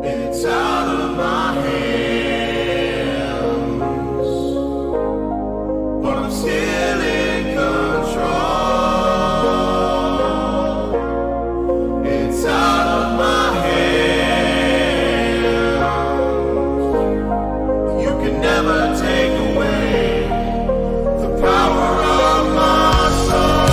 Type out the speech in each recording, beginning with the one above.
It's out of my hands, but I'm still in control. It's out of my hands. You can never take away the power of my soul.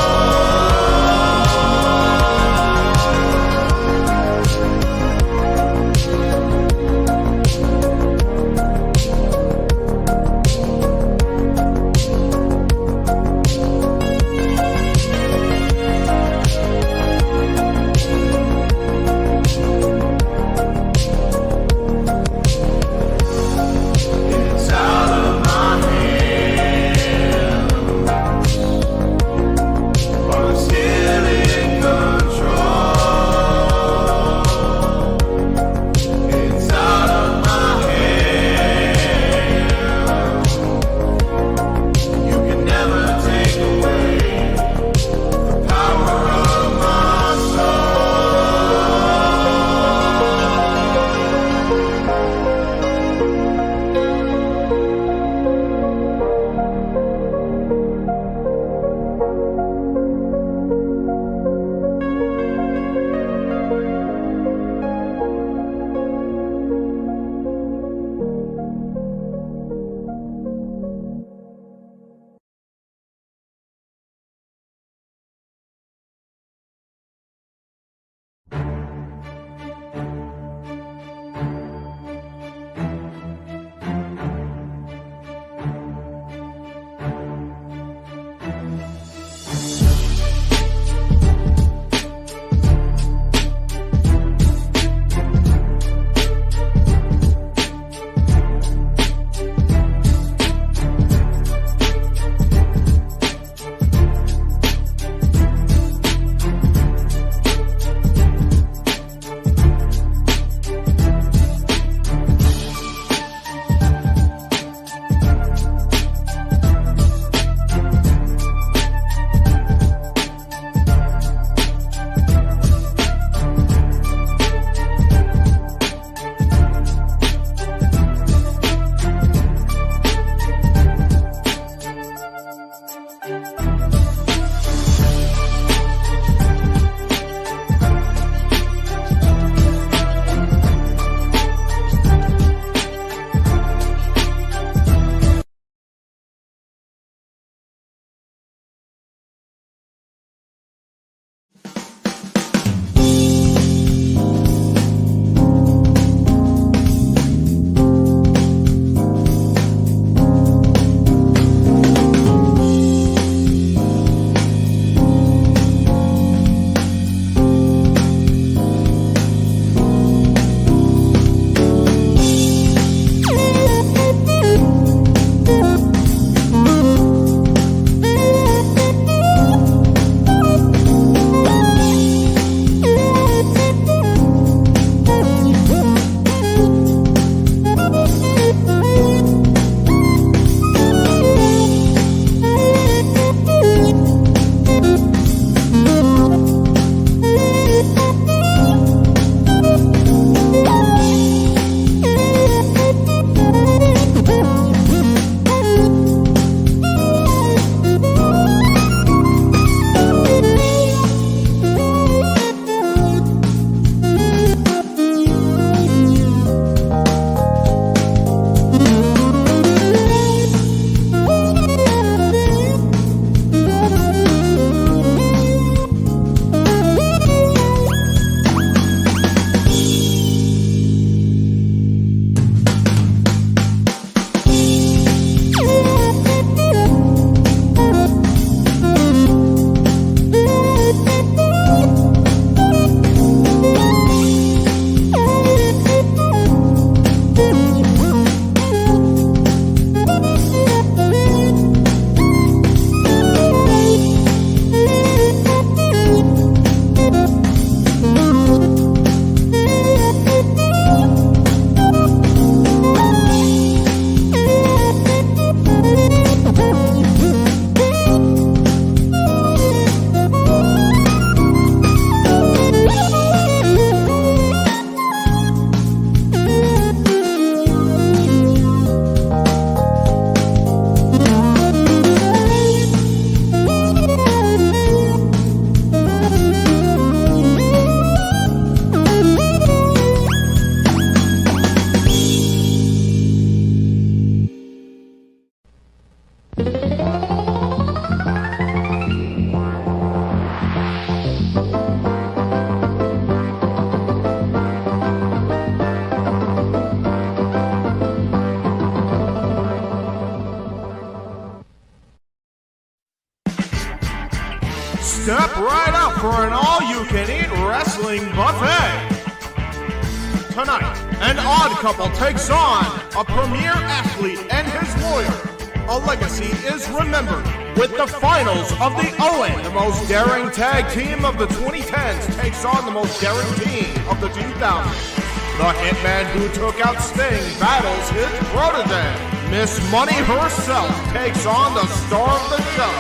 Wrestling Buffet. Tonight, an odd couple takes on a premier athlete and his lawyer. A legacy is remembered with the finals of the Owen. The most daring tag team of the 2010s takes on the most daring team of the 2000s. The hitman who took out Sting battles his protege. Miss Money herself takes on the star of the show.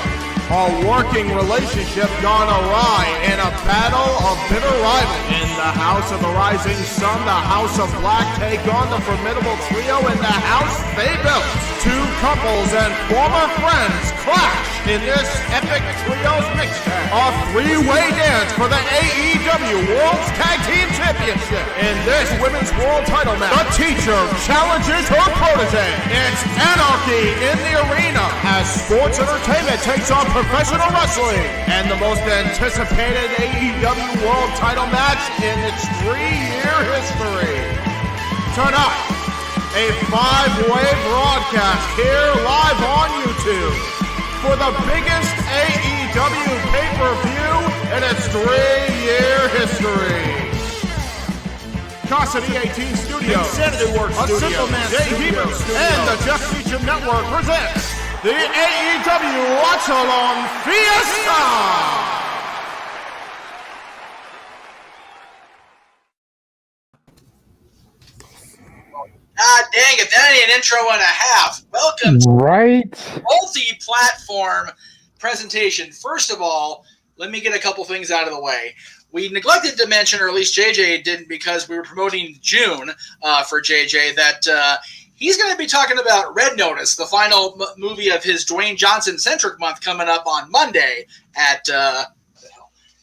A working relationship gone awry in a battle of bitter rivals. In the House of the Rising Sun, the House of Black take on the formidable trio in the house they built. Two couples and former friends clash in this epic trios mixtape. A three-way dance for the AEW World's Tag Team Championship. In this women's world title match, the teacher challenges her protege. It's anarchy in the arena as sports entertainment takes on professional wrestling. And the most anticipated AEW World title match in its 3-year history. Tonight, a 5-way broadcast here live on YouTube for the biggest AEW pay-per-view in its 3-year history. Cassidy 18 Studios, Insanity Works Studios, Simple Man Jay Heber, and the Jeff Meacham Network presents the AEW Watch-Along Fiesta! Ah, dang it, that ain't an intro and a half. Welcome to multi-platform presentation. First of all, let me get a couple things out of the way. We neglected to mention, or at least JJ didn't because we were promoting June for JJ, that he's going to be talking about Red Notice, the final movie of his Dwayne Johnson-centric month coming up on Monday at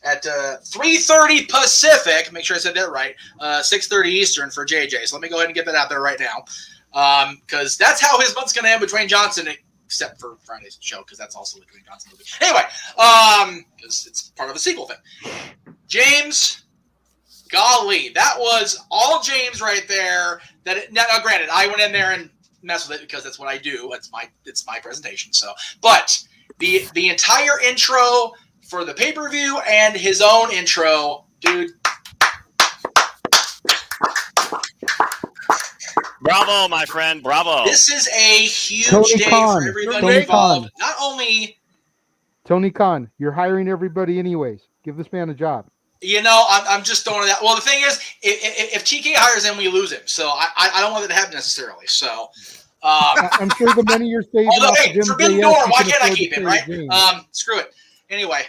3:30 Pacific. Make sure I said that right. 6:30 Eastern for JJ. So let me go ahead and get that out there right now, because that's how his month's going to end with Dwayne Johnson, except for Friday's show, because that's also the Dwayne Johnson movie. Anyway, because it's part of a sequel thing. James, golly, that was all James right there. Now, granted, I went in there and messed with it because that's what I do. It's my presentation. So, but the entire intro for the pay-per-view and his own intro, dude. Bravo, my friend. Bravo. This is a huge day for everybody involved. Not only Tony Khan, you're hiring everybody anyways. Give this man a job. You know, I'm just throwing it out. Well, the thing is, if TK hires him, we lose him. So I don't want that to happen necessarily. So I'm sure the money you're saving. Although, hey, Forbidden Door, why can't I keep him, right? Screw it. Anyway,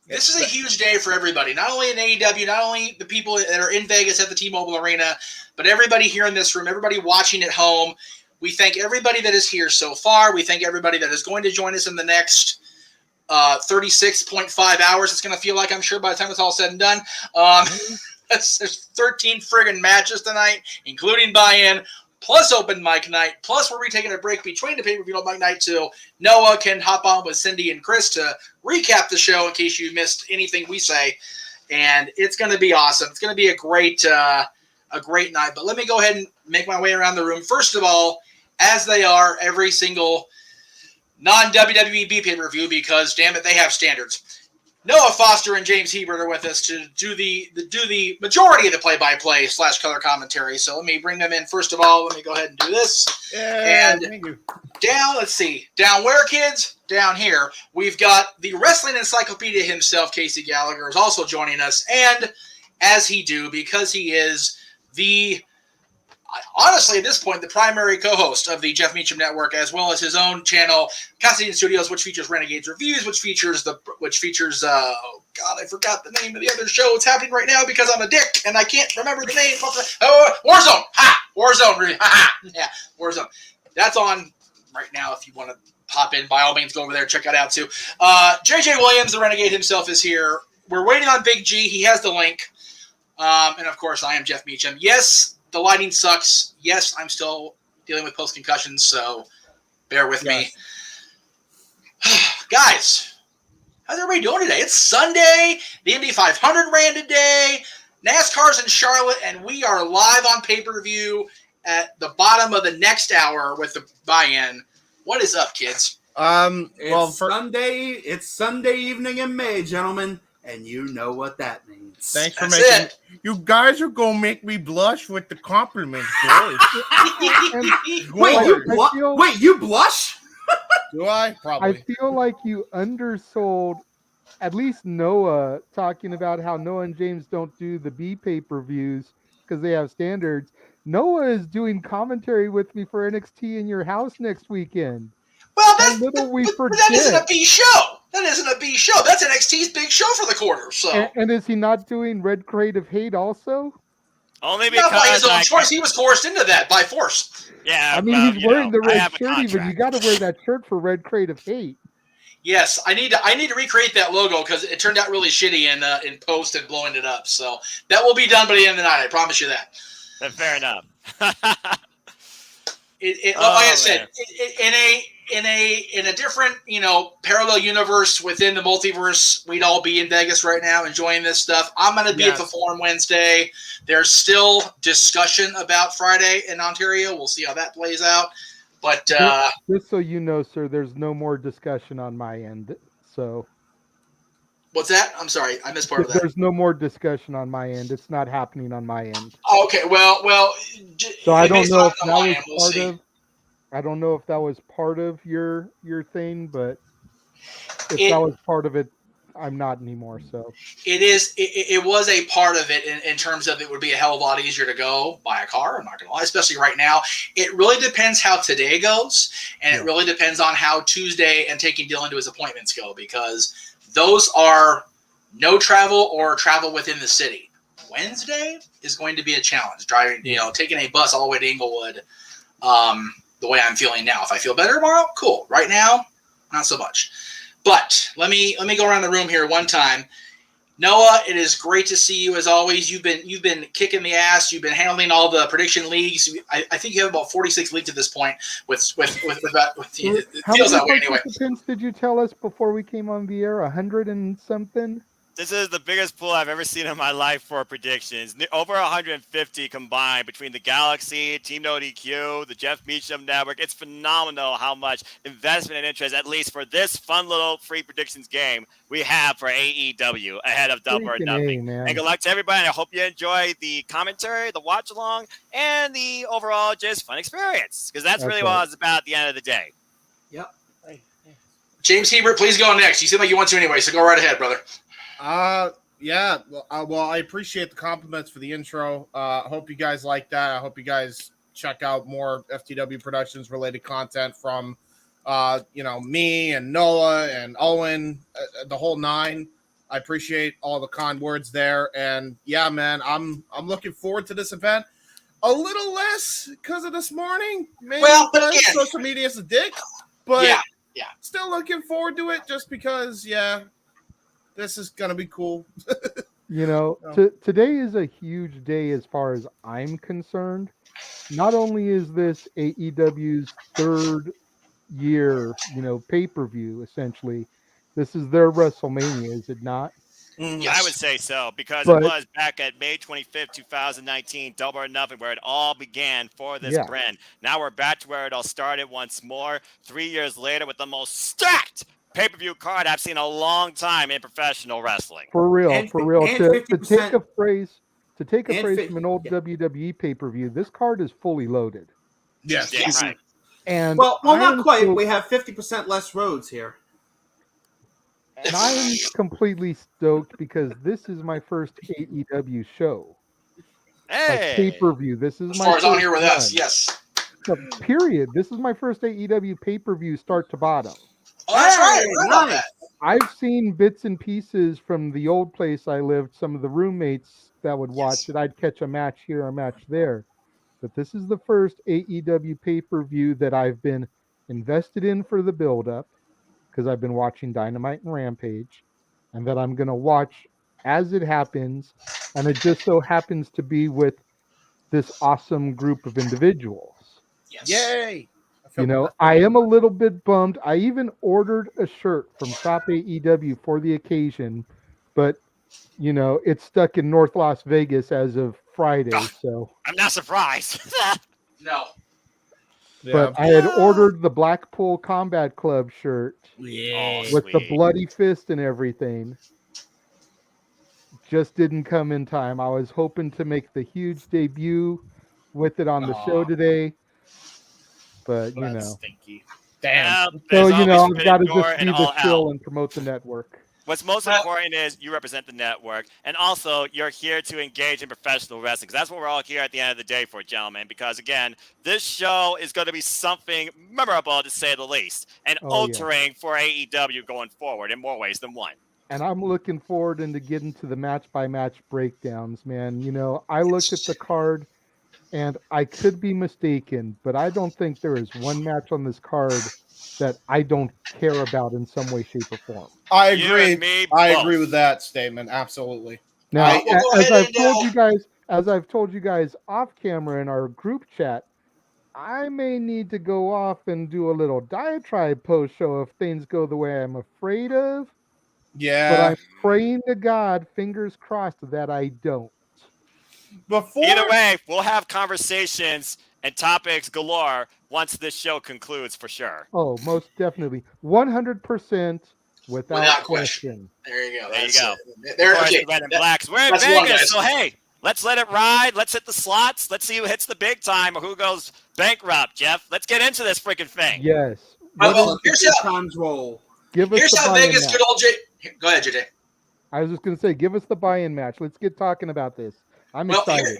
this is a huge day for everybody. Not only in AEW, not only the people that are in Vegas at the T-Mobile Arena, but everybody here in this room, everybody watching at home. We thank everybody that is here so far. We thank everybody that is going to join us in the next 36.5 hours. It's going to feel like, I'm sure, by the time it's all said and done. There's 13 friggin' matches tonight, including buy-in, plus open mic night, plus we're taking a break between the pay-per-view and mic night too. Noah can hop on with Cindy and Chris to recap the show in case you missed anything we say. And it's going to be awesome. It's going to be a great night. But let me go ahead and make my way around the room. First of all, as they are every single non-WWE pay-per-view, because damn it, they have standards. Noah Foster and James Hebert are with us to do the majority of the play-by-play / color commentary. So let me bring them in. First of all, let me go ahead and do this. Yeah, thank you. Let's see. Down where, kids? Down here. We've got the wrestling encyclopedia himself, Casey Gallagher, is also joining us. And as he do, because he is honestly, at this point, the primary co-host of the Jeff Meacham Network, as well as his own channel, Cassidy Studios, which features Renegades Reviews, which features oh God, I forgot the name of the other show. It's happening right now because I'm a dick and I can't remember the name. Warzone. Warzone. Yeah, Warzone. That's on right now. If you want to pop in, by all means, go over there, check that out too. JJ Williams, the Renegade himself, is here. We're waiting on Big G. He has the link. And of course, I am Jeff Meacham. Yes, the lighting sucks. Yes, I'm still dealing with post-concussions, so bear with me. Guys, how's everybody doing today? It's Sunday. The Indy 500 ran today. NASCAR's in Charlotte, and we are live on pay-per-view at the bottom of the next hour with the buy-in. What is up, kids? It's Sunday evening in May, gentlemen, and you know what that means. Thanks for That's making it. You guys are gonna make me blush with the compliments, boys. Wait, you Boys. Wait, you blush? Do I? I Probably. feel like you undersold at least Noah talking about how Noah and James don't do the B pay-per-views because they have standards. Noah is doing commentary with me for NXT in your house next weekend. Well, How little we but that isn't a forget. B show. That isn't a B show. That's NXT's big show for the quarter. So And is he not doing Red Crate of Hate also? Only not by his because own choice. He was coerced into that by force. yeah. I mean, well, he's wearing the I red have a shirt even. You contract. got to wear that shirt for Red Crate of Hate. Yes, I need to recreate that logo because it turned out really shitty in post and blowing it up. So that will be done by the end of the night. I promise you that. Fair enough. Like Oh, I said, man. in a different parallel universe within the multiverse, we'd all be in Vegas right now enjoying this stuff. I'm going to be at the Forum Wednesday. There's still discussion about Friday in Ontario. We'll see how that plays out. But Just so you know, sir, there's no more discussion on my end. So what's that? I'm sorry, I missed part of that. there's no more discussion on my end. It's not happening on my end. Okay, well. So I don't based know on if that my was end, we'll part see. of. I don't know if that was part of your thing, but if that was part of it, I'm not anymore. So it was a part of it in terms of it would be a hell of a lot easier to go buy a car. I'm not gonna lie, especially right now. It really depends how today goes, and it really depends on how Tuesday and taking Dylan to his appointments go, because those are no travel or travel within the city. Wednesday is going to be a challenge. Driving, taking a bus all the way to Inglewood. The way I'm feeling now. If I feel better tomorrow, cool. Right now, not so much. But let me go around the room here one time. Noah, it is great to see you as always. You've been kicking the ass. You've been handling all the prediction leagues. I think you have about 46 leagues at this point. It feels that way anyway. Participants did you tell us before we came on the air? 100 and something. This is the biggest pool I've ever seen in my life for predictions. Over 150 combined between the Galaxy, Team No DQ, the Jeff Meacham Network. It's phenomenal how much investment and interest, at least for this fun little free predictions game, we have for AEW ahead of Double or Nothing. And good luck to everybody. And I hope you enjoy the commentary, the watch along, and the overall just fun experience, because that's really what it's about at the end of the day. Yep. James Hebert, please go next. You seem like you want to anyway, so go right ahead, brother. Yeah. Well, I appreciate the compliments for the intro. I hope you guys like that. I hope you guys check out more FTW Productions related content from, me and Noah and Owen, the whole nine. I appreciate all the kind words there. And yeah, man, I'm looking forward to this event. A little less because of this morning. Maybe but again, social media is a dick, but yeah. Still looking forward to it just because, this is going to be cool. Today is a huge day as far as I'm concerned. Not only is this AEW's third year, pay-per-view, essentially. This is their WrestleMania, is it not? Yes. I would say so, because it was back at May 25th, 2019, Double or Nothing, where it all began for this brand. Now we're back to where it all started once more, 3 years later, with the most stacked pay-per-view card I've seen in a long time in professional wrestling. For real. And To take a phrase from an old WWE pay-per-view, this card is fully loaded. Yes. Right. And well, not quite. We have 50% less roads here. And I'm completely stoked because this is my first AEW show. Hey! Pay-per-view. This is as my far first as on here with one. us, yes. Period. This is my first AEW pay-per-view start to bottom. Oh, that's right. I forgot about that. I've seen bits and pieces from the old place I lived, some of the roommates that would watch it. I'd catch a match here, a match there. But this is the first AEW pay-per-view that I've been invested in for the build-up, because I've been watching Dynamite and Rampage, and that I'm going to watch as it happens, and it just so happens to be with this awesome group of individuals. Yes. Yay! I am a little bit bummed. I even ordered a shirt from Shop AEW for the occasion, but, it's stuck in North Las Vegas as of Friday, so. I'm not surprised. No. But I had ordered the Blackpool Combat Club shirt with the bloody fist and everything. just didn't come in time. I was hoping to make the huge debut with it on the show today, but you know. Stinky. Damn. There's So, you know, always I've got to been door just and be the all shill out. and promote the network. What's most important is you represent the network, and also you're here to engage in professional wrestling. 'Cause that's what we're all here at the end of the day for, gentlemen. Because again, this show is going to be something memorable to say the least, and altering for AEW going forward in more ways than one. And I'm looking forward into getting to the match-by-match breakdowns, man. You know, I looked at the card, and I could be mistaken, but I don't think there is one match on this card that I don't care about in some way, shape, or form. I You agree. and me I both. agree with that statement. Absolutely. Now, We'll go as ahead I've told and, you guys off camera in our group chat, I may need to go off and do a little diatribe post show if things go the way I'm afraid of. Yeah. But I'm praying to God, fingers crossed, that I don't. Either way, we'll have conversations and topics galore once this show concludes for sure. Oh, most definitely. 100% without question. There you go. There you That's go. it. There, Of course, okay. the Red and Blacks. We're in that's one, Vegas, guys. so hey, let's let it ride. Let's hit the slots. Let's see who hits the big time or who goes bankrupt, Jeff. Let's get into this freaking thing. Yes. Here's how times roll. Give us Here's the how buy-in Vegas match. good old Go ahead, JJ. I was just going to say, give us the buy-in match. Let's get talking about this. I'm excited.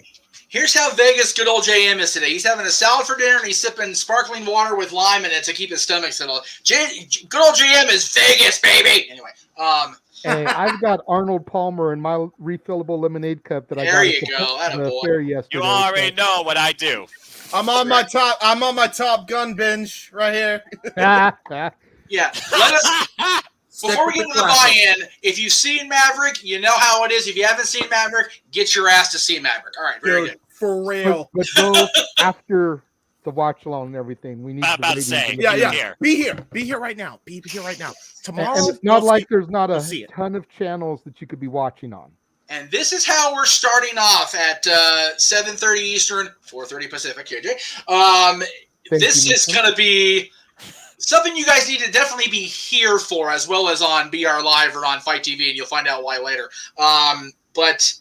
Here's how Vegas good old JM is today. He's having a salad for dinner and he's sipping sparkling water with lime in it to keep his stomach settled. Good old JM is Vegas, baby. Anyway, Hey, I've got Arnold Palmer in my refillable lemonade cup that I got There at you the go. Attaboy. fair yesterday. You already know what I do. I'm on my Top Gun binge right here. yeah. Let us. Before we get into the buy-in, if you've seen Maverick, you know how it is. If you haven't seen Maverick, get your ass to see Maverick. All right, very good. For real. But go after the watch along and everything. We need I'm about to ratings say, in the Yeah, beginning. yeah. Be here. Be here right now. Be here right now. Tomorrow. And it's not you'll like see- there's not you'll a see it. ton of channels that you could be watching on. And this is how we're starting off at 7:30 Eastern, 4:30 Pacific. JJ. This is going to be something you guys need to definitely be here for, as well as on BR Live or on Fight TV, and you'll find out why later. But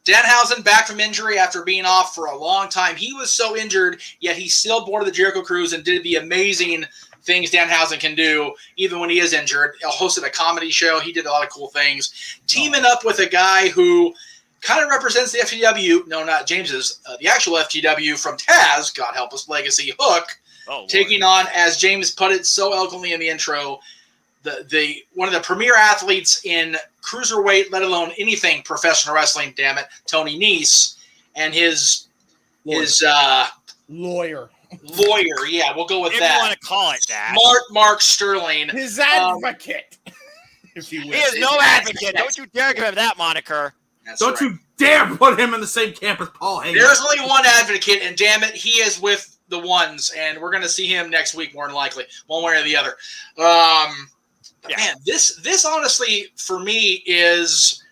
Danhausen back from injury after being off for a long time. He was so injured, yet he still boarded the Jericho Cruise and did the amazing things Danhausen can do, even when he is injured. He hosted a comedy show. He did a lot of cool things. Teaming up with a guy who kind of represents the FTW. No, not James's. The actual FTW from Taz, God help us, Legacy Hook. Taking on, as James put it so eloquently in the intro, the one of the premier athletes in cruiserweight, let alone anything professional wrestling. Damn it, Tony Nese and his lawyer. Yeah, we'll go with if that. you want to call it that. Mark Sterling, His advocate. If you will. He is no advocate. Don't you dare give him that moniker. Don't you dare put him in the same camp as Paul Heyman. There's only one advocate, and damn it, he is with the ones, and we're going to see him next week, more than likely, one way or the other. Man, this honestly, for me, is,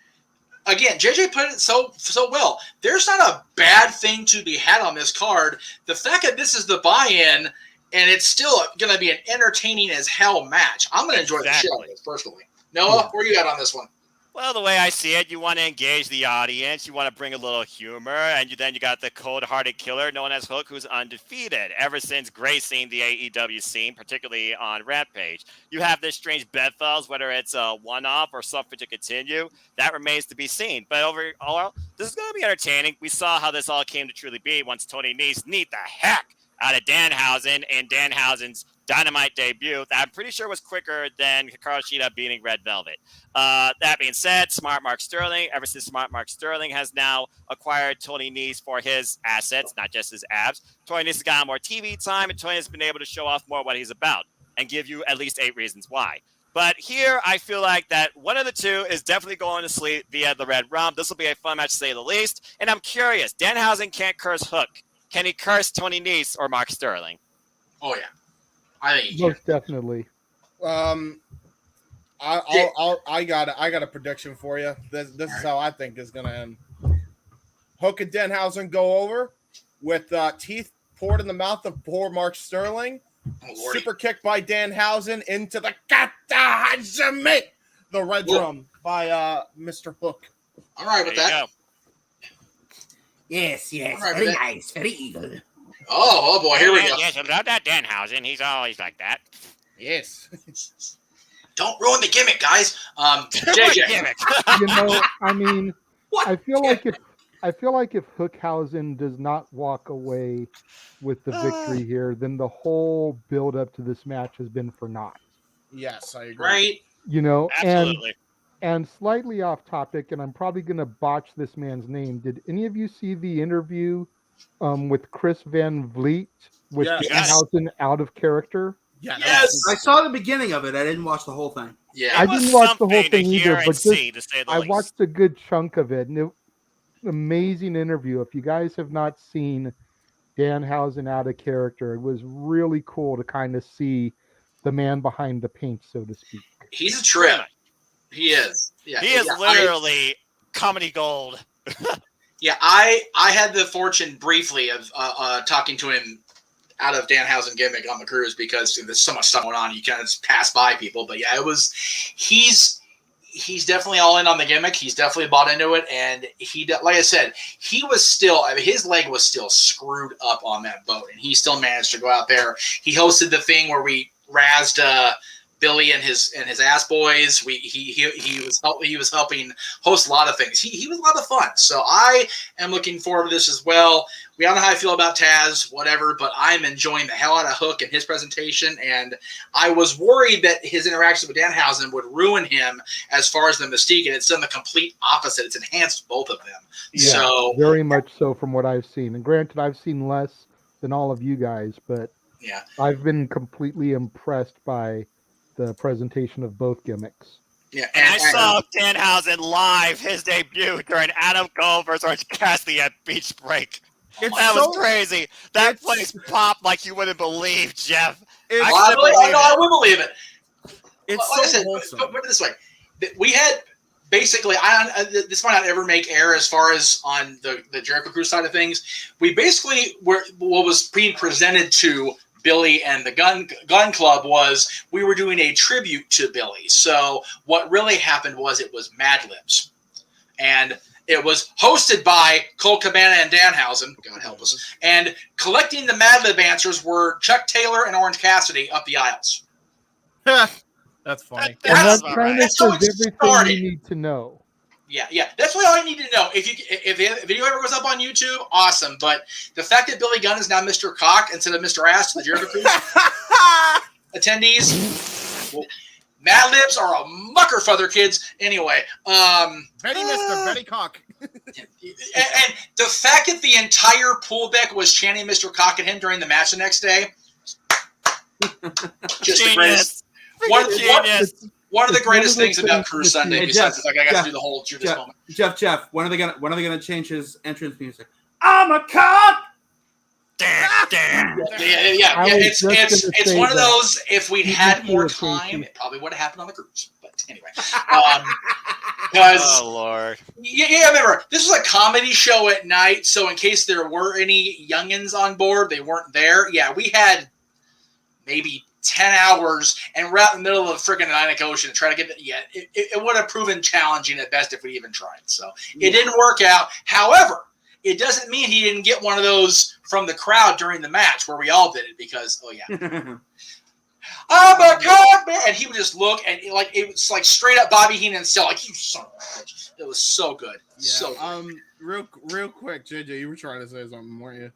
again, JJ put it so well. There's not a bad thing to be had on this card. The fact that this is the buy-in, and it's still going to be an entertaining as hell match. I'm going to enjoy the show, personally. Noah, where you at on this one? Well, the way I see it, you want to engage the audience. You want to bring a little humor. And then you got the cold-hearted killer known as Hook, who's undefeated ever since gracing the AEW scene, particularly on Rampage. You have this strange bedfells, whether it's a one-off or something to continue. That remains to be seen. But overall, this is going to be entertaining. We saw how this all came to truly be once Tony Nese kneed the heck out of Danhausen in Danhausen's Dynamite debut that I'm pretty sure was quicker than Hikaru Shida beating Red Velvet. That being said, Smart Mark Sterling, ever since Smart Mark Sterling has now acquired Tony Nese for his assets, not just his abs, Tony Nese has gotten more TV time, and Tony has been able to show off more what he's about and give you at least 8 reasons why. But here, I feel like that one of the two is definitely going to sleep via the Red Rum. This will be a fun match, to say the least. And I'm curious, Danhausen can't curse Hook. Can he curse Tony Nese or Mark Sterling? Oh, yeah. I think most definitely. I got a prediction for you. This is how I think it's gonna end. Hook and Danhausen go over with teeth poured in the mouth of poor Mark Sterling. Super kick by Danhausen into the Kata Hajime, the Red Drum by Mr. Hook. All right with There you that. go. Yes, All right, very but that- nice, very evil. Oh boy, here we go. Yes, I love that Danhausen. He's always like that. Yes. Don't ruin the gimmick, guys. JJ. Gimmick. You know, I mean, What? I feel like if Hookhausen does not walk away with the victory here, then the whole build up to this match has been for naught. Yes, I agree. Right? You know, Absolutely. and slightly off topic, and I'm probably gonna botch this man's name. Did any of you see the interview with Chris Van Vliet with Yes. Danhausen out of character? Yeah. Yes. I saw the beginning of it. I didn't watch the whole thing. Yeah. I It was didn't watch the whole something to thing hear either, and but just see, to say the I least. watched a good chunk of it, and it amazing interview. If you guys have not seen Danhausen out of character, it was really cool to kind of see the man behind the paint, so to speak. He's a trip. He is. Yeah. He is yeah, literally comedy gold. I had the fortune briefly of talking to him out of Danhausen gimmick on the cruise because there's so much stuff going on. You can't just pass by people. But yeah, he's definitely all in on the gimmick. He's definitely bought into it. And like I said, he was still, his leg was still screwed up on that boat. And he still managed to go out there. He hosted the thing where we razzed Billy and his ass boys. He was helping host a lot of things. He was a lot of fun. So I am looking forward to this as well. We all know how I feel about Taz, whatever, but I'm enjoying the hell out of Hook and his presentation. And I was worried that his interaction with Danhausen would ruin him as far as the mystique, and it's done the complete opposite. It's enhanced both of them. Yeah, So very much so from what I've seen. And granted, I've seen less than all of you guys, but yeah. I've been completely impressed by the presentation of both gimmicks. Yeah, And I saw Danhausen live, his debut during Adam Cole versus Orange Cassidy at Beach Break. That was crazy. That place popped like you wouldn't believe, Jeff. I would believe it. It's Like I so said, wholesome. put it this way: we had basically, this might not ever make air as far as on the Jericho Cruise side of things. We basically were what was being presented to Billy and the Gun Club was we were doing a tribute to Billy. So what really happened was it was Mad Libs, and it was hosted by Cole Cabana and Danhausen. God help us. And collecting the Mad Lib answers were Chuck Taylor and Orange Cassidy up the aisles. That's funny. And that That's kind of alright. That's how says it everything started. you need to know. Yeah. That's what all you need to know. If the video ever goes up on YouTube, awesome. But the fact that Billy Gunn is now Mr. Cock instead of Mr. Ass to the Jericho Cruise attendees, well, Mad Libs are a mucker for their kids. Anyway, Betty Mister, Betty Cock. and the fact that the entire pool deck was chanting Mr. Cock at him during the match the next day, just the greatest. Genius. One of the It's greatest one of things those about things Cruise that you- Sunday, Hey, besides Jeff, the fact I got Jeff, to do the whole Judas moment. Jeff, when are they gonna change his entrance music? I'm a cock. Damn. Yeah. I was just gonna It's say one of that. those. If we'd had more Casey. time, it probably would have happened on the cruise. But anyway, because Oh, Lord. yeah, remember this was a comedy show at night, so in case there were any youngins on board, they weren't there. Yeah, we had maybe 10 hours, and we're out in the middle of the freaking Atlantic Ocean to try to get it. Yeah, it would have proven challenging at best if we even tried. So it didn't work out. However, it doesn't mean he didn't get one of those from the crowd during the match where we all did it because, oh yeah. I'm a cock man, and he would just look and it was like straight up Bobby Heenan still like you son of a bitch. It was so good. Yeah. So good. Real quick, JJ, you were trying to say something, weren't you?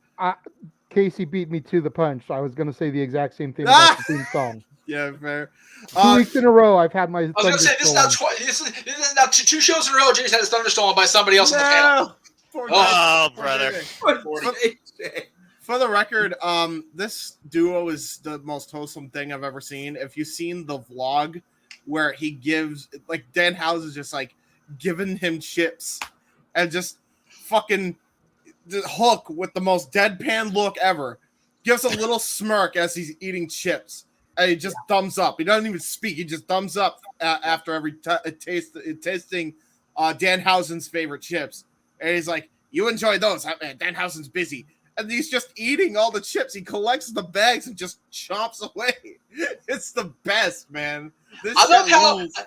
Casey beat me to the punch. I was going to say the exact same thing about the theme song. Yeah, fair. 2 weeks in a row, I've had my. I was going to say this is now this is now two shows in a row. James had his thunder stolen by somebody else on the panel. Oh, brother. For the record, this duo is the most wholesome thing I've ever seen. If you've seen the vlog where he gives, like, Danhausen is just like giving him chips and just fucking Hook with the most deadpan look ever gives a little smirk as he's eating chips. And he just thumbs up. He doesn't even speak. He just thumbs up after every tasting Danhausen's favorite chips. And he's like, you enjoy those. Danhausen's busy. And he's just eating all the chips. He collects the bags and just chomps away. It's the best, man. This I love shit how rules.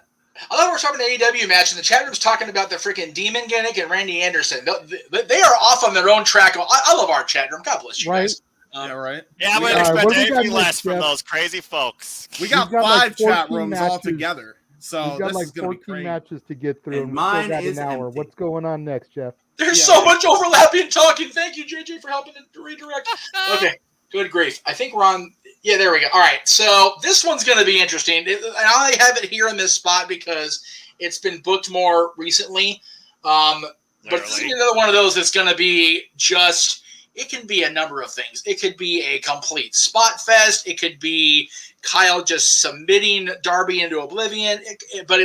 I love we're talking the AEW match, and the chat room's talking about the freaking Demon Gimmick and Randy Anderson. They are off on their own track. I love our chat room. God bless you guys. Yeah, right. Yeah, I We wouldn't got- expect what do we got anything less next, from Jeff? those crazy folks. We got We've got 5 like chat 14 rooms matches. all together. So We've got this like is going to be 14 great. matches to get through, And and we still mine got is an hour. empty. What's going on next, Jeff? There's Yeah. so much overlapping talking. Thank you, JJ, for helping to redirect. Okay, good grief. I think we're on. Yeah, there we go. All right, so this one's going to be interesting. And I have it here in this spot because it's been booked more recently. But this is another one of those that's going to be just. It can be a number of things. It could be a complete spot fest. It could be Kyle just submitting Darby into oblivion. But what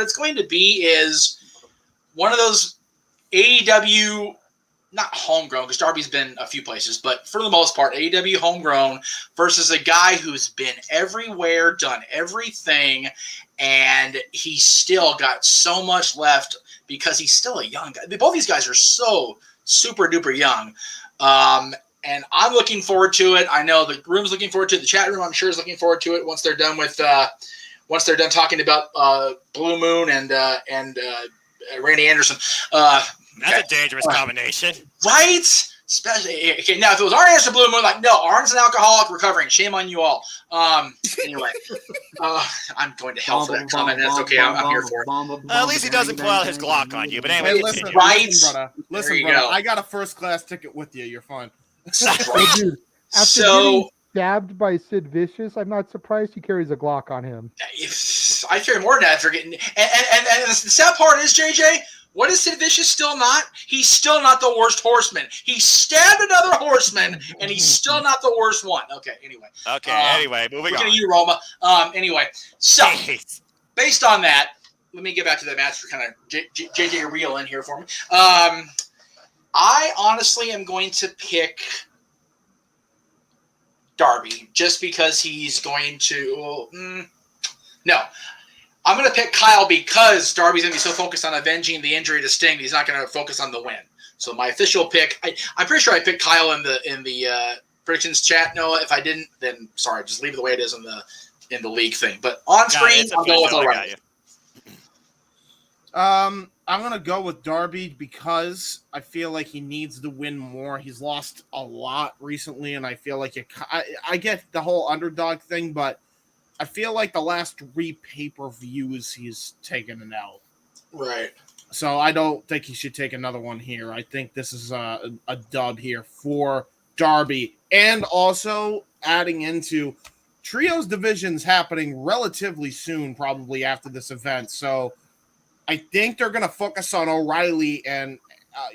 it's going to be is one of those AEW, not homegrown, because Darby's been a few places, but for the most part, AEW homegrown versus a guy who's been everywhere, done everything, and he's still got so much left because he's still a young guy. Both these guys are so super duper young. And I'm looking forward to it. I know the room's looking forward to it. The chat room, I'm sure, is looking forward to it once they're done talking about Blue Moon and Randy Anderson. That's a dangerous combination. Right? Especially, okay, now, if it was Arn Anderson Blue Moon, like, no, Arn's an alcoholic recovering. Shame on you all. Anyway, I'm going to hell for that comment. That's okay. I'm here for it. At least he doesn't pull out his Glock on you. But anyway, Hey, listen, continue. Right? Listen, There you brother. go. I got a first class ticket with you. You're fine. Oh, dude, after So, getting stabbed by Sid Vicious, I'm not surprised he carries a Glock on him. I carry more than that for getting. And the sad part is, JJ, what is Sid Vicious still not? He's still not the worst horseman. He stabbed another horseman, and he's still not the worst one. Okay, anyway. Okay, anyway, moving We're on. going to you, Roma. Anyway, so Jeez. based on that, let me get back to the match for kind of JJ reel in here for me. I honestly am going to pick Darby just because he's going to. No. I'm going to pick Kyle because Darby's going to be so focused on avenging the injury to Sting, he's not going to focus on the win. So my official pick, I'm pretty sure I picked Kyle in the predictions chat. Noah, if I didn't, then sorry, just leave it the way it is in the league thing. But on screen, it's I'll go with official, I got O'Reilly. you. I'm going to go with Darby because I feel like he needs to win more. He's lost a lot recently, and I feel like I get the whole underdog thing, but I feel like the last 3 pay-per-views he's taken an L. Right. So I don't think he should take another one here. I think this is a dub here for Darby. And also adding into Trios divisions happening relatively soon, probably after this event. So I think they're going to focus on O'Reilly and,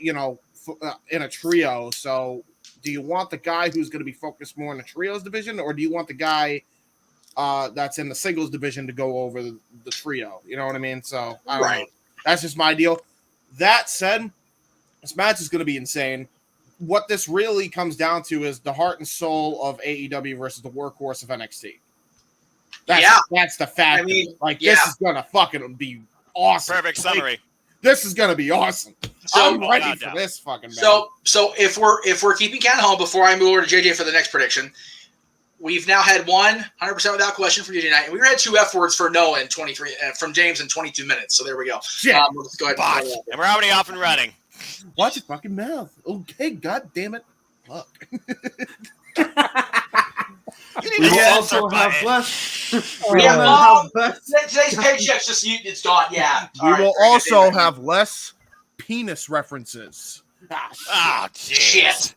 in a trio. So do you want the guy who's going to be focused more in the Trios division, or do you want the guy that's in the singles division to go over the trio? You know what I mean? So I don't know. That's just my deal. That said, this match is going to be insane. What this really comes down to is the heart and soul of AEW versus the workhorse of NXT. That's the fact. I mean, this is going to fucking be awesome. Perfect summary. This is going to be awesome. So, I'm ready without for doubt. this fucking match. So if we're keeping count home before I move over to JJ for the next prediction, we've now had 100% without question for JJ Knight, and we had 2 F words for Noah in 23 from James in 22 minutes. So there we go. Shit. Let's go ahead. Botch. And we're already off and running. Watch your fucking mouth. Okay, god damn it. Fuck. You We need to will censor also have button. less. We have have less. Today's paycheck's just it's gone. Yeah. We All right, will very good. also have less penis references. Oh, jeez. Shit.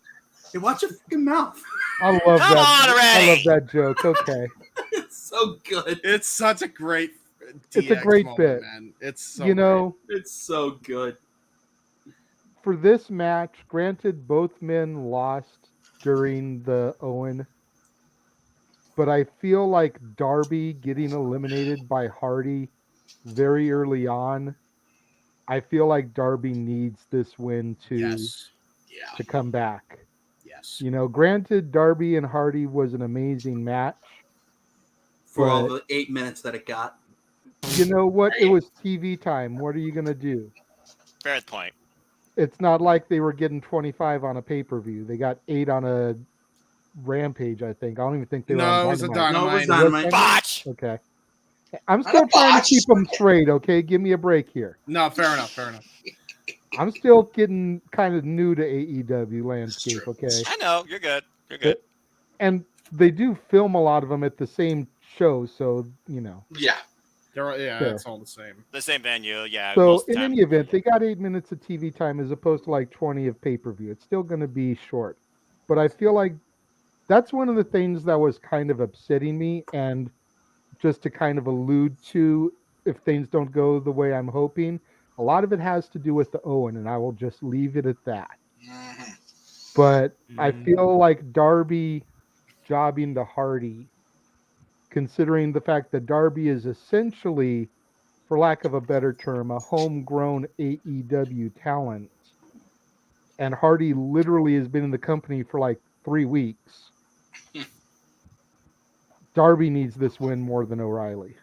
Hey, watch your fucking mouth. I love Come that. on already. I love that joke. Okay. It's so good. It's such a great It's a DX great moment, bit. man. It's so It's so good. For this match, granted, both men lost during the Owen, but I feel like Darby getting eliminated by Hardy very early on. I feel like Darby needs this win to come back. Yes. You know, granted, Darby and Hardy was an amazing match. For all But- the 8 minutes that it got. You know what? It was TV time. What are you going to do? Fair point. It's not like they were getting 25 on a pay-per-view. They got 8 on a Rampage, I think. I don't even think they were on No, it was a Dynamite. No, it was Dynamite. Dynamite. Botch. Okay. I'm still trying to keep them straight, okay? Give me a break here. No, fair enough. I'm still getting kind of new to AEW landscape, okay? I know. You're good. You're good. And they do film a lot of them at the same show, so, Yeah. It's all the same. The same venue, yeah. So most of in the time. any event, they got 8 minutes of TV time as opposed to like 20 of pay-per-view. It's still going to be short. But I feel like that's one of the things that was kind of upsetting me, and just to kind of allude to if things don't go the way I'm hoping, a lot of it has to do with the Owen, and I will just leave it at that. Mm-hmm. But I feel like Darby jobbing to Hardy, considering the fact that Darby is essentially, for lack of a better term, a homegrown AEW talent, and Hardy literally has been in the company for like 3 weeks. Darby needs this win more than O'Reilly.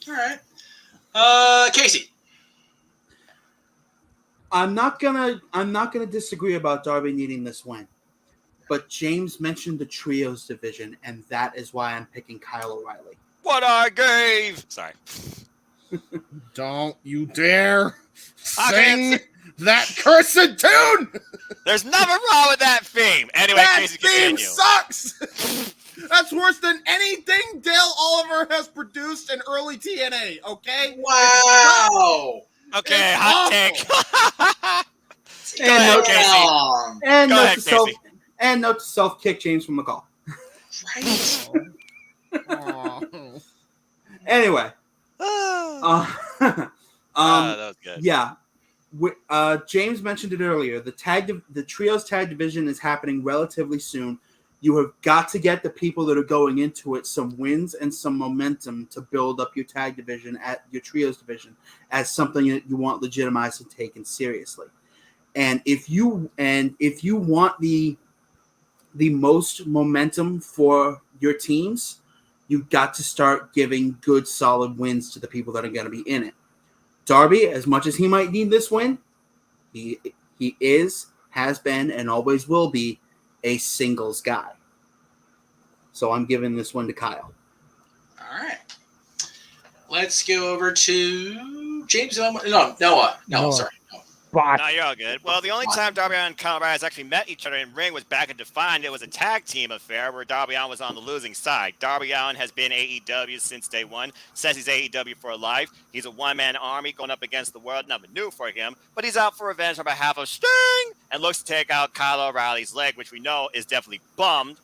All right. Casey. I'm not gonna disagree about Darby needing this win, but James mentioned the trios division, and that is why I'm picking Kyle O'Reilly. What I gave. Sorry. Don't you dare sing that cursed tune. There's nothing wrong with that theme. Anyway, That Casey, theme continue. sucks. That's worse than anything Dale Oliver has produced in early TNA. Okay. Wow. Okay, It's hot awful. take. Go ahead, Casey. And Go note ahead, to self, Casey. and note to self, kick James from the call. Right. Oh. Anyway, that was good. yeah. James mentioned it earlier. The trios tag division is happening relatively soon. You have got to get the people that are going into it some wins and some momentum to build up your tag division at your trios division as something that you want legitimized and taken seriously. And if you want the most momentum for your teams, you've got to start giving good, solid wins to the people that are going to be in it. Darby, as much as he might need this win, he has been, and always will be a singles guy. So I'm giving this one to Kyle. All right. Let's go over to James. Noah. Sorry. But No, you're all good. Well, the only time Darby Allin and Kyle O'Reilly actually met each other in ring was back in Defined. It was a tag team affair where Darby Allin was on the losing side. Darby Allin has been AEW since day one, says he's AEW for life. He's a one-man army going up against the world. Nothing new for him, but he's out for revenge on behalf of Sting and looks to take out Kyle O'Reilly's leg, which we know is definitely bummed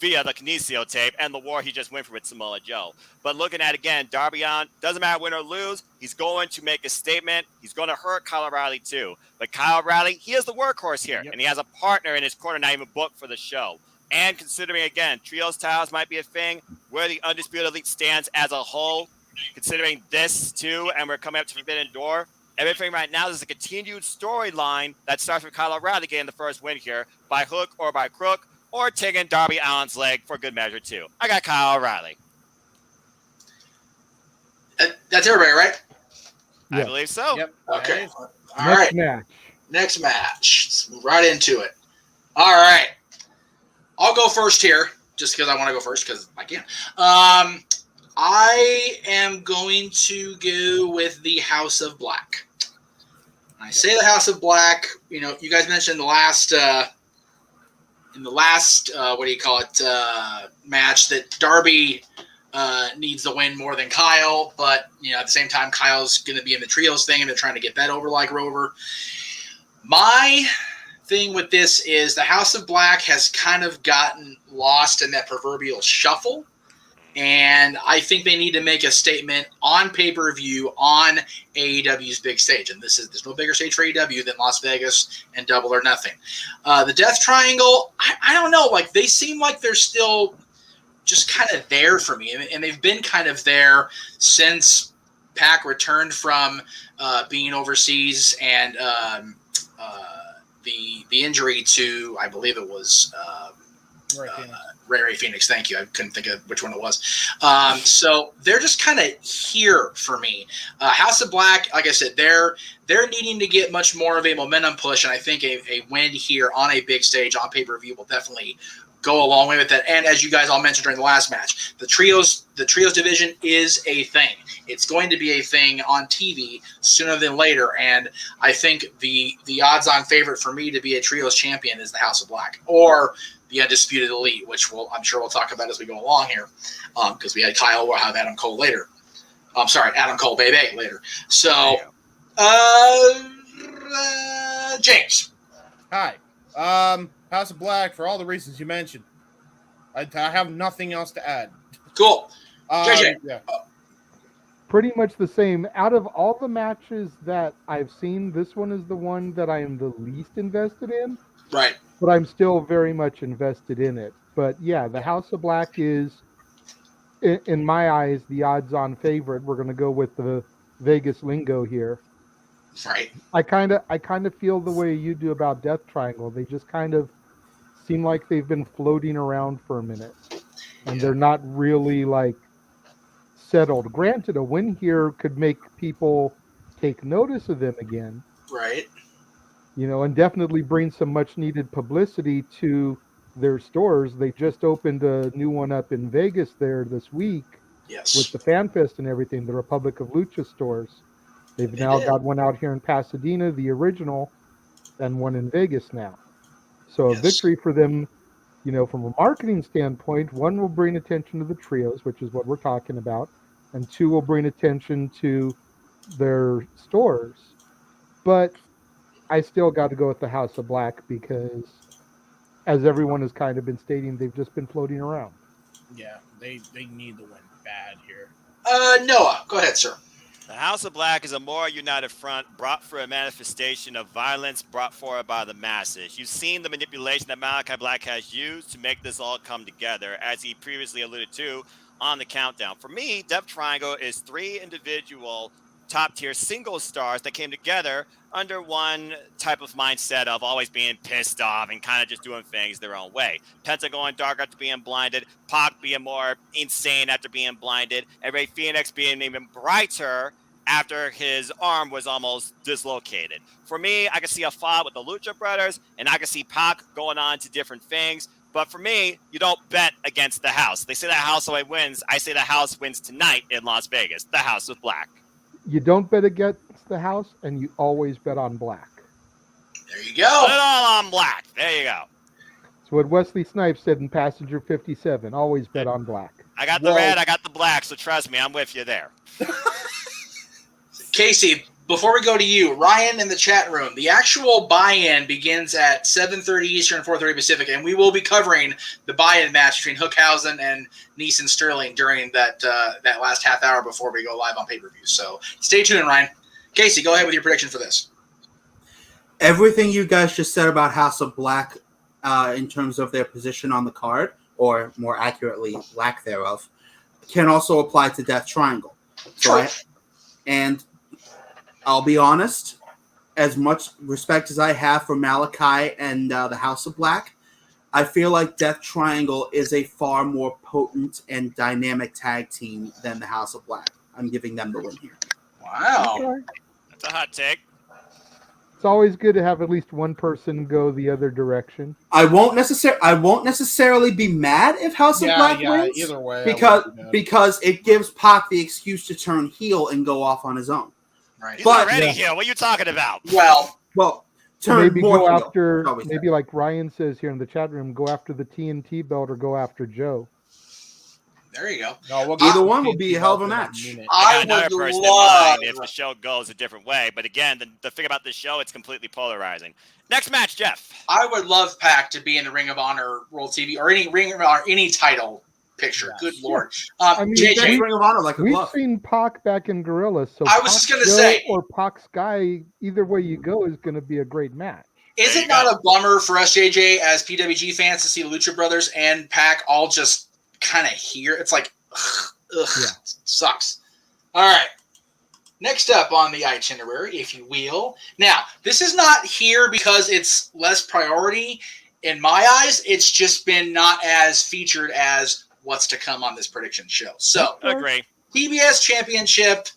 via the Kinesio tape and the war he just went through with Samoa Joe. But looking at it again, Darby Allin, doesn't matter win or lose, he's going to make a statement. He's going to hurt Kyle O'Reilly too. But Kyle O'Reilly, he is the workhorse here, and he has a partner in his corner, not even booked for the show. And considering, again, trios titles might be a thing, where the Undisputed Elite stands as a whole, considering this too, and we're coming up to Forbidden Door, everything right now is a continued storyline that starts with Kyle O'Reilly getting the first win here, by hook or by crook, or taking Darby Allin's leg for good measure, too. I got Kyle O'Reilly. That's everybody, right? I believe so. Yep. Okay. All right. match. Next match. Let's move right into it. All right. I'll go first here, just because I want to go first, because I can. I am going to go with the House of Black. When I say the House of Black, you guys mentioned in the last match that Darby needs the win more than Kyle, but at the same time Kyle's going to be in the trios thing and they're trying to get that over like Rover. My thing with this is the House of Black has kind of gotten lost in that proverbial shuffle, and I think they need to make a statement on pay-per-view on AEW's big stage. And there's no bigger stage for AEW than Las Vegas and Double or Nothing. The Death Triangle, I don't know. Like, they seem like they're still just kind of there for me. And they've been kind of there since Pac returned from being overseas and the injury to, I believe it was Ray Phoenix. Thank you. I couldn't think of which one it was. So they're just kind of here for me. House of Black, like I said, they're needing to get much more of a momentum push, and I think a win here on a big stage on pay-per-view will definitely go a long way with that. And as you guys all mentioned during the last match, the trios division is a thing. It's going to be a thing on TV sooner than later. And I think the odds-on favorite for me to be a trios champion is the House of Black or the Undisputed Elite, which I'm sure we'll talk about as we go along here, because we had Kyle, we'll have Adam Cole later. I'm sorry, Adam Cole Bebe later. So, James. Hi. House of Black for all the reasons you mentioned. I have nothing else to add. Cool. JJ. Yeah. Pretty much the same. Out of all the matches that I've seen, this one is the one that I am the least invested in. Right. But I'm still very much invested in it. But yeah, the House of Black is, in my eyes, the odds-on favorite. We're going to go with the Vegas lingo here. Right. I kind of feel the way you do about Death Triangle. They just kind of seem like they've been floating around for a minute, and they're not really like settled. Granted, a win here could make people take notice of them again. Right. You know, and definitely bring some much needed publicity to their stores. They just opened a new one up in Vegas there this week. Yes. With the Fan Fest and everything, the Republic of Lucha stores. They've now got one out here in Pasadena, the original, and one in Vegas now. So a victory for them, you know, from a marketing standpoint. One will bring attention to the trios, which is what we're talking about, and two will bring attention to their stores. But I still got to go with the House of Black because, as everyone has kind of been stating, they've just been floating around. Yeah, they need the win bad here. Noah, go ahead, sir. The House of Black is a more united front brought for a manifestation of violence brought forward by the masses. You've seen the manipulation that Malachi Black has used to make this all come together, as he previously alluded to on the countdown. For me, Death Triangle is 3 individual top-tier single stars that came together under one type of mindset of always being pissed off and kind of just doing things their own way. Penta going dark after being blinded, Pac being more insane after being blinded, and Rey Fenix being even brighter after his arm was almost dislocated. For me, I can see a fight with the Lucha Brothers, and I can see Pac going on to different things. But for me, you don't bet against the house. They say the house always wins. I say the house wins tonight in Las Vegas. The House of Black. You don't bet against the house, and you always bet on black. There you go. Put it all on black. There you go. That's what Wesley Snipes said in Passenger 57. Always bet on black. I got the red, I got the black, so trust me, I'm with you there. Casey, before we go to you, Ryan in the chat room, the actual buy-in begins at 7:30 Eastern, 4:30 Pacific, and we will be covering the buy-in match between Hookhausen and Neeson Sterling during that last half hour before we go live on pay-per-view. So stay tuned, Ryan. Casey, go ahead with your prediction for this. Everything you guys just said about House of Black in terms of their position on the card, or more accurately, lack thereof, can also apply to Death Triangle. And I'll be honest, as much respect as I have for Malachi and the House of Black, I feel like Death Triangle is a far more potent and dynamic tag team than the House of Black. I'm giving them the win here. Wow. Okay. That's a hot take. It's always good to have at least one person go the other direction. I won't necessarily be mad if House of Black wins. Either way, because it gives Pac the excuse to turn heel and go off on his own. Right. He's already here. What are you talking about? Well, turn maybe more go heel, after, always maybe said. like Ryan says here in the chat room, go after the TNT belt or go after Joe. there you go. No, Either one will be a hell of a match. I got I another would person love. in mind if the show goes a different way. But again, the thing about this show, it's completely polarizing. Next match, Jeff. I would love Pac to be in the Ring of Honor World TV or any Ring of Honor, any title picture. Yes. Good Lord. I mean, JJ, Ring of Honor like a We've glove. seen Pac back in Gorilla, so I was Pac just gonna Joe say- or Pac Sky, either way you go is going to be a great match. is There it you not go. a bummer for us, JJ, as PWG fans to see Lucha Brothers and Pac all just kind of here? It's like, ugh, Yeah. sucks. All right. Next up on the itinerary, if you will. Now, this is not here because it's less priority. In my eyes, it's just been not as featured as what's to come on this prediction show. So, Agree. PBS Championship,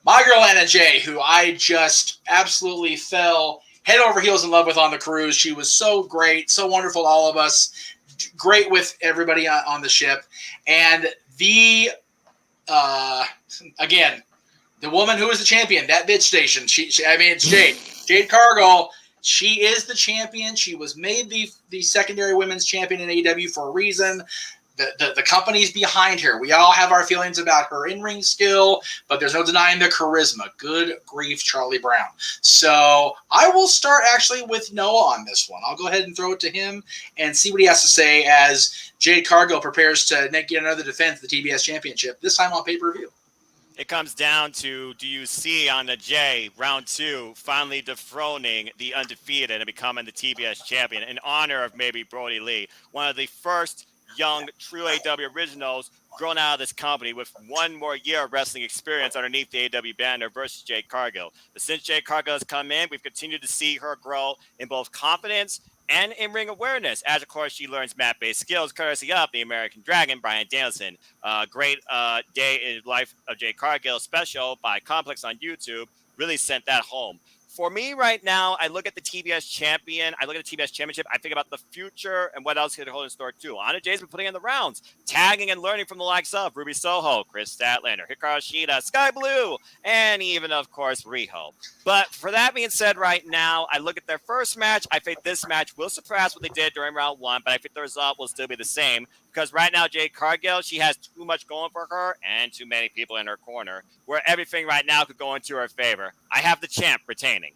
my girl Anna Jay, who I just absolutely fell head over heels in love with on the cruise. She was so great, so wonderful to all of us. great with everybody on the ship. And again, the woman who is the champion, that bitch station. It's Jade. Jade Cargill. She is the champion. She was made the secondary women's champion in AEW for a reason. The company's behind her. We all have our feelings about her in-ring skill, but there's no denying the charisma. Good grief, Charlie Brown. So I will start actually with Noah on this one. I'll go ahead and throw it to him and see what he has to say as Jade Cargill prepares to get another defense of the TBS Championship, this time on pay-per-view. It comes down to, do you see on the J, round 2, finally dethroning the undefeated and becoming the TBS champion in honor of maybe Brody Lee, one of the first young true AEW originals grown out of this company with one more year of wrestling experience underneath the AEW banner versus Jade Cargill. But since Jade Cargill has come in, we've continued to see her grow in both confidence and in-ring awareness, as of course she learns mat-based skills courtesy of the American Dragon, Bryan Danielson. Great Day in Life of Jade Cargill special by Complex on YouTube really sent that home. For me right now, I look at the TBS champion. I look at the TBS championship. I think about the future and what else could hold in store too. Anna Jay's been putting in the rounds, tagging and learning from the likes of Ruby Soho, Chris Statlander, Hikaru Shida, Sky Blue, and even, of course, Riho. But for that being said, right now, I look at their first match. I think this match will surpass what they did during round 1, but I think the result will still be the same. Because right now, Jade Cargill, she has too much going for her and too many people in her corner, where everything right now could go into her favor. I have the champ retaining.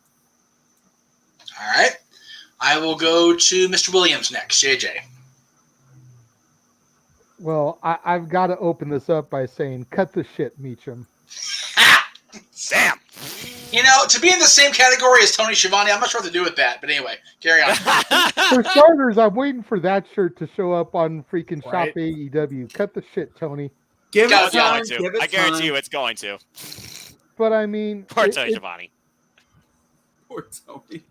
All right. I will go to Mr. Williams next. JJ. Well, I've got to open this up by saying, cut the shit, Meacham. Sam. You know, to be in the same category as Tony Schiavone, I'm not sure what to do with that. But anyway, carry on. For starters, I'm waiting for that shirt to show up on freaking Right. Shop AEW. Cut the shit, Tony. Give Go, it go. time. Going Give to. it I guarantee time. you it's going to. But I mean, Poor Tony Schiavone. Poor Tony.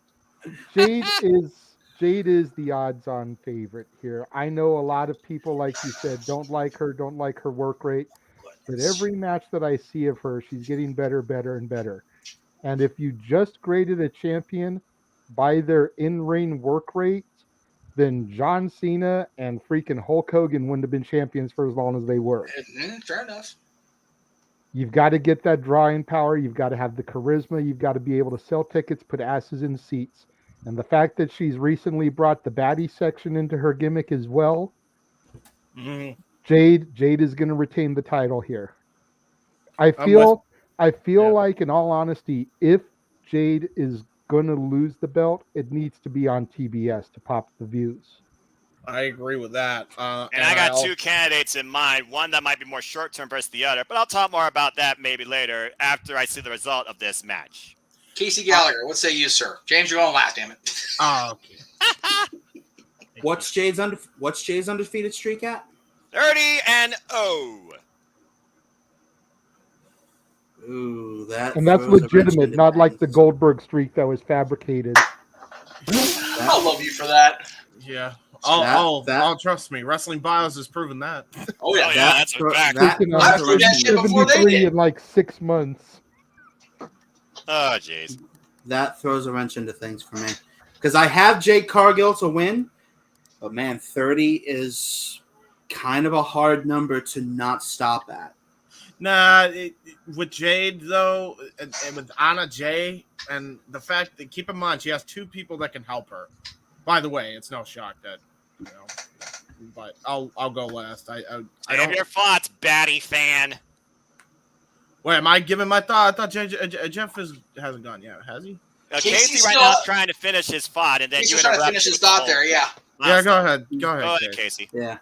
Jade is the odds-on favorite here. I know a lot of people, like you said, don't like her work rate. But every match that I see of her, she's getting better, and better. And if you just graded a champion by their in-ring work rate, then John Cena and freaking Hulk Hogan wouldn't have been champions for as long as they were. Fair enough. You've got to get that drawing power. You've got to have the charisma. You've got to be able to sell tickets, put asses in seats. And the fact that she's recently brought the baddie section into her gimmick as well, Jade is going to retain the title here. I feel like, in all honesty, if Jade is going to lose the belt, it needs to be on TBS to pop the views. I agree with that. And I got two candidates in mind, one that might be more short-term versus the other, but I'll talk more about that maybe later after I see the result of this match. Casey Gallagher, what say you, sir? James, you're going last, damn it. Oh, okay. What's Jade's undefeated streak at? 30-0. Ooh, that's legitimate, not like the Goldberg streak that was fabricated. I love you for that. Yeah. Trust me. Wrestling Bios has proven that. Oh, yeah. That's a fact. I've seen that shit before they 73 did. in like 6 months. Oh, jeez. That throws a wrench into things for me. Because I have Jade Cargill to win, but man, 30 is kind of a hard number to not stop at. Nah, with Jade, though, and with Anna Jay, and the fact that, keep in mind, she has two people that can help her. By the way, it's no shock that, but I'll go last. I Have don't. your thoughts, baddie fan. Wait, am I giving my thought? I thought Jeff hasn't gone yet. Has he? Casey right now is trying to finish his thought, and then He's you just trying to interrupt finish his with thought the there, yeah. Yeah, go ahead. Go ahead, Casey. Yeah.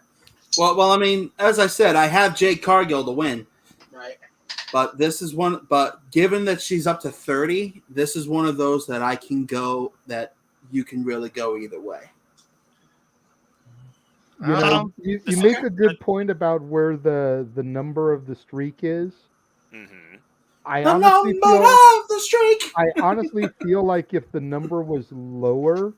Well, I mean, as I said, I have Jade Cargill to win. Right. But this is one. But given that she's up to 30, this is one of those that I can go that you can really go either way. You make a good point about where the number of the streak is. Mm-hmm. The number of the streak. I honestly feel like if the number was lower,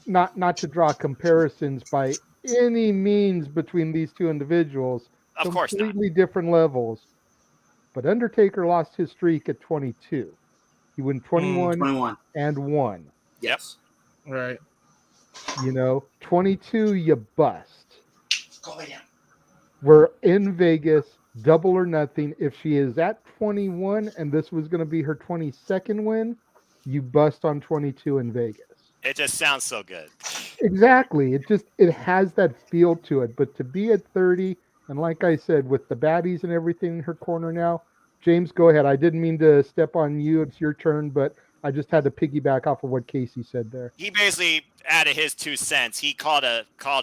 not to draw comparisons by any means between these two individuals, Of course not. completely different levels. But Undertaker lost his streak at 22. He went 21 21 and 1. Yes. Right. You know, 22, you bust. Go lay down. We're in Vegas, double or nothing. If she is at 21 and this was going to be her 22nd win, you bust on 22 in Vegas. It just sounds so good. Exactly. It has that feel to it. But to be at 30, and like I said, with the baddies and everything in her corner now, James, go ahead. I didn't mean to step on you. It's your turn, but I just had to piggyback off of what Casey said there. He basically added his 2 cents. He called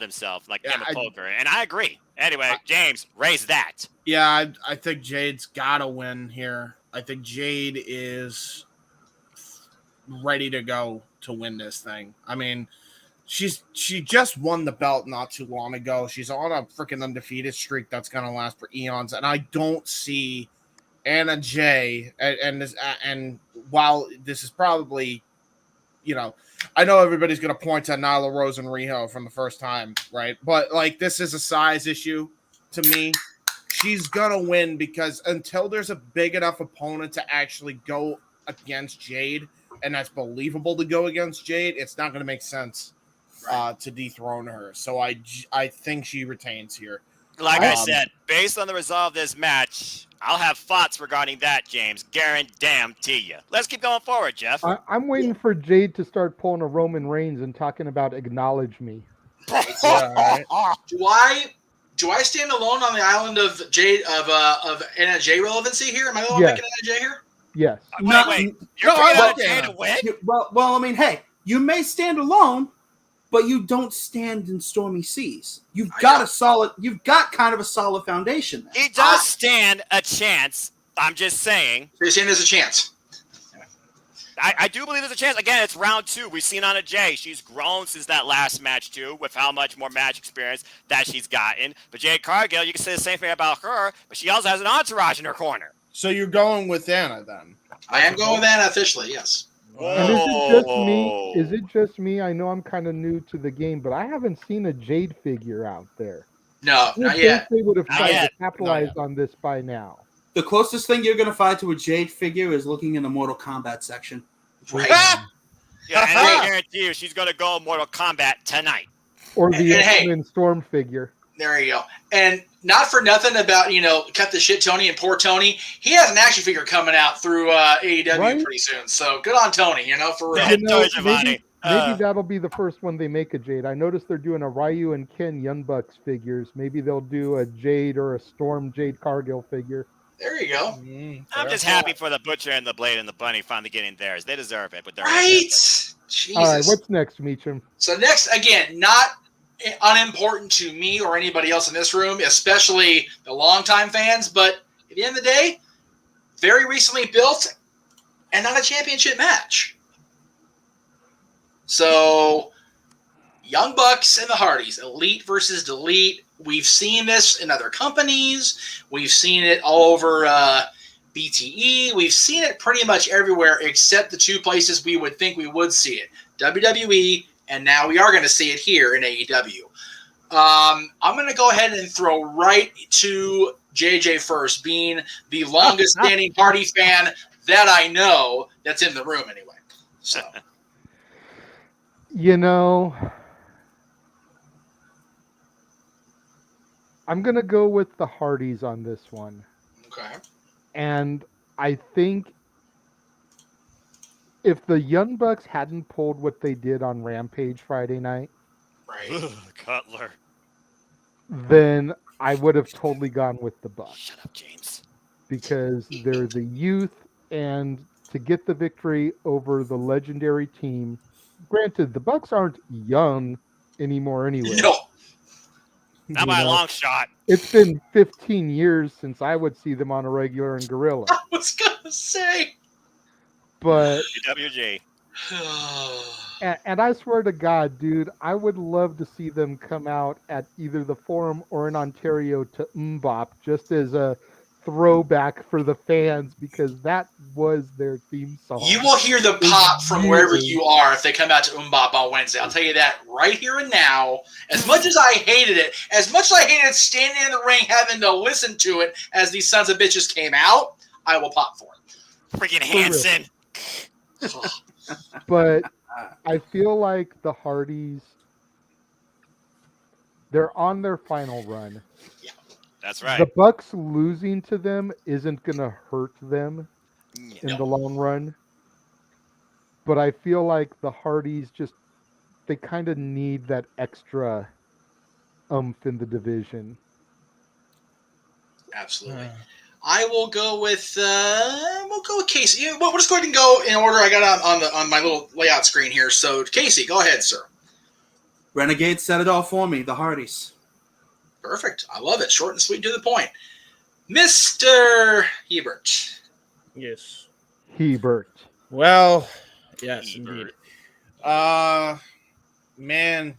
himself like Yeah, Game of Poker, and I agree. Anyway, James, raise that. Yeah, I think Jade's got to win here. I think Jade is ready to go to win this thing. I mean, she just won the belt not too long ago. She's on a freaking undefeated streak that's going to last for eons, and I don't see Anna Jay and while this is probably, I know everybody's going to point to Nyla Rose and Riho from the first time, right? But like, this is a size issue to me. She's going to win because until there's a big enough opponent to actually go against Jade, and that's believable to go against Jade, it's not going to make sense to dethrone her. So I think she retains here. Like I said, based on the result of this match, I'll have thoughts regarding that, James. Guarantee you. Let's keep going forward, Jeff. I'm waiting for Jade to start pulling a Roman Reigns and talking about acknowledge me. Yeah, right. Do I stand alone on the island of Jade of Anna Jay relevancy here? Am I the one Yes. picking Anna Jay here? Yes. Wait. You're No, picking I out like Jay Anna. to win? Well, I mean, hey, you may stand alone, but you don't stand in stormy seas. You've got kind of a solid foundation there. He does stand a chance. I'm just saying. So you're saying there's a chance? I do believe there's a chance. Again, it's round 2. We've seen Anna Jay. She's grown since that last match, too, with how much more match experience that she's gotten. But Jade Cargill, you can say the same thing about her, but she also has an entourage in her corner. So you're going with Anna then? I am going with Anna officially, yes. And is it just me? Is it just me? I know I'm kind of new to the game, but I haven't seen a Jade figure out there. No, I not think yet. they would have Not tried yet. to capitalize on this by now. The closest thing you're going to find to a Jade figure is looking in the Mortal Kombat section. Right. Yeah, and I guarantee you she's going to go Mortal Kombat tonight. Or the And hey- X-Men Storm figure. There you go. And not for nothing about, cut the shit Tony and poor Tony. He has an action figure coming out through AEW Right? pretty soon. So good on Tony, for real. Yeah. Tony Giovanni. Maybe that'll be the first one they make a Jade. I noticed they're doing a Ryu and Ken Young Bucks figures. Maybe they'll do a Jade or a Storm Jade Cargill figure. There you go. I'm just happy for the Butcher and the Blade and the Bunny finally getting theirs. They deserve it. But they're Right. Jesus. All right, what's next, Meacham? So next, again, not unimportant to me or anybody else in this room, especially the longtime fans, but at the end of the day, very recently built and not a championship match. So, Young Bucks and the Hardys, Elite versus Delete. We've seen this in other companies. We've seen it all over BTE. We've seen it pretty much everywhere except the 2 places we would think we would see it, WWE, and now we are going to see it here in AEW. I'm going to go ahead and throw right to JJ first, being the longest standing Hardy fan that I know that's in the room anyway. So, I'm going to go with the Hardys on this one. okay. And I think if the Young Bucks hadn't pulled what they did on Rampage Friday night, Right. Cutler. then I would have totally gone with the Bucks. Shut up, James. Because they're the youth, and to get the victory over the legendary team. Granted, the Bucks aren't young anymore anyway. No. Not by a long shot. It's been 15 years since I would see them on a regular in Gorilla. I was going to say. But, WG. and I swear to God, dude, I would love to see them come out at either the Forum or in Ontario to Mbop, just as a throwback for the fans, because that was their theme song. You will hear the pop from wherever you are if they come out to Mbop on Wednesday. I'll tell you that right here and now. As much as I hated it, as much as I hated standing in the ring having to listen to it as these sons of bitches came out, I will pop for it. Freaking Hanson. But I feel like the Hardys They're on their final run. That's right. The Bucks losing to them isn't going to hurt them in No. the long run. But I feel like the Hardys they kind of need that extra oomph in the division. Absolutely. I will go with Casey. We'll just go ahead and go in order I got on my little layout screen here. So Casey, go ahead, sir. Renegades said it all for me. The Hardys. Perfect. I love it. Short and sweet, to the point. Mr. Hebert. Yes. Hebert. Well, yes, Hebert. indeed. Man,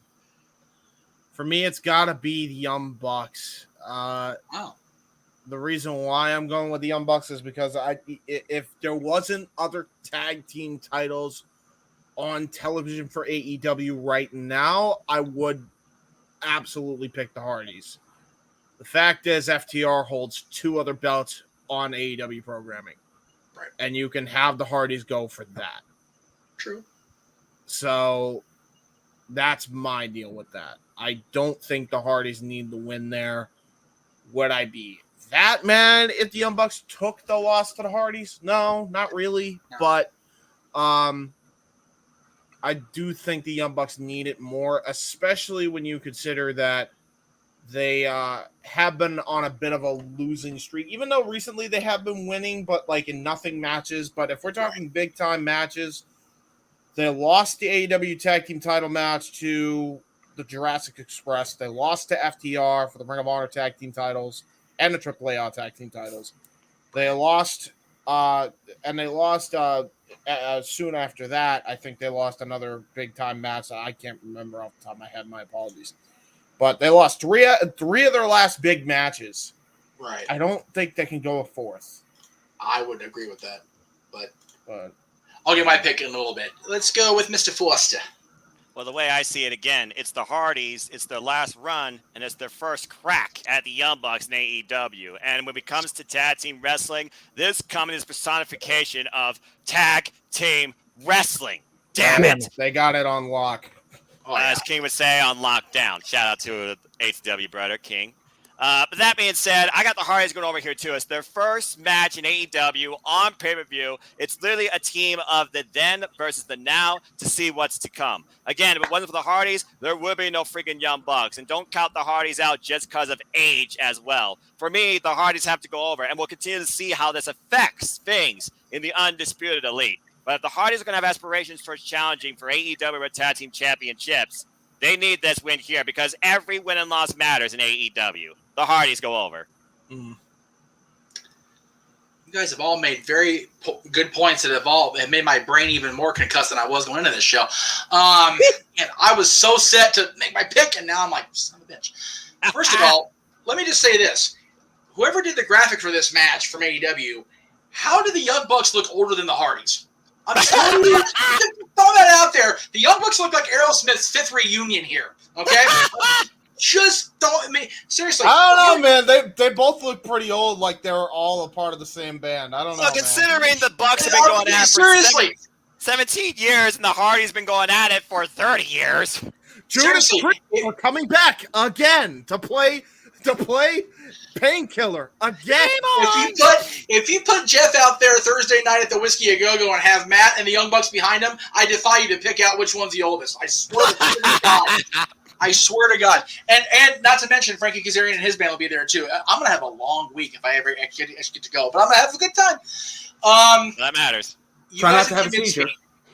for me, it's got to be the Young Bucks. Wow. The reason why I'm going with the Young Bucks is because if there wasn't other tag team titles on television for AEW right now, I would absolutely pick the Hardys. The fact is, FTR holds 2 other belts on AEW programming. Right. And you can have the Hardys go for that. True. So that's my deal with that. I don't think the Hardys need the win there. Would I be that mad if the Young Bucks took the loss to the Hardys? No, not really. No. But I do think the Young Bucks need it more, especially when you consider that they have been on a bit of a losing streak, even though recently they have been winning, but like in nothing matches. But if we're talking big time matches, they lost the AEW tag team title match to the Jurassic Express. They lost to FTR for the Ring of Honor tag team titles and the AAA tag team titles. They lost, soon after that. I think they lost another big time match. I can't remember off the top of my head. My apologies. But they lost three of their last big matches. Right. I don't think they can go a fourth. I would agree with that. But I'll get my pick in a little bit. Let's go with Mr. Fiesta. Well, the way I see it, again, it's the Hardys, it's their last run, and it's their first crack at the Young Bucks in AEW. And when it comes to tag team wrestling, this company is personification of tag team wrestling. Damn it! They got it on lock. Oh, yeah. As King would say, on lockdown. Shout out to HW brother, King. But that being said, I got the Hardys going over here too. It's their first match in AEW on pay-per-view. It's literally a team of the then versus the now to see what's to come. Again, if it wasn't for the Hardys, there would be no freaking Young Bucks. And don't count the Hardys out just because of age as well. For me, the Hardys have to go over, and we'll continue to see how this affects things in the Undisputed Elite. But if the Hardys are going to have aspirations towards challenging for AEW World Tag Team Championships, they need this win here because every win and loss matters in AEW. The Hardys go over. You guys have all made very good points that have made my brain even more concussed than I was going into this show. And I was so set to make my pick, and now I'm like, son of a bitch. First of all, let me just say this. Whoever did the graphic for this match from AEW, how do the Young Bucks look older than the Hardys? I'm telling you, throw that out there. The Young Bucks look like Aerosmith's 5th reunion here, okay? Just don't. I mean, seriously. I don't know, man. They both look pretty old, like they were all a part of the same band. I don't know. Well, considering the Bucks have been going at it for 17 years, and the Hardys been going at it for 30 years. Judas Priest are coming back again to play Painkiller again. If you put Jeff out there Thursday night at the Whiskey A Go-Go and have Matt and the Young Bucks behind him, I defy you to pick out which one's the oldest. I swear to God. I swear to God. And not to mention Frankie Kazarian and his band will be there too. I'm going to have a long week if I ever get to go, but I'm going to have a good time. That matters. Try not to have a seizure.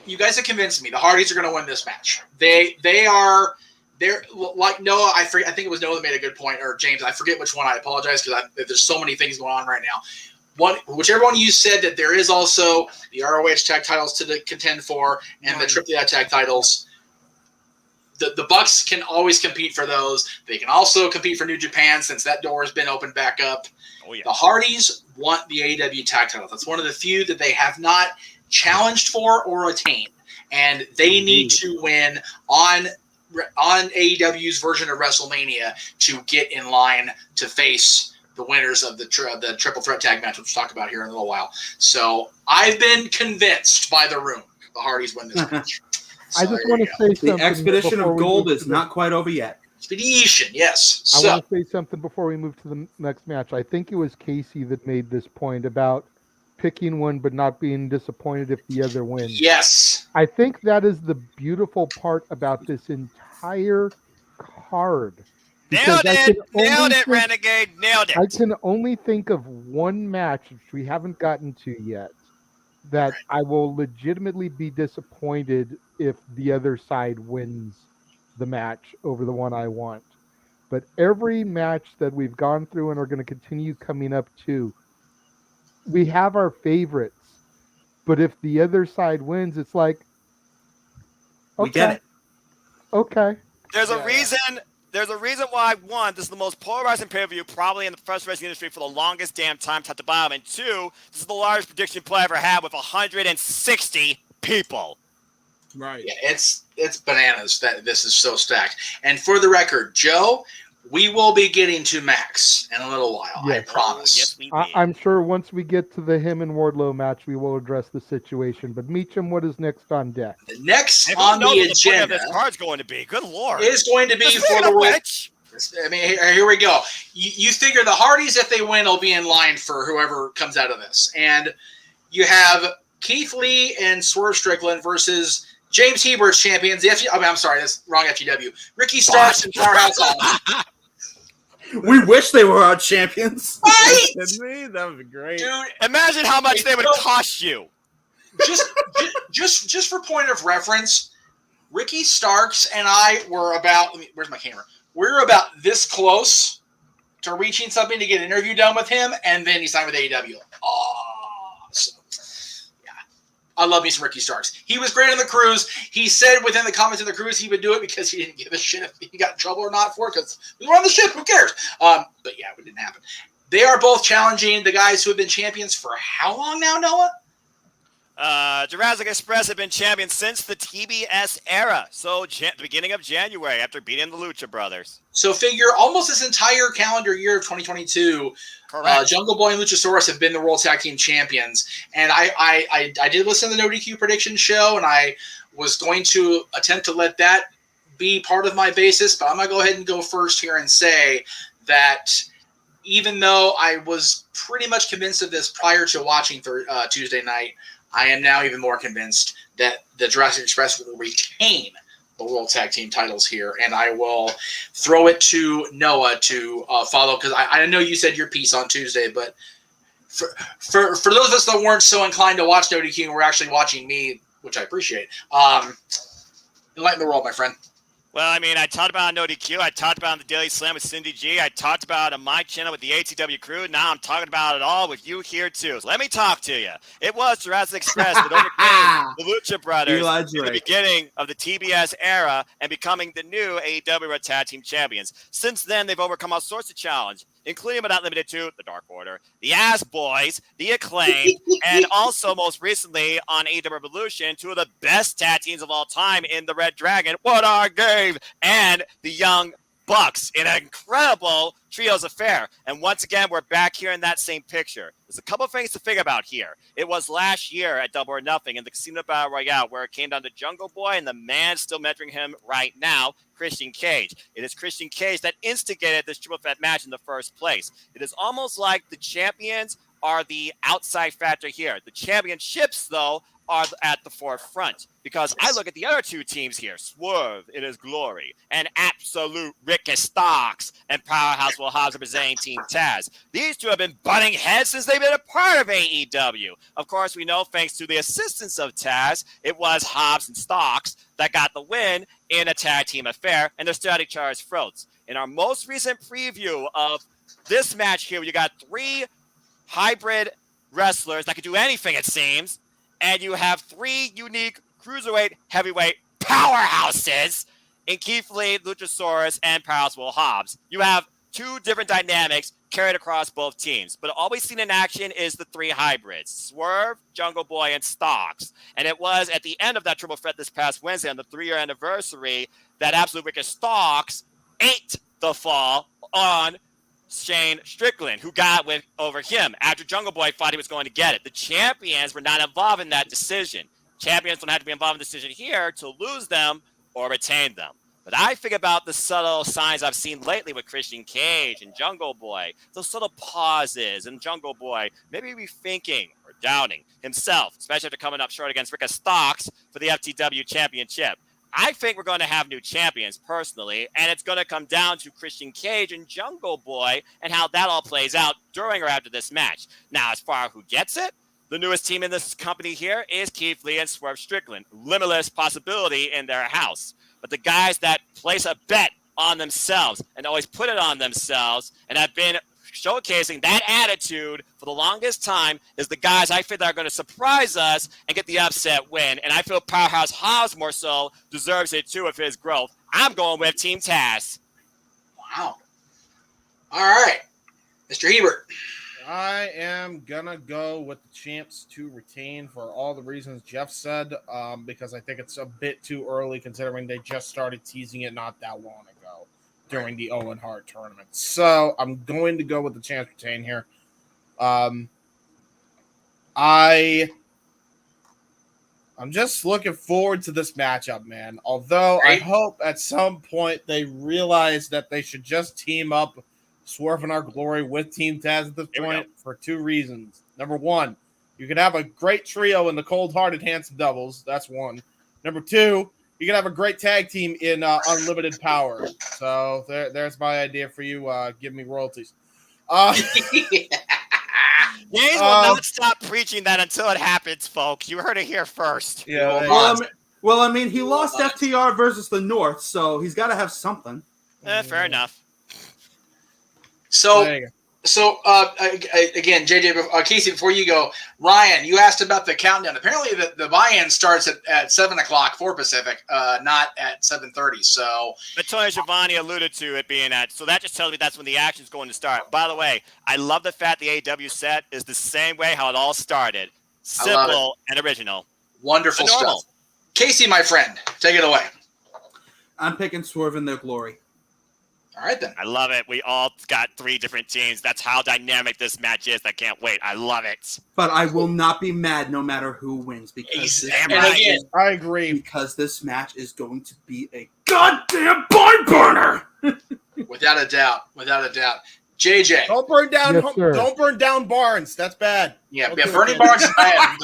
You guys have convinced me. The Hardys are going to win this match. They're like Noah. I think it was Noah that made a good point, or James. I forget which one. I apologize because there's so many things going on right now. Whichever one you said that there is also the ROH tag titles to contend for and the AAA tag titles. The Bucks can always compete for those. They can also compete for New Japan since that door has been opened back up. Oh, yeah. The Hardys want the AEW tag titles. That's one of the few that they have not challenged for or attained. And they need to win on AEW's version of WrestleMania to get in line to face the winners of the triple threat tag match, which we'll talk about here in a little while. So I've been convinced by the room the Hardys win this match. I just want to say something. The expedition before of we gold move is to not quite over yet. Expedition, yes. I So, want to say something before we move to the next match. I think it was Casey that made this point about picking one but not being disappointed if the other wins. yes. I think that is the beautiful part about this entire card. Because Nailed it, Renegade. Nailed I it. can only think of one match which we haven't gotten to yet that I will legitimately be disappointed if the other side wins the match over the one I want. But every match that we've gone through and are going to continue coming up to, we have our favorites. But if the other side wins, it's like, We get it. Okay. There's a reason. There's a reason why, one, this is the most polarizing pay-per-view probably in the professional wrestling industry for the longest damn time, top to bottom. And two, this is the largest prediction play I ever had with 160 people. Right. Yeah, it's bananas that this is so stacked. And for the record, Joe, we will be getting to Max in a little while. Yes. I promise. Yes, we will. I'm sure once we get to the him and Wardlow match, we will address the situation. But Meacham, what is next on deck? The next And on who knows the what the point of agenda this card's going to be. Good lord. is going to be Speaking for the of World. which, I mean, here we go. You figure the Hardys, if they win, will be in line for whoever comes out of this. And you have Keith Lee and Swerve Strickland versus James Hebert's champions. I'm sorry, that's wrong FGW. Ricky Starks and Powerhouse Hobbs. We wish they were our champions. Right? Kidding me? That would be great. Dude, imagine how much they would cost you. just for point of reference, Ricky Starks and I were about. Where's my camera? We're about this close to reaching something to get an interview done with him, and then he signed with AEW. So, yeah, I love me some Ricky Starks. He was great on the cruise. He said within the comments of the cruise he would do it because he didn't give a shit if he got in trouble or not for it because we were on the ship. Who cares? But yeah, it didn't happen. They are both challenging the guys who have been champions for how long now, Noah? Jurassic Express have been champions since the TBS era. So the beginning of January after beating the Lucha Brothers. So figure almost this entire calendar year of 2022, Correct. Jungle Boy and Luchasaurus have been the World Tag Team Champions. And I did listen to the No DQ prediction show, and I was going to attempt to let that be part of my basis, but I'm going to go ahead and go first here and say that even though I was pretty much convinced of this prior to watching Tuesday night, I am now even more convinced that the Jurassic Express will retain the World Tag Team titles here, and I will throw it to Noah to follow, because I know you said your piece on Tuesday, but for those of us that weren't so inclined to watch No DQ and were actually watching me, which I appreciate, enlighten the world, my friend. Well, I mean, I talked about on No DQ. I talked about on the Daily Slam with Cindy G. I talked about on my channel with the ATW crew. Now I'm talking about it all with you here, too. So let me talk to you. It was Jurassic Express that overcame the Lucha Brothers in the beginning of the TBS era and becoming the new AEW World Tag Team Champions. Since then, they've overcome all sorts of challenges, including but not limited to the Dark Order, the Ass Boys, the Acclaim, and also most recently on AEW Revolution, two of the best tag teams of all time in the Red Dragon, What Our Game, and the Young Bucks in an incredible trios affair. And once again, we're back here in that same picture. There's a couple of things to figure about here. It was last year at Double or Nothing in the Casino Battle Royale where it came down to Jungle Boy and the man still mentoring him right now, Christian Cage. It is Christian Cage that instigated this triple threat match in the first place. It is almost like the champions are the outside factor here. The championships, though, are at the forefront because I look at the other two teams here, Swerve in his glory and Absolute Ricky Starks and Powerhouse Will Hobbs representing Team Taz. These two have been butting heads since they've been a part of AEW. Of course, we know thanks to the assistance of Taz, it was Hobbs and Starks that got the win in a tag team affair, and they're still at each other's throats. In our most recent preview of this match here, you got three hybrid wrestlers that could do anything, it seems, and you have three unique cruiserweight, heavyweight powerhouses in Keith Lee, Luchasaurus, and Powerhouse Will Hobbs. You have two different dynamics carried across both teams, but all we've seen in action is the three hybrids, Swerve, Jungle Boy, and Starks. And it was at the end of that triple threat this past Wednesday on the 3-year anniversary that Absolute Ricky Starks ate the fall on Shane Strickland, who got with over him after Jungle Boy thought he was going to get it. The champions were not involved in that decision. Champions don't have to be involved in the decision here to lose them or retain them. But I think about the subtle signs I've seen lately with Christian Cage and Jungle Boy, those subtle pauses, and Jungle Boy maybe rethinking or doubting himself, especially after coming up short against Rick Stocks for the FTW Championship. I think we're going to have new champions personally, and it's going to come down to Christian Cage and Jungle Boy and how that all plays out during or after this match. Now, as far as who gets it, the newest team in this company here is Keith Lee and Swerve Strickland. Limitless possibility in their house. But the guys that place a bet on themselves and always put it on themselves and have been showcasing that attitude for the longest time is the guys I feel that are going to surprise us and get the upset win. And I feel Powerhouse Hobbs more so deserves it too of his growth. I'm going with Team Taz. Wow. All right. Mr. Hebert. I am gonna go with the champs to retain for all the reasons Jeff said, because I think it's a bit too early considering they just started teasing it not that long ago during the Owen Hart tournament. So I'm going to go with the champs retain here. I'm just looking forward to this matchup, man. Although I hope at some point they realize that they should just team up Swerve in Our Glory with Team Taz at this point for two reasons. Number one, you can have a great trio in the Cold-Hearted Handsome Devils. That's one. Number two, you can have a great tag team in Unlimited Power. So there's my idea for you. Give me royalties. James will not stop preaching that until it happens, folks. You heard it here first. Yeah. Well, I mean, he lost FTR versus the North, so he's got to have something. Fair enough. So again, JJ, Casey, before you go, Ryan, you asked about the countdown. Apparently, the buy-in starts at 7 o'clock for Pacific, not at 7:30. So, but Tony Schiavone alluded to it being at, so that just tells me that's when the action's going to start. By the way, I love the fact the AEW set is the same way how it all started, simple and original, wonderful stuff. Casey, my friend, take it away. I'm picking Swerve in Their Glory. All right, then. I love it. We all got three different teams. That's how dynamic this match is. I can't wait. I love it. But I will not be mad no matter who wins because I agree. Because this match is going to be a goddamn barn burner. Without a doubt. JJ. Don't burn down. Yes, don't burn down barns. That's bad. Yeah, burning barns is bad.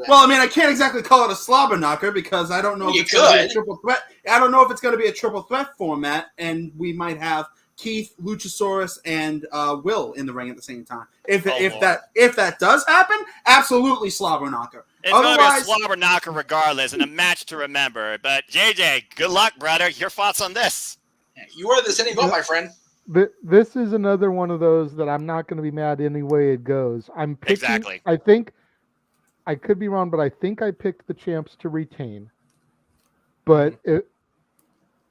Well, I mean, I can't exactly call it a slobber knocker because I don't know if it's going to be a triple threat. I don't know if it's going to be a triple threat format, and we might have Keith, Luchasaurus, and Will in the ring at the same time. If that does happen, absolutely slobber knocker. It's going to be a slobber knocker regardless, and a match to remember. But JJ, good luck, brother. Your thoughts on this? You are the sitting vote, my friend. This is another one of those that I'm not going to be mad any way it goes. I'm picking, exactly. I think I could be wrong, but I think I picked the champs to retain. But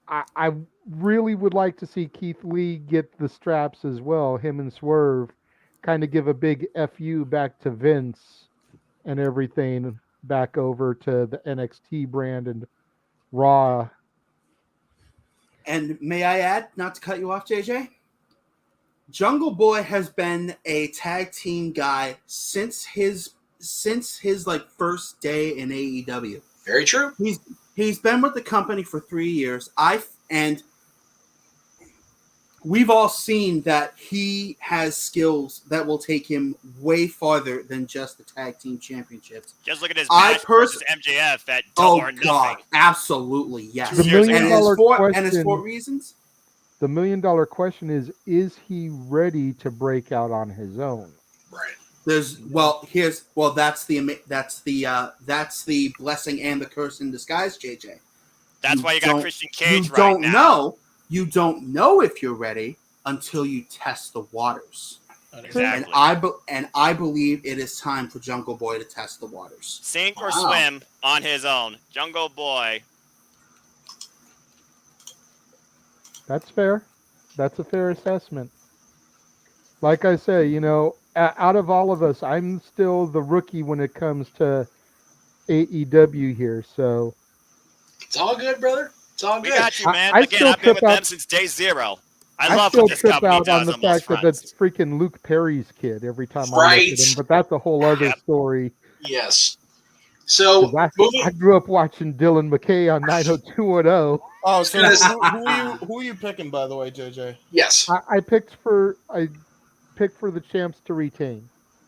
I really would like to see Keith Lee get the straps as well. Him and Swerve kind of give a big FU back to Vince and everything back over to the NXT brand and Raw. And may I add, not to cut you off, JJ, Jungle Boy has been a tag team guy since his first day in AEW. Very true. He's been with the company for 3 years. And we've all seen that he has skills that will take him way farther than just the tag team championships. Just look at his match versus MJF at Double or Nothing. God, absolutely, yes. The $1 million question, and his 4 reasons. The $1 million question is he ready to break out on his own? Right. That's the blessing and the curse in disguise, JJ. That's why you got Christian Cage right now. You don't know if you're ready until you test the waters. Exactly. And I believe it is time for Jungle Boy to test the waters. Sink or swim on his own. Jungle Boy. That's fair. That's a fair assessment. Like I say, out of all of us, I'm still the rookie when it comes to AEW here. So it's all good, brother. It's all good. We got you, man. I've been with them since day zero. I love what this company does on the fact that that's freaking Luke Perry's kid every time I look at him. But that's a whole other story. Yes. So 'Cause I grew up watching Dylan McKay on 90210. Oh, so Yes. who are you picking, by the way, JJ? yes. I picked for the champs to retain.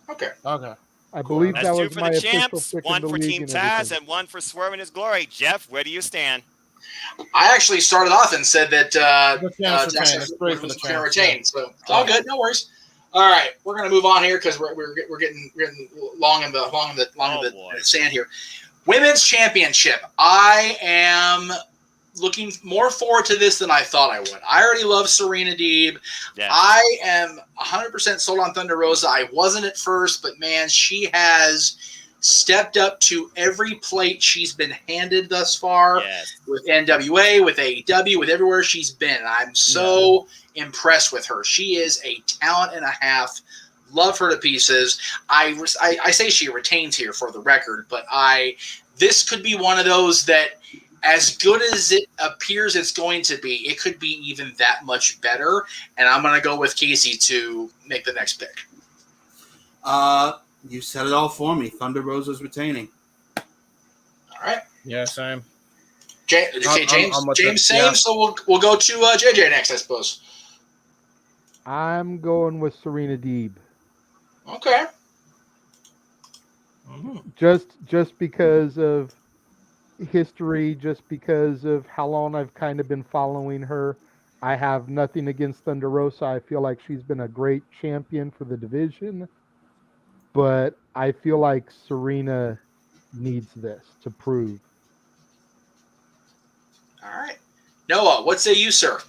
Okay. Okay. I Cool. believe That's that two was for my the official champs, pick in one the for league Team and Taz, everything. and one for Swerve in His Glory. Jeff, where do you stand? I actually started off and said that The champs retain. Jackson It's great for the was going to champs, retain. yeah. So it's all good. No worries. All right, we're going to move on here because we're getting long in the sand here. Women's Championship. I am looking more forward to this than I thought I would. I already love Serena Deeb. Yeah. I am 100% sold on Thunder Rosa. I wasn't at first, but man, she has stepped up to every plate she's been handed thus far Yes. with NWA, with AEW, with everywhere she's been. I'm so impressed with her. She is a talent and a half. Love her to pieces. I say she retains here for the record, but this could be one of those that, as good as it appears it's going to be, it could be even that much better. And I'm going to go with Casey to make the next pick. You said it all for me. Thunder Rosa's retaining. All right. Yeah, same. James, I'm same. yeah. So we'll go to JJ next, I suppose. I'm going with Serena Deeb. Okay. Just because of history, just because of how long I've kind of been following her. I have nothing against Thunder Rosa. I feel like she's been a great champion for the division, but I feel like Serena needs this to prove. All right. Noah, what say you, sir?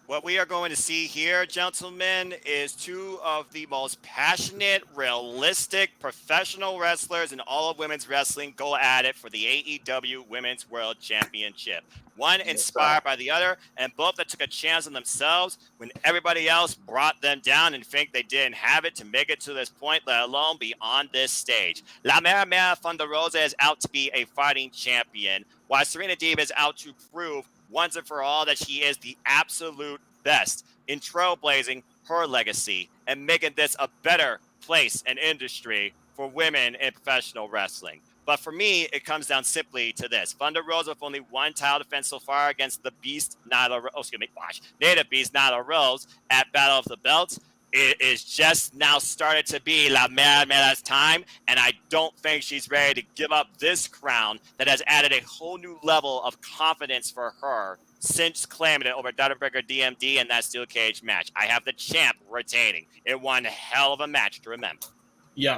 What we are going to see here, gentlemen, is two of the most passionate, realistic, professional wrestlers in all of women's wrestling go at it for the AEW Women's World Championship. One inspired by the other, and both that took a chance on themselves when everybody else brought them down and think they didn't have it to make it to this point, let alone be on this stage. La Mera Thunder Rosa is out to be a fighting champion, while Serena Deeb is out to prove once and for all that she is the absolute best in trailblazing her legacy and making this a better place and industry for women in professional wrestling. But for me, it comes down simply to this. Thunder Rosa with only one title defense so far against the Beast, Native Beast, Nyla Rose at Battle of the Belts. It is just now started to be La Mera's time, and I don't think she's ready to give up this crown that has added a whole new level of confidence for her since claiming it over Dudderbreaker DMD in that steel cage match. I have the champ retaining. It one hell of a match to remember. Yeah,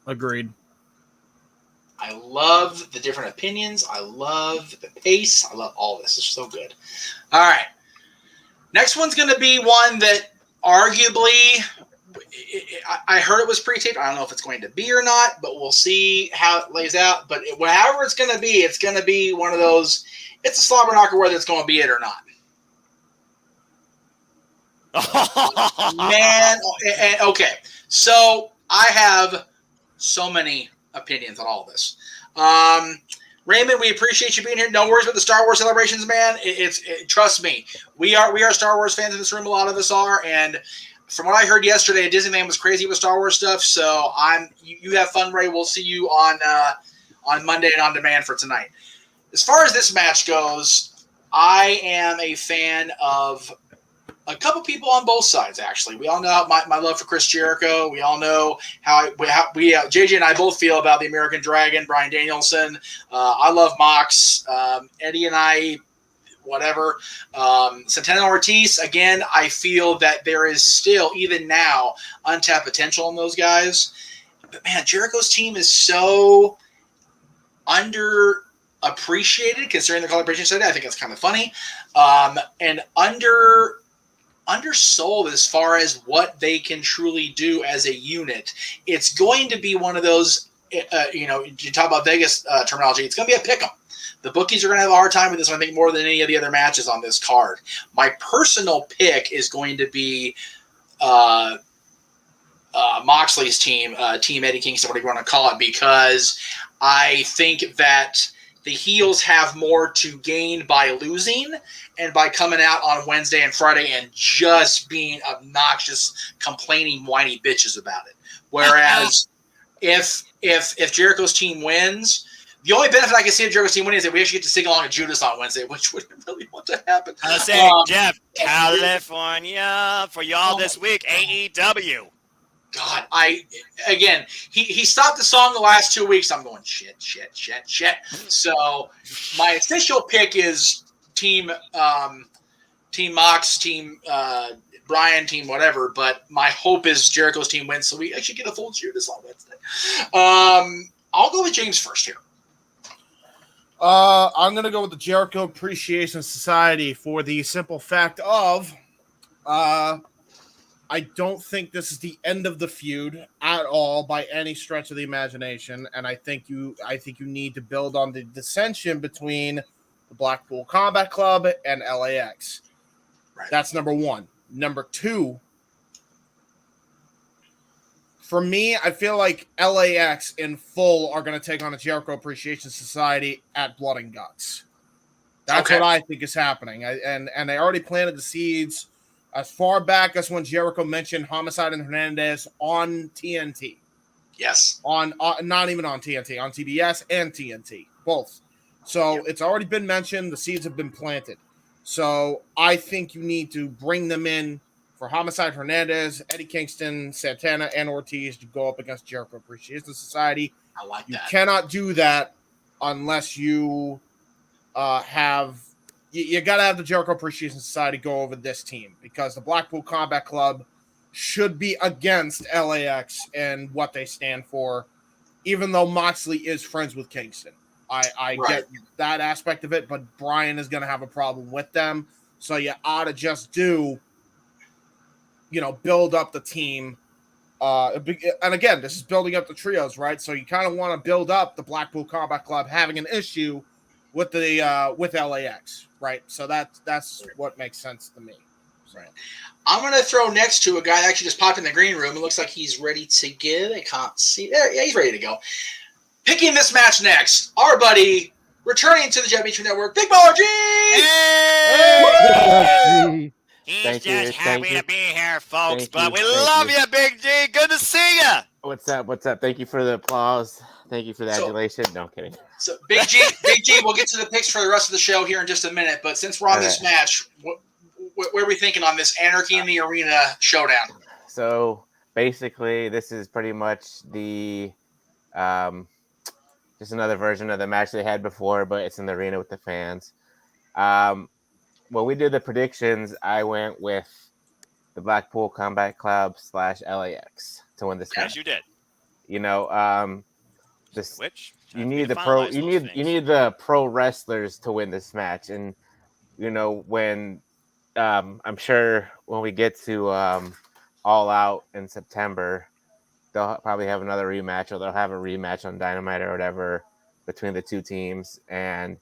agreed. I love the different opinions. I love the pace. I love all this. It's so good. All right. Next one's going to be one that arguably, I heard it was pre-taped. I don't know if it's going to be or not, but we'll see how it lays out. But whatever it's going to be one of those. It's a slobber knocker whether it's going to be it or not. Man, and okay. So I have so many opinions on all of this. Raymond, we appreciate you being here. No worries about the Star Wars celebrations, man. Trust me, we are Star Wars fans in this room. A lot of us are, and from what I heard yesterday, Disneyland was crazy with Star Wars stuff. So you have fun, Ray. We'll see you on Monday and on demand for tonight. As far as this match goes, I am a fan of a couple people on both sides, actually. We all know my love for Chris Jericho. We all know how JJ and I both feel about the American Dragon, Bryan Danielson. I love Mox. Eddie and I, whatever. Santana Ortiz, again, I feel that there is still, even now, untapped potential in those guys. But, man, Jericho's team is so underappreciated considering the celebration study. I think it's kind of funny. And undersold as far as what they can truly do as a unit. It's going to be one of those, you talk about Vegas terminology, it's going to be a pick-em. The bookies are going to have a hard time with this one, I think, more than any of the other matches on this card. My personal pick is going to be Moxley's team, Team Eddie Kingston, whatever you want to call it, because I think that the heels have more to gain by losing and by coming out on Wednesday and Friday and just being obnoxious, complaining, whiny bitches about it. Whereas if Jericho's team wins, The only benefit I can see of Jericho's team winning is that we actually get to sing along to Judas on Wednesday, which would really want to happen. I was saying, Jeff, California for y'all this week, AEW. God, he stopped the song the last 2 weeks. I'm going shit. So my official pick is team Mox, team Brian, team whatever. But my hope is Jericho's team wins, so we actually get a full Judas on Wednesday. I'll go with James first here. I'm going to go with the Jericho Appreciation Society for the simple fact of I don't think this is the end of the feud at all by any stretch of the imagination, and I think you need to build on the dissension between the Blackpool Combat Club and LAX. Right. That's number one. Number two, for me, I feel like LAX in full are going to take on a Jericho Appreciation Society at Blood and Guts. That's what I think is happening, and they already planted the seeds as far back as when Jericho mentioned Homicide and Hernandez on TNT. Yes. On not even on TNT, on TBS and TNT, both. So It's already been mentioned. The seeds have been planted. So I think you need to bring them in for Homicide Hernandez, Eddie Kingston, Santana, and Ortiz to go up against Jericho Appreciation Society. I like that. You cannot do that unless you have... You got to have the Jericho Appreciation Society go over this team because the Blackpool Combat Club should be against LAX and what they stand for, even though Moxley is friends with Kingston. I get that aspect of it, but Brian is going to have a problem with them. So you ought to just build up the team. And again, this is building up the trios, right? So you kind of want to build up the Blackpool Combat Club having an issue with with LAX, right? So that's what makes sense to me. Right. I'm going to throw next to a guy that actually just popped in the green room. It looks like he's ready to give. I can't see. There, yeah, he's ready to go. Picking this match next, our buddy returning to the Jet Beach Network, Big Baller G! Hey! He's just happy to be here, folks. But we love you, Big G. Good to see you. What's up? Thank you for the applause. Thank you for the adulation. No, I'm kidding. So, Big G, we'll get to the picks for the rest of the show here in just a minute. But since we're on this match, what are we thinking on this Anarchy in the Arena showdown? So, basically, this is pretty much the just another version of the match they had before, but it's in the arena with the fans. When we did the predictions, I went with the Blackpool Combat Club / LAX to win this match. Yes, you did. You need the pro wrestlers to win this match, and when I'm sure when we get to All Out in September, they'll probably have another rematch, or they'll have a rematch on Dynamite or whatever between the two teams, and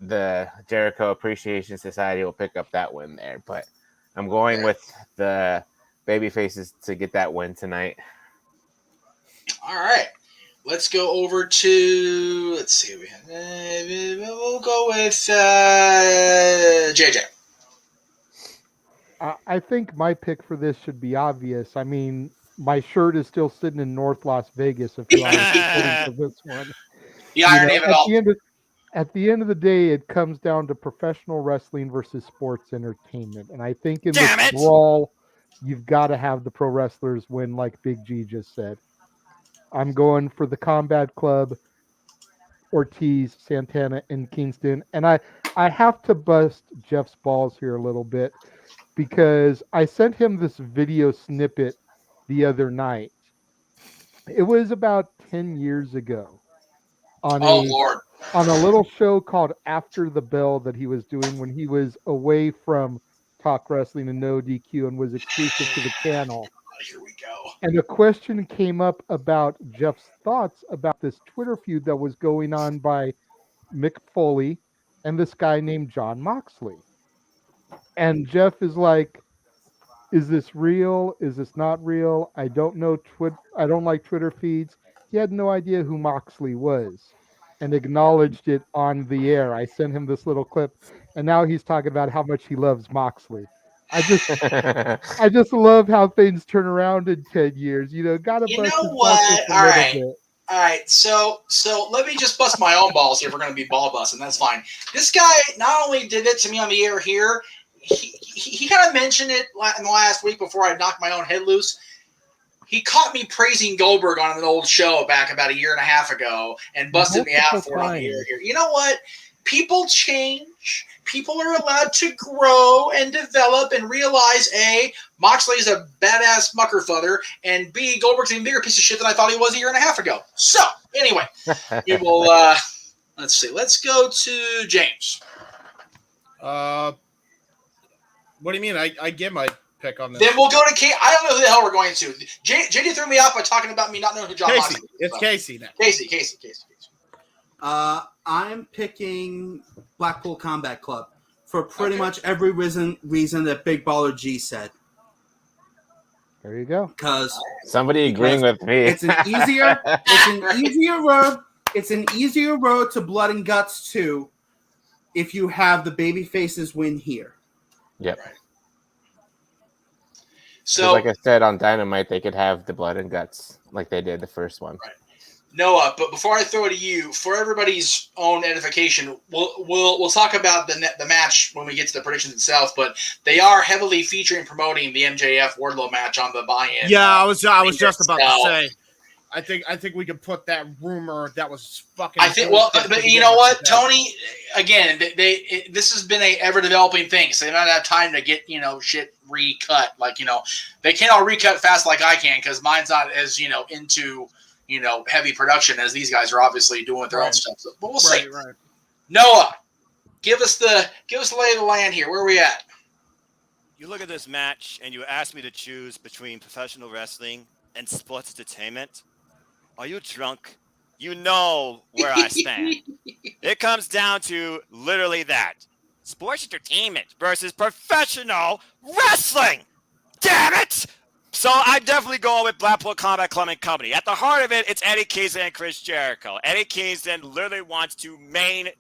the Jericho Appreciation Society will pick up that win there. But I'm going with the baby faces to get that win tonight. All right. Let's go over to, let's see. We'll go with JJ. I think my pick for this should be obvious. I mean, my shirt is still sitting in North Las Vegas if you're for this one. The irony of it all. At the end of the day, it comes down to professional wrestling versus sports entertainment. And I think in this brawl, you've got to have the pro wrestlers win, like Big G just said. I'm going for the Combat Club, Ortiz, Santana, and Kingston. And I have to bust Jeff's balls here a little bit because I sent him this video snippet the other night. It was about 10 years ago on a little show called After the Bell that he was doing when he was away from Talk Wrestling and No DQ and was exclusive to the channel. Here we go. And a question came up about Jeff's thoughts about this Twitter feud that was going on by Mick Foley and this guy named John Moxley. And Jeff is like, is this real? Is this not real? I don't know. I don't like Twitter feeds. He had no idea who Moxley was and acknowledged it on the air. I sent him this little clip, and now he's talking about how much he loves Moxley. I just love how things turn around in 10 years. Gotta bust his what? All right. bit. All right, so let me just bust my own balls here. If we're going to be ball busting, that's fine. This guy not only did it to me on the air here, he kind of mentioned it in the last week before I knocked my own head loose. He caught me praising Goldberg on an old show back about a year and a half ago and busted me out for it on the air here. You know what? People change. People are allowed to grow and develop and realize, A, Moxley's a badass muckerfuther, and B, Goldberg's an even bigger piece of shit than I thought he was a year and a half ago. So, anyway, we will, let's see. Let's go to James. What do you mean? I give my pick on this. Then we'll go to Casey. I don't know who the hell we're going to. JD threw me off by talking about me not knowing who John Moxley is. It's Casey now. Casey. I'm picking Blackpool Combat Club for pretty much every reason that Big Baller G said. There you go. Because somebody agreeing with me. It's an easier road to Blood and Guts 2 if you have the baby faces win here. Yep. Right. So, like I said on Dynamite, they could have the Blood and Guts like they did the first one. Right. Noah, but before I throw it to you, for everybody's own edification, we'll talk about the match when we get to the predictions itself. But they are heavily featuring and promoting the MJF Wardlow match on the buy-in. Yeah, I was just about to say. I think we could put that rumor that was fucking. I think. Well, but you know what, Tony? Again, this has been a ever developing thing, so they might have time to get shit recut. Like they can't all recut fast like I can because mine's not as into heavy production as these guys are obviously doing with their own stuff. So, but we'll see. Right. Noah, give us the lay of the land here. Where are we at? You look at this match and you ask me to choose between professional wrestling and sports entertainment. Are you drunk? You know where I stand. It comes down to literally that. Sports entertainment versus professional wrestling. Damn it! So I'm definitely going with Blackpool Combat Club and Company. At the heart of it, it's Eddie Kingston and Chris Jericho. Eddie Kingston literally wants to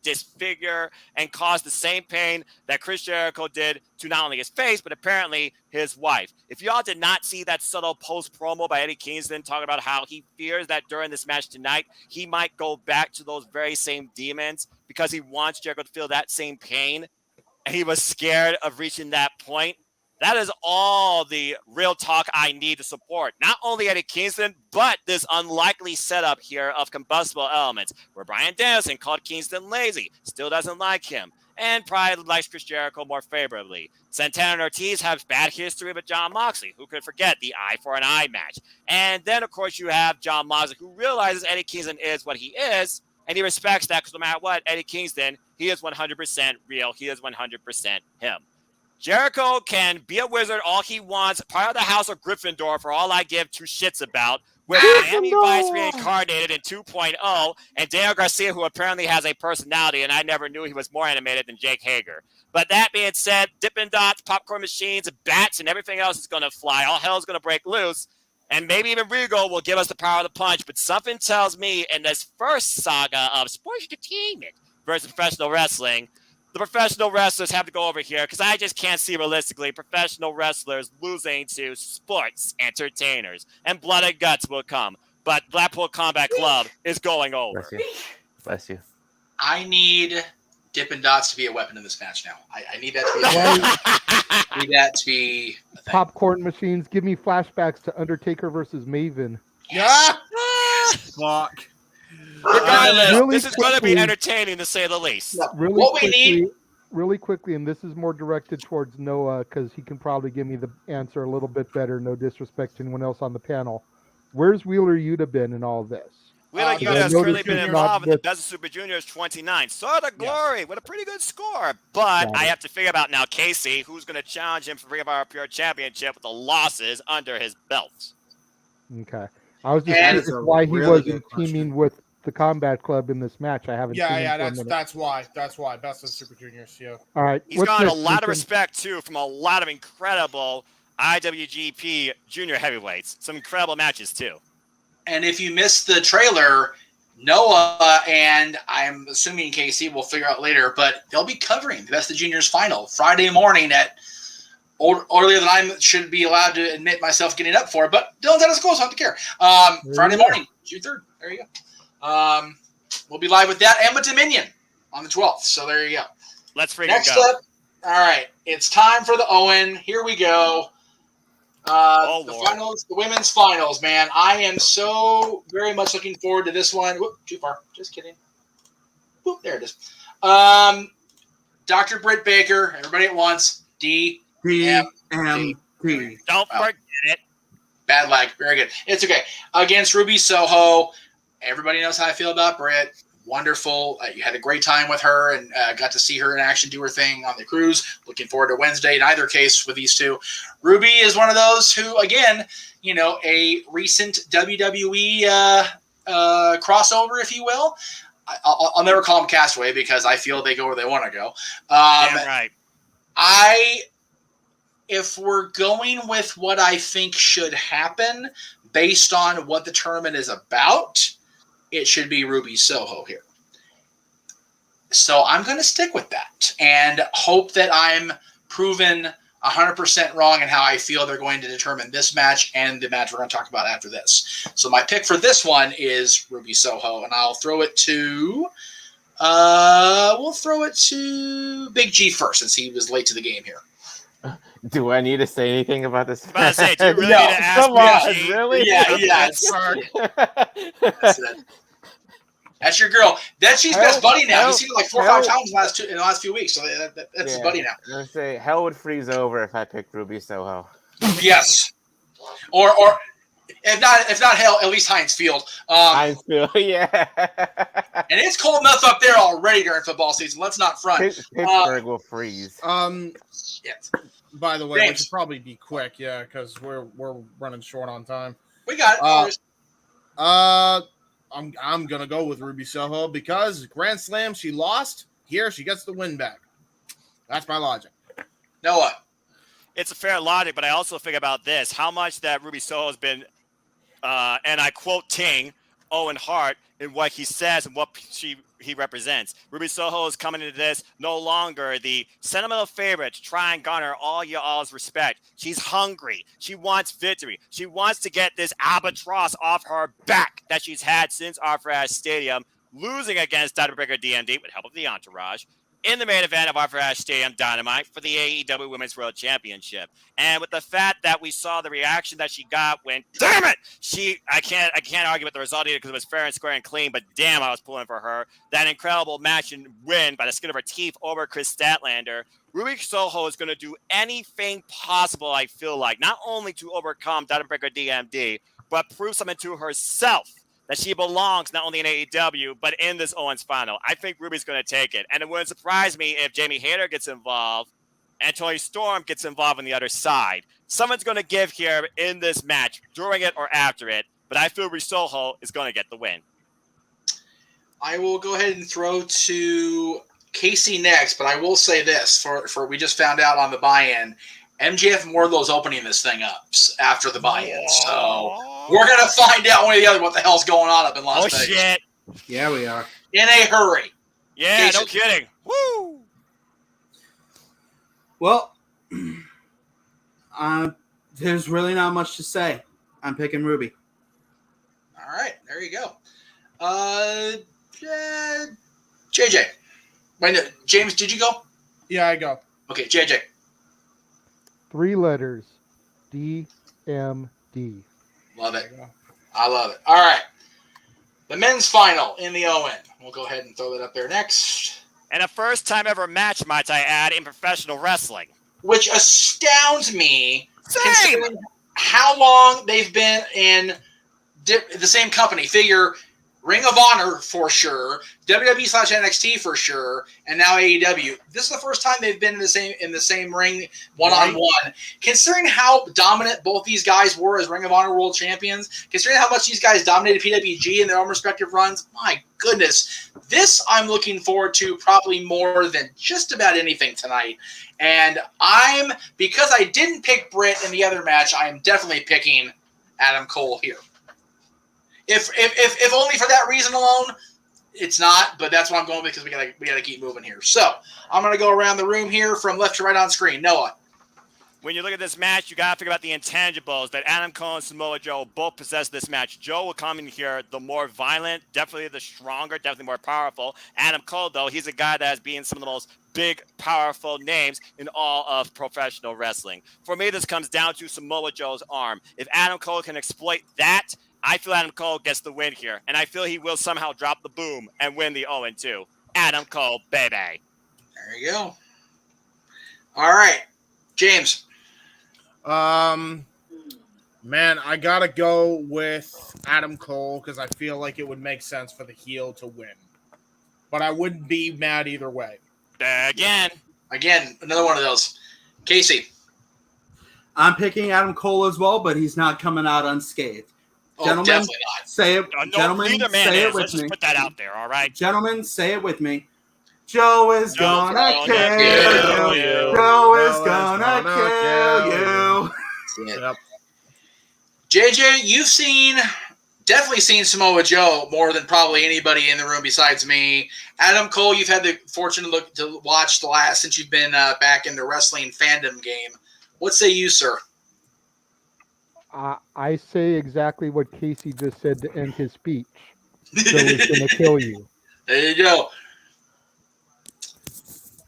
disfigure, and cause the same pain that Chris Jericho did to not only his face, but apparently his wife. If y'all did not see that subtle post-promo by Eddie Kingston talking about how he fears that during this match tonight, he might go back to those very same demons because he wants Jericho to feel that same pain, and he was scared of reaching that point. That is all the real talk I need to support not only Eddie Kingston, but this unlikely setup here of combustible elements, where Bryan Danielson called Kingston lazy, still doesn't like him, and probably likes Chris Jericho more favorably. Santana and Ortiz have bad history with John Moxley, who could forget the eye for an eye match. And then, of course, you have John Moxley, who realizes Eddie Kingston is what he is, and he respects that because no matter what, Eddie Kingston, he is 100% real. He is 100% him. Jericho can be a wizard all he wants, part of the House of Gryffindor for all I give two shits about, with Miami Vice reincarnated in 2.0, and Daniel Garcia, who apparently has a personality, and I never knew he was more animated than Jake Hager. But that being said, Dippin' Dots, popcorn machines, bats, and everything else is going to fly. All hell is going to break loose, and maybe even Regal will give us the power of the punch, but something tells me in this first saga of sports entertainment versus professional wrestling, the professional wrestlers have to go over here because I just can't see realistically professional wrestlers losing to sports entertainers. And blood and guts will come. But Blackpool Combat Club is going over. Bless you. I need Dippin' Dots to be a weapon in this match now. I need that to be a weapon. I need that to be a thing. Popcorn machines. Give me flashbacks to Undertaker versus Maven. Yeah. Fuck. This is going to be entertaining, to say the least. Really quickly, and this is more directed towards Noah because he can probably give me the answer a little bit better. No disrespect to anyone else on the panel. Where's Wheeler Yuta been in all this? Wheeler Yuta has currently been involved in the Best of Super Juniors 29. So the Glory with a pretty good score. But I have to figure out now Casey, who's going to challenge him for Ring of Honor Pure Championship with the losses under his belt. Okay. I was just curious why he wasn't teaming with the Combat Club in this match. I haven't seen him that's why. Best of Super Juniors, yeah. All right. He's gotten a lot of respect, too, from a lot of incredible IWGP junior heavyweights. Some incredible matches, too. And if you missed the trailer, Noah and I'm assuming KC will figure out later, but they'll be covering the Best of Juniors final Friday morning at earlier than I should be allowed to admit myself getting up for, but Dylan's at his school, so I don't have to care. Friday morning, June 3rd. There you go. We'll be live with that and with Dominion on the 12th. So there you go. Let's freaking Next go. up, all right, it's time for the Owen. Here we go. The finals, the women's finals, man. I am so very much looking forward to this one. Whoop, too far. Just kidding. Whoop, there it is. Dr. Britt Baker, everybody at once. DMD. Don't forget it. Bad lag. Very good. It's okay. Against Ruby Soho. Everybody knows how I feel about Britt. Wonderful. You had a great time with her and got to see her in action do her thing on the cruise. Looking forward to Wednesday in either case with these two. Ruby is one of those who, again, a recent WWE crossover, if you will. I'll never call them Castaway because I feel they go where they want to go. Damn right. If we're going with what I think should happen based on what the tournament is about, it should be Ruby Soho here. So I'm going to stick with that and hope that I'm proven 100% wrong in how I feel they're going to determine this match and the match we're going to talk about after this. So my pick for this one is Ruby Soho, and I'll throw it to Big G first since he was late to the game here. Do I need to say anything about this? I was about to say, do you really need to ask Come me? on, really? Yeah. That's it. That's your girl. That's she's best buddy now. You've seen it like 4 or 5 times in the last few weeks. So that's his buddy now. I was gonna say hell would freeze over if I picked Ruby Soho. Yes. Or if not hell, at least Heinz Field. Heinz Field, yeah. And it's cold enough up there already during football season. Let's not front. Pittsburgh will freeze. Yes. By the way, James. we should probably be quick, because we're running short on time. We got it. I'm gonna go with Ruby Soho because Grand Slam she lost. Here she gets the win back. That's my logic. Noah. It's a fair logic, but I also think about this: how much that Ruby Soho has been, and I quote Ting, Owen Hart, in what he says and what he represents. Ruby Soho is coming into this no longer the sentimental favorite to try and garner all y'all's respect. She's hungry. She wants victory. She wants to get this albatross off her back that she's had since Arthur Stadium, losing against Dr. Breaker DMD with help of the entourage in the main event of Arthur Stadium Dynamite for the AEW Women's World Championship. And with the fact that we saw the reaction that she got when, damn it, I can't argue with the result either because it was fair and square and clean, but damn, I was pulling for her. That incredible match and win by the skin of her teeth over Chris Statlander. Ruby Soho is going to do anything possible, I feel like, not only to overcome Dr. Breaker DMD, but prove something to herself that she belongs not only in AEW, but in this Owens final. I think Ruby's going to take it. And it wouldn't surprise me if Jamie Hayter gets involved and Toni Storm gets involved on the other side. Someone's going to give here in this match, during it or after it, but I feel Ruby Soho is going to get the win. I will go ahead and throw to Casey next, but I will say this, for we just found out on the buy-in, MJF and Wardlow's opening this thing up after the buy-in, so we're going to find out one or the other what the hell's going on up in Las Vegas. Shit. Yeah, we are. In a hurry. Yeah, Casey. no kidding. Woo! Well, there's really not much to say. I'm picking Ruby. All right, there you go. JJ. Wait, no, James, did you go? Yeah, I go. Okay, JJ. 3 letters. DMD. Love it. I love it. All right. The men's final in the Owen. We'll go ahead and throw that up there next. And a first time ever match, might I add, in professional wrestling. Which astounds me, Same! considering how long they've been in the same company. Figure Ring of Honor for sure, WWE/NXT for sure, and now AEW. This is the first time they've been in the same ring one-on-one. Considering how dominant both these guys were as Ring of Honor World Champions, considering how much these guys dominated PWG in their own respective runs, my goodness, this I'm looking forward to probably more than just about anything tonight. And because I didn't pick Britt in the other match, I am definitely picking Adam Cole here. If only for that reason alone, it's not, but that's what I'm going with because we gotta keep moving here. So I'm gonna go around the room here from left to right on screen. Noah. when you look at this match, you got to figure about the intangibles that Adam Cole and Samoa Joe both possess this match. Joe will come in here the more violent, definitely the stronger, definitely more powerful. Adam Cole, though, he's a guy that has been some of the most big, powerful names in all of professional wrestling. For me, this comes down to Samoa Joe's arm. If Adam Cole can exploit that, I feel Adam Cole gets the win here. And I feel he will somehow drop the boom and win the 0-2. Adam Cole, baby. There you go. All right. James. Man, I gotta go with Adam Cole because I feel like it would make sense for the heel to win. But I wouldn't be mad either way. Again, another one of those. Casey. I'm picking Adam Cole as well, but he's not coming out unscathed. Gentlemen, definitely not. Say it. No, Gentlemen, neither man say is. it with Let's me. just put that out there, all right? Gentlemen, say it with me. Joe is gonna gonna kill you. Joe is gonna kill you. Yep. JJ, you've definitely seen Samoa Joe more than probably anybody in the room besides me. Adam Cole, you've had the fortune to watch the last since you've been back in the wrestling fandom game. What say you, sir? I say exactly what Casey just said to end his speech. Joe is going to kill you. There you go.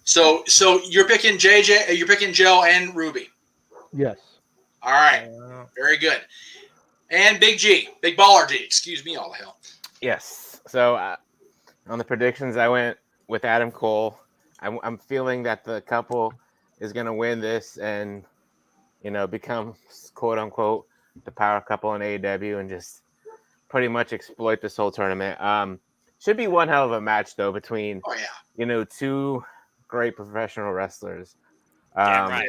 So you're picking JJ, you're picking Joe and Ruby. Yes. All right. Very good. And Big G, Big Baller G. Excuse me, all the hell. Yes. So on the predictions, I went with Adam Cole. I'm feeling that the couple is going to win this and, become quote unquote the power couple in AEW and just pretty much exploit this whole tournament. Should be one hell of a match though between, two great professional wrestlers. Damn right.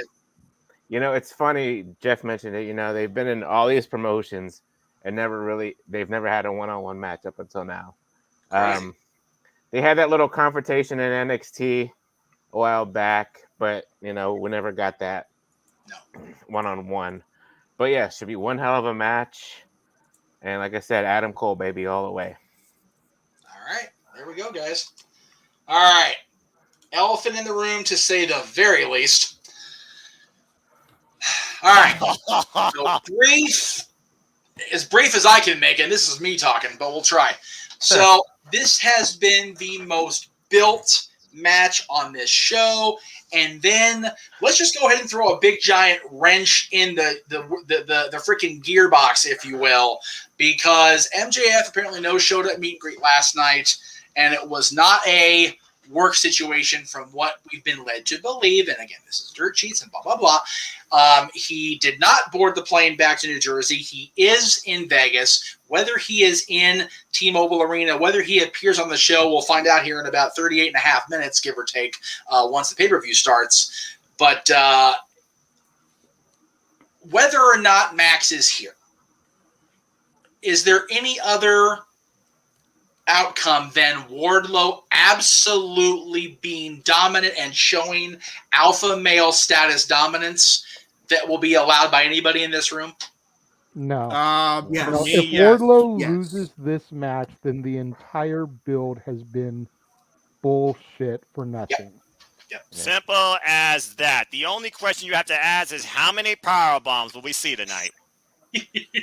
It's funny. Jeff mentioned it. They've been in all these promotions and they've never had a one-on-one match up until now. They had that little confrontation in NXT a while back, but we never got that one-on-one. But yeah, should be one hell of a match. And like I said, Adam Cole, baby, all the way. All right, there we go, guys. All right, elephant in the room to say the very least. All right, so as brief as I can make it. This is me talking, but we'll try. So this has been the most built match on this show, and then let's just go ahead and throw a big giant wrench in the freaking gearbox, if you will, because MJF apparently no-showed at meet and greet last night, and it was not a work situation from what we've been led to believe. And again, this is dirt sheets and blah, blah, blah. He did not board the plane back to New Jersey. He is in Vegas. Whether he is in T-Mobile Arena, whether he appears on the show, we'll find out here in about 38 and a half minutes, give or take, once the pay-per-view starts. But whether or not Max is here, is there any other outcome than Wardlow absolutely being dominant and showing alpha male status dominance that will be allowed by anybody in this room? No. Yes. No, Yes. if Wardlow Yes. loses this match, then the entire build has been bullshit for nothing. Yep. Simple as that. The only question you have to ask is how many power bombs will we see tonight?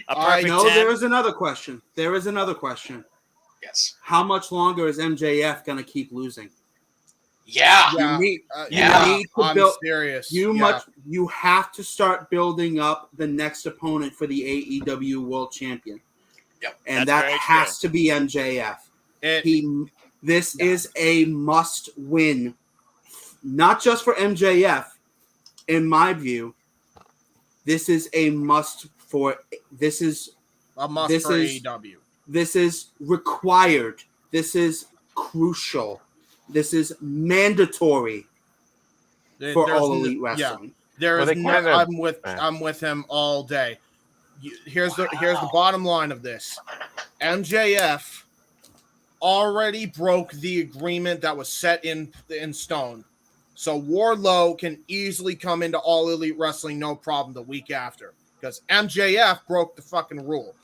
I know 10? there is another question. Yes. How much longer is MJF going to keep losing? Yeah. Yeah. You Yeah. need to I'm build. serious. You have to start building up the next opponent for the AEW World Champion. Yep. And That's that very has to be MJF. This is a must win, not just for MJF. In my view, this is a must for. This is a must this for is- AEW. This is required. This is crucial. This is mandatory for There's All no- Elite Wrestling. There Well, is they no. kinda- I'm with him all day. Here's the bottom line of this. MJF already broke the agreement that was set in stone. So Wardlow can easily come into All Elite Wrestling no problem the week after because MJF broke the fucking rule.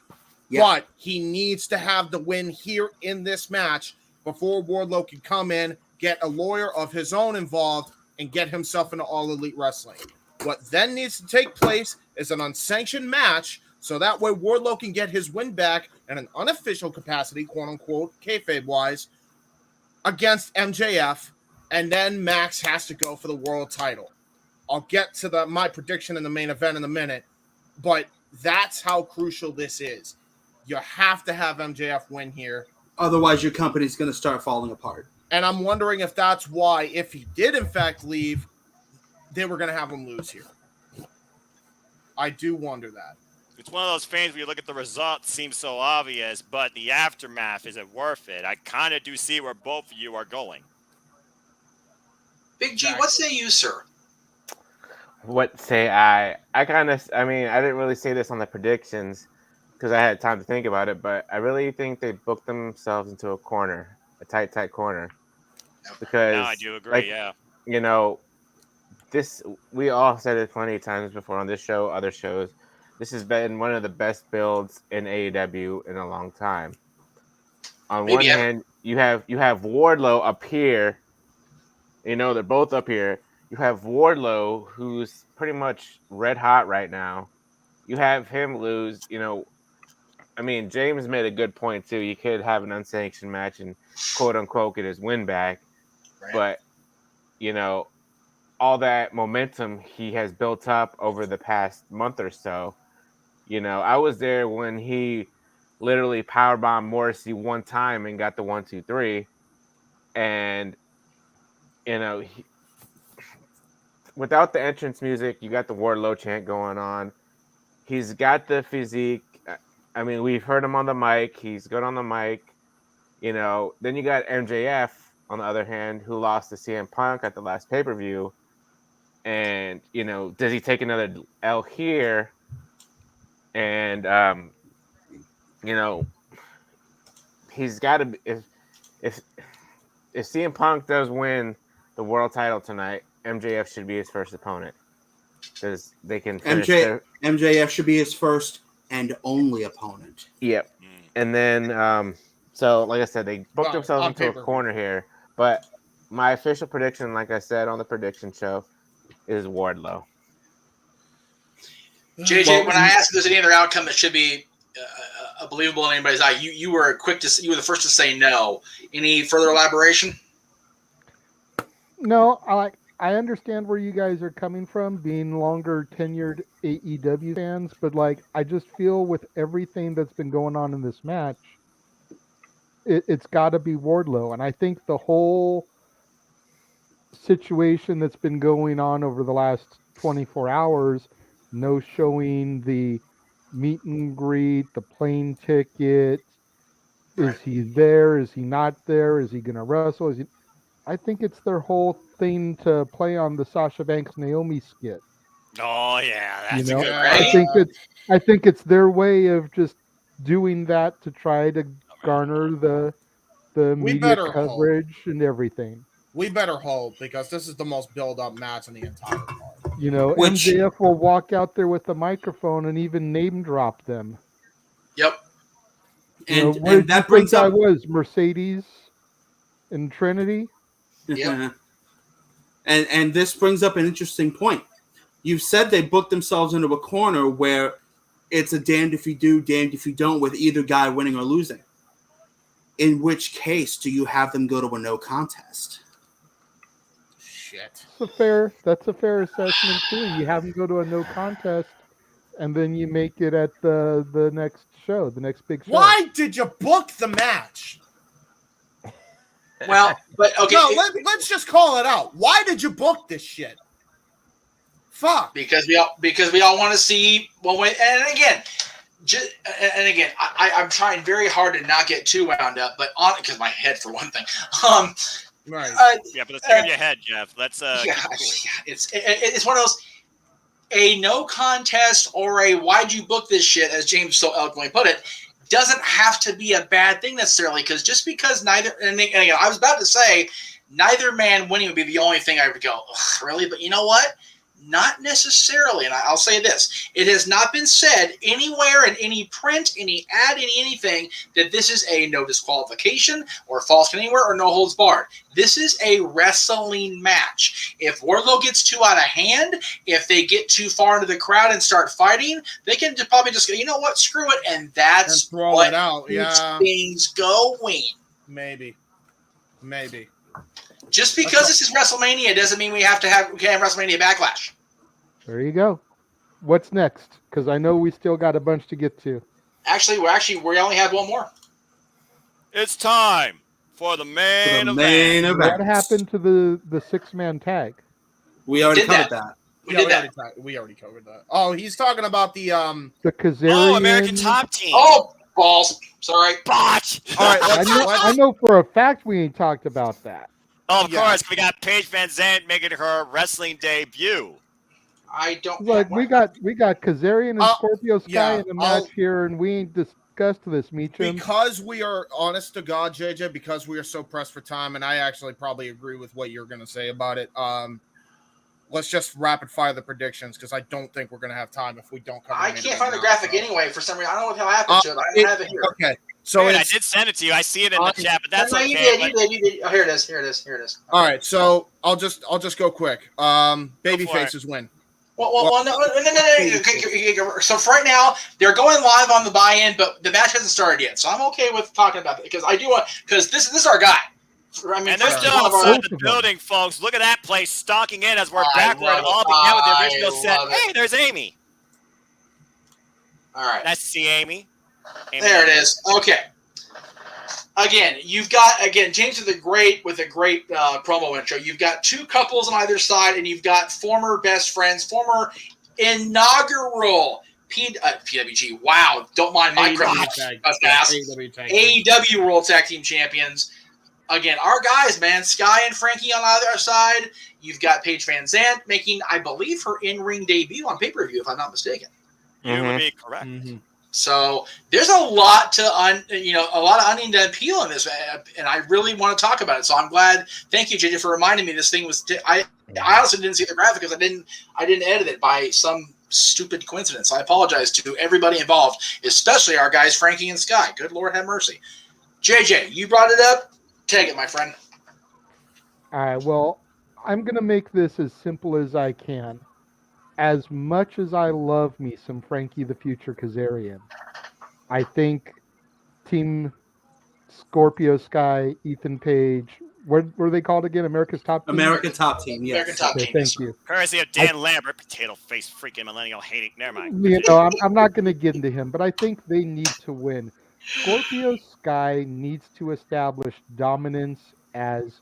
Yeah. But he needs to have the win here in this match before Wardlow can come in, get a lawyer of his own involved, and get himself into All Elite Wrestling. What then needs to take place is an unsanctioned match, so that way Wardlow can get his win back in an unofficial capacity, quote-unquote, kayfabe-wise, against MJF, and then Max has to go for the world title. I'll get to my prediction in the main event in a minute, but that's how crucial this is. You have to have MJF win here. Otherwise, your company's going to start falling apart. And I'm wondering if that's why, if he did in fact leave, they were going to have him lose here. I do wonder that. It's one of those things where you look at the results, seems so obvious, but the aftermath, is it worth it? I kind of do see where both of you are going. Big G, what say you, sir? What say I? I didn't really say this on the predictions because I had time to think about it, but I really think they booked themselves into a corner, a tight corner. Because no, I do agree, yeah. You know, we all said it plenty of times before on this show, other shows. This has been one of the best builds in AEW in a long time. On one hand, you have Wardlow up here. You know, they're both up here. You have Wardlow, who's pretty much red hot right now. You have him lose. You know, I mean, James made a good point too. You could have an unsanctioned match and quote unquote get his win back, right. But you know, all that momentum he has built up over the past month or so. You know, I was there when he literally powerbombed Morrissey one time and got the 1, 2, 3. And, you know, without the entrance music, you got the Wardlow chant going on. He's got the physique. I mean, we've heard him on the mic. He's good on the mic. You know, then you got MJF, on the other hand, who lost to CM Punk at the last pay-per-view. And, you know, does he take another L here? And, you know, he's got to. If CM Punk does win the world title tonight, MJF should be his first opponent because they can. MJF should be his first and only opponent. Yep. And then, so like I said, they booked themselves into a corner here. But my official prediction, like I said on the prediction show, is Wardlow. JJ, when I asked if there's any other outcome that should be believable in anybody's eye, you were the first to say no. Any further elaboration? No, I understand where you guys are coming from, being longer tenured AEW fans, but I just feel with everything that's been going on in this match, it's got to be Wardlow, and I think the whole situation that's been going on over the last 24 hours. No showing the meet and greet, the plane ticket. Is he there? Is he not there? Is he going to wrestle? I think it's their whole thing to play on the Sasha Banks Naomi skit. Oh yeah, that's good. Right? I think it's their way of just doing that to try to garner the media coverage and everything. We better hope, because this is the most build-up match in the entire card. You know, MJF will walk out there with the microphone and even name drop them. Yep. And that brings up Mercedes and Trinity. Yeah. And this brings up an interesting point. You've said they booked themselves into a corner where it's a damned if you do, damned if you don't, with either guy winning or losing. In which case do you have them go to a no contest? Shit. That's a fair assessment too. You have them go to a no contest, and then you make it at the next show, the next big show. Why did you book the match? Well, but okay. No, let's just call it out. Why did you book this shit? Fuck. Because we all want to see. Well, I'm trying very hard to not get too wound up, but because my head, for one thing. Right. Yeah, but let's think of your head, Jeff. Let's. It's one of those. A no contest or a why'd you book this shit, as James so eloquently put it, doesn't have to be a bad thing necessarily. Because just because neither, and again, I was about to say neither man winning would be the only thing I would go, really. But you know what? Not necessarily, and I'll say this. It has not been said anywhere in any print, any ad, anything that this is a no disqualification or false anywhere or no holds barred. This is a wrestling match. If Wardlow gets too out of hand, if they get too far into the crowd and start fighting, they can probably just go, you know what, screw it, and that's And throw what it out. keeps Yeah. things going. Maybe. Just because this is WrestleMania doesn't mean we can have WrestleMania Backlash. There you go. What's next? Because I know we still got a bunch to get to. Actually, we only have one more. It's time for the main event. What happened to the 6-man tag? We already Did covered that. that. We already covered that. Oh, he's talking about the Kazarian. Oh, American Top Team. Oh, balls. Sorry. Botch. All right, I know for a fact we ain't talked about that. Oh, of course, we got Paige Van Zandt making her wrestling debut. I don't. Like we got Kazarian and Scorpio Sky yeah, in a match here, and we ain't discussed this, Meacham. because we are honest to God, JJ, because we are so pressed for time, and I actually probably agree with what you're going to say about it. Let's just rapid fire the predictions because I don't think we're going to have time if we don't cover. I can't find the graphic anyway for some reason. I don't know what the hell happened to it. I don't have it here. Okay, so I did send it to you. I see it in the chat, but that's No, okay. you did. Oh, here it is. all right, so I'll just go quick. Baby for it. faces win. Well, no. So for right now, they're going live on the buy-in, but the match hasn't started yet. So I'm okay with talking about it because I do want this is our guy. I mean, And they're first still one of our- outside the building, folks. Look at that place stalking in as we're back where it all began with the original set. Hey, there's Amy. All right. Nice to see Amy. There it is. Okay. Again, you've got James with a great promo intro. You've got two couples on either side, and you've got former best friends, former inaugural PWG. Wow, don't mind my crotch. AEW World Tag Team Champions. Again, our guys, man, Sky and Frankie on either side. You've got Paige Van Zandt making, I believe, her in-ring debut on pay-per-view, if I'm not mistaken. You would be correct. Mm-hmm. So there's a lot of onion to peel in this, and I really want to talk about it. So I'm glad. Thank you, JJ, for reminding me. This thing was. I honestly didn't see the graphic because I didn't edit it by some stupid coincidence. I apologize to everybody involved, especially our guys Frankie and Sky. Good Lord, have mercy. JJ, you brought it up. Take it, my friend. All right. Well, I'm gonna make this as simple as I can. As much as I love me some Frankie the Future Kazarian, I think Team Scorpio Sky, Ethan Page, what were they called again? America's Top Team? American Top Team, yes. American Top Okay, Team. thank you. Courtesy of Dan Lambert, potato face, freaking millennial hating. Never mind. You know, I'm not going to get into him, but I think they need to win. Scorpio Sky needs to establish dominance as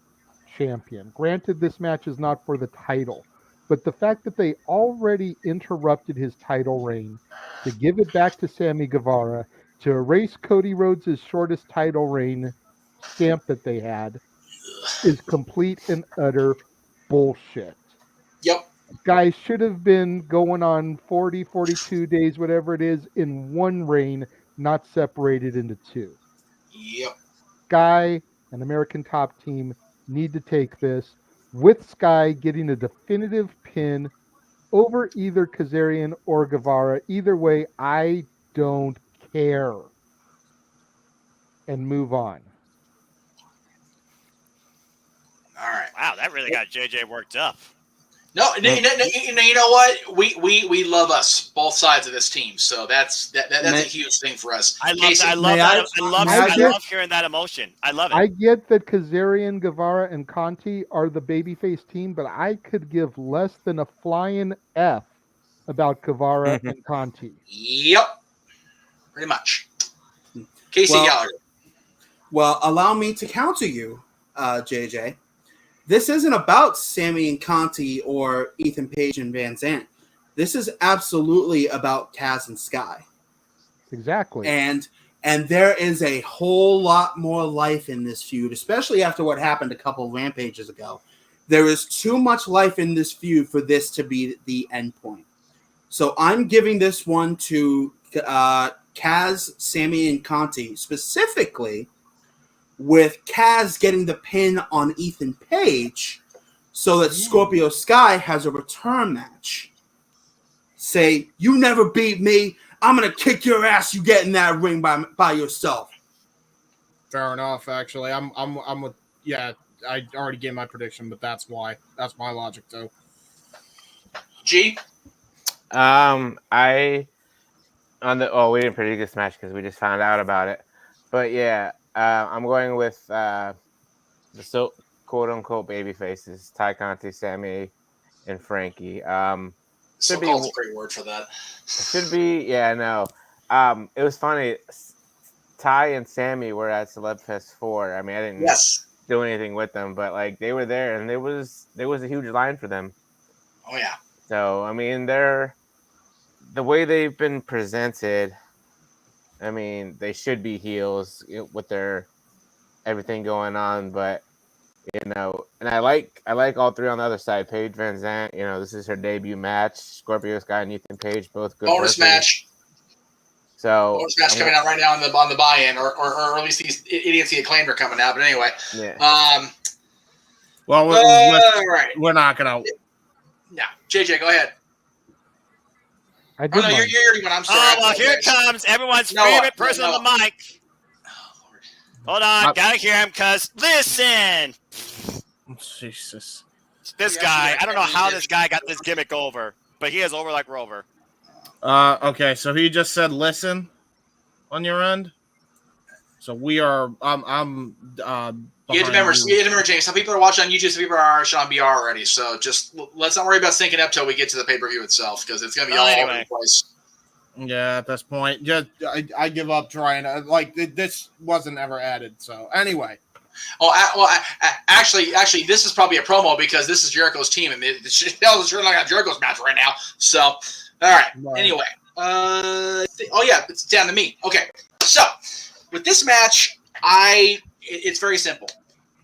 champion. Granted, this match is not for the title, but the fact that they already interrupted his title reign to give it back to Sammy Guevara, to erase Cody Rhodes' shortest title reign stamp that they had, is complete and utter bullshit. Yep. Guys should have been going on 40, 42 days, whatever it is, in one reign, not separated into two. Yep. Sky and American Top Team need to take this, with Sky getting a definitive pin over either Kazarian or Guevara. Either way, I don't care. And move on. All right. Wow, that really got JJ worked up. No, you know what? We love us, both sides of this team. So that's a huge thing for us. I Casey, love hearing that emotion. I love it. I get that Kazarian, Guevara, and Conti are the babyface team, but I could give less than a flying F about Guevara and Conti. Yep. Pretty much. Casey Gallagher. Well, allow me to counter you, JJ. This isn't about Sammy and Conti or Ethan Page and Van Zandt. This is absolutely about Kaz and Sky. Exactly. And there is a whole lot more life in this feud, especially after what happened a couple of rampages ago. There is too much life in this feud for this to be the end point. So I'm giving this one to Kaz, Sammy, and Conti, specifically with Kaz getting the pin on Ethan Page so that Scorpio Sky has a return match. Say, you never beat me. I'm going to kick your ass. You get in that ring by yourself. Fair enough, actually. I'm with, yeah, I already gave my prediction, but that's why. That's my logic, too. G? We didn't predict this match because we just found out about it. But yeah, I'm going with the quote-unquote baby faces, Ty Conti, Sammy, and Frankie. So-called's a great word for that. Should be, yeah, no. It was funny. Ty and Sammy were at Celeb Fest 4. I mean, I didn't do anything with them, but like they were there, and there was a huge line for them. Oh yeah. So I mean, the way they've been presented. I mean, they should be heels with their everything going on, but and I like all three on the other side. Paige Van Zant, this is her debut match. Scorpio Sky and Ethan Page, both good. Bonus match. So bonus match coming out right now on the buy-in, or at least these idiots the Acclaimed are coming out. But anyway, well, right. We're not gonna. Yeah, JJ, go ahead. I did you're one. I'm sorry. Oh, well, here comes everyone's favorite person on the mic. Hold on, gotta hear him, cuz listen. Jesus. This guy, I don't know how this guy got this gimmick over, but he is over like Rover. Okay, so he just said listen on your end. So we are you have to remember, James, some people are watching on YouTube, some people are on BR already. So just let's not worry about syncing up till we get to the pay-per-view itself, because it's gonna be all over the place. Yeah, at this point, I give up trying to this wasn't ever added. So anyway, actually, this is probably a promo because this is Jericho's team, and it's sure like Jericho's match right now. So, all right. Anyway, it's down to me. Okay, so with this match, it's very simple.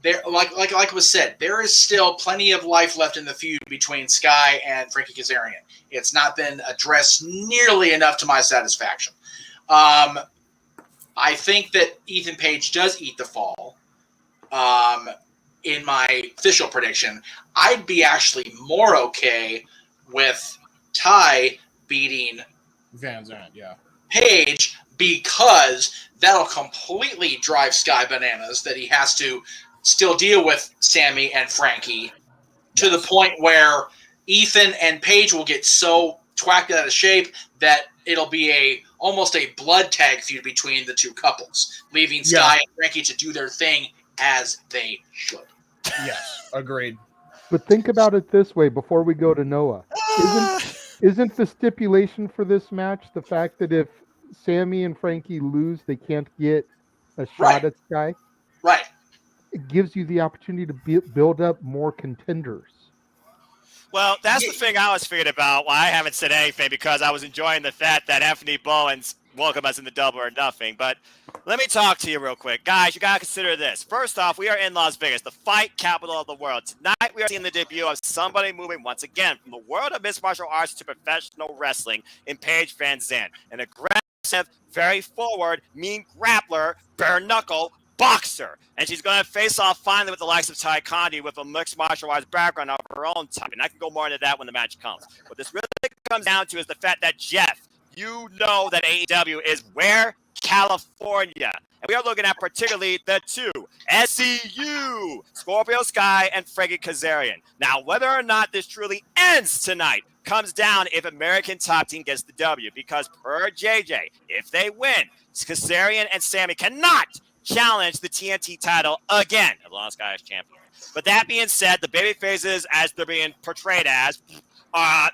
There, like was said, there is still plenty of life left in the feud between Sky and Frankie Kazarian. It's not been addressed nearly enough to my satisfaction. I think that Ethan Page does eat the fall. In my official prediction, I'd be actually more okay with Ty beating Van Zandt, Page, because that'll completely drive Sky bananas that he has to still deal with Sammy and Frankie to the point where Ethan and Paige will get so twacked out of shape that it'll be almost a blood tag feud between the two couples, leaving Sky and Frankie to do their thing as they should. Yes, agreed. But think about it this way before we go to Noah. Isn't the stipulation for this match the fact that if Sammy and Frankie lose, they can't get a shot at Sky? Right. It gives you the opportunity to build up more contenders. Well, that's the thing I was figured about. Well, I haven't said anything because I was enjoying the fact that Anthony Bowens welcomed us in the Double or Nothing. But let me talk to you real quick. Guys, you got to consider this. First off, we are in Las Vegas, the fight capital of the world. Tonight, we are seeing the debut of somebody moving once again from the world of mixed martial arts to professional wrestling in Paige Van Zandt. An aggressive, very forward, mean grappler, bare knuckle, boxer, and she's going to face off finally with the likes of Ty Conti with a mixed martial arts background of her own type, and I can go more into that when the match comes. What this really comes down to is the fact that, Jeff, you know that AEW is where? California. And we are looking at particularly the two, SCU, Scorpio Sky and Frankie Kazarian. Now, whether or not this truly ends tonight comes down if American Top Team gets the W, because per JJ, if they win, Kazarian and Sammy cannot challenge the TNT title again, as long as Sky is champion. But that being said, the babyfaces, as they're being portrayed as,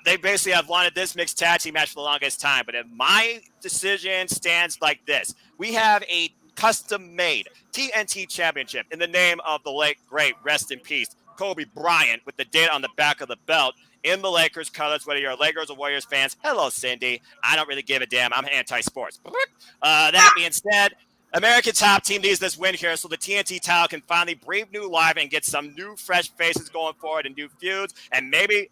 they basically have wanted this mixed tag team match for the longest time. But if my decision stands like this, we have a custom-made TNT championship in the name of the late, great, rest in peace, Kobe Bryant, with the date on the back of the belt in the Lakers colors, whether you're Lakers or Warriors fans. Hello, Cindy. I don't really give a damn. I'm anti-sports. That being said, American Top Team needs this win here so the TNT title can finally breathe new life and get some new fresh faces going forward and new feuds. And maybe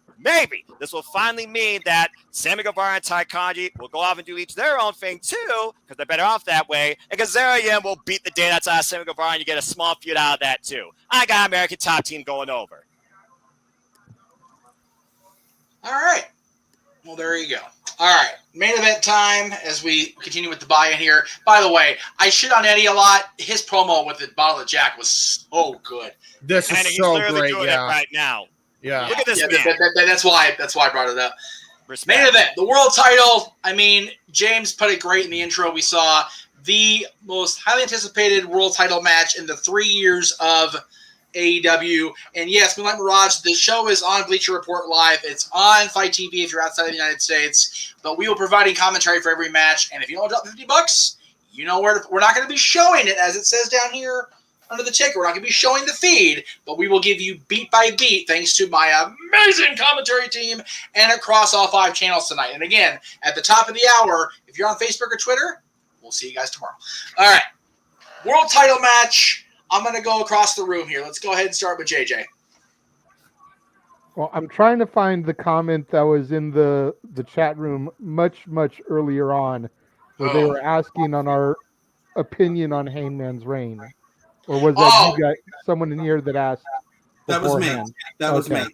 this will finally mean that Sammy Guevara and Ty Conti will go off and do each their own thing too, because they're better off that way. And Kazarian will beat the day outside of Sammy Guevara and you get a small feud out of that too. I got American Top Team going over. All right. Well, there you go. All right. Main event time as we continue with the buy-in here. By the way, I shit on Eddie a lot. His promo with the bottle of Jack was so good. This And is he's so literally great. doing Yeah. it right now. Yeah. Look at this man. That's why I brought it up. Respect. Main event, the world title. I mean, James put it great in the intro. We saw the most highly anticipated world title match in the 3 years of AEW. And yes, Moonlight Mirage, the show is on Bleacher Report Live. It's on Fight TV if you're outside of the United States. But we will be providing commentary for every match. And if you don't drop $50, you know where we're not going to be showing it as it says down here under the ticker. We're not going to be showing the feed, but we will give you beat by beat thanks to my amazing commentary team and across all 5 channels tonight. And again, at the top of the hour, if you're on Facebook or Twitter, we'll see you guys tomorrow. All right. World title match. I'm going to go across the room here. Let's go ahead and start with JJ. Well, I'm trying to find the comment that was in the chat room much earlier on, where they were asking on our opinion on Hangman's reign. Or was that you guys, someone in here that asked? That was me. beforehand? That was me.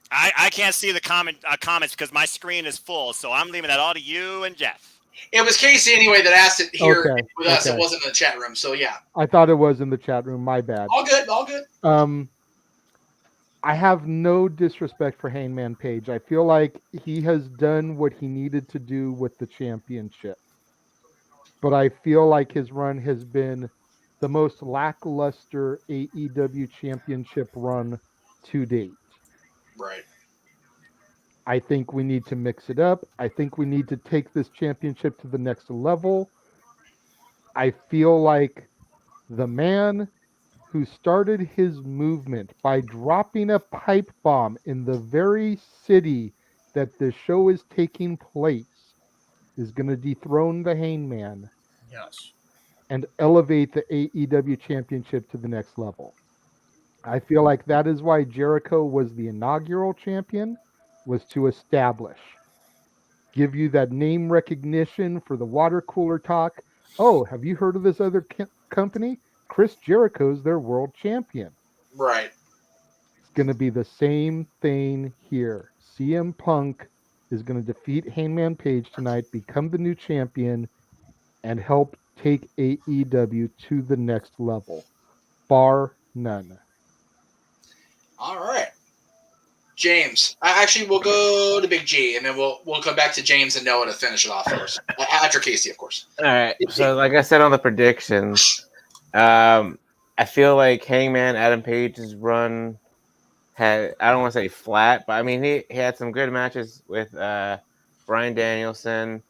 I can't see the comments because my screen is full, so I'm leaving that all to you and Jeff. It was Casey anyway that asked it here Okay, with us. okay. It wasn't in the chat room, so yeah. I thought it was in the chat room. My bad. All good. I have no disrespect for Hangman Page. I feel like he has done what he needed to do with the championship. But I feel like his run has been the most lackluster AEW championship run to date. Right. I think we need to mix it up. I think we need to take this championship to the next level. I feel like the man who started his movement by dropping a pipe bomb in the very city that the show is taking place is going to dethrone the Hangman. Yes. And elevate the AEW championship to the next level. I feel like that is why Jericho was the inaugural champion, was to establish, give you that name recognition for the water cooler talk. Oh, have you heard of this other company? Chris Jericho's their world champion. Right. It's going to be the same thing here. CM Punk is going to defeat Hangman Page tonight, become the new champion, and help take AEW to the next level. Bar none. All right. James. Actually, we'll go to Big G, and then we'll come back to James and Noah to finish it off first. After Casey, of course. All right. So, like I said on the predictions, I feel like Hangman Adam Page's run had, I don't want to say flat, but I mean, he had some good matches with Bryan Danielson,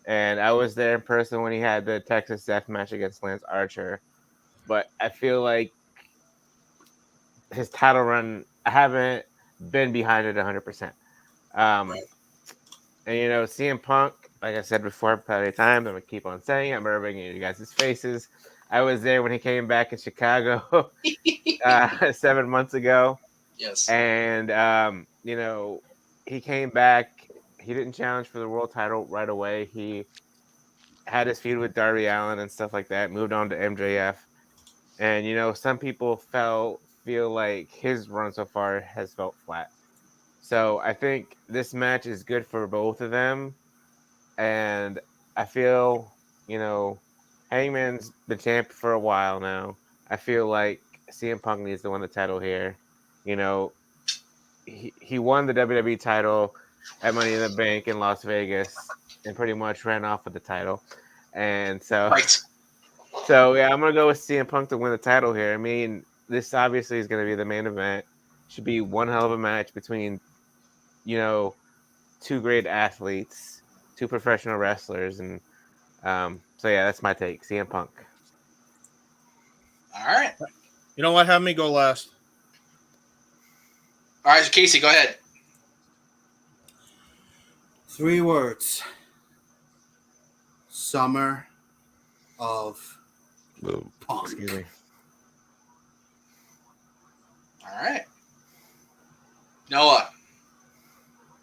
and I was there in person when he had the Texas Death match against Lance Archer. But I feel like his title run, I haven't been behind it 100%. And, you know, CM Punk, like I said before, plenty of times, I'm going to keep on saying it. I'm rubbing in you guys' faces. I was there when he came back in Chicago 7 months ago. Yes. And, you know, he came back. He didn't challenge for the world title right away. He had his feud with Darby Allin and stuff like that, moved on to MJF. And, you know, some people feel like his run so far has felt flat. So I think this match is good for both of them. And I feel, you know, Hangman's been champ for a while now. I feel like CM Punk needs to win the title here. You know, he won the WWE title at Money in the Bank in Las Vegas and pretty much ran off with the title. And so, yeah, I'm going to go with CM Punk to win the title here. I mean, this obviously is going to be the main event. Should be one hell of a match between, you know, two great athletes, two professional wrestlers. And so, yeah, that's my take. CM Punk. All right. You know what? Have me go last. All right, so Casey, go ahead. 3 words. Summer of Punk. Excuse me. All right. Noah.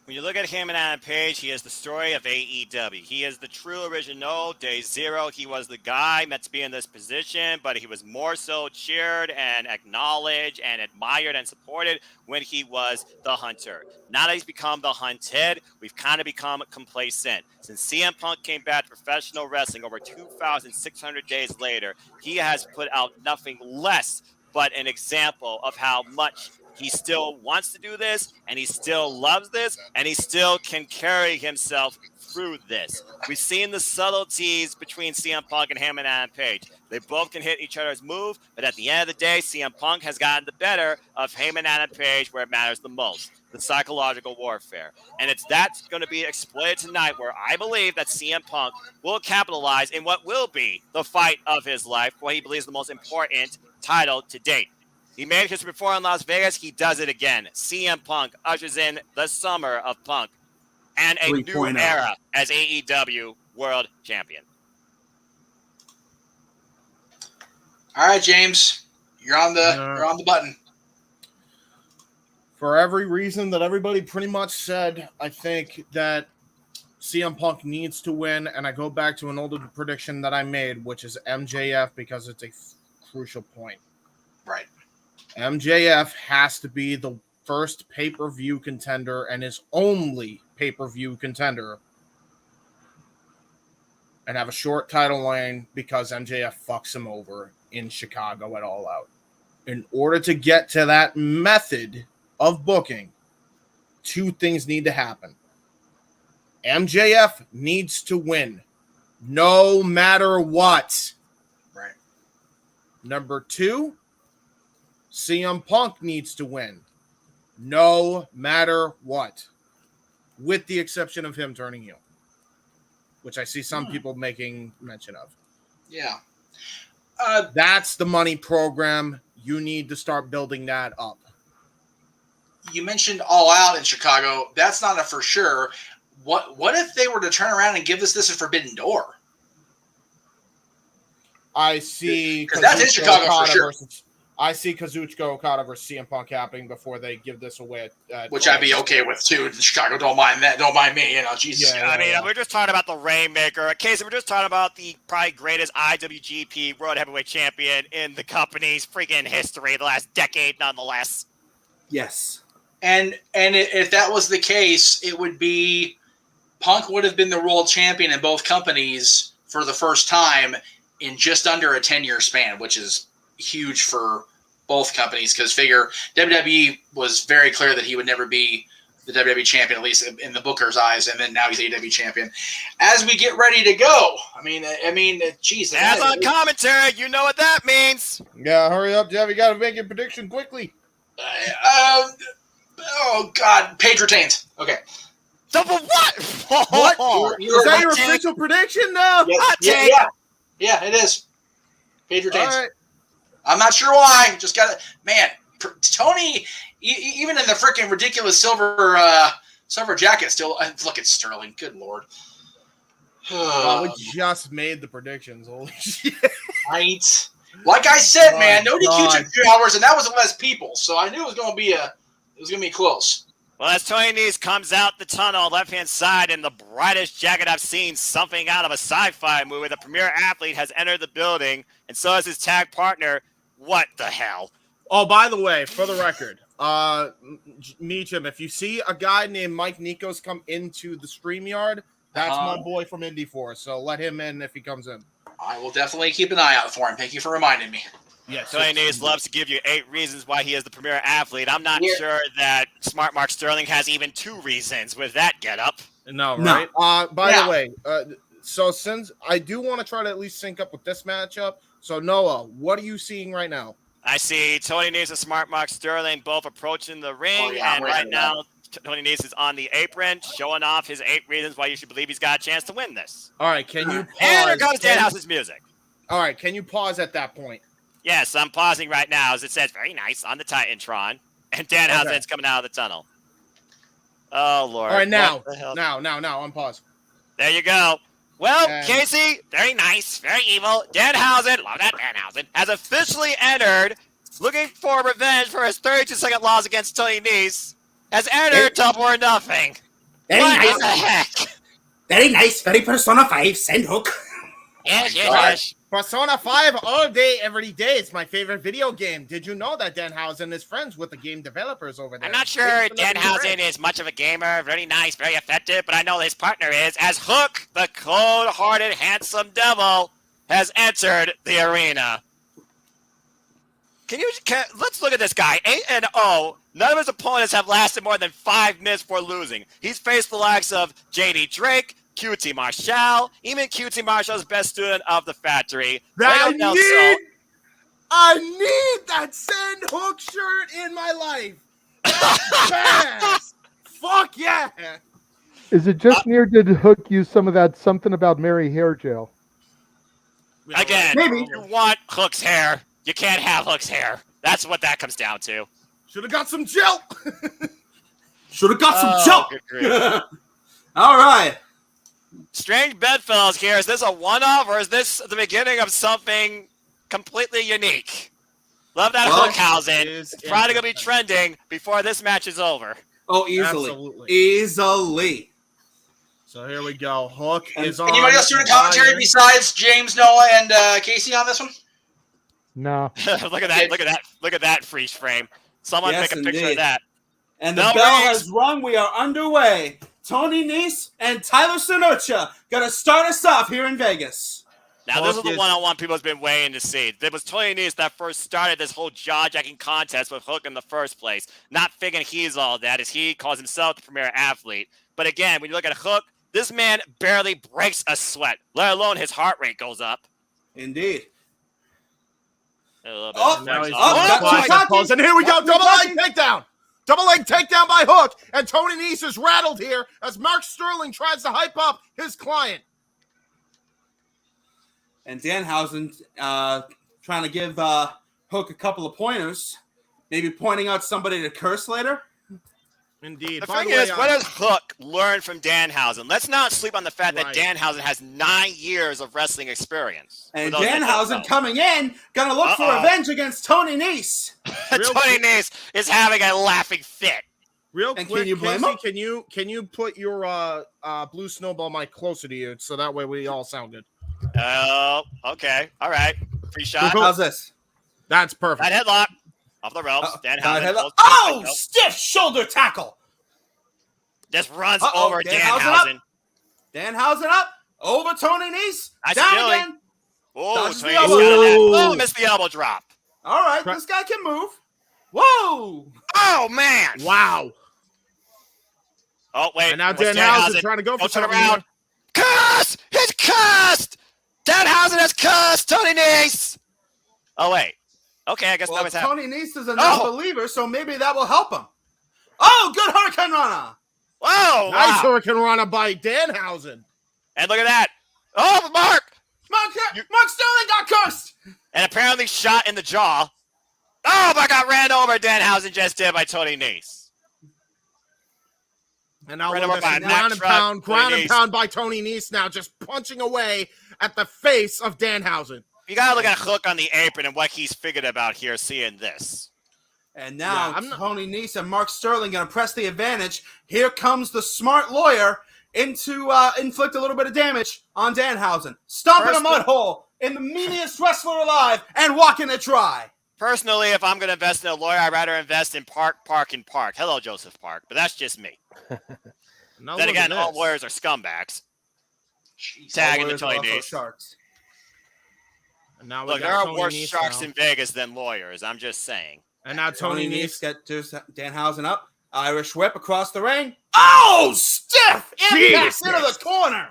When you look at him and Adam Page, he is the story of AEW. He is the true original. Day zero, he was the guy meant to be in this position, but he was more so cheered and acknowledged and admired and supported when he was the hunter. Now that he's become the hunted, we've kind of become complacent. Since CM Punk came back to professional wrestling over 2,600 days later, he has put out nothing less but an example of how much he still wants to do this, and he still loves this, and he still can carry himself through this. We've seen the subtleties between CM Punk and him and Adam Page. They both can hit each other's move, but at the end of the day, CM Punk has gotten the better of him and Adam Page where it matters the most, the psychological warfare. And that's going to be exploited tonight, where I believe that CM Punk will capitalize in what will be the fight of his life, what he believes is the most important title to date. He made history before in Las Vegas. He does it again. CM Punk ushers in the summer of Punk and a 3.0. new era as AEW World Champion. All right, James, you're on the button. For every reason that everybody pretty much said, I think that CM Punk needs to win, and I go back to an older prediction that I made, which is MJF, because it's a crucial point. Right. MJF has to be the first pay-per-view contender and his only pay-per-view contender and have a short title reign because MJF fucks him over in Chicago at All Out. In order to get to that method of booking, two things need to happen. MJF needs to win no matter what. Right. Number two, CM Punk needs to win no matter what, with the exception of him turning heel, which I see some people making mention of. Yeah. That's the money program. You need to start building that up. You mentioned All Out in Chicago. That's not a for sure. What if they were to turn around and give this a Forbidden Door? I see. Because that's in Chicago for sure. I see Kazuchika Okada versus CM Punk happening before they give this away. Which I'd be okay with too. Chicago, don't mind that. Don't mind me. Jesus. Yeah, I mean, we're just talking about the Rainmaker. Casey, we're just talking about the probably greatest IWGP World Heavyweight Champion in the company's freaking history, the last decade, nonetheless. Yes. And if that was the case, it would be Punk would have been the world champion in both companies for the first time in just under a 10-year span, which is huge for both companies, because figure WWE was very clear that he would never be the WWE champion, at least in the Booker's eyes, and then now he's AEW champion. As we get ready to go, I mean, geez. As on commentary, you know what that means. Yeah, hurry up, Jeff. You got to make your prediction quickly. Oh, God. Page retains. Okay. Double what? What? Is that your official prediction now? Yeah, it is. Page retains. All right. I'm not sure why. Just got to, man. Tony, even in the freaking ridiculous silver jacket, still look at Sterling. Good Lord. We just made the predictions. Holy shit! Right. Like I said, man, no DQ took 2 hours, and that was less people, so I knew it was going to be close. Well, as Tony Nese comes out the tunnel, left-hand side, in the brightest jacket I've seen, something out of a sci-fi movie, the premier athlete has entered the building, and so has his tag partner. What the hell? Oh, by the way, for the record, Meacham, if you see a guy named Mike Nikos come into the StreamYard, that's my boy from Indy Force, so let him in if he comes in. I will definitely keep an eye out for him. Thank you for reminding me. Yes, Tony Nese loves to give you 8 reasons why he is the premier athlete. I'm not sure that Smart Mark Sterling has even 2 reasons with that getup. No, right? By the way, so since I do want to try to at least sync up with this matchup, so Noah, what are you seeing right now? I see Tony Nese and Smart Mark Sterling both approaching the ring, and right now Tony Nese is on the apron, showing off his 8 reasons why you should believe he's got a chance to win this. All right, can you pause? And here comes Danhouse's music. All right, can you pause at that point? Yes, I'm pausing right now as it says very nice on the Titantron, and Danhausen's coming out of the tunnel. Oh, Lord. All right, now, unpause. There you go. Well, Casey, very nice, very evil. Danhausen, love that Danhausen, has officially entered, looking for revenge for his 32-second loss against Tony Nese, has entered Double or Nothing. Very What nice. the heck? Very nice. Very Persona 5. Send Hook. Yes. Persona 5 all day, every day. It's my favorite video game. Did you know that Danhausen is friends with the game developers over there? I'm not sure Danhausen is much of a gamer, very nice, very effective, but I know his partner is, as Hook, the cold-hearted, handsome devil, has entered the arena. Let's look at this guy. 8-0. None of his opponents have lasted more than 5 minutes before losing. He's faced the likes of JD Drake, QT Marshall, even QT Marshall's best student of the factory. I need that Send Hook shirt in my life. Yes. Fuck yeah. Is it just near? Did Hook use some of that something about Mary hair gel? Again, Maybe. you want Hook's hair. You can't have Hook's hair. That's what that comes down to. Should have got some gel. Should have got some jump. Good grief. All right. Strange bedfellows here. Is this a one-off or is this the beginning of something completely unique? Love that Hookhausen. It's probably going to be trending before this match is over. Oh, easily. Absolutely. Easily. So here we go. Hook is on. Anybody else doing commentary besides James, Noah, and Casey on this one? No. Look at that. Look at that freeze frame. Someone Yes, take a picture indeed. of that. And the No bell rings. has rung. We are underway. Tony Nese and Tyler Sonocha gonna start us off here in Vegas. Now, this is the one-on-one people have been waiting to see. It was Tony Nese that first started this whole jaw-jacking contest with Hook in the first place. Not figuring he's all that, as he calls himself the premier athlete. But again, when you look at Hook, this man barely breaks a sweat, let alone his heart rate goes up. Indeed. A little bit Oh, of Now flex he's on. and here we go. Kentucky. Double leg takedown. Double leg takedown by Hook. And Tony Nese is rattled here as Mark Sterling tries to hype up his client. And Danhausen trying to give Hook a couple of pointers. Maybe pointing out somebody to curse later. Indeed. The thing is, what does Hook learn from Danhausen? Let's not sleep on the fact that Right. Danhausen has 9 years of wrestling experience. And For those that don't Danhausen know. coming in, gonna look for revenge against Tony Nese. Tony Nese is having a laughing fit. Real And quick, can you blame Casey, him? can you put your blue snowball mic closer to you so that way we all sound good? Oh, okay. All right. Free shot. How's this? That's perfect. That headlock. Off the ropes. Danhausen. Goes Oh, to the stiff shoulder tackle. just runs Uh-oh, over Danhausen Danhausen. Danhausen up. Over Tony Nese. Nice Down agility. again. Oh, Dodges Tony the Nese elbow. got that. Ooh. Oh, missed the elbow drop. All right, this guy can move. Whoa. Oh, man. Wow. Oh, wait. And now What's Danhausen trying to go for Don't turn something around. Cuss! He's cussed! Danhausen has cussed Tony Nese! Oh, wait. Okay, I guess that Well, was happening. Tony Nese is a non-believer, so maybe that will help him. Oh, good Hurricane Rana. Whoa! Nice Wow. Hurricane Rana by Danhausen. And look at that. Oh, Mark! Mark Sterling got cursed. And apparently shot in the jaw. Oh, my God, ran over Danhausen just did by Tony Nese. And now Right look over at by this Mack ground and Truck, pound, Tony ground and Nese. pound by Tony Nese now, just punching away at the face of Danhausen. You got to look at Hook on the apron and what he's figured about here seeing this. And now Yeah, I'm not- Tony Nese and Mark Sterling going to press the advantage. Here comes the smart lawyer in to inflict a little bit of damage on Danhausen. Stomping a mud hole in the meanest wrestler alive and walking it dry. Personally, if I'm going to invest in a lawyer, I'd rather invest in Park. Hello, Joseph Park, but that's just me. Now Then look again, at all this. lawyers are scumbags. Jeez. Tagging the Lawyers are Tony also Nese. sharks. And now we Look, got there are Tony worse Nese sharks now. in Vegas than lawyers. I'm just saying. And now Tony Tony Nese Nese. gets Danhausen up. Irish whip across the ring. Oh, stiff impact into the corner.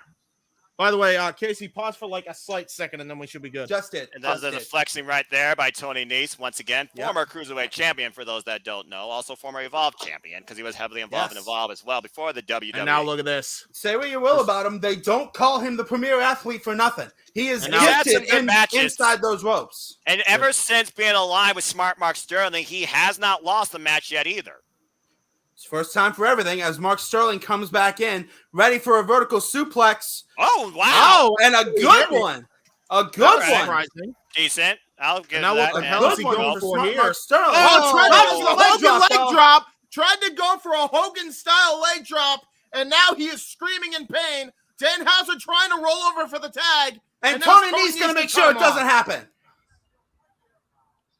By the way, Casey, pause for like a slight second, and then we should be good. Just it. And there's a flexing right there by Tony Nese. Once again, Yep. former Cruiserweight champion for those that don't know. Also former Evolve champion because he was heavily involved in Yes. Evolve as well before the WWE. And now look at this. Say what you will about him. They don't call him the premier athlete for nothing. He is And he's had some gifted good matches. inside those ropes. And ever since being aligned with Smart Mark Sterling, he has not lost a match yet either. It's first time for everything as Mark Sterling comes back in, ready for a vertical suplex. Oh, wow. Oh, and a good one. A good All right. one. Surprising. Decent. I'll give And now that. what the man. hell is Good he one going for for smart here? Mark Sterling. Oh, tried to Oh, do a Hogan leg though. drop. Tried to go for a Hogan style leg drop, and now he is screaming in pain. Danhausen trying to roll over for the tag. And Tony Nee's going to make sure it doesn't happen.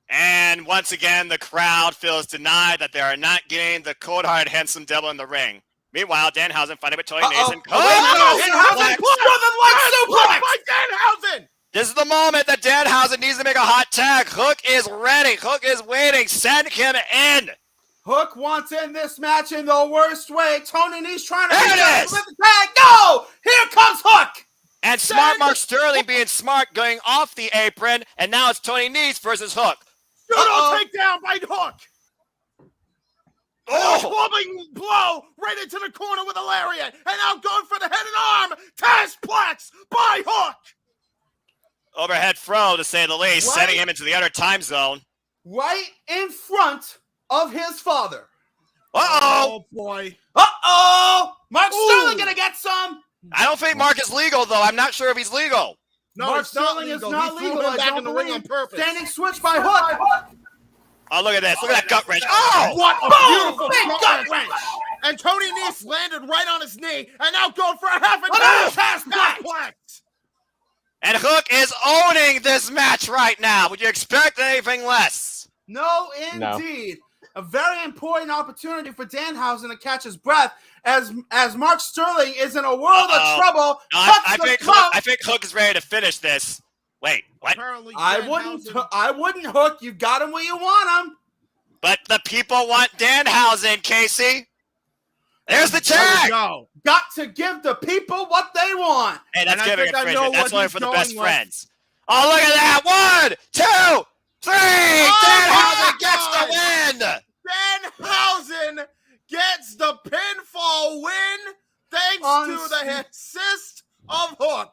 And once again, the crowd feels denied that they are not getting the cold-hearted, handsome devil in the ring. Meanwhile, Danhausen fighting with Tony Nese. Danhausen suplex by Danhausen. This is the moment that Danhausen needs to make a hot tag. Hook is ready. Hook is waiting. Send him in. Hook wants in this match in the worst way. Tony Nese trying to There it is. with the tag. No! Here comes Hook! And smart Mark Sterling being smart, going off the apron. And now it's Tony Nese versus Hook. Judo takedown by Hook. Oh! Clubbing blow right into the corner with a lariat. And now going for the head and arm. Tazplex by Hook. Overhead throw, to say the least, Right. sending him into the other time zone. Right in front of his father. Uh-oh! Oh, boy. Uh-oh! Mark Sterling going to get some. I don't think Mark is legal, though. I'm not sure if he's legal. No, Mark it's not Sterling is legal. not He threw legal. him back I in the don't ring on believe. purpose. Standing switch by Hook. Oh, look at this. Look at that gut wrench. Oh! What a Boom! beautiful Big gut gut wrench. wrench. And Tony Nese landed right on his knee. And now going for a half a Another Tazplex. And Hook is owning this match right now. Would you expect anything less? No, indeed. A very important opportunity for Danhausen to catch his breath as Mark Sterling is in a world of trouble. No, I think Hook is ready to finish this. Wait, what? Apparently, I wouldn't Hook. You got him where you want him. But the people want Danhausen, Casey. There's the There we tag. go. Got to give the people what they want. Hey, that's And I giving think a I friend. know That's what only he's for the going best with. friends. Oh, look at that. 1, 2, 3. Danhausen gets the win. Danhausen gets the pinfall win thanks to the assist of Hook.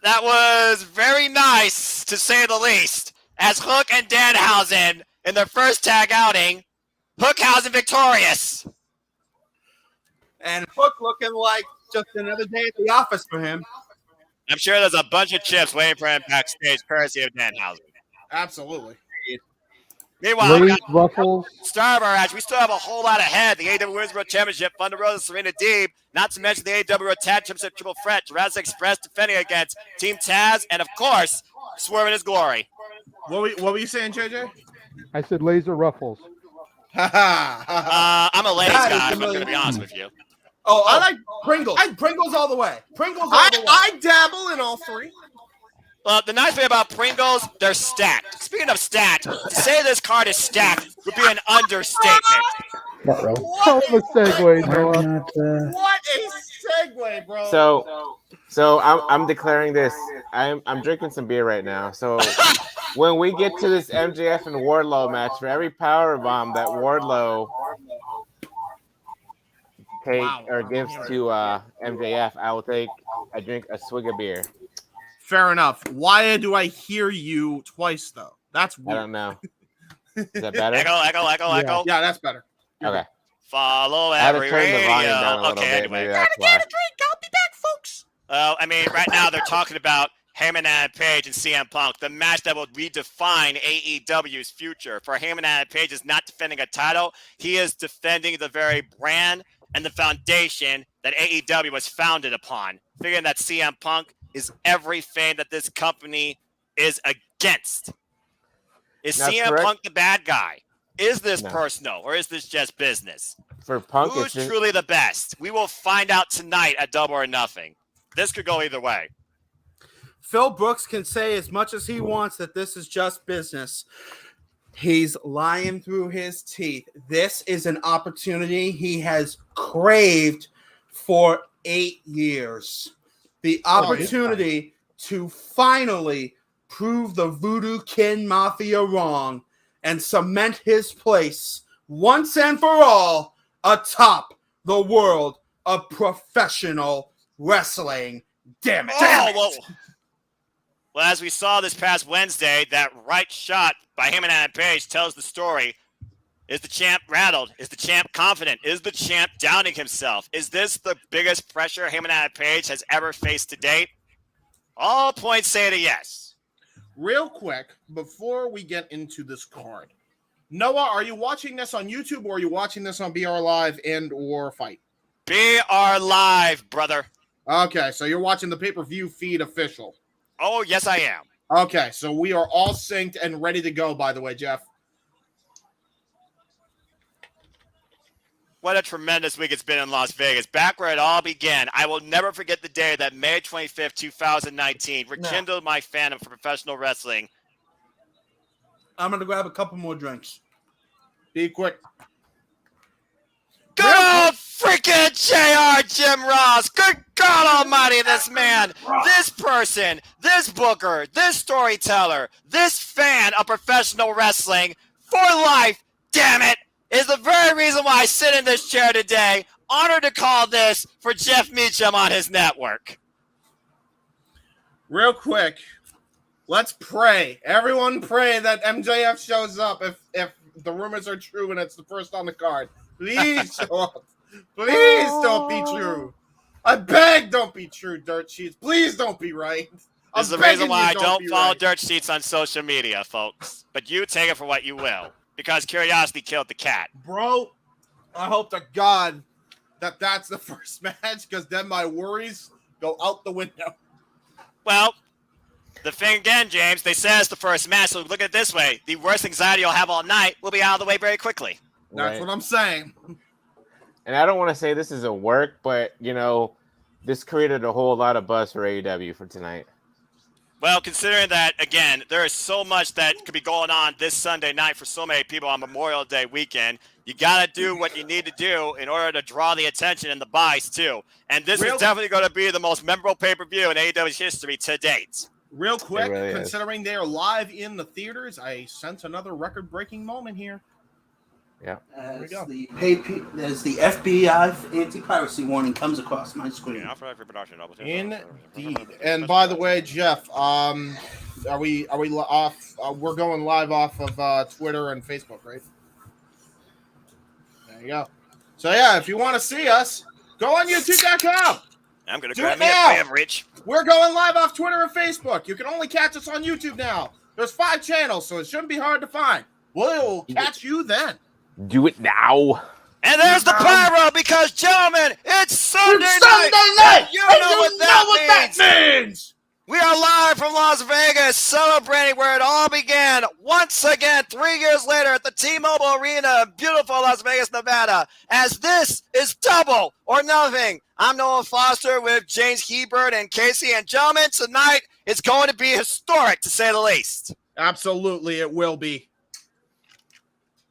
That was very nice, to say the least. As Hook and Danhausen, in their first tag outing, Hookhausen victorious. And Hook looking like just another day at the office for him. I'm sure there's a bunch of chips waiting for him backstage, courtesy of Danhausen. Absolutely. Meanwhile, we Raised got ruffles. star of our match. We still have a whole lot ahead. The AEW Women's World Championship, Thunder Rosa, Serena Deeb. Not to mention the AEW World Tag Championship Triple Threat. Jurassic Express defending against Team Taz. And, of course, Swerve in his glory. What were you saying, JJ? I said laser ruffles. I'm a ladies That is guy, if I'm familiar. going to be honest with you. I like Pringles. Pringles all the way. Pringles all the way. I dabble in all three. Well, the nice thing about Pringles, they're stacked. Speaking of stacked, to say this card is stacked would be an understatement. Not real. Hell of a segue, Noah. Not, What a segue, bro. So I'm declaring this. I'm drinking some beer right now. So when we get to this MJF and Wardlow match, for every power bomb that Wardlow gives to MJF, I will take a drink of beer. Fair enough. Why do I hear you twice, though? That's weird. I don't know. Is that better? Echo. Yeah, that's better. Okay. Follow I had to every turn the volume down a radio. little Okay, bit. anyway. Maybe that's why. I'll be back, folks. I mean, right now they're talking about Heyman and Page and CM Punk, the match that will redefine AEW's future. For Heyman and Page is not defending a title. He is defending the very brand and the foundation that AEW was founded upon. Figuring that CM Punk is everything that this company is against. Is That's CM correct. Punk the bad guy? Is this No. personal or is this just business? For Punk, Who's it's just, truly the best? We will find out tonight at Double or Nothing. This could go either way. Phil Brooks can say as much as he wants that this is just business. He's lying through his teeth. This is an opportunity he has craved for 8 years. The opportunity to finally prove the Voodoo Kin Mafia wrong and cement his place once and for all atop the world of professional wrestling. Damn it. Well, as we saw this past Wednesday, that right shot by Heyman and Page tells the story. Is the champ rattled? Is the champ confident? Is the champ doubting himself? Is this the biggest pressure Heyman and Page has ever faced to date? All points say to yes. Real quick, before we get into this card, Noah, are you watching this on YouTube or are you watching this on BR Live and or Fight? BR Live, brother. Okay, so you're watching the pay-per-view feed official. Oh, yes, I am. Okay, so we are all synced and ready to go, by the way, Jeff. What a tremendous week it's been in Las Vegas. Back where it all began. I will never forget the day that May 25th, 2019 rekindled my fandom for professional wrestling. I'm going to grab a couple more drinks. Be quick. Good old freaking JR Jim Ross. Good God almighty, this man, this person, this booker, this storyteller, this fan of professional wrestling for life, damn it, is the very reason why I sit in this chair today. Honored to call this for Jeff Meacham on his network. Real quick, let's pray. Everyone pray that MJF shows up if the rumors are true and it's the first on the card. Please show up. Please don't be true. I beg, don't be true, Dirt Sheets. Please don't be right. This is the reason why I don't follow Dirt Sheets on social media, folks. But you take it for what you will. Because curiosity killed the cat. Bro, I hope to God that that's the first match, because then my worries go out the window. Well, the thing again, James, they say it's the first match, so look at it this way. The worst anxiety you'll have all night will be out of the way very quickly. That's what I'm saying. And I don't want to say this is a work, but, this created a whole lot of buzz for AEW for tonight. Well, considering that, again, there is so much that could be going on this Sunday night for so many people on Memorial Day weekend, you got to do what you need to do in order to draw the attention and the buys, too. And this is definitely going to be the most memorable pay-per-view in AEW's history to date. Real quick, really considering they are live in the theaters, I sense another record-breaking moment here. Yeah. As the FBI anti-piracy warning comes across my screen. Indeed. And by the way, Jeff, are we off? We're going live off of Twitter and Facebook, right? There you go. So yeah, if you want to see us, go on YouTube.com. I'm going to Do grab it me now. a beverage. We're going live off Twitter and Facebook. You can only catch us on YouTube now. There's 5 channels, so it shouldn't be hard to find. We'll catch you then. Do it now. And there's the pyro because, gentlemen, it's Sunday night. You know what that means. We are live from Las Vegas celebrating where it all began. Once again, 3 years later at the T-Mobile Arena, beautiful Las Vegas, Nevada, as this is Double or Nothing. I'm Noah Foster with James Hebert and Casey. And gentlemen, tonight it's going to be historic, to say the least. Absolutely, it will be.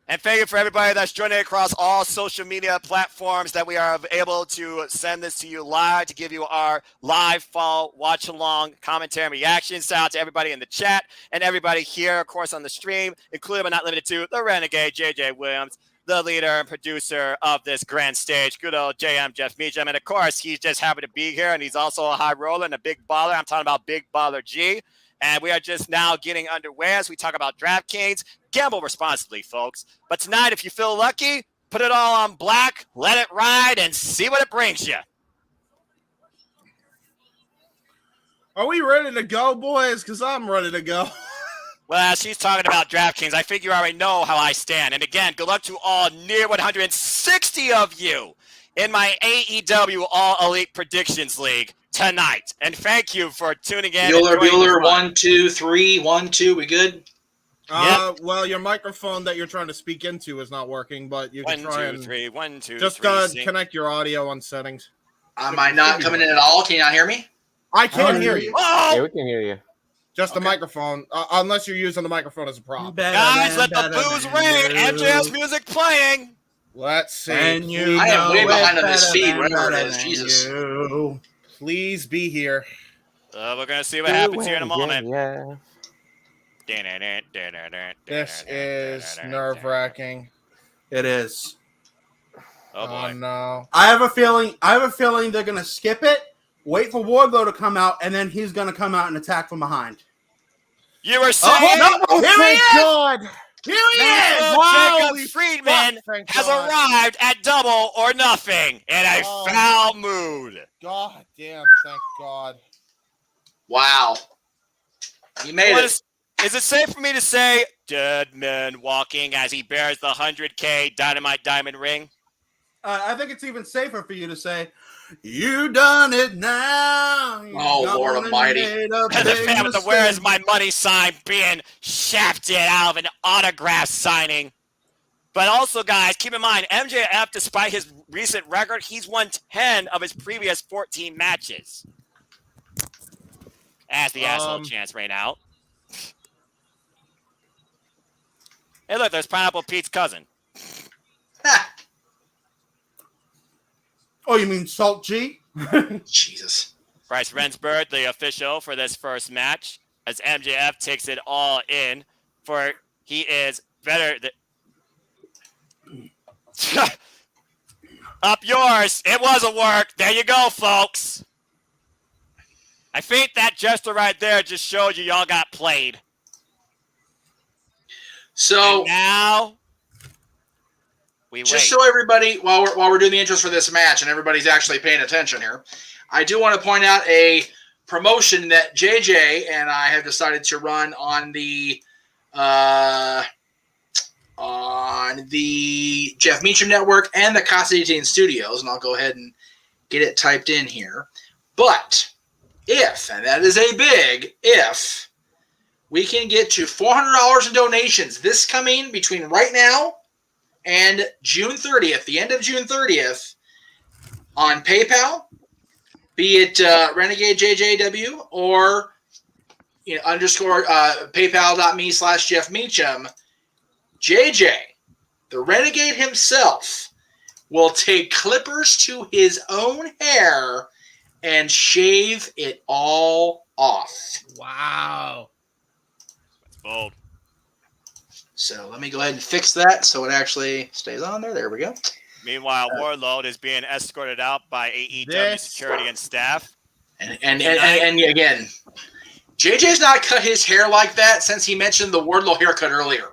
And thank you for everybody that's joining across all social media platforms that we are able to send this to you live, to give you our live fall watch along commentary and reactions. Shout out to everybody in the chat and everybody here, of course, on the stream, including but not limited to the Renegade JJ Williams, the leader and producer of this grand stage, good old JM Jeff Meacham. And of course, he's just happy to be here, and he's also a high roller and a big baller. I'm talking about Big Baller G. And we are just now getting underway as we talk about DraftKings. Gamble responsibly, folks. But tonight, if you feel lucky, put it all on black, let it ride, and see what it brings you. Are we ready to go, boys? Because I'm ready to go. Well, as she's talking about DraftKings, I think you already know how I stand. And again, good luck to all near 160 of you in my AEW All Elite Predictions League tonight. And thank you for tuning in. Bueller, 1, 2, 3, 1, 2. We good? Well, your microphone that you're trying to speak into is not working, but you can try and 1, 2, just 3. connect your audio on settings. Am I not coming in at all? Can you not hear me? I can't hear you. Oh! Yeah, we can hear you. Just the microphone, unless you're using the microphone as a prop. Guys, let the booze rain. MJF's music playing. Let's see. I am way behind on this feed, whatever it is. Jesus. Please be here. We're going to see what happens here in a moment. Yeah. This is nerve-wracking. It is. Oh, boy. No. I have a feeling they're gonna skip it, wait for Wardlow to come out, and then he's gonna come out and attack from behind. You were saying Here he is! God. Here he is! Jacob Friedman has arrived at Double or Nothing in a foul mood. God damn, thank God. Wow. You made it. Is it safe for me to say dead man walking as he bears the 100K Dynamite Diamond ring? I think it's even safer for you to say, "You done it now." Oh, Lord Almighty! The fan with the "Where is my money" sign being shafted out of an autograph signing. But also, guys, keep in mind, MJF, despite his recent record, he's won 10 of his previous 14 matches. As the asshole chants right now. Hey, look, there's Pineapple Pete's cousin. Oh, you mean Salt G? Jesus. Bryce Rensburg, the official for this first match, as MJF takes it all in, for he is better than... Up yours. It was a work. There you go, folks. I think that gesture right there just showed you y'all got played. So and now we just wait. so everybody, while we're doing the intros for this match and everybody's actually paying attention here, I do want to point out a promotion that JJ and I have decided to run on the Jeff Meacham Network and the Casa 18 Studios, and I'll go ahead and get it typed in here. But if, and that is a big if, we can get to $400 in donations this coming between right now and June 30th, the end of June 30th, on PayPal, be it Renegade JJW or underscore PayPal.me/Jeff Meacham, JJ, the Renegade himself, will take clippers to his own hair and shave it all off. Wow. That's bold. So let me go ahead and fix that so it actually stays on there. There we go. Meanwhile, Warlord is being escorted out by AEW security and staff. And again, JJ's not cut his hair like that since he mentioned the Wardlow haircut earlier.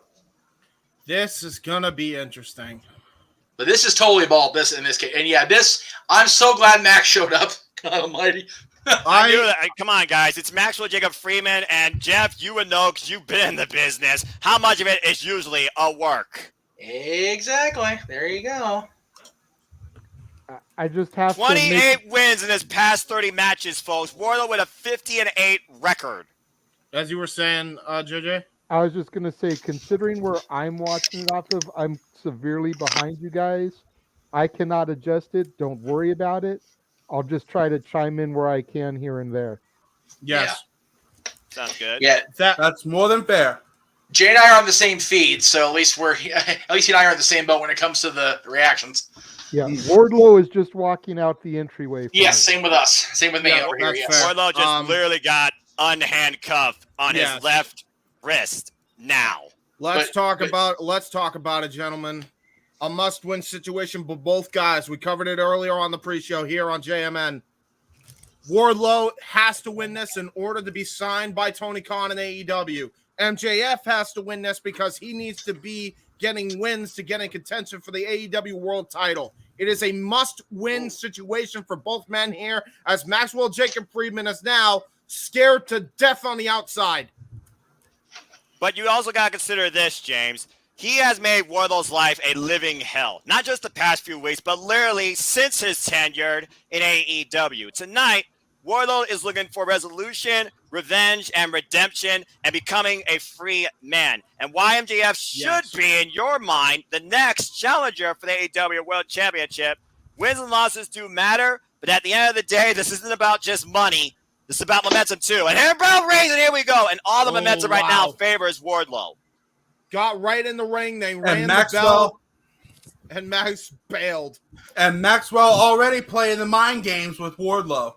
This is gonna be interesting. But this is totally bald. This in this case, and yeah, this. I'm so glad Max showed up. God Almighty. I knew that. Come on, guys. It's Maxwell Jacob Freeman and Jeff. You would know because you've been in the business. How much of it is usually a work? Exactly. There you go. I just have 28 wins in his past 30 matches, folks. Wardlow with a 50-8 record. As you were saying, JJ. I was just gonna say, considering where I'm watching it off of, I'm severely behind you guys. I cannot adjust it. Don't worry about it. I'll just try to chime in where I can here and there. Yes. Yeah. Sounds good. Yeah, That's more than fair. Jay and I are on the same feed, so at least he and I are in the same boat when it comes to the reactions. Yeah, Wardlow is just walking out the entryway. Yes, same with us. Same with me over here. Yes. Wardlow just literally got unhandcuffed on his left wrist now. Let's talk about it, gentlemen. A must-win situation for both guys. We covered it earlier on the pre-show here on JMN. Wardlow has to win this in order to be signed by Tony Khan and AEW. MJF has to win this because he needs to be getting wins to get in contention for the AEW World title. It is a must-win situation for both men here, as Maxwell Jacob Friedman is now scared to death on the outside. But you also got to consider this, James. He has made Wardlow's life a living hell. Not just the past few weeks, but literally since his tenure in AEW. Tonight, Wardlow is looking for resolution, revenge, and redemption, and becoming a free man. And why MJF should be, in your mind, the next challenger for the AEW World Championship. Wins and losses do matter, but at the end of the day, this isn't about just money. This is about momentum, too. And here, Brown Reigns, and here we go. And all the momentum right now favors Wardlow. Got right in the ring. They rang the bell. And Max bailed. And Maxwell already playing the mind games with Wardlow.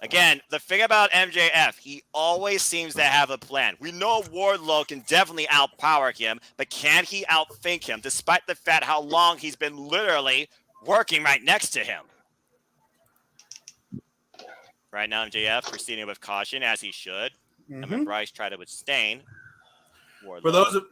Again, the thing about MJF, he always seems to have a plan. We know Wardlow can definitely outpower him, but can he outthink him, despite the fact how long he's been literally working right next to him? Right now, MJF proceeding with caution, as he should. And when Bryce tried to withstand Wardlow. For those of...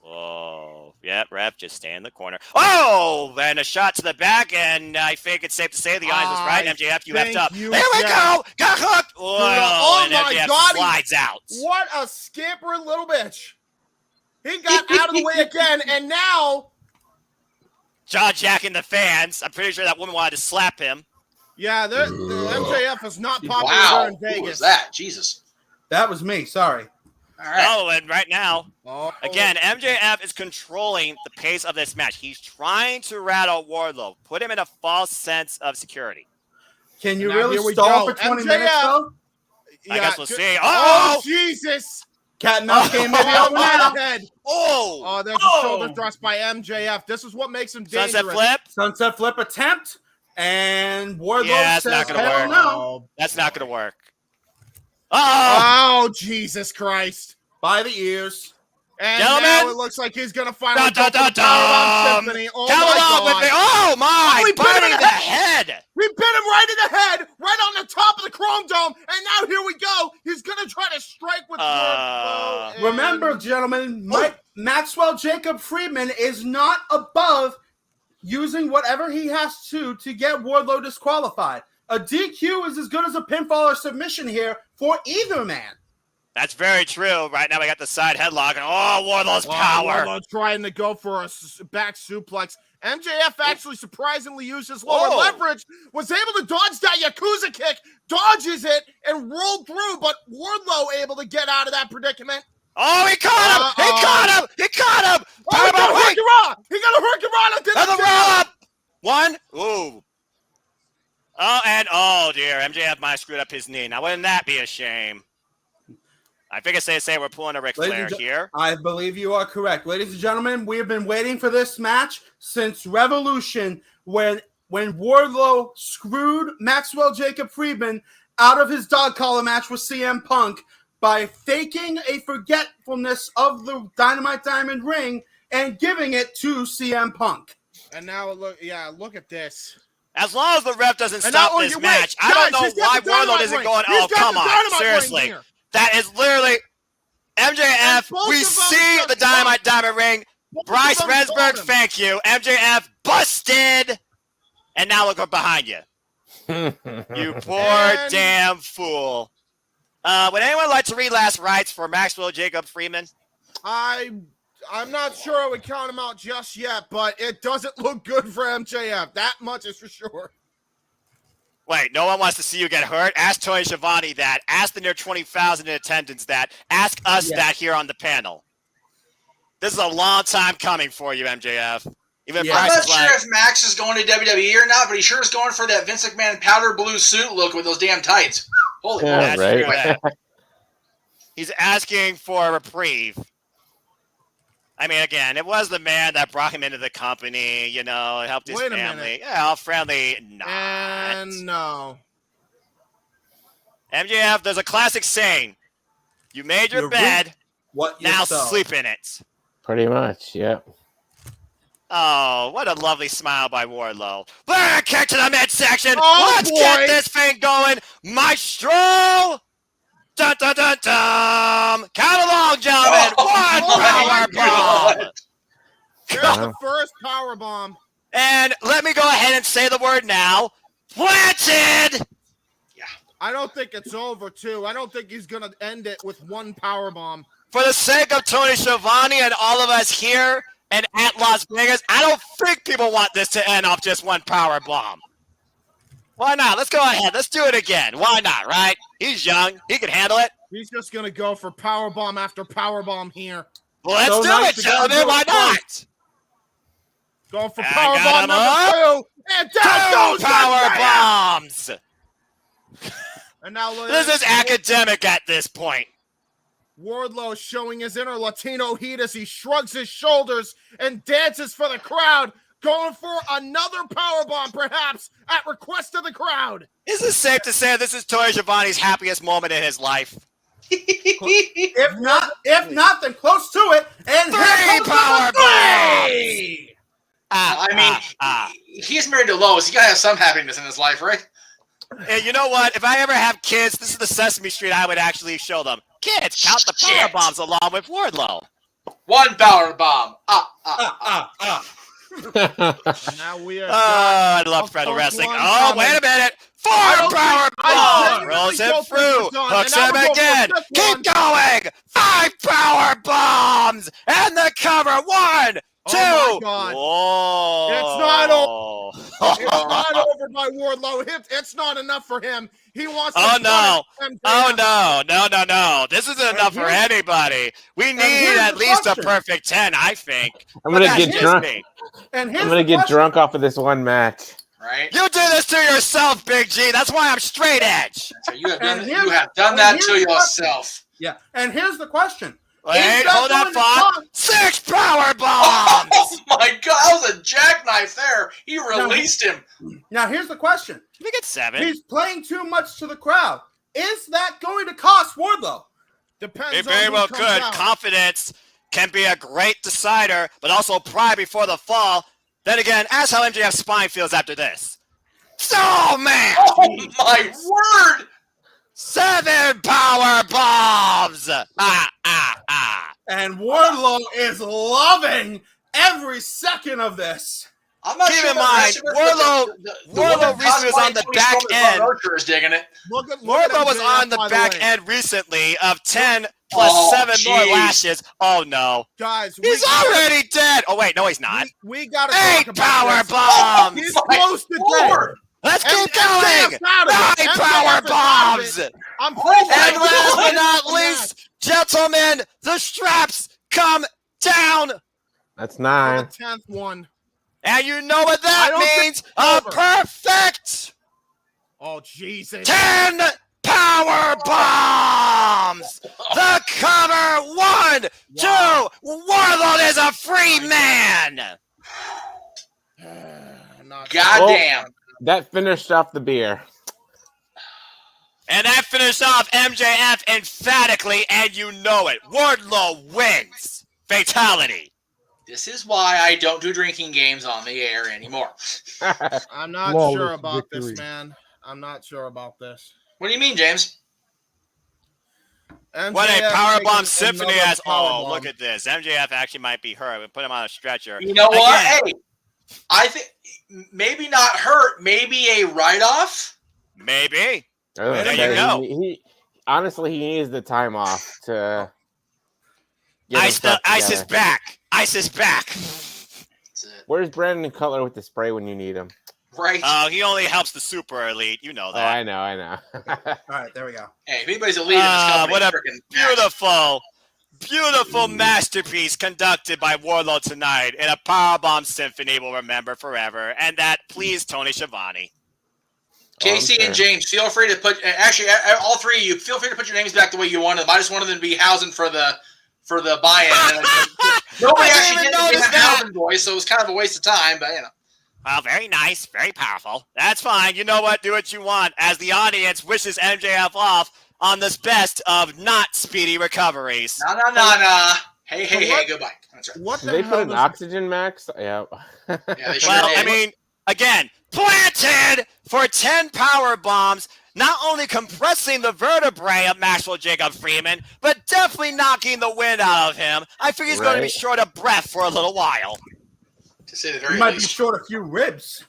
Oh, yeah, ref, just stay in the corner. Oh, and a shot to the back, and I think it's safe to say the eyes was right. MJF, you left up. There we go! Got hooked! Oh, and my MJF God, slides out. What a skipper little bitch. He got out of the way again, and now jaw-jacking the fans. I'm pretty sure that woman wanted to slap him. Yeah, the MJF is not popular Wow, there in who Vegas. was that? Jesus. That was me. Sorry. All right. Oh, and right now, again, MJF is controlling the pace of this match. He's trying to rattle Wardlow, put him in a false sense of security. Can you Now, really here we stall go. for 20 MJF. minutes, though? I guess we'll see. Oh, Oh! Jesus! Cat and mouse game maybe Oh, over now. head. Oh! Oh, there's a shoulder thrust by MJF. This is what makes him dangerous. Sunset flip? Sunset flip attempt. And Wardlow Yeah, it's says, not gonna hell work. no. That's not going to work. Oh! Oh, Jesus Christ. By the ears. And Gentlemen. now it looks like he's going to finally go for the Dun-dun-dun-dun. Powerbomb Symphony. Oh, Count my it off with God. me. Oh, my! Oh, he bit him Biting in the the head! We bit him right in the head, right on the top of the Chrome Dome, and now here we go. He's going to try to strike with Wardlow. and- Remember, gentlemen, Maxwell Jacob Friedman is not above using whatever he has to get Wardlow disqualified. A DQ is as good as a pinfall or submission here for either man. That's very true. Right now we got the side headlock, and Wardlow's power. Wardlow trying to go for a back suplex. MJF actually surprisingly used his lower leverage, was able to dodge that Yakuza kick, dodges it, and rolled through, but Wardlow able to get out of that predicament. Oh, he caught him! He caught him! He caught him! Oh, he got a Hurricane! He got a Hurricane into Another the roll up! One. Ooh. Oh, dear. MJF might have screwed up his knee. Now, wouldn't that be a shame? I think it's safe to say we're pulling a Ric Flair here. I believe you are correct. Ladies and gentlemen, we have been waiting for this match since Revolution when Wardlow screwed Maxwell Jacob Friedman out of his dog collar match with CM Punk by faking a forgetfulness of the Dynamite Diamond ring and giving it to CM Punk. And now look at this. As long as the ref doesn't stop this match, I don't know why Wardlow isn't going, oh, come on, seriously. That is literally MJF. We see the Dynamite Diamond ring. Bryce Rensburg, thank you. MJF busted. And now look behind you. You poor damn fool. Would anyone like to read last rites for Maxwell Jacob Friedman? I'm not sure I would count him out just yet, but it doesn't look good for MJF. That much is for sure. Wait, no one wants to see you get hurt? Ask Tony Schiavone that. Ask the near 20,000 in attendance that. Ask us that here on the panel. This is a long time coming for you, MJF. I'm not sure if Max is going to WWE or not, but he sure is going for that Vince McMahon powder blue suit look with those damn tights. Holy yeah, right. He's asking for a reprieve. I mean, again, it was the man that brought him into the company, helped his family. Yeah, all friendly. And no. MJF, there's a classic saying. You made your bed, now sleep in it. Pretty much, yep. Oh, what a lovely smile by Wardlow. Burn kick to the midsection. Oh, Let's get this thing going. Maestro. Dun, dun, dun, dun. Count along, gentlemen. One power bomb. Here's the first power bomb. And let me go ahead and say the word now. Planted. Yeah. I don't think it's over, too. I don't think he's going to end it with one power bomb. For the sake of Tony Schiavone and all of us here and at Las Vegas, I don't think people want this to end off just one power bomb. Why not? Let's go ahead. Let's do it again. Why not, right? He's young. He can handle it. He's just going to go for powerbomb after powerbomb here. Well, let's do it, gentlemen. Why not? Going for powerbomb number 2. And down goes power bombs. And now this is academic at this point. Wardlow showing his inner Latino heat as he shrugs his shoulders and dances for the crowd. Going for another powerbomb, perhaps, at request of the crowd. Is it safe to say this is Tony Schiavone's happiest moment in his life? If not, then close to it. And 3 power bombs! He's married to Lois. You gotta have some happiness in his life, right? And you know what? If I ever have kids, this is the Sesame Street I would actually show them. Kids, count the power bombs along with Wardlow. 1 power bomb. Now we are. I love pro wrestling. Oh, wait a minute. Power bomb. genuinely Rolls him don't think through. it's on, Hooks and I him would go for again. this Keep one. going. 5 power bombs. And the cover. 1, 2. Oh my God. Whoa. It's not over. It's not over by Wardlow. It's not enough for him. He wants to Oh no! punish MJF. Oh no! This isn't enough for anybody. We need at least a perfect 10, I think. I'm gonna get drunk. And I'm gonna get drunk off of this one match. Right? You do this to yourself, Big G. That's why I'm straight edge. So you have done that to yourself. Yeah. And here's the question. Wait, hold that thought. 6 power bombs. Oh my God, that was a jackknife there. He released him. Now here's the question. We get 7. He's playing too much to the crowd. Is that going to cost Wardlow? Depends. It very well could. Confidence can be a great decider, but also pride before the fall. Then again, ask how MJF's spine feels after this. Oh man! Oh my word! 7 power bombs. And Wardlow is loving every second of this. I'm not Keep sure in mind, Wardlow recently was on the back end. Archer is digging it. Wardlow was on the back end recently of 10 plus 7 more lashes. Oh no, guys, he's already dead. Oh wait, no, he's not. We got 8 power bombs. He's close to dead. Let's keep going. 9 power bombs. I'm and last but not least, gentlemen, the straps come down. That's 9. The 10th one. And you know what that means? A perfect. Oh Jesus! 10 power bombs. The cover. 1, 2. Wardlow is a free man. Goddamn. That finished off the beer. And that finished off MJF emphatically, and you know it. Wardlow wins. Fatality. This is why I don't do drinking games on the air anymore. I'm not sure about this, man. I'm not sure about this. What do you mean, James? What a powerbomb symphony has. Oh, look at this. MJF actually might be hurt. We put him on a stretcher. You know what? Hey, I think maybe not hurt. Maybe a write-off. Maybe. There you go. Honestly, he needs the time off to. Ice is back. Ice is back. Where's Brandon Cutler with the spray when you need him? Right. He only helps the super elite. You know that. Oh, I know. All right, there we go. Hey, if anybody's elite in this company, what a beautiful masterpiece conducted by Wardlow tonight in a powerbomb symphony we'll remember forever. And that pleased Tony Schiavone. Casey and James, feel free to put. Actually, all three of you, feel free to put your names back the way you wanted them. I just wanted them to be housing for the buy-in. Nobody actually did the housing voice, so it was kind of a waste of time. But you know. Well, very nice, very powerful. That's fine. You know what? Do what you want. As the audience wishes MJF off on this best of not speedy recoveries. No. Hey, goodbye. That's right. What Did they put an oxygen max? Yeah. Yeah, they sure well, did. I mean, again, planted for 10 power bombs, not only compressing the vertebrae of Maxwell Jacob Freeman, but definitely knocking the wind out of him. I figure he's going to be short of breath for a little while. To say the very might least. be short a few ribs.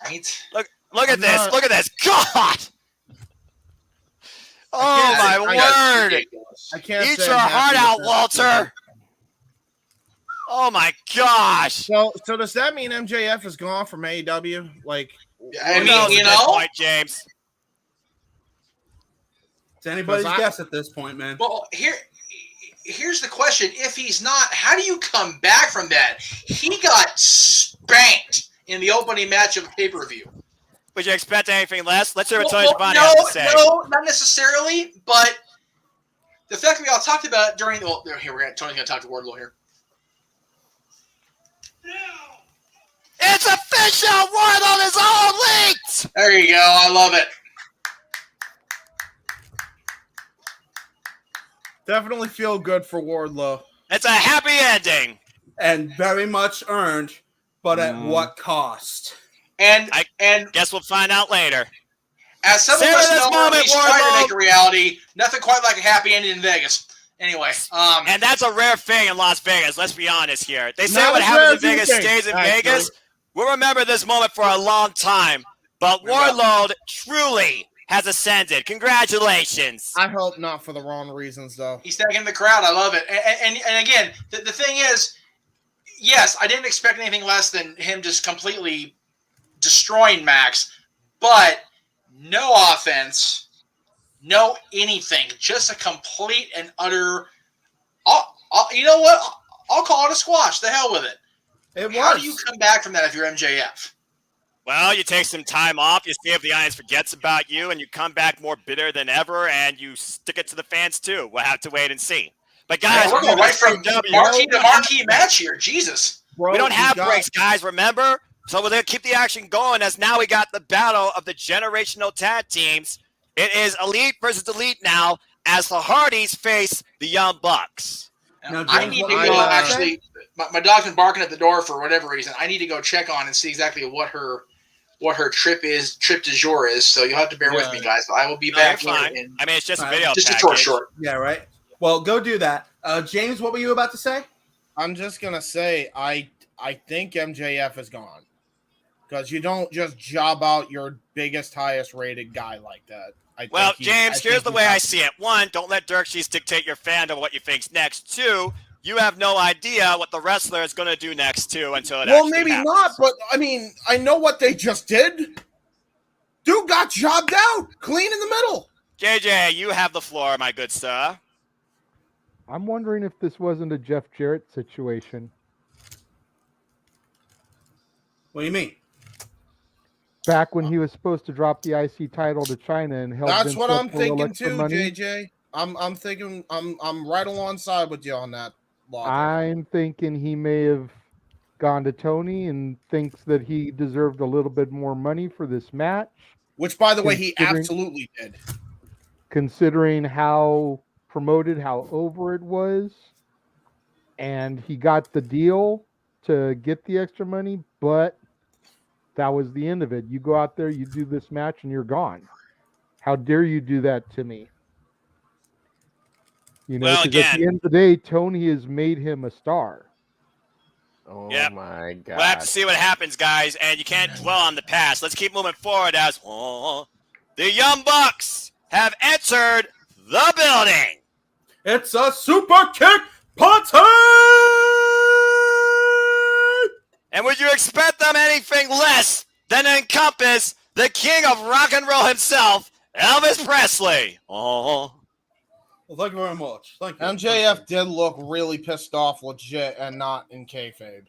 Right? Look at this. Look at this. God! Oh, my word. I can't Eat say your I'm heart happy out, with Walter. Oh, my gosh. So does that mean MJF is gone from AEW? Like, I mean, you know. Point, James. It's anybody's guess at this point, man. Well, here's the question. If he's not, how do you come back from that? He got spanked in the opening match of a pay-per-view. Would you expect anything less? Let's hear what Tony Schiavone has to say. No, not necessarily, but the fact that we all talked about it during Tony's going to talk to Wardlow here. It's official! Wardlow is all leaked! There you go. I love it. definitely feel good for Wardlow. It's a happy ending. And very much earned, but at what cost? And guess we'll find out later. As some of us know, he's trying to make a reality. Nothing quite like a happy ending in Vegas. Anyway, and that's a rare thing in Las Vegas. Let's be honest here. They say what happens in Vegas stays in Vegas. We'll remember this moment for a long time. But Warlord truly has ascended. Congratulations. I hope not for the wrong reasons, though. He's tagging the crowd. I love it. And again, the thing is, yes, I didn't expect anything less than him just completely destroying Max, but no offense, no anything, just a complete and utter. You know what? I'll call it a squash. The hell with it. How do you come back from that if you're MJF? Well, you take some time off, you see if the audience forgets about you, and you come back more bitter than ever, and you stick it to the fans, too. We'll have to wait and see. But, guys, we're going right from marquee to marquee match here. Jesus. Bro, we don't have breaks, guys, remember? So we're going to keep the action going as now we got the battle of the generational tag teams. It is Elite versus Elite now as the Hardys face the Young Bucks. Now, I need to go, actually, my dog's been barking at the door for whatever reason. I need to go check on and see exactly what her trip du jour is. So you'll have to bear with me, guys. I will be back here. It's just a video just package. a short. Yeah, right. Well, go do that. James, what were you about to say? I'm just gonna say I think MJF is gone because you don't just job out your biggest, highest rated guy like that. James, here's the way I see it. One, don't let Dirk Sheets dictate your fandom what you think's next. Two, you have no idea what the wrestler is going to do next, too, until it actually maybe happens. not, but, I mean, I know what they just did. Dude got jobbed out, clean in the middle. JJ, you have the floor, my good sir. I'm wondering if this wasn't a Jeff Jarrett situation. What do you mean? Back when he was supposed to drop the IC title to China and held. That's Vince what up I'm for thinking extra too, money. JJ. I'm thinking I'm right alongside with you on that logic. I'm thinking he may have gone to Tony and thinks that he deserved a little bit more money for this match. Which, by the way, he absolutely did. Considering how promoted, how over it was, and he got the deal to get the extra money, but that was the end of it. You go out there, you do this match, and you're gone. How dare you do that to me? You know, because at the end of the day, Tony has made him a star. Oh, my God. We'll have to see what happens, guys, and you can't dwell on the past. Let's keep moving forward as the Young Bucks have entered the building. It's a super kick party! And would you expect them anything less than to encompass the king of rock and roll himself, Elvis Presley? Well, thank you very much. Thank you. MJF did look really pissed off legit and not in kayfabe.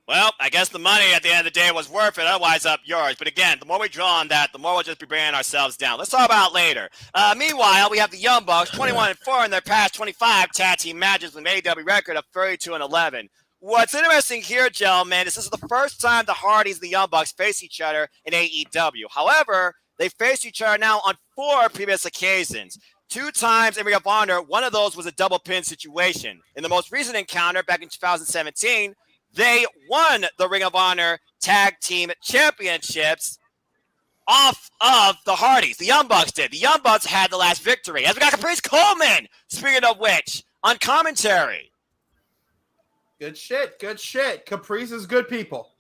Well, I guess the money at the end of the day was worth it, otherwise up yours. But again, the more we draw on that, the more we'll just be bringing ourselves down. Let's talk about it later. Meanwhile, we have the Young Bucks, 21-4 in their past 25 tag team matches with an AEW record of 32-11. What's interesting here, gentlemen, is this is the first time the Hardys and the Young Bucks face each other in AEW. However, they faced each other now on 4 previous occasions. 2 times in Ring of Honor, one of those was a double pin situation. In the most recent encounter back in 2017, they won the Ring of Honor Tag Team Championships off of the Hardys. The Young Bucks did. The Young Bucks had the last victory. As we got Caprice Coleman, speaking of which, on commentary. Good shit. Good shit. Caprice is good people.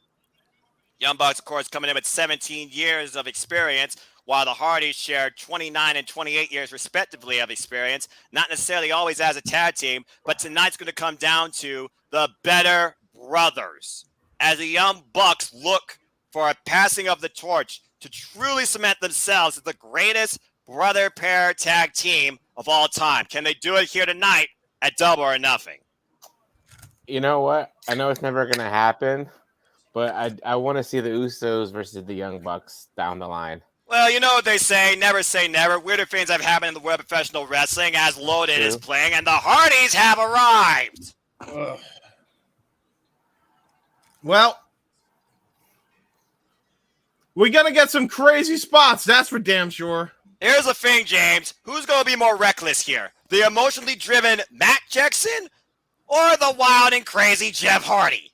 Young Bucks, of course, coming in with 17 years of experience, while the Hardys shared 29 and 28 years, respectively, of experience. Not necessarily always as a tag team, but tonight's going to come down to the better brothers. As the Young Bucks look for a passing of the torch to truly cement themselves as the greatest brother pair tag team of all time. Can they do it here tonight at Double or Nothing? You know what? I know it's never going to happen, but I want to see the Usos versus the Young Bucks down the line. Well, you know what they say never. Weirder things have happened in the world of professional wrestling as Loaded is playing, and the Hardys have arrived. Ugh. Well, we're going to get some crazy spots, that's for damn sure. Here's the thing, James. Who's going to be more reckless here? The emotionally driven Matt Jackson or the wild and crazy Jeff Hardy?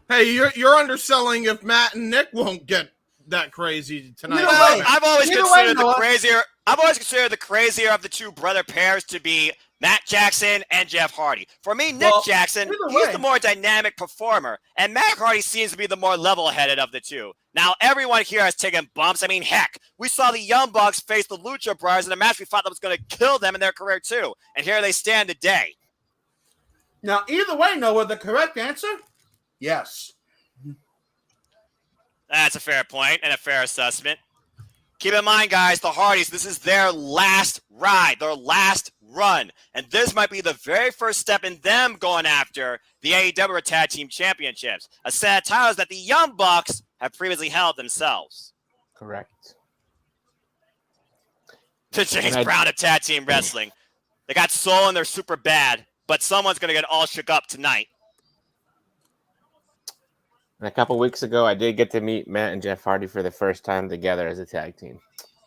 Hey, you're underselling if Matt and Nick won't get that crazy tonight. Well, I've always considered the crazier of the two brother pairs to be Matt Jackson and Jeff Hardy. For me, Nick Well, Jackson, either he's way. the more dynamic performer, and Matt Hardy seems to be the more level-headed of the two. Now, everyone here has taken bumps. I mean, heck, we saw the Young Bucks face the Lucha Brothers in a match we thought that was going to kill them in their career, too. And here they stand today. Now, either way, Noah, the correct answer, yes. That's a fair point and a fair assessment. Keep in mind, guys, the Hardys, this is their last ride, their last run. And this might be the very first step in them going after the AEW Tag Team Championships, a set of titles that the Young Bucks have previously held themselves. Correct. To James Brown of Tag Team Wrestling. They got soul and they're super bad, but someone's going to get all shook up tonight. And a couple weeks ago, I did get to meet Matt and Jeff Hardy for the first time together as a tag team.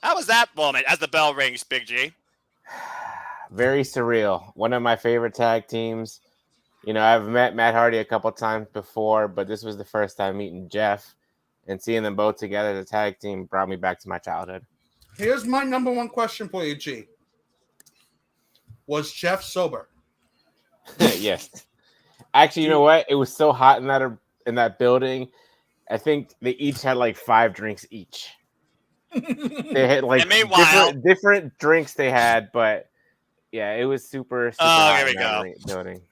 How was that moment as the bell rings, Big G? Very surreal. One of my favorite tag teams. You know, I've met Matt Hardy a couple times before, but this was the first time meeting Jeff, and seeing them both together as a tag team brought me back to my childhood. Here's my number one question for you, G. Was Jeff sober? Yes. Actually, you know what? It was so hot in that building. I think they each had like 5 drinks each. They had like different drinks they had, but yeah, it was super hot here we in that go. building.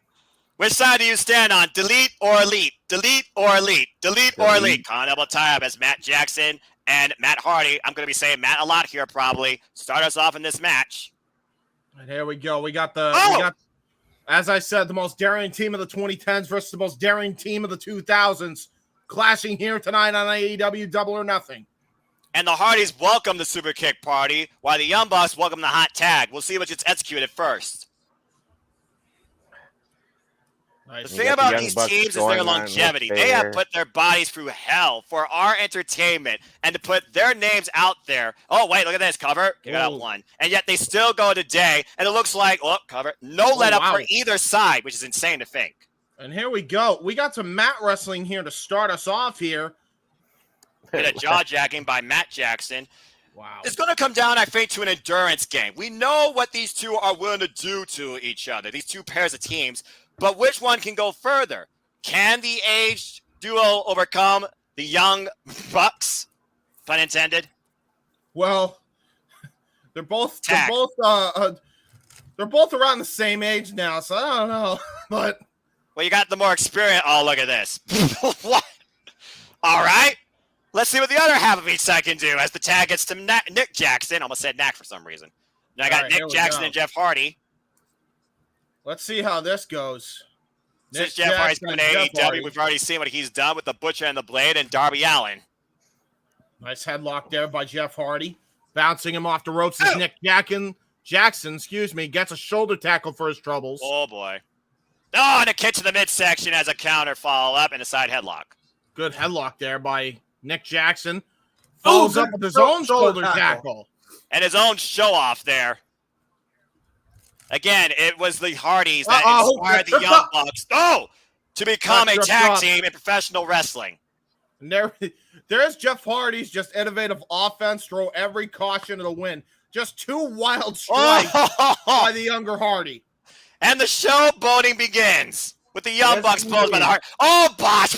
Which side do you stand on? Delete or elite? Delete or elite? Delete or elite? Double tie up as Matt Jackson and Matt Hardy. I'm going to be saying Matt a lot here probably. Start us off in this match. And here we go. We got, as I said, the most daring team of the 2010s versus the most daring team of the 2000s clashing here tonight on AEW Double or Nothing. And the Hardys welcome the Super Kick Party, while the Young Bucks welcome the Hot Tag. We'll see which gets executed first. Nice. The thing about these teams is their longevity. They have put their bodies through hell for our entertainment and to put their names out there. Oh, wait, look at this cover. Give it up one. And yet they still go today, and it looks like, cover. No let up for either side, which is insane to think. And here we go. We got some mat wrestling here to start us off here. Get a jaw-jacking by Matt Jackson. Wow. It's going to come down, I think, to an endurance game. We know what these two are willing to do to each other, these two pairs of teams. But which one can go further? Can the aged duo overcome the young Bucks? Pun intended. Well, they're both around the same age now, so I don't know. But you got the more experience. Oh, look at this. What? All right. Let's see what the other half of each side can do as the tag gets to Nick Jackson. Almost said Knack for some reason. Now I got Nick Jackson and Jeff Hardy. Let's see how this goes. Since Jeff Hardy's coming to AEW, we've already seen what he's done with the Butcher and the Blade and Darby Allin. Nice headlock there by Jeff Hardy. Bouncing him off the ropes as Nick Jackson, gets a shoulder tackle for his troubles. Oh, boy. Oh, and a kick to the midsection as a counter follow-up and a side headlock. Good headlock there by Nick Jackson. Follows up with his own shoulder tackle. And his own show-off there. Again, it was the Hardys that inspired the Young Bucks to become a tag team in professional wrestling. And there's Jeff Hardy's just innovative offense, throw every caution to the wind. Just 2 wild strikes by the younger Hardy. And the showboating begins with the Young Bucks closed by the Hardy. Oh, botch!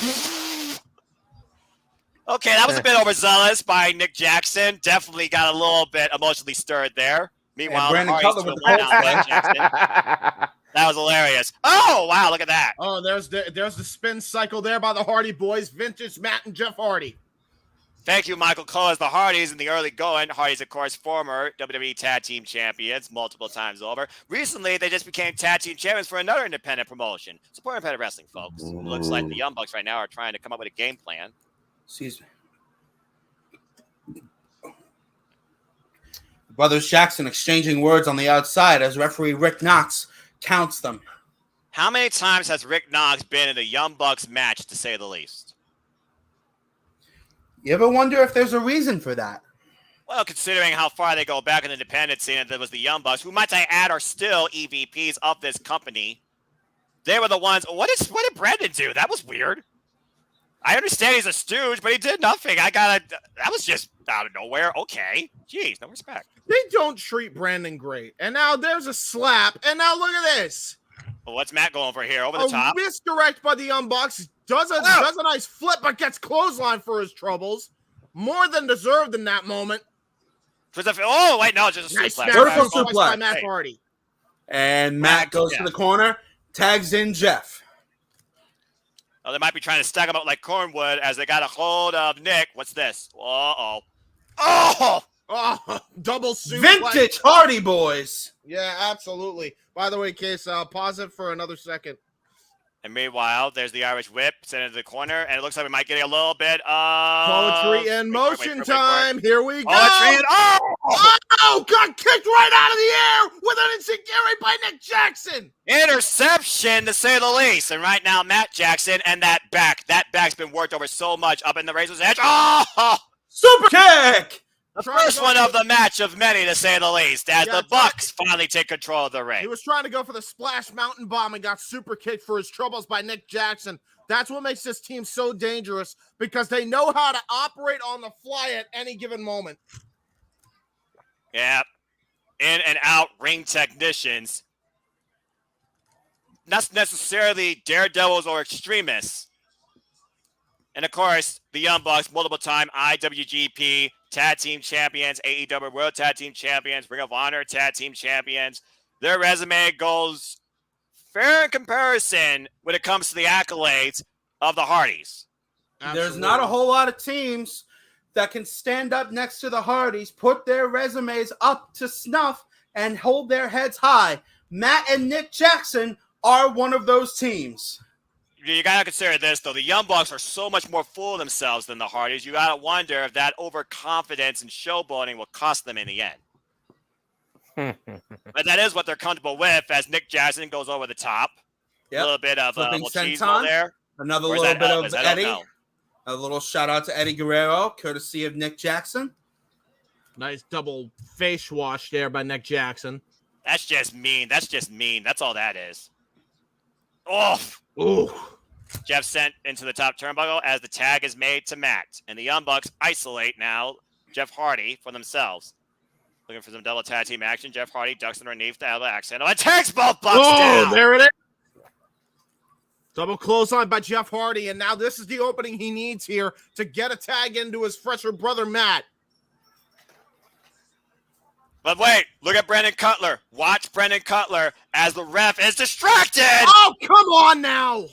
Okay, that was a bit overzealous by Nick Jackson. Definitely got a little bit emotionally stirred there. Meanwhile, the Hardys still went out Nick Jackson. That was hilarious. Oh, wow, look at that. Oh, there's the spin cycle there by the Hardy Boys. Vintage Matt and Jeff Hardy. Thank you, Michael Cole, as the Hardys in the early going. Hardys, of course, former WWE Tag Team Champions multiple times over. Recently, they just became Tag Team Champions for another independent promotion. Support independent wrestling, folks. It looks like the Young Bucks right now are trying to come up with a game plan. Excuse me. Brothers Jackson exchanging words on the outside as referee Rick Knox counts them. How many times has Rick Knox been in a Young Bucks match, to say the least? You ever wonder if there's a reason for that? Well, considering how far they go back in the independent scene, and there was the Young Bucks, who might I add are still EVPs of this company. They were the ones. What did Brandon do? That was weird. I understand he's a stooge, but he did nothing. That was just out of nowhere. Okay. Jeez, no respect. They don't treat Brandon great. And now there's a slap. And now look at this. Well, what's Matt going for here? Over the top. Misdirect by the Young Bucks. Does a nice flip, but gets clothesline for his troubles. More than deserved in that moment. Oh, wait, no, just a nice suplex. Vertical suplex by Matt Hardy. And Matt goes to the corner, tags in Jeff. Oh, they might be trying to stack him up like Cornwood as they got a hold of Nick. What's this? Uh-oh. Oh! Oh, double suplex. Vintage Hardy Boys. Yeah, absolutely. By the way, Case, pause it for another second. And meanwhile, there's the Irish whip sent into the corner, and it looks like we might get a little bit of poetry in motion time. Here we go. Poetry and got kicked right out of the air with an insecurity by Nick Jackson. Interception, to say the least. And right now, Matt Jackson and that back's been worked over so much up in the razor's edge. Oh! Super kick. The first one of the match of many, to say the least, as the Bucks finally take control of the ring. He was trying to go for the splash mountain bomb and got super kicked for his troubles by Nick Jackson. That's what makes this team so dangerous, because they know how to operate on the fly at any given moment. Yeah. In and out ring technicians. Not necessarily daredevils or extremists. And of course, the Young Bucks, multiple-time IWGP Tag Team Champions, AEW World Tag Team Champions, Ring of Honor Tag Team Champions. Their resume goes fair in comparison when it comes to the accolades of the Hardys. Absolutely. There's not a whole lot of teams that can stand up next to the Hardys, put their resumes up to snuff, and hold their heads high. Matt and Nick Jackson are one of those teams. You got to consider this, though. The Young Bucks are so much more full of themselves than the Hardys. You got to wonder if that overconfidence and showboating will cost them in the end. But that is what they're comfortable with as Nick Jackson goes over the top. Yep. A little bit of machismo there. Another little bit of Eddie. A little shout out to Eddie Guerrero, courtesy of Nick Jackson. Nice double face wash there by Nick Jackson. That's just mean. That's all that is. Oh. Ooh. Jeff sent into the top turnbuckle as the tag is made to Matt. And the Young Bucks isolate now Jeff Hardy for themselves. Looking for some double tag team action. Jeff Hardy ducks underneath the elbow axe handle and takes both Bucks down. Oh, there it is. Double clothesline by Jeff Hardy. And now this is the opening he needs here to get a tag into his fresher brother, Matt. But wait, look at Brendan Cutler. Watch Brendan Cutler as the ref is distracted. Oh, come on now.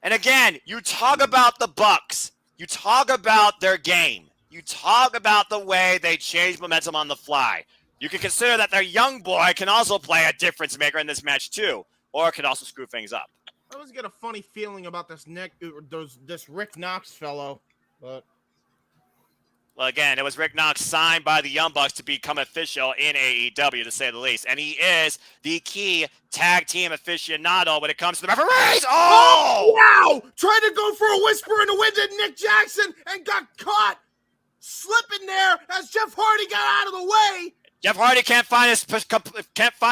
And again, you talk about the Bucks. You talk about their game. You talk about the way they change momentum on the fly. You can consider that their young boy can also play a difference maker in this match too, or can also screw things up. I always get a funny feeling about this Rick Knox fellow, but... Well, again, it was Rick Knox signed by the Young Bucks to become official in AEW, to say the least. And he is the key tag team aficionado when it comes to the referees. Oh! Wow! Tried to go for a whisper in the wind at Nick Jackson and got caught slipping there as Jeff Hardy got out of the way. Jeff Hardy can't find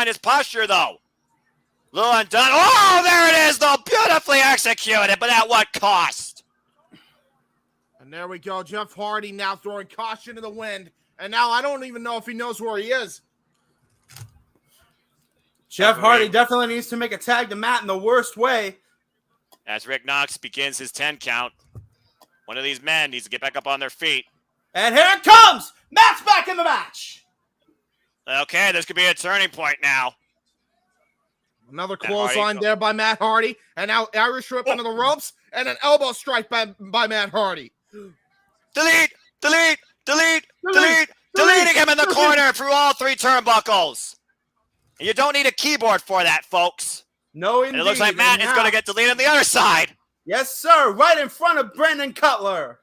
his posture, though. Little undone. Oh, there it is, though. Beautifully executed, but at what cost? And there we go. Jeff Hardy now throwing caution to the wind. And now I don't even know if he knows where he is. Jeff Hardy definitely needs to make a tag to Matt in the worst way. As Rick Knox begins his 10 count, one of these men needs to get back up on their feet. And here it comes! Matt's back in the match! Okay, this could be a turning point now. Another clothesline there by Matt Hardy. And now Irish whip into the ropes. And an elbow strike by Matt Hardy. Deleting him in the corner through all three turnbuckles. And you don't need a keyboard for that, folks. No, indeed. And it looks like Matt is going to get deleted on the other side. Yes, sir. Right in front of Brendan Cutler.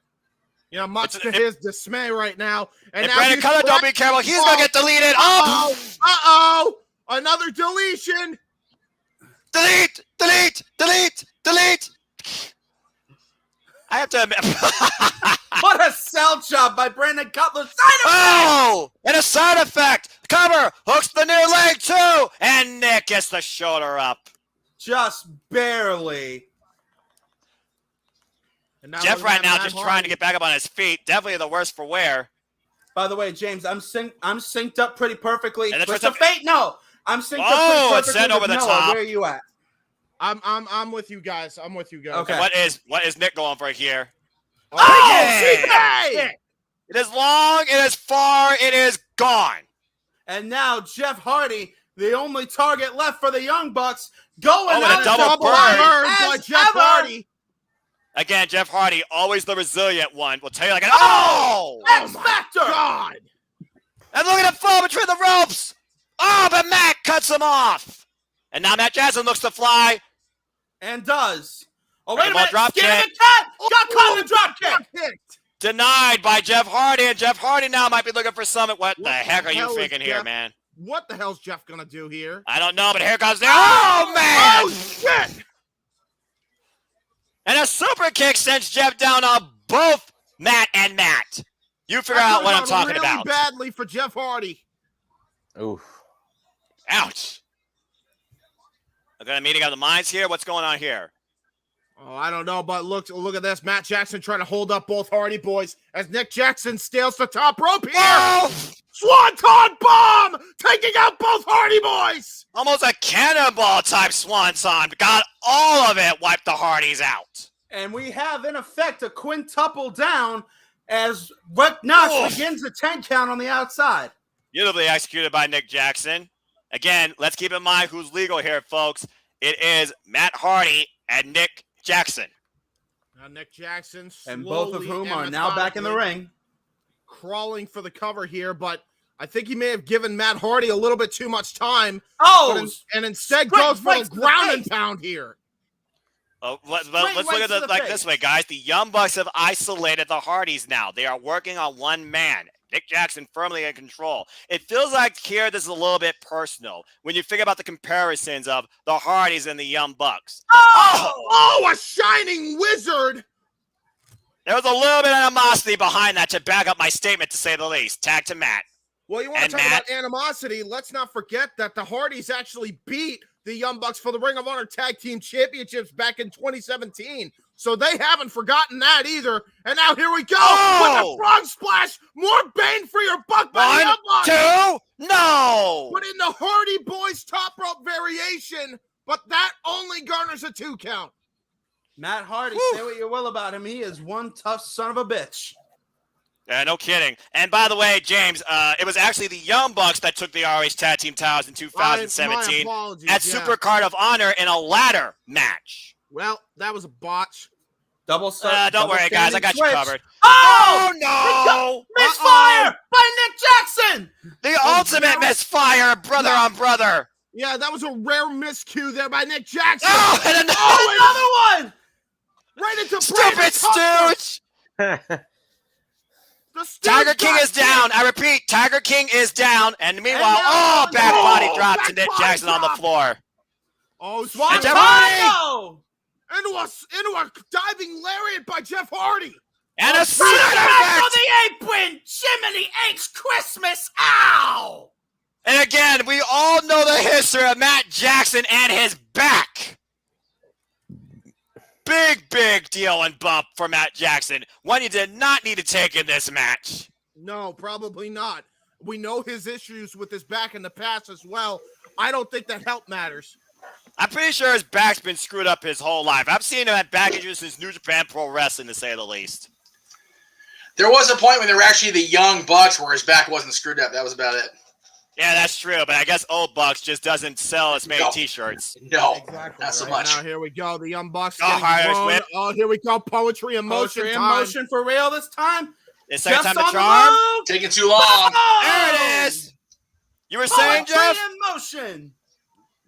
You know, much to his dismay right now. And if now Brendan Cutler don't be careful, he's going to get deleted. Uh-oh. Another deletion. Delete. I have to admit. What a sell job by Brendan Cutler. And a side effect. Cover. Hooks the near leg, too. And Nick gets the shoulder up. Just barely. Jeff right now just trying to get back up on his feet. Definitely the worst for wear. By the way, James, I'm synced up pretty perfectly. And Twist of Fate, no. I'm synced up pretty perfectly. It's sent over the Noah. top. Where are you at? I'm with you guys. Okay. What is Nick going for here? Oh, it is long, it is far, it is gone. And now Jeff Hardy, the only target left for the Young Bucks, going with a double burn by Jeff Hardy. Again, Jeff Hardy, always the resilient one. We'll tell you like an X Factor! God! And look at him fall between the ropes. Oh, but Matt cuts him off. And now Matt Jackson looks to fly. And does. Oh, wait a minute. Drop kick. Got caught in the drop kick. Denied by Jeff Hardy. And Jeff Hardy now might be looking for Summit. What the heck are you thinking here, man? What the hell's Jeff going to do here? I don't know, but here comes the... Oh, man! Oh, shit! And a super kick sends Jeff down on both Matt and Matt. You figure out what I'm talking about. Really badly for Jeff Hardy. Oof. Ouch. I've got a meeting of the minds here. What's going on here? Oh, I don't know, but look at this. Matt Jackson trying to hold up both Hardy boys as Nick Jackson steals the top rope here. Whoa! Swanton bomb! Taking out both Hardy boys! Almost a cannonball type swanton. Got all of it. Wiped the Hardys out. And we have, in effect, a quintuple down as Rick Knox begins the 10 count on the outside. Beautifully executed by Nick Jackson. Again, let's keep in mind who's legal here, folks. It is Matt Hardy and Nick Jackson. Now Nick Jackson and both of whom are now back in the ring. Crawling for the cover here, but I think he may have given Matt Hardy a little bit too much time. And instead goes for a ground and pound here. Let's look at it like this way, guys. The Young Bucks have isolated the Hardys now. They are working on one man. Nick Jackson firmly in control. It feels like here this is a little bit personal when you think about the comparisons of the Hardys and the Young Bucks. Oh, a shining wizard! There was a little bit of animosity behind that to back up my statement, to say the least. Tag to Matt. Well, you want to talk about animosity? Let's not forget that the Hardys actually beat the Young Bucks for the Ring of Honor Tag Team Championships back in 2017. So they haven't forgotten that either. And now here we go with a frog splash. More bang for your buck by the Young Bucks. 1, 2, no! Put in the Hardy Boys top rope variation, but that only garners a 2 count. Matt Hardy, say what you will about him. He is one tough son of a bitch. Yeah, no kidding. And by the way, James, it was actually the Young Bucks that took the ROH Tag Team titles in 2017 at Super Card of Honor in a ladder match. Well, that was a botch. Don't worry, guys. I got you covered. Oh no! Misfire by Nick Jackson! The ultimate misfire, brother on brother. Yeah, that was a rare miscue there by Nick Jackson. Oh, and another one! Right into stupid stooge! Tiger King is down. I repeat, Tiger King is down. And meanwhile, back body drop to Nick Jackson on the floor. Oh, and Jeff Hardy! Into a diving lariat by Jeff Hardy. And a for the apron! Jiminy H. Christmas! Ow! And again, we all know the history of Matt Jackson and his back. Big deal and bump for Matt Jackson. One you did not need to take in this match. No, probably not. We know his issues with his back in the past as well. I don't think that help matters. I'm pretty sure his back's been screwed up his whole life. I've seen him at back injuries since New Japan Pro Wrestling, to say the least. There was a point when they were actually the Young Bucks where his back wasn't screwed up. That was about it. Yeah, that's true, but I guess Old Bucks just doesn't sell as many T-shirts. No, exactly. Not so much. Now here we go. The Young Bucks. Oh, here we go. Poetry in motion. Poetry in motion for real this time. It's second time to charm. Taking too long. There it is. You were saying, Jeff? Poetry in motion.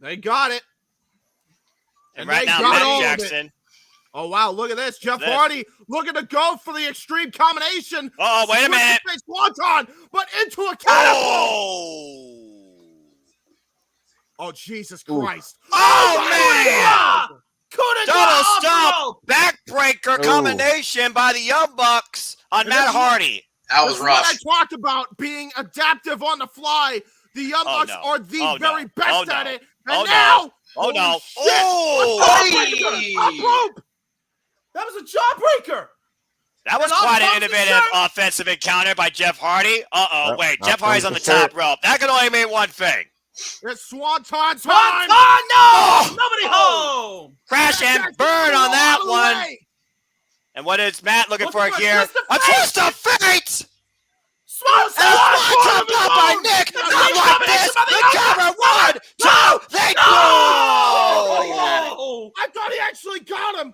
They got it. And right now, Matt Jackson. Oh, wow. Look at this. Jeff Hardy looking to go for the extreme combination. Oh, wait a minute. Swanton, but into a catapult. Oh, Jesus Christ. Oh, man. Double stomp. Backbreaker combination by the Young Bucks on Matt Hardy. That was rough. What I talked about, being adaptive on the fly. The Young Bucks are the very best at it. And now. Oh, no. Shit. Oh! Top rope. That was a jawbreaker. That was quite an innovative offensive encounter by Jeff Hardy. Wait, Jeff Hardy's on the top rope. That can only mean one thing. It's Swanton time! No! Nobody home! Crash and burn on that one. And what is Matt looking for here? A twist of fate! Swanton top by Nick! Not like this! The cover! 1, 2, they Oh! I thought he actually got him!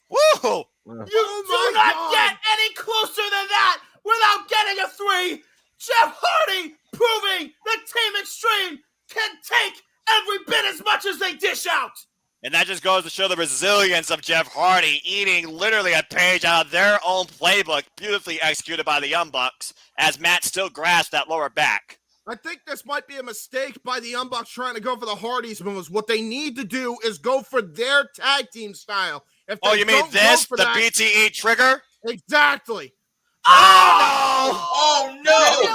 Woo! You do not get any closer than that without getting a 3. Jeff Hardy proving that Team Extreme can take every bit as much as they dish out. And that just goes to show the resilience of Jeff Hardy, eating literally a page out of their own playbook, beautifully executed by the Young Bucks, as Matt still grasps that lower back. I think this might be a mistake by the Young Bucks trying to go for the Hardys moves. What they need to do is go for their tag team style. If you mean this? The BTE trigger? Exactly. Oh, no!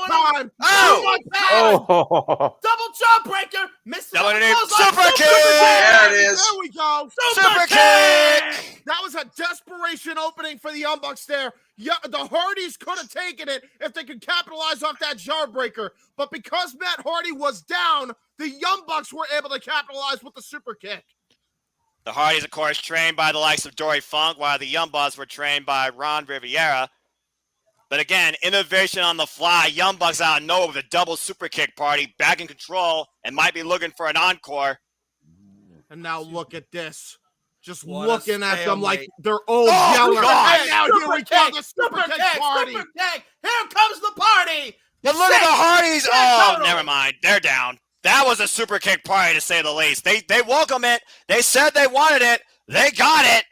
Time. Oh! Double jawbreaker. Missed Double name. Super Super kick. There it is. There we go. Super kick. That was a desperation opening for the Young Bucks there. Yeah, the Hardys could have taken it if they could capitalize off that jawbreaker. But because Matt Hardy was down, the Young Bucks were able to capitalize with the super kick. The Hardys, of course, trained by the likes of Dory Funk, while the Young Bucks were trained by Ron Riviera. But again, innovation on the fly. Young Bucks out of nowhere with a double super kick party, back in control, and might be looking for an encore. And now look at this. Just What looking a at them stalemate. like they're old yelling. God. And now here we go, the super kick party. Super kick. Here comes the party. But look at the Hardys. Six Oh, total. never mind. They're down. That was a super kick party, to say the least. They welcome it. They said they wanted it. They got it.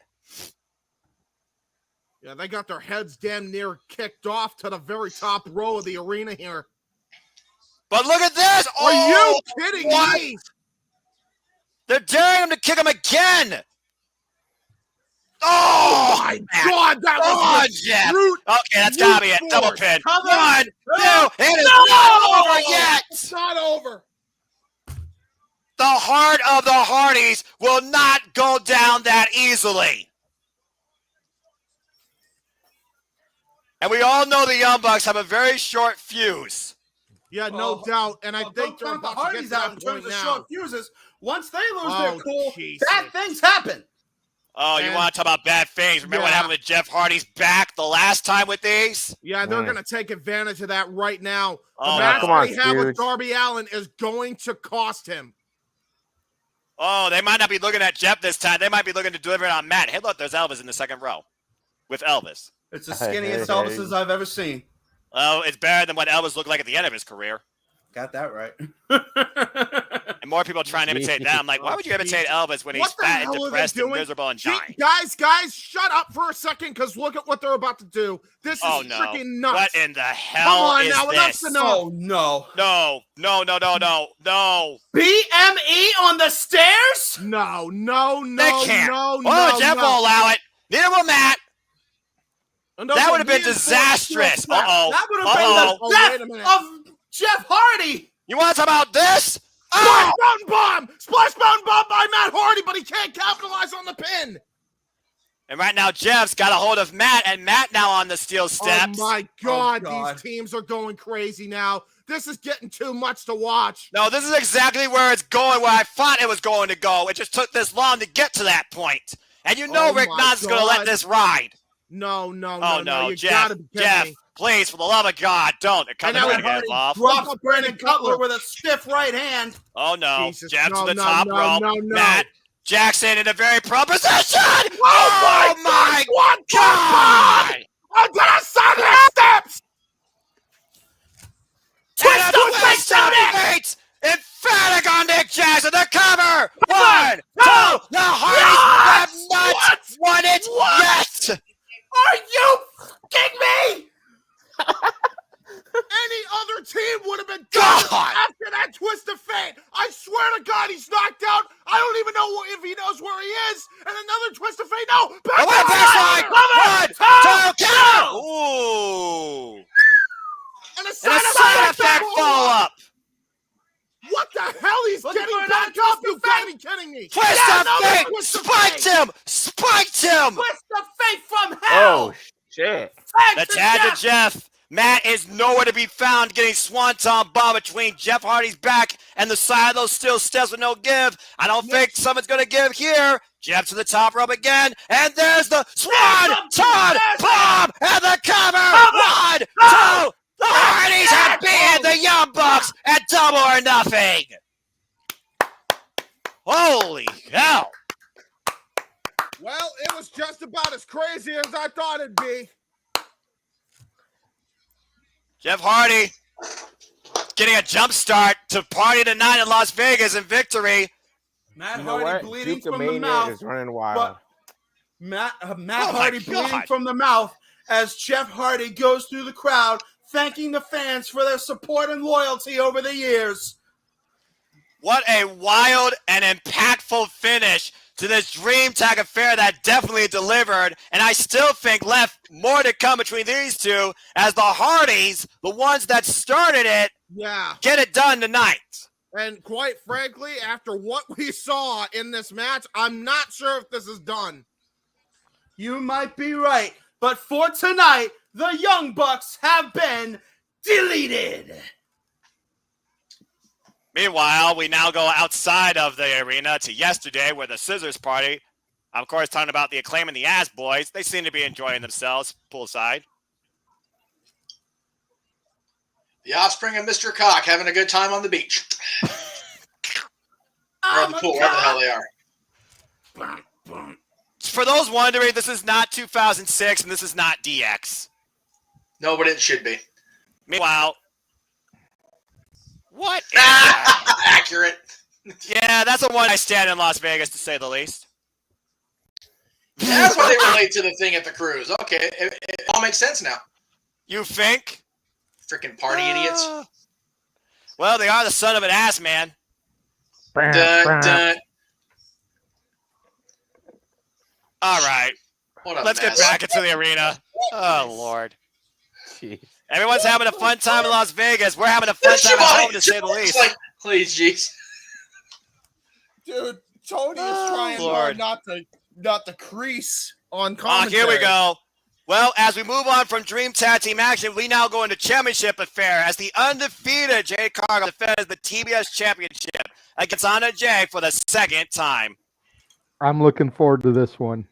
Yeah, they got their heads damn near kicked off to the very top row of the arena here. But look at this. Are you kidding what? me? They're daring him to kick him again. Oh, my God, that oh, was Jeff. brute. Okay, that's got to be it. force. Double pin. Cover. 1, 2. It is No. not over yet. It's not over. The heart of the Hardys will not go down that easily. And we all know the Young Bucks have a very short fuse. Yeah, no doubt. And I think they're count the about to get Hardys to out that in terms point of now. short fuses. Once they lose their cool, Jesus. bad things happen. Oh, you And- want to talk about bad things? Remember what Yeah. happened with Jeff Hardy's back the last time with these? Yeah, they're going to take advantage of that right now. The Oh, match come on, they have with Stooge. Darby Allin is going to cost him. Oh, they might not be looking at Jeff this time. They might be looking to deliver it on Matt. Hey, look, there's Elvis in the second row with Elvis. It's the skinniest Elvises I've ever seen. Oh, it's better than what Elvis looked like at the end of his career. Got that right. And more people trying to imitate that. I'm like, why would you imitate Elvis when he's What the fat and hell are they depressed and doing? miserable and Gee, dying? guys, shut up for a second because look at what they're about to do. This is Oh, no. freaking nuts. What in the Come hell on is now, this? enough's enough. Oh, no. No. BME on the stairs? No, They can't. no, Jeff no. will allow it. Neither will Matt. And That those would have been reinforced disastrous. steel straps. Uh-oh. That would have Uh-oh. Oh, been wait a the minute. death of Jeff Hardy. You want to talk about this? Splash Oh! Mountain Bomb! Splash Mountain Bomb by Matt Hardy, but he can't capitalize on the pin. And right now, Jeff's got a hold of Matt, and Matt now on the steel steps. Oh my God, God. these teams are going crazy now. This is getting too much to watch. No, this is exactly where it's going, where I thought it was going to go. It just took this long to get to that point. And you know Oh Rick my Knott's going to let God. this ride. No, Oh, no, you Jeff, gotta be kidding Jeff, me. please, for the love of God, don't. They're coming now to get Hardy involved. Drops Brandon Cutler with a stiff right hand. Oh, no. Jesus, Jeff's no, to the no, top no, rope. no, no. Matt Jackson in a very pro position. Oh my God! Onto the side of the steps! Twist the waist down it! Emphatic on Nick Jackson, the cover! 1, 2, the Hardys have not won it yet! Are you kidding me? Any other team would have been God! done after that twist of fate. I swear to God, he's knocked out. I don't even know if he knows where he is. And another twist of fate. No! Oh, wait, backslide! 1, 2, cover! Ooh! And a And a side side effect follow-up! What the hell? He's Looking getting for back another up. You twist of gotta be kidding me. Twist Yeah, of another fate! twist of Spiked fate. him! spiked him. Twist of fate from hell. Oh shit! The tag to Jeff. Matt is nowhere to be found, getting swanton bomb between Jeff Hardy's back and the side of those steel steps with no give. I don't think someone's going to give here. Jeff to the top rope again, and there's the swanton bomb and the cover. 1, 2. The Hardys have beaten the Young Bucks at Double or Nothing. Holy hell! Well, it was just about as crazy as I thought it'd be. Jeff Hardy getting a jump start to party tonight in Las Vegas in victory. Matt You know Hardy what? bleeding Duke from the mouth. is running wild. But Matt Oh Hardy my bleeding God. from the mouth as Jeff Hardy goes through the crowd, thanking the fans for their support and loyalty over the years. What a wild and impactful finish to this Dream Tag affair that definitely delivered. And I still think left more to come between these two as the Hardys, the ones that started it, Yeah. get it done tonight. And quite frankly, after what we saw in this match, I'm not sure if this is done. You might be right, but for tonight, the Young Bucks have been deleted. Meanwhile, we now go outside of the arena to yesterday with a scissors party. I'm, of course, talking about the Acclaim and the Ass Boys. They seem to be enjoying themselves poolside. The offspring of Mr. Cock having a good time on the beach. Or the pool, wherever the hell they are. For those wondering, this is not 2006 and this is not DX. No, but it should be. Meanwhile, what is that? Accurate. Yeah, that's a one I stand in Las Vegas, to say the least. That's why they relate to the thing at the cruise. Okay, it all makes sense now. You think? Freaking party idiots. Well, they are the son of an ass, man. Dun, dun. All right, What a let's get mess. back into the arena. Oh, Lord. Jeez. Everyone's having a fun time in Las Vegas. We're having a fun time at home, to say the least. Like, please, jeez. Dude, Tony is trying Lord. hard not to crease on Ah, commentary. here we go. Well, as we move on from Dream Tag Team action, we now go into Championship Affair as the undefeated Jade Cargill defends the TBS Championship against Anna Jay for the second time. I'm looking forward to this one.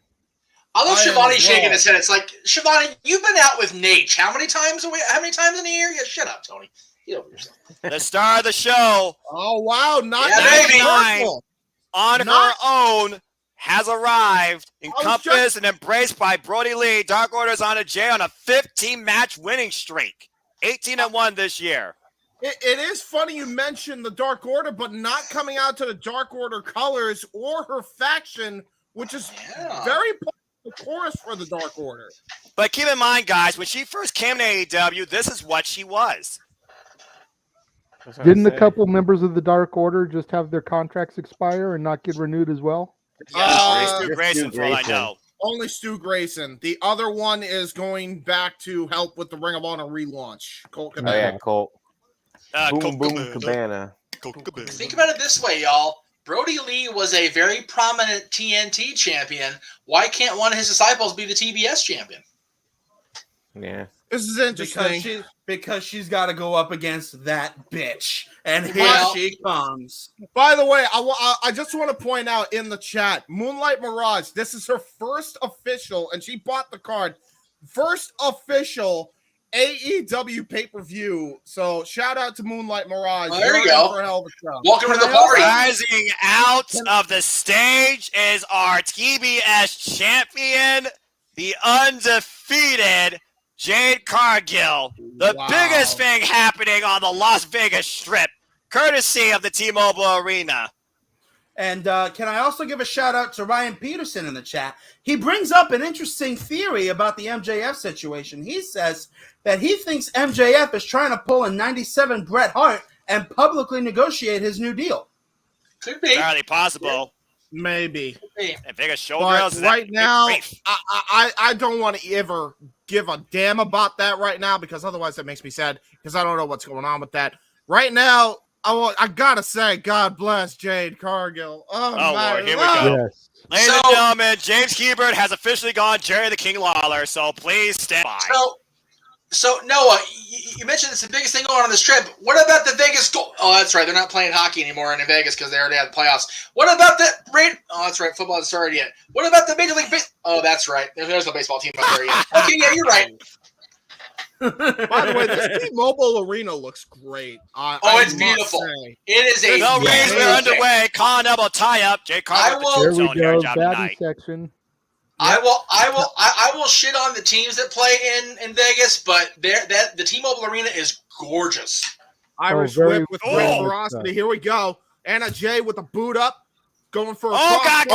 I love I am Shivani as shaking well. his head. It's like, Shivani, you've been out with Nate. How many times in a year? Yeah, shut up, Tony. Get over yourself. The star of the show, Oh, wow. Not Yeah, that baby. powerful. on Not- her own, has arrived, was encompassed and embraced by Brody Lee. Dark Order's Anna Jay on a 15-match winning streak. 18-1 this year. It is funny you mentioned the Dark Order, but not coming out to the Dark Order colors or her faction, which is Yeah. very part of the chorus for the Dark Order. But keep in mind, guys, when she first came to AEW, this is what she was. That's what I Didn't a said. couple members of the Dark Order just have their contracts expire and not get renewed as well? Yeah, Stu just Grayson, Stu for all I Grayson. know. Only Stu Grayson. The other one is going back to help with the Ring of Honor relaunch. Colt Oh Cabana. yeah, Colt. Colt Boom boom Cabana. Cabana. Colt Cabana. Think about it this way, y'all. Brody Lee was a very prominent TNT champion. Why can't one of his disciples be the TBS champion? Yeah. This is interesting. Because she's got to go up against that bitch, and here Well- she comes. By the way, I just want to point out in the chat, Moonlight Mirage, this is her first official, and she bought the card, first official AEW pay-per-view. So shout out to Moonlight Mirage. Well, there you You're in go. for a hell of a show. Welcome to the Can I also- party. Rising out of the stage is our TBS champion, the undefeated Jade Cargill. The Wow. biggest thing happening on the Las Vegas Strip, courtesy of the T-Mobile Arena. And can I also give a shout out to Ryan Peterson in the chat? He brings up an interesting theory about the MJF situation. He says that he thinks MJF is trying to pull a 97 Bret Hart and publicly negotiate his new deal. Could be. Entirely possible. Maybe. And biggest But showgirls. right now, I don't want to ever give a damn about that right now, because otherwise that makes me sad, because I don't know what's going on with that. Right now, I gotta say, God bless Jade Cargill. Oh, Oh, my Lord, here we Lord. go. Yes. Ladies and gentlemen, James Hebert has officially gone Jerry the King Lawler, so please stand by. So Noah, you mentioned it's the biggest thing going on this trip. What about the Vegas? Oh, that's right. They're not playing hockey anymore in Vegas because they already had the playoffs. What about the Oh, that's right. Football hasn't started yet. What about the Major League Baseball? Oh, that's right. There's no baseball team up there yet. Okay, yeah, you're right. By the way, this T-Mobile Arena looks great. It's beautiful. It is a. No reason we're underway. Colin Elbow tie-up. Jay Carter. There we go. Batting section. I will shit on the teams that play in Vegas, but the T-Mobile Arena is gorgeous. Irish whip with great ferocity. Here we go. Anna Jay with the boot up, going for a God!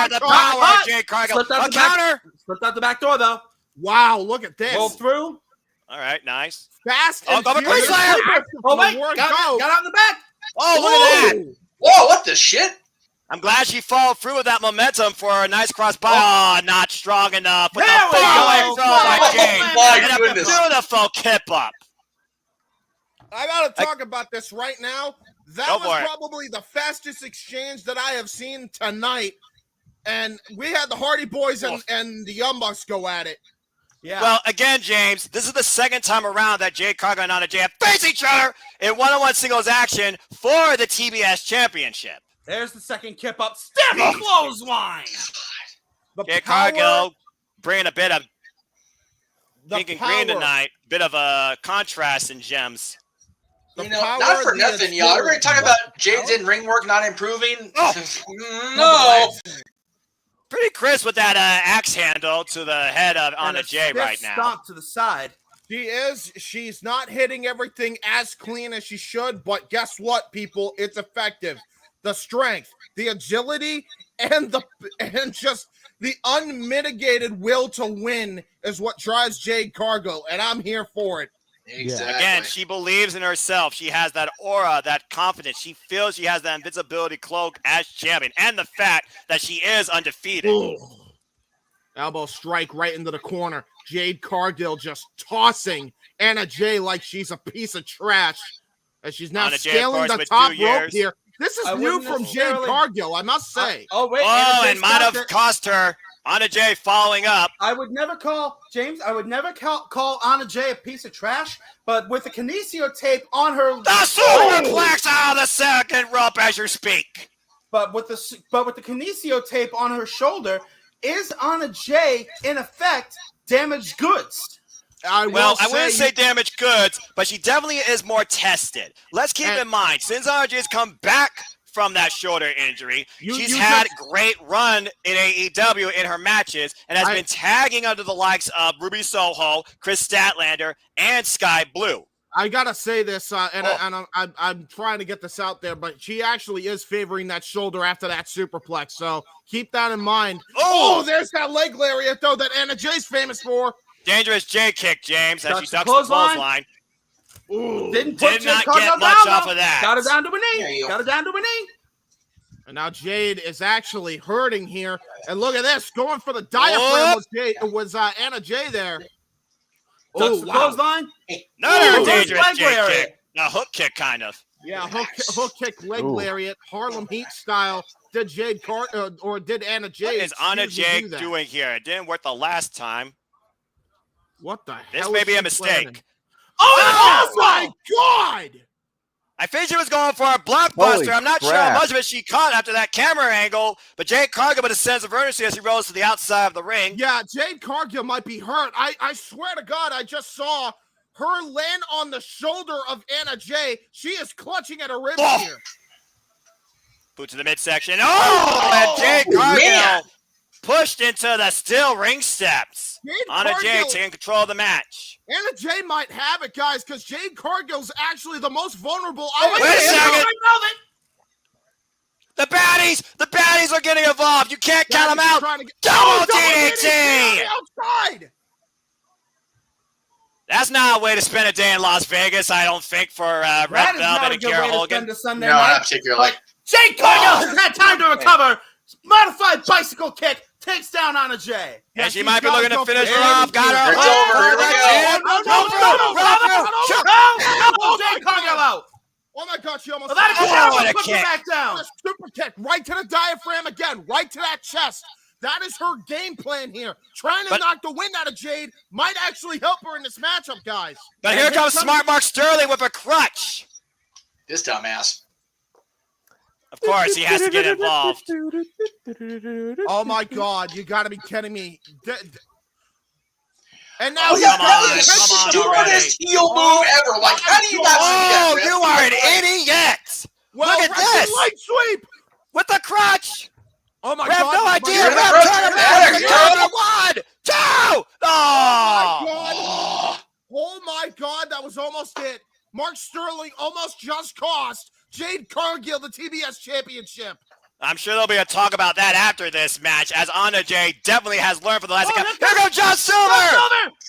The power, Jay Cargill. A counter. Slipped out the back door though. Wow, look at this. Roll through. All right, nice. Fast and furious. Oh my! Got out in the back. Oh, look at that! Whoa! What the shit? I'm glad she followed through with that momentum for a nice cross by. Oh, not strong enough. With There the we go. throw by Jane. My And a goodness. beautiful kip up. I got to talk about this right now. That Go was for it. probably the fastest exchange that I have seen tonight. And we had the Hardy Boys and the Young Bucks go at it. Yeah. Well, again, James, this is the second time around that Jay Cargill and Anna Jay have faced each other in one-on-one singles action for the TBS Championship. There's the second kip up. Step clothesline. Jay Cargill bringing a bit of pink and green tonight. Bit of a contrast in gems. Not for nothing, y'all. Everybody talking about Jade's in-ring work not improving. Oh. No. Pretty crisp with that axe handle to the head of Anna Jay right now. Stomp to the side. She is. She's not hitting everything as clean as she should, but guess what, people? It's effective. The strength, the agility, and just the unmitigated will to win is what drives Jade Cargill, and I'm here for it. Exactly. Again, she believes in herself. She has that aura, that confidence. She feels she has that invincibility cloak as champion, and the fact that she is undefeated. Ooh. Elbow strike right into the corner. Jade Cargill just tossing Anna Jay like she's a piece of trash. As she's now Anna Jay, scaling of course, the with top 2 rope years. here. This is new from Jade Cargill, I must say. And might have cost her. Anna Jay following up. I would never call call Anna Jay a piece of trash, but with the kinesio tape on her, The superplex out of the second rope as you speak. but with the kinesio tape on her shoulder, is Anna Jay in effect damaged goods? I wouldn't say damaged goods, but she definitely is more tested. Let's keep in mind, since Anna Jay's come back from that shoulder injury, she's had great run in AEW in her matches and has been tagging under the likes of Ruby Soho, Chris Statlander, and Sky Blue. I gotta say this, I'm trying to get this out there, but she actually is favoring that shoulder after that superplex, so keep that in mind. Oh, there's that leg lariat, though, that Anna Jay's famous for. Dangerous J kick, James, as she ducks the clothesline. Ooh. Did not get much off of that. Got it down to a knee. Got it down to a knee. And now Jade is actually hurting here. And look at this, going for the diaphragm was Anna Jay there. Oh, clothesline. Another dangerous J kick. A hook kick, kind of. Yeah, hook kick leg lariat, Harlem Heat style. Did Jade or did Anna Jay? What is Anna Jay doing here? It didn't work the last time. What the hell? This may be a mistake. Planning? Oh my God! I think she was going for a blockbuster. I'm not sure how much of it she caught after that camera angle, but Jade Cargill with a sense of urgency as he rolls to the outside of the ring. Yeah, Jade Cargill might be hurt. I swear to God, I just saw her land on the shoulder of Anna Jay. She is clutching at her ribs here. Boot to the midsection. And Jade Cargill pushed into the steel ring steps. Anna Jay taking control of the match. Anna Jay might have it, guys, because Jade Cargill's actually the most vulnerable. Wait a second. The baddies are getting involved. You can't count them out. Double DDT. Outside. That's not a way to spend a day in Las Vegas, I don't think, for Red Velvet and Garrett Hogan. No, not particularly. Jade Cargill has had time to recover. Modified bicycle kick takes down Anna Jay. And she might be looking to finish her off. Got her. It's over. Here we go. Jade Cargill out. Oh my God, she almost. What a put kick. her back down. A super kick right to the diaphragm again, right to that chest. That is her game plan here. Trying to knock the wind out of Jade might actually help her in this matchup, guys. But here comes Smart Mark Sterling with a crutch. This dumbass. Of course, he has to get involved. Oh my God, you got to be kidding me. And now Come on, the stupidest heel move ever. Like, how do you not see that? Oh, you are an idiot. Well, look at this. Light sweep. With the crutch. Oh my We have God. no idea. You're We have the tournament. 1, 2. Oh Oh. my God. Oh my God, that was almost it. Mark Sterling almost just cost Jade Cargill the TBS championship. I'm sure there'll be a talk about that after this match, as Anna Jay definitely has learned from the last. Here goes John Silver!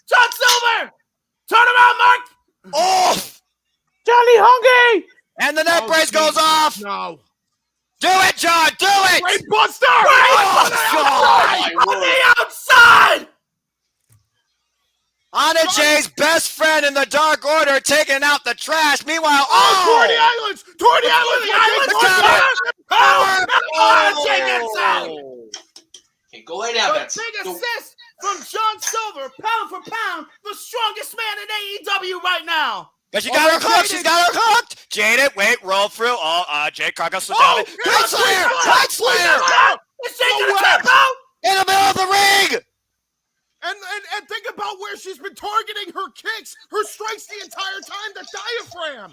John Silver! Turn around, Mark! Oh! Johnny Hungry! And the net brace goes off! No. Do it, John! Do it! Great Buster! Oh, On the outside! Anna Jay's best friend in the Dark Order taking out the trash. Meanwhile, Toward the islands! Toward the islands! Anna Jay gets out! Okay, go lay down, Vince. Big assist from John Silver, pound for pound, the strongest man in AEW right now. But she got her hooked. She's got her hooked. Jaded, wait, roll through. Jade Cargill slipped down. Great Slayer! Great Slayer! Is she gonna tap out? In the middle of the ring! And think about where she's been targeting her kicks, her strikes the entire time, the diaphragm.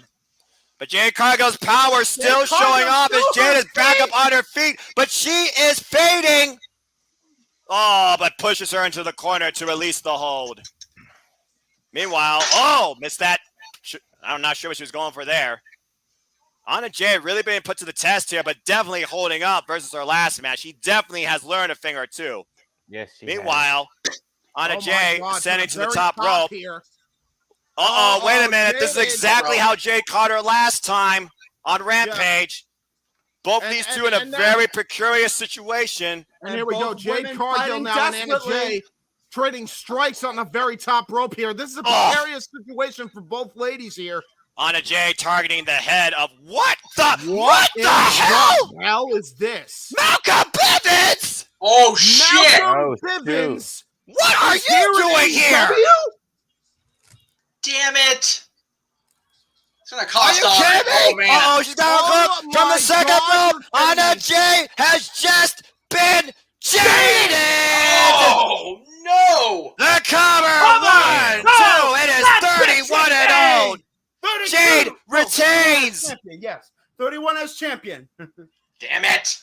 But Jade Cargill's power still showing off as Jade is back up on her feet, but she is fading. Oh, but pushes her into the corner to release the hold. Meanwhile, missed that. I'm not sure what she was going for there. Anna Jay really being put to the test here, but definitely holding up versus her last match. She definitely has learned a thing or two. Yes, she Meanwhile, Anna Jay ascending to the very top rope. Here. Wait a minute. This is exactly how Jay caught her last time on Rampage. Both these two in a very precarious situation. And here we go. Jade Cargill now and Anna Jay trading strikes on the very top rope here. This is a precarious situation for both ladies here. Anna Jay targeting the head of what the hell is this? Malcolm Bivens! Oh shit! Malcolm Bivens! What are you doing here? Damn it! It's gonna cost Are you kidding me? man! She's got her hook from the second rope. Anna Jay has just been jaded. Oh no! The cover, 1, 2. It is 31-0. Jade retains. Yes, 31 as champion. Damn it!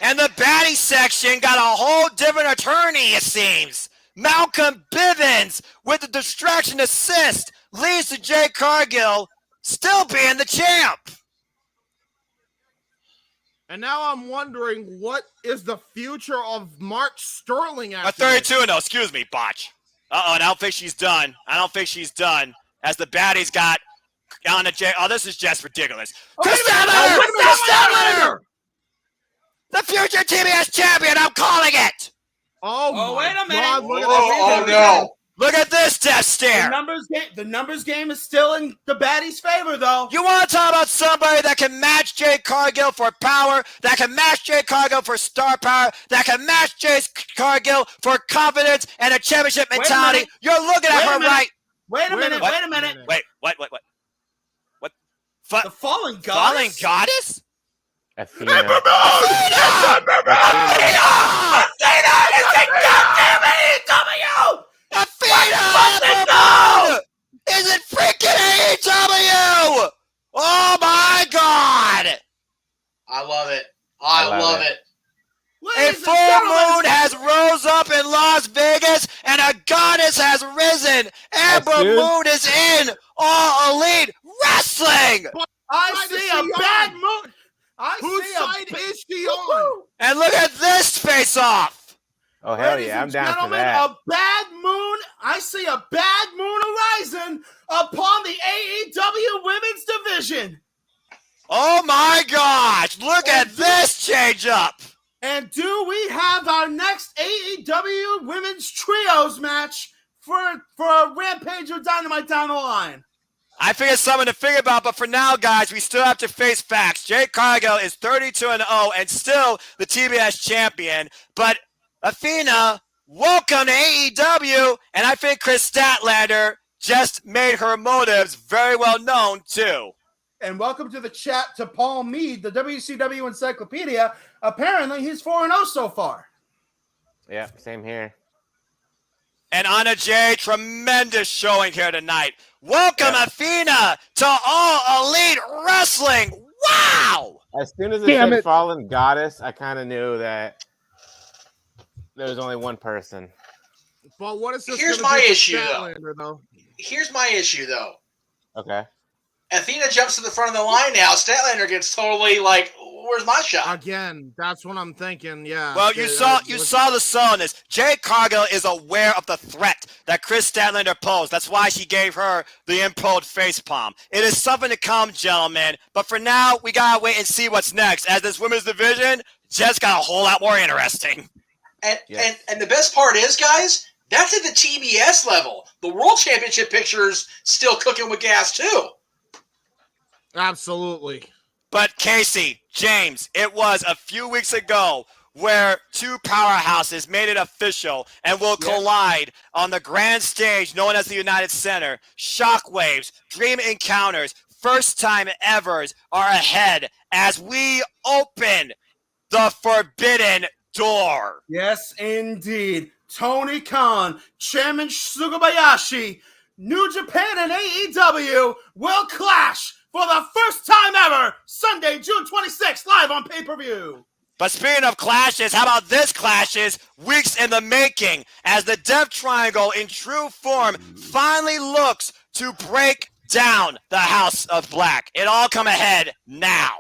And the baddie section got a whole different attorney, it seems. Malcolm Bivens with the distraction assist leads to Jade Cargill still being the champ. And now I'm wondering, what is the future of Mark Sterling A after this? 32-0, excuse me, botch. I don't think she's done. As the baddies got Anna Jay. This is just ridiculous. Chris Statlander! The future TBS champion, I'm calling it! Oh wait a minute. God, look at Oh no! Look at this death stare. The numbers game is still in the baddie's favor, though. You want to talk about somebody that can match Jade Cargill for power, that can match Jade Cargill for star power, that can match Jade Cargill for confidence and a championship mentality? You're looking at her right. Wait a minute. Wait, what? The fallen goddess? Fallen goddess? Athena. Athena! Is it freaking AEW? Oh my God! I love it. I love it. A full moon has rose up in Las Vegas, and a goddess has risen. Amber Moon is in All Elite Wrestling. I see a bad moon. Whose side is she on? And look at this face-off. Oh, hell yeah, I'm down for that. A bad moon. I see a bad moon horizon upon the AEW Women's Division. Oh my gosh, look at this change-up. And do we have our next AEW Women's Trios match for Rampage or Dynamite down the line? I figured something to figure about, but for now, guys, we still have to face facts. Jade Cargill is 32-0 and still the TBS champion. But Athena, welcome to AEW, and I think Chris Statlander just made her motives very well known, too. And welcome to the chat to Paul Mead, the WCW Encyclopedia. Apparently, he's 4-0 so far. Yeah, same here. And Anna Jay, tremendous showing here tonight. Welcome, Athena, to All Elite Wrestling. Wow! As soon as it said Fallen Goddess, I kind of knew that there was only one person. But what is this? Here's my issue, though. Here's my issue, though. Okay. Athena jumps to the front of the line now. Statlander gets totally like, where's my shot? Again, that's what I'm thinking, yeah. Well, you saw the slowness. Jade Cargill is aware of the threat that Chris Statlander posed. That's why she gave her the imposed facepalm. It is something to come, gentlemen. But for now, we got to wait and see what's next. As this women's division just got a whole lot more interesting. And the best part is, guys, that's at the TBS level. The World Championship picture's still cooking with gas, too. Absolutely. But Casey, James, it was a few weeks ago where two powerhouses made it official and will collide on the grand stage known as the United Center. Shockwaves, Dream Encounters, first time evers are ahead as we open the forbidden door. Yes, indeed. Tony Khan, Chairman Sugabayashi, New Japan and AEW will clash for the first time ever, Sunday, June 26th, live on pay-per-view. But speaking of clashes, how about this clashes? Weeks in the making, as the Death Triangle in true form finally looks to break down the House of Black. It all come ahead now.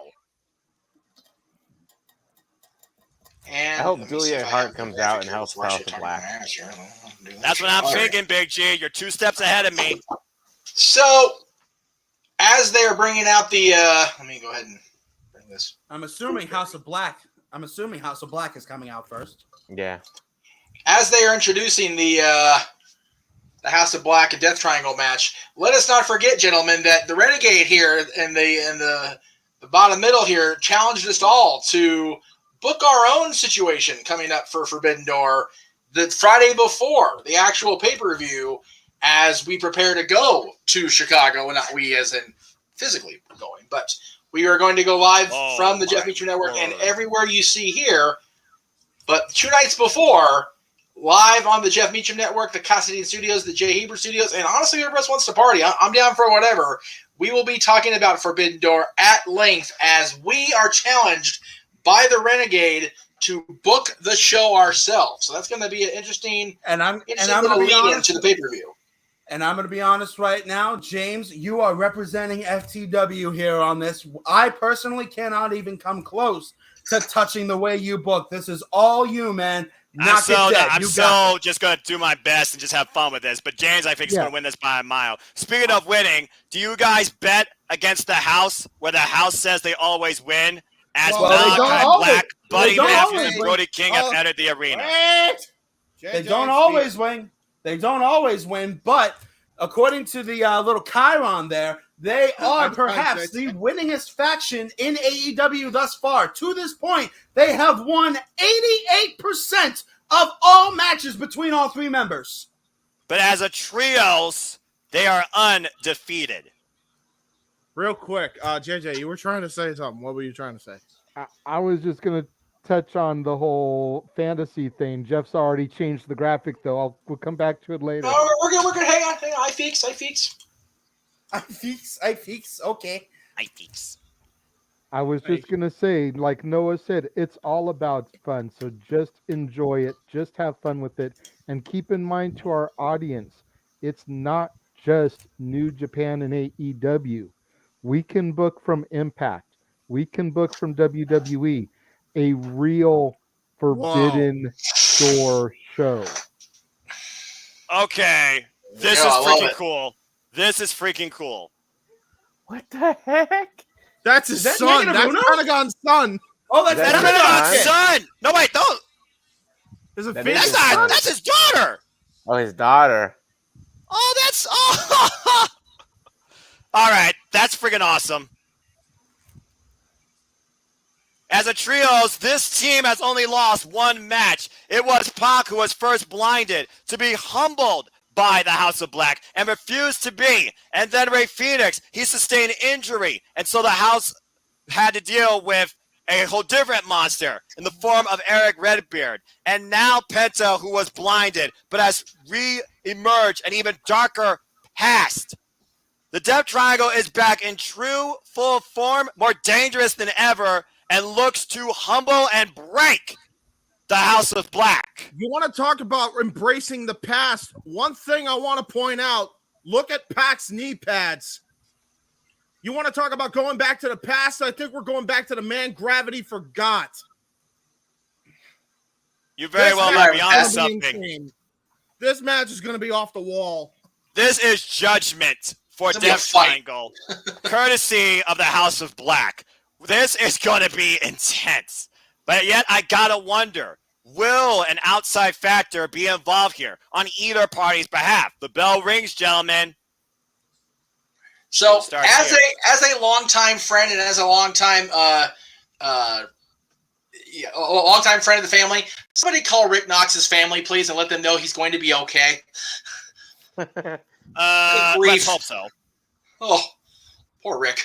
And I hope Julia Hart comes out and helps House of Black. That's what I'm thinking, Big G. You're 2 steps ahead of me. So, as they're bringing out the, let me go ahead and bring this. I'm assuming House of Black is coming out first. Yeah. As they are introducing the House of Black and Death Triangle match, let us not forget, gentlemen, that the Renegade here in the bottom middle here challenged us all to book our own situation coming up for Forbidden Door the Friday before the actual pay-per-view, as we prepare to go to Chicago, and not we as in physically going, but we are going to go live from the Jeff Meacham Network and everywhere you see here. But 2 nights before, live on the Jeff Meacham Network, the Cassadine Studios, the Jay Heber Studios, and honestly, everybody else wants to party. I'm down for whatever. We will be talking about Forbidden Door at length as we are challenged by the Renegade to book the show ourselves. So that's going to be an interesting lead into the pay-per-view. And I'm going to be honest right now, James, you are representing FTW here on this. I personally cannot even come close to touching the way you book. This is all you, man. I'm just going to do my best and just have fun with this. But James, I think, is going to win this by a mile. Speaking of winning, do you guys bet against the house where the house says they always win? As Black, Buddy Matthews, and Brody King have entered the arena. They don't always win. They don't always win, but according to the little Chiron there, they are perhaps the winningest faction in AEW thus far. To this point, they have won 88% of all matches between all 3 members. But as a trios, they are undefeated. Real quick, JJ, you were trying to say something. What were you trying to say? I was just going to touch on the whole fantasy thing. Jeff's already changed the graphic, though. We'll come back to it later. No, we're good. Hang on. I fix. Okay. I fix. I was just going to say, like Noah said, it's all about fun. So just enjoy it. Just have fun with it. And keep in mind to our audience, it's not just New Japan and AEW. We can book from Impact. We can book from WWE. A real Forbidden Door show. Okay. This is freaking cool. This is freaking cool. What the heck? That's his son. That's Pentagon's son. Oh, that's Pentagon's son. No, wait, don't. That's his daughter. Oh, his daughter. Oh, that's All right, that's friggin' awesome. As a trios, this team has only lost one match. It was Pac who was first blinded to be humbled by the House of Black and refused to be. And then Rey Fenix, he sustained injury. And so the House had to deal with a whole different monster in the form of Eric Redbeard. And now Penta, who was blinded, but has re-emerged an even darker past. The Death Triangle is back in true full form, more dangerous than ever, and looks to humble and break the House of Black. You want to talk about embracing the past? One thing I want to point out, look at Pac's knee pads. You want to talk about going back to the past? I think we're going back to the man gravity forgot. You very well might be on something. This match is going to be off the wall. This is judgment for Death Triangle, courtesy of the House of Black. This is going to be intense. But yet, I got to wonder, will an outside factor be involved here on either party's behalf? The bell rings, gentlemen. So, as a longtime friend and as a longtime friend of the family, somebody call Rick Knox's family, please, and let them know he's going to be okay. Let's hope so. Oh, poor Rick.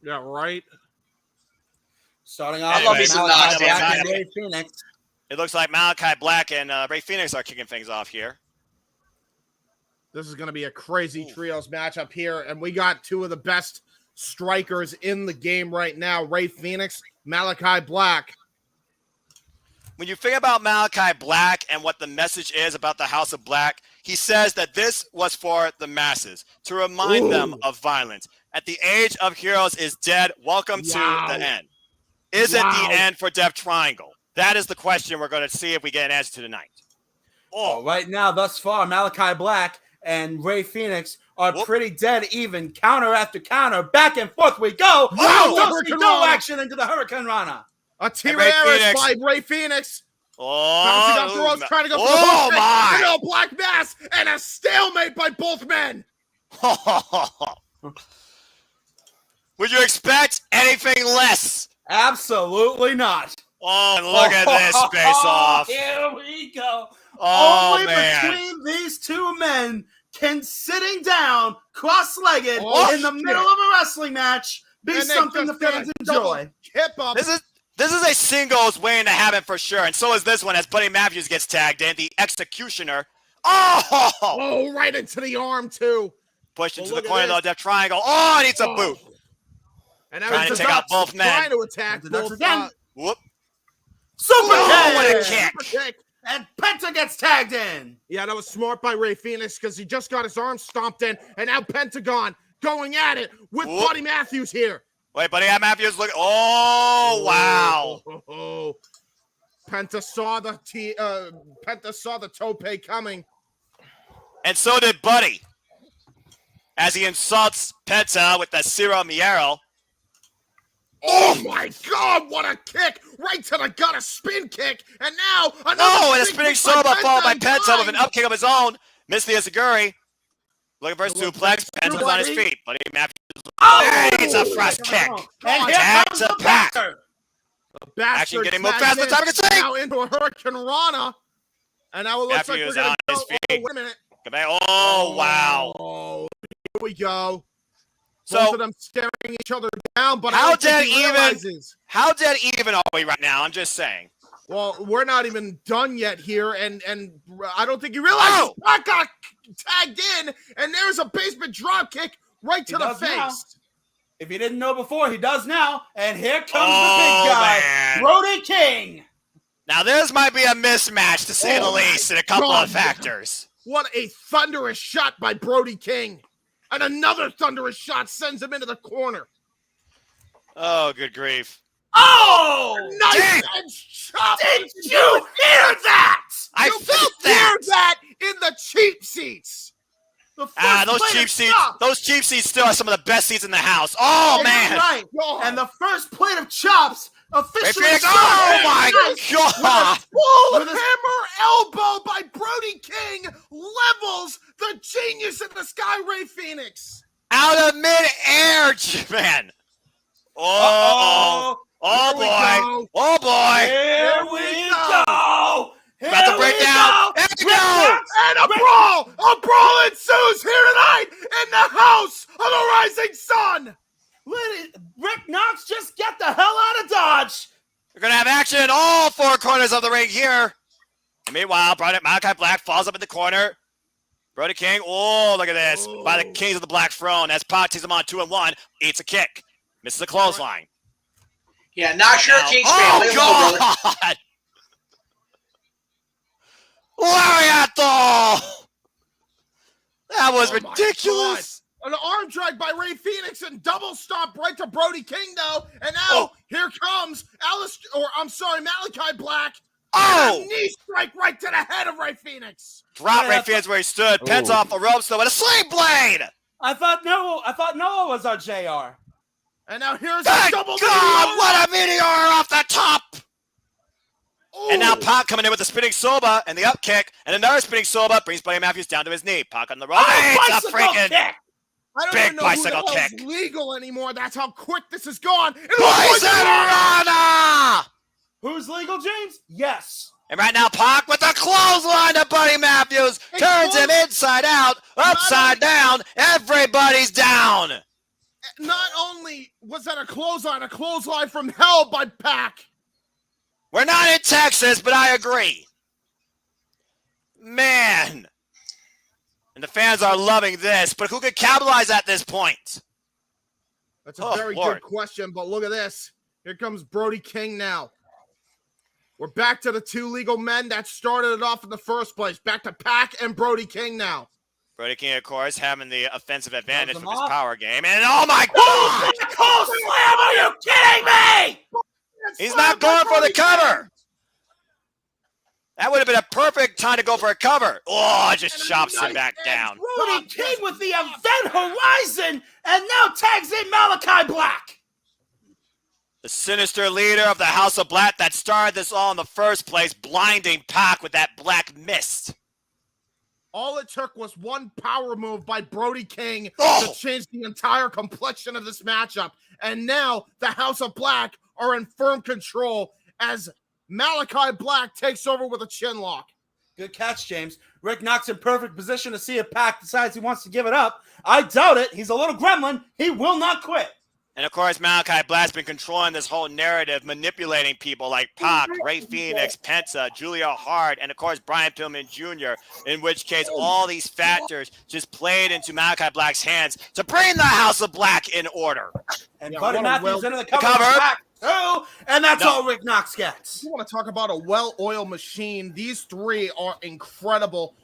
Yeah, right. Starting off, Rey Fenix. It looks like Malachi Black and Rey Fenix are kicking things off here. This is going to be a crazy trios matchup here, and we got two of the best strikers in the game right now, Rey Fenix, Malachi Black. When you think about Malachi Black and what the message is about the House of Black, he says that this was for the masses, to remind them of violence. At the age of heroes is dead. Welcome to the end. Is it the end for Death Triangle? That is the question we're going to see if we get an answer to tonight. Right now, thus far, Malachi Black and Rey Fenix are pretty dead even. Counter after counter. Back and forth we go. No action into the Hurricane Rana. A T-Raris by Rey Fenix. Trying to go for the hook. My! Black Mass and a stalemate by both men. Would you expect anything less? Absolutely not. Oh, and look at this face-off. Here we go. Oh, Only between these two men can sitting down, cross-legged, in the middle of a wrestling match be something the fans enjoy. Hip up. This is a singles waiting to happen for sure, and so is this one as Buddy Matthews gets tagged in, the Executioner. Oh, right into the arm, too. Pushed into the corner of the Death Triangle. Oh, and it's a boot. And trying to take out both men. Trying to attack both again. Whoop. Super kick! What a kick. Super kick. And Penta gets tagged in. Yeah, that was smart by Rey Fenix because he just got his arm stomped in, and now Pentagon going at it with Buddy Matthews here. Wait, Buddy Matthews, look. Oh, wow. Penta saw the tope coming. And so did Buddy. As he insults Penta with the Ciro Miero. Oh my God, what a kick! Right to the gut, a spin kick, and now another and a spinning soba followed by Penta with an up kick of his own. Missed the Asaguri. Looking for a suplex. Penta's on his feet. Buddy Matthews. It's a thrust kick. And here comes the Packer. Action getting moved fast. The time to see. Now into a Hurricane Rana. And now it looks like we're going to go. Wait a minute. Oh, wow. Oh, here we go. So, both of them staring each other down, but how dead even are we right now? I'm just saying. Well, we're not even done yet here, and I don't think you realize I got tagged in, and there's a basement drop kick right to the face. Now. If you didn't know before, he does now, and here comes the big guy, man. Brody King. Now this might be a mismatch to say the least in a couple of factors. What a thunderous shot by Brody King. And another thunderous shot sends him into the corner. Oh, good grief. Oh! Nice edge chop! Did you hear that? I felt that! Hear that in the cheap seats. Those cheap seats still are some of the best seats in the house. Oh, man. Right. And the first plate of chops officially. Oh my God! Bullhammer elbow by Brody King levels the genius in the sky, Ray Phoenix. Out of mid-air, man. Oh boy! Oh boy! Here we go! About to break down! Here we go! And a brawl ensues here tonight in the house of the rising sun. Rick Knox, just get the hell out of Dodge. We're gonna have action in all four corners of the ring here. And meanwhile, Malachi Black falls up in the corner. Brody King, look at this. By the Kings of the Black Throne as Pac takes him on 2-1. Eats a kick. Misses a clothesline. Yeah, not sure King's fan. Oh, God! Lariato! That was God. ridiculous. An arm drag by Ray Phoenix and double stomp right to Brody King, though. And now here comes Malachi Black. And a knee strike right to the head of Ray Phoenix. Drop Ray Phoenix where he stood. Pence off the ropes, though, with a sling blade. I thought Noah was our JR. And now here's Thank a double God, meteor. what a meteor off the top. And now Pac coming in with the spinning soba and the up kick, and another spinning soba brings Buddy Matthews down to his knee. Pac on the rope. It's a freaking kick. I don't big even know bicycle who the hell's kick. legal anymore. That's how quick this has gone. Poison Rana! Who's legal, James? Yes. And right now, Pac with the clothesline to Buddy Matthews. Turns him inside out, upside down. Everybody's down. Not only was that a clothesline from hell by Pac. We're not in Texas, but I agree. Man. And the fans are loving this, but who could capitalize at this point? That's a very good question, but look at this. Here comes Brody King now. We're back to the two legal men that started it off in the first place. Back to Pac and Brody King now. Brody King, of course, having the offensive advantage with his power game. And oh my God! Cold slam, are you kidding me? He's not going for the cover. That would have been a perfect time to go for a cover. Oh, just chops him back down. Brody King with the event horizon and now tags in Malachi Black. The sinister leader of the House of Black that started this all in the first place, blinding Pac with that black mist. All it took was one power move by Brody King to change the entire complexion of this matchup. And now the House of Black are in firm control as Malachi Black takes over with a chin lock. Good catch, James. Rick Knox in perfect position to see if Pac decides he wants to give it up. I doubt it. He's a little gremlin. He will not quit. And of course, Malachi Black's been controlling this whole narrative, manipulating people like Pac, Ray Phoenix, Penta, Julia Hart, and of course, Brian Pillman Jr., in which case all these factors just played into Malachi Black's hands to bring the House of Black in order. And Buddy Matthews into the cover. Too, and that's all Rick Knox gets. You want to talk about a well-oiled machine. These three are incredible.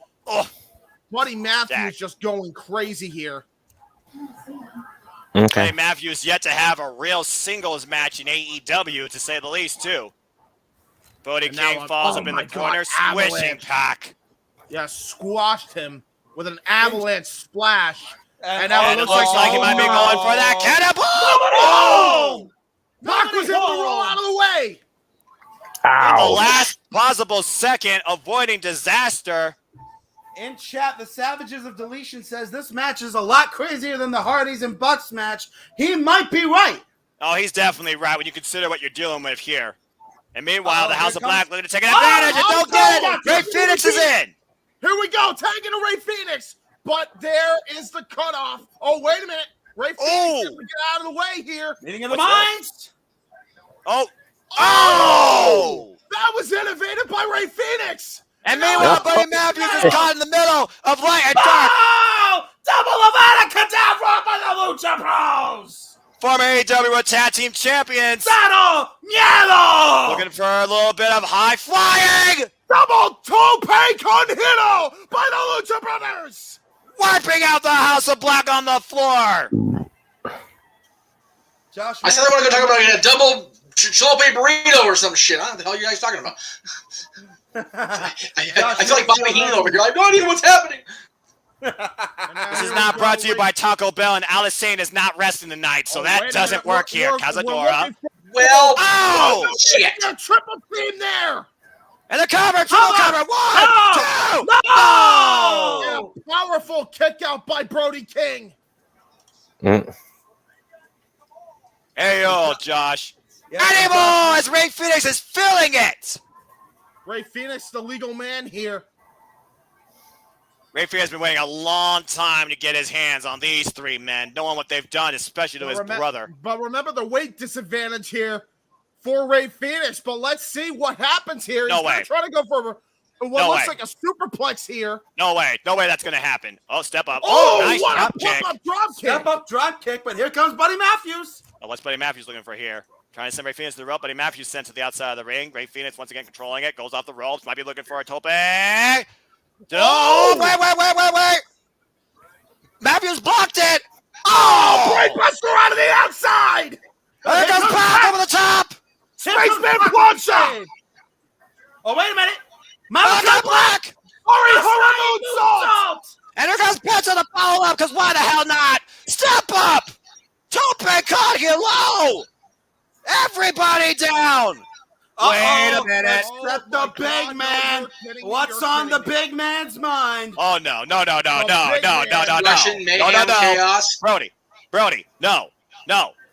Buddy Matthews just going crazy here. Okay. Buddy Matthews yet to have a real singles match in AEW, to say the least, too. Brody King falls up in the corner, swishing Pac. Yeah, squashed him with an avalanche splash. And now it looks like he might be going for that cannonball! Pac was able to roll out of the way. In the last possible second, avoiding disaster. In chat, the Savages of Deletion says this match is a lot crazier than the Hardys and Bucks match. He might be right. Oh, he's definitely right when you consider what you're dealing with here. And meanwhile, the House of Black looking to take advantage and don't get it. Ray Phoenix is in. Here we go, tagging to Ray Phoenix. But there is the cutoff. Oh, wait a minute. Ray Phoenix has to get out of the way here. Meeting of the minds. Oh! That was innovated by Ray Phoenix. And meanwhile, Buddy Matthews is caught in the middle of light and dark. Oh! Double Avada Kedavra by the Lucha Bros. Former AEW World Tag Team Champions. Sano Miedo. Looking for a little bit of high flying. Double tope con hito by the Lucha Brothers. Wiping out the House of Black on the floor. Josh, I said I want to go talk about a double chipotle burrito or some shit. What the hell are you guys talking about? I feel like Bobby Heenan over here. I have no idea what's happening. This is not brought to you by Taco Bell, and Alice Sane is not resting tonight, so that doesn't work here. Cazadora. Well, Oh! shit. A triple team there. And the cover, triple cover. 1, 2. Oh! And a powerful kick out by Brody King. Hey, yo, Josh. Yeah, Anymore as Ray Phoenix is filling it. Ray Phoenix, the legal man here. Ray Phoenix has been waiting a long time to get his hands on these three men, knowing what they've done, especially to his brother. But remember the weight disadvantage here for Ray Phoenix. But let's see what happens here. No He's way. trying to go for what looks like a superplex here. No way that's going to happen. Oh, step up. Oh, nice what drop a kick. drop kick. Step up drop kick, but here comes Buddy Matthews. Oh, what's Buddy Matthews looking for here? Trying to send Ray Phoenix to the rope. Buddy Matthews sent to the outside of the ring. Ray Phoenix once again controlling it. Goes off the ropes. Might be looking for a tope. Oh, wait. Matthews blocked it. Oh! Brainbuster out of the outside. There goes Pac over the top. Spaceman plunge shot. Oh, wait a minute. Malachi Black. Horrible moonsault. And here comes Pence on the follow-up, because why the hell not? Step up. Tope caught here low. Everybody down. Wait a minute. Except the big man. What's on the big man's mind? Oh, no. Russian mayhem chaos. Brody, no.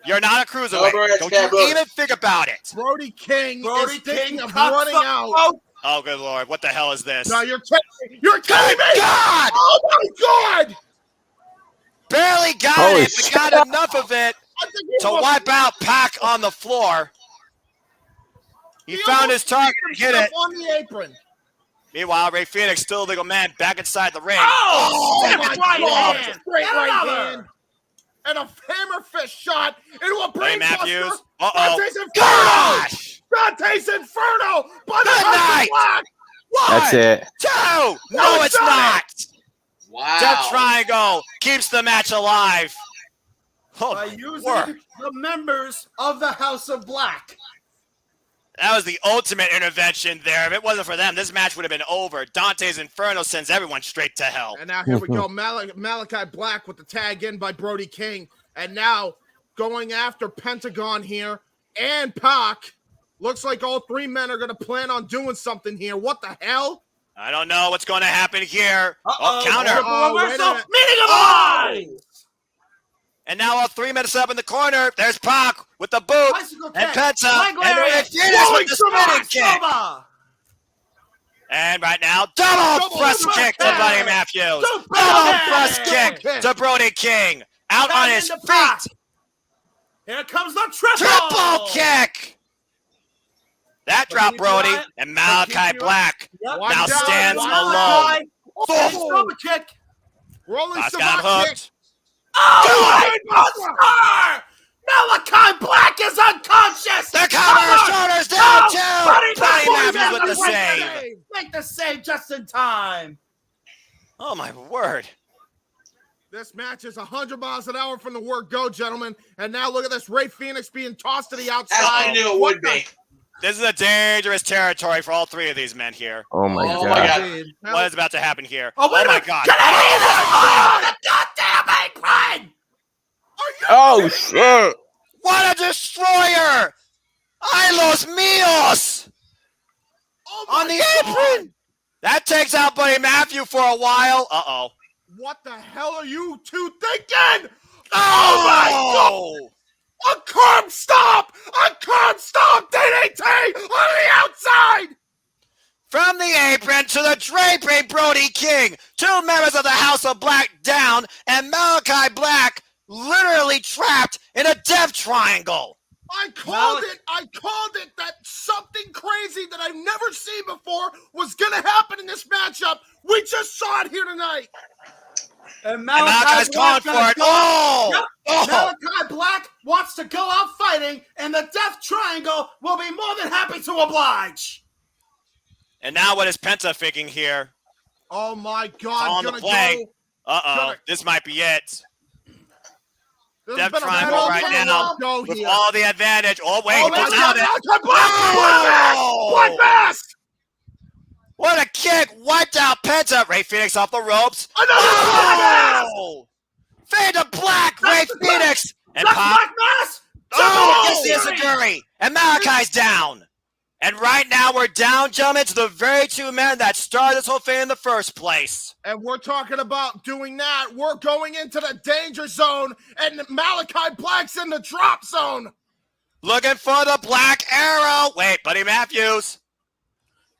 You're not a cruiserweight. Don't you even think about it. Brody King is thinking of cuts running the out. rope. Oh, good Lord. What the hell is this? No, you're kidding me. God! Oh, my God. Barely got Holy it, but got enough of it to wipe out Pac on the floor. He found his target and hit it. On the apron. Meanwhile, Ray Phoenix, still a legal man, back inside the ring. Oh, my right God. hand. Straight And right another. hand. And a hammer fist shot into a Hey, brain Matthews. buster. Uh-oh. Dante's Inferno. Gosh! Dante's Inferno by the Good House night. of Black. That's it. 2. No, it's done not. Wow. Death Triangle keeps the match alive. Oh, By my using word. the members of the House of Black. That was the ultimate intervention there. If it wasn't for them, this match would have been over. Dante's Inferno sends everyone straight to hell. And now here we go. Malachi Black with the tag in by Brody King. And now going after Pentagon here and Pac. Looks like all three men are going to plan on doing something here. What the hell? I don't know what's going to happen here. Uh-oh. Counter. Oh, wait a Reversal. minute. Meeting of minds. And now all 3 men set up in the corner. There's Pac with the boot. Bicycle And kick. Penta. Leg And lariat. Ray Phoenix with the spinning kick. Soba. And right now, double thrust kick to Buddy Matthews. Super Double kick. thrust kick to Brody King. Out on his into feet. Pac. Here comes the Triple kick. That dropped Brody. Bryant. And Malachi Keep you Black Yep. One now down, stands one alone. Soba kick. Rolling Boss got Savate kick. hooked. Oh, my Malachi Black is unconscious. The cover, shoulders down, too. Buddy Buddy Matthews Matthews with the save. Make the save just in time. Oh, my word. This match is 100 miles an hour from the word go, gentlemen. And now look at this. Ray Phoenix being tossed to the outside. As I knew it What would the- be. This is a dangerous territory for all 3 of these men here. Oh my Oh god. my God. What is about to happen here? Oh, wait a my minute. God. Can I hear this? Oh, the goddamn apron. Oh shit! What a destroyer! ¡Ay, los míos! Oh my On the God. apron! That takes out Buddy Matthew for a while. Uh-oh. What the hell are you two thinking? Oh! A curb stop! A curb stop! DDT on the outside! From the apron to the draping Brody King. 2 members of the House of Black down, and Malachi Black literally trapped in a death triangle. I called it that something crazy that I've never seen before was going to happen in this matchup. We just saw it here tonight. And Malachi's gone for it. Oh! Yep. Oh! Malachi Black wants to go out fighting, and the Death Triangle will be more than happy to oblige. And now what is Penta thinking here? Oh my God! On the gonna play. go. Uh-oh. Gonna- This might be it. There's Death been a Triangle long right time now go with here. all the advantage. Oh, wait, Oh he my gets God! out it. Malachi Black! Oh! Bloodbath! What a kick! Wiped out Penta. Ray Phoenix off the ropes. Another bloodbath! Oh! Fade to Black. Ray That's the Phoenix. And That's Pop. Black Mass. Oh! Gets disagree. And Malachi's down. And right now we're down, gentlemen, to the very two men that started this whole thing in the first place. And we're talking about doing that. We're going into the danger zone, and Malachi Black's in the drop zone. Looking for the black arrow. Wait, Buddy Matthews.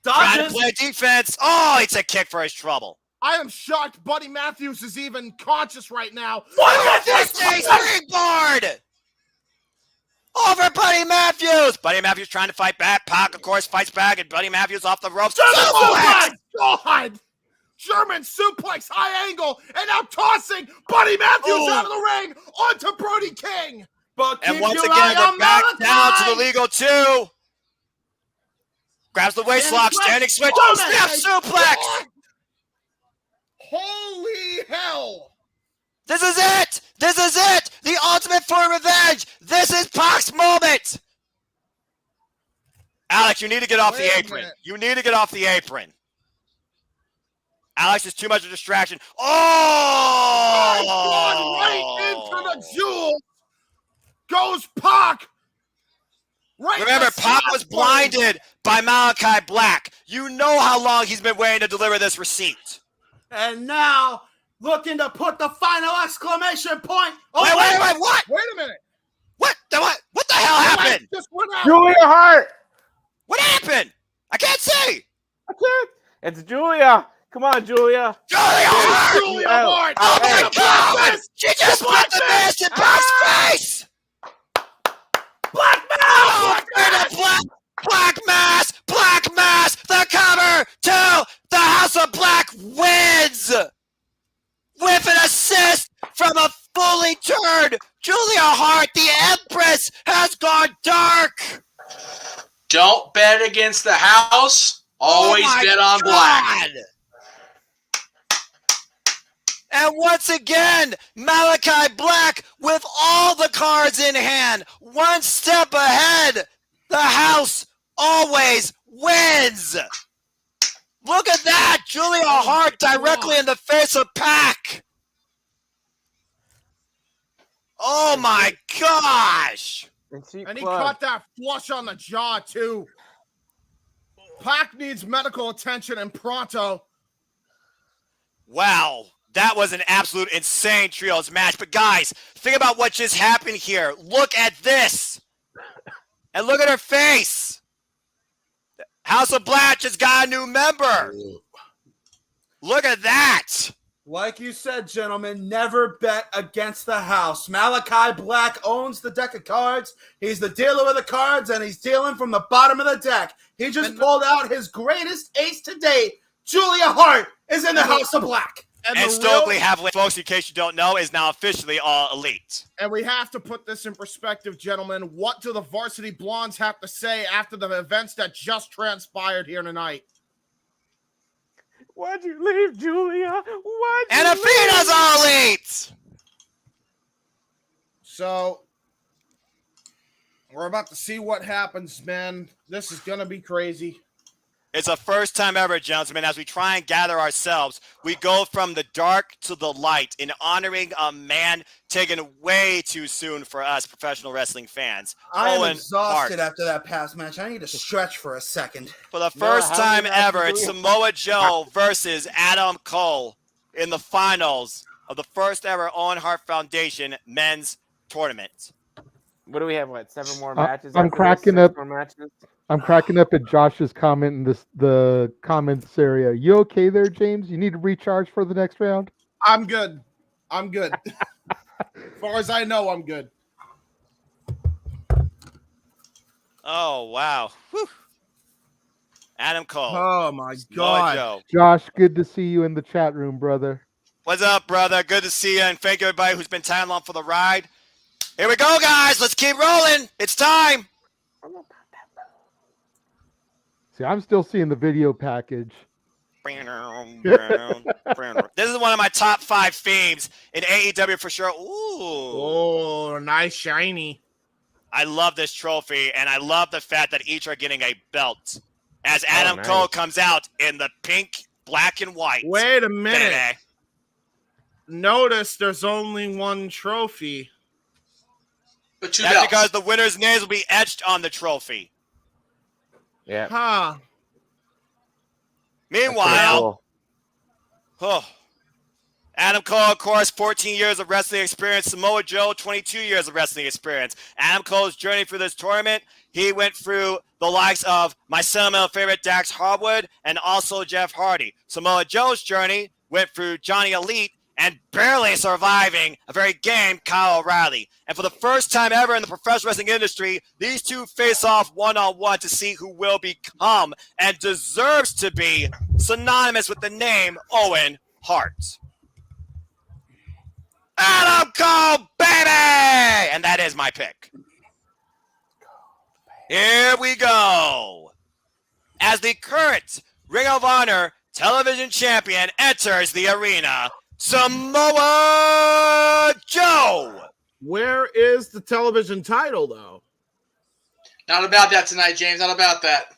Trying to play defense. Oh, it's a kick for his trouble. I am shocked Buddy Matthews is even conscious right now. Look at this springboard! Over Buddy Matthews! Buddy Matthews trying to fight back. Pac, of course, fights back, and Buddy Matthews off the ropes. Oh my God! German suplex, high angle, and now tossing Buddy Matthews out of the ring onto Brody King. But and once again, we're back down to the legal 2. Grabs the waist lock, standing switch, snap suplex! Holy hell! This is it! This is it! The ultimate form of revenge! This is Pac's moment! Alex, you need to get off the apron. You need to get off the apron. Alex is too much of a distraction. Oh! Right into the jewels goes Pac. Right. Remember, Pac was blinded by Malachi Black. You know how long he's been waiting to deliver this receipt. And now, looking to put the final exclamation point. Oh, wait, what? Wait a minute. What the hell happened? Julia Hart. What happened? I can't see. I can't. It's Julia. Come on, Julia. Julia Hart. Julia Hart. Oh my God! She just put the mask in Pac's face. Black mask. Black mass, the cover to the House of Black wins with an assist from a fully turned Julia Hart. The Empress has gone dark. Don't bet against the house. Always bet on Black. And once again, Malachi Black with all the cards in hand, one step ahead. The house always wins. Look at that. Julia Hart directly in the face of Pac. Oh my gosh. And he caught that flush on the jaw too. Pac needs medical attention and pronto. Wow. That was an absolute insane trios match. But guys, think about what just happened here. Look at this. And look at her face. House of Black just got a new member. Look at that. Like you said, gentlemen, never bet against the house. Malachi Black owns the deck of cards. He's the dealer of the cards, and he's dealing from the bottom of the deck. He just pulled out his greatest ace to date. Julia Hart is in the House of Black. And Stokely Haviland, folks, in case you don't know, is now officially All Elite. And we have to put this in perspective, gentlemen. What do the Varsity Blondes have to say after the events that just transpired here tonight? Why'd you leave, Julia? And Athena's All Elite! So, we're about to see what happens, man. This is going to be crazy. It's a first time ever, gentlemen. As we try and gather ourselves, we go from the dark to the light in honoring a man taken way too soon for us professional wrestling fans. I am exhausted after that past match. I need to stretch for a second. For the first time ever, it's Samoa Joe versus Adam Cole in the finals of the first ever Owen Hart Foundation men's tournament. What do we have? What, 7 more matches? I'm cracking up. I'm cracking up at Josh's comment in the comments area. You okay there, James? You need to recharge for the next round? I'm good. As far as I know, I'm good. Oh, wow. Whew. Adam Cole. Oh, my God. Joe. Josh, good to see you in the chat room, brother. What's up, brother? Good to see you, and thank you, everybody who's been tagging along for the ride. Here we go, guys. Let's keep rolling. It's time. See, I'm still seeing the video package. This is one of my top 5 themes in AEW for sure. Ooh. Oh, nice shiny. I love this trophy, and I love the fact that each are getting a belt. As Adam Cole comes out in the pink, black, and white. Wait a minute. Baby. Notice there's only one trophy. But two That's belts. because the winner's names will be etched on the trophy. Yeah. Huh. Meanwhile, Adam Cole, of course, 14 years of wrestling experience. Samoa Joe, 22 years of wrestling experience. Adam Cole's journey through this tournament, he went through the likes of my sentimental favorite Dax Harwood and also Jeff Hardy. Samoa Joe's journey went through Johnny Elite and barely surviving a very game Kyle O'Reilly. And for the first time ever in the professional wrestling industry, these two face off one-on-one to see who will become and deserves to be synonymous with the name Owen Hart. Adam Cole, baby! And that is my pick. Here we go. As the current Ring of Honor television champion enters the arena, Samoa Joe. Where is the television title, though? Not about that tonight, James. Not about that.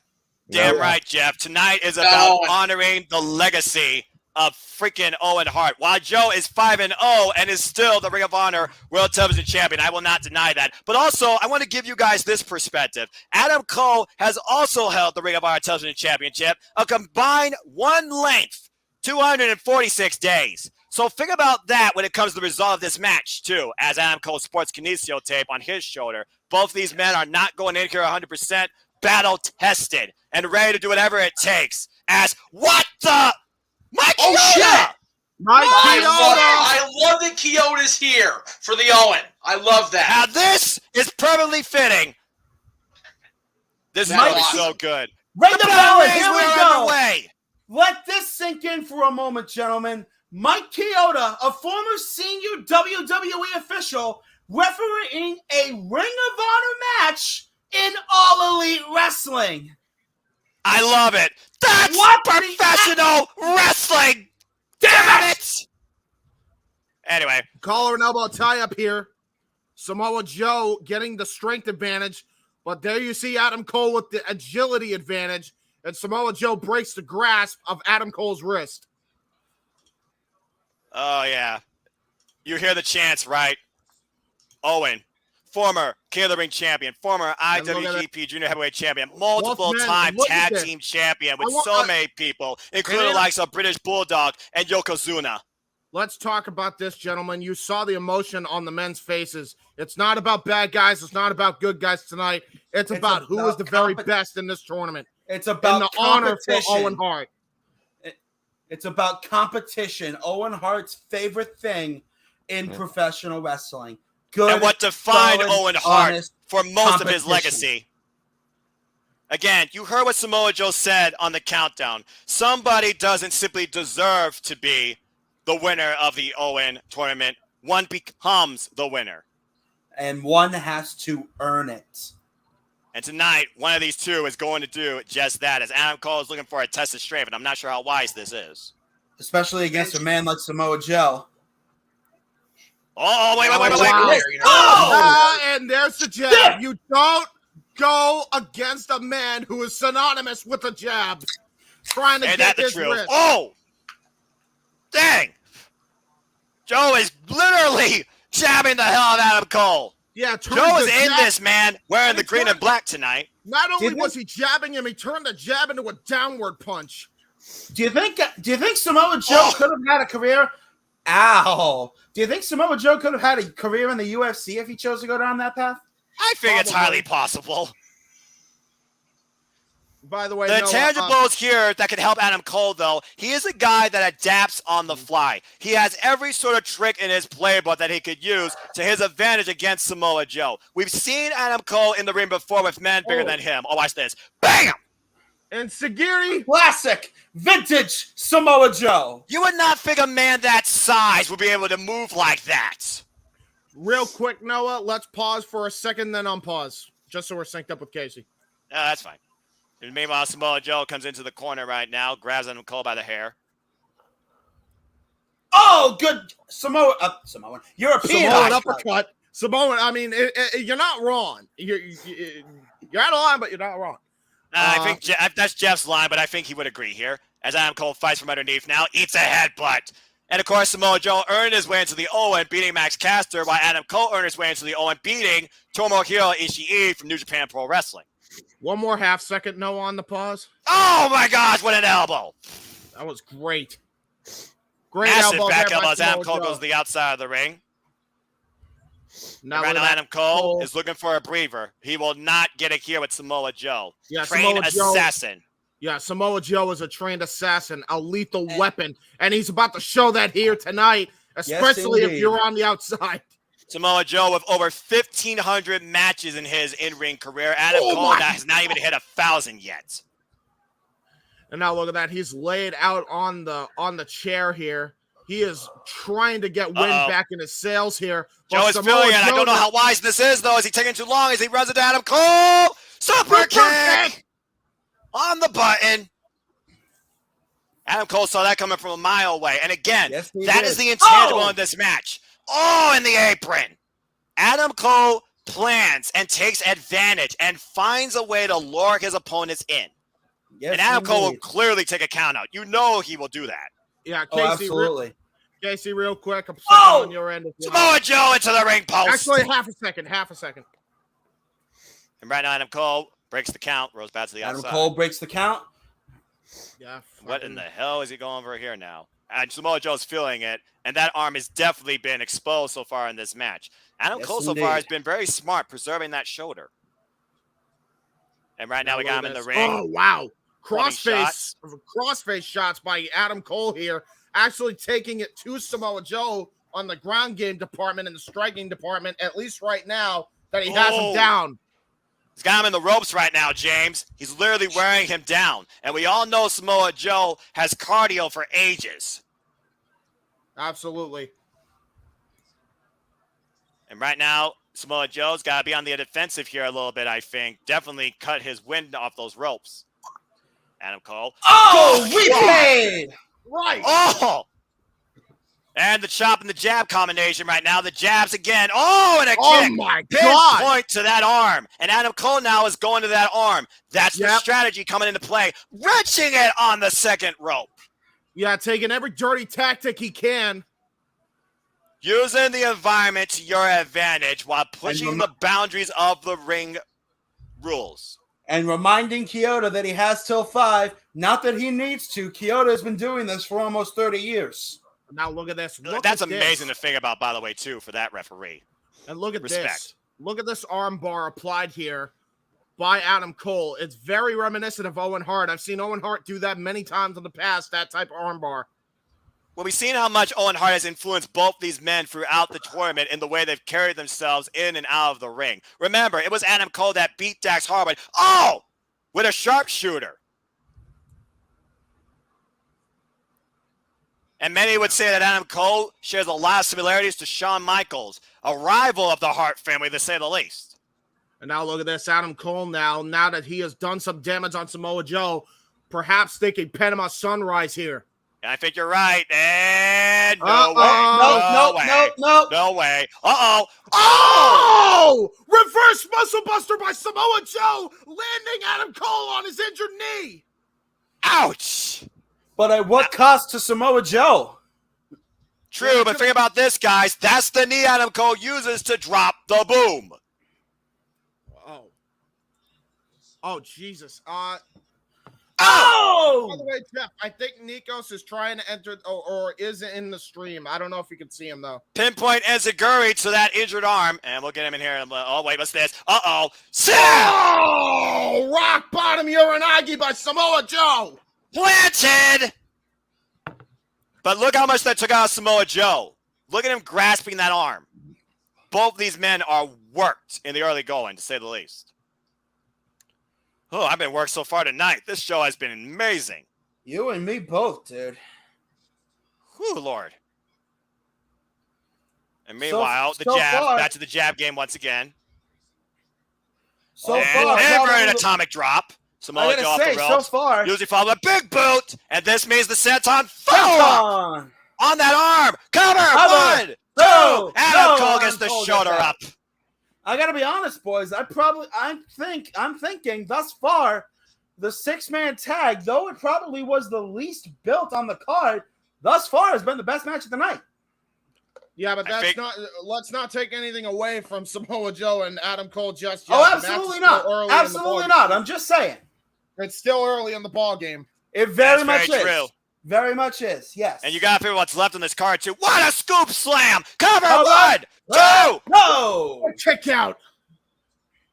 Damn right, Jeff. Tonight is about honoring the legacy of freaking Owen Hart. While Joe is 5-0 and is still the Ring of Honor World Television Champion, I will not deny that. But also, I want to give you guys this perspective. Adam Cole has also held the Ring of Honor Television Championship a combined one length, 246 days. So think about that when it comes to the result of this match, too, as Adam Cole sports kinesio tape on his shoulder. Both these men are not going in here 100% battle-tested and ready to do whatever it takes. As what the... Mike Oh, Chioda! shit! Mike I love that Chioda's here for the Owen. I love that. Now this is perfectly fitting. This is going to be so good. Ring the bell, and Rays here we were go. underway. Let this sink in for a moment, gentlemen. Mike Chioda, a former senior WWE official, refereeing a Ring of Honor match in All Elite Wrestling. I love it. That's What the professional wrestling. Damn it. Anyway, Collar and elbow tie up here. Samoa Joe getting the strength advantage, but there you see Adam Cole with the agility advantage, and Samoa Joe breaks the grasp of Adam Cole's wrist. oh yeah, you hear the chants, right? Owen, former King of the Ring champion, former And look at IWGP Junior Heavyweight champion, multiple-time look at tag this. team champion with I want- so many people, including the likes of British Bulldog and Yokozuna. Let's talk about this, gentlemen. You saw the emotion on the men's faces. It's not about bad guys. It's not about good guys tonight. It's about who is the very best in this tournament. It's And about the honor for competition. Owen Hart. It's about competition. Owen Hart's favorite thing in professional wrestling. Good, And what defined solid, Owen Hart honest for most of his competition. legacy. Again, you heard what Samoa Joe said on the countdown. Somebody doesn't simply deserve to be the winner of the Owen tournament. One becomes the winner. And one has to earn it. And tonight, one of these two is going to do just that, as Adam Cole is looking for a test of strength, and I'm not sure how wise this is. Especially against a man like Samoa Joe. Oh, wait. Wow. Oh! And there's the jab. You don't go against a man who is synonymous with a jab, trying to Ain't get that the his truth? wrist. Oh! Dang! Joe is literally jabbing the hell out of Adam Cole. Yeah, turned Joe is the in jab- this, man, wearing And the it's green not- and black tonight. Not only Didn't- was he jabbing him, he turned the jab into a downward punch. Do you think Samoa Joe could have had a career? Ow. Do you think Samoa Joe could have had a career in the UFC if he chose to go down that path? I think it's Probably. highly possible. By the way, The Noah, intangibles here that could help Adam Cole, though, he is a guy that adapts on the fly. He has every sort of trick in his playbook that he could use to his advantage against Samoa Joe. We've seen Adam Cole in the ring before with men bigger than him. Oh, watch this. Bam! and Sagiri. Classic, vintage Samoa Joe. You would not think a man that size would be able to move like that. Real quick, Noah, let's pause for a second, then unpause, just so we're synced up with Casey. That's fine. And meanwhile, Samoa Joe comes into the corner right now, grabs Adam Cole by the hair. Oh, good Samoan, European Samoan uppercut. uppercut. Samoan, I mean, you're not wrong. You're out of line, but you're not wrong. I think that's Jeff's line, but I think he would agree here. As Adam Cole fights from underneath now, eats a headbutt. And of course, Samoa Joe earned his way into the Owen, beating Max Caster, while Adam Cole earned his way into the Owen, beating Tomohiro Ishii from New Japan Pro Wrestling. One more half second, no on the pause. Oh my gosh, what an elbow! That was great. Great Massive elbow back there by elbow as Adam Samoa Cole Joe. goes to the outside of the ring. Now Right look now, at Adam Cole is looking for a breather. He will not get it here with Samoa Joe. Yeah, Trained Samoa Joe. assassin. Yeah, Samoa Joe is a trained assassin, a lethal weapon, and he's about to show that here tonight, especially if you're on the outside. Samoa Joe with over 1,500 matches in his in-ring career. Adam Cole that has not even hit 1,000 yet. And now look at that. He's laid out on the chair here. He is trying to get wind back in his sails here. Joe is feeling it. I don't know how wise this is, though. Is he taking too long as he runs into Adam Cole? Super kick! On the button. Adam Cole saw that coming from a mile away. And again, that is the intangible in this match. Oh, in the apron. Adam Cole plans and takes advantage and finds a way to lure his opponents in. Yes, and Adam Cole will clearly take a count out. You know he will do that. Yeah, Casey, absolutely. Casey, real quick. I'm on your end. Samoa Joe into the ring post. Actually, half a second. And right now, Adam Cole breaks the count. Rolls back to the outside. Adam Cole breaks the count. Yeah. What in the hell is he going over here now? And Samoa Joe's feeling it, and that arm has definitely been exposed so far in this match. Adam Cole so far has been very smart preserving that shoulder. And right now we got him in the ring. Oh, wow. Crossface shots by Adam Cole here, actually taking it to Samoa Joe on the ground game department and the striking department, at least right now, that he has him down. He's got him in the ropes right now, James. He's literally wearing him down. And we all know Samoa Joe has cardio for ages. Absolutely. And right now, Samoa Joe's got to be on the defensive here a little bit, I think. Definitely cut his wind off those ropes. Adam Cole. Oh, we paid! Right. Oh! And the chop and the jab combination right now. The jabs again. Oh, and a kick. Oh, my God. Pinpoint to that arm. And Adam Cole now is going to that arm. That's the strategy coming into play. Wrenching it on the second rope. Yeah, taking every dirty tactic he can. Using the environment to your advantage while pushing the boundaries of the ring rules. And reminding Kyoto that he has till 5. Not that he needs to. Kyoto has been doing this for almost 30 years. Now look at this. That's amazing to think about, by the way, too, for that referee. And look at this. Look at this arm bar applied here by Adam Cole. It's very reminiscent of Owen Hart. I've seen Owen Hart do that many times in the past, that type of arm bar. Well, we've seen how much Owen Hart has influenced both these men throughout the tournament in the way they've carried themselves in and out of the ring. Remember, it was Adam Cole that beat Dax Harwood. Oh! With a sharpshooter. And many would say that Adam Cole shares a lot of similarities to Shawn Michaels, a rival of the Hart family, to say the least. And now look at this. Adam Cole now that he has done some damage on Samoa Joe, perhaps thinking Panama Sunrise here. And I think you're right. And No way. Uh-oh. Oh! Reverse muscle buster by Samoa Joe, landing Adam Cole on his injured knee. Ouch. But at what cost to Samoa Joe? True, but think about this, guys. That's the knee Adam Cole uses to drop the boom. Oh, Jesus. Oh! By the way, Jeff, I think Nikos is trying to enter or is in the stream. I don't know if you can see him, though. Pinpoint Enziguri to that injured arm. And we'll get him in here. Oh, wait, what's this? Uh-oh. Oh! Rock bottom Uranagi by Samoa Joe. Planted! But look how much that took out Samoa Joe. Look at him grasping that arm. Both these men are worked in the early going, to say the least. Oh, I've been worked so far tonight. This show has been amazing. You and me both, dude. Whew, Lord. And meanwhile, the jab, back to the jab game once again. So far, never an atomic drop. Samoa Joe off the ropes. So far, usually followed by a big boot, and this means the senton follow on that arm. Cover. 1, 2. Adam Cole gets the shoulder up. I gotta be honest, boys. I'm thinking thus far, the 6-man tag, though it probably was the least built on the card, thus far has been the best match of the night. Yeah, but let's not take anything away from Samoa Joe and Adam Cole just yet. Oh, absolutely not. Absolutely not. I'm just saying. It's still early in the ball game. It very much very is. True. Very much is, yes. And you got to figure what's left on this card, too. What a scoop slam! Cover 1, 2! No! Kick out.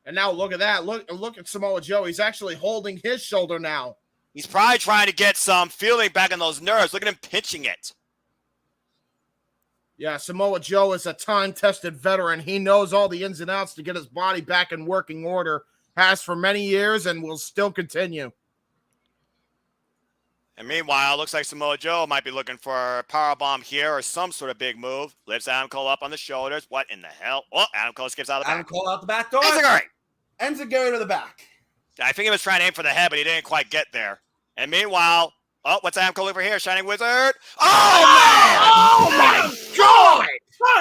And now look at that. Look at Samoa Joe. He's actually holding his shoulder now. He's probably trying to get some feeling back in those nerves. Look at him pinching it. Yeah, Samoa Joe is a time-tested veteran. He knows all the ins and outs to get his body back in working order. Has for many years and will still continue. And meanwhile, it looks like Samoa Joe might be looking for a powerbomb here or some sort of big move. Lifts Adam Cole up on the shoulders. What in the hell? Oh, Adam Cole skips out of the back. Adam Cole out the back door. Enziguri to the back. I think he was trying to aim for the head, but he didn't quite get there. And meanwhile, what's Adam Cole over here? Shining Wizard. Oh, man! Oh, my God!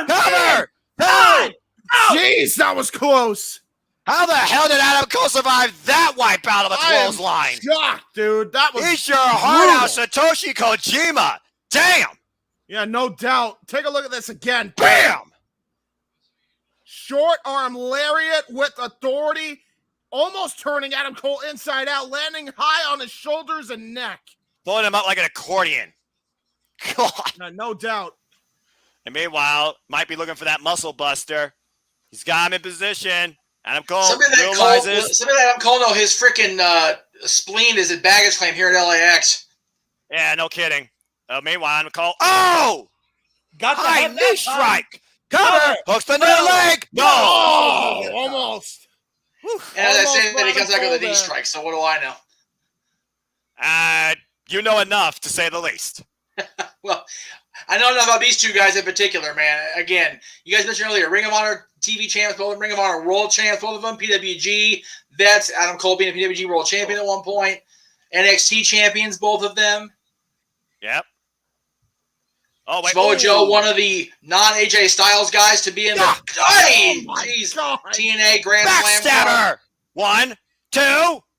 Cover! Jeez, that was close. How the hell did Adam Cole survive that wipeout of a clothesline? Shocked, dude. That was He's your hard out Satoshi Kojima. Damn. Yeah, no doubt. Take a look at this again. Bam! Short arm lariat with authority, almost turning Adam Cole inside out, landing high on his shoulders and neck. Blowing him out like an accordion. God. No doubt. And meanwhile, might be looking for that muscle buster. He's got him in position. Adam Cole realizes. Somebody let Adam Cole know his freaking spleen is a baggage claim here at LAX. Yeah, no kidding. Meanwhile, Adam Cole. Oh! Got the high head knee strike. Cover. Hooks the new leg. No. Oh, almost. And as I say that, he comes back with a knee strike. So what do I know? You know enough, to say the least. Well, I know enough about these two guys in particular, man. Again, you guys mentioned earlier, Ring of Honor TV champs, both of them, Ring of Honor World champs, both of them, PWG vets, Adam Cole being a PWG World Champion at one point, NXT champions, both of them. Yep. Oh, wait. Samoa Joe, one of the non-AJ Styles guys to be in the TNA Grand Slam. Backstabber. 1, 2.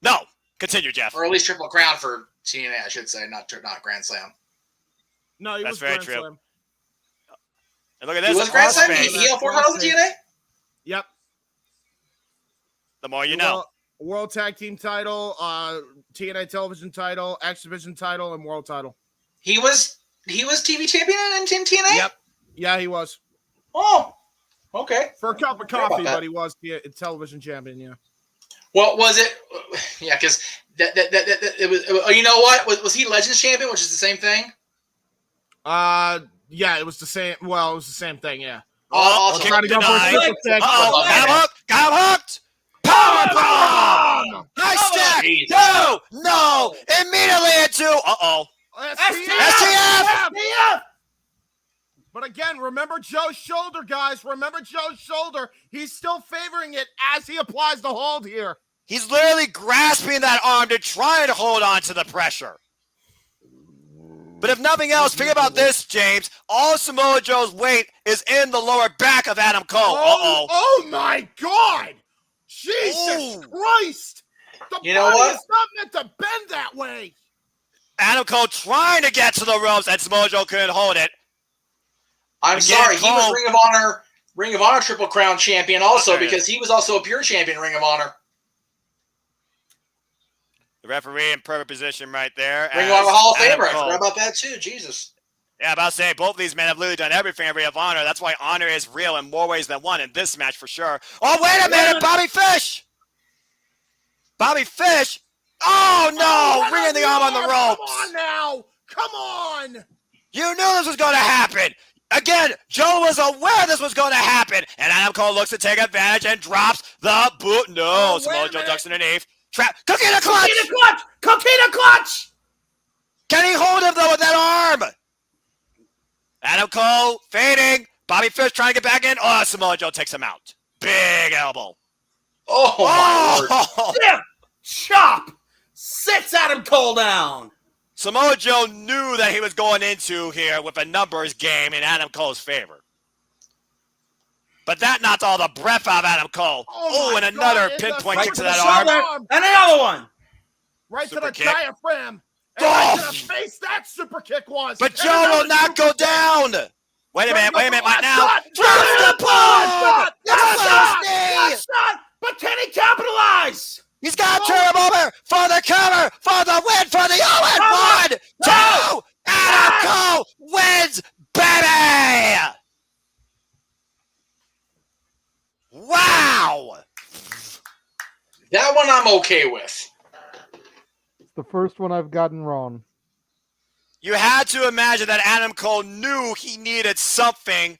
No. Continue, Jeff. Or at least Triple Crown for TNA, I should say, not Grand Slam. No, he That's was very Grand true. Slam. And look at this. He was Grand Slam? He held 4 titles in TNA? Yep. The more you know. World Tag Team title, TNA Television title, X Division title, and World title. He was TV champion in TNA? Yep. Yeah, he was. Oh, okay. For a cup of coffee, but he was the television champion, yeah. What was it? Yeah, because it was. You know what? Was he Legends champion, which is the same thing? Yeah, it was the same. Well, it was the same thing. Yeah. Also, trying to go for a super kick. Got him hooked. Powerbomb. Nice step. No. Immediately into. STF. But again, remember Joe's shoulder, guys. Remember Joe's shoulder. He's still favoring it as he applies the hold here. He's literally grasping that arm to try and hold on to the pressure. But if nothing else, think about this, James. All Samoa Joe's weight is in the lower back of Adam Cole. Oh my God! Jesus Christ! The you know body what? is not meant to bend that way. Adam Cole trying to get to the ropes, and Samoa Joe couldn't hold it. I'm sorry, he was Ring of Honor Triple Crown champion also because he was also a pure champion in Ring of Honor. The referee in perfect position right there. Ring of Honor Hall of Famer. I forgot about that too. Jesus. Yeah, about to say, both of these men have literally done everything in Ring of Honor. That's why honor is real in more ways than one in this match for sure. Oh, wait a minute, Bobby Fish! Bobby Fish! Oh, no! Ringing the arm on the ropes! Come on now! Come on! You knew this was going to happen! Again, Joe was aware this was going to happen, and Adam Cole looks to take advantage and drops the boot. No, Samoa Joe ducks underneath. Trap. Coquina clutch! Coquina clutch! Can he hold him, though, with that arm? Adam Cole fading. Bobby Fish trying to get back in. Oh, Samoa Joe takes him out. Big elbow. Oh, my Lord. Stiff chop. Sits Adam Cole down. Samoa Joe knew that he was going into here with a numbers game in Adam Cole's favor. But that knocked all the breath out of Adam Cole. And another pinpoint kick to that arm. And another one. Right Super to the kick. diaphragm. And I should have faced that super kick once. But Joe will not go down. Wait a minute, right now. Drops the ball! Shot! But can he capitalize? He's got to turn him over for the cover, for the win, for the Owen. 1, 2, Adam Cole wins, baby! Wow! That one I'm okay with. It's the first one I've gotten wrong. You had to imagine that Adam Cole knew he needed something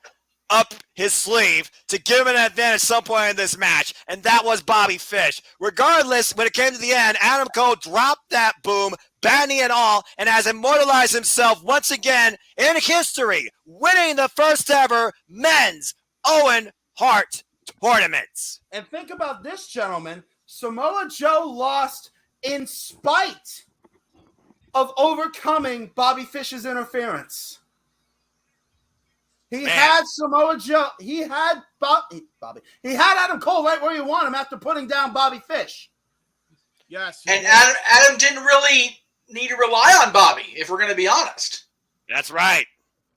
up his sleeve to give him an advantage at some point in this match, and that was Bobby Fish. Regardless, when it came to the end, Adam Cole dropped that boom, banning and all, and has immortalized himself once again in history, winning the first ever men's Owen Hart tournament. And think about this, gentlemen. Samoa Joe lost in spite of overcoming Bobby Fish's interference. He had Samoa Joe. He had Bobby. He had Adam Cole right where you want him after putting down Bobby Fish. Yes. And Adam didn't really need to rely on Bobby, if we're going to be honest. That's right.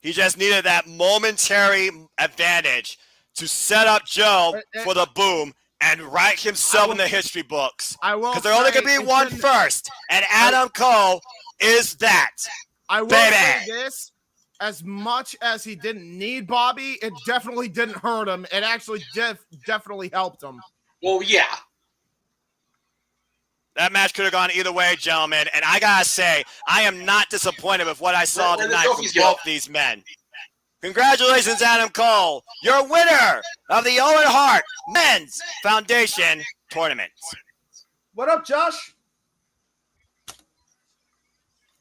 He just needed that momentary advantage to set up Joe for the boom and write himself in the history books. Because there only could be one first, and Adam Cole is that. I will say this. As much as he didn't need Bobby, it definitely didn't hurt him. It actually definitely helped him. Well, yeah. That match could have gone either way, gentlemen. And I got to say, I am not disappointed with what I saw tonight from both these men. Congratulations, Adam Cole. You're winner of the Owen Hart Men's Foundation Tournament. What up, Josh?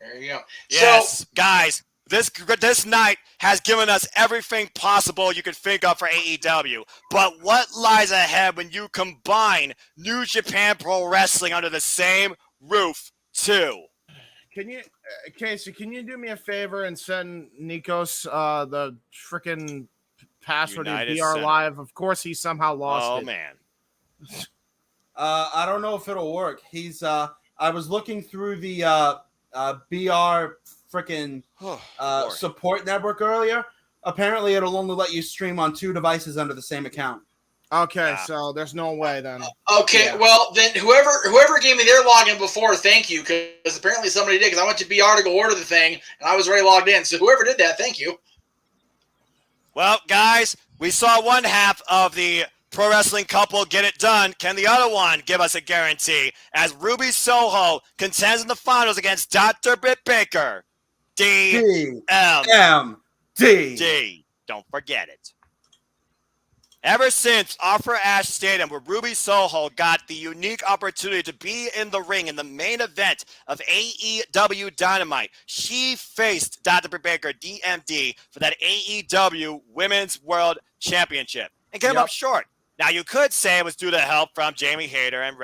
There you go. Yes, guys. This night has given us everything possible you could think of for AEW. But what lies ahead when you combine New Japan Pro Wrestling under the same roof, too? Can you, Casey, can you do me a favor and send Nikos the freaking password to BR Live? Of course, he somehow lost it. Oh, man. I don't know if it'll work. I was looking through the BR freaking support network earlier. Apparently, it'll only let you stream on 2 devices under the same account. Okay, so there's no way then. Okay, well then whoever gave me their login before, thank you, because apparently somebody did. Because I went to BR to go order the thing, and I was already logged in. So whoever did that, thank you. Well, guys, we saw one half of the pro wrestling couple get it done. Can the other one give us a guarantee? As Ruby Soho contends in the finals against Dr. Britt Baker. DMD. Don't forget it. Ever since Offer Ash Stadium, where Ruby Soho got the unique opportunity to be in the ring in the main event of AEW Dynamite, she faced Dr. Britt Baker, DMD, for that AEW Women's World Championship and came up short. Now, you could say it was due to help from Jamie Hayter and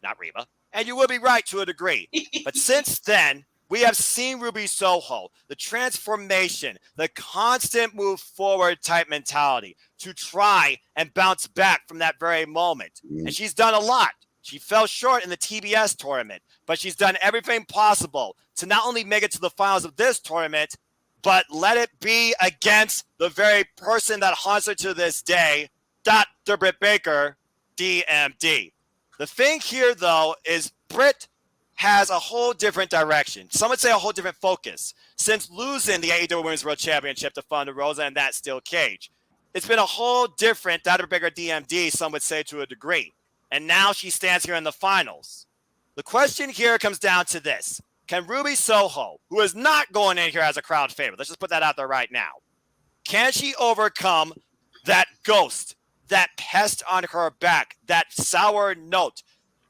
not Reba, and you would be right to a degree. But since then, we have seen Ruby Soho, the transformation, the constant move forward type mentality to try and bounce back from that very moment. And she's done a lot. She fell short in the TBS tournament, but she's done everything possible to not only make it to the finals of this tournament, but let it be against the very person that haunts her to this day, Dr. Britt Baker, DMD. The thing here, though, is Britt has a whole different direction. Some would say a whole different focus. Since losing the AEW Women's World Championship to Thunder Rosa and that steel cage, it's been a whole different Dr. Baker DMD, some would say to a degree. And now she stands here in the finals. The question here comes down to this. Can Ruby Soho, who is not going in here as a crowd favorite, let's just put that out there right now, can she overcome that ghost, that pest on her back, that sour note?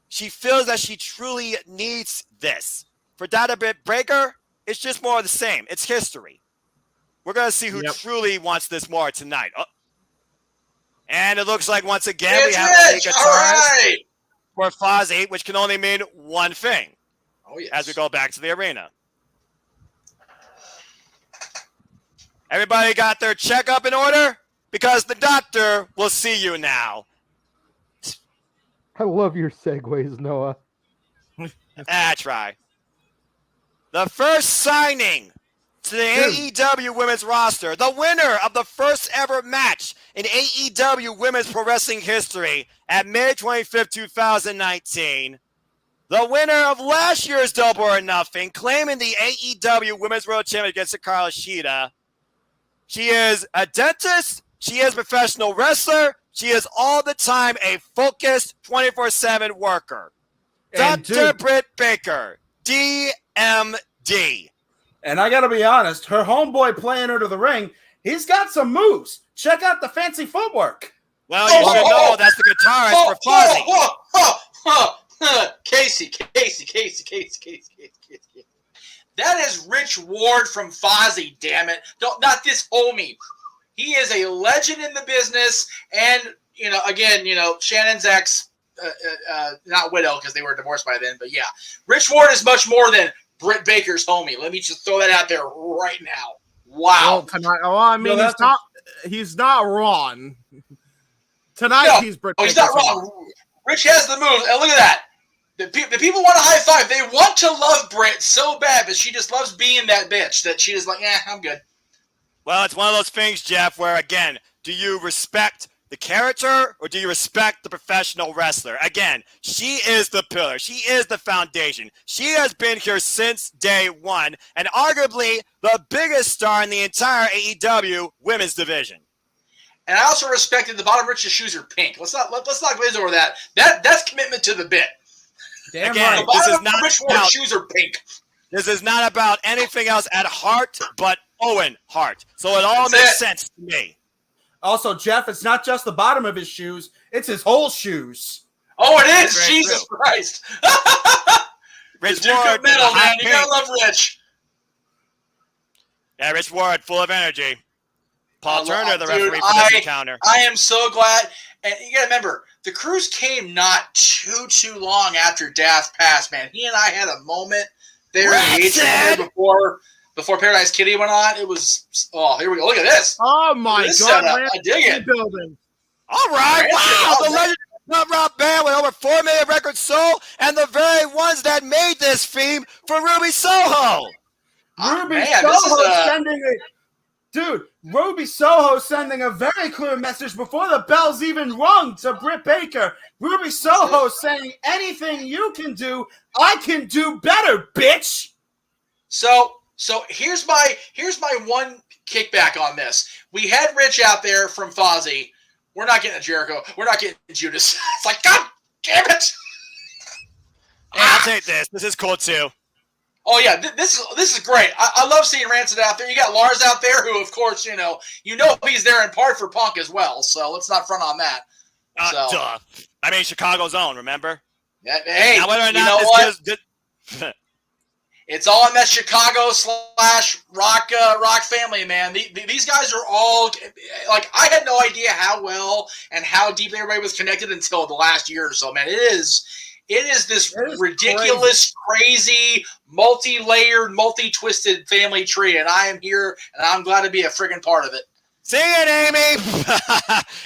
She feels that she truly needs this. For Dr. Britt Baker, it's just more of the same. It's history. We're going to see who truly wants this more tonight. Oh. And it looks like once again we have a guitarist for Fozzy, which can only mean one thing. Oh, yes. As we go back to the arena. Everybody got their checkup in order? Because the doctor will see you now. I love your segues, Noah. That's right. the first signing to the AEW women's roster, the winner of the first ever match in AEW women's pro wrestling history at May 25th, 2019. The winner of last year's Double or Nothing, claiming the AEW Women's World Championship against Hikaru Shida. She is a dentist. She is a professional wrestler. She is all the time a focused 24/7 worker. Dr. Britt Baker, DMD. And I got to be honest, her homeboy playing her to the ring, he's got some moves. Check out the fancy footwork. Well, you should know that's the guitarist for Fozzy. Casey. That is Rich Ward from Fozzy, damn it. Not this homie. He is a legend in the business. And, again, Shannon's ex, not widow because they were divorced by then, but yeah. Rich Ward is much more than Britt Baker's homie. Let me just throw that out there right now. Wow. He's not wrong. Tonight, he's Britt Baker. He's not wrong. Rich has the moves. And look at that. The people want a high five. They want to love Britt so bad, but she just loves being that bitch that she is like, I'm good. Well, it's one of those things, Jeff, where, again, do you respect the character or do you respect the professional wrestler? Again, she is the pillar. She is the foundation. She has been here since day one and arguably the biggest star in the entire AEW women's division. And I also respected the bottom Rich's shoes are pink. Let's not glaze over that. That's commitment to the bit. Damn again, right. This is not about, shoes are pink. This is not about anything else at Hart but Owen Hart. So it all makes sense to me. Also, Jeff, it's not just the bottom of his shoes, it's his whole shoes. Oh, it is? Jesus Christ. Rich Ward. Metal, man. You gotta love Rich. Yeah, Rich Ward, full of energy. Paul Turner, the referee for this encounter. I am so glad. And you gotta remember, the Cruise came not too long after Daft passed, man. He and I had a moment there before Paradise Kitty went on. It was, here we go. Look at this. Oh, my God. I dig it. Building. All right. Wow. The legend of Rock Band with over 4 million records sold and the very ones that made this theme for Ruby Soho. Ruby Soho sending a... Dude, Ruby Soho sending a very clear message before the bells even rung to Britt Baker. Ruby Soho saying, anything you can do, I can do better, bitch. So here's my one kickback on this. We had Rich out there from Fozzy. We're not getting a Jericho. We're not getting Judas. It's like, God damn it. Hey, I'll take this. This is cool too. Oh yeah, this is great. I love seeing Rancid out there. You got Lars out there, who of course you know he's there in part for Punk as well. So let's not front on that. Duh. I mean Chicago's own. Remember? Yeah, hey, now, whether or not you know what? It's all in that Chicago / rock family, man. These guys are all like, I had no idea how well and how deeply everybody was connected until the last year or so, man. It is this ridiculous, crazy, multi-layered, multi-twisted family tree, and I am here, and I'm glad to be a friggin' part of it. See it, Amy.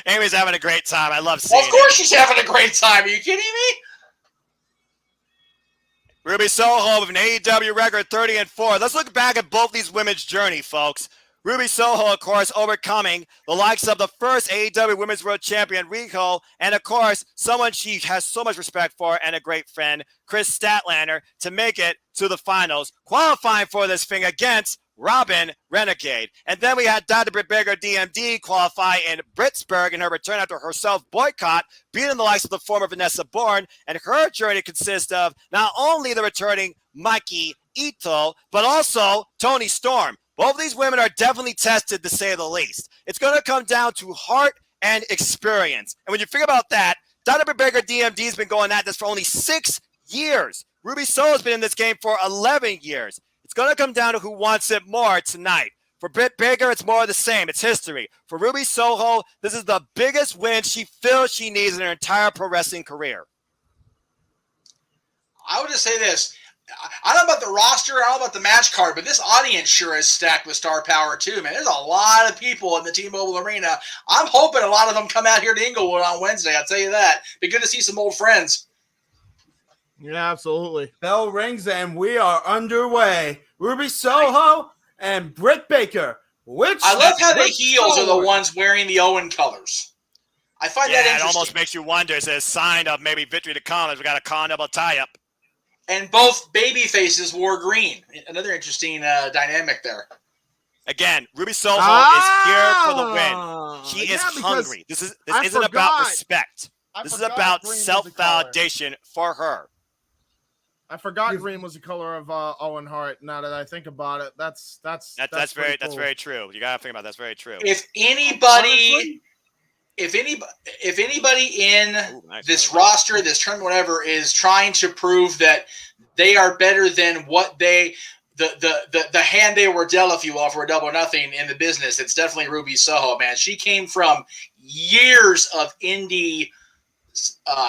Amy's having a great time. I love seeing it. Of course she's having a great time. Are you kidding me? Ruby Soho with an AEW record 30-4. Let's look back at both these women's journey, folks. Ruby Soho, of course, overcoming the likes of the first AEW Women's World Champion, Rico, and, of course, someone she has so much respect for and a great friend, Chris Statlander, to make it to the finals, qualifying for this thing against Robin Renegade. And then we had Dr. Britt Baker, DMD, qualify in Pittsburgh in her return after her self-boycott, beating the likes of the former Vanessa Bourne, and her journey consists of not only the returning Mikey Ito, but also Toni Storm. Both of these women are definitely tested, to say the least. It's going to come down to heart and experience. And when you think about that, Dr. Britt Baker, DMD, has been going at this for only 6 years. Ruby Soho has been in this game for 11 years. It's going to come down to who wants it more tonight. For Britt Baker, it's more of the same. It's history. For Ruby Soho, this is the biggest win she feels she needs in her entire pro wrestling career. I would just say this. I don't know about the roster, I don't know about the match card, but this audience sure is stacked with star power too, man. There's a lot of people in the T-Mobile Arena. I'm hoping a lot of them come out here to Inglewood on Wednesday. I'll tell you that. Be good to see some old friends. Yeah, absolutely. Bell rings and we are underway. Ruby Soho and Britt Baker. I love how the heels are the ones wearing the Owen colors. I find that interesting. It almost makes you wonder. It's a sign of maybe victory to come as we got a double tie-up. And both baby faces wore green. Another interesting dynamic there. Again, Ruby Soho is here for the win. She is hungry. This isn't about respect. This is about self-validation for her. I forgot green was the color of Owen Hart. Now that I think about it, that's very true. You gotta think about that's very true. If anybody in this roster, this tournament, whatever, is trying to prove that they are better than what the hand they were dealt, if you will, for a double or nothing in the business, it's definitely Ruby Soho, man. She came from years of indie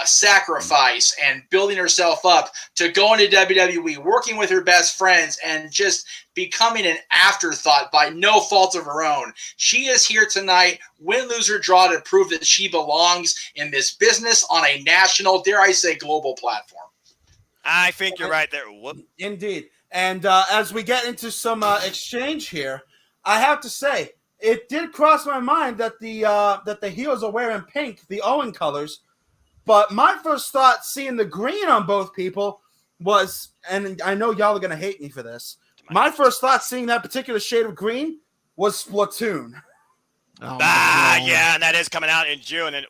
sacrifice and building herself up to go into WWE, working with her best friends, and just becoming an afterthought by no fault of her own. She is here tonight, win, lose, or draw, to prove that she belongs in this business on a national, dare I say, global platform. I think you're right there. Indeed. And as we get into some exchange here, I have to say, it did cross my mind that the heels are wearing pink, the Owen colors. But my first thought, seeing the green on both people, was, and I know y'all are going to hate me for this, my first thought, seeing that particular shade of green, was Splatoon. Yeah, and that is coming out in June. And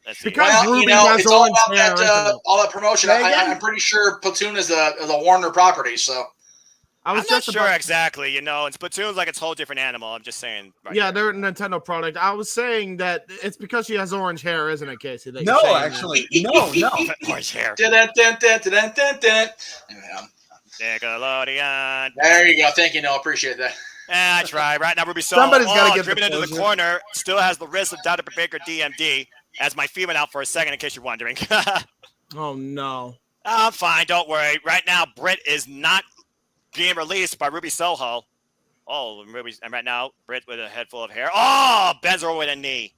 let's see. Because Ruby has it's all about all that promotion. I'm pretty sure Platoon is a Warner property, so. I'm not sure exactly, and Splatoon's like it's a whole different animal. I'm just saying. They're a Nintendo product. I was saying that it's because she has orange hair, isn't it, Casey? No, actually. No. Orange hair. Nickelodeon. There you go. Thank you, Noah. Appreciate that. I try. Right now, Ruby Soho. Somebody's got to get driven into the corner. Still has the wrist of Dr. Baker DMD. As my feet went out for a second, in case you're wondering. Oh, no. I'm fine. Don't worry. Right now, Britt is not being released by Ruby Soho. Oh, and right now, Britt with a head full of hair. Oh, bends her with a knee.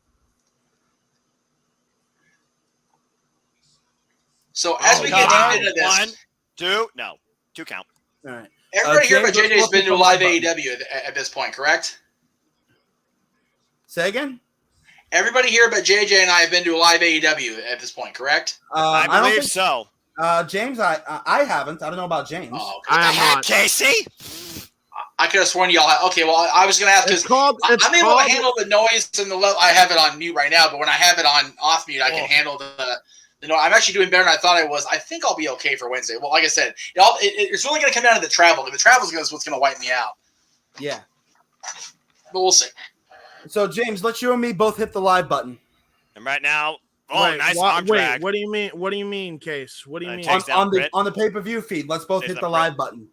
So as we get deep into this, 2 count. All right. Everybody here but JJ's been to live AEW at this point, correct? Say again? Everybody here but JJ and I have been to a live AEW at this point, correct? I believe so. James, I haven't. I don't know about James. Oh, I am not. Casey? I could have sworn y'all had. Okay, well, I was going to ask because I'm able to handle the noise and the level. I have it on mute right now, but when I have it on off mute, I can handle the noise. I'm actually doing better than I thought I was. I think I'll be okay for Wednesday. Well, like I said, it's really going to come down to the travel. The travel is what's going to wipe me out. Yeah. But we'll see. So, James, let you and me both hit the live button. And right now, nice arm drag. What do you mean? What do you mean, Case? What do you mean? On the pay-per-view feed, let's both hit the live button.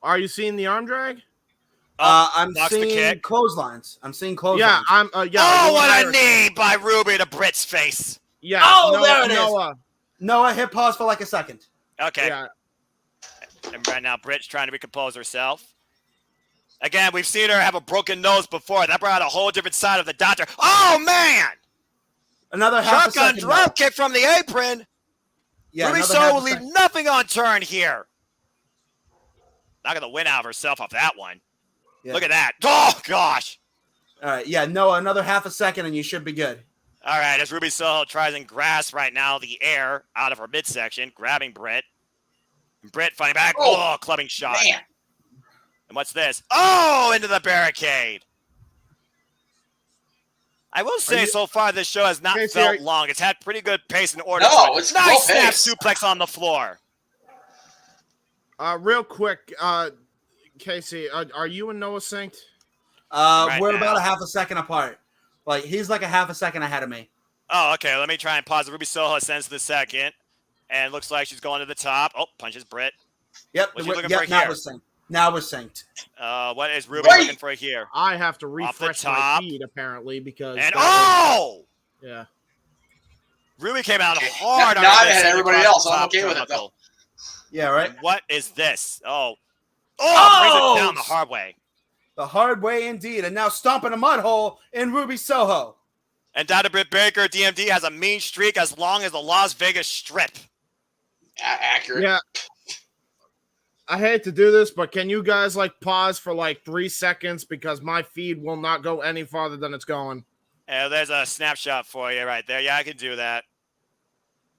Are you seeing the arm drag? I'm seeing clotheslines. Yeah, what a knee by Ruby to Britt's face. Yeah. There it is. Noah, hit pause for like a second. Okay. Yeah. And right now, Britt's trying to recompose herself. Again, we've seen her have a broken nose before. That brought out a whole different side of the doctor. Oh, man! Another half a second. Shotgun drop kick from the apron. Yeah, Ruby Soho will leave nothing unturned here. Not going to win out of herself off that one. Yeah. Look at that. Oh, gosh. All right. Yeah, Noah, another half a second and you should be good. All right. As Ruby Soho tries and grasps right now the air out of her midsection, grabbing Britt. Britt fighting back. Oh, clubbing shot. Man. And what's this? Oh, into the barricade. I will say so far this show has not felt long. It's had pretty good pace and order. No, it's nice snap suplex on the floor. Real quick, Casey, are you and Noah synced? We're about a half a second apart. Like he's like a half a second ahead of me. Oh, okay. Let me try and pause. Ruby Soho sends to the second, and looks like she's going to the top. Oh, punches Britt. Yep. What's she looking for here? Now we're synced. What is Ruby looking for here? I have to refresh my feed apparently because. And yeah. Ruby came out hard. Now I had everybody else. I'm okay with it though. Yeah, right. And what is this? Brings it down the hard way. The hard way indeed. And now stomping a mud hole in Ruby Soho. And Dr. Britt Baker, DMD, has a mean streak as long as the Las Vegas Strip. Accurate. Yeah. I hate to do this, but can you guys pause for 3 seconds because my feed will not go any farther than it's going. There's a snapshot for you right there. Yeah, I can do that.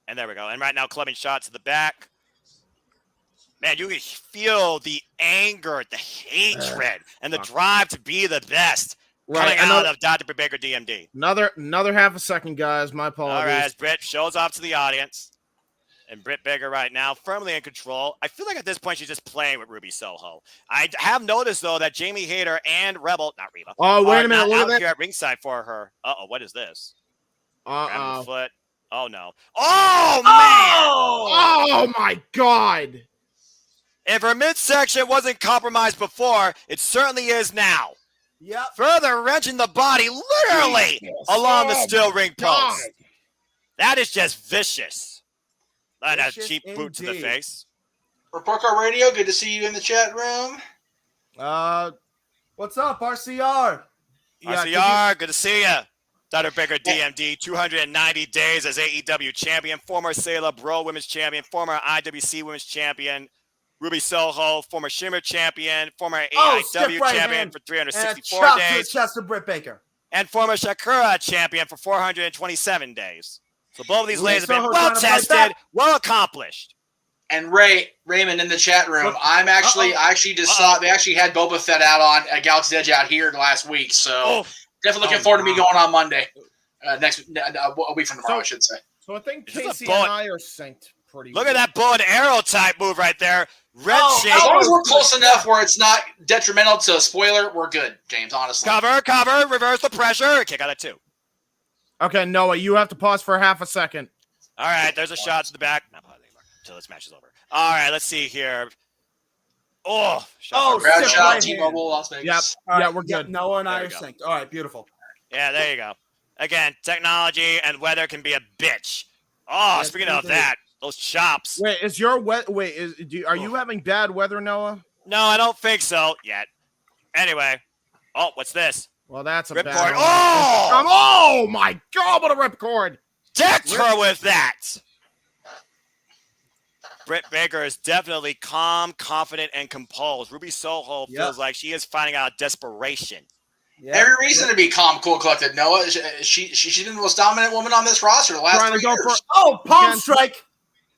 And there we go. And right now, clubbing shots to the back. Man, you can feel the anger, the hatred, and the drive to be the best coming out of Dr. Britt Baker DMD. Another half a second, guys. My apologies. All right, as Britt shows off to the audience. And Britt Baker right now firmly in control. I feel like at this point she's just playing with Ruby Soho. I have noticed, though, that Jamie Hayter and Rebel, not Reba, wait a minute, look out at here at ringside for her. Uh-oh, what is this? Uh-oh. Foot. Oh, no. Oh, man! Oh, my God! If her midsection wasn't compromised before, it certainly is now. Yep. Further wrenching the body literally along the steel ring post. That is just vicious. And a cheap boot to the face. Report Card Radio, good to see you in the chat room. What's up, RCR? RCR, good to see you. Dr. Baker DMD, 290 days as AEW champion, former Sailor Bro Women's champion, former IWC Women's champion, Ruby Soho, former Shimmer champion, former AEW champion for 364 days. Chest of Britt Baker. And former Shakura champion for 427 days. So both of these ladies have been well tested, well accomplished. And Raymond in the chat room. I actually just saw they actually had Boba Fett out on Galaxy's Edge out here last week. So definitely looking forward to me going on Monday. A week from tomorrow, I should say. So I think Casey and I are synced pretty Look at that bow and arrow type move right there. Red shape. As long as we're close enough where it's not detrimental to a spoiler, we're good, James, honestly. Cover, reverse the pressure. Kick out at 2. Okay, Noah, you have to pause for half a second. All right, there's a shot to the back. Not pausing anymore until this match is over. All right, let's see here. Crowd shot, T-Mobile, Las Vegas. Yep. All right, we're good. Yep, Noah and I are synced. All right, beautiful. Yeah, there you go. Again, technology and weather can be a bitch. Oh, yes, speaking of that, those chops. Wait, are you having bad weather, Noah? No, I don't think so yet. Anyway, what's this? Well, that's a rip bad cord. one. Oh my God, what a rip cord! Decked her with that. Britt Baker is definitely calm, confident, and composed. Ruby Soho feels like she is finding out desperation. Yep. Every reason to be calm, cool, collected. Noah, she's been the most dominant woman on this roster the last 3 years. Palm strike.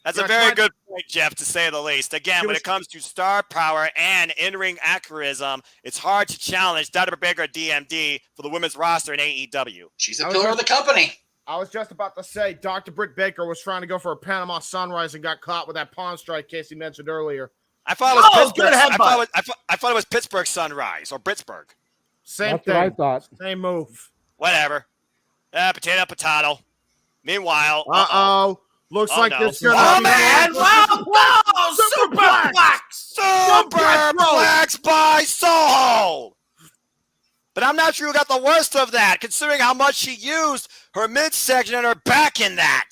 That's a very good point, Jeff, to say the least. Again, when it comes to star power and in-ring accuracy, it's hard to challenge Dr. Baker DMD for the women's roster in AEW. She's a pillar of the company. I was just about to say, Dr. Britt Baker was trying to go for a Panama Sunrise and got caught with that palm strike Casey mentioned earlier. I thought it was Pittsburgh. I thought it was Pittsburgh Sunrise or Pittsburgh. Same That's thing. what I thought. Same move. Whatever. Potato. Meanwhile, looks like this is gonna be man! Wow! Superplex by Soho. But I'm not sure who got the worst of that, considering how much she used her midsection and her back in that.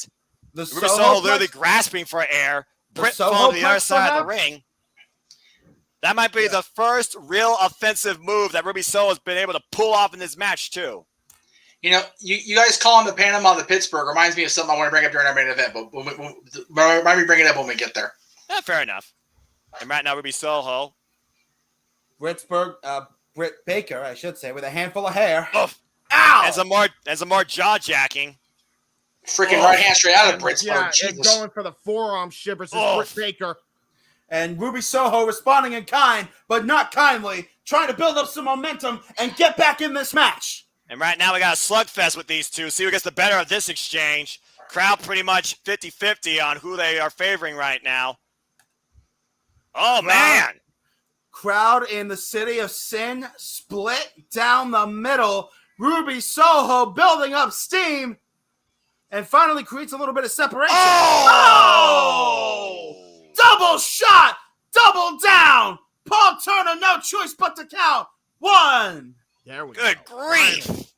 The Ruby Soho literally grasping for air. Britt falling to the other side of the ring. That might be the first real offensive move that Ruby Soho has been able to pull off in this match, too. You know, you guys calling the Panama the Pittsburgh reminds me of something I want to bring up during our main event, but remind me bring it up when we get there. Yeah, fair enough. And right now, Ruby Soho. Britt Baker, I should say, with a handful of hair. Oof. Ow! And some more jaw-jacking. Freaking right hand straight out of Britt's it's going for the forearm shivers. Britt Baker. And Ruby Soho responding in kind, but not kindly, trying to build up some momentum and get back in this match. And right now we got a slugfest with these two. See who gets the better of this exchange. Crowd pretty much 50-50 on who they are favoring right now. Oh, man. Crowd in the City of Sin split down the middle. Ruby Soho building up steam and finally creates a little bit of separation. Oh! Double shot! Double down! Paul Turner, no choice but to count. 1. There we go. Good grief.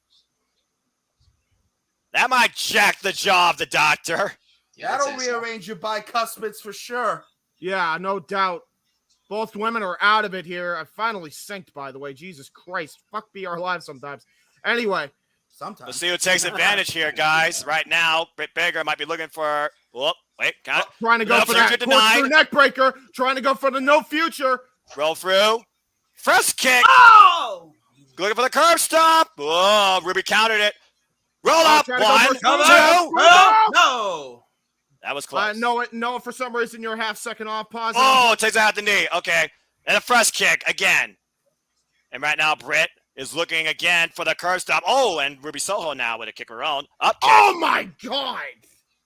That might jack the jaw of the doctor. Yeah, that'll rearrange your bicuspids for sure. Yeah, no doubt. Both women are out of it here. I finally synced, by the way. Jesus Christ. Fuck be our lives sometimes. Anyway. Sometimes. Let's see who takes advantage here, guys. Right now, Britt Baker might be looking for... Wait, got it. Trying to go No for that future denied. corkscrew neck breaker. Trying to go for the no future. Roll through. First kick. Oh! Looking for the curb stop. Oh, Ruby countered it. Roll up. Trying to go 1, for 2. No! That was close. No, for some reason you're half second off. Pause. Oh, takes out the knee. Okay. And a first kick again. And right now, Britt is looking again for the curb stop. Oh, and Ruby Soho now with a kick of her own. Up kick. Oh, my God.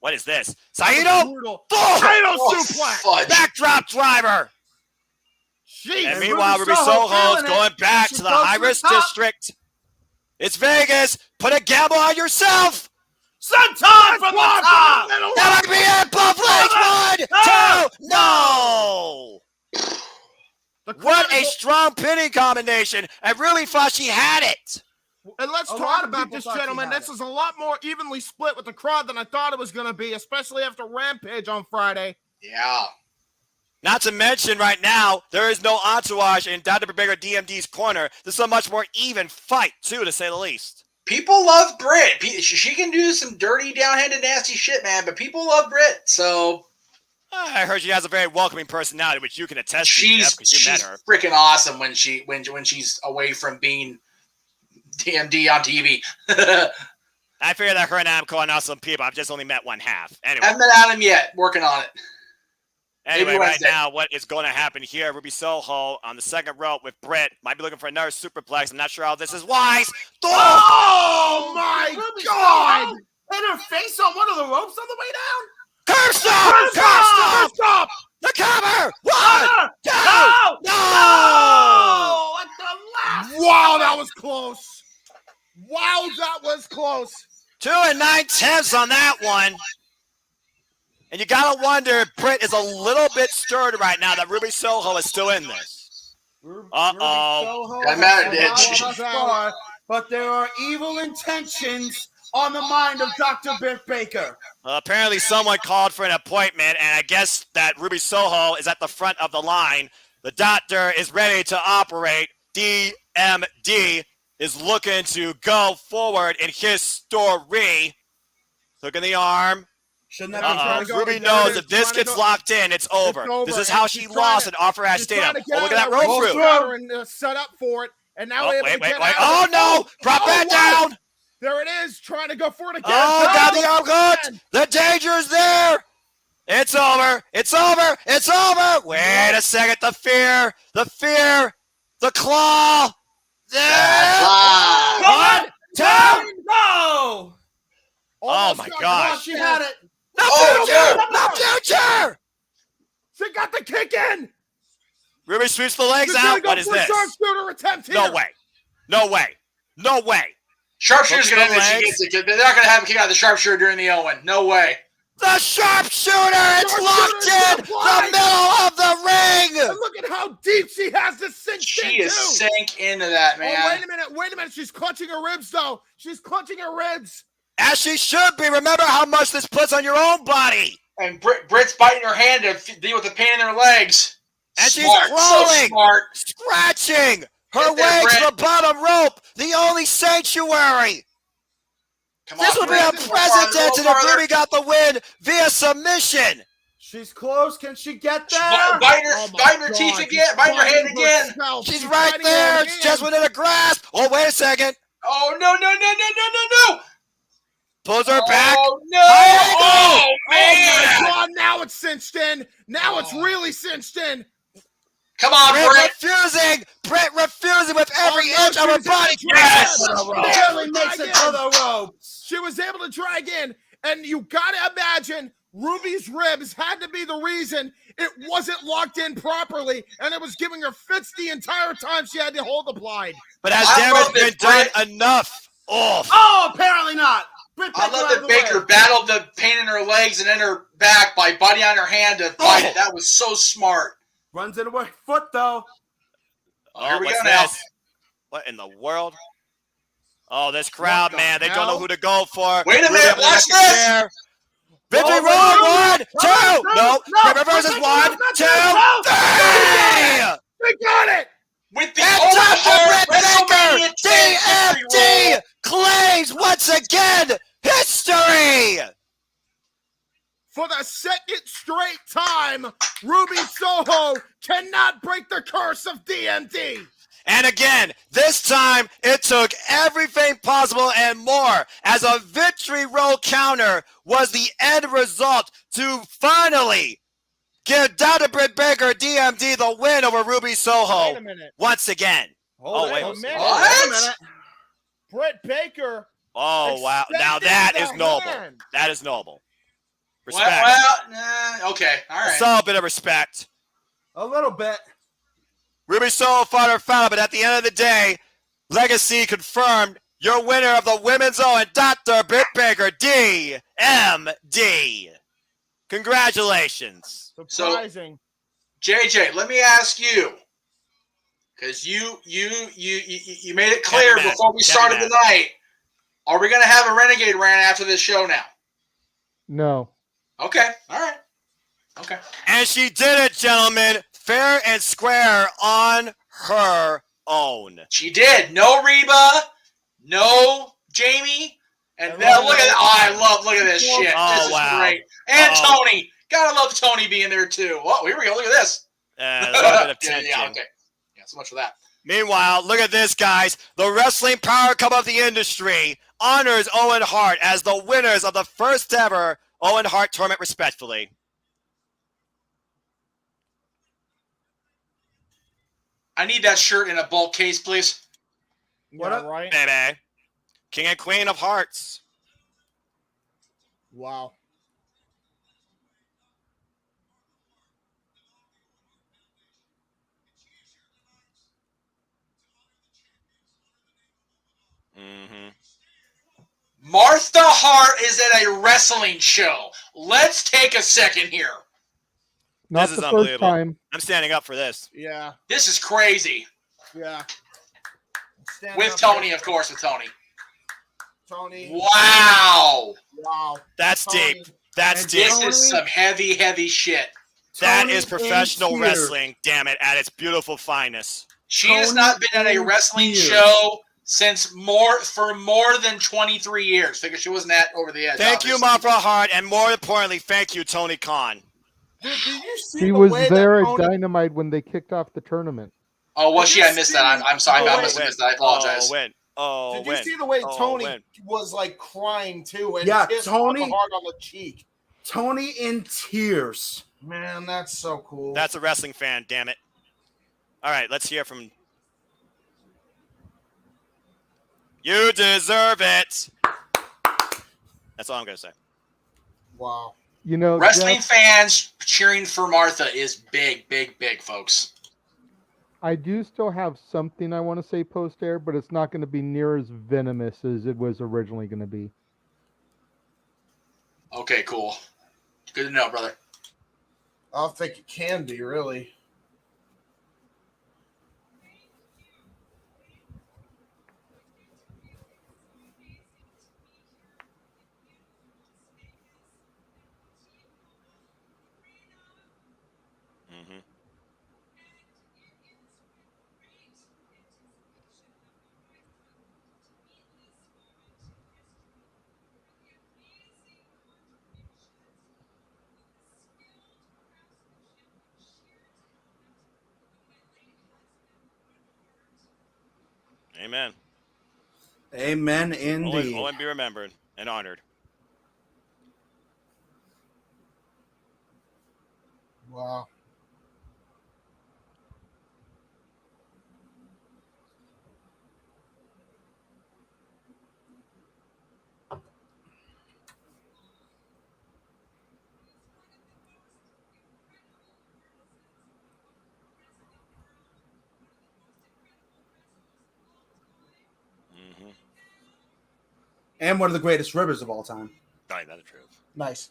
What is this? Saito. Brutal. Oh, Saito suplex. Fudge. backdrop driver. Jeez. And meanwhile, Ruby Soho's going back to the high-risk district. It's Vegas. Put a gamble on yourself. Senton from the top! That might be it. Buff legs. 1, 2. No. What a strong pinning combination. I really thought she had it. And let's A lot talk of about people this, thought she gentlemen. had This it. is a lot more evenly split with the crowd than I thought it was going to be, especially after Rampage on Friday. Yeah. Not to mention right now, there is no entourage in Dr. Bigger DMD's corner. This is a much more even fight, too, to say the least. People love Britt. She can do some dirty, downhanded, nasty shit, man, but people love Britt, so... I heard she has a very welcoming personality, which you can attest to, She's because you met her. freaking awesome when she's away from being DMD on TV. I figured that her and Adam Cole are some people. I've just only met one half. Anyway. Haven't met Adam yet. Working on it. Anyway, Maybe right Wednesday. now, what is going to happen here? Ruby Soho on the second rope with Britt. Might be looking for another superplex. I'm not sure how this is wise. Oh, my God! Hit her face on one of the ropes on the way down? Curse stop! Curse stop! The cover! 1, 2! No! At the last Wow, that was close. Wow, that was close. 2 9/10 on that one. And you gotta wonder if Britt is a little bit stirred right now that Ruby Soho is still in this. Uh-oh. Doesn't matter. But there are evil intentions on the mind of Dr. Britt Baker. Apparently someone called for an appointment, and I guess that Ruby Soho is at the front of the line. The doctor is ready to operate. DMD is looking to go forward in his story. Hook in the arm. Shouldn't have been trying to go. Ruby knows if this gets locked in, it's over. This is how she lost at Offer Ash Stadium. Oh, look at that roll through. And set up for it, and now Oh, able wait. to get out Oh, of it. no. Drop that wow. down. There it is, trying to go for it again. Oh, got the arm hooked. The danger's there. It's over. It's over. It's over. Wait a second. The fear. The claw. Ah. 1, 2. No! Oh, my gosh. She had it. No future. No future. She got the kick in. Ruby sweeps the legs She's gonna out. go What is for a this? sharpshooter attempt here. No way. Sharpshooter's going to end Hooks the if she gets the kick. They're not going to have a kick out of the sharpshooter during the Owen. No way. The sharpshooter. It's locked in applied. the middle of the ring. And look at how deep she has this cinched in, She is too. sank into that, man. Oh, wait a minute. She's clutching her ribs, though. She's clutching her ribs. As she should be. Remember how much this puts on your own body. And Britt's biting her hand to deal with the pain in her legs. And she's Smart, so crawling. smart. Scratching her Get there, way to Brett. the bottom rope. The only sanctuary. Come This on, would be Britt. unprecedented if Ruby got the win via submission. She's close. Can she get She's there? biting her, Oh my biting her God, teeth she's again, biting her hand biting again. herself. She's right biting her there. hand. It's just within a grasp. Oh, wait a second. Oh, no. Pulls her back. Oh, no. High Oh, angle. man. Oh, my God. Now it's cinched in. Now it's really cinched in. Come on, Britt. Britt refusing with every Oh, no, inch of her she's body. gonna Yes. Barely makes it to the ropes. She was able to drag in, and you gotta imagine Ruby's ribs had to be the reason it wasn't locked in properly, and it was giving her fits the entire time she had the hold applied. But has I damage love been this, done Britt. enough? Oh, Oh, apparently not. Britt I Baker love out that of the Baker way. battled the pain in her legs and in her back by biting on her hand to bite it. That was so smart. Runs into her foot, though. Here we what's go now. this? What in the world? Oh, this crowd, What the man. They don't know hell? who to go for. Wait a Ruby minute, able to watch get the this. chair. Victory Oh, roll. wait, 1, 2. No. Britt reverses. 1, 2, 3. They got it! With the And Owen Dr. Hart Britt WrestleMania Baker, 10 victory DMD, roll. claims once again history. For the second straight time, Ruby Soho cannot break the curse of DMD. And again, this time it took everything possible and more, as a victory roll counter was the end result to finally give Dr. Britt Baker DMD the win over Ruby Soho. Wait a minute. Once again. Hold wait a minute. What? Wait a minute. Britt Baker. Oh, wow. Now that is noble. That is noble. Respect. Okay. All right. So a bit of respect. A little bit. Ruby Soho fought her foul, but at the end of the day, Legacy confirmed your winner of the Women's Owen, Dr. Britt Baker, DMD. Congratulations. Surprising. JJ, let me ask you, because you made it clear before we started the night. Are we going to have a Renegade rant after this show now? No. Okay. All right. Okay. And she did it, gentlemen, fair and square on her own. She did. No Reba, no Jamie, and now look at look at this shit. This is great. And Tony. Gotta love Tony being there too. Oh, here we go. Look at this. A little bit of tension. Yeah, okay. Yeah, so much for that. Meanwhile, look at this, guys. The Wrestling Power Cup of the industry honors Owen Hart as the winners of the first ever Owen Hart tournament, respectfully. I need that shirt in a bulk case, please. What up, right? Baby. King and Queen of Hearts. Wow. Mm-hmm. Martha Hart is at a wrestling show. Let's take a second here. Not This the is first unbelievable. time. I'm standing up for this. Yeah. This is crazy. Yeah. With Tony, of course, with Tony. Tony. Wow. Wow. That's Tony. deep. That's deep. This is some heavy, heavy shit. That Tony is professional in wrestling, damn it, at its beautiful finest. She has not been at a wrestling show since more than 23 years. Figure she wasn't at Over the Edge. Thank you, Martha Hart, and more importantly, thank you, Tony Khan. Dude, did you see He the was way there that at Tony... Dynamite when they kicked off the tournament. Oh, was she? I missed that. I'm sorry. I must have missed that. I apologize. Did you see the way Tony was like crying too? And Yeah, kissed Tony- Martha Hart on the cheek. Tony in tears. Man, that's so cool. That's a wrestling fan, damn it. All right, let's hear from... You deserve it. That's all I'm going to say. Wow. You know, Wrestling Jeff, fans cheering for Martha is big, big, big, folks. I do still have something I want to say post-air, but it's not going to be near as venomous as it was originally going to be. Okay, cool. Good to know, brother. I don't think it can be, really. Mm-hmm. Amen. Amen, indeed. Owen be remembered and honored. Wow. Mm-hmm. And one of the greatest rivers of all time. Right, that's true. Nice.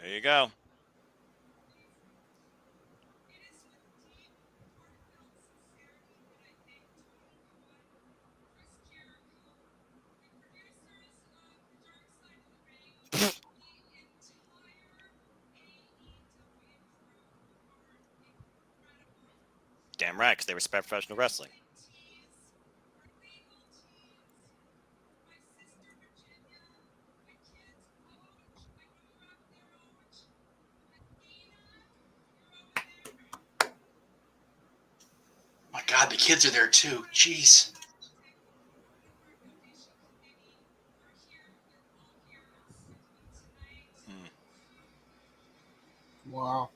There you go. Damn right, because they respect professional wrestling. My God, the kids are there too. Jeez. Wow.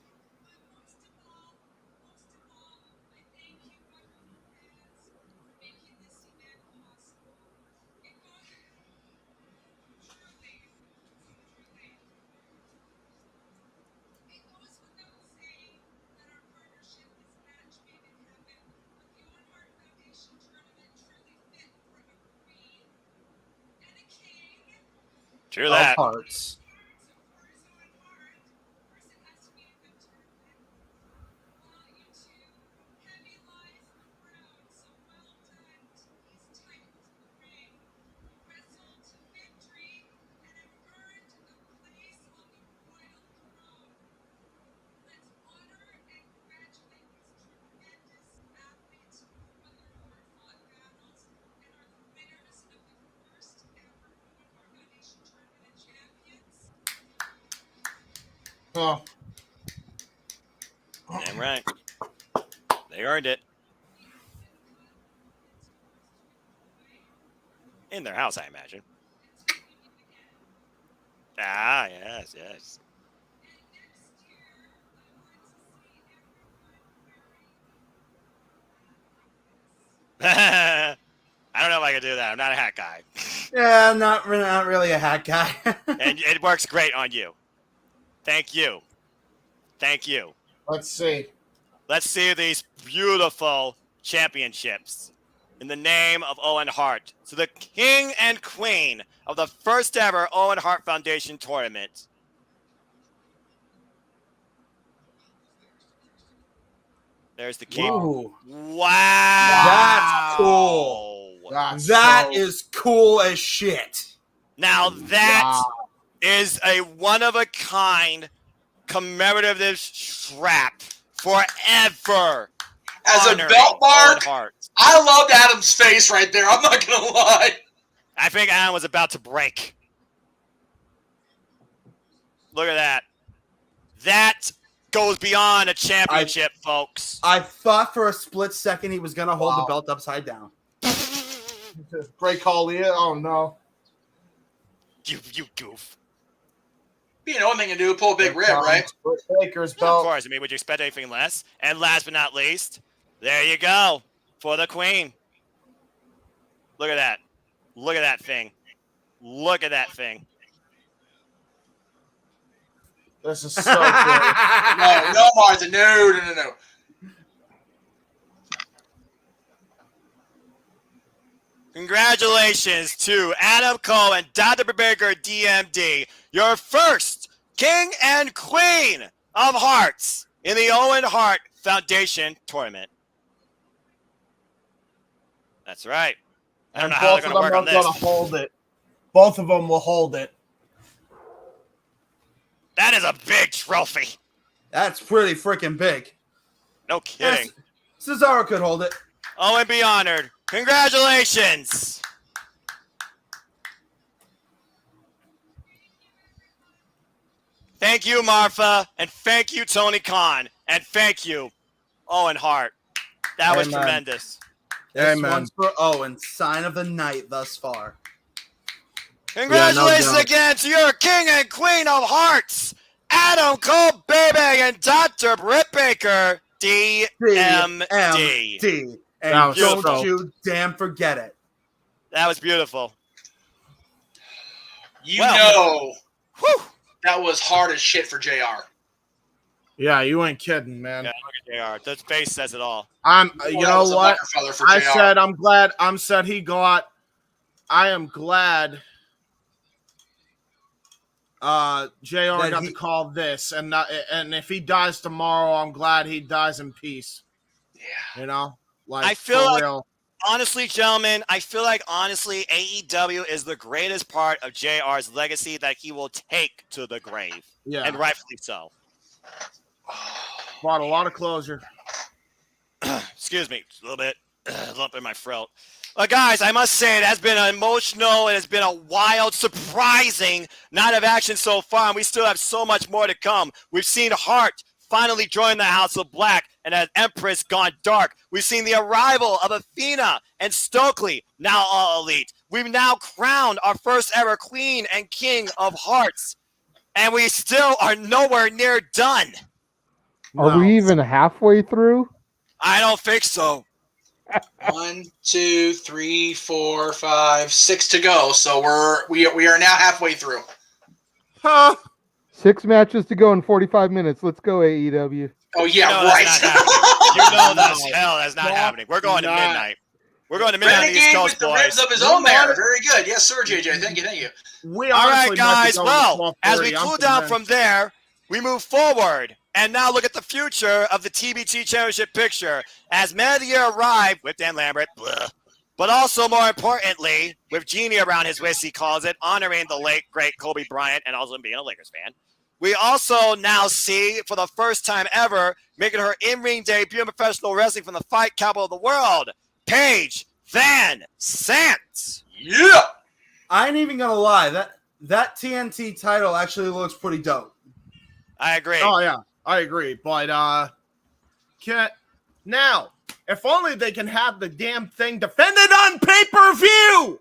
True that. Hearts. Oh. Damn right. They earned it. In their house, I imagine. Ah, yes, yes. I don't know if I can do that. I'm not a hat guy. Yeah, not really a hat guy. And it works great on you. Thank you. Thank you. Let's see. Let's see these beautiful championships. In the name of Owen Hart, to the king and queen of the first ever Owen Hart Foundation tournament. There's the king. Ooh. Wow. That's cool. That is cool as shit. Now that is a one-of-a-kind commemorative strap forever. As a belt mark, Hart. I loved Adam's face right there. I'm not going to lie. I think Adam was about to break. Look at that. That goes beyond a championship, folks. I thought for a split second he was going to hold the belt upside down. Great call, Leah. Oh, no. You goof. You know, one thing to do, pull a big rib, right? Baker's belt. Of course. I mean, would you expect anything less? And last but not least, there you go for the queen. Look at that. Look at that thing. Look at that thing. This is so good. No, Martha. No. Congratulations to Adam Cole and Dr. Baker DMD, your first king and queen of hearts in the Owen Hart Foundation tournament. That's right. I don't know how they're going to work on this. Gonna hold it. Both of them will hold it. That is a big trophy. That's pretty freaking big. No kidding. Cesaro could hold it. Owen be honored. Congratulations. Thank you, Martha, and thank you, Tony Khan, and thank you, Owen Hart. That was tremendous. This one's for Owen. Sign of the night thus far. Congratulations again to your king and queen of hearts, Adam Cole, baby, and Dr. Britt Baker, DMD. And don't you damn forget it. That was beautiful. That was hard as shit for JR. Yeah, you ain't kidding, man. Yeah, look at JR. The face says it all. You know what? I said I'm glad. I am glad JR got to call this, and if he dies tomorrow, I'm glad he dies in peace. Yeah. You know? I feel like, honestly, gentlemen, AEW is the greatest part of JR's legacy that he will take to the grave. Yeah. And rightfully so. Brought a lot of closure. Excuse me, a little bit lump in my throat. Guys, I must say it has been an emotional, it has been a wild, surprising night of action so far, and we still have so much more to come. We've seen Hart finally join the House of Black and has Empress gone dark. We've seen the arrival of Athena and Stokely, now all elite. We've now crowned our first ever Queen and King of Hearts, and we still are nowhere near done. Are we even halfway through? I don't think so. 1, 2, 3, 4, 5, 6 to go. So we are now halfway through. Huh. 6 matches to go in 45 minutes. Let's go, AEW. Oh yeah, right. That's not No, happening. We're going to not. midnight. We're going to midnight on the East Renegade Coast, with the boys. ribs of his own there. Very good. Yes, sir, JJ. Thank you. We All right, honestly might be guys. going Well, to as we 12:30. cool down from there, we move forward and now look at the future of the TBT Championship picture. As Man of the Year arrived with Dan Lambert, but also more importantly, with Genie around his waist, he calls it, honoring the late, great Kobe Bryant and also being a Lakers fan. We also now see, for the first time ever, making her in-ring debut in professional wrestling from the fight capital of the world, Paige Van Sant. Yeah. I ain't even gonna lie. That TNT title actually looks pretty dope. I agree. Oh yeah, I agree. But now, if only they can have the damn thing defended on pay-per-view.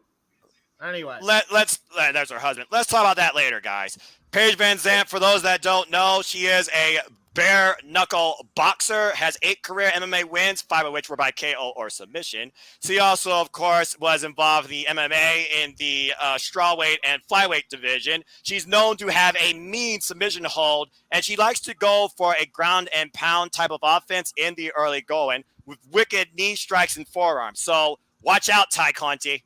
Anyway, There's her husband. Let's talk about that later, guys. Paige Van Zandt, for those that don't know, she is a bare knuckle boxer, has 8 career MMA wins, 5 of which were by KO or submission. She also, of course, was involved in the MMA in the strawweight and flyweight division. She's known to have a mean submission hold, and she likes to go for a ground and pound type of offense in the early going with wicked knee strikes and forearms. So watch out, Ty Conti.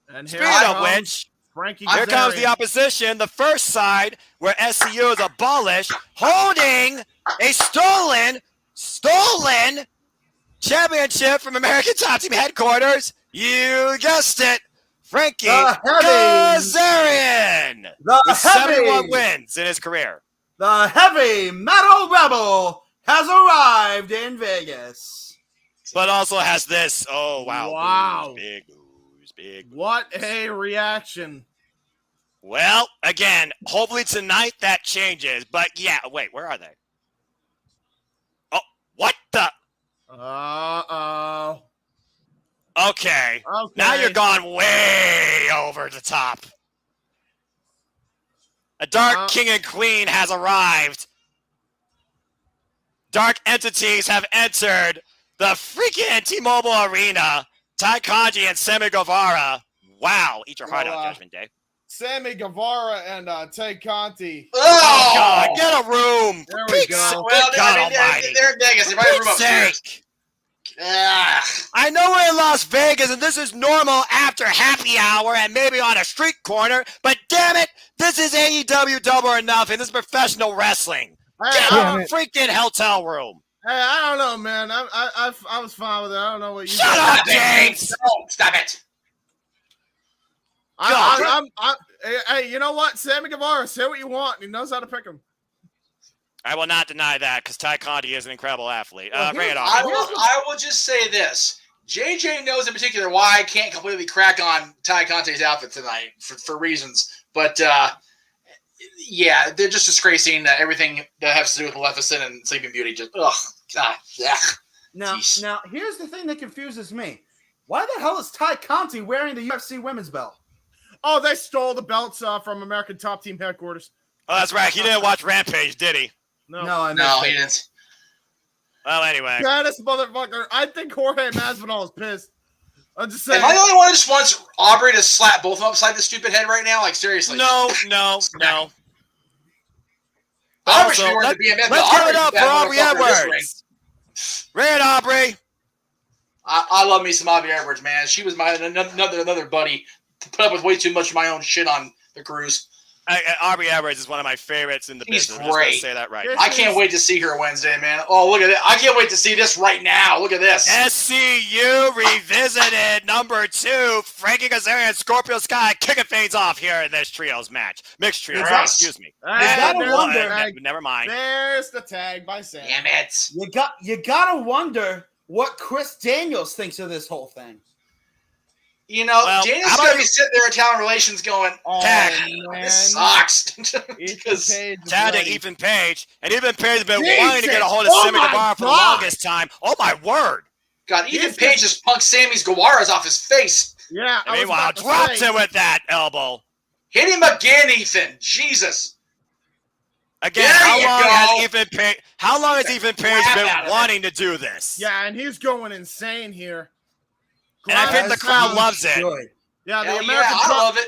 and Speaking of comes which, Frankie here comes the Kazarian. opposition, the first side where SCU is abolished, holding a stolen championship from American Top Team headquarters. You guessed it, Frankie Kazarian, with 71 wins in his career. The heavy metal rebel has arrived in Vegas. But also has this. Oh, wow. Wow. Big. What a reaction. Well, again, hopefully tonight that changes. But yeah, wait, where are they? Oh, what the? Uh-oh. Okay. Now you're gone way over the top. A dark king and queen has arrived. Dark entities have entered the freaking T-Mobile Arena. Ty Conji and Sammy Guevara. Wow. Eat your heart out, Judgment Day. Sammy Guevara and Tay Conti. Oh, God. Get a room. There we go. Well, God they're in Vegas. They might have room upstairs. I know we're in Las Vegas and this is normal after happy hour and maybe on a street corner, but damn it, this is AEW Double or Nothing. This is professional wrestling. Get a freaking hotel room. Hey, I don't know, man. I was fine with it. I don't know what you. Shut up, James. No, stop it. Hey, you know what? Sammy Guevara, say what you want. He knows how to pick him. I will not deny that because Ty Conti is an incredible athlete. Bring it on. I will just say this. JJ knows in particular why I can't completely crack on Ty Conti's outfit tonight for reasons. But, yeah, they're just disgracing everything that has to do with Maleficent and Sleeping Beauty. Just, ugh. God, ugh. Now, here's the thing that confuses me. Why the hell is Ty Conti wearing the UFC women's belt? Oh, they stole the belts from American Top Team headquarters. Oh, that's right. He didn't watch Rampage, did he? No, he didn't. Well, anyway. Yeah, this motherfucker. I think Jorge Masvidal is pissed. I'm just saying. Am I the only one who just wants Aubrey to slap both of them upside the stupid head right now? Like, seriously. No. Also, let's give it up for Aubrey Edwards. Ring it, Aubrey. I love me some Aubrey Edwards, man. She was my another buddy to put up with way too much of my own shit on the cruise. Aubrey Edwards is one of my favorites in the He's business. I'm just great. going to say that right now. I can't wait to see her Wednesday, man. Oh, look at it. I can't wait to see this right now. Look at this. SCU revisited number 2. Frankie Kazarian, Scorpio Sky kicking things off here in this trios match. Mixed trios, Yes. excuse me. Never mind. There's the tag by Sam. Damn it. You gotta wonder what Chris Daniels thinks of this whole thing. You know, Well, Daniel's how going to about be sitting there at Talent Relations going, Tag. this sucks. Tag to Ethan Page. And Ethan Page has been Jesus. wanting to get a hold of Oh Sammy my Guevara for the God. longest time. Oh, my word. God, Ethan Page just punked Sammy's Guevara's off his face. Yeah. And meanwhile, drops it with that elbow. Hit him again, Ethan. Jesus. Again, There how you long go. has Ethan Page Crap been out of wanting to do this? Yeah, and he's going insane here. And I think the crowd loves it. Yeah, the Hell American yeah, I love it.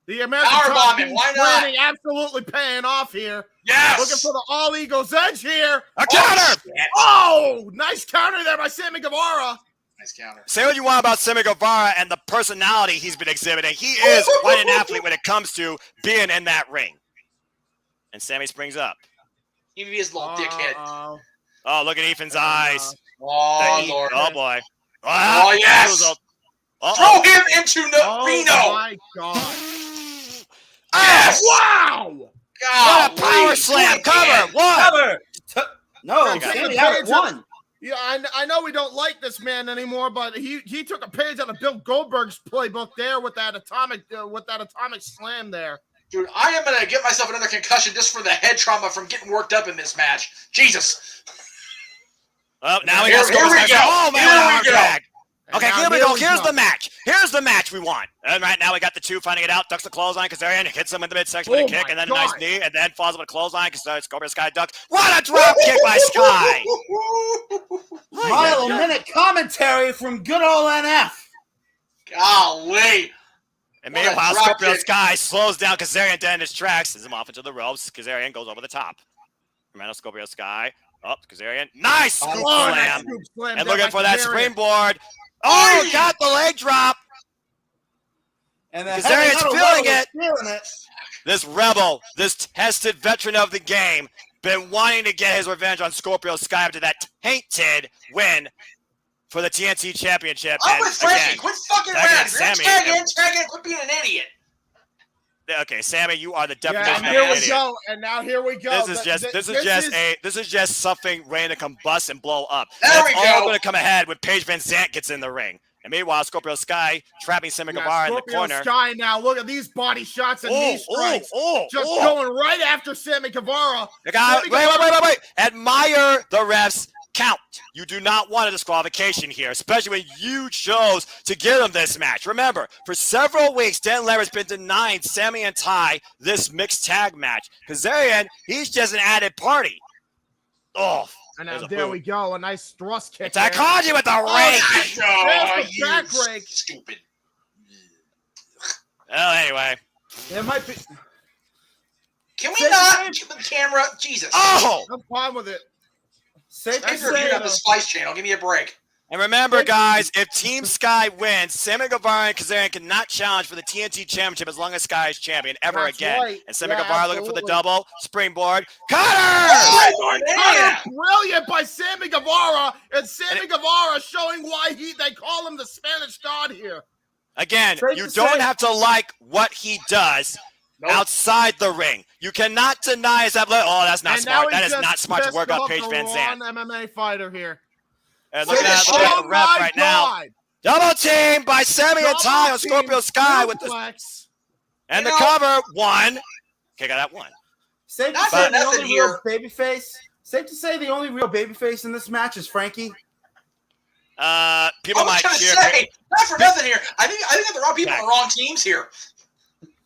The American Power Top bombing, Team why not? planning absolutely paying off here. Yes. Looking for the All Eagles Edge here. A counter! Shit. Oh, nice counter there by Sammy Guevara. Nice counter. Say what you want about Sammy Guevara and the personality he's been exhibiting. He is quite an athlete when it comes to being in that ring. And Sammy springs up. Even his little dickhead. Oh, look at Ethan's eyes. Oh, Lord. Oh, boy. Oh, yes. Uh-oh. Throw him into Reno. Oh, my God. Yes. Wow. What a power slam. Cover. What? No, Got Sammy it. had it won. Yeah, I know we don't like this man anymore, but he took a page out of Bill Goldberg's playbook there with that atomic slam there. Dude, I am going to get myself another concussion just for the head trauma from getting worked up in this match. Jesus. Oh, now we Here got Scorpio we Sky. go. Oh, man, Here what an we arm go. drag. And Okay, now here we go. we Here's go. the match. Here's the match we want. And right now we got the 2 finding it out. Ducks the clothesline. Kazarian hits him in the midsection with a Oh kick, my and then God. a nice knee, and then falls up with a clothesline because Scorpio Sky ducks. What a drop kick by Sky! Mile-a-minute commentary from good old NF. Golly. And What a meanwhile, drop Scorpio kick. Sky slows down Kazarian dead in his tracks, sends him off into the ropes. Kazarian goes over the top. Remember Scorpio Sky. Up, Kazarian. Nice scoop Oh, nice slam. scoop slam And there looking by for that Kazarian. springboard. Oh, got the leg drop. And the Kazarian's heavy metal feeling was it. feeling it. This rebel, this tested veteran of the game, been wanting to get his revenge on Scorpio Sky after that tainted win for the TNT Championship. I'm And with Frankie. again, Quit fucking tag in around. Sammy. Tag in. Quit being an idiot. okay, Sammy, you are the Yeah, definition and of here an we idiot. go. And now here we go. This is just something ready to combust and blow up. There That's we all go. going to come ahead when Paige Van Zant gets in the ring. And meanwhile, Scorpio Sky trapping Sammy Guevara in the Scorpio corner. Sky now. Look at these body shots and knee strikes. Just oh. going right after Sammy Guevara. Wait. Admire the refs count. You do not want a disqualification here, especially when you chose to give them this match. Remember, for several weeks, Dan Lambert has been denying Sammy and Ty this mixed tag match. Kazarian, he's just an added party. Oh, And now there's a there boot. we go. A nice thrust kick. It's Taikaji with the rake. There's the you back rake. stupid. Well, anyway. It might be. Can we Say- not keep the camera? Jesus. Oh! I'm fine with it. Safe to That's Pay-per-view say, on the Spice Channel. Give me a break. And remember, guys, if Team Sky wins, Sammy Guevara and Kazarian cannot challenge for the TNT Championship as long as Sky is champion ever That's again. right. And Sammy Yeah, Guevara looking for the absolutely. double springboard. Cutter! Oh, man. Brilliant by Sammy Guevara, and Sammy Guevara showing why they call him the Spanish God here. Again, Safe you to don't say- have to like what he does outside the ring. You cannot deny his ability. Oh, that's not And now smart. That he's is just not smart to pissed work on off Paige the Van Zandt. Raw MMA fighter here. And look at Finish that, look at him. the ref right now. Double team by Sammy and Ty on Scorpio Sky with the and the You know- cover. One. Okay, got that one. safe to Not say for the nothing only real here. babyface. Safe to say the only real babyface in this match is Frankie. People I was might gonna cheer. say, not for nothing here. I think that the wrong people on the wrong teams here.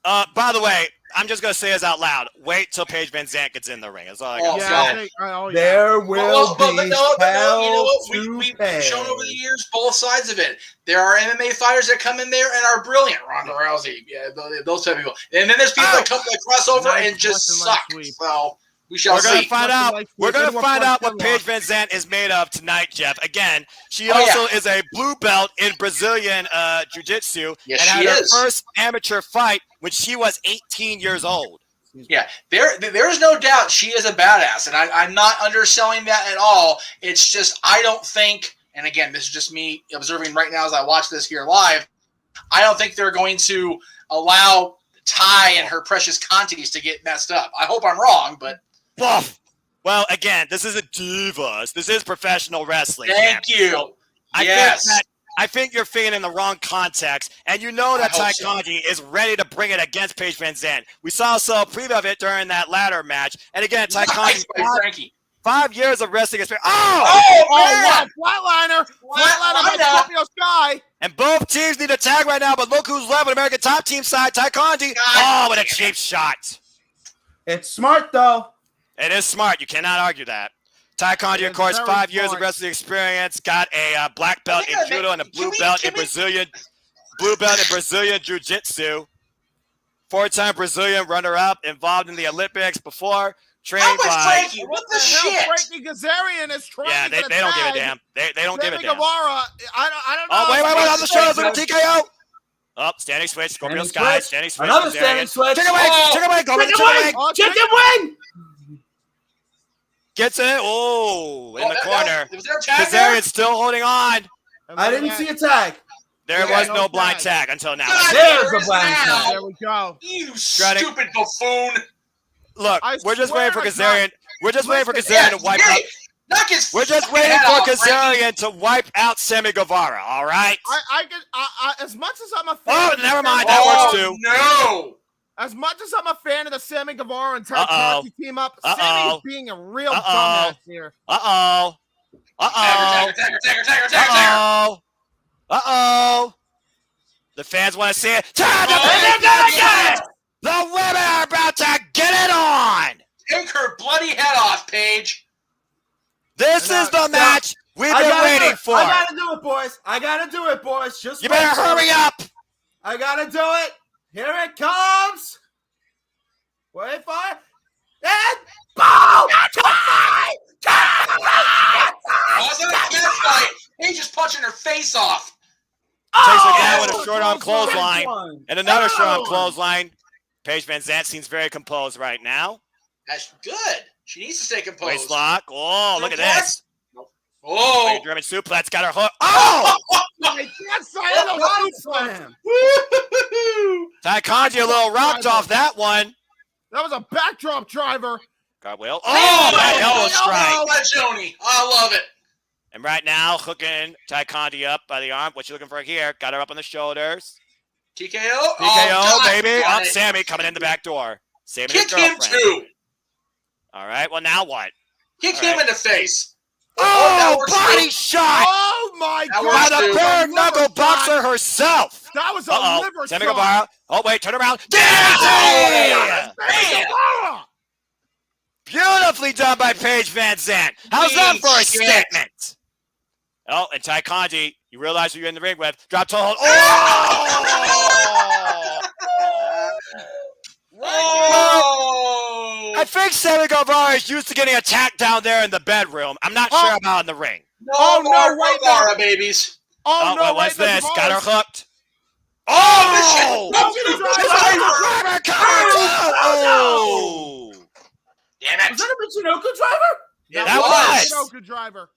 By the way, I'm just gonna say this out loud. Wait till Paige Van Zandt gets in the ring. That's all I got. Oh, Yeah, God. I think, oh, yeah. There will But be no, you know what? hell We've to shown over the pay. years both sides of it. There are MMA fighters that come in there and are brilliant. Ronda Rousey, yeah, those type of people. And then there's people that come that cross over Nice and just Western suck. leg sweep. So we shall We're gonna see. find out. Like We're gonna Anyone find plus out what Denmark. Paige Van Zandt is made of tonight, Jeff. Again, she Oh, also is a blue belt in Brazilian jiu-jitsu Yes, and she had her is. first amateur fight when she was 18 years old. Yeah, there's no doubt she is a badass, and I'm not underselling that at all. It's just I don't think, and again, this is just me observing right now as I watch this here live, I don't think they're going to allow Ty and her precious Contis to get messed up. I hope I'm wrong, but... Buff! Well, again, this isn't Divas. This is professional wrestling. Thank you. So yes. I think you're thinking in the wrong context, and you know that Ty Conti is ready to bring it against Paige Van Zandt. We saw a preview of it during that ladder match, and again, Ty Conti, 5 years of wrestling experience. Wow! Flatliner by Scorpio Sky. And both teams need a tag right now, but look who's left on American Top Team side, Ty Conti. What a cheap shot. It's smart, though. It is smart. You cannot argue that. Ty Conti, of course, 5 years of wrestling experience, got a black belt in judo and a blue belt in Brazilian jiu-jitsu. 4-time Brazilian runner-up, involved in the Olympics before, trained by... Frankie? What the shit? Frankie Kazarian is trying to get they don't give a damn. They don't give a damn. Guevara, I don't know. Oh, wait, on the shoulders of the TKO. Oh, standing switch, Scorpio Sky, standing switch. Another standing switch. Chicken wing, go with the chicken wing. Chicken wing! Gets it. In the corner. Was there a tag Kazarian's still holding on. I didn't see a tag. There was no blind tag until now. There's a blind tag. There we go. You stupid buffoon. Look, we're just waiting for Kazarian. We're just waiting for Kazarian to wipe out. We're just waiting for Kazarian to wipe out Sammy Guevara, all right? I as much as I'm a fan. Oh, never mind. That works too. No. As much as I'm a fan of the Sammy Guevara and Ty Conti team up, Sammy's being a real dumbass here. Tagger. The fans want to see it. The women are about to get it on. Take her bloody head off, Paige. This is the match we've been waiting for. I gotta do it, boys. Just you better hurry up. I gotta do it. Here it comes. Wait for it. And boom! Paige is punching her face off. Takes her down with a short arm clothesline and another short arm clothesline. Paige Van Zandt seems very composed right now. That's good. She needs to stay composed. Waist lock. Oh, look at this. Oh, German suplex got her hook. Oh! Ty Conti a little rocked off that one. That was a backdrop driver. Cartwheel. Oh, that elbow strike. Joni. I love it. And right now, hooking Ty Conti up by the arm. What you looking for here? Got her up on the shoulders. TKO, baby. Oh, Sammy coming in the back door. Sammy kick him too. All right. Well, now what? Kick him in the face. Body shot! Oh my God! By the bare knuckle boxer herself. That was a liver Sammy shot. Guevara. Oh wait, turn around. Beautifully done by Paige Van Zandt. How's that for a statement? Oh, and Ty Conti, you realize who you're in the ring with. Drop toe hold. I think Sammy Guevara is used to getting attacked down there in the bedroom. I'm not sure about in the ring. No, Guevara, babies. What's this? Got her hooked. Oh! Damn it. Was that a Michinoku driver? That was. Michinoku driver.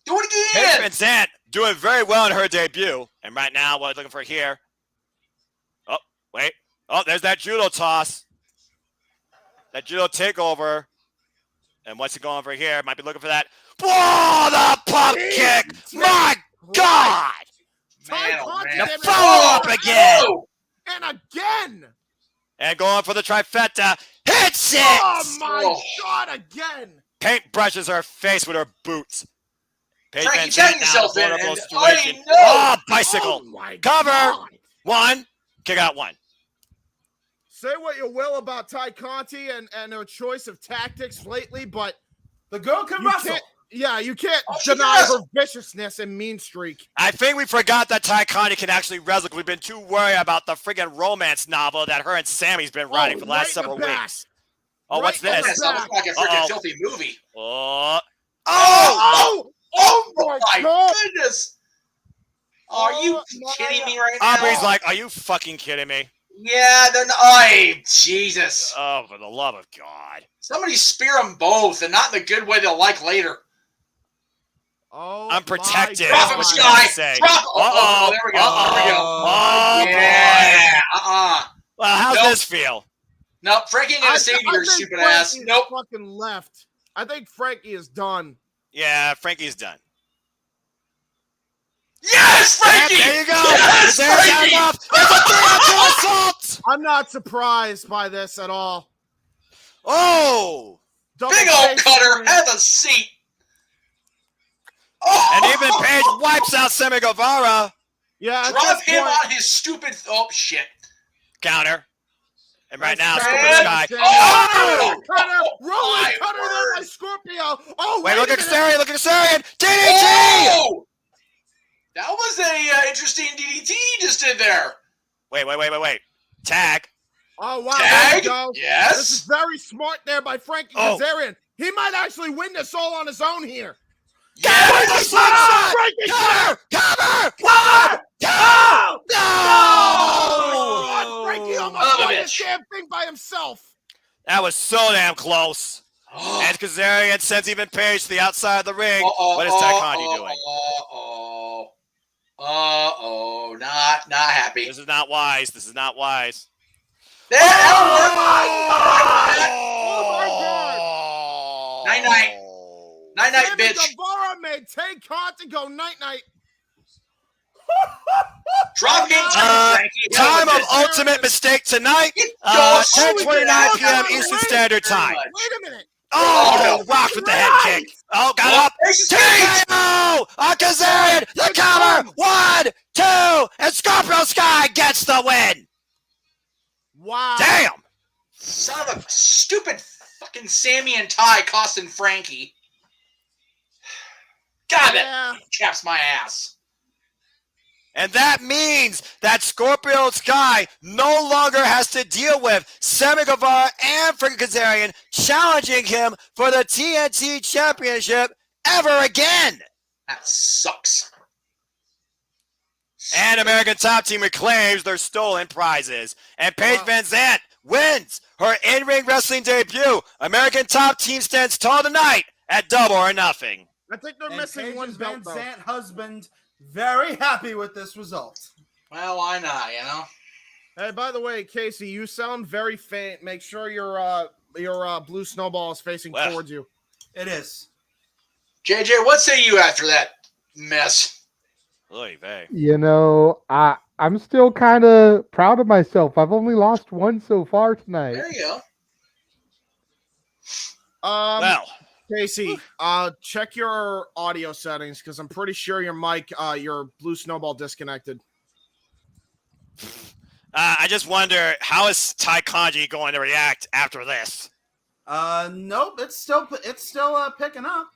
Do it again. Paige Van Zandt doing very well in her debut. And right now, what I'm looking for here. Oh, wait. Oh, there's that judo toss. That judo takeover. And what's it going for here? Might be looking for that. Whoa, the pump kick. My God. The follow-up again. And again. And going for the trifecta. Hits it. Oh, my God, again. Paint brushes her face with her boots. Frankie, tag yourself in. Bicycle. Oh Cover. God. One. Kick out one. Say what you will about Ty Conti and her choice of tactics lately, but the girl can wrestle. You can't deny her viciousness and mean streak. I think we forgot that Ty Conti can actually wrestle. We've been too worried about the friggin' romance novel that her and Sammy's been writing for the last several weeks. Oh, what's this? That sounds like a freaking filthy movie. Oh my goodness. Are you kidding me right now? Aubrey's like, are you fucking kidding me? Yeah, they're not. Oh, Jesus. Oh, for the love of God. Somebody spear them both, and not in the good way they'll like later. Oh, I'm protected. Drop him, What you Sky. gonna say? Oh, there we go. There we go. Oh, Yeah. boy. Well, how's Nope. this feel? No, Frankie ain't gonna save you, your think stupid ass. Frankie's Nope. fucking left. I think Frankie is done. Yeah, Frankie's done. Yes, Frankie! There you go. Yes, There's Frankie! enough. It's a 3-on-2 assault. I'm not surprised by this at all. Oh. Double Big old face cutter. swing. Have a seat. Oh! And even Page wipes out Sammy Guevara. Yeah, at Drop this him point- on his stupid. Oh, shit. Counter. And right now, That's Scorpio bad. Sky. Oh! Cutter, rolling My cutter there by word. Scorpio. Oh, Wait, look a at minute. Kazarian. Look at Kazarian. DDT. Oh! That was a interesting DDT you just did there. Wait. Tag. Oh, wow. Tag? There we go. Yes. This is very smart there by Frankie Oh. Kazarian. He might actually win this all on his own here. Yes. Cover. Cover! No. Oh, Frankie almost Son of a won this bitch. damn thing by himself. That was so damn close. And Kazarian sends even Page to the outside of the ring. What is Taikandi doing? Not happy. This is not wise. There, that'll work. Oh, my God. Night-night. Night-night, Sammy bitch. Guevara made Tay Conti go night-night. Drop him, Frankie. Time Hell of with ultimate mistake tonight. Go 10:29 p.m. wait, Eastern wait, Standard Time. Wait a minute. Oh, rocked with the head kick. Oh, got up. TKO on Kazarian. The cover. 1, 2, and Scorpio Sky gets the win. Wow. Damn. Son of a stupid fucking Sammy and Ty costing Frankie. God, Yeah. that chaps my ass. And that means that Scorpio Sky no longer has to deal with Sammy Guevara and Frankie Kazarian challenging him for the TNT Championship ever again. That sucks. And American Top Team reclaims their stolen prizes. And Paige Van Zant wins her in-ring wrestling debut. American Top Team stands tall tonight at Double or Nothing. I think they're And missing Paige's one Van belt, though. Zant husband very happy with this result. Well, why not, you know? Hey, by the way, Casey, you sound very faint. Make sure your blue snowball is facing Well. towards you. It is. JJ, what say you after that mess? Oy vey. You know, I'm still kind of proud of myself. I've only lost one so far tonight. There you go. Well, Casey, check your audio settings because I'm pretty sure your mic, your blue snowball disconnected. I just wonder, how is Ty Kanji going to react after this? Nope. It's still picking up.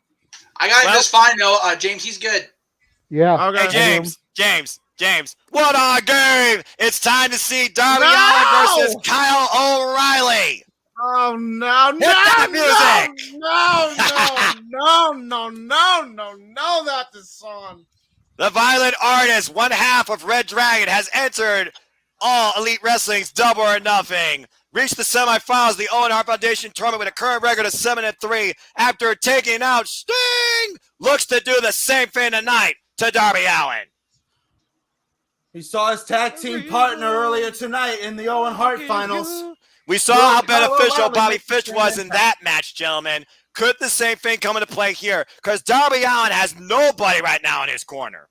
I got it Well- just fine, though. James, he's good. Yeah. Okay. Hey, James, what a game! It's time to see Darby No! Allin versus Kyle O'Reilly. Oh no! Hit that music! No! Not this song. The Violent Artist, one half of Red Dragon, has entered All Elite Wrestling's Double or Nothing. Reached the semifinals of the Owen Hart Foundation tournament with a current record of 7-3 after taking out Sting. Looks to do the same thing tonight to Darby Allin. He saw his tag team partner earlier tonight in the Owen Hart finals. We saw how Kyle beneficial O'Reilly Bobby makes Fish the was in impact. that match, gentlemen. Could the same thing come into play here? Because Darby Allin has nobody right now in his corner.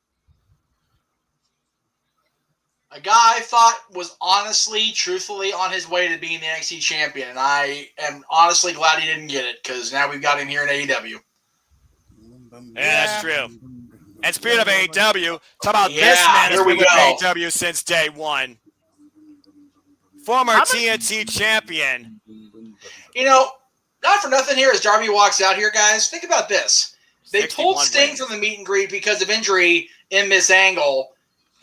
A guy I thought was honestly, truthfully on his way to being the NXT champion. And I am honestly glad he didn't get it because now we've got him here in AEW. Yeah, that's true. And speaking of AEW, talk about this Yeah, man has here we been with go. AEW since day one. Former TNT champion. You know, not for nothing here as Darby walks out here, guys. Think about this. They pulled 61 Sting wins. from the meet and greet because of injury in Miss Angle.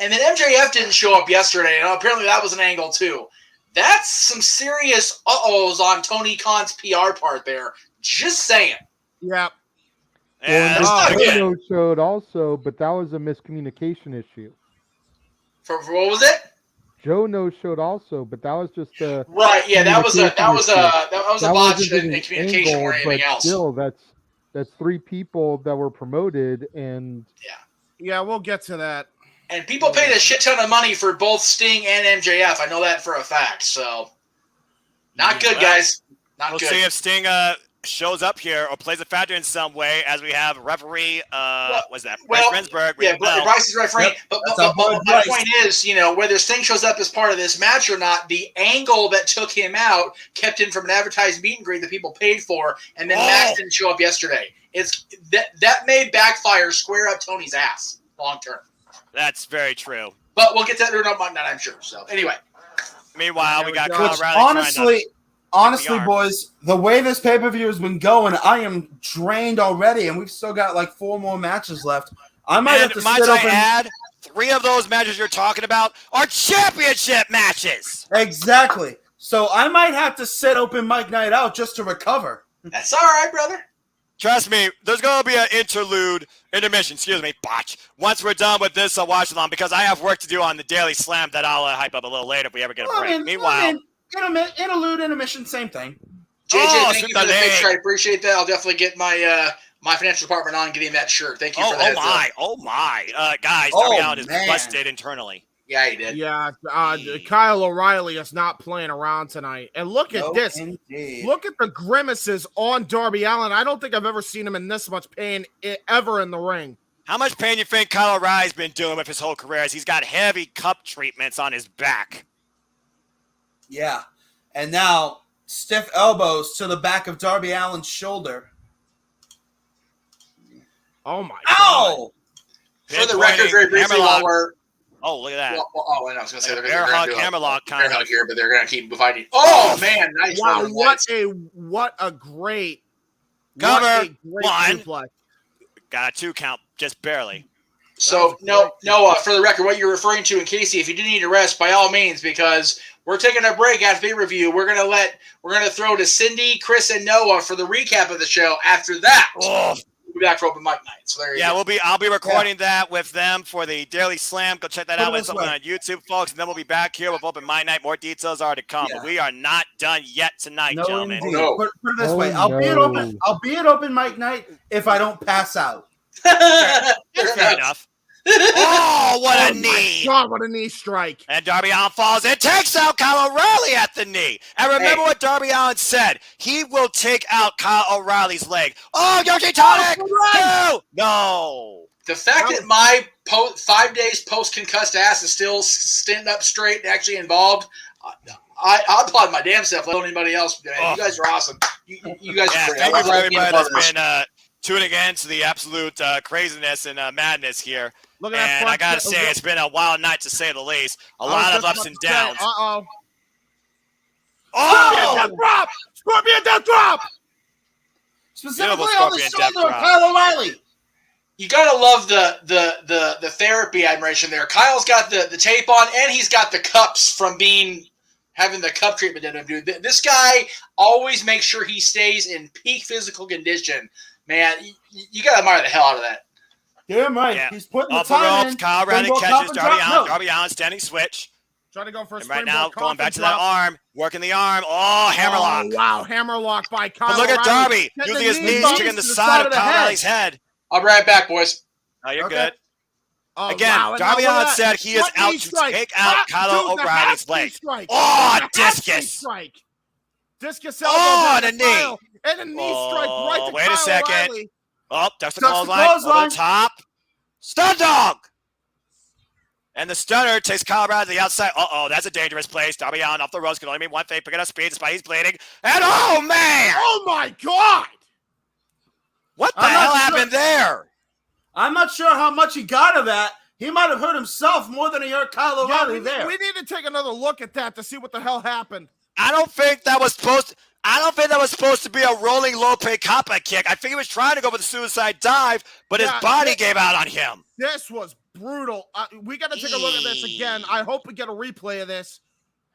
And then MJF didn't show up yesterday. And apparently that was an angle too. That's some serious uh-ohs on Tony Khan's PR part there. Just saying. Yep. Yeah, that's not good. Video showed also, but that was a miscommunication issue. For what was it? Joe no-showed also, but that was just a Right, yeah, that was a that botch wasn't in an communication angle, more than anything but else. still, that's 3 people that were promoted, and Yeah, we'll get to that. And people paid a shit ton of money for both Sting and MJF. I know that for a fact. So, not good, guys. Not we'll good. see if Sting shows up here or plays a factor in some way, as we have referee. What's that? Bryce Rensburg. Yeah, Bryce is refereeing. Yep, but my point is, whether Sting shows up as part of this match or not, the angle that took him out kept him from an advertised meet and greet that people paid for, and then Max didn't show up yesterday. It's that may backfire square up Tony's ass long term. That's very true. But we'll get to that in a minute, I'm sure. So anyway. Meanwhile, we got Kyle O'Reilly. Honestly, boys, the way this pay-per-view has been going, I am drained already, and we've still got like 4 more matches left. I might have to sit up and add 3 of those matches you're talking about are championship matches. Exactly. So I might have to sit open mic night out just to recover. That's all right, brother. Trust me, there's going to be an intermission, botch. Once we're done with this watch along, because I have work to do on the Daily Slam that I'll hype up a little later if we ever get a break. Meanwhile, interlude, intermission, same thing. JJ, thank you for the picture. I appreciate that. I'll definitely get my my financial department on getting that shirt. Thank you for that. Oh my. Guys, Darby Allin is busted internally. Yeah, he did. Yeah, Kyle O'Reilly is not playing around tonight. And look at this. Indeed. Look at the grimaces on Darby Allin. I don't think I've ever seen him in this much pain ever in the ring. How much pain you think Kyle O'Reilly's been doing with his whole career as he's got heavy cup treatments on his back? Yeah. And now, stiff elbows to the back of Darby Allin's shoulder. Oh, my God. For the record, very briefly, while we're... Oh, look at that. I was going to say they're going to do a hammerlock kind of here, but they're going to keep fighting. Oh, man. Nice. Wow, what a great cover. One. Got a 2 count, just barely. So, no, for the record, what you're referring to, and Casey, if you do need to rest, by all means, because we're taking a break after the review. We're gonna throw to Cindy, Chris, and Noah for the recap of the show. After that, we'll be back for open mic night. So there you go. I'll be recording that with them for the Daily Slam. Go check that out. It's something on YouTube, folks, and then we'll be back here with open mic night. More details are to come, but we are not done yet tonight, gentlemen. No. Put it this way: I'll be at open mic night if I don't pass out. Fair enough. Oh, what a knee! God, what a knee strike! And Darby Allin falls and takes out Kyle O'Reilly at the knee. And remember what Darby Allin said: he will take out Kyle O'Reilly's leg. Oh, Yoshi Tonic! No. The fact that my 5 days post concussed ass is still standing up straight and actually involved, I applaud my damn self. Let anybody else. Man. You guys are awesome. You guys are great. Thank you for everybody that's been tuning in to the absolute craziness and madness here. Look at that. And I got to say, it's been a wild night to say the least. A lot of ups and downs. Oh! Death drop! Scorpion death drop! Specifically on the shoulder of Kyle O'Reilly. You gotta love the therapy admiration there. Kyle's got the tape on, and he's got the cups from having the cup treatment done to him, dude. This guy always makes sure he stays in peak physical condition. Man, you gotta admire the hell out of that. Damn right. Yeah. He's putting the time in. Kyle O'Reilly catches Darby Allin. Darby Allin standing switch. Trying to go for a right now, going back to that arm, working the arm. Oh, hammerlock. Oh, wow, hammerlock by Kyle But look at Darby using his knees, kicking the side of Kyle O'Reilly's head. I'll be right back, boys. Oh, you're good. Again, Darby Allin said he is out to take out Kyle O'Reilly's leg. Oh, discus. Discus elbow. And a knee. And a knee strike right to wait Kyle a second. O'Reilly. Oh, that's the clothesline. Over the top. Stun dog. And the stunner takes Kyle O'Reilly to the outside. That's a dangerous place. Darby Allin off the ropes. Can only mean one thing. Picking up speed despite he's bleeding. And oh, man. Oh, my God. What the hell happened there? I'm not sure how much he got of that. He might have hurt himself more than he hurt Kyle O'Reilly there. We need to take another look at that to see what the hell happened. I don't think that was supposed to be a rolling Lope Kappa kick. I think he was trying to go for the suicide dive, but his body gave out on him. This was brutal. We got to take a look at this again. I hope we get a replay of this.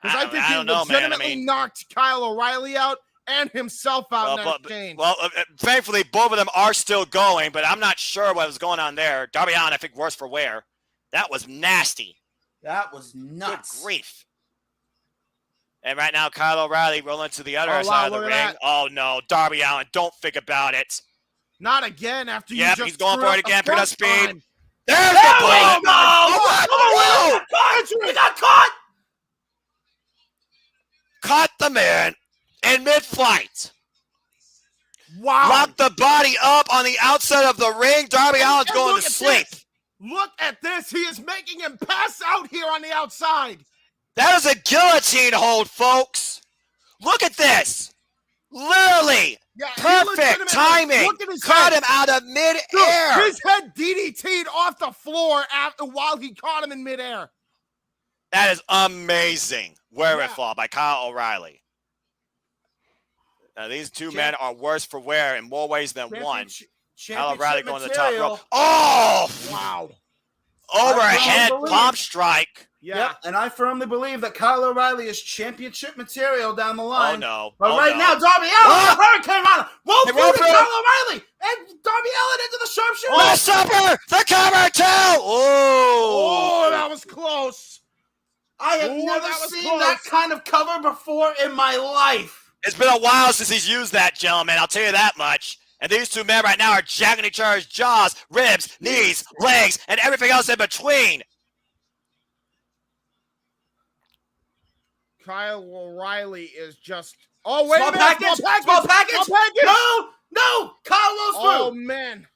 Because I think he legitimately knocked Kyle O'Reilly out and himself out in that exchange. Well, thankfully, both of them are still going, but I'm not sure what was going on there. Darby Allin, I think, worse for wear. That was nasty. That was nuts. Good grief. And right now, Kyle O'Reilly rolling to the other side of the ring. That. Oh, no. Darby Allin, don't think about it. Not again after you just he's going for it again. Pick up speed. Time. There's the bullet. He got caught. Caught the man in mid-flight. Wow. Locked the body up on the outside of the ring. Darby Allin's going to sleep. Look at this. He is making him pass out here on the outside. That is a guillotine hold, folks. Look at this. Literally. Yeah, perfect timing. Caught him out of midair. His head DDT'd off the floor while he caught him in midair. That is amazing. Wherewithal by Kyle O'Reilly. Now, these two men are worse for wear in more ways than one. Kyle O'Reilly going to the top rope. Oh! Wow. Overhead bomb strike. Yeah. Yep, and I firmly believe that Kyle O'Reilly is championship material down the line. Oh, no. But now, Darby Allin, Hurricane Rana, won't through to Kyle O'Reilly, and Darby Allin into the sharpshooter. Oh, supper! The cover, too! Oh, that was close. I have never seen that kind of cover before in my life. It's been a while since he's used that, gentlemen. I'll tell you that much. And these two men right now are jacking each other's jaws, ribs, knees, legs, and everything else in between. Kyle O'Reilly is just... Oh, wait small a minute. Small package. No. Kyle goes through. Oh, man.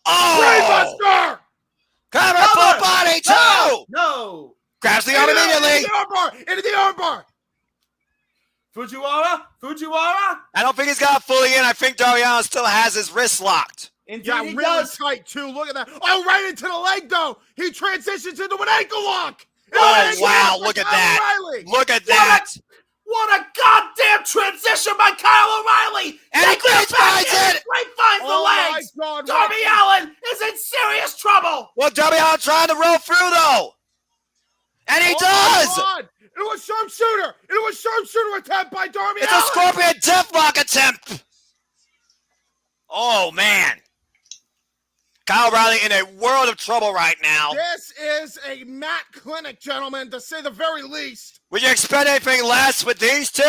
Oh! Brainbuster! Cover full body, too! No. Grabs the arm immediately. Into the armbar. Fujiwara. I don't think he's got it fully in. I think Darby Allin still has his wrist locked. Indeed, yeah, he really does. tight, too. Look at that. Oh, right into the leg, though. He transitions into an ankle lock. Oh, wow. Look at that. Look at that. What a goddamn transition by Kyle O'Reilly. And he grapevines it. Grapevines the legs. God, Darby Allin is in serious trouble. Well, Darby Allin trying to roll through, though. And he does. God. It was sharpshooter. It was sharpshooter attempt by Darby It's Allin. a Scorpion Deathlock attempt. Oh, man. Kyle O'Reilly in a world of trouble right now. This is a mat clinic, gentlemen, to say the very least. Would you expect anything less with these two?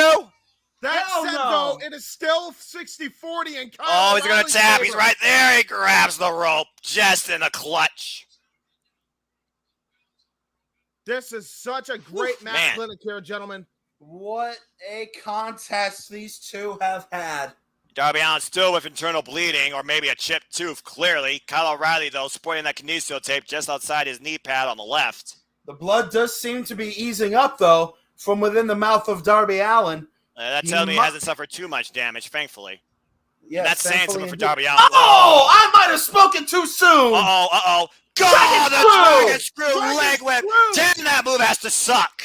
That said, though, it is still 60-40 and Kyle Oh, he's going to tap. Favor. He's right there. He grabs the rope just in the clutch. This is such a great mat clinic here, gentlemen. What a contest these two have had. Darby Allin still with internal bleeding, or maybe a chipped tooth, clearly. Kyle O'Reilly, though, sporting that kinesio tape just outside his knee pad on the left. The blood does seem to be easing up, though, from within the mouth of Darby Allin. That tells me he hasn't suffered too much damage, thankfully. Yes, that's saying something for Darby Allin. Oh, I might have spoken too soon. Uh-oh. God, the dragon screw leg whip. Damn, that move has to suck.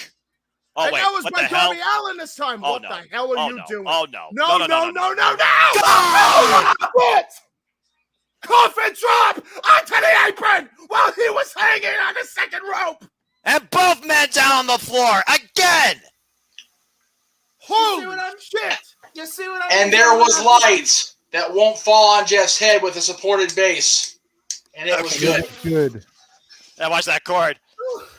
Oh, and wait, that was what by the hell? Darby Allin this time. Oh, what no. the hell are you doing? Oh, no. No. What? Coffin drop onto the apron while he was hanging on the second rope. And both men down on the floor again. Holy shit. You see what I mean? And there was lights that won't fall on Jeff's head with a supported base. And it was good. Good. Now watch that cord.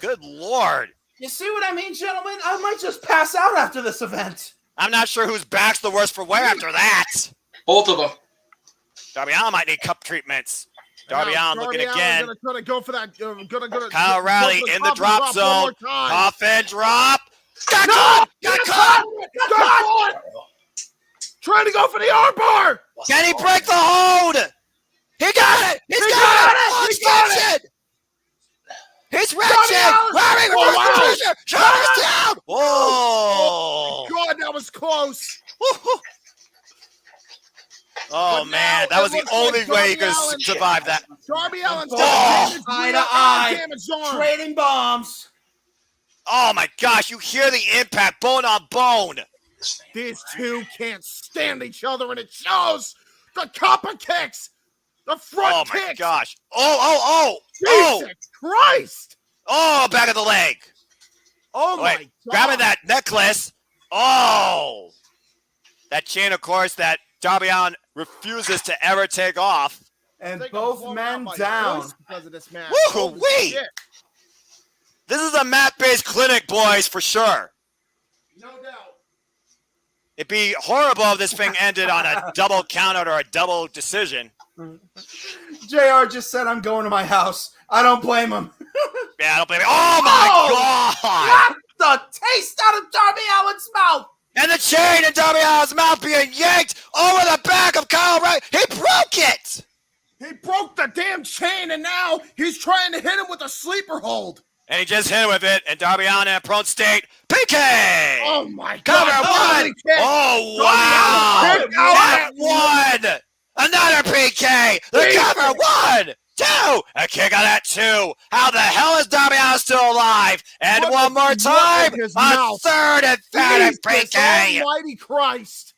Good Lord. You see what I mean, gentlemen? I might just pass out after this event. I'm not sure whose back's the worst for wear after that. Both of them. Darby Allin might need cup treatments. Darby Allin looking again. Gonna try to go for that. Kyle O'Reilly in the drop zone. Coffin drop. Got caught! Trying to go for the armbar. Can he break the hold? He got it. He's got it. He's wretched. Shoulders down. Oh. God, that was close. Oh, man. That was the only way he could survive that. Darby Allin's eye to eye. Trading bombs. Oh, my gosh. You hear the impact bone on bone. These two can't stand each other, and it shows. The copper kicks. The front kicks. Oh, my gosh. Oh. Jesus Christ. Oh, back of the leg. Oh, my God. Grabbing that necklace. Oh. That chain, of course, that Darby Allin refuses to ever take off. And both men down. Because of this match. Woo-wee. This is a mat-based clinic, boys, for sure. No doubt. It'd be horrible if this thing ended on a double countout or a double decision. JR just said, I'm going to my house. I don't blame him. Yeah, I don't blame you. Oh, my God! Knocked the taste out of Darby Allin's mouth. And the chain in Darby Allin's mouth being yanked over the back of Kyle O'Reilly. He broke it! He broke the damn chain, and now he's trying to hit him with a sleeper hold. And he just hit with it, and Darby Allin in a prone state. PK! Oh, my Cover God. one! Oh, wow! Darby What one! Another PK! The cover, 1, 2! A kick on that 2. How the hell is Darby Allin still alive? And What one more is time, his a mouth? third emphatic PK! Almighty Christ.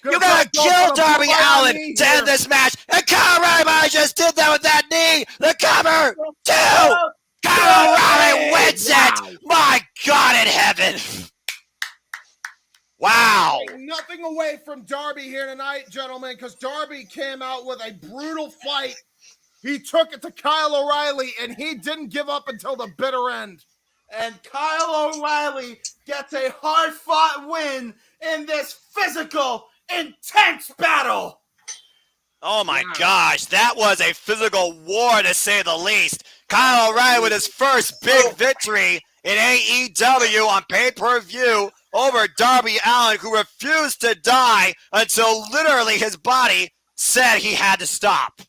You gotta kill Darby Allin to end this match, and Kyle O'Reilly just did that with that knee! The cover, 2! Kyle O'Reilly wins it! My God in heaven! Wow! Nothing away from Darby here tonight, gentlemen, because Darby came out with a brutal fight. He took it to Kyle O'Reilly, and he didn't give up until the bitter end. And Kyle O'Reilly gets a hard-fought win in this physical, intense battle. Oh my gosh, that was a physical war to say the least. Kyle O'Reilly with his first big victory in AEW on pay-per-view over Darby Allin, who refused to die until literally his body said he had to stop.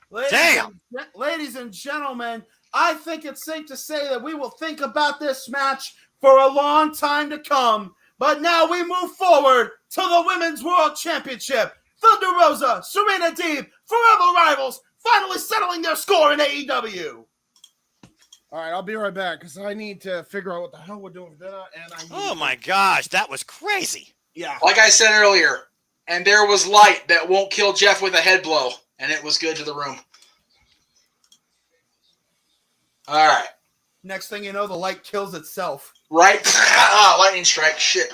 Ladies and gentlemen, I think it's safe to say that we will think about this match for a long time to come. But now we move forward to the Women's World Championship. Thunder Rosa, Serena Deeb, forever rivals, finally settling their score in AEW. All right, I'll be right back because I need to figure out what the hell we're doing for dinner. Oh my gosh, that was crazy. Yeah. Like I said earlier, and there was light that won't kill Jeff with a head blow, and it was good to the room. All right. Next thing you know, the light kills itself. Right? Lightning strike. Shit.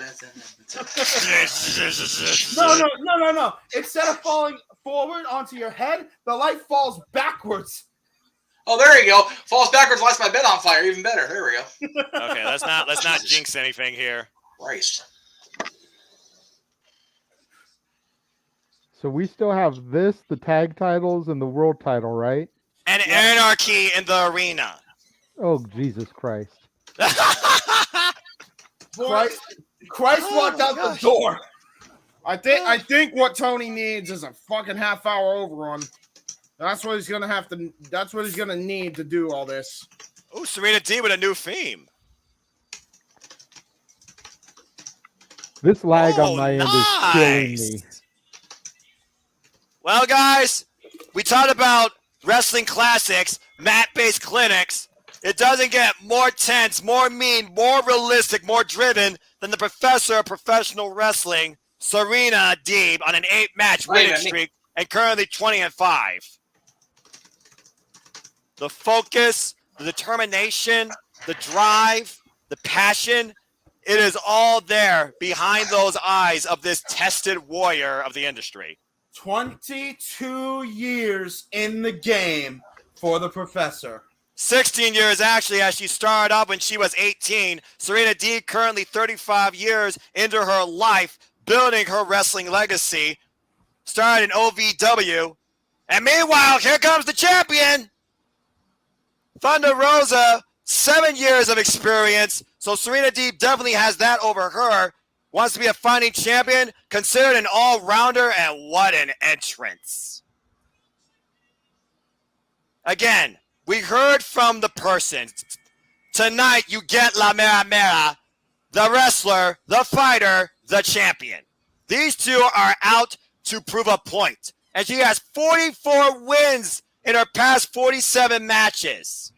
No. Instead of falling forward onto your head, the light falls backwards. Oh, there you go. Falls backwards, lights my bed on fire. Even better. There we go. Okay, let's not jinx anything here. Christ. So we still have this, the tag titles, and the world title, right? And anarchy in the arena. Oh, Jesus Christ. Christ walked out the door. I think what Tony needs is a fucking half-hour overrun. That's what he's gonna have to. That's what he's gonna need to do all this. Oh, Serena Deeb with a new theme. This lag on my end is killing me. Well, guys, we talked about wrestling classics, mat-based clinics. It doesn't get more tense, more mean, more realistic, more driven than the professor of professional wrestling, Serena Deeb, on an 8-match winning streak and currently 20-5. The focus, the determination, the drive, the passion, it is all there behind those eyes of this tested warrior of the industry. 22 years in the game for the professor. 16 years, actually, as she started up when she was 18. Serena Deeb currently 35 years into her life, building her wrestling legacy. Started in OVW. And meanwhile, here comes the champion. Thunder Rosa, 7 years of experience. So Serena Deeb definitely has that over her. Wants to be a fighting champion, considered an all-rounder, and what an entrance. Again, we heard from the person. Tonight, you get La Mera Mera, the wrestler, the fighter, the champion. These two are out to prove a point. And she has 44 wins in her past 47 matches.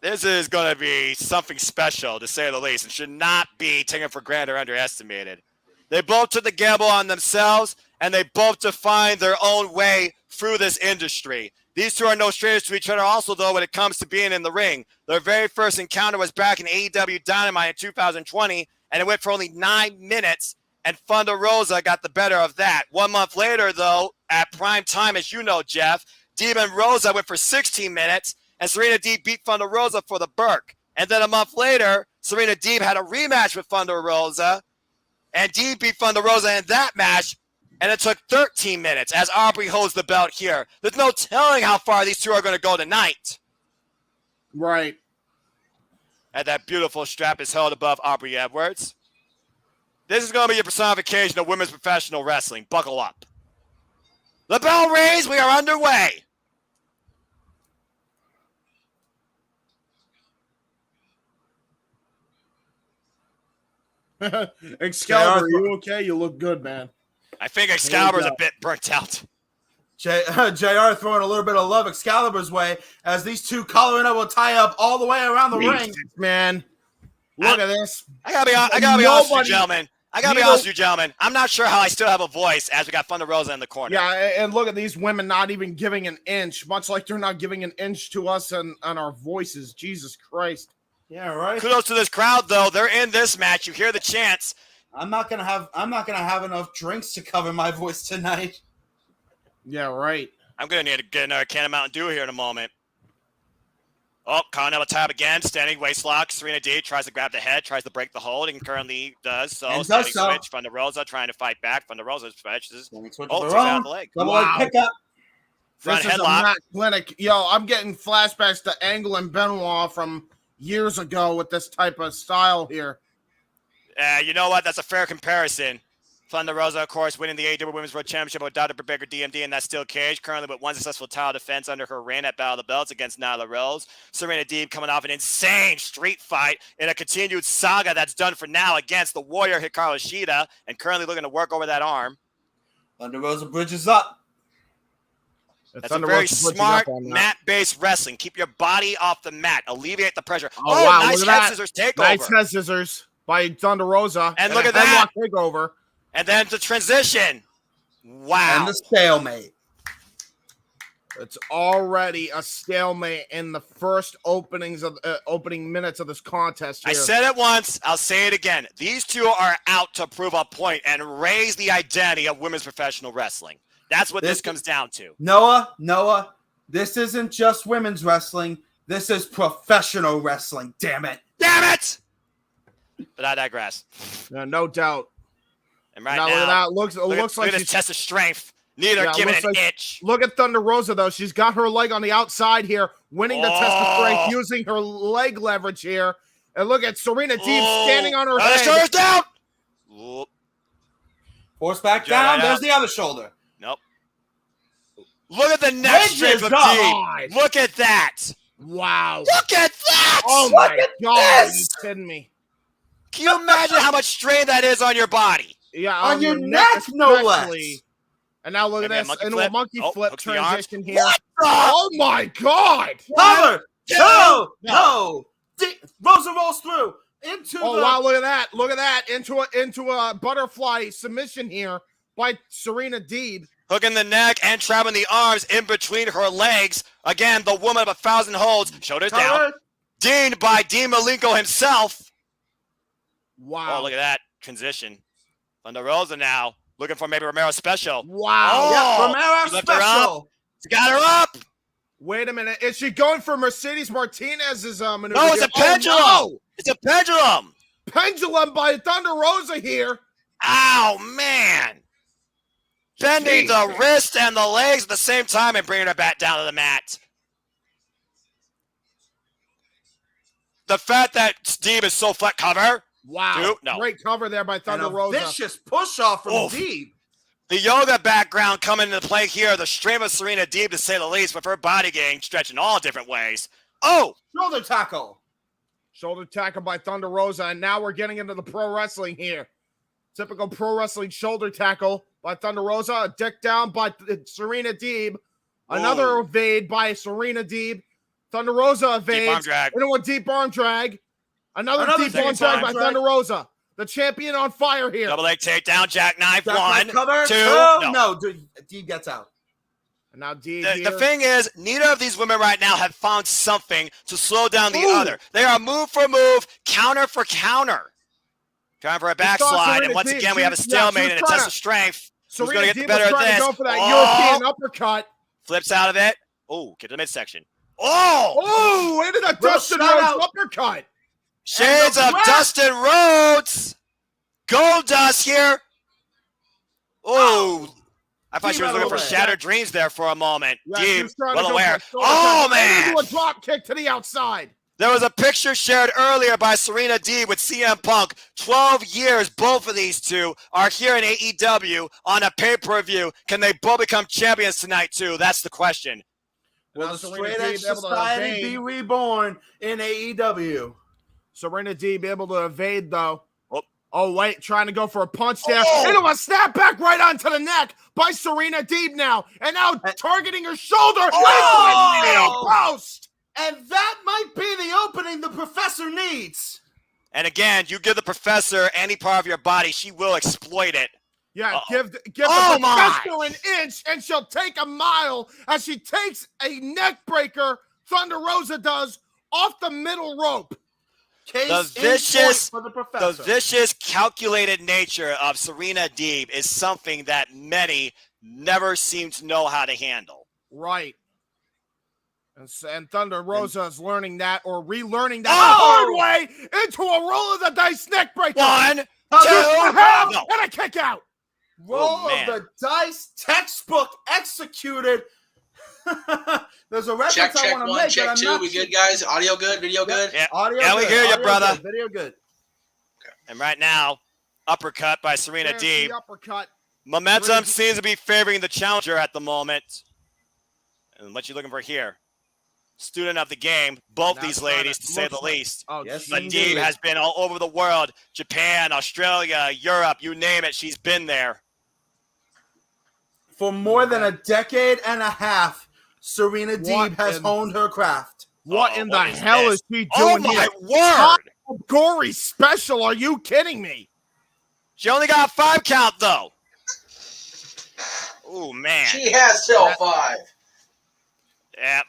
This is going to be something special, to say the least, and should not be taken for granted or underestimated. They both took the gamble on themselves, and they both defined their own way through this industry. These two are no strangers to each other also, though, when it comes to being in the ring. Their very first encounter was back in AEW Dynamite in 2020, and it went for only 9 minutes, and Thunder Rosa got the better of that. 1 month later, though, at prime time, as you know, Jeff, Deeb and Rosa went for 16 minutes, and Serena Deeb beat Thunder Rosa for the Burke. And then a month later, Serena Deeb had a rematch with Thunder Rosa, and Deeb beat Thunder Rosa in that match, and it took 13 minutes as Aubrey holds the belt here. There's no telling how far these two are going to go tonight. Right. And that beautiful strap is held above Aubrey Edwards. This is going to be your personification of women's professional wrestling. Buckle up. The bell rings. We are underway. Excalibur, you okay? You look good, man. I think Excalibur's a bit burnt out. JR throwing a little bit of love Excalibur's way as these two Colorado will tie up all the way around the ring. Man, look at this. I gotta be honest with you, gentlemen. I'm not sure how I still have a voice as we got Thunder Rosa in the corner. Yeah, and look at these women not even giving an inch, much like they're not giving an inch to us on our voices. Jesus Christ. Yeah, right. Kudos to this crowd, though. They're in this match. You hear the chants. I'm not gonna have enough drinks to cover my voice tonight. Yeah, right. I'm gonna need to get another can of Mountain Dew here in a moment. Oh, Continental tab again, standing waist lock. Serena Deeb tries to grab the head, tries to break the hold, and currently does so. And Standing does so. switch. Thunder Rosa trying to fight back. Thunder Rosa switches. Switch Oh, of takes her out own. the leg. Double leg pickup. Front This is a headlock. Matt Clinic. Yo, I'm getting flashbacks to Angle and Benoit from years ago with this type of style here. You know what? That's a fair comparison. Thunder Rosa, of course, winning the AEW Women's World Championship with Dr. Baker DMD in that steel cage, currently with one successful title defense under her reign at Battle of the Belts against Nyla Rose. Serena Deeb coming off an insane street fight in a continued saga that's done for now against the Warrior Hikaru Shida, and currently looking to work over that arm. Thunder Rosa bridges up. That's a very smart mat-based wrestling. Keep your body off the mat. Alleviate the pressure. Oh wow, nice look at head that. scissors takeover. Nice head scissors by Thunder Rosa. And look a at that. headlock takeover. And then the transition. Wow. And the stalemate. It's already a stalemate in the first opening minutes of this contest here. I said it once. I'll say it again. These two are out to prove a point and raise the identity of women's professional wrestling. That's what this comes down to. Noah, this isn't just women's wrestling. This is professional wrestling. Damn it. Damn it! But I digress. No doubt. And right now, now, look at that. Looks like she's she's test of strength. Neither giving an inch. Look at Thunder Rosa, though. She's got her leg on the outside here, winning the test of strength, using her leg leverage here. And look at Serena Deeb standing on her head. Shoulders down. Force back down. There's the other shoulder. Nope. Look at the neck strength of Deeb. Look at that. Wow. Look at that. Oh, my God. Are you kidding me? Can you imagine how much strain that is on your body? Yeah, on your neck, no less. And now look at this. Into a monkey flip transition here. What oh my God! Cover! No! Rosa rolls through into wow, look at that. Look at that. Into a butterfly submission here by Serena Deeb. Hooking the neck and trapping the arms in between her legs. Again, the woman of 1,000 holds. Shoulders down. Deaned by Dean Malenko himself. Wow. Oh, look at that transition. Thunder Rosa now. Looking for maybe Romero special. Wow. Oh, yeah, Romero special. She got her up. Wait a minute. Is she going for Mercedes Martinez's maneuver? No, it's a pendulum. No. It's a pendulum. Pendulum by Thunder Rosa here. Ow, man. Bending the wrist and the legs at the same time and bringing her back down to the mat. The fact that Deeb is so flat cover. Wow. Dude, no. Great cover there by Thunder Rosa. Vicious push off from Deeb. The yoga background coming into play here. The stream of Serena Deeb, to say the least, with her body getting stretched in all different ways. Oh! Shoulder tackle. Shoulder tackle by Thunder Rosa. And now we're getting into the pro wrestling here. Typical pro wrestling shoulder tackle by Thunder Rosa. A dick down by Serena Deeb. Another evade by Serena Deeb. Thunder Rosa evades. Deep arm drag. Into a deep arm drag. Another deep arm drag by Thunder Rosa. The champion on fire here. Double leg takedown, jackknife. One, cover. two. No, Deeb gets out. And now Deeb the thing is, neither of these women right now have found something to slow down the other. They are move for move, counter for counter. Trying for a backslide, and once again, we have a stalemate and a test of strength. Who's going to get the better of this? Go for that European uppercut. Flips out of it. Oh, get to the midsection. Oh! Oh, into the Dustin shout Rhodes out. uppercut. Shades of Dustin Rhodes. Goldust here. Oh. I thought she was looking for Shattered Dreams there for a moment. Yeah, she Deep, was trying to well go aware. for a shoulder Oh, check. man. Into a drop kick to the outside. There was a picture shared earlier by Serena Deeb with CM Punk. 12 years, both of these two are here in AEW on a pay-per-view. Can they both become champions tonight, too? That's the question. Will Now the Serena Straight Deeb Edge able to Society evade. be reborn in AEW? Serena Deeb able to evade, though. Oh. Oh, wait, trying to go for a punch there. Oh. Into a snapback right onto the neck by Serena Deeb now. And now targeting her shoulder. Oh. Into a nail post. And that might be the opening the professor needs. And again, you give the professor any part of your body, she will exploit it. Yeah, Uh-oh. give the my. professor an inch, and she'll take a mile as she takes a neck breaker, Thunder Rosa does, off the middle rope. Case The in vicious, point for the the professor. vicious, calculated nature of Serena Deeb is something that many never seem to know how to handle. Right. And Thunder Rosa is learning that or relearning that Oh! the hard way into a roll of the dice neck breaker. 1, 2, and no. a kick out. Roll Oh, of the dice, textbook executed. There's a reference Check I want to one, make. check but I'm two. not We sure. good, guys? Audio good? Video good? Yeah, Audio yeah, we good, hear you, audio brother. good, video good. And right now, uppercut by Serena There's Deeb. the uppercut. Momentum seems to be favoring the challenger at the moment. And what you looking for here? Student of the game, both Now these trying ladies, to say looks the like- least. Oh, Yes, But indeed. Deeb has been all over the world. Japan, Australia, Europe, you name it, she's been there. For more than a decade and a half, Serena What Deeb has in- honed her craft. What in the what is hell this? is he Oh doing my here? word! Gory special. Are you kidding me? She only got a 5 count though. Oh man. She has till 5. Yeah.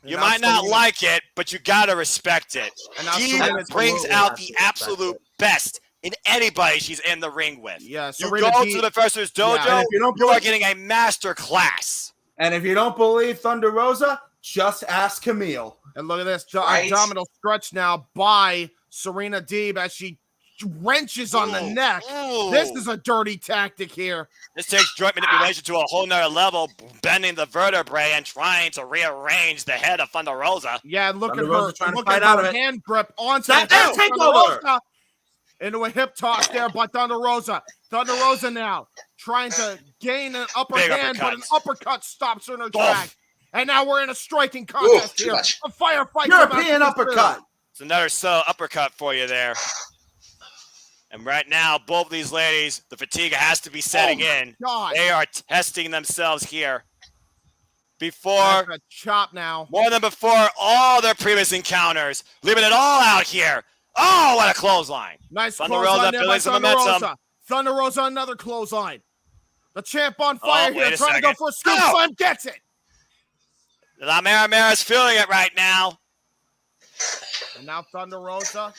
You And might now not Serena- like it, but you gotta respect it. And now Deeb Serena- brings Absolutely out have the to respect absolute it. best in anybody she's in the ring with. Yeah, You Serena go Deeb- to the Professor's Dojo, Yeah, and if you don't you are believe- getting a master class. And if you don't believe Thunder Rosa, just ask Camille. And look at this Right. abdominal stretch now by Serena Deeb as she wrenches on the Ooh, neck. ooh. This is a dirty tactic here. This takes joint manipulation to a whole nother level, bending the vertebrae and trying to rearrange the head of Thunder Rosa. Yeah, and look Thunder at her, Rosa trying to look fight at out her of it. hand grip onto That the air Thunder takeover. Rosa. Into a hip toss there by Thunder Rosa. Thunder Rosa now trying to gain an upper Big hand, but an uppercuts. uppercut stops her in her Oof. track. And now we're in a striking contest too here. much. A firefight. European uppercut. It's another uppercut for you there. And right now, both of these ladies, the fatigue has to be setting in. God. They are testing themselves here. Before, That's a chop now. more than before, all their previous encounters, leaving it all out here. Oh, what a clothesline. Nice Thunder clothesline Rosa there by building some Thunder momentum. Rosa. Thunder Rosa, another clothesline. The champ on fire Oh, here, wait a trying to go second. for a scoop No! slam, gets it. La Mara's feeling it right now. And now Thunder Rosa.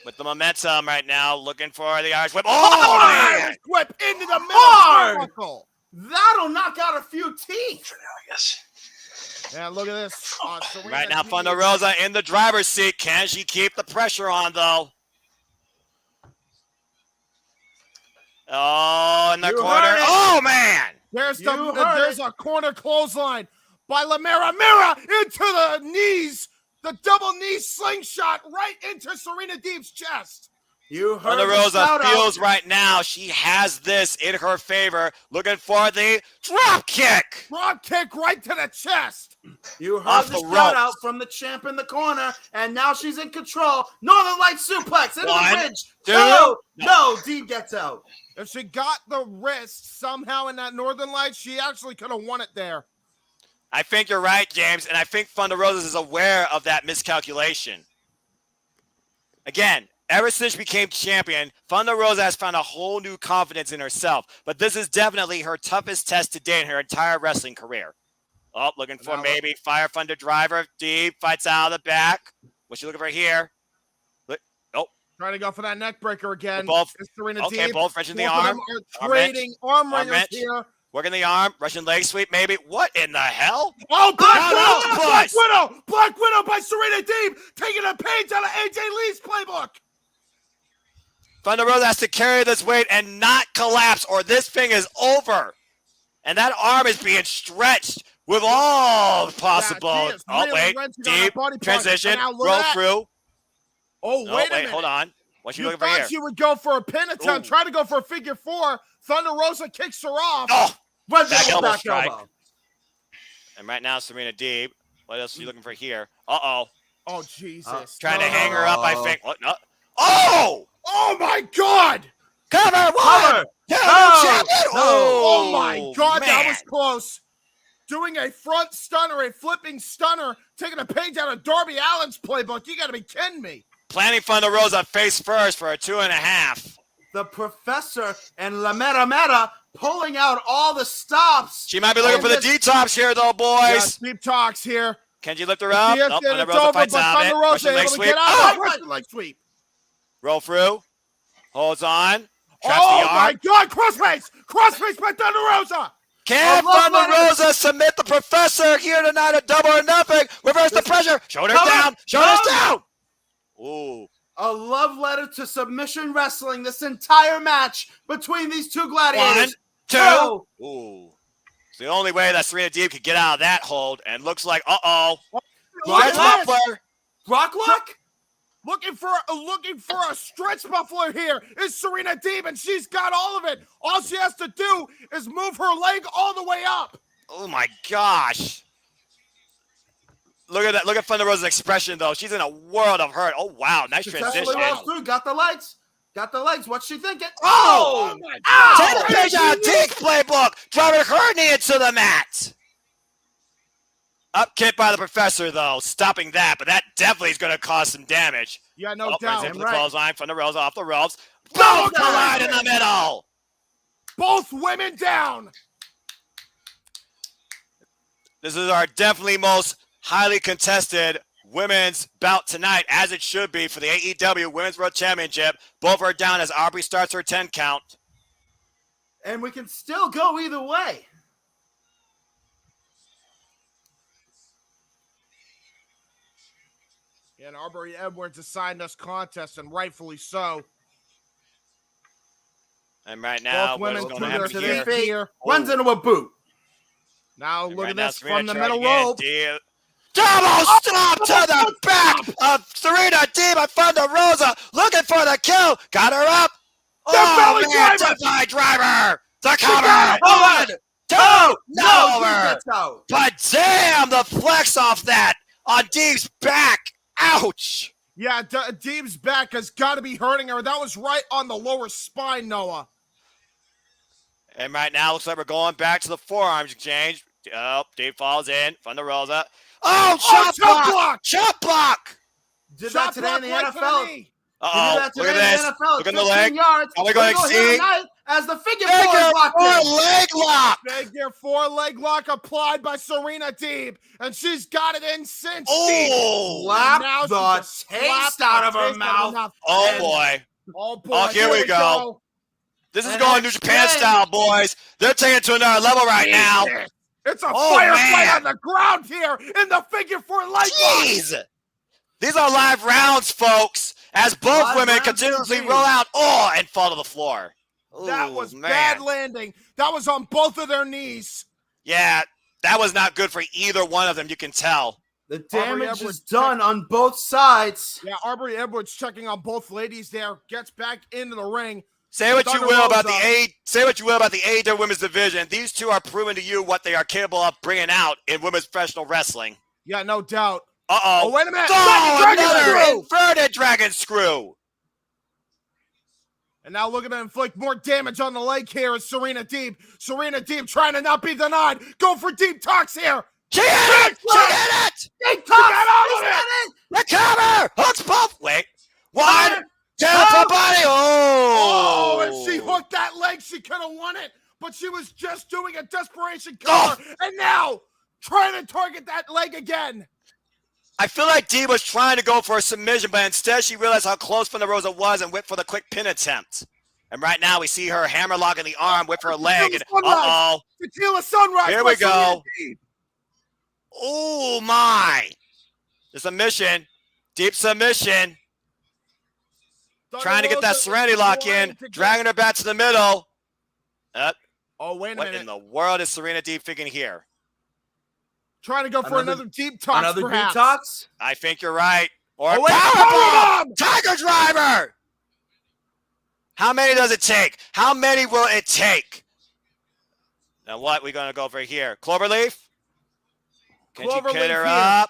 With the momentum right now, looking for the Irish whip. Oh, man! Irish whip into the middle Hard! turnbuckle. That'll knock out a few teeth. I guess. Yeah, look at this. Serena Right now, Deeb. Thunder Rosa in the driver's seat. Can she keep the pressure on, though? Oh, in the You corner. heard it. Oh, man! There's You heard there's a corner clothesline by Mira into the knees. The double knee slingshot right into Serena Deeb's chest. You heard Thunder the Rosa shout feels out. right now she has this in her favor. Looking for the drop kick. Drop kick right to the chest. You heard Off the the shout ropes. out from the champ in the corner, and now she's in control. Northern Light suplex into One, the bridge. two. No, Deeb gets out. If she got the wrist somehow in that Northern Light, she actually could have won it there. I think you're right, James, and I think Thunder Rosa is aware of that miscalculation. Again, ever since she became champion, Thunder Rosa has found a whole new confidence in herself, but this is definitely her toughest test to date in her entire wrestling career. Oh, looking for Now maybe Fire Thunder Driver. Deep fights out of the back. What's she looking for here? Look, oh, Trying to go for that neck breaker again. Both- It's Serena okay, Deeb. both wrenching the Both of arm. them are Arm wrench. trading arm Arm wringers wrench. here. Working the arm, Russian leg sweep, maybe. What in the hell? Oh, Black Widow by Serena Deeb, taking a page out of AJ Lee's playbook. Thunder Rosa has to carry this weight and not collapse, or this thing is over. And that arm is being stretched with all possible. Deep transition, roll through. Oh, wait a minute. Hold on. What's she you looking for here? thought she would go for a pin attempt, try to go for a figure four. Thunder Rosa kicks her off. Oh, back elbow. And right now, Serena Deeb. What else are you looking for here? Uh-oh. Oh, Jesus. Trying to hang her up, I think. What? No. Oh! Oh, my God. Cover! One! Oh, my God. Man. That was close. Doing a front stunner, a flipping stunner, taking a page out of Darby Allin's playbook. You got to be kidding me. Planning Thunder Rosa face first for a 2.5. The Professor and La Mera Mera pulling out all the stops. She might be looking for the detox here, though, boys. Yeah, deep talks here. Can you lift her up? Yes, nope, Thunder Rosa fights out of it. Russian leg sweep. Russian leg sweep. Roll through. Holds on. Oh, my God. Crossface. Crossface by Thunder Rosa. Can Thunder Rosa submit the Professor here tonight at Double or Nothing? Reverse the pressure. Shoulders down. Shoulders down. Ooh. A love letter to submission wrestling this entire match between these two gladiators. 1, 2. Ooh. It's the only way that Serena Deeb could get out of that hold, and looks like, Stretch muffler. Rocklock? Looking for a stretch muffler here is Serena Deeb, and she's got all of it. All she has to do is move her leg all the way up. Oh, my gosh. Look at that. Look at Thunder Rosa's expression, though. She's in a world of hurt. Oh, wow. Nice transition. Got the legs. Got the legs. What's she thinking? Oh! Take the page out of Deek's playbook. Driving her knee into the mat. Up kick by the Professor, though. Stopping that, but that definitely is going to cause some damage. Yeah, no doubt. Into the clothesline. Thunder Rosa off the ropes. Boom! Collide in the middle. Both women down. This is our definitely most highly contested women's bout tonight, as it should be for the AEW Women's World Championship. Both are down as Aubrey starts her 10 count. And we can still go either way. And Aubrey Edwards assigned us contest, and rightfully so. And right now, what is going to happen here? Runs into a boot. Now look at this from the middle rope. Double stop to the back of Serena Deeb and Thunder Rosa, looking for the kill. Got her up. Belly driver. Driver. The cover. 1, 2. No over. But damn, the flex off that on Deeb's back. Ouch. Yeah, Deeb's back has got to be hurting her. That was right on the lower spine, Noah. And right now, looks like we're going back to the forearms exchange. Oh, Deeb falls in. Thunder Rosa. Oh, chop block! Chop block! Did that today in the NFL. Uh-oh, look at this. Look at the leg. Are we going to see? As the figure four leg lock. Figure four leg lock applied by Serena Deeb, and she's got it in since. Oh, slap the taste out of her mouth. Oh, boy. Oh, boy. Oh, here we go. This is going New Japan style, boys. They're taking it to another level right now. It's a firefight on the ground here in the figure four leg lock. Jeez. These are live rounds, folks, as both women continuously roll out and fall to the floor. Ooh, that was bad landing. That was on both of their knees. Yeah, that was not good for either one of them, you can tell. The damage is done on both sides. Yeah, Aubrey Edwards checking on both ladies there, gets back into the ring. Say what you will about the AEW women's division. These two are proving to you what they are capable of bringing out in women's professional wrestling. Yeah, no doubt. Uh-oh. Oh, wait a minute. Another inverted dragon screw. And now look at him inflict more damage on the leg here is Serena Deeb. Serena Deeb trying to not be denied. Go for deep talks here. She hit it! She hit it! Deep talks! Got all of it! The cover! Hooks both. Wait. 1, 2 for body. Oh, if she hooked that leg, she could have won it. But she was just doing a desperation cover. And now trying to target that leg again. I feel like Deeb was trying to go for a submission, but instead she realized how close Thunder Rosa was and went for the quick pin attempt. And right now we see her hammerlocking the arm with her leg. And Tequila Sunrise. Here we go. Oh, my. The submission. Deep submission. Trying to get that Serenity lock in. Dragging her back to the middle. Oh, wait a minute. What in the world is Serena Deep thinking here? Trying to go for another deep tox, Another perhaps. deep tox? I think you're right. Or powerbomb! Tiger Driver! How many does it take? How many will it take? Now what? We're going to go for here. Cloverleaf? Can she get her up?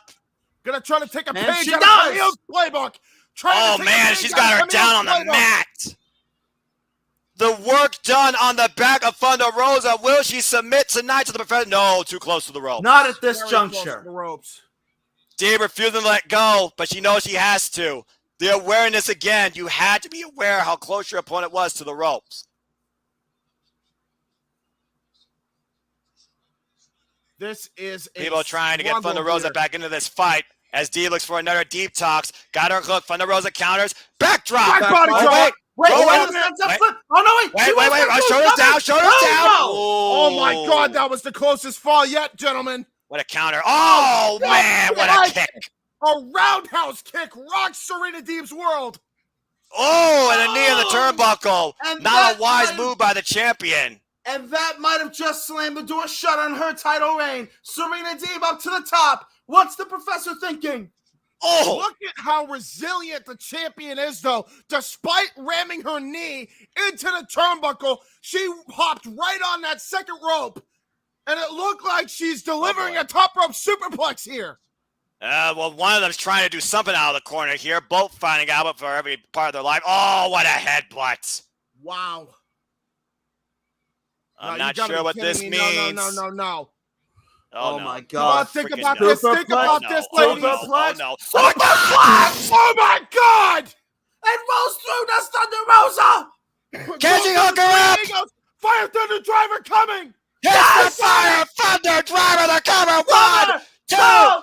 Gonna try to take a And page she out does! of Camille's playbook. Oh, man, she's got her down on the mat. The work done on the back of Thunder Rosa. Will she submit tonight to the professor? No, too close to the rope. Not at this Very juncture. close to the ropes. Dee refusing to let go, but she knows she has to. The awareness again. You had to be aware how close your opponent was to the ropes. This is People trying to get struggle Thunder Rosa here. back into this fight as Dee looks for another deep tox. Got her hook. Thunder Rosa counters. Backdrop. Back body Oh, drop. Wait, Oh, wait, wait, wait, flip. Oh, no, wait. Wait. Shoulders down. Shoulders down. Oh my God, that was the closest fall yet, gentlemen. What a counter. Oh, man, what a kick. A roundhouse kick rocks Serena Deeb's world. Oh, and a knee in the turnbuckle. And Not that a wise might- move by the champion. And that might have just slammed the door shut on her title reign. Serena Deeb up to the top. What's the professor thinking? Oh, Look at how resilient the champion is, though. Despite ramming her knee into the turnbuckle, she hopped right on that second rope. And it looked like she's delivering a top rope superplex here. well, one of them's trying to do something out of the corner here. Both finding out for every part of their life. Oh, what a headbutt. Wow. I'm No, not you gotta sure be what kidding this me. means. No. Oh, Oh, no. my Come God. on, think freaking about no. this. Think about Oh, this, no. ladies. Oh, no. Superplex! Oh, my God! And rolls through the Thunder Rosa. Can she hook her up? Fire Thunder Driver coming! Yes, the Fire Thunder Driver, the cover. 1, 2,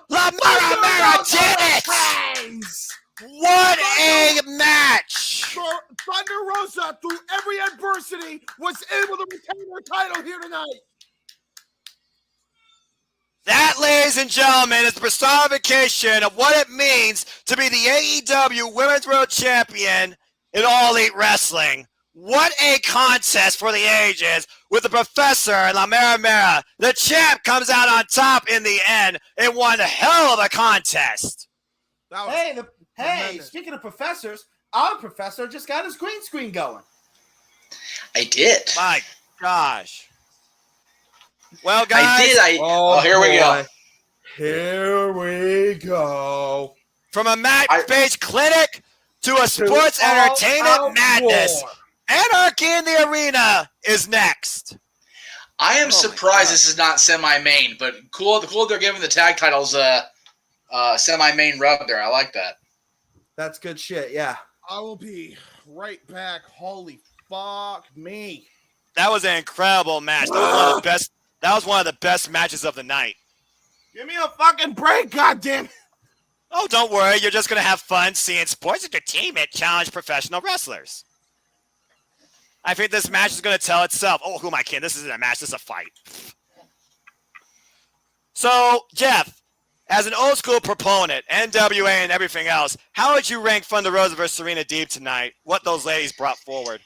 La Mera did it! What a match! Thunder Rosa, through every adversity, was able to retain her title here tonight. That, ladies and gentlemen, is the personification of what it means to be the AEW Women's World Champion in All Elite Wrestling. What a contest for the ages with the Professor and La Mera. The champ comes out on top in the end in one hell of a contest. Hey, tremendous. Speaking of professors, our professor just got his green screen going. I did. My gosh. Well, guys. I did. Oh, here we go. Here we go. From a match-based clinic to a sports entertainment madness. War. Anarchy in the Arena is next. I am surprised this is not semi-main, but cool they're giving the tag titles semi-main rub there. I like that. That's good shit, yeah. I will be right back. Holy fuck me. That was an incredible match. That was one of the best matches of the night. Give me a fucking break, goddamn. Oh, don't worry. You're just going to have fun seeing sports entertainment challenge professional wrestlers. I think this match is going to tell itself. Oh, who am I kidding? This isn't a match. This is a fight. So, Jeff, as an old school proponent, NWA and everything else, how would you rank Thunder Rosa versus Serena Deeb tonight? What those ladies brought forward?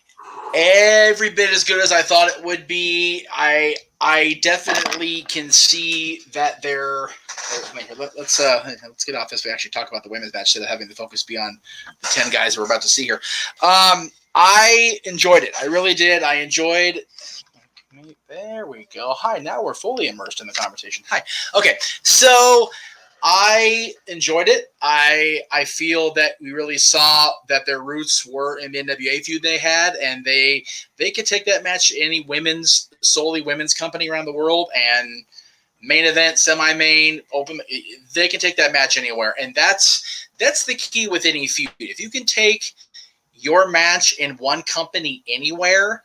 Every bit as good as I thought it would be. I definitely can see that they're. Let's get off this. We actually talk about the women's match instead of having the focus be on the 10 guys we're about to see here. I enjoyed it. I really did. I enjoyed. There we go. Hi. Now we're fully immersed in the conversation. Hi. Okay. So I enjoyed it. I feel that we really saw that their roots were in the NWA feud they had, and they could take that match to any solely women's company around the world, and main event, semi-main, open. They can take that match anywhere, and that's the key with any feud. If you can take your match in one company anywhere,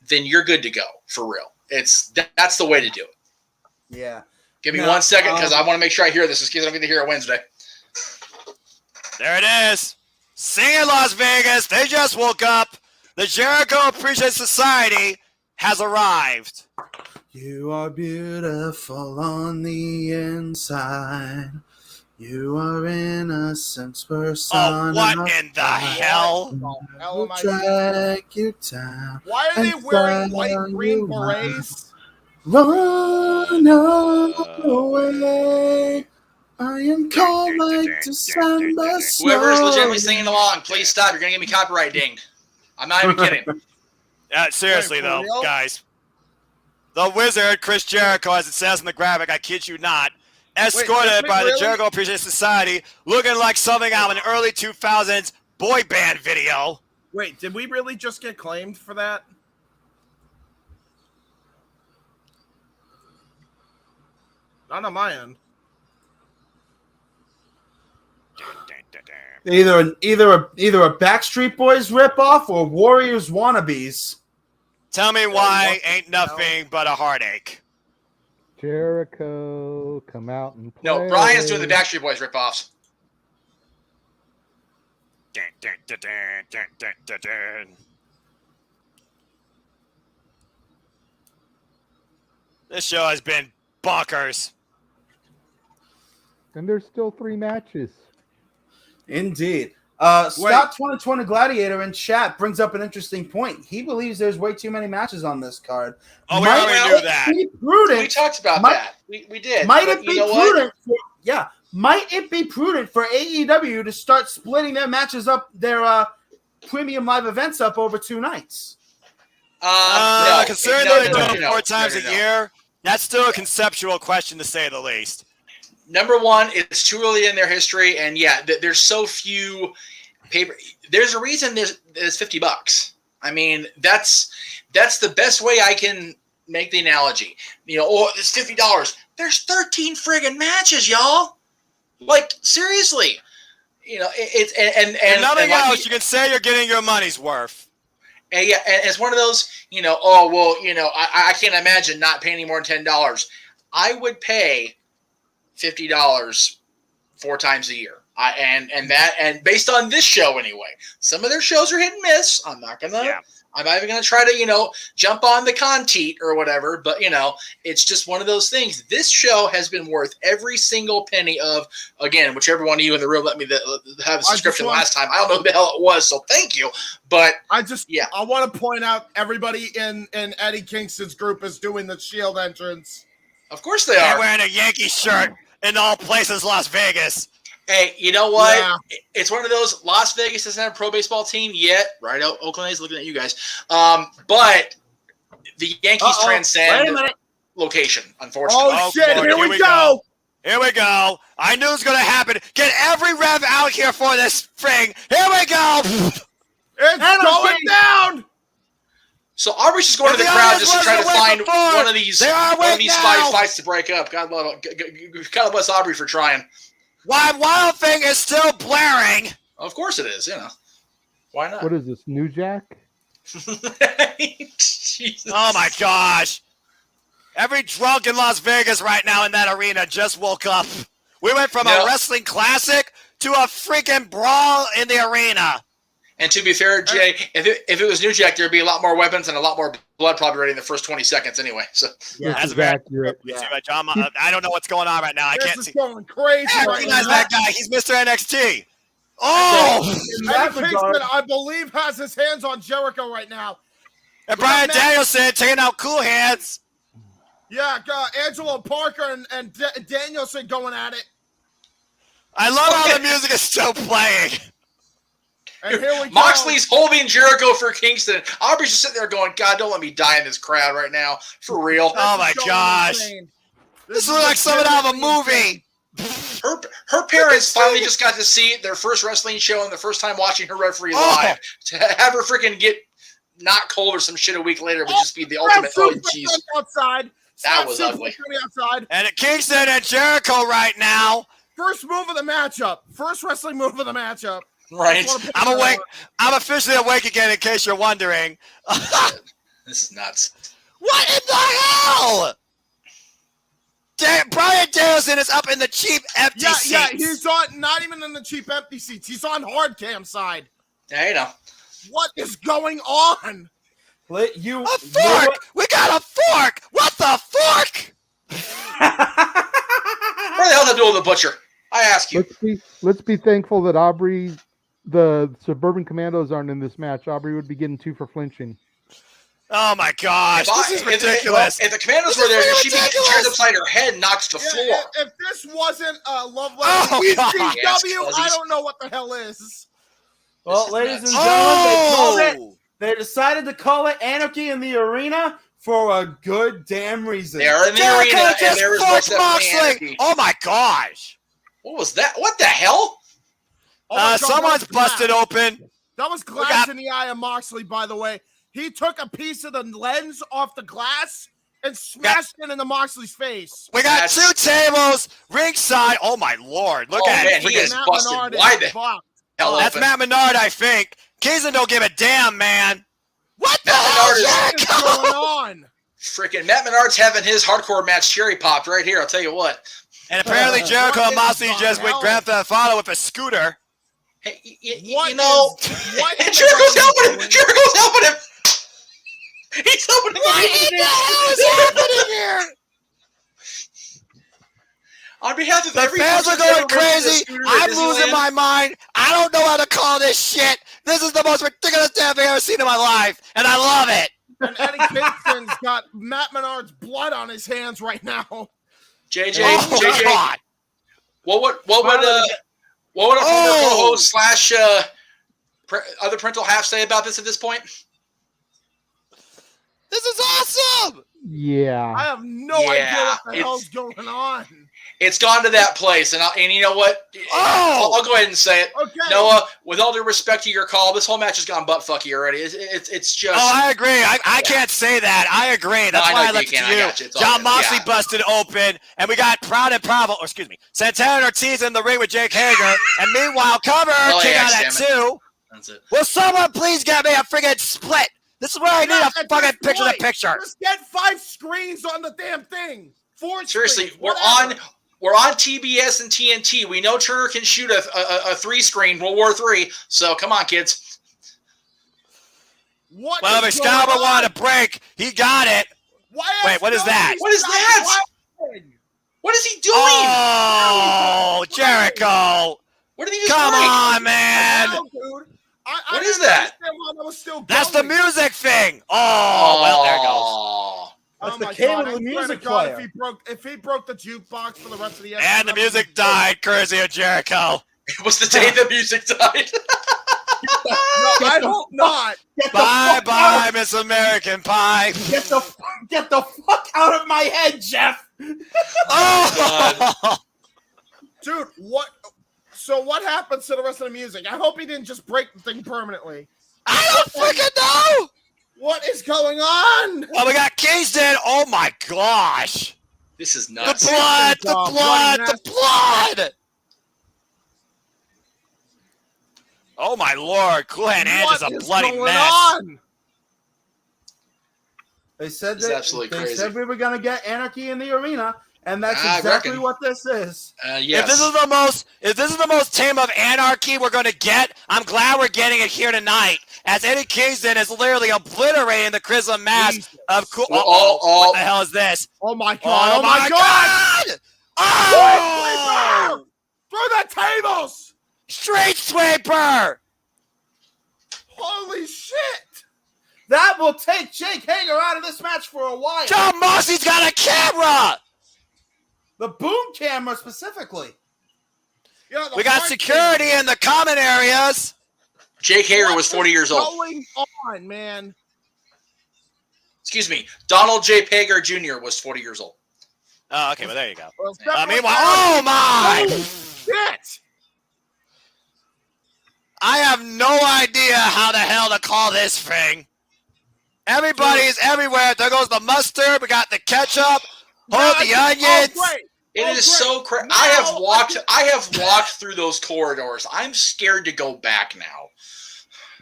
then you're good to go for real. That's the way to do it. Yeah. Give me 1 second because I want to make sure I hear this in case I don't get to hear it Wednesday. There it is. Sing it, Las Vegas. They just woke up. The Jericho Appreciation Society has arrived. You are beautiful on the inside. You are innocent person. Oh, what in the hell? Hell am I Drag you down. Why are they wearing white green berets? Run away. I am cold like December snow. Whoever's legitimately singing along, please stop. You're going to get me copyright dinged. I'm not even kidding. Seriously, though, real? guys. The Wizard, Chris Jericho, as it says in the graphic, I kid you not, escorted by the Jericho Appreciation Society, looking like something out of an early 2000s boy band video. Wait, did we really just get claimed for that? Not on my end. Either a Backstreet Boys ripoff or Warriors wannabes. Tell me why ain't nothing but a heartache. Jericho, come out and play. No, Brian's doing the Backstreet Boys ripoffs. This show has been bonkers. And there's still 3 matches. Indeed. Scott 2020 Gladiator in chat brings up an interesting point. He believes there's way too many matches on this card. Oh, we already knew that. We talked about that. We did. Might it be prudent? Might it be prudent for AEW to start splitting their matches up, their premium live events up over 2 nights? Considering they're doing it 4 times a year, that's still a conceptual question to say the least. Number one, it's too early in their history, and there's so few paper. There's a reason there's $50. I mean, that's the best way I can make the analogy. It's $50. There's 13 friggin' matches, y'all. Like, seriously. It's and nothing else. You can say you're getting your money's worth. And it's one of those. I can't imagine not paying any more than $10. I would pay $50 4 times a year. And based on this show anyway. Some of their shows are hit and miss. I'm not even gonna try to, jump on the conceit or whatever, but it's just one of those things. This show has been worth every single penny of, again, whichever one of you in the room let me have a subscription last time. I don't know who the hell it was, so thank you. But I want to point out everybody in Eddie Kingston's group is doing the Shield entrance. Of course they are. They're wearing a Yankee shirt in all places, Las Vegas. Hey, you know what? Yeah. It's one of those. Las Vegas doesn't have a pro baseball team yet. Right? Oakland is looking at you guys. But the Yankees transcend location, unfortunately. Oh, shit. Here we go. Here we go. I knew it was going to happen. Get every rev out here for this thing. Here we go. It's going down. So Aubrey's just going to the crowd just to try to find one of these 5 fights to break up. God bless Aubrey for trying. Why Wild Thing is still blaring? Of course it is. Why not? What is this, New Jack? Oh my gosh! Every drunk in Las Vegas right now in that arena just woke up. We went from a wrestling classic to a freaking brawl in the arena. And to be fair, Jay, if it was New Jack, there'd be a lot more weapons and a lot more blood probably ready in the first 20 seconds anyway. So that's accurate. I don't know what's going on right now. I can't see. Going crazy. I recognize that guy. He's Mr. NXT. Oh! Eddie Kingston, I believe, has his hands on Jericho right now. And Brian Danielson taking out cool hands. Yeah, Angelo Parker and Danielson going at it. I love how the music is still playing. And here we go. Moxley's holding Jericho for Kingston. Aubrey's just sitting there going, God, don't let me die in this crowd right now. For real. Oh, my gosh. This looks like something out of a movie. Her parents finally just got to see their first wrestling show and the first time watching her referee live. To have her freaking get not cold or some shit a week later would just be the ultimate. Oh, jeez. Outside. That was ugly. Outside. And Kingston and Jericho right now. First move of the matchup. First wrestling move of the matchup. Right. I'm awake. I'm officially awake again in case you're wondering. This is nuts. What in the hell? Brian Danielson is up in the cheap empty seats. Yeah, he's on, not even in the cheap empty seats. He's on hard cam side. Yeah, What is going on? A fork! We got a fork! What the fork? Where the hell did I do with the butcher? I ask you. Let's be thankful that Aubrey, the Suburban Commandos, aren't in this match. Aubrey would be getting 2 for flinching. Oh my gosh, this is ridiculous. If the Commandos were there, she'd be getting chairs upside her head and knocked to the floor. If this wasn't a Love Letter ECW, I don't know what the hell is. Well, ladies and gentlemen, they decided to call it Anarchy in the Arena for a good damn reason. They are in the arena, and there is Moxley. Oh my gosh. What was that? What the hell? Someone's busted open. That was glass in the eye of Moxley, by the way. He took a piece of the lens off the glass and smashed it into Moxley's face. We got 2 tables ringside. Oh my lord! Look at it. He is busted. Why the hell? That's Matt Menard, I think. Kingston don't give a damn, man. What the hell is going on? Freaking Matt Menard's having his hardcore match cherry popped right here. I'll tell you what. And apparently Jericho and Moxley just went Grand Theft Auto with a scooter. Hey, you know, Jericho's helping him. Jericho's helping him. He's helping him. What the hell is happening here? On behalf of the fans are going crazy. I'm losing my mind. I don't know how to call this shit. This is the most ridiculous thing I've ever seen in my life, and I love it. And Eddie Kingston's got Matt Menard's blood on his hands right now. JJ, what would our former co-host slash other parental half say about this at this point? This is awesome. Yeah. I have no idea what the hell's going on. It's gone to that place, and you know what? I'll go ahead and say it. Okay. Noah, with all due respect to your call, this whole match has gone butt fucky already. It's just. Oh, I agree. I can't say that. I agree. That's why I left it to you. John Moxley busted open, and we got Santana and Ortiz in the ring with Jake Hager, and meanwhile, Cover came out at 2. That's it. Will someone please get me a friggin' split? This is where I need a fucking picture-to-picture. Just get 5 screens on the damn thing. 4 Seriously, screens, we're on TBS and TNT. We know Turner can shoot a 3-screen World War III. So come on, kids. Well, if Excalibur wanted a break, he got it. Wait, what is that? What is that? What is he doing? Oh, Jericho. What did he just Come break? on, man. What is that? That's the music thing. Oh, well, there it goes. That's the cable of the music player. If he broke the jukebox for the rest of the episode. And the music died, courtesy of Jericho. It was the day the music died. No, I hope not. Bye, Miss American Pie. Get the fuck out of my head, Jeff. Oh, dude, what? So what happens to the rest of the music? I hope he didn't just break the thing permanently. I don't freaking know. What is going on? Well, we got Kingston. Oh my gosh. This is nuts. The blood. Oh my lord. Cool Hand Ange is a bloody mess. On? They said they said we were gonna get Anarchy in the Arena. And that's exactly what this is. Yes. If this is the most tame of anarchy we're going to get, I'm glad we're getting it here tonight. As Eddie Kingston is literally obliterating the Charisma mask of cool. What the hell is this? Oh my god! Oh my god! Oh! Through the tables! Street sweeper! Holy shit! That will take Jake Hager out of this match for a while. John Moxley's got a camera. The boom camera specifically. Yeah, we got security in the common areas. Jake Hager was 40 years old. What's going on, man? Excuse me. Donald J. Hager Jr. was 40 years old. Oh, okay. Well, there you go. Well, meanwhile, oh my! Shit! I have no idea how the hell to call this thing. Everybody's everywhere. There goes the mustard. We got the ketchup. Hold the onions. It is so crazy. I have walked through those corridors. I'm scared to go back now.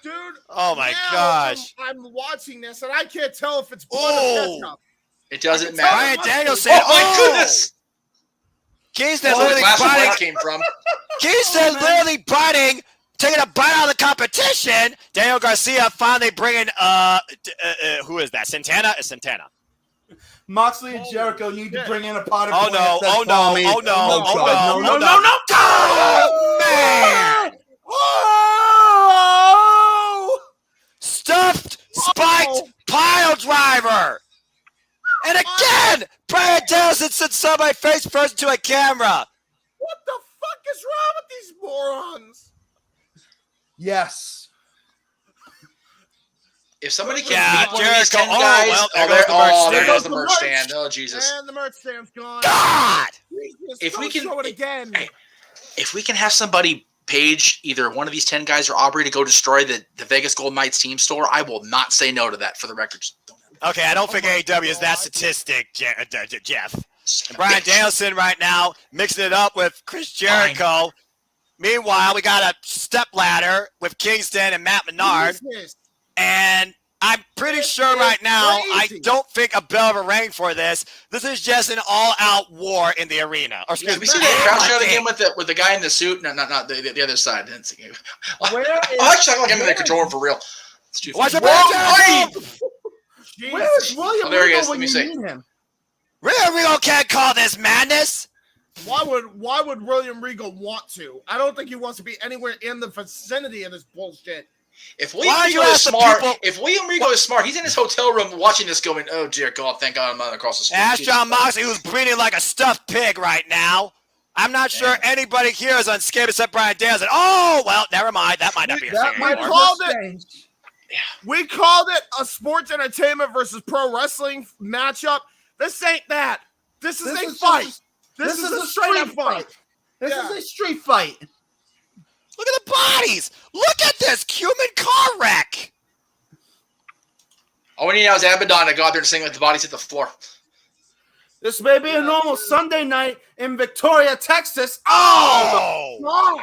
Dude. Oh my gosh. I'm watching this and I can't tell if it's blood or ketchup. It doesn't matter. Brian Daniels said, "Oh my goodness." Kingston literally biting. Came from. Kingston literally biting taking a bite out of the competition. Daniel Garcia finally bringing who is that? Santana? It's Santana. Moxley and Jericho need to bring in a pot of Oh no! Oh no! Oh no! Oh no! no! Oh man! Oh! Stuffed, spiked, pile driver. And again, Brian Danielson sent somebody face first into a camera. What the fuck is wrong with these morons? Yes. If somebody can Yeah, beat one of these Jericho. 10 guys, Well, there goes the merch stand. stand. Oh, Jesus. And the merch stand's gone. God! Jesus, If we don't can- show it again. Hey, if we can have somebody page either one of these 10 guys or Aubrey to go destroy the Vegas Golden Knights team store, I will not say no to that for the record. Just don't have it. Okay, I don't think AEW is that statistic, Jeff. And Brian Danielson right now mixing it up with Chris Jericho. Meanwhile, we got a step ladder with Kingston and Matt Menard. Jesus. And I'm pretty sure right now, crazy. I don't think a bell ever rang for this. This is just an all-out war in the arena. Or excuse Did we me. see that crowd shot again with the guy in the suit? No, not the other side. Where is, I actually like him in the controller for real. Watch your Whoa, back, hey! Where's William Oh, there he Regal is. when Let me you see. need him? Real Regal can't call this madness. Why would William Regal want to? I don't think he wants to be anywhere in the vicinity of this bullshit. If William Why don't you Regal is ask the smart, people- if William Regal is smart, he's in his hotel room watching this going, oh, dear God, thank God I'm not across the street. Ask Jesus John Christ. Moxley, who's breathing like a stuffed pig right now. I'm not sure anybody here is unscathed except Brian Danielson. Oh, well, never mind. That might not be a That thing might anymore. call- have Called it. changed. We called it a sports entertainment versus pro wrestling matchup. This ain't that. This is a fight. This is a straight up fight. This Yeah. is a street fight. Look at the bodies. Look at this human car wreck. All we need now is Abaddon to go out there and sing like the bodies hit the floor. This may be a normal Sunday night in Victoria, Texas. Oh! God.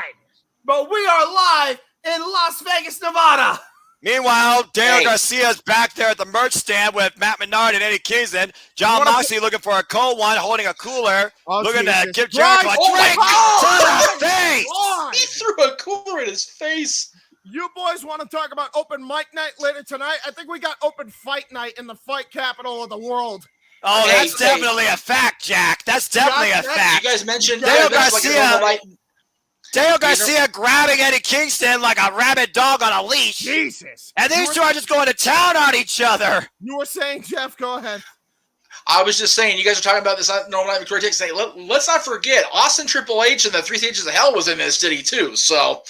But we are live in Las Vegas, Nevada. Meanwhile, Daniel Hey. Garcia's back there at the merch stand with Matt Menard and Eddie Kingston. John Moxley looking for a cold one, holding a cooler. Oh, looking to Jesus. give Jericho a Oh, my drink God. to the face. Why? He threw a cooler in his face. You boys want to talk about open mic night later tonight? I think we got open fight night in the fight capital of the world. Oh, Hey, that's definitely a fact, Jack. That's definitely a Jack, fact. You guys mentioned Daniel like a Garcia. normal night. Daniel Garcia grabbing Eddie Kingston like a rabid dog on a leash. Jesus. And these two are just going to town on each other. You were saying, Jeff, go ahead. I was just saying, you guys are talking about this normal night Victoria Texas. Hey, let's not forget, Austin Triple H and the Three Stages of Hell was in this city too. So,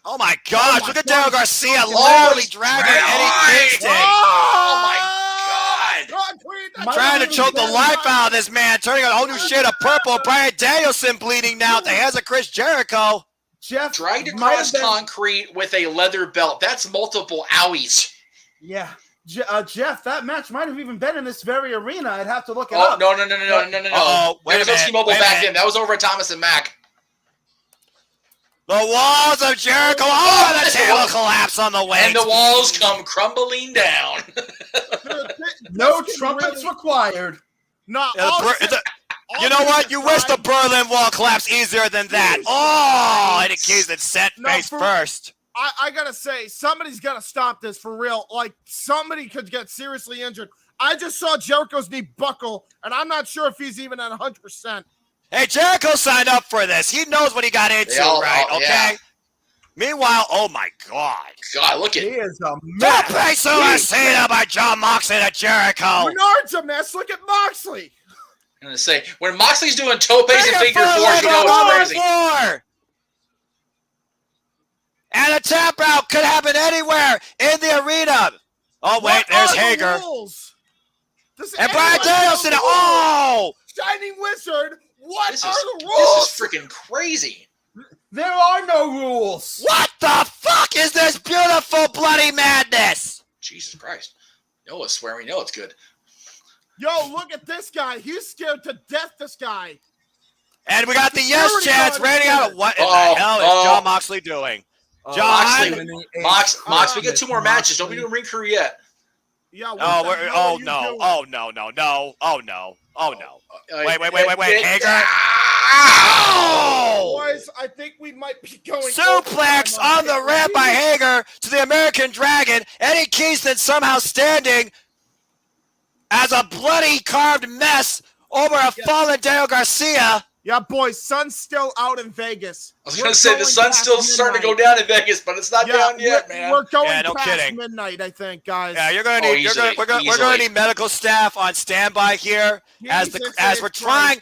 Oh my gosh, my look at God. Daniel Garcia Oh, literally he's dragging right. Eddie Kingston. oh my God! Trying to choke the life out of this man, turning a whole new shade of purple. Brian Danielson bleeding now at the hands of Chris Jericho. Jeff Dragged might across have been- concrete with a leather belt. That's multiple owies. Yeah. Jeff, that match might have even been in this very arena. I'd have to look it Oh up. no! Uh-oh, wait There a was no minute, T-Mobile wait a back minute. then. That was over at Thomas and Mack. The walls of Jericho. Oh, the table collapse on the way. And the walls come crumbling down. No trumpets required. No, You know what? You wish the Berlin Wall collapsed easier than that. Oh, Eddie Kingston set No, face for- first. I gotta say, somebody's gotta stop this for real. Like, somebody could get seriously injured. I just saw Jericho's knee buckle, and I'm not sure if he's even at 100%. Hey, Jericho signed up for this. He knows what he got into, right? Okay. yeah. Meanwhile, oh my God. God, look He at is a Top mess. place Suicida by John Moxley to Jericho. Bernard's a mess. Look at Moxley. I'm gonna say when Moxley's doing topes and Take it figure for a fours, you know leg on it's the crazy. floor. And a tap out could happen anywhere in the arena. Oh, wait, What there's are the Hager. rules? Does And Brian anyone know Danielson. the rules? Oh! Shining Wizard, what This are is the rules? freaking crazy. There are no rules. What the fuck is this beautiful bloody madness? Jesus Christ. Noah's swearing. We know it's good. Yo, look at this guy. He's scared to death, this guy. And we got the yes Security chance guard raining is out. there. What in Oh, the hell is oh. John Moxley doing? John? Mox, we got 2 more matches. Don't be doing ring crew yet. Yeah. what Oh, the we're, hell oh are you no! doing? Oh no! No! No! Oh no! Oh no! Wait. Wait! Hager! Boys, I think we might be going. Suplex on the ramp by Hager to the American Dragon. Eddie Kingston somehow standing as a bloody carved mess over a fallen Daniel Garcia. Yeah, boys, sun's still out in Vegas. I was going to say the sun's still starting to go down in Vegas, but it's not down yet, man. We're going past midnight, I think, guys. Yeah, we're going to need medical staff on standby here as we're trying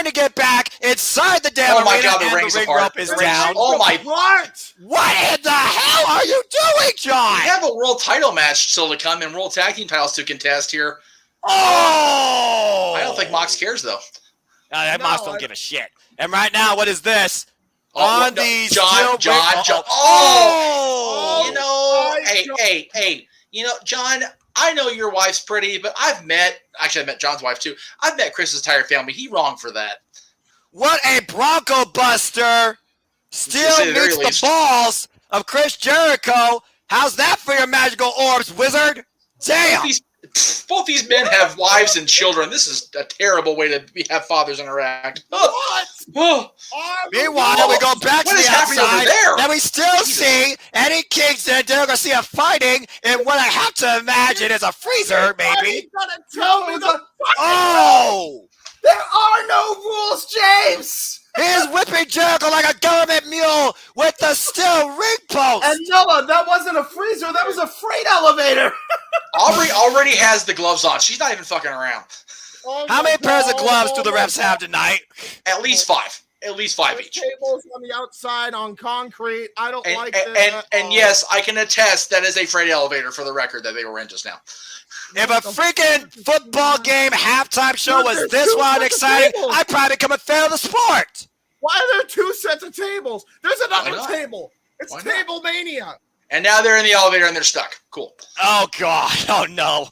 to get back inside the damn arena. God, and the ring rope is down. Oh my! What in the hell are you doing, John? We have a world title match still to come and world tag team titles to contest here. Oh! I don't think Mox cares though. Mox don't give a shit. And right now, what is this? John. Oh! You know, hey. You know, John, I know your wife's pretty, but I've met John's wife too. I've met Chris's entire family. He wrong for that. What a Bronco Buster! Still meets the balls of Chris Jericho. How's that for your magical orbs, wizard? Damn! Both these men have wives and children. This is a terrible way to have fathers interact. What? Meanwhile, we go back to the outside, and we still see Eddie Kingston and Daniel Garcia fighting in what I have to imagine is a freezer, maybe. Tell me there are no rules, James. He is whipping Jericho like a government mule with the steel ring post. And Noah, that wasn't a freezer. That was a freight elevator. Aubrey already has the gloves on. She's not even fucking around. How many pairs of gloves do the refs have tonight? At least 5. At least 5 each. Tables on the outside on concrete. I don't like this. And yes, I can attest that is a freight elevator for the record that they were in just now. If a freaking football game halftime show was this wild and exciting, I'd probably become a fan of the sport. Why are there 2 sets of tables? There's another table. It's Table Mania. And now they're in the elevator and they're stuck. Cool. Oh, God. Oh, no.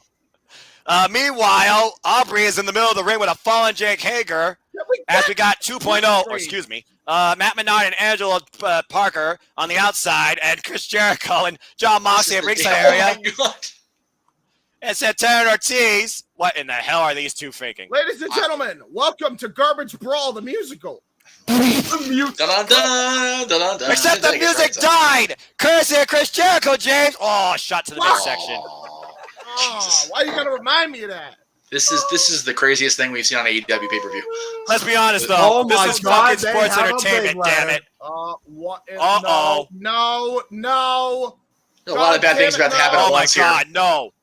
Meanwhile, Aubrey is in the middle of the ring with a fallen Jake Hager as we got 2.0, Matt Menard and Angelo Parker on the outside, and Chris Jericho and John Moxley at ringside area. Oh, my God. And Santana Ortiz. What in the hell are these two faking? Ladies and gentlemen, welcome to Garbage Brawl, the musical. Except the music died. Courtesy of Chris Jericho, James. Oh, shot to the midsection. Why you gotta remind me of that? This is the craziest thing we've seen on AEW pay-per-view. Let's be honest, though. This is fucking sports entertainment, damn it. What? Uh-oh. No. A lot of bad things about to happen at once here. Oh, my God, no.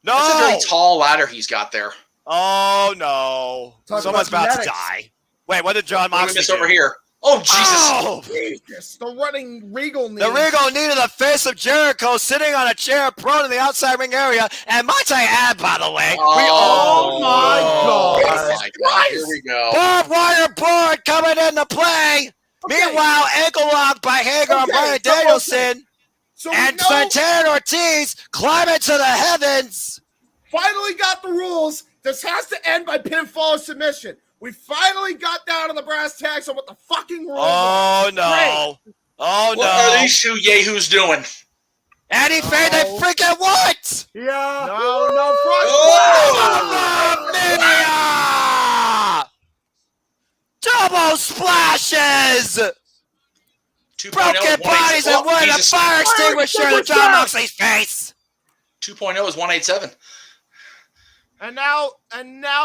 That's a very tall ladder he's got there. Oh, no. Someone's about to die. Wait, what did John Moxley do? Over here? Oh, Jesus. Oh. Jesus. The running Regal knee. The Regal knee to the face of Jericho sitting on a chair prone in the outside ring area. And might I add, by the way, oh my God. Here we go. Barbed wire board coming into play. Okay. Meanwhile, ankle lock by Hager and Bryan Danielson. And Santana Ortiz climbing to the heavens. Finally got the rules. This has to end by pinfall or submission. We finally got down to the brass tacks on what the fucking rules are. Oh, no. Oh, no. What are these two yahoos doing? Eddie Faye, they freaking what? Yeah. No, Double splashes! 2.0 Broken bodies and wood, a fire extinguisher to John Moxley's face! 2.0 is 187. And now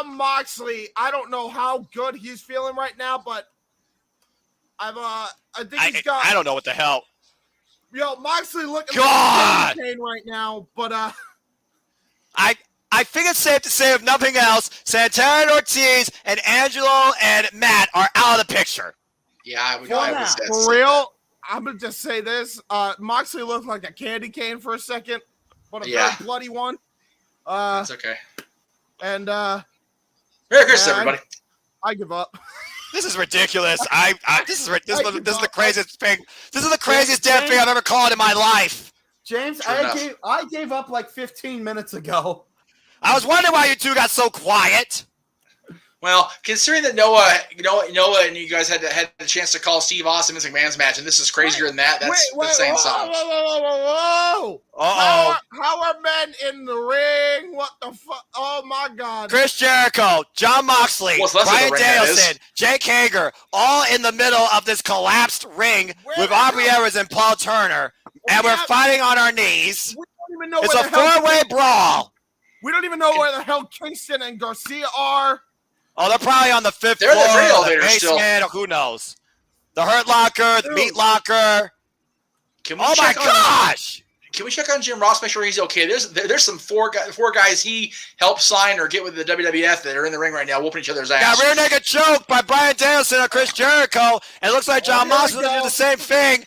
Moxley, I don't know how good he's feeling right now, but I think he's got. I don't know what the hell. Yo, Moxley looking like pain right now, but I think it's safe to say, if nothing else, Santana Ortiz and Angelo and Matt are out of the picture. Yeah, I would for real. I'm gonna just say this: Moxley looked like a candy cane for a second, but a very bloody one. That's okay. And Merry Christmas, everybody. I give up. This is ridiculous. This is the craziest thing. This is the craziest damn thing I've ever called in my life. James, I gave up like 15 minutes ago. I was wondering why you two got so quiet. Well, considering that Noah, and you guys had the chance to call Steve Austin Vince McMahon's match, and this is crazier than that. That's saying something. Whoa. How are men in the ring? What the fuck? Oh my God! Chris Jericho, John Moxley, Bryan Danielson, Jake Hager, all in the middle of this collapsed ring with Aubrey Evans and Paul Turner, and we're fighting on our knees. We don't even know it's a four-way brawl. We don't even know where the hell Kingston and Garcia are. Oh, they're probably on the 5th floor, the basement, who knows? The Hurt Locker, the Meat Locker. Oh my gosh! Can we check on Jim Ross? Make sure he's okay. There's some four guys he helped sign or get with the WWF that are in the ring right now, whooping each other's ass. Got rear naked choke by Bryan Danielson and Chris Jericho, and it looks like John Moxley is going to do the same thing.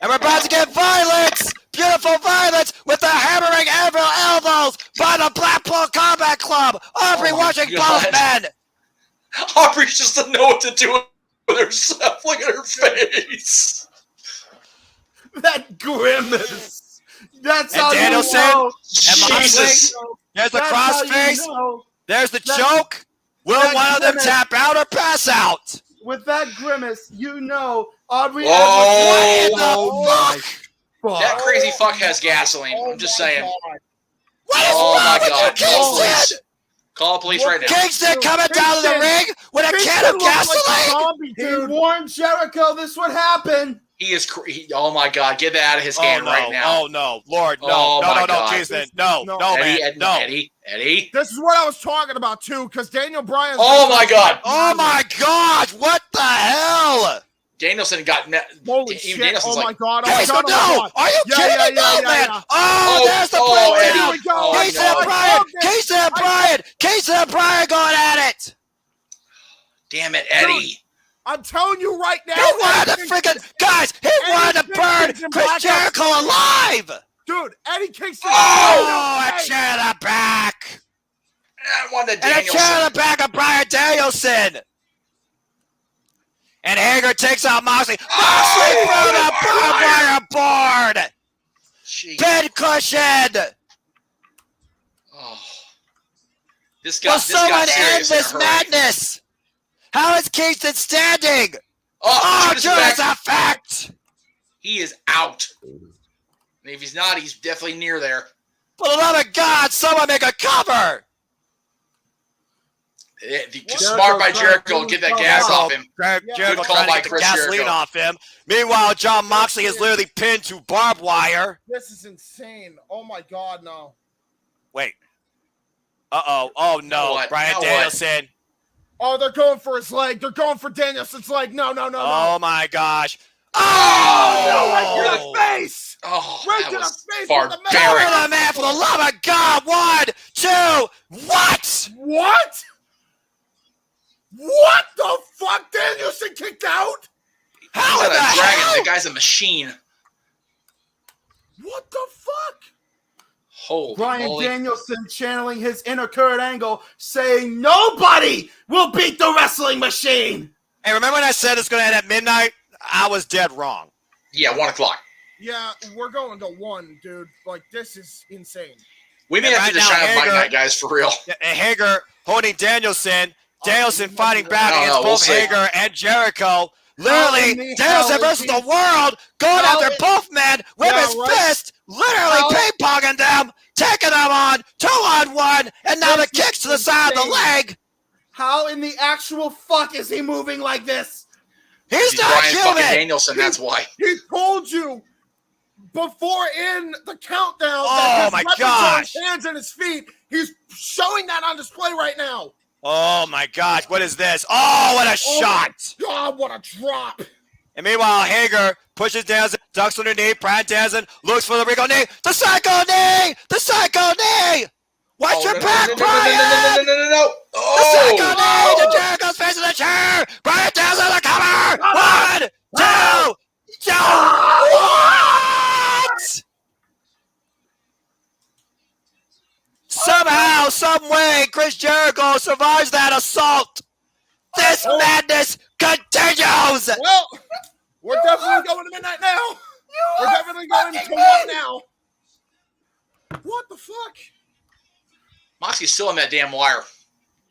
And we're about to get violence. Beautiful violence with the hammering elbows by the Blackpool Combat Club. Aubrey watching both men. Aubrey just doesn't know what to do with herself. Look at her face. That grimace. That's and how Danielson, you know. And Moxley. There's the crossface. You know. There's the choke. Will one of them tap out or pass out? With that grimace, you know Aubrey Edwards. What in the fuck? That crazy fuck has gasoline. I'm just saying. What is wrong with you, Kingston? Call the police right now. Kingston coming down to the ring with a can of gasoline? He warned Jericho this would happen. He is. Oh my God! Get that out of his hand right now. Oh no, Lord, no, no, Kingston, no, Eddie. This is what I was talking about too, because Daniel Bryan. Oh my God! Oh my God! What the hell? Danielson got net. Holy shit! Danielson's Oh my God! Oh my God! No! Are you kidding me? No, man! Oh, there's the breakdown! Casey and Bryan going at it! Damn it, Eddie! I'm telling you right now. He wanted to freaking guys. He wanted to burn Chris Jericho alive. Dude, Eddie Kingston. Oh, a chair to the back. I wanted and a chair to the back of Bryan Danielson. And Hager takes out Moxley. Moxley through the barbed wire board. Pin cushion. Oh. Will someone end this madness? How is Kingston standing? Oh, Judas effect. He is out. And if he's not, he's definitely near there. For the love of God, someone make a cover. Smart by Jericho, get that gas off him. Jericho trying to get the gasoline off him. Meanwhile, John Moxley is literally pinned to barbed wire. This is insane. Oh my God, no. Wait. Uh-oh. Oh no. Bryan Danielson. Oh, they're going for his leg. They're going for Danielson's leg. No. Oh my gosh. Oh! Right to the face! Oh, right to the face! Cover the man, for the love of God! 1, 2, what? What? What the fuck? Danielson kicked out? How in the hell? The guy's a machine. What the fuck? Holy Bryan moly. Danielson channeling his inner Kurt Angle, saying nobody will beat the wrestling machine. Hey, remember when I said it's going to end at midnight? I was dead wrong. Yeah, 1 o'clock. Yeah, we're going to 1, dude. Like, this is insane. We may have to just shine Mike Night, guys, for real. And Hager holding Danielson. Danielson fighting back against both Hager and Jericho. Literally, Danielson versus the world, going after both men with his fist, literally ping-ponging them, taking them on, 2-on-1, and now the kicks to the side of the leg. How in the actual fuck is he moving like this? He's not Bryan human. Danielson, that's why. He told you before in the countdown that his weapons are his hands and his feet. He's showing that on display right now. Oh my gosh, what is this? Oh, what a shot! God, what a drop! And meanwhile, Hager pushes Danielson, ducks underneath. Bryan Danielson looks for the Rico knee. The psycho knee! The psycho knee! Watch your back, Bryan! No. The psycho knee! The Jericho's facing the chair! Bryan Danielson the cover! 1, 2, what? Somehow, some way, Chris Jericho survives that assault. This madness continues. Well, we're definitely going to midnight now. We're definitely going to 1 now. What the fuck? Moxie's still on that damn wire.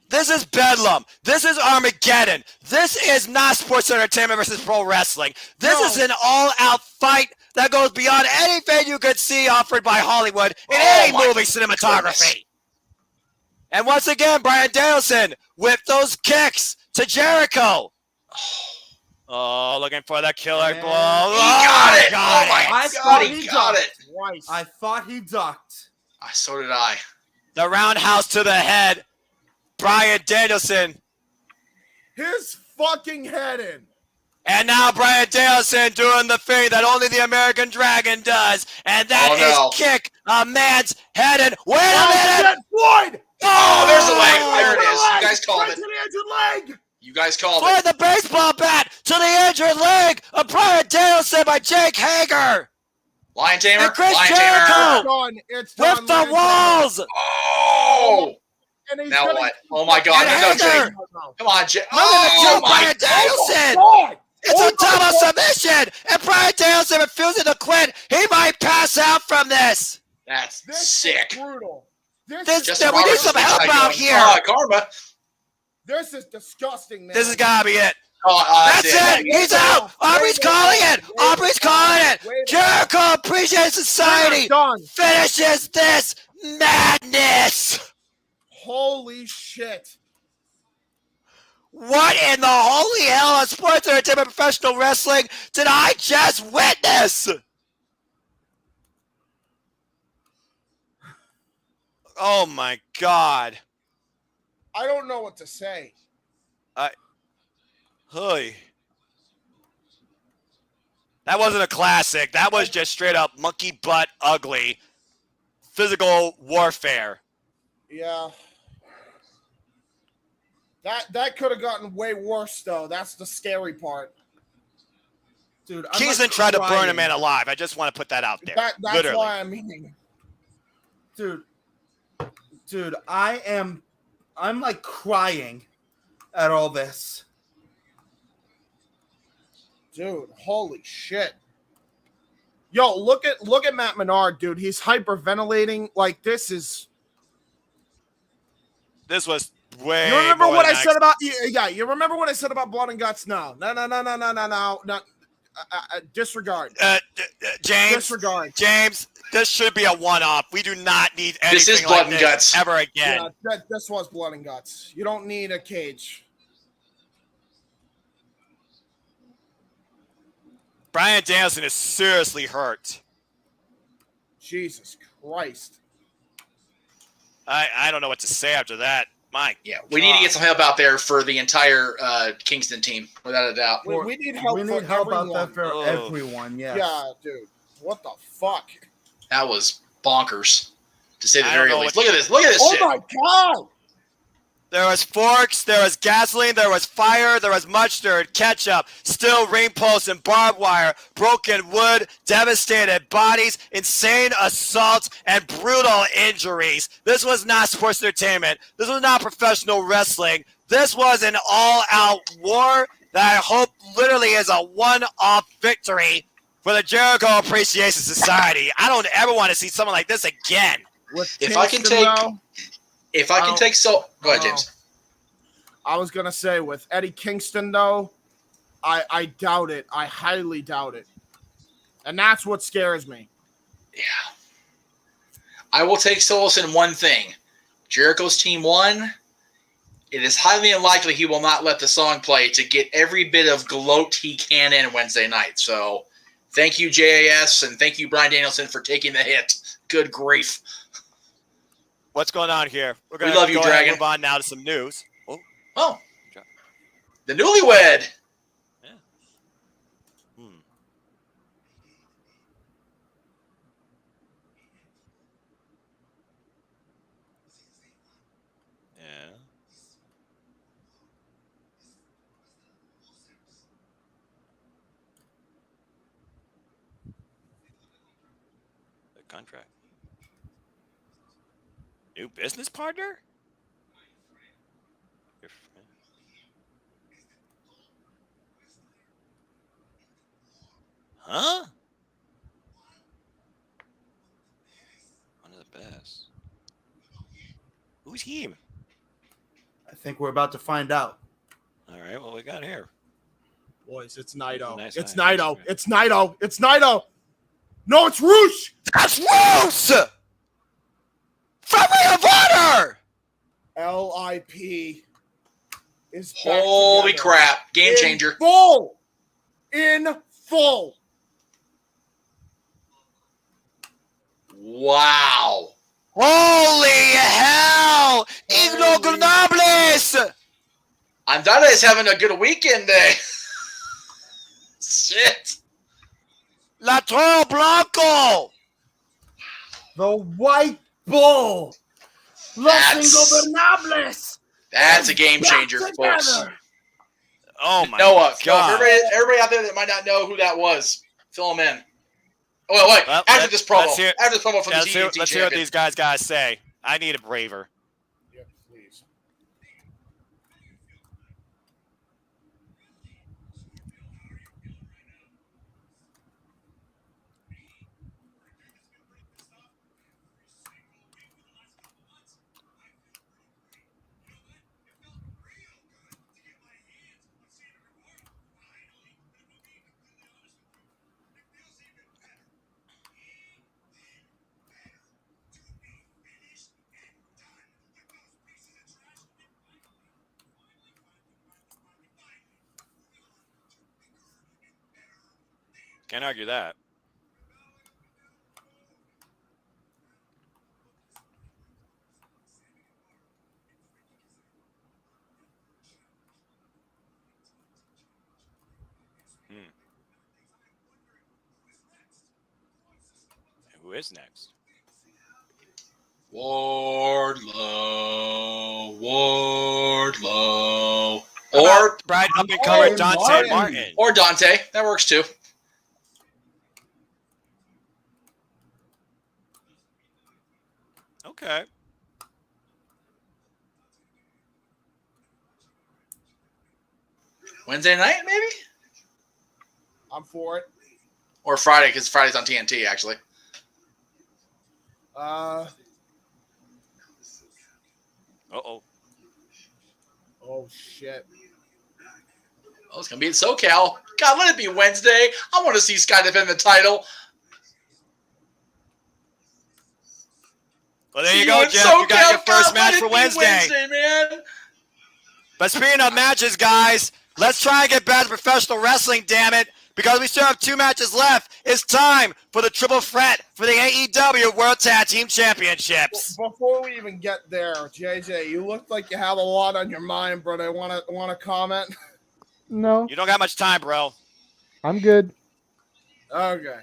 This is Bedlam. This is Armageddon. This is not sports entertainment versus pro wrestling. This is an all-out fight that goes beyond anything you could see offered by Hollywood in any movie cinematography. Goodness. And once again, Bryan Danielson with those kicks to Jericho. Oh, looking for the killer blow. He got it. Oh my God, he got it. I thought he ducked. So did I. The roundhouse to the head. Bryan Danielson. His fucking head in. And now Bryan Danielson doing the thing that only the American Dragon does. And that is kick a man's head in. Wait a minute. Floyd. Oh, there's the leg. There it is. You guys called right it. To the injured leg. You guys called it. For the baseball bat to the injured leg of Bryan Danielson by Jake Hager. Lion Tamer. And Chris Lion Jericho it's done. with the walls. Oh. Now what? Oh my God! Come on, Jay. Oh my! Bryan Danielson. Oh it's a double submission, and Bryan Danielson refusing to quit. He might pass out from this. This sick. Is brutal. We need some help out here. Karma. This is disgusting, man. This has got to be it. That's it. He's out. Aubrey's calling it. Aubrey's calling it. Jericho Appreciation Society finishes this madness. Holy shit. What in the holy hell of sports entertainment professional wrestling did I just witness? Oh my God. I don't know what to say. Hey. That wasn't a classic. That was just straight up monkey butt ugly physical warfare. Yeah. That could have gotten way worse, though. That's the scary part. Dude, Kingston tried to burn a man alive. I just want to put that out there. That's literally. why I'm meaning. Dude, I'm like crying at all this. Dude, holy shit. Yo, look at Matt Menard, dude. He's hyperventilating. Like, this was way. You remember what I said about? Yeah, you remember what I said about Blood and Guts? No. Disregard. James. Disregard. James, this should be a one-off. We do not need anything this is like Blood and this Guts ever again. Yeah, this was Blood and Guts. You don't need a cage. Bryan Danielson is seriously hurt. Jesus Christ. I don't know what to say after that. We need to get some help out there for the entire Kingston team, without a doubt. We need help. We need help out there for Oh. everyone. Yes. Yeah, dude. What the fuck? That was bonkers, to say the I very don't know least. what- Look at this. Look at this shit. Oh my God. There was forks, there was gasoline, there was fire, there was mustard, ketchup, steel ring posts and barbed wire, broken wood, devastated bodies, insane assaults, and brutal injuries. This was not sports entertainment. This was not professional wrestling. This was an all-out war that I hope literally is a one-off victory for the Jericho Appreciation Society. I don't ever want to see something like this again. If I can take go ahead, James. I was gonna say with Eddie Kingston though, I doubt it. I highly doubt it. And that's what scares me. Yeah. I will take solace in one thing. Jericho's team won. It is highly unlikely he will not let the song play to get every bit of gloat he can in Wednesday night. So thank you, JAS, and thank you, Bryan Danielson, for taking the hit. Good grief. What's going on here? We're going We love you, to go ahead and Dragon. move on now to some news. Oh. The newlywed. Yeah. Yeah. The contract. New business partner? Your friend. Huh? One of the best. Who's he? I think we're about to find out. All right, what we got here? Boys, it's Naito. Nice It's eye. Naito. It's Naito. It's Naito. No, it's Roosh. That's Roosh! From Ring of Honor! LIP is back Holy together. crap. Game changer. In full. Wow. Holy hell! Ignobles! Andrade is having a good weekend day. Shit. La Toro Blanco! The White Bull. Los That's- Ingobernables. That's a game changer, Back folks. together. Oh my Noah, god. everybody out there that might not know who that was, fill them in. Oh, wait. Well, After this promo. let's hear- After this promo from the Let's hear TNT what champion. these guys gotta say. I need a braver. Yeah, please. Can't argue that. Who is next? Wardlow. Or bright up and comer Oh, Dante Martin. Martin. Or Dante. That works too. Okay. Wednesday night, maybe? I'm for it. Or Friday, because Friday's on TNT, actually. Uh Uh-oh. oh shit. Oh, it's going to be in SoCal. God, let it be Wednesday. I want to see Sky defend the title. Well, there See you go, in Jeff. You got SoCal. your first God, match let for it be Wednesday. man. But speaking of matches, guys, let's try and get back to professional wrestling, damn it. Because we still have 2 matches left. It's time for the triple threat for the AEW World Tag Team Championships. Before we even get there, JJ, you look like you have a lot on your mind, bro. I want to comment. No, You don't got much time, bro. I'm good. Okay.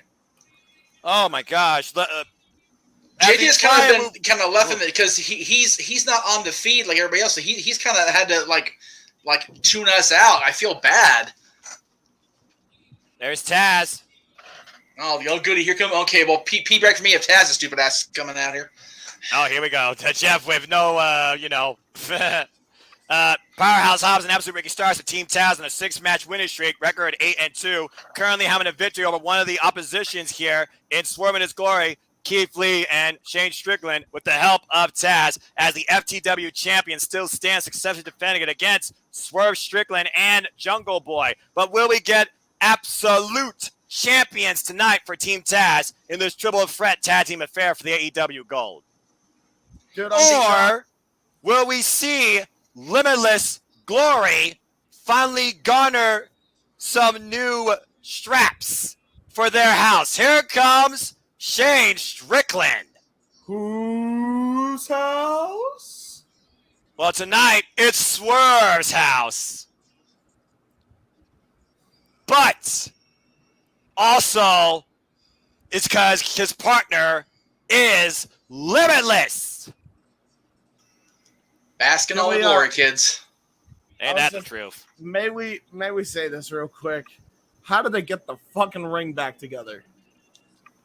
Oh, my gosh. JJ's kind of been left in it because he's not on the feed like everybody else. So he's kind of had to like tune us out. I feel bad. There's Taz. Oh, the old goody here come. Okay, well, Pete back for me if Taz's stupid ass is coming out here. Oh, here we go. To Jeff with no, Powerhouse Hobbs and Absolute Ricky Starks to Team Taz on a 6-match winning streak, record 8-2. Currently having a victory over one of the oppositions here in Swerve in His Glory, Keith Lee and Shane Strickland, with the help of Taz, as the FTW champion still stands successfully defending it against Swerve Strickland and Jungle Boy. But will we get absolute champions tonight for Team Taz in this triple threat tag team affair for the AEW Gold? Dude, Or will we see Limitless Glory finally garner some new straps for their house? Here comes Shane Strickland. Whose house? Well, tonight it's Swerve's house. But also, it's because his partner is Limitless. Basking all Here the we are. glory, kids. Ain't that the truth? May we say this real quick? How did they get the fucking ring back together?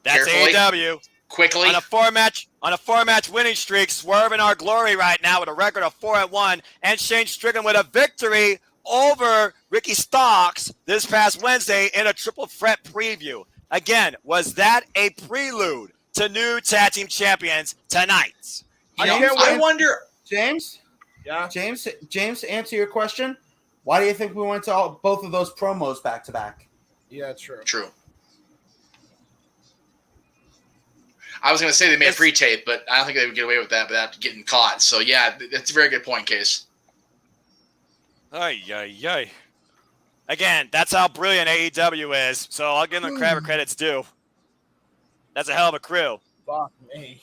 That's Carefully. AEW. Quickly. On a four-match winning streak, Swerve in our glory right now with a record of 4-1, and Shane Strickland with a victory over Ricky Starks this past Wednesday in a triple threat preview. Again, was that a prelude to new tag team champions tonight? I wonder. James? Yeah. James, to answer your question, why do you think we went to both of those promos back to back? Yeah, true. True. I was going to say they made a pre-tape, but I don't think they would get away with that without getting caught. So, yeah, that's a very good point, Case. Ay. Again, that's how brilliant AEW is. So I'll give them credit credit's due. That's a hell of a crew. Fuck me.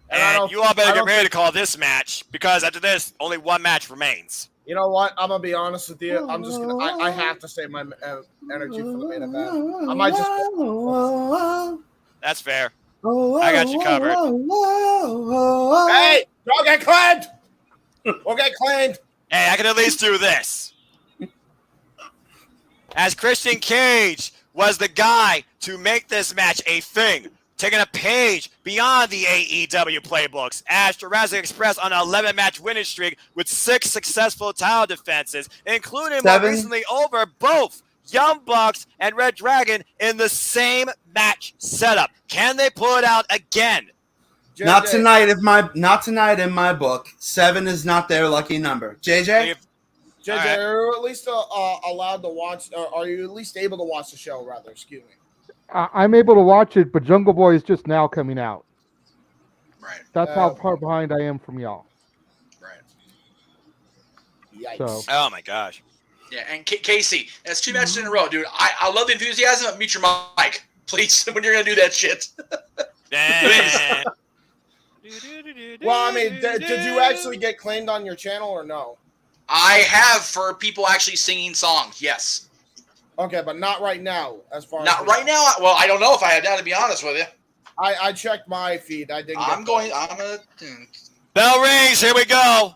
And you all better get ready to call this match, because after this, only one match remains. You know what? I'm gonna be honest with you. I'm just gonna. I have to save my energy for the main event. I might just. That's fair. I got you covered. Hey, don't get claimed. We'll get claimed. Hey, I can at least do this. As Christian Cage was the guy to make this match a thing, taking a page beyond the AEW playbooks, as Jurassic Express on an 11-match winning streak with 6 successful title defenses, including 7. more recently over both Young Bucks and Red Dragon in the same match setup. Can they pull it out again? Not tonight in my book. 7 is not their lucky number. JJ? JJ, right. are you at least allowed to watch, or are you at least able to watch the show, rather? Excuse me. I'm able to watch it, but Jungle Boy is just now coming out. Right. That's how far behind I am from y'all. Right. Yikes. So. Oh, my gosh. Yeah, and Casey, that's 2 matches in a row, dude. I love the enthusiasm, but mute your mic, please, when you're going to do that shit. Well, I mean, did you actually get claimed on your channel or no? I have for people actually singing songs, yes. Okay, but not right now, as far as... Not right now. Well, I don't know if I have that, to be honest with you. I checked my feed. I didn't I'm going to... Bell rings. Here we go.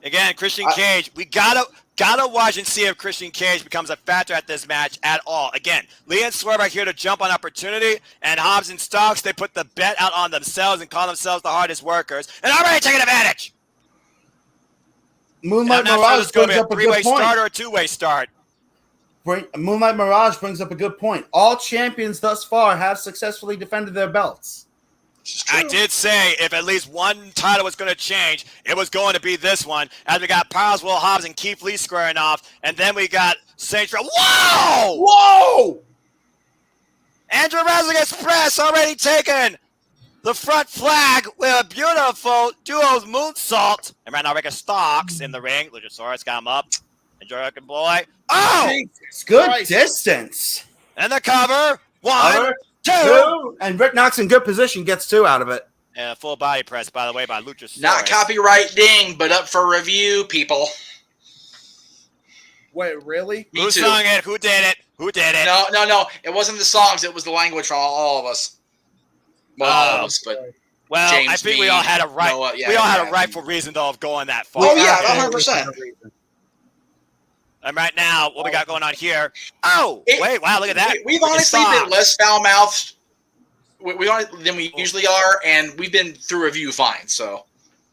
Again, Christian Cage. We gotta watch and see if Christian Cage becomes a factor at this match at all. Again, Lee and Swerve are here to jump on opportunity, and Hobbs and Starks, they put the bet out on themselves and call themselves the hardest workers, and already taking advantage. Moonlight Mirage brings up a good point. Start or a 2-way start. Moonlight Mirage brings up a good point. All champions thus far have successfully defended their belts. I did say if at least one title was going to change, it was going to be this one. As we got Powers, Will Hobbs, and Keith Lee squaring off, and then we got Saint Row. Whoa! Whoa! And Jurassic Express already taken the front flag with a beautiful duo's moonsault. And right now, Ricky Starks in the ring. Luchasaurus got him up. Enjoy American Boy. Oh! It's good distance. And the cover. 1, 2. And Rick Knox in good position gets 2 out of it. And a full body press, by the way, by Luchasaurus. Not copyright ding, but up for review, people. Wait, really? Who sung it? Who did it? Who did it? No. It wasn't the songs. It was the language for all of us. Well, all of us, but... Well, James, I think we all had a right. Noah, we all had a rightful reason, though, of going that far. Oh, yeah, 100%. And right now, what we got going on here? Oh, wait, wow, look at that. We've honestly been less foul-mouthed than we usually are, and we've been through review fine, so.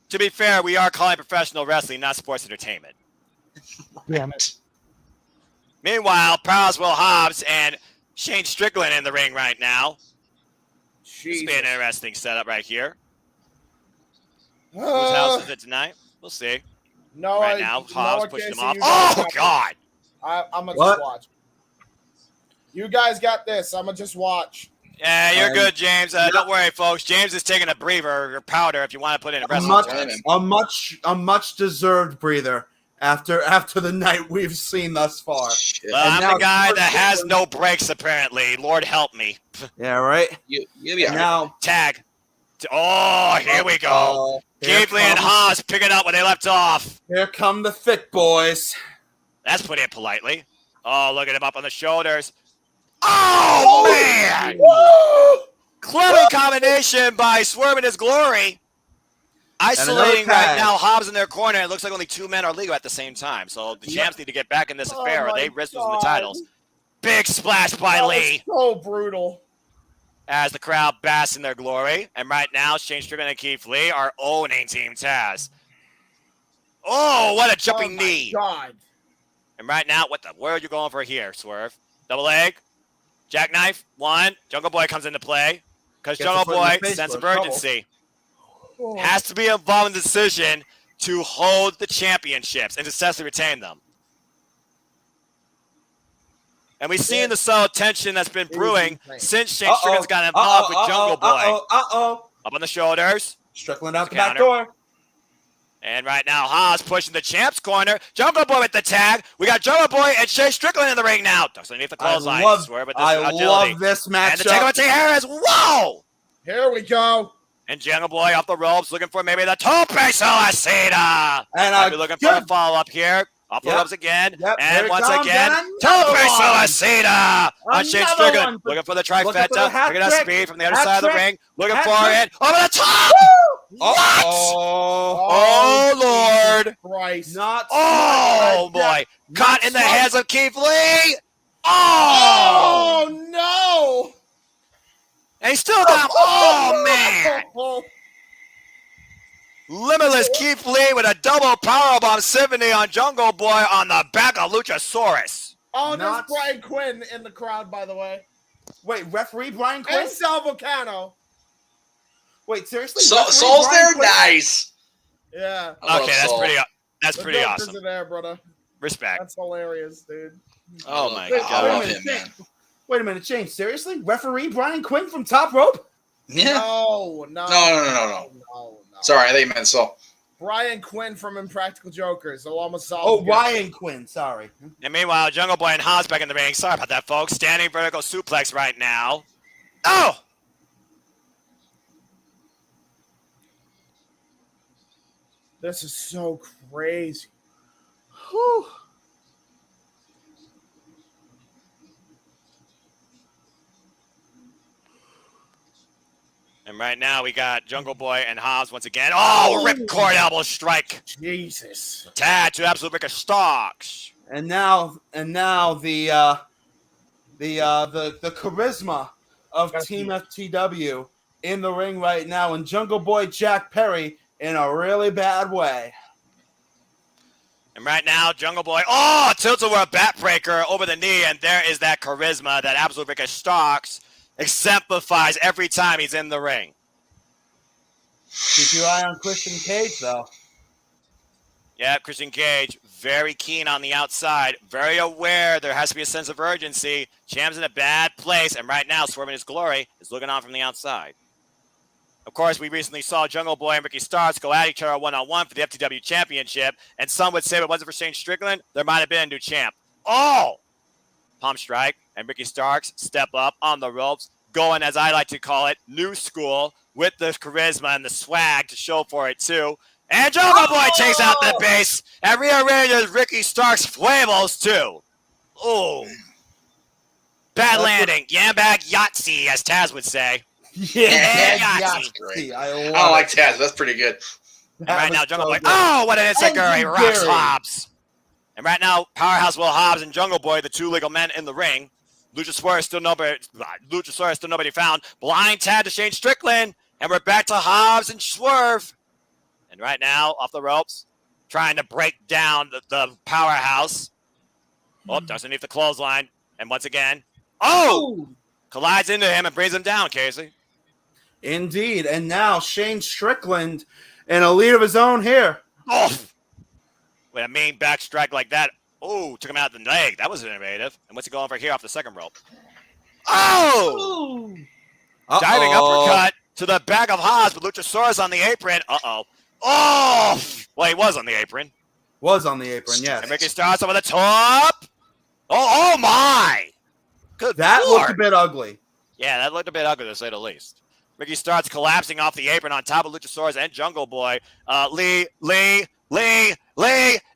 To be fair, we are calling professional wrestling, not sports entertainment. Damn it. Meanwhile, Prowse, Will Hobbs, and Shane Strickland in the ring right now. This will be an interesting setup right here. Whose house is it tonight? We'll see. No, right now, Hobbs pushing him off. Oh, God. I'm going to just watch. You guys got this. I'm going to just watch. Yeah, you're good, James. Don't worry, folks. James is taking a breather or powder if you want to put in a wrestling. A much deserved breather after the night we've seen thus far. I'm the guy that has no breaks, apparently. Lord help me. Yeah, right? Now, tag. Oh, here we go. Keith Lee and Haas picking up where they left off. Here come the thick boys. That's put it politely. Oh, look at him up on the shoulders. Oh, man! Whoa! Clever combination by Swerve in his glory. Isolating right now Hobbs in their corner. It looks like only 2 men are legal at the same time. So the champs need to get back in this affair or they risk losing the titles. Big splash by Lee. So brutal. As the crowd basks in their glory. And right now, Shane Strickland and Keith Lee are owning Team Taz. Oh, what a jumping knee. God. And right now, where are you going for here, Swerve? Double leg. Jackknife. 1. Jungle Boy comes into play. Because Jungle Boy, sense of urgency. has to be involved in the decision to hold the championships and successfully retain them. And we've seen the subtle tension that's been brewing since Shane Strickland's got involved with Jungle Boy. Up on the shoulders. Strickland out the back door. And right now, Haas pushing the champ's corner. Jungle Boy with the tag. We got Jungle Boy and Shea Strickland in the ring now. Ducks underneath the clothesline. I love this matchup. And the takeover to Harris. Whoa! Here we go. And Jungle Boy off the ropes, looking for maybe the tope suicida. And I'm looking for a follow-up here. Off the ropes again. And once again, tope suicida on Shane Strickland. Looking for the trifecta. Looking at speed from the other side of the ring. Looking for it. Over the top! What? Oh, Lord. Christ. Oh, boy. Caught in the hands of Keith Lee. Oh, no. And he still got, oh, man. Limitless Keith Lee with a double powerbomb 70 on Jungle Boy on the back of Luchasaurus. Oh, there's Brian Quinn in the crowd, by the way. Wait, referee Brian Quinn? And Sal Vulcano. Wait, seriously? Saul's there? Nice. Yeah. Okay, that's pretty awesome. There, brother. Respect. That's hilarious, dude. Oh, my God. Wait a minute, James. Seriously? Referee Brian Quinn from Top Rope? Yeah. No. Sorry, I think you meant Saul. Brian Quinn from Impractical Jokers, along with Saul. Oh, Ryan Quinn. Sorry. And meanwhile, Jungle Boy and Haas back in the ring. Sorry about that, folks. Standing vertical suplex right now. Oh! This is so crazy. Whew. And right now we got Jungle Boy and Hobbs once again. Oh, ripcord elbow strike. Jesus. Tag to absolute Ricker Stocks. And now the charisma of Team FTW in the ring right now, and Jungle Boy Jack Perry in a really bad way. And right now, Jungle Boy, tilt-a-whirl backbreaker over the knee, and there is that charisma that absolute Ricker Stocks exemplifies every time he's in the ring. Keep your eye on Christian Cage, though. Yeah, Christian Cage, very keen on the outside, very aware there has to be a sense of urgency. Champ's in a bad place, and right now, Swerving His Glory is looking on from the outside. Of course, we recently saw Jungle Boy and Ricky Starks go at each other one-on-one for the FTW Championship, and some would say if it wasn't for Shane Strickland, there might have been a new champ. Palm strike, and Ricky Starks step up on the ropes, going, as I like to call it, new school, with the charisma and the swag to show for it, too. And Jungle Boy takes out the base and rearranges Ricky Starks' fuevos, too. Bad landing. Yambag Yahtzee, as Taz would say. Yahtzee. I don't like Taz. That's pretty good. And right now, Jungle Boy. What an insecurity. Rocks Hobbs. And right now, Powerhouse Will Hobbs and Jungle Boy, the two legal men in the ring. Luchasaurus still nobody found. Blind tag to Shane Strickland. And we're back to Hobbs and Swerve. And right now, off the ropes, trying to break down the Powerhouse. Ducks underneath the clothesline. And once again, collides into him and brings him down, Casey. Indeed. And now Shane Strickland in a lead of his own here. With a mean back strike like that. Took him out the leg. That was innovative. And what's he going for here off the second rope? Diving uppercut to the back of Haas, but Luchasaurus on the apron. Well, he was on the apron. Was on the apron, yes. And Ricky starts over the top. Oh my. Good That Lord. looked a bit ugly. Yeah, that looked a bit ugly, to say the least. Ricky starts collapsing off the apron on top of Luchasaurus and Jungle Boy. Lee,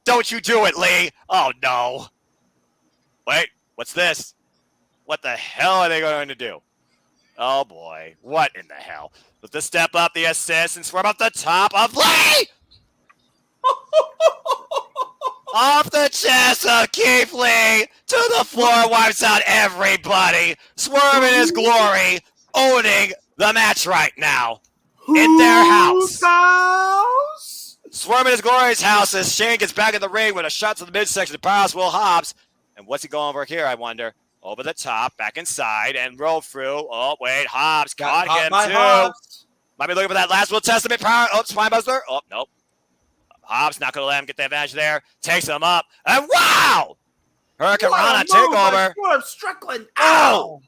don't you do it, Lee. Oh, no. Wait, what's this? What the hell are they going to do? Oh, boy. What in the hell? With the step up, the assist, and swerve off the top of Lee! Off the chest of Keith Lee to the floor, wipes out everybody. Swerving His Glory, owning the match right now in their house. Swerving His Glory's house as Shane gets back in the ring with a shot to the midsection of Powerhouse Will Hobbs. And what's he going over here, I wonder? Over the top, back inside, and roll through. Oh, wait, Hobbs caught him, too. Hobbs. Might be looking for that last will testament power. Oh, Spinebuster. Oh, nope. Hobbs not going to let him get the advantage there. Takes him up. And wow! Hurricane Rana takeover. Swerve Strickland. Oh!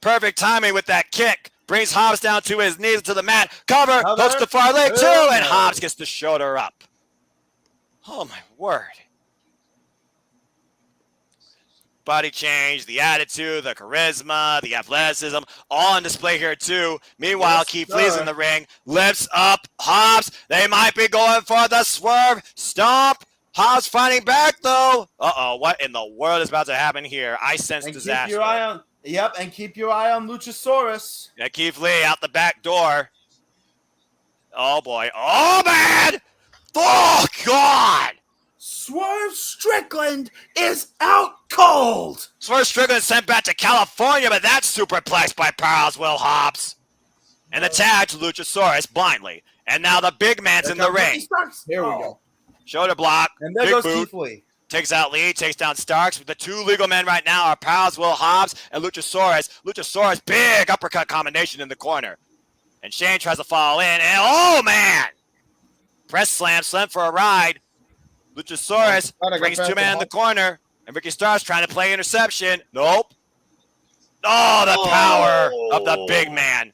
Perfect timing with that kick. Brings Hobbs down to his knees to the mat. Cover. Hooks the far leg too. And Hobbs gets the shoulder up. Oh, my word. Body change, the attitude, the charisma, the athleticism, all on display here too. Meanwhile, Keith Lee's in the ring. Lifts up Hobbs. They might be going for the swerve. Stomp. Hobbs fighting back though. Uh-oh, what in the world is about to happen here? I sense disaster. Keep your eye on, and keep your eye on Luchasaurus. Yeah, Keith Lee out the back door. Oh boy. Oh man! Oh God! Swerve Strickland is out cold. Swerve Strickland sent back to California, but that's superplexed by Powerhouse Will Hobbs. And the tag to Luchasaurus blindly. And now the big man's in the ring. Here we go. Shoulder block. And there big goes boot. Keith Lee. Takes out Lee, takes down Starks. The two legal men right now are Powerhouse Will Hobbs and Luchasaurus. Luchasaurus, big uppercut combination in the corner. And Shane tries to fall in, and oh man! Press slam, slam for a ride. Luchasaurus brings two men in the corner, and Ricky Starks trying to play interception. Nope. Oh, the power of the big man.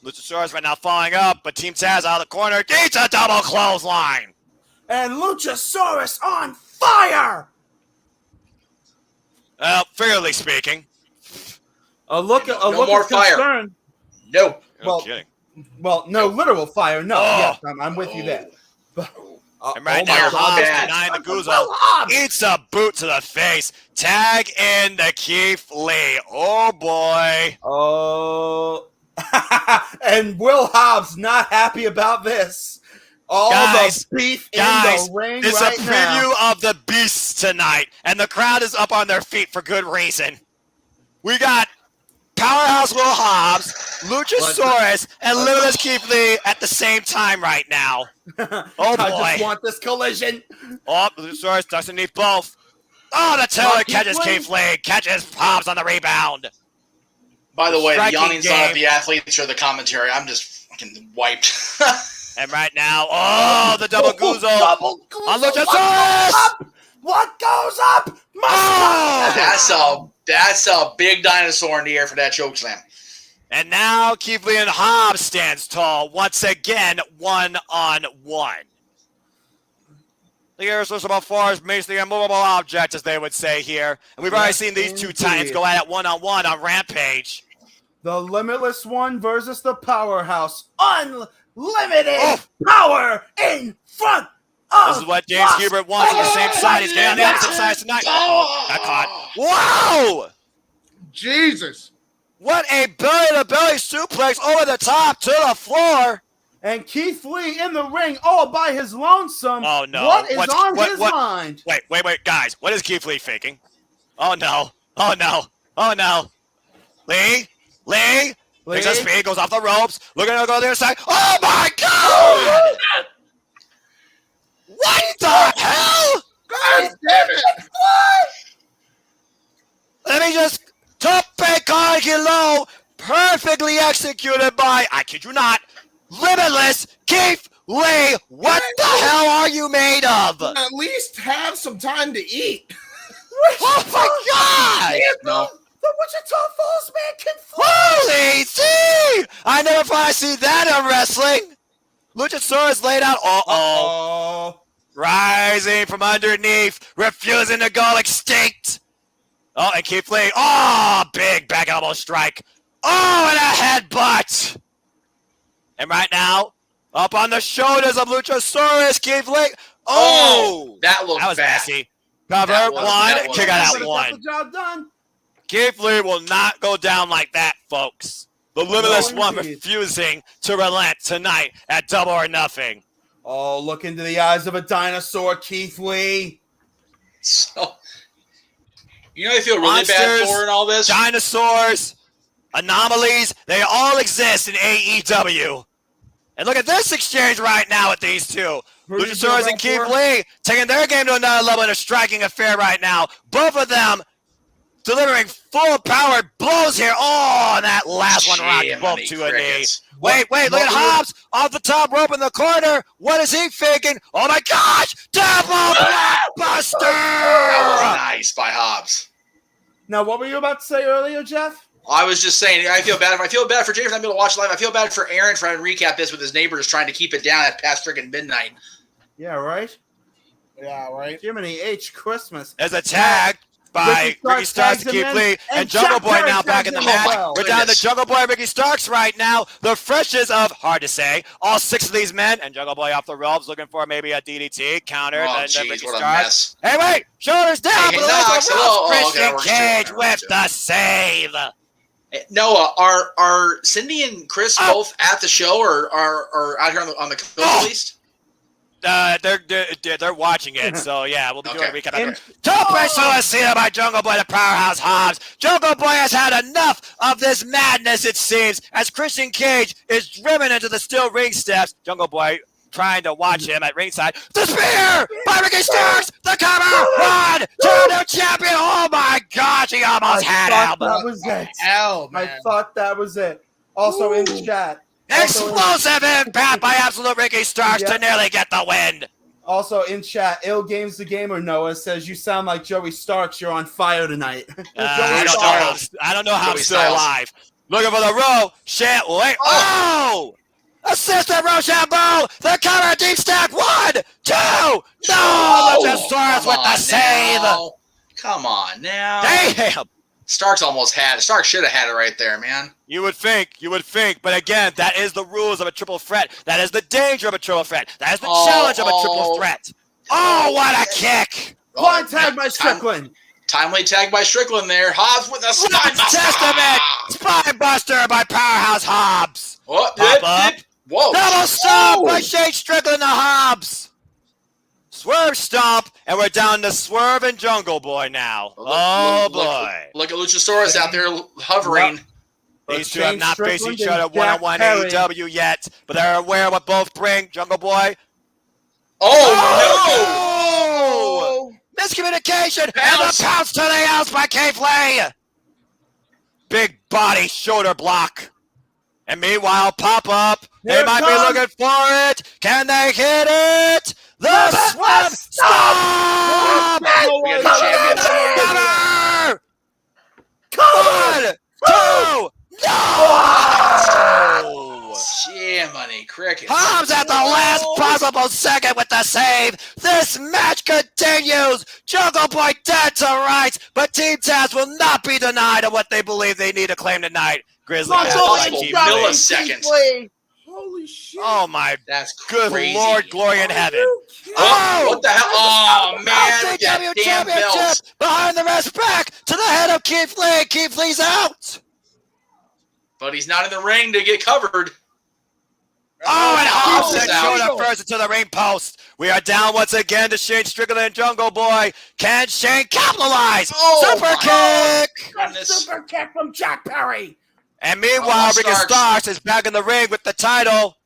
Luchasaurus right now falling up, but Team Taz out of the corner. Gets a double clothesline. And Luchasaurus on fire. Well, fairly speaking. A look No of more fire. concern. No. No kidding. Well, no literal fire. No, Oh. yes, I'm with you there. But, And right my now, God. Hobbs Bad. denying the Will Guzzo. Hobbs. Eats a boot to the face. Tag in the Keith Lee. Oh, boy. Oh. And Will Hobbs not happy about this. All Guys, the beef in Guys, the ring it's right a now. preview of the Beasts tonight, and the crowd is up on their feet for good reason. We got Powerhouse Will Hobbs, Luchasaurus, and Limitless Keith Lee at the same time right now. Oh, boy. I just want this collision. Oh, Luchasaurus ducks underneath both. Oh, the Taylor Keith catches Lee. Keith Lee, catches Hobbs on the rebound. By the way, the Striking yawning's not game. of the athletes or the commentary. I'm just fucking wiped. And right now, oh, the double Guzzo Double on Guzzo. Luchasaurus. What goes up? Must Oh! That's a big dinosaur in the air for that choke slam. And now Keith Lee and Hobbs stands tall once again, 1-on-1. The irreversible force makes the immovable object, as they would say here. And we've already seen these two titans go at it 1-on-1 on Rampage. The Limitless One versus the Powerhouse. Unlimited power in front of This is what James Hubert wants on the same side. He's getting on the opposite side tonight. Uh-oh, got caught. Wow! Jesus. What a belly-to-belly suplex over the top to the floor. And Keith Lee in the ring all by his lonesome. Oh, no. What is What's- on what- his what- mind? Wait, guys. What is Keith Lee faking? Oh, no. Oh, no. Oh, no. Lee? Makes a speed, goes off the ropes. Looking to go to the other side. Oh, my God! What the hell? God damn it. Let me just tope con low, perfectly executed by, I kid you not, Limitless Keith Lee. What the hell are you made of? At least have some time to eat. Oh my God! No. The Wichita Falls man can fly. Holy see! I never thought I'd see that in wrestling. Luchasaurus laid out. Oh. Rising from underneath, refusing to go extinct. Oh, and Keith Lee. Oh, big back elbow strike. Oh, and a headbutt. And right now, up on the shoulders of Luchasaurus, Keith Lee. Oh, that looked was bad. messy. Cover That was- one, that was- kick out But that it got one. the job done. Keith Lee will not go down like that, folks. The Limitless No, One indeed. refusing to relent tonight at Double or Nothing. Oh, look into the eyes of a dinosaur, Keith Lee. So, you know, they feel really Monsters, bad for in all this. Dinosaurs, anomalies, they all exist in AEW. And look at this exchange right now with these two. Who'd you Luchasaurus do and that Keith for? Lee taking their game to another level in a striking affair right now. Both of them delivering full-powered blows here. Oh, and that last one rocked both to a knee. Wait, look at Hobbs off the top rope in the corner. What is he faking? Oh, my gosh. Double blockbuster. That was nice by Hobbs. Now, what were you about to say earlier, Jeff? I was just saying, I feel bad for Jay for not being able to watch live. I feel bad for Aaron trying to recap this with his neighbors trying to keep it down at past freaking midnight. Yeah, right? Yeah, right. Jiminy H. Christmas. As a tag by Ricky Starks to Keith Lee and Jungle Boy now back in the match. We're down to Jungle Boy and Ricky Starks right now. The freshest of, hard to say, all 6 of these men. And Jungle Boy off the ropes looking for maybe a DDT counter. Oh, and jeez, Ricky what a Starks. mess. Hey, wait! Shoulders down. Hey, But Knox, Christian Cage with the save. Noah, are Cindy and Chris both at the show or are out here on the coast at least? They're watching it, so yeah, we'll be doing a recap after. Tope Suicida by Jungle Boy, the powerhouse Hobbs. Jungle Boy has had enough of this madness, it seems, as Christian Cage is driven into the steel ring steps. Jungle Boy trying to watch him at ringside. The spear by Ricky Starks, the cover, 1, 2, new champion. Oh my gosh, he almost had him. That was it. Hell, man. I thought that was it. Also in chat. Explosive impact by Absolute Ricky Starks to nearly get the win. Also in chat, Ill Games the Gamer Noah says you sound like Joey Starks. You're on fire tonight. I don't know how I'm still alive. Looking for the row. Wait. Oh! Assistant Rochambeau. The cover deep stack. 1, 2. No! Luchasaurus with the save. Come on now. Damn. Starks almost had it. Starks should have had it right there, man. You would think, but again, that is the rules of a triple threat. That is the danger of a triple threat. That is the challenge of a triple threat. Oh, what a kick! Blind tag by Strickland. Timely tag by Strickland there. Hobbs with a spine buster. Testament! Spine buster by Powerhouse Hobbs. Pop up. Whoa. Double stomp by Shane Strickland to Hobbs. Swerve stomp, and we're down to Swerve and Jungle Boy now. Boy. Look at Luchasaurus out there hovering. These two have not faced each other one-on-one AEW yet, but they're aware of what both bring. Jungle Boy. Oh, no! Miscommunication, and the pounce to the house by Keith Lee. Big body shoulder block. And meanwhile, pop-up. They might be looking for it. Can they hit it? The Swerve Stomp! We have the champions. Cover! 1, 2, no! Jiminy cricket. Hobbs at the last possible second with the save. This match continues. Jungle Boy dead to rights, but Team Taz will not be denied of what they believe they need to claim tonight. Grizzly milliseconds. Holy shit. Oh my, that's good crazy. Lord, glory in heaven. What the hell? Oh man, AEW championship behind the rest, back to the head of Keith Lee. Keith Lee's out. But he's not in the ring to get covered. Oh, and Hobbs showed up first into the ring post. We are down once again to Shane Strickland and Jungle Boy. Can Shane capitalize? Super kick! Super kick from Jack Perry. And meanwhile, Ricky Starks is back in the ring with the title.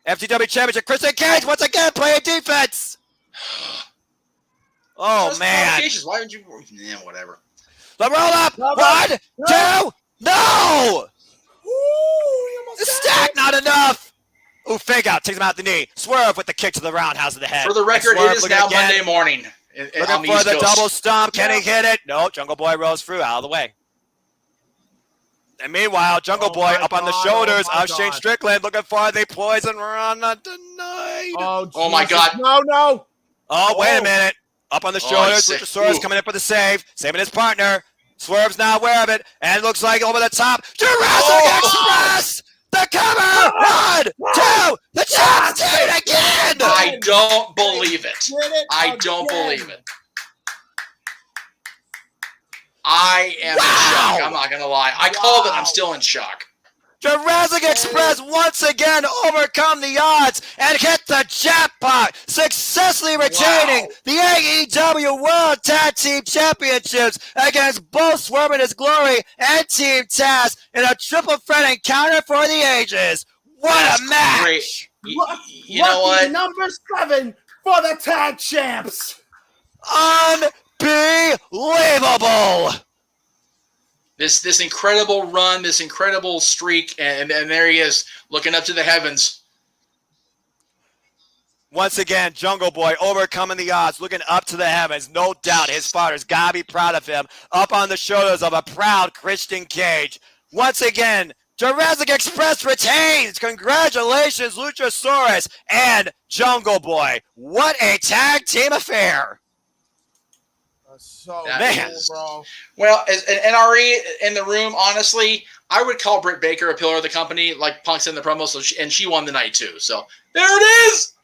FTW Championship, Christian Cage once again playing defense. Oh, man. Why would you? Yeah, whatever. The roll up. 1, 2, no! Stack, not enough. Ooh, fake out. Takes him out the knee. Swerve with the kick to the roundhouse of the head. For the record, it is now Monday morning. Looking for the double stomp. Can he hit it? No, Jungle Boy rolls through out of the way. And meanwhile, Jungle Boy up on the shoulders of Shane Strickland, looking for the poison run denied. Oh my God. No. Oh, wait a minute. Up on the shoulders, Luchasaurus coming in for the save. Saving his partner. Swerve's now aware of it. And it looks like over the top. Jurassic Express! The cover! 1, 2, the chance did it again! I don't believe it. I don't believe it. I am in shock. I'm not going to lie. I called it. I'm still in shock. Jurassic Express once again overcome the odds and hit the jackpot, successfully retaining the AEW World Tag Team Championships against both Swerve and His Glory and Team Taz in a triple threat encounter for the ages. What a match! Great. You know what? Number 7 for the tag champs. Unbelievable! unbelievable. This incredible run, this incredible streak, and there he is, looking up to the heavens. Once again, Jungle Boy overcoming the odds, looking up to the heavens. No doubt his father's got to be proud of him, up on the shoulders of a proud Christian Cage. Once again, Jurassic Express retains. Congratulations, Luchasaurus and Jungle Boy. What a tag team affair. So Man. cool, bro. Well, as an NRE in the room, honestly, I would call Britt Baker a pillar of the company, like Punk said in the promo, and she won the night too. So there it is.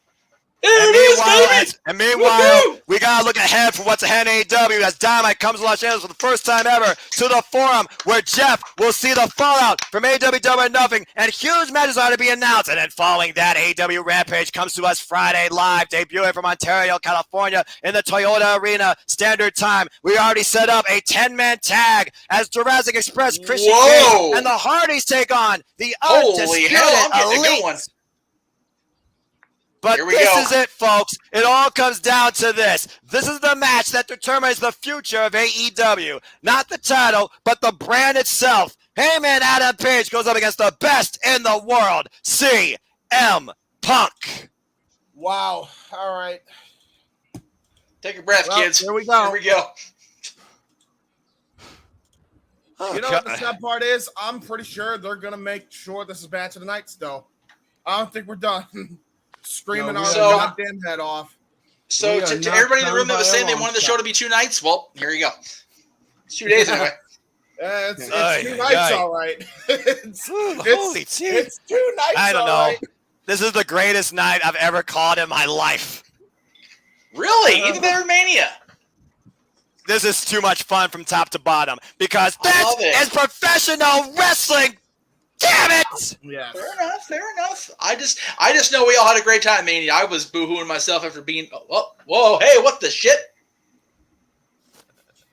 And meanwhile, we gotta look ahead for what's ahead in AEW as Dynamite comes to Los Angeles for the first time ever to the Forum, where Jeff will see the fallout from AEW Double or Nothing, and huge matches are to be announced. And then following that, AEW Rampage comes to us Friday live, debuting from Ontario, California, in the Toyota Arena Standard Time. We already set up a 10-man tag as Jurassic Express, Christian Cage, and the Hardys take on the Undisputed Elite. But this is it, folks. It all comes down to this. This is the match that determines the future of AEW. Not the title, but the brand itself. Heyman Adam Page goes up against the best in the world, CM Punk. Wow. All right. Take a breath, kids. Here we go. Here we go. You know what the sad part is? I'm pretty sure they're going to make sure this is match of the night still. I don't think we're done. Screaming our goddamn head off. So to everybody in the room that was saying they wanted the show to be 2 nights, well, here you go. It's 2 days anyway. It's 2 nights, all right. It's 2 nights. I don't know. Right. This is the greatest night I've ever called in my life. Really? Even better than Mania? This is too much fun from top to bottom because this is professional wrestling. Damn it! Yeah. Fair enough. I just know we all had a great time, Mania. I was boohooing myself after being. Whoa! Hey, what the shit?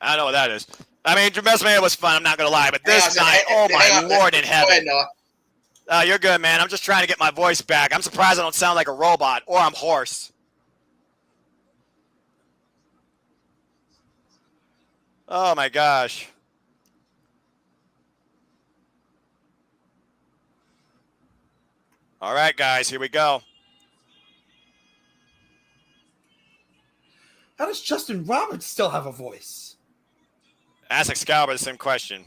I don't know what that is. I mean, WrestleMania was fun. I'm not gonna lie, but this night, oh my Lord in heaven! Go ahead, You're good, man. I'm just trying to get my voice back. I'm surprised I don't sound like a robot or I'm hoarse. Oh my gosh. All right, guys, here we go. How does Justin Roberts still have a voice? Ask Excalibur the same question.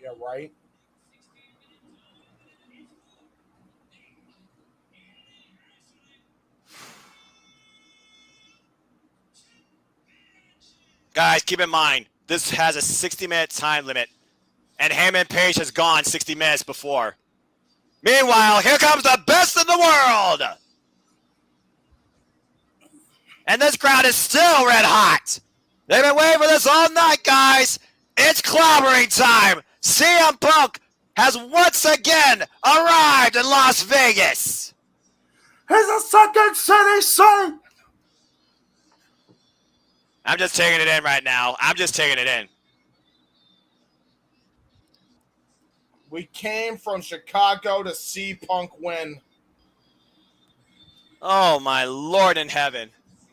Yeah, right. Guys, keep in mind, this has a 60-minute time limit, and Heyman Page has gone 60 minutes before. Meanwhile, here comes the best in the world! And this crowd is still red hot. They've been waiting for this all night, guys. It's clobbering time. CM Punk has once again arrived in Las Vegas. He's a second city son. I'm just taking it in right now. I'm just taking it in. We came from Chicago to see Punk win. Oh, my Lord in heaven.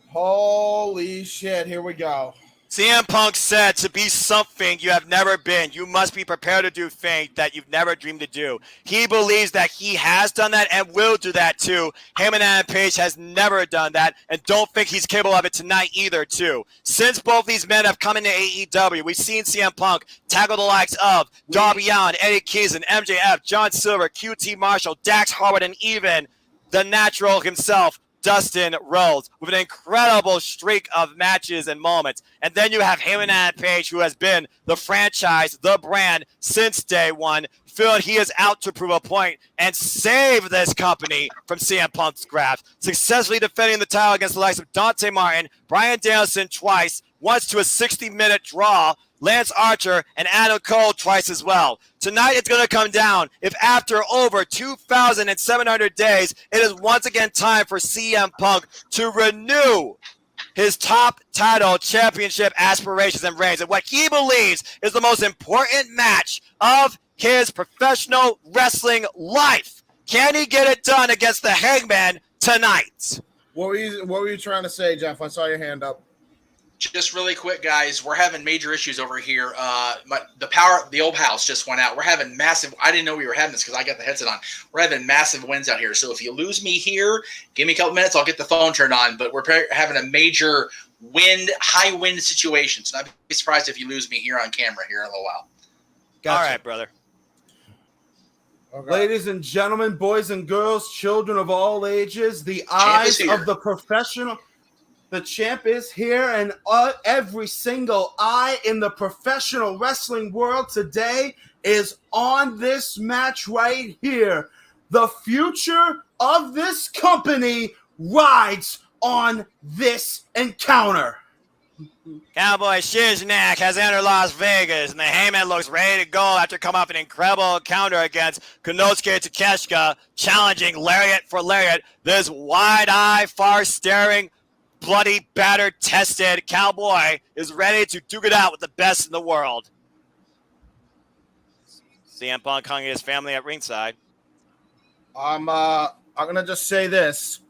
Holy shit, here we go. CM Punk said, to be something you have never been, you must be prepared to do things that you've never dreamed to do. He believes that he has done that and will do that too. Him and Adam Page has never done that and don't think he's capable of it tonight either too. Since both these men have come into AEW, we've seen CM Punk tackle the likes of Darby Allin, Eddie Kingston, MJF, John Silver, QT Marshall, Dax Harwood, and even the Natural himself, Dustin Rhodes, with an incredible streak of matches and moments. And then you have Heyman Adam Page, who has been the franchise, the brand, since day one, feeling he is out to prove a point and save this company from CM Punk's grasp, successfully defending the title against the likes of Dante Martin, Bryan Danielson twice, once to a 60-minute draw, Lance Archer, and Adam Cole twice as well. Tonight it's going to come down if after over 2,700 days, it is once again time for CM Punk to renew his top title championship aspirations and reigns, and what he believes is the most important match of his professional wrestling life. Can he get it done against the Hangman tonight? What were you trying to say, Jeff? I saw your hand up. Just really quick, guys, we're having major issues over here. The old house just went out. We're having massive. I didn't know we were having this because I got the headset on. We're having massive winds out here. So if you lose me here, give me a couple minutes. I'll get the phone turned on. But we're having a major high wind situation. So I'd be surprised if you lose me here on camera here in a little while. Gotcha. All right, brother. Okay. Ladies and gentlemen, boys and girls, children of all ages, the eyes of the professional. The champ is here, and every single eye in the professional wrestling world today is on this match right here. The future of this company rides on this encounter. Cowboy Shiznak has entered Las Vegas, and the Heyman looks ready to go after coming off an incredible encounter against Konosuke Takeshita, challenging lariat for lariat. This wide-eye, far-staring, bloody, battered, tested Cowboy is ready to duke it out with the best in the world. CM Punk hugging his family at ringside. I'm gonna just say this.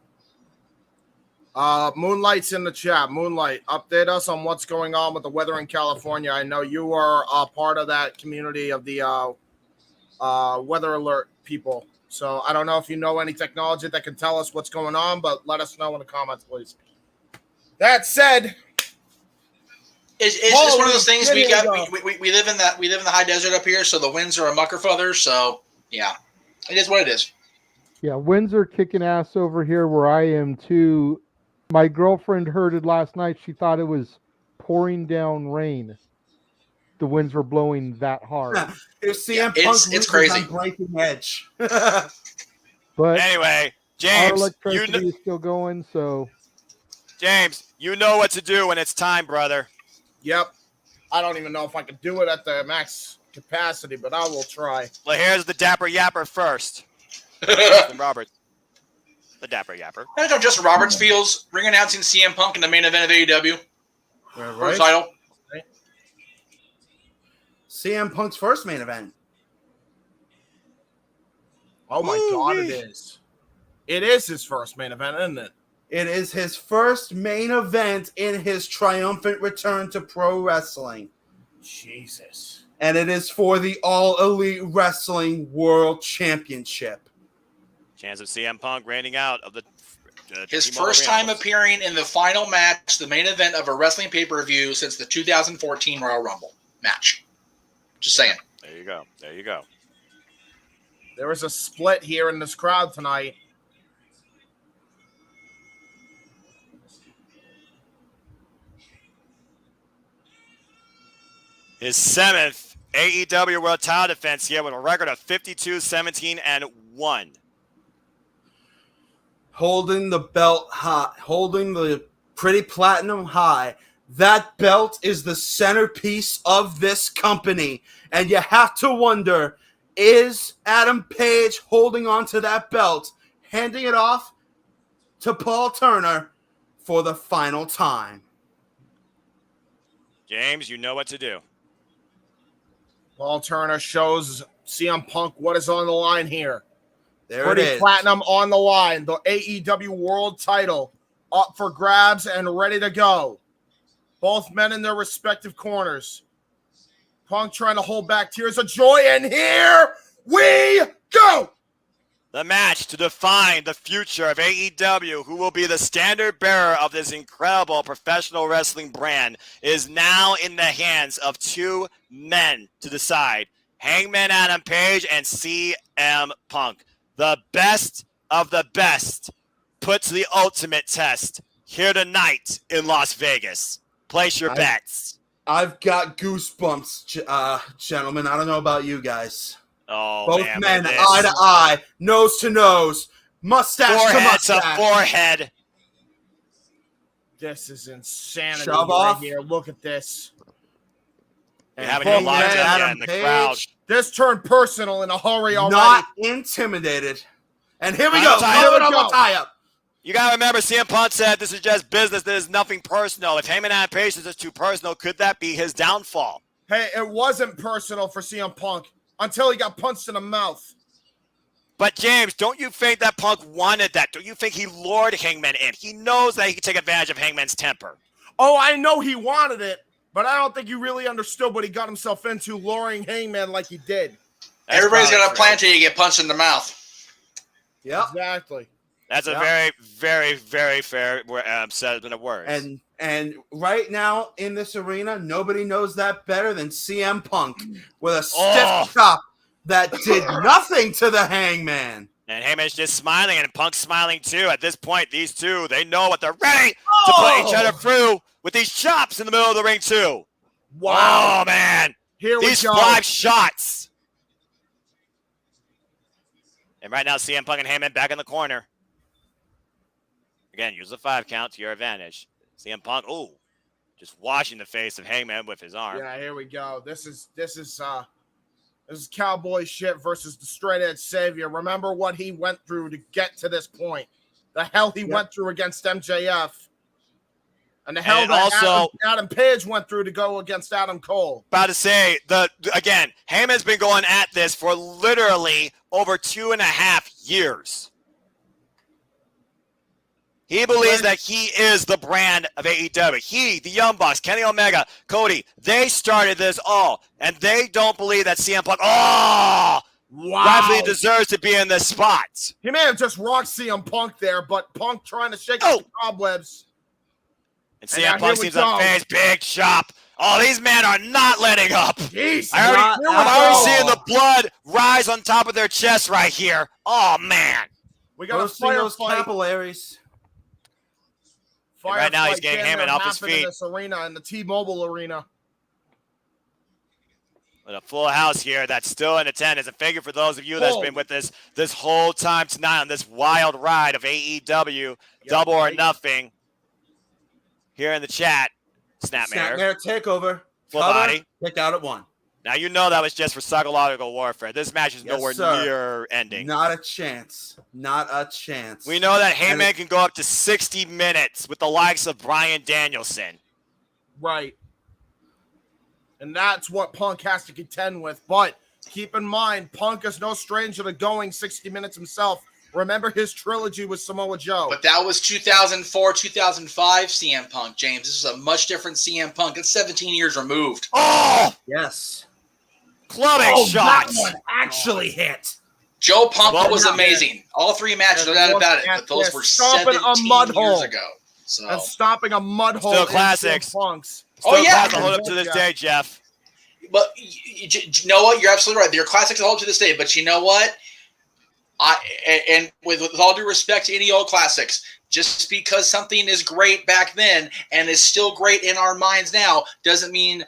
Moonlight's in the chat. Moonlight, update us on what's going on with the weather in California. I know you are a part of that community of the weather alert people. So I don't know if you know any technology that can tell us what's going on, but let us know in the comments, please. That said, it's one of those things we live in the high desert up here, so the winds are a mucker feather. So yeah, it is what it is. Yeah, winds are kicking ass over here where I am too. My girlfriend heard it last night. She thought it was pouring down rain. The winds were blowing that hard. It's crazy. On breaking edge. But anyway, our James, electricity is still going, so James, you know what to do when it's time, brother. Yep. I don't even know if I can do it at the max capacity, but I will try. Well, here's the Dapper Yapper first. Justin Roberts. The Dapper Yapper. I know Justin Roberts feels ring announcing CM Punk in the main event of AEW. Right. Title. Right. CM Punk's first main event. Oh my God, it is. It is his first main event, isn't it? It is his first main event in his triumphant return to pro wrestling. Jesus. And it is for the All Elite Wrestling World Championship. Chance of CM Punk reigning out of the his first time appearing in the final match, the main event of a wrestling pay-per-view since the 2014 Royal Rumble match. Just saying. There you go. There you go. There was a split here in this crowd tonight. His 7th AEW World Title defense here with a record of 52-17-1. Holding the belt high, holding the pretty platinum high. That belt is the centerpiece of this company. And you have to wonder, is Adam Page holding on to that belt, handing it off to Paul Turner for the final time? James, you know what to do. Paul Turner shows CM Punk what is on the line here. There Pretty it is. platinum on the line. The AEW World Title up for grabs and ready to go. Both men in their respective corners. Punk trying to hold back tears of joy, and here we go. The match to define the future of AEW, who will be the standard bearer of this incredible professional wrestling brand, is now in the hands of two men to decide. Hangman Adam Page and CM Punk. The best of the best put to the ultimate test here tonight in Las Vegas. Place your bets. I've got goosebumps, gentlemen. I don't know about you guys. Oh, both man, men, eye to eye, nose to nose, mustache forehead to mustache. to forehead. This is insanity. Shove right off. here. Look at this. We haven't even locked in yet in the crowd. This turned personal in a hurry already. Not intimidated. And here we go. Tie-up. You got to remember, CM Punk said this is just business. This is nothing personal. If Heyman Adam Page is too personal, could that be his downfall? Hey, it wasn't personal for CM Punk until he got punched in the mouth. But, James, don't you think that Punk wanted that? Don't you think he lured Hangman in? He knows that he can take advantage of Hangman's temper. Oh, I know he wanted it, but I don't think he really understood what he got himself into, luring Hangman like he did. Everybody's got a plan till you get punched in the mouth. Yeah, exactly. That's a very, very, very fair set of words. And right now in this arena, nobody knows that better than CM Punk with a stiff chop that did nothing to the Hangman. And Heyman's just smiling, and Punk's smiling too. At this point, these two, they know what they're ready to put each other through with these chops in the middle of the ring too. Wow. Oh, man. Here these we go. 5 shots. And right now, CM Punk and Heyman back in the corner. Again, use the 5 count to your advantage. CM Punk, just washing the face of Hangman with his arm. Yeah, here we go. This is cowboy shit versus the straight edge savior. Remember what he went through to get to this point. The hell he went through against MJF. And the hell that Adam Page went through to go against Adam Cole. About to say, again, Heyman's been going at this for literally over 2.5 years. He believes that he is the brand of AEW. He, the Young Bucks, Kenny Omega, Cody, they started this all. And they don't believe that CM Punk, rightfully deserves to be in this spot. He may have just rocked CM Punk there, but Punk trying to shake the cobwebs. And CM Punk seems unfazed. Big chop. Oh, these men are not letting up. Jeez, I'm already seeing the blood rise on top of their chest right here. Oh, man. We got those capillaries. Right now, he's getting Heyman off his feet. In this arena, in the T-Mobile arena. With a full house here that's still in attendance. And thank you for those of you that's been with us this whole time tonight on this wild ride of AEW, Double or Nothing. Here in the chat, Snapmare takeover. Full body. Kick out at 1. Now, you know that was just for psychological warfare. This match is nowhere near ending. Not a chance. Not a chance. We know that Heyman can go up to 60 minutes with the likes of Bryan Danielson. Right. And that's what Punk has to contend with. But keep in mind, Punk is no stranger to going 60 minutes himself. Remember his trilogy with Samoa Joe. But that was 2004, 2005 CM Punk, James. This is a much different CM Punk. It's 17 years removed. Oh! Yes. Clubbing shots. That one actually hit. Joe Punk was amazing. All 3 matches, no doubt about it. But those were 17 years ago. So. And stopping a mud hole. Still classics. Punks. Still classics hold up to this day, Jeff. But you know what? You're absolutely right. They're classics that hold to this day. But you know what? And with all due respect to any old classics, just because something is great back then and is still great in our minds now doesn't mean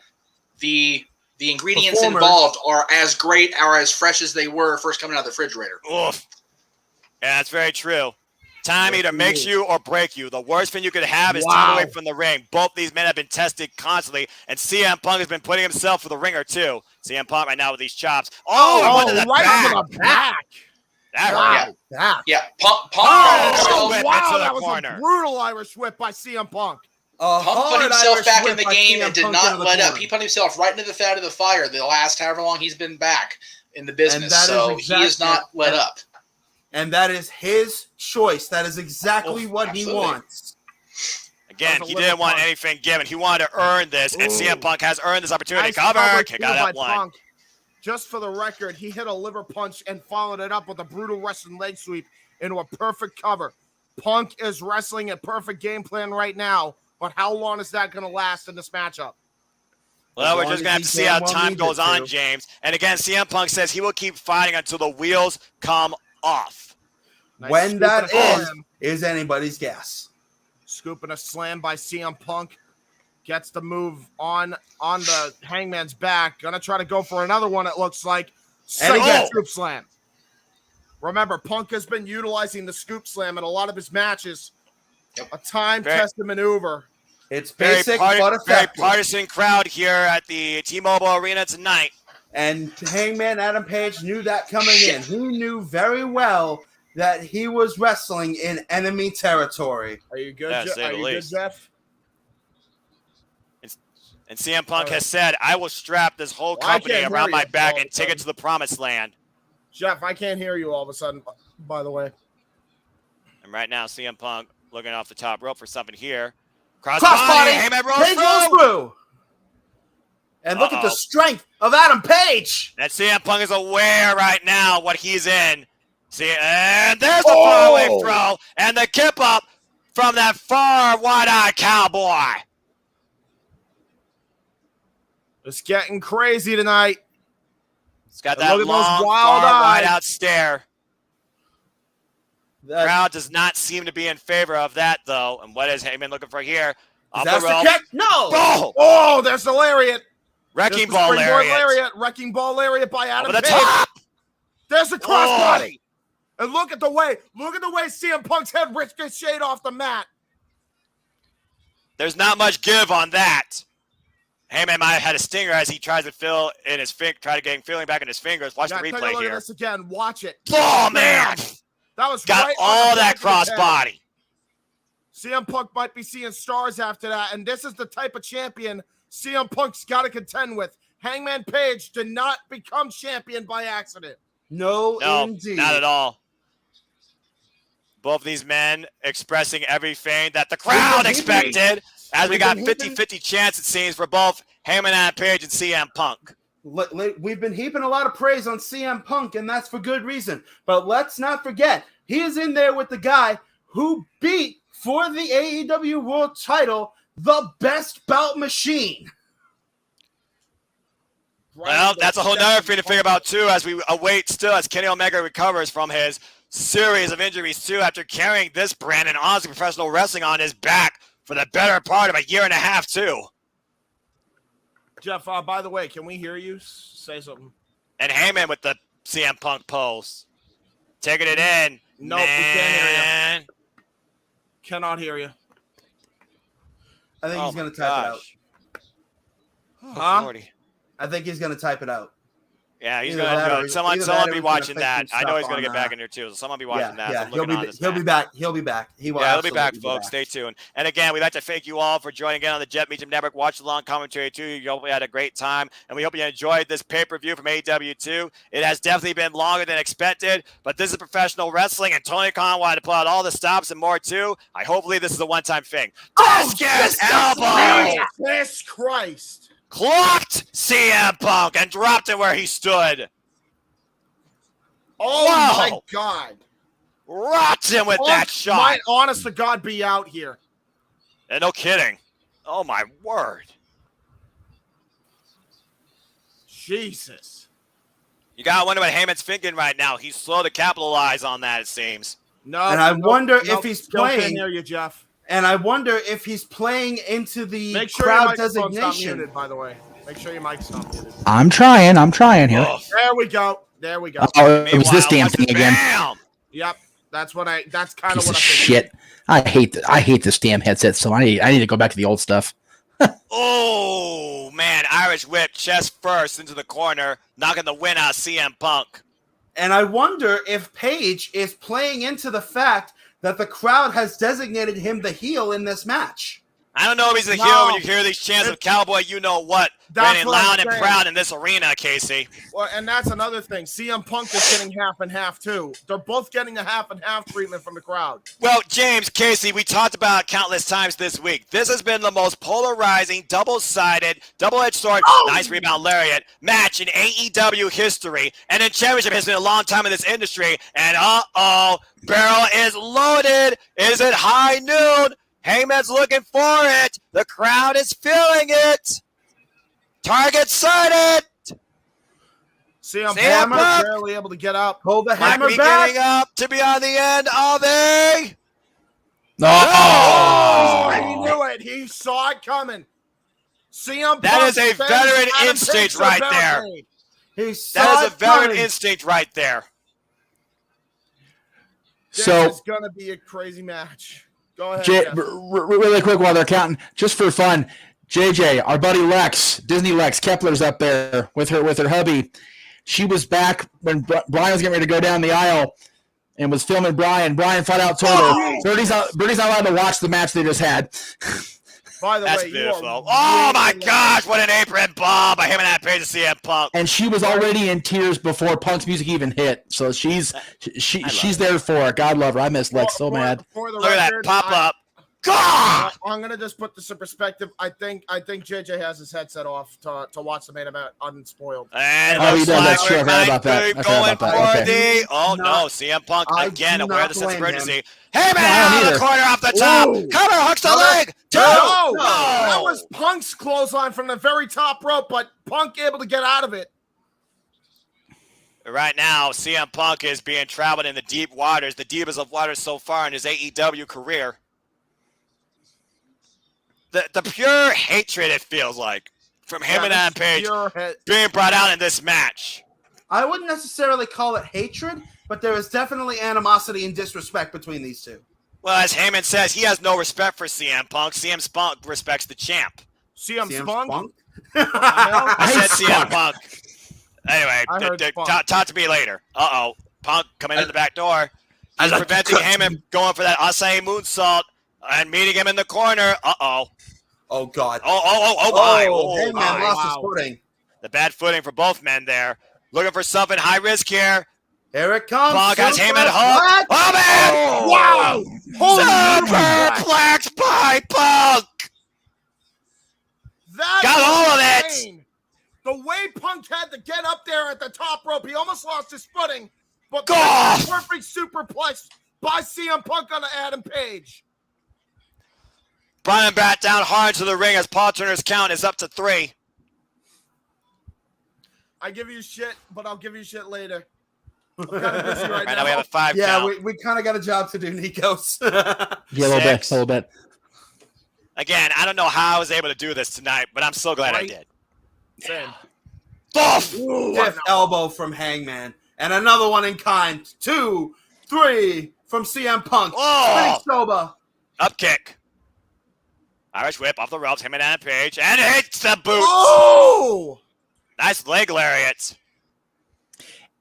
the ingredients involved are as great or as fresh as they were first coming out of the refrigerator. Oof. Yeah, that's very true. Time either makes you or break you. The worst thing you could have is time away from the ring. Both these men have been tested constantly, and CM Punk has been putting himself for the ringer too. CM Punk right now with these chops. Oh, to the back. That hurt. Yeah. Punk that was a brutal Irish whip by CM Punk. Punk put himself back in the game and did not let up. He put himself right into the fat of the fire the last however long he's been back in the business. So he has not let up. And that is his choice. That is exactly what he wants. Again, he didn't want anything given. He wanted to earn this, and CM Punk has earned this opportunity. Cover. Kick out at 1. Punk. Just for the record, he hit a liver punch and followed it up with a brutal wrestling leg sweep into a perfect cover. Punk is wrestling a perfect game plan right now, but how long is that going to last in this matchup? Well, we're just going to have to see how time goes on, James. And again, CM Punk says he will keep fighting until the wheels come off. When that is anybody's guess. Scooping a slam by CM Punk. Gets the move on the Hangman's back. Gonna try to go for another one, it looks like. Scoop slam. Remember, Punk has been utilizing the scoop slam in a lot of his matches. A time-tested maneuver. It's basic but effective. Very partisan crowd here at the T-Mobile Arena tonight. And Hangman Adam Page knew that coming in. He knew very well that he was wrestling in enemy territory. Are you good, Jeff? And CM Punk has said, I will strap this whole company around my back and take it to the promised land. Jeff, I can't hear you all of a sudden, by the way. And right now, CM Punk looking off the top rope for something here. Crossbody. Heyman rolls Page rolls through. And look at the strength of Adam Page. That CM Punk is aware right now what he's in. See, and there's the faraway throw and the kip up from that far wide-eyed cowboy. It's getting crazy tonight. It's got that long, wide-out stare. The crowd does not seem to be in favor of that, though. And what is Heyman looking for here? Off the rope. No. Oh, there's the lariat. Wrecking ball lariat. Wrecking ball lariat by Adam Over the Page. top. There's the crossbody. And look at the way CM Punk's head ricocheted off the mat. There's not much give on that. Heyman might have had a stinger as he tries to fill in his feeling back in his fingers. Watch the replay take a look here. At this again. Watch it. Oh man, that was got right all that crossbody. CM Punk might be seeing stars after that, and this is the type of champion CM Punk's got to contend with. Hangman Page did not become champion by accident. No, indeed. Not at all. Both these men expressing everything that the crowd expected, as we got 50-50 chance, it seems, for both Heyman and Page and CM Punk. We've been heaping a lot of praise on CM Punk, and that's for good reason. But let's not forget, he is in there with the guy who beat, for the AEW World title, the best bout machine. Well, that's a whole nother thing to figure about, too, as we await still as Kenny Omega recovers from his series of injuries, too, after carrying this brand and honestly professional wrestling on his back for the better part of a year and a half, too. Jeff, by the way, can we hear you say something? And Heyman with the CM Punk pose. Taking it in. Nope, we can't hear you. Cannot hear you. I think he's going to type it out. Huh? Lordy. I think he's going to type it out. Yeah, he's going to do it. Someone be watching that. I know he's going to get back in here, too. So someone be watching that. Yeah, he'll be back. He'll be back. He'll be back, folks. Stay tuned. And again, we'd like to thank you all for joining again on the Jet Meacham Network. Watch the long commentary, too. You hope we had a great time. And we hope you enjoyed this pay-per-view from AEW, too. It has definitely been longer than expected, but this is professional wrestling, and Tony Khan wanted to pull out all the stops and more, too. Hopefully this is a one-time thing. Discus elbow! Jesus Christ! Clocked CM Punk and dropped him where he stood. Oh, my God. Rocked him with that shot. Might, honest to God, be out here. And no kidding. Oh, my word. Jesus. You got to wonder what Heyman's thinking right now. He's slow to capitalize on that, it seems. And I wonder if he's playing. Can't hear you, Jeff. And I wonder if he's playing into the Make sure crowd your designation. Not muted, by the way. Make sure your mic's not muted. I'm trying here. Oh. There we go. Oh, it was this damn thing again. Yep. That's kind of what I think. Shit. I hate this damn headset, so I need to go back to the old stuff. Oh, man. Irish whip, chest first into the corner, knocking the win out of CM Punk. And I wonder if Page is playing into the fact that the crowd has designated him the heel in this match. I don't know if he's a heel when you hear these chants of Cowboy, you know what. Running loud and proud in this arena, Casey. Well, and that's another thing. CM Punk is getting half and half, too. They're both getting a half and half treatment from the crowd. Well, James, Casey, we talked about it countless times this week. This has been the most polarizing, double-sided, double-edged sword, nice rebound lariat match in AEW history and in championship history in a long time in this industry. And barrel is loaded. Is it high noon? Heyman's looking for it. The crowd is feeling it. Target sighted. CM Punk barely able to get up. Pull the hammer back. Getting up to be on the end of a. He knew it. He saw it coming. CM Punk. That is a veteran instinct right there. That is a veteran instinct right there. This is going to be a crazy match. Go ahead. Really quick while they're counting, just for fun. JJ, our buddy Lex, Disney Lex Kepler's up there with her hubby. She was back when Brian was getting ready to go down the aisle and was filming Brian. Brian flat out told her, Birdie's not allowed to watch the match they just had. By the That's way, beautiful. Oh my gosh, what an apron bomb by him and that page to CM Punk. And she was already in tears before Punk's music even hit. So she's there for it. God love her. I miss Lex so mad. Look at that pop up. God! I'm gonna just put this in perspective. I think JJ has his headset off to watch the main event unspoiled. And Oh, he looks does. like That's true. I we forgot might about that. be I forgot going about that. for Okay. the. Oh Not- no, CM Punk I again do aware not of the sense of blame him. urgency. Hey man, No, I out don't of the either. corner off the top. Ooh. Cover hooks the No, leg. Two. No, No. that was Punk's clothesline from the very top rope, but Punk able to get out of it. Right now, CM Punk is being traveled in the deep waters, the deepest of waters so far in his AEW career. The pure hatred it feels like from him and Adam Page being brought out in this match. I wouldn't necessarily call it hatred, but there is definitely animosity and disrespect between these two. Well, as Heyman says, he has no respect for CM Punk. CM Punk respects the champ. CM Spunk? I said hate CM Spunk. Punk. Anyway, I heard Spunk. talk to me later. Uh-oh. Punk coming in the back door. He's preventing Heyman going for that Asai moonsault and meeting him in the corner. Uh-oh. Oh, God. Oh, my. Oh, Heyman my. lost his footing. The bad footing for both men there. Looking for something high risk here. Here it comes. Punk has Heyman Superplex. hooked. Oh, man. Wow! Superplex by Punk. That Got was all of it. insane. The way Punk had to get up there at the top rope, he almost lost his footing. But God. perfect superplex by CM Punk on Adam Page. Brian back down hard to the ring as Paul Turner's count is up to 3. I give you shit, but I'll give you shit later. I'm kind of busy right Right now we have a 5 Yeah, count. we kind of got a job to do, Nikos. Yeah, a little bit. 6. A little bit. Again, I don't know how I was able to do this tonight, but I'm so glad I Right. did. Same. Stiff elbow from Hangman. And another one in kind. 2, 3 from CM Punk. Oh. Spinning Soba. Up kick. Irish whip off the ropes, him and Adam Page, and hits the boot. Oh! Nice leg lariat.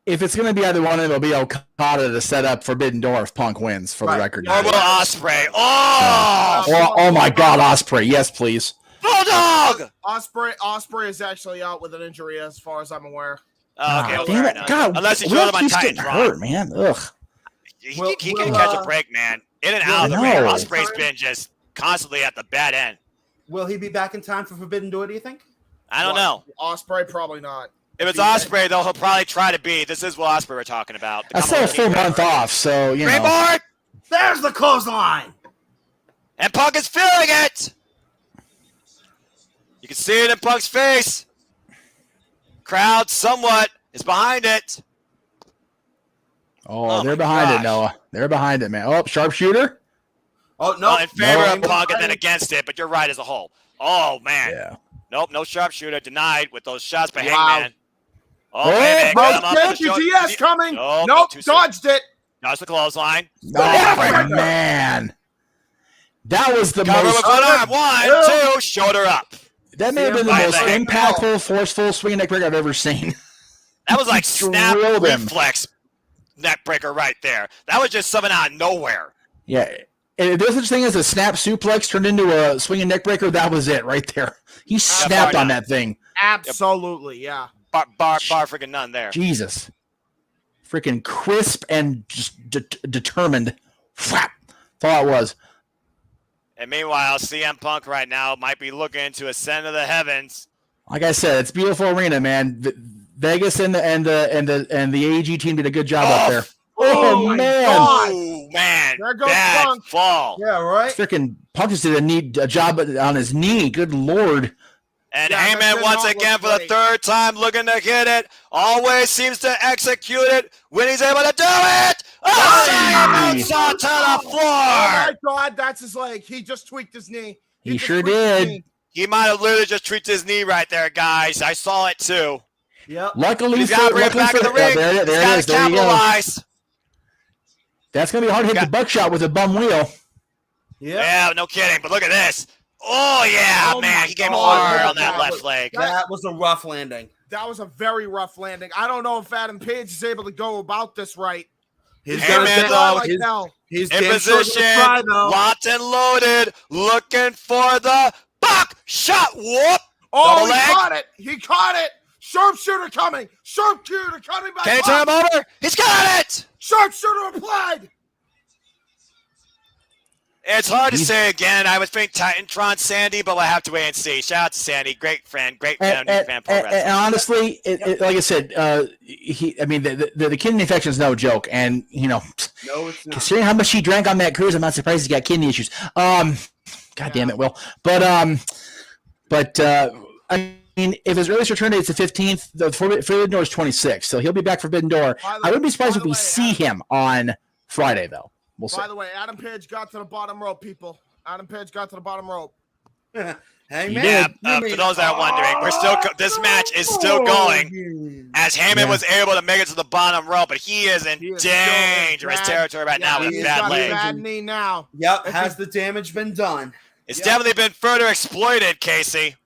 If it's going to be either one, it'll be Okada to set up Forbidden Door if Punk wins, for Right. the record. Or will Ospreay. Oh! Oh my God, Ospreay. Yes, please. Bulldog! Ospreay is actually out with an injury as far as I'm aware. Oh, okay, Ah, well, damn fair it. enough. God, Unless he Will showed him on keeps Titans getting Raw. hurt, man. Ugh. He Will- can will, catch a break, man. In and out of the I ring. know. Ospreay's been just constantly at the bad end. Will he be back in time for Forbidden Door, do you think? I don't know. Ospreay probably not. If it's Ospreay, though, he'll probably try to be. This is what Ospreay we're talking about. I still a full month off, so, you know. Springboard! There's the clothesline. And Punk is feeling it! You can see it in Punk's face. Crowd somewhat is behind it. Oh, Oh they're my behind gosh. it, Noah. They're behind it, man. Oh, sharpshooter. Oh, no. In favor No. of Punk and then against it, but you're right as a whole. Oh, man. Yeah. Nope, no sharpshooter denied with those shots by Wow. Hangman. Oh, Oh, man, got him up Thank with the you, short- DS coming. Oh, Nope, too soon. dodged it. Dodged the clothesline. Oh, man. That was the Cover most. with one arm. 1, 2, shoulder up. That may have been the Right most leg. impactful, forceful swing neck break I've ever seen. That was like snap Drilled him. reflex neck breaker right there. That was just something out of nowhere. Yeah. And if there's such thing as a snap suplex turned into a swinging neck breaker, that was it right there. He snapped on that thing. Absolutely, yeah. Bar freaking none there. Jesus. Freaking crisp and just determined. Flap. That's all it was. And meanwhile, CM Punk right now might be looking to ascend to the heavens. Like I said, it's a beautiful arena, man. Vegas and the AEG team did a good job up there. Oh, my man. God. Oh, man. There goes Bad Punk. fall. Yeah, right. Freaking Punk just did a job on his knee. Good Lord. And Yeah, that Heyman did once not again look for the great. 3rd time looking to hit it. Always seems to execute it when he's able to do it. Oh, Nice. moonsault to the Oh floor. my God, that's his leg. He just tweaked his knee. He just sure tweaked his did. knee. He might have literally just treated his knee right there, guys. I saw it too. Yep. Luckily He's got to bring it luckily back in the ring. there it He's got is. to There you go. capitalize. That's going to be hard to hit the buckshot with a bum wheel. Yep. Yeah, no kidding. But look at this. Oh, yeah, Oh, man. my He came God. hard on that That left was- leg. That was a rough landing. That was a very rough landing. I don't know if Adam Page is able to go about this right. He's Hey, gonna man, get- though, Like he's- hell. he's In damn sure gonna position, try, though. locked and loaded, looking for the buckshot. Whoop. Oh, Double he leg. caught it. He caught it. Sharpshooter coming. Sharpshooter coming by. Can he turn him over? He's got it. Sharpshooter applied. It's hard to say again. I would think Titantron Sandy, but we'll have to wait and see. Shout out to Sandy. Great friend. Great fan. And honestly, like I said, the kidney infection is no joke. And, no, it's not. Considering how much he drank on that cruise, I'm not surprised he's got kidney issues. God damn it, Will. But I mean, if his earliest return date is the 15th, the Forbidden Door is 26th, so he'll be back for Forbidden Door. I wouldn't be surprised if we see him on Friday, though. We'll see. By the way, Adam Page got to the bottom rope, people. Adam Page got to the bottom rope. Hey, man. Yeah, for those that are wondering, this match is still going as Heyman was able to make it to the bottom rope, but he is in dangerous territory right now with a bad leg. Bad knee now. Yep, has the damage been done? It's definitely been further exploited, Casey.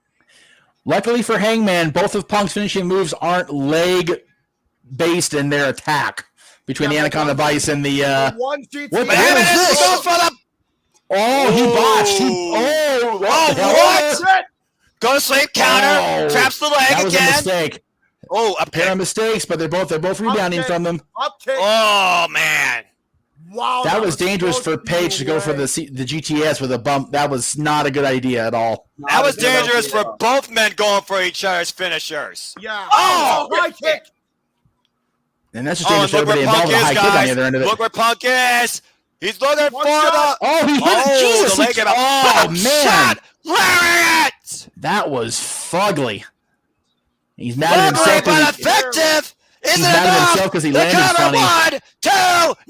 Luckily for Hangman, both of Punk's finishing moves aren't leg-based in their attack between the Anaconda Vice and the. What the hell is this? Going for the... He botched. What? Go to sleep, counter, traps the leg again. That was a mistake. A pair of mistakes, but they're both rebounding from them. Oh man. Wow, that was dangerous for Page to go for the GTS with a bump. That was not a good idea at all. That was dangerous for both men going for each other's finishers. Yeah. High kick. And that's just dangerous for everybody involved with a high kick on the other end of it. Look where Punk is. He's looking for the... he hit it. Jesus. Man. Lariat. That was fugly. He's mad at himself. But effective. He's mad at himself because he landed funny. 1, 2,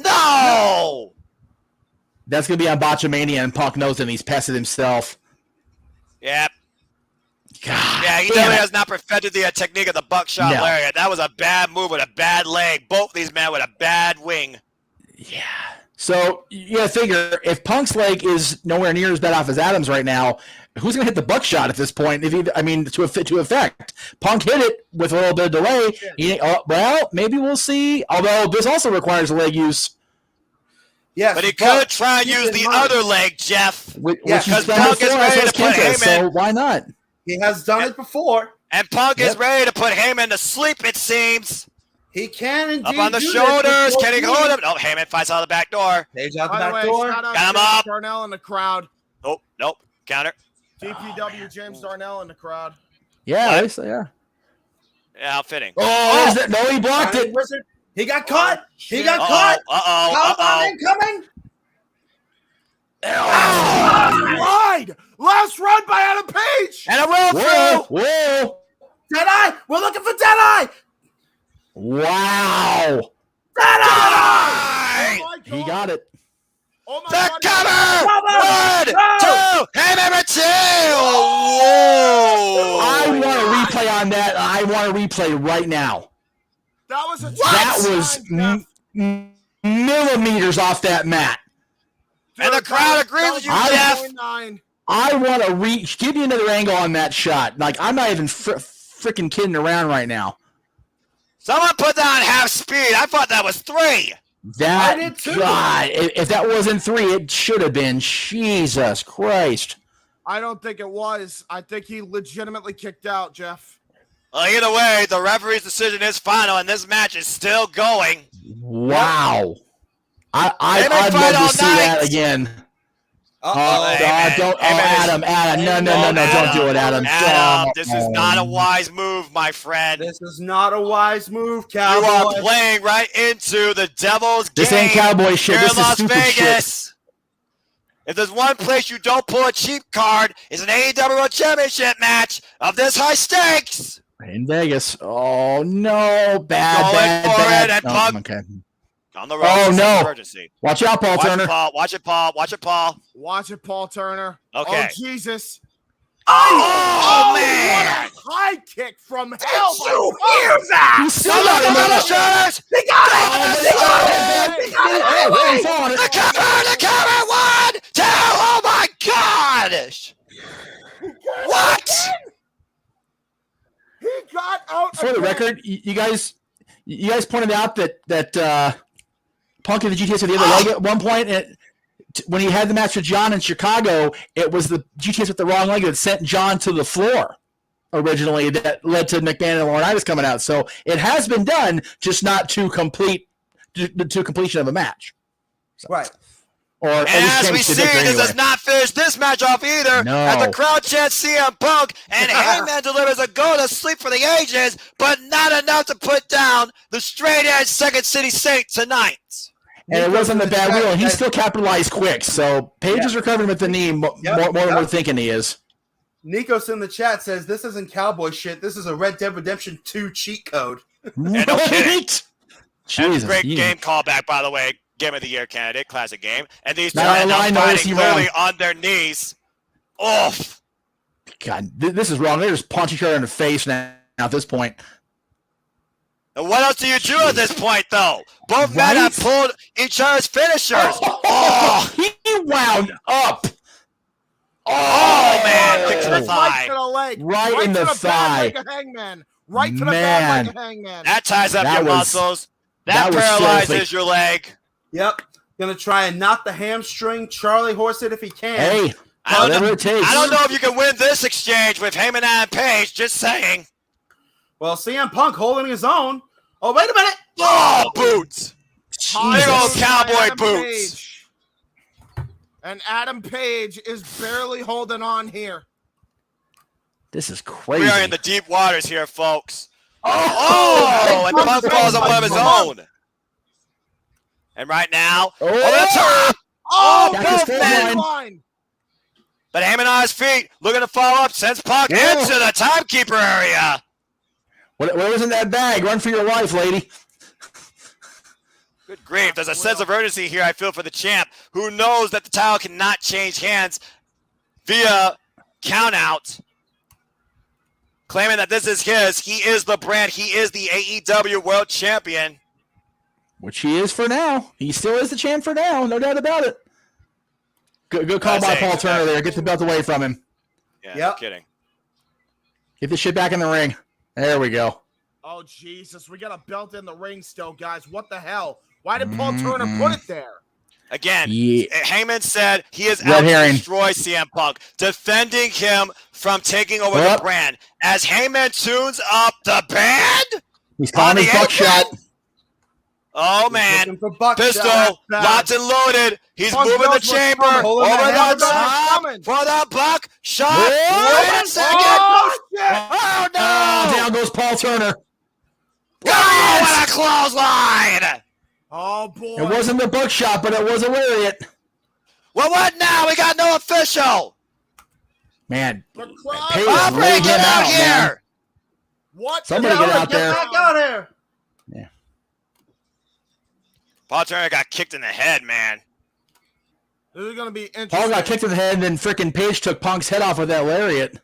no! That's going to be on Botchamania, and Punk knows him. He's pested himself. Yep. God, yeah, he definitely has not perfected the technique of the buckshot lariat. That was a bad move with a bad leg. Both these men with a bad wing. Yeah. So, you got to figure, if Punk's leg is nowhere near as bad off as Adam's right now, who's going to hit the buckshot at this point? To effect. Punk hit it with a little bit of delay. Maybe we'll see. Although this also requires leg use. Yes, but he could try and use the other leg, Jeff. Because Punk is ready to put Heyman. So why not? He has done it before. And Punk is ready to put Heyman to sleep, it seems. He can indeed. Up on the shoulders. Can he hold him? Oh, Heyman fights out the back door. Page out the back door. Got him up. Darnell in the crowd. Oh, nope. Counter. DPW James Darnell in the crowd. Yeah, Yeah, how fitting. No, he blocked it. He got caught. He got caught. Coming. Ride. Last run by Adam Page. And a roll through. Whoa. Deadeye. We're looking for Deadeye. Wow. Deadeye. He got it. The cover! 1, 2, Heyman 2! Whoa! I want a replay on that. I want a replay right now. That was millimeters off that mat. And the crowd agrees with you, Jeff. I want to give me another angle on that shot. Like, I'm not even freaking kidding around right now. Someone put that on half speed. I thought that was 3. I did too. God, if that wasn't 3, it should have been. Jesus Christ. I don't think it was. I think he legitimately kicked out, Jeff. Well, either way, the referee's decision is final, and this match is still going. Wow. I'd love to see that again. Adam. No, don't do it, Adam. Adam, this is not a wise move, my friend. This is not a wise move, Cowboy. You are playing right into the devil's game. This ain't cowboy shit. Here This in is Las stupid Vegas. shit. If there's one place you don't pull a cheap card, it's an AEW World Championship match of this high stakes. In Vegas. Oh, no. Bad. And Punk. Okay. On the road. Oh, no. Emergency. Watch out, Paul Turner. Watch it, Paul. Watch it, Paul Turner. Okay. Oh, Jesus. Oh man! What a high kick from hell. Did you hear that? He still got him on the shoulders. They got it. The cover. 1, 2. Oh my gosh. What? He got out. For the record, you guys pointed out that Punk had the GTS with the other leg at one point. And when he had the match with John in Chicago, it was the GTS with the wrong leg that sent John to the floor originally that led to McMahon and Laurinaitis coming out. So it has been done, just not to completion of a match. So. Right. And as we see, this does not finish this match off either. No. As the crowd chants CM Punk, and Hangman delivers a go to sleep for the ages, but not enough to put down the straight-edge Second City Saint tonight. And it wasn't a bad wheel. He still capitalized quick. So Page is recovering with the knee more than we're thinking he is. Nikos in the chat says, this isn't cowboy shit. This is a Red Dead Redemption 2 cheat code. Right? Jesus. Great game callback, by the way. Game of the Year candidate, classic game. And these two Now, are now I know fighting this literally on their knees. Oof. God, this is wrong. They're just punching each other in the face now at this point. And what else do you do at this point, though? Both men have pulled each other's finishers. Oh, he wound up. Oh, man. Kick to the Right thigh. to the leg. Right in the to thigh. Back leg of Hangman. Right to the back leg of Hangman. That ties up your muscles. That was paralyzes filthy. your leg. Yep. Gonna try and knock the hamstring. Charlie horse it if he can. Hey, whatever it takes. I don't know if you can win this exchange with Heyman and Page. Just saying. Well, CM Punk holding his own. Oh, wait a minute. Oh, boots. Big old Jesus. cowboy Adam boots. Page. And Adam Page is barely holding on here. This is crazy. We are in the deep waters here, folks. Oh, and Punk falls on one of his own. And right now, over the top. Oh, Back to both the men. Line. But Heyman on his feet, looking to follow up, sends Punk into the timekeeper area. What was in that bag? Run for your life, lady. Good grief. There's a sense of urgency here, I feel, for the champ, who knows that the title cannot change hands via countout. Claiming that this is his. He is the brand. He is the AEW World Champion. Which he is for now. He still is the champ for now. No doubt about it. Good call by Paul Turner there. Get the belt away from him. Yeah, no kidding. Get the shit back in the ring. There we go. Oh, Jesus. We got a belt in the ring still, guys. What the hell? Why did Paul Turner put it there? Again, Yeah. Heyman said he is out to destroy CM Punk, defending him from taking over the brand. As Heyman tunes up the band, he's calling his buckshot. Oh, man. Pistol, locked and loaded. He's moving the chamber over the top for the buckshot. Wait a second. Oh, no. Down goes Paul Turner. Oh, what a clothesline. Oh, boy. It wasn't the buckshot, but it was a lariat. Well, what now? We got no official. Man, Page I'm breaking out here. Man. What? Somebody get out there. Back out here. Yeah. Paul Turner got kicked in the head, man. This is going to be interesting. Paul got kicked in the head, and then freaking Page took Punk's head off with that lariat.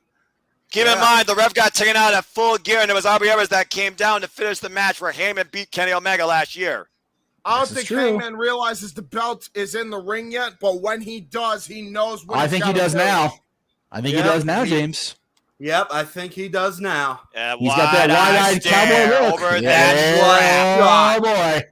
Keep in mind, the ref got taken out at full gear, and it was Aubrey Evers that came down to finish the match where Heyman beat Kenny Omega last year. I don't think Hangman realizes the belt is in the ring yet, but when he does, he knows what I think he does now. I think he does now, James. Yep, I think he does now. He's got that wide-eyed cowboy look. Over that oh, boy.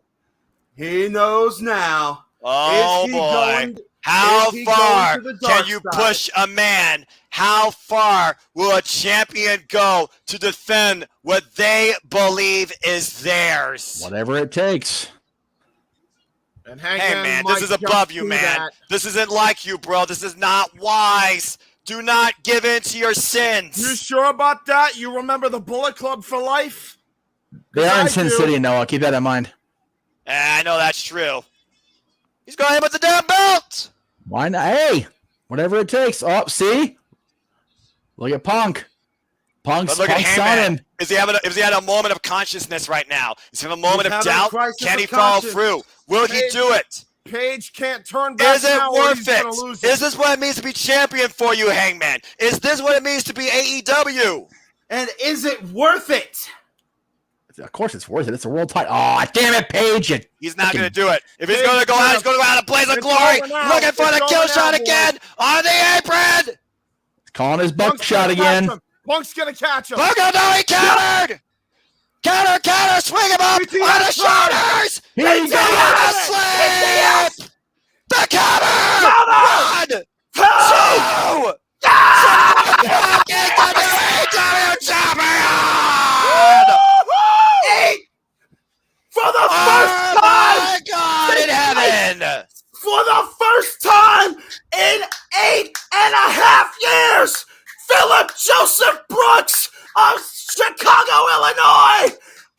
He knows now. Oh, boy. How far can you push a man? How far will a champion go to defend what they believe is theirs? Whatever it takes. And hey, man, this is above you, man. This isn't like you, bro. This is not wise. Do not give in to your sins. You sure about that? You remember the Bullet Club for life? They are in Sin City, Noah. Keep that in mind. I know that's true. He's going in with the damn belt. Why not? Hey, whatever it takes. Oh, see? Look at Punk. Punk's on him. Is he having a moment of consciousness right now? Is he having a moment of doubt? Can he follow through? Will he do it? Page can't turn back. Is it worth it? Is this what it means to be champion for you, Hangman? Is this what it means to be AEW? And is it worth it? Of course it's worth it. It's a world title. Oh, damn it, Page. He's not going to do it. If he's going to go out, he's going to go out in a blaze of glory. Looking for the kill shot again on the apron. He's calling his buckshot again. Punk's going to catch him. Punk, no, he countered. Counter, swing him up on the shoulders. He got it. Slip. The cover. 1, 2. AEW champion. For the first time! My God, in heaven! For the first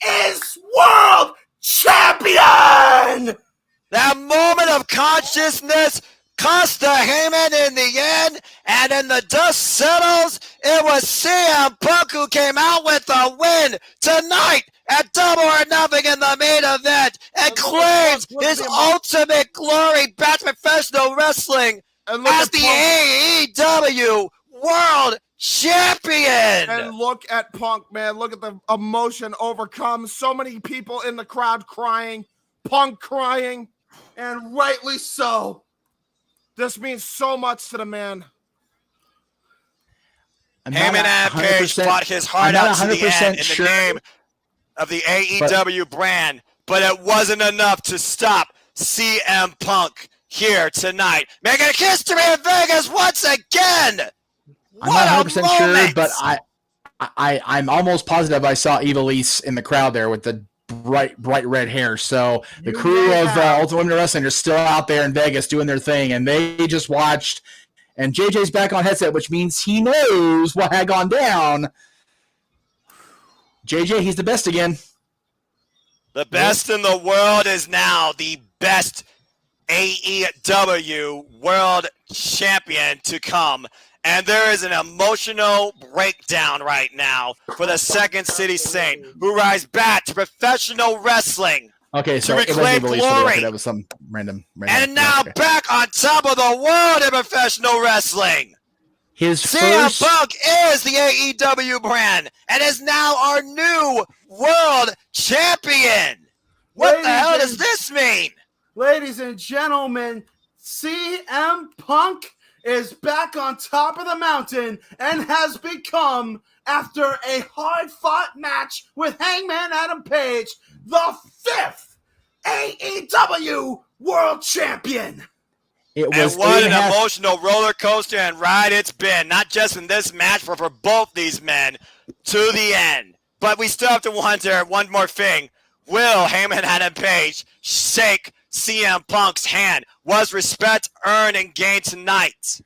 is world champion! That moment of consciousness cost the Heyman in the end, and in the dust settles, it was CM Punk who came out with the win tonight at Double or Nothing in the main event and claims his ultimate glory back to professional wrestling as the AEW World Champion. And look at Punk, man. Look at the emotion overcome. So many people in the crowd crying. Punk crying. And rightly so. This means so much to the man. Heyman and Page fought his heart out to the end in the name of the AEW brand, but it wasn't enough to stop CM Punk here tonight, making history in Vegas once again. I'm not 100% sure, but I'm almost positive I saw Ivelisse in the crowd there with the bright red hair. So the crew of Ultimate Women Wrestling are still out there in Vegas doing their thing, and they just watched. And JJ's back on headset, which means he knows what had gone down. JJ, he's the best again. The best in the world is now the best AEW World Champion to come. And there is an emotional breakdown right now for the Second City Saint, who rise back to professional wrestling. Okay, so to reclaim glory. That was some random and now back on top of the world in professional wrestling. CM Punk is the AEW brand and is now our new world champion. What the hell does this mean? Ladies and gentlemen, CM Punk is back on top of the mountain and has become, after a hard-fought match with Hangman Adam Page, the 5th AEW World Champion. It was and what an emotional roller coaster and ride it's been, not just in this match, but for both these men to the end. But we still have to wonder one more thing. Will Heyman Adam Page shake CM Punk's hand? Was respect earned and gained tonight?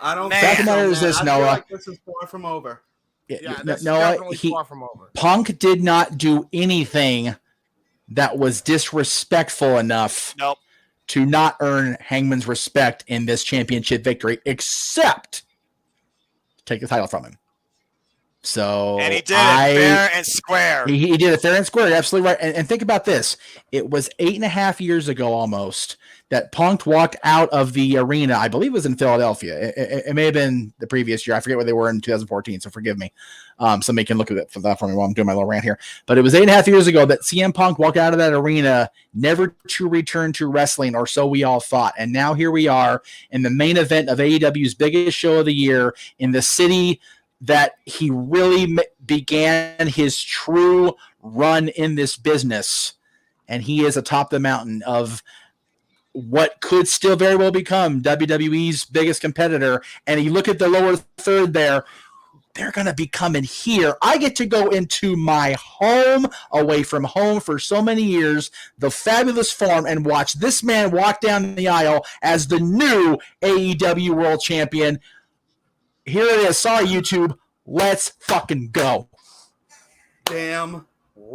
I don't think so, man. Is this, I Noah? feel like this is far from over. Yeah, this Noah, is definitely far from over. Punk did not do anything that was disrespectful enough to not earn Hangman's respect in this championship victory, except take the title from him. So, and he did it fair and square. He did it fair and square. You're absolutely right. And think about this. It was 8.5 years ago almost that Punk walked out of the arena. I believe it was in Philadelphia. It may have been the previous year. I forget where they were in 2014, so forgive me. Somebody can look at it for that for me while I'm doing my little rant here. But it was 8.5 years ago that CM Punk walked out of that arena, never to return to wrestling, or so we all thought. And now here we are in the main event of AEW's biggest show of the year in the city that he really began his true run in this business. And he is atop the mountain of what could still very well become WWE's biggest competitor. And you look at the lower third there, they're going to be coming here. I get to go into my home, away from home for so many years, the Fabulous Farm, and watch this man walk down the aisle as the new AEW World Champion. Here it is. Sorry, YouTube. Let's fucking go. Damn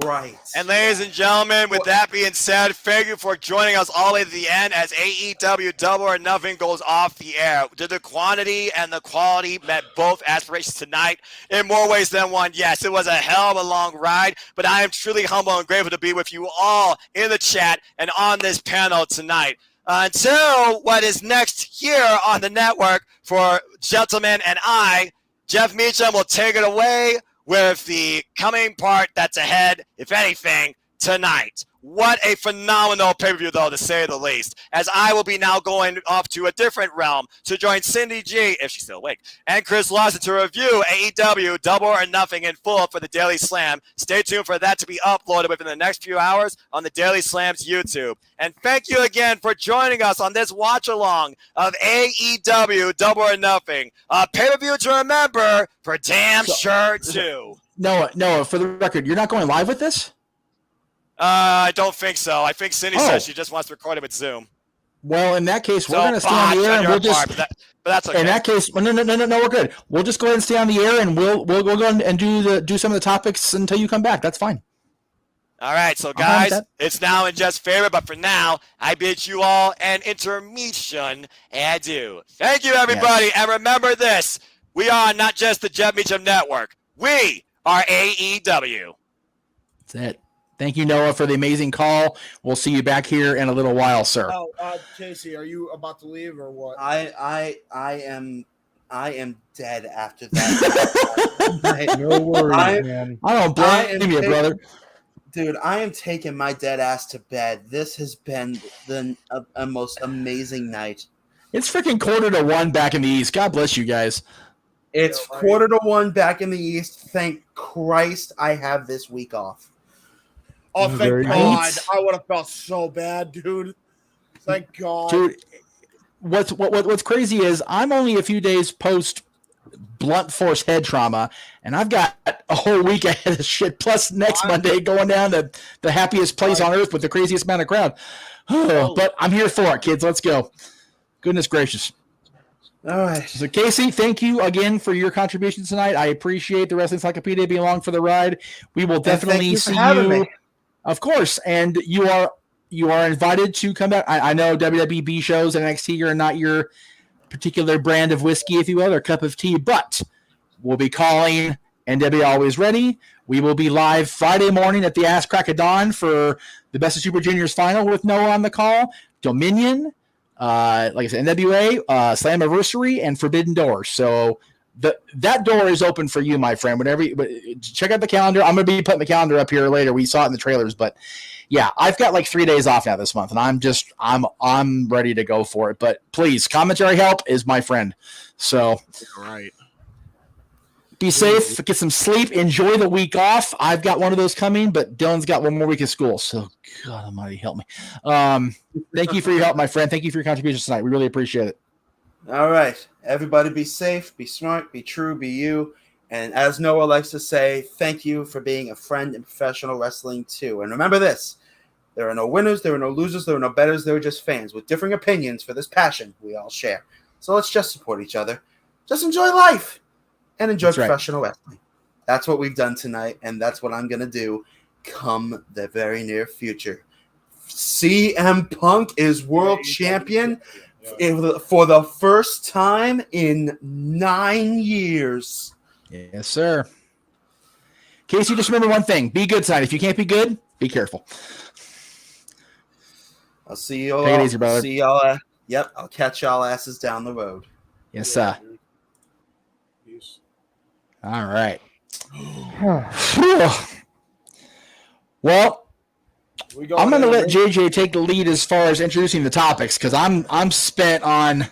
right. And ladies and gentlemen, with that being said, thank you for joining us all the way to the end as AEW Double or Nothing goes off the air. Did the quantity and the quality met both aspirations tonight? In more ways than one, yes. It was a hell of a long ride, but I am truly humble and grateful to be with you all in the chat and on this panel tonight. Until what is next here on the network for Gentlemen and I, Jeff Meacham will take it away with the coming part that's ahead, if anything, tonight. What a phenomenal pay-per-view, though, to say the least, as I will be now going off to a different realm to join Cindy G, if she's still awake, and Chris Lawson to review AEW Double or Nothing in full for the Daily Slam. Stay tuned for that to be uploaded within the next few hours on the Daily Slam's YouTube. And thank you again for joining us on this watch-along of AEW Double or Nothing, a pay-per-view to remember for damn sure, too. Noah, for the record, you're not going live with this? I don't think so. I think Cindy says she just wants to record it with Zoom. Well, in that case, we're going to stay on the air, and we'll just. But that's okay. In that case, no, we're good. We'll just go ahead and stay on the air, and we'll go and do some of the topics until you come back. That's fine. All right, so guys, it's now in just favor, but for now, I bid you all an intermission adieu. Thank you, everybody, and remember this: we are not just the Jeff Meacham Network. We are AEW. That's it. Thank you, Noah, for the amazing call. We'll see you back here in a little while, sir. Oh, Casey, are you about to leave or what? I am dead after that. No worries, man. I don't blame you, brother. Dude, I am taking my dead ass to bed. This has been the most amazing night. It's freaking 1:45 back in the East. God bless you guys. It's 1:45 back in the East. Thank Christ I have this week off. Oh, thank Very God. nice. I would have felt so bad, dude. Thank God. Dude, what's crazy is I'm only a few days post blunt force head trauma, and I've got a whole week ahead of shit, plus next Monday going down to the happiest place on earth with the craziest amount of crowd. But I'm here for it, kids. Let's go. Goodness gracious. All right. So, Casey, thank you again for your contributions tonight. I appreciate the Wrestling Encyclopedia being along for the ride. We will definitely see you. Of course. And you are invited to come back. I know WWB shows and NXT are not your particular brand of whiskey, if you will, or cup of tea, but we'll be calling NW Always Ready. We will be live Friday morning at the ass crack of dawn for the Best of Super Juniors final with Noah on the call, Dominion, like I said, NWA, Slammiversary, and Forbidden Doors. So that door is open for you, my friend. But check out the calendar. I'm going to be putting the calendar up here later. We saw it in the trailers, but yeah, I've got like 3 days off now this month, and I'm ready to go for it. But please, commentary help is my friend. So, all right. Be safe, get some sleep, enjoy the week off. I've got one of those coming, but Dylan's got one more week of school. So, God Almighty, help me. Thank you for your help, my friend. Thank you for your contributions tonight. We really appreciate it. All right. Everybody be safe, be smart, be true, be you. And as Noah likes to say, thank you for being a friend in professional wrestling too. And remember this, there are no winners, there are no losers, there are no bettors, there are just fans with differing opinions for this passion we all share. So let's just support each other. Just enjoy life and enjoy professional wrestling. That's what we've done tonight, and that's what I'm going to do come the very near future. CM Punk is world champion for the first time in 9 years. Yes, sir. Casey, just remember one thing. Be good tonight. If you can't be good, be careful. I'll see you all. Take it easy, brother. See y'all. Yep, I'll catch y'all asses down the road. Yes, sir. Peace. All right. Well, I'm going to let JJ take the lead as far as introducing the topics because I'm spent on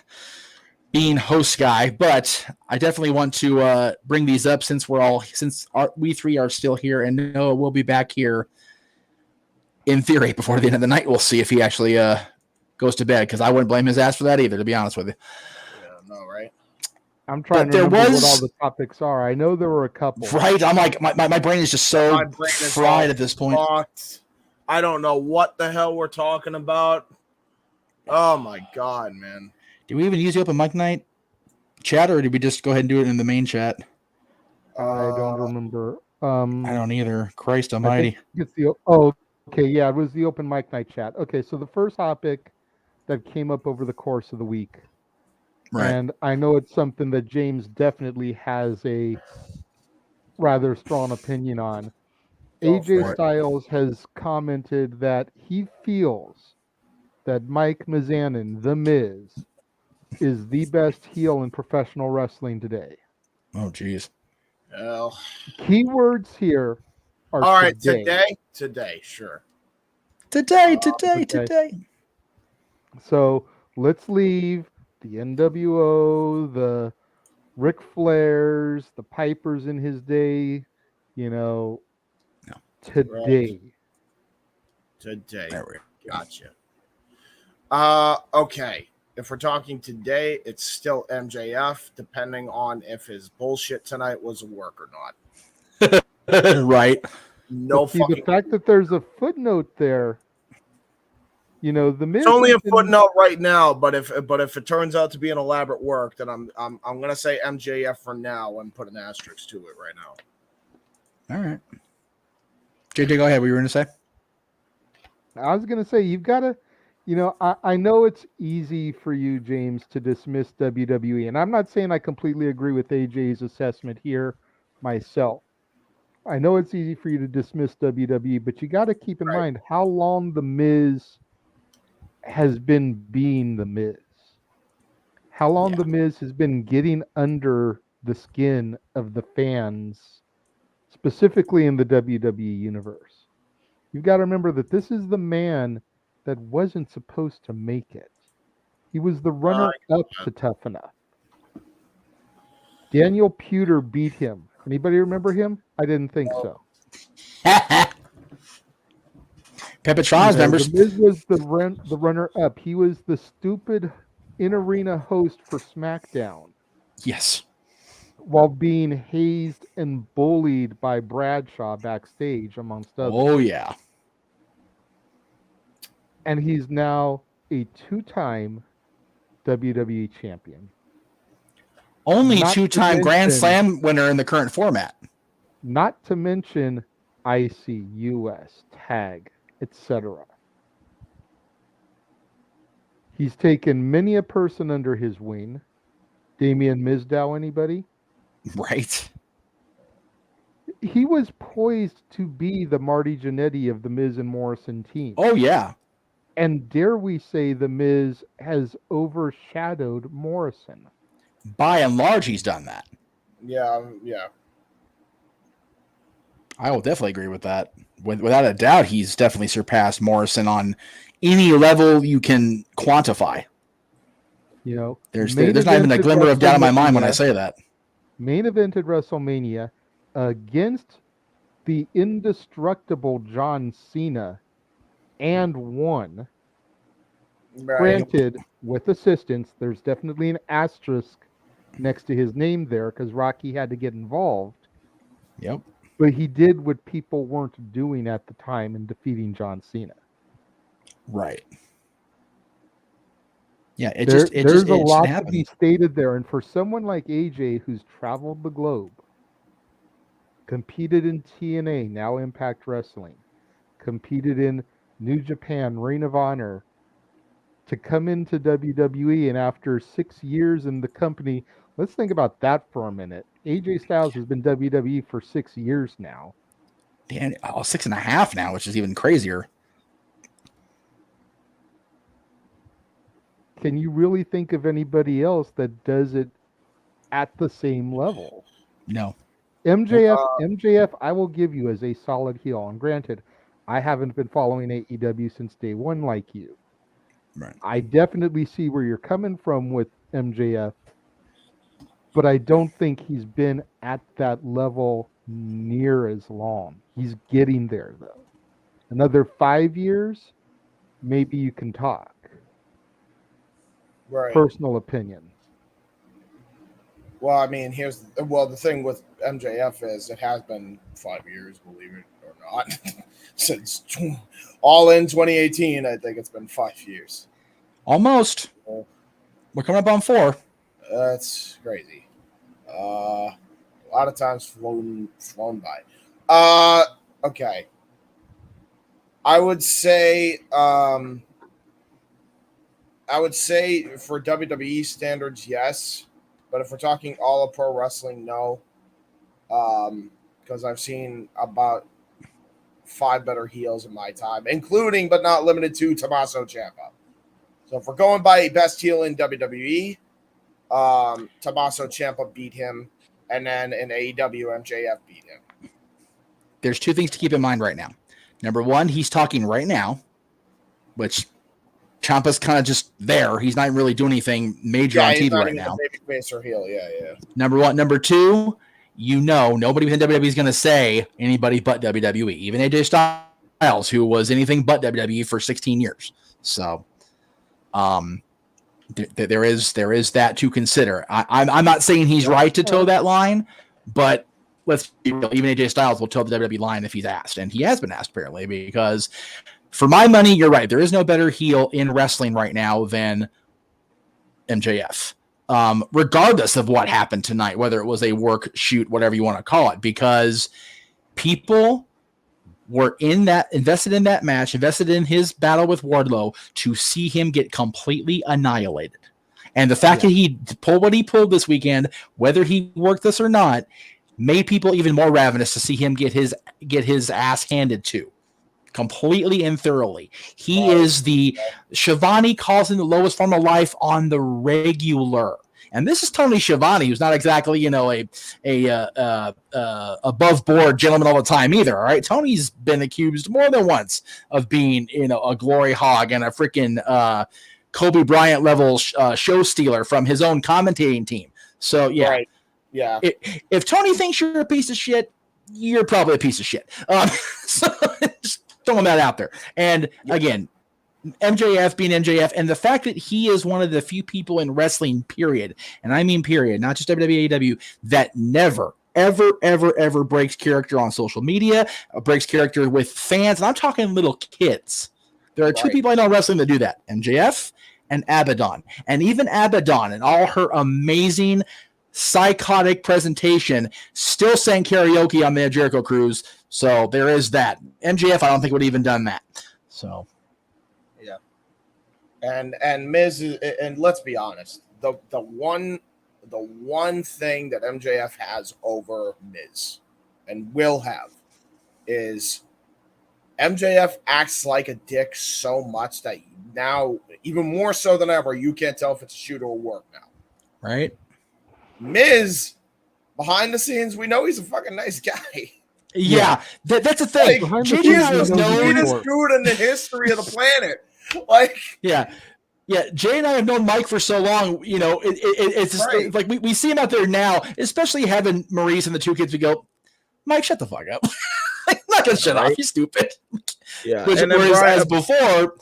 being host guy, but I definitely want to bring these up since we three are still here, and Noah will be back here in theory before the end of the night. We'll see if he actually goes to bed because I wouldn't blame his ass for that either, to be honest with you. Yeah, no, right? I'm trying to remember what all the topics are. I know there were a couple. Right? I'm like, my brain is just so fried at this point. I don't know what the hell we're talking about. Oh, my God, man. Did we even use the open mic night chat, or did we just go ahead and do it in the main chat? I don't remember. I don't either. Christ almighty. Okay, yeah, it was the open mic night chat. Okay, so the first topic that came up over the course of the week, right? And I know it's something that James definitely has a rather strong opinion on. AJ Styles has commented that he feels that Mike Mizanin, The Miz, is the best heel in professional wrestling today. Oh, geez. Well, keywords here are all right. Today, sure. Today. So let's leave the NWO, the Ric Flairs, the Pipers in his day. Today. There we go. Gotcha. Okay. If we're talking today, it's still MJF, depending on if his bullshit tonight was a work or not. Right. No fucking. The fact that there's a footnote there, the Miz. It's only a footnote right now, but if it turns out to be an elaborate work, then I'm gonna say MJF for now and put an asterisk to it right now. All right. JJ, go ahead. What you were going to say? I was going to say, you've got to, I know it's easy for you, James, to dismiss WWE. And I'm not saying I completely agree with AJ's assessment here myself. I know it's easy for you to dismiss WWE, but you got to keep in mind how long The Miz has been being The Miz. How long The Miz has been getting under the skin of the fans, specifically in the WWE universe. You've got to remember that this is the man that wasn't supposed to make it. He was the runner-up to Tough Enough. Daniel Puder beat him. Anybody remember him? I didn't think so. Pepitron's members. The Miz was the runner-up. He was the stupid in-arena host for SmackDown. Yes. While being hazed and bullied by Bradshaw backstage, amongst others. Oh, yeah. And he's now a 2-time WWE champion. Only 2-time Grand Slam winner in the current format. Not to mention IC, US, Tag, etc. He's taken many a person under his wing. Damian Mizdow, anybody? Right. He was poised to be the Marty Jannetty of the Miz and Morrison team. Oh, yeah. And dare we say the Miz has overshadowed Morrison. By and large, he's done that. Yeah. I will definitely agree with that. Without a doubt, he's definitely surpassed Morrison on any level you can quantify. There's not even a glimmer of doubt in my mind when I say that. Main event at WrestleMania against the indestructible John Cena and won. Right. Granted, with assistance, there's definitely an asterisk next to his name there because Rocky had to get involved. Yep. But he did what people weren't doing at the time in defeating John Cena. Right. Yeah, there's a lot to be stated there. And for someone like AJ who's traveled the globe, competed in TNA, now Impact Wrestling, competed in New Japan, Ring of Honor, to come into WWE and after 6 years in the company, let's think about that for a minute. AJ Styles has been WWE for 6 years now. Dan, 6.5 now, which is even crazier. Can you really think of anybody else that does it at the same level? No. MJF, I will give you as a solid heel. And granted, I haven't been following AEW since day one like you. Right. I definitely see where you're coming from with MJF, but I don't think he's been at that level near as long. He's getting there, though. Another 5 years, maybe you can talk. Right. Personal opinion. Well, I mean, the thing with MJF is it has been 5 years, believe it or not, since All In 2018. I think it's been 5 years. Almost. We're coming up on 4. That's crazy. A lot of times flown by. Okay. I would say for WWE standards, yes. But if we're talking all of pro wrestling, no. Because I've seen about 5 better heels in my time, including but not limited to Tommaso Ciampa. So if we're going by best heel in WWE, Tommaso Ciampa beat him, and then in AEW, MJF beat him. There's 2 things to keep in mind right now. Number 1, he's talking right now, which Ciampa's kind of just there. He's not really doing anything major on TV right now. Babyface or heel, yeah. Number 1. Number 2, nobody within WWE is going to say anybody but WWE. Even AJ Styles, who was anything but WWE for 16 years. So, there is that to consider. I'm not saying he's right to toe that line, but let's be real. Even AJ Styles will toe the WWE line if he's asked, and he has been asked apparently. Because for my money, you're right. There is no better heel in wrestling right now than MJF. Regardless of what happened tonight, whether it was a work, shoot, whatever you want to call it, because people were invested in that match, invested in his battle with Wardlow to see him get completely annihilated. And the fact that he pulled what he pulled this weekend, whether he worked this or not, made people even more ravenous to see him get his ass handed to. Completely and thoroughly. He is Shivani calls him the lowest form of life on the regular. And this is Tony Schiavone, who's not exactly, a above board gentleman all the time either. All right. Tony's been accused more than once of being, a glory hog and a freaking Kobe Bryant level show stealer from his own commentating team. So yeah. Right. Yeah. If Tony thinks you're a piece of shit, you're probably a piece of shit. So just throwing that out there. And again, MJF being MJF, and the fact that he is one of the few people in wrestling, period, and I mean period, not just WWE, AEW, that never, ever, ever, ever breaks character on social media, breaks character with fans, and I'm talking little kids. There are two people I know in wrestling that do that, MJF and Abaddon. And even Abaddon and all her amazing psychotic presentation still sang karaoke on the Jericho Cruise, so there is that. MJF, I don't think would have even done that. So... And Miz is, and let's be honest, the one thing that MJF has over Miz and will have is MJF acts like a dick so much that now, even more so than ever, you can't tell if it's a shoot or work now. Right? Miz, behind the scenes, we know he's a fucking nice guy. Yeah. That's the thing. Like, he is the sweetest dude in the history of the planet. Like, yeah, Jay and I have known Mike for so long. It's just, like we see him out there now, especially having Maurice and the two kids. We go, Mike, shut the fuck up. I'm not gonna shut off. You stupid. Yeah. Whereas before,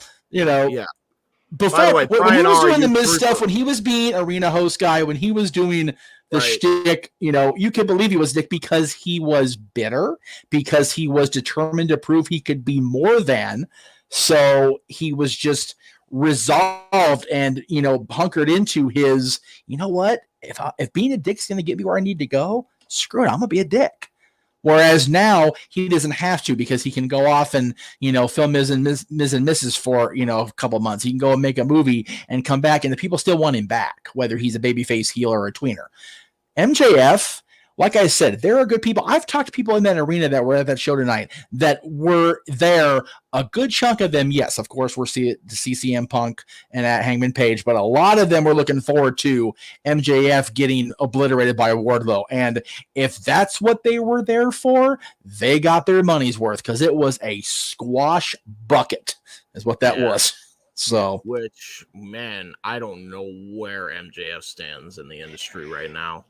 before by the way, when he was doing the Miz stuff, when he was being arena host guy, when he was doing the shtick, you can believe he was dick because he was bitter, because he was determined to prove he could be more than. So he was just resolved and, hunkered into his, what? If being a dick's going to get me where I need to go, screw it. I'm going to be a dick. Whereas now he doesn't have to because he can go off and, film Ms. and Mrs. for, a couple months. He can go and make a movie and come back and the people still want him back, whether he's a babyface heel or a tweener. MJF, like I said, there are good people. I've talked to people in that arena that were at that show tonight that were there. A good chunk of them, yes, of course, we're to see CM Punk and at Hangman Page, but a lot of them were looking forward to MJF getting obliterated by Wardlow. And if that's what they were there for, they got their money's worth because it was a squash bucket, is what that was. So, which, man, I don't know where MJF stands in the industry right now.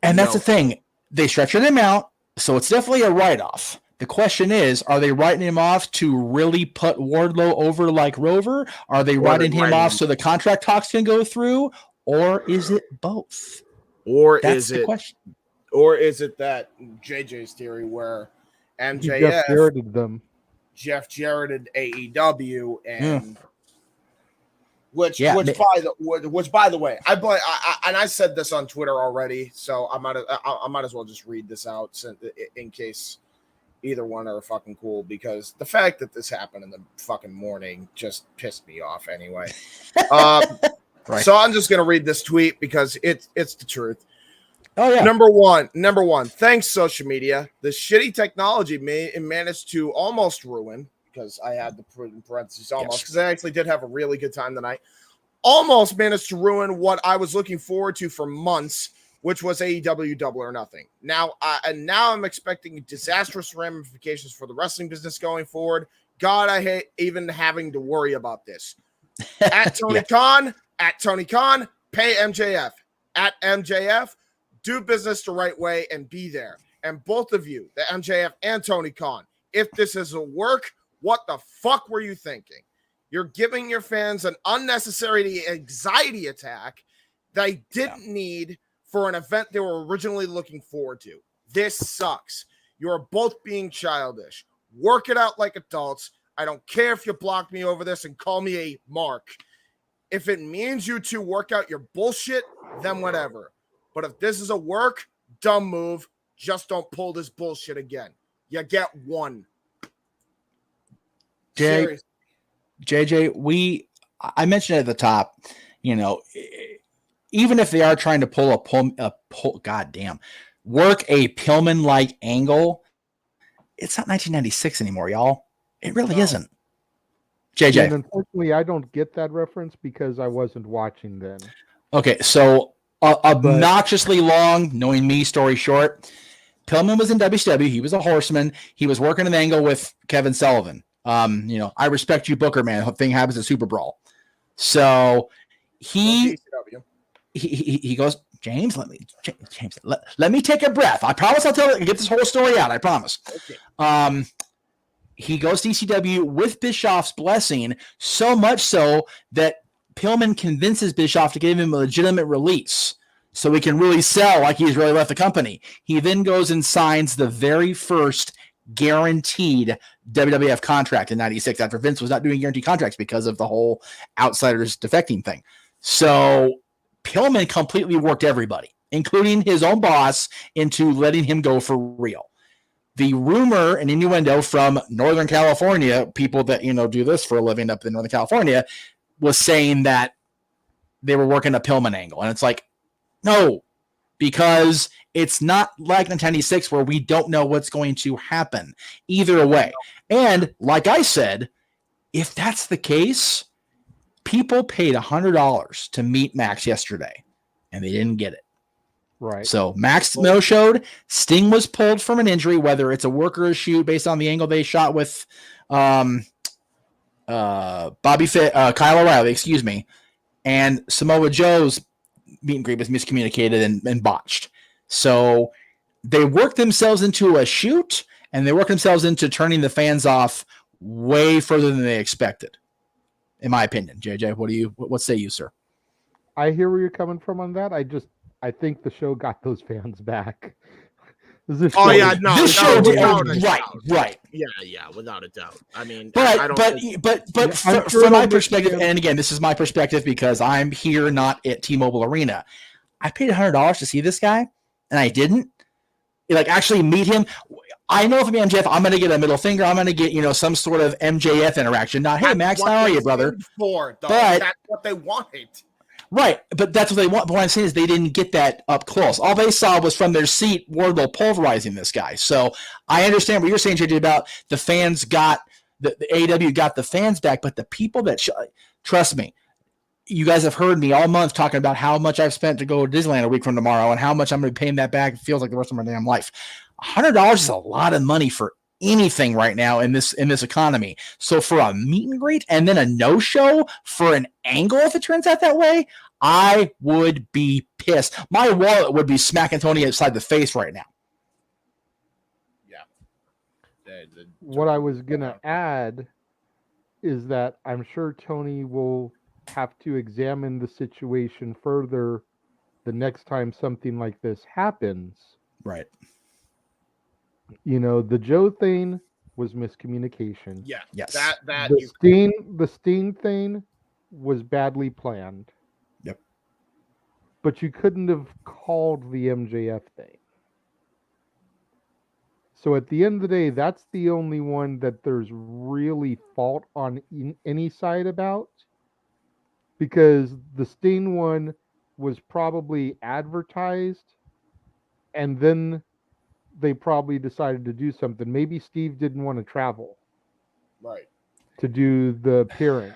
And that's the thing. They stretched him out, so it's definitely a write-off. The question is, are they writing him off to really put Wardlow over like Rover? Are they writing him off so the contract talks can go through? Or is it both? That's the question. Or is it that JJ's theory where MJF Jeff Jarretted AEW and Which by the way, I said this on Twitter already, so I might as well just read this out in case either one are fucking cool, because the fact that this happened in the fucking morning just pissed me off anyway. So I'm just gonna read this tweet because it's the truth. Oh yeah. Number one. Thanks, social media. The shitty technology managed to almost ruin. Because I had to put in parentheses almost, because I actually did have a really good time tonight. Almost managed to ruin what I was looking forward to for months, which was AEW Double or Nothing. Now I'm expecting disastrous ramifications for the wrestling business going forward. God, I hate even having to worry about this. At Tony Khan, pay MJF. At MJF, do business the right way and be there. And both of you, the MJF and Tony Khan, if this is a work, what the fuck were you thinking? You're giving your fans an unnecessary anxiety attack they didn't need for an event they were originally looking forward to. This sucks. You're both being childish. Work it out like adults. I don't care if you block me over this and call me a mark. If it means you two work out your bullshit, then whatever. But if this is a work, dumb move. Just don't pull this bullshit again. You get one. JJ, I mentioned at the top, even if they are trying to work a Pillman-like angle, it's not 1996 anymore, y'all. It really isn't. JJ. Yeah, and unfortunately, I don't get that reference because I wasn't watching then. Okay, so obnoxiously long, knowing me, story short, Pillman was in WCW. He was a horseman. He was working an angle with Kevin Sullivan. I respect you, Booker, man. The thing happens at Super Brawl. So he goes, James, let me take a breath. I promise I'll get this whole story out. I promise. Okay. He goes to ECW with Bischoff's blessing, so much so that Pillman convinces Bischoff to give him a legitimate release so he can really sell like he's really left the company. He then goes and signs the very first guaranteed WWF contract in 96 after Vince was not doing guaranteed contracts because of the whole outsiders defecting thing. So Pillman completely worked everybody, including his own boss, into letting him go for real. The rumor and innuendo from Northern California, people that, do this for a living up in Northern California, was saying that they were working a Pillman angle. And it's like, no, because it's not like 1996 where we don't know what's going to happen either way. And like I said, if that's the case, people paid $100 to meet Max yesterday and they didn't get it. Right. So Max no-showed. Sting was pulled from an injury, whether it's a work or a shoot based on the angle they shot with Kyle O'Reilly, and Samoa Joe's meet and greet was miscommunicated and botched. So they worked themselves into a shoot, and they worked themselves into turning the fans off way further than they expected, in my opinion. JJ, what say you, sir? I hear where you're coming from on that. I think the show got those fans back. Right. Yeah, without a doubt. I mean, but from my perspective, and again, this is my perspective because I'm here not at T-Mobile Arena. I paid $100 to see this guy, and I didn't actually meet him. I know if I'm MJF, I'm going to get a middle finger. I'm going to get some sort of MJF interaction. Not, hey Max, how are you, brother? But that's what they wanted. Right, but that's what they want. But what I'm saying is they didn't get that up close. All they saw was from their seat Wardlow pulverizing this guy. So I understand what you're saying, JJ, about the fans got the AEW got the fans back, but the people that trust me, you guys have heard me all month talking about how much I've spent to go to Disneyland a week from tomorrow and how much I'm going to be paying that back. It feels like the rest of my damn life. $100 is a lot of money for anything right now in this economy. So for a meet and greet and then a no-show for an angle, if it turns out that way, I would be pissed. My wallet would be smacking Tony upside the face right now. Yeah. What I was going to add is that I'm sure Tony will have to examine the situation further the next time something like this happens. Right. The Joe thing was miscommunication. Yeah. Yes. The Sting thing was badly planned. Yep. But you couldn't have called the MJF thing. So at the end of the day, that's the only one that there's really fault on any side about. Because the Sting one was probably advertised and then they probably decided to do something. Maybe Steve didn't want to travel. Right. To do the appearance.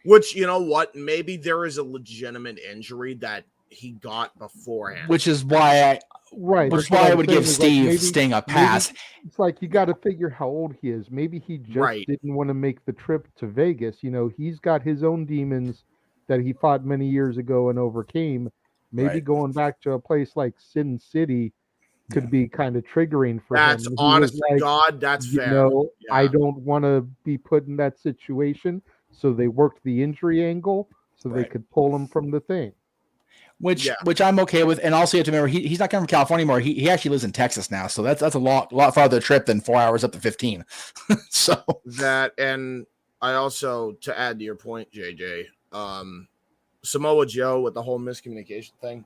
Which, you know what? Maybe there is a legitimate injury that he got beforehand. Which is why I would give Sting a pass. It's like you got to figure how old he is. Maybe he just didn't want to make the trip to Vegas. He's got his own demons that he fought many years ago and overcame. Maybe going back to a place like Sin City could be kind of triggering for him. That's honest to God, that's fair. I don't want to be put in that situation. So they worked the injury angle so they could pull him from the thing. Which I'm okay with. And also you have to remember he's not coming from California anymore. He actually lives in Texas now. So that's a lot farther trip than 4 hours up to 15. So that, and I also, to add to your point, JJ, Samoa Joe with the whole miscommunication thing.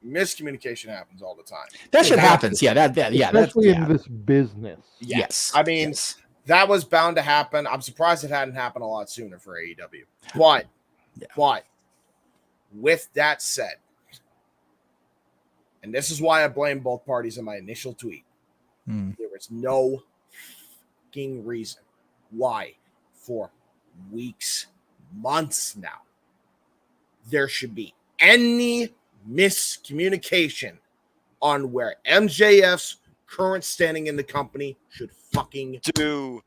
Miscommunication happens all the time. That shit happens. Yeah, especially in this business. Yes. I mean, that was bound to happen. I'm surprised it hadn't happened a lot sooner for AEW. But with that said, and this is why I blame both parties in my initial tweet, there is no fucking reason why for weeks, months now, there should be any miscommunication on where MJF's current standing in the company should fucking do.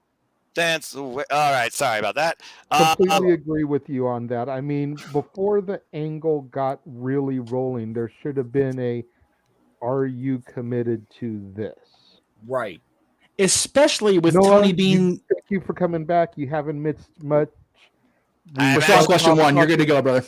Dance away. All right, sorry about that. Completely agree with you on that. I mean, before the angle got really rolling, there should have been are you committed to this? Right. Especially with Tony being... Thank you for coming back. You haven't missed much. Response question 1. You're good to go, brother.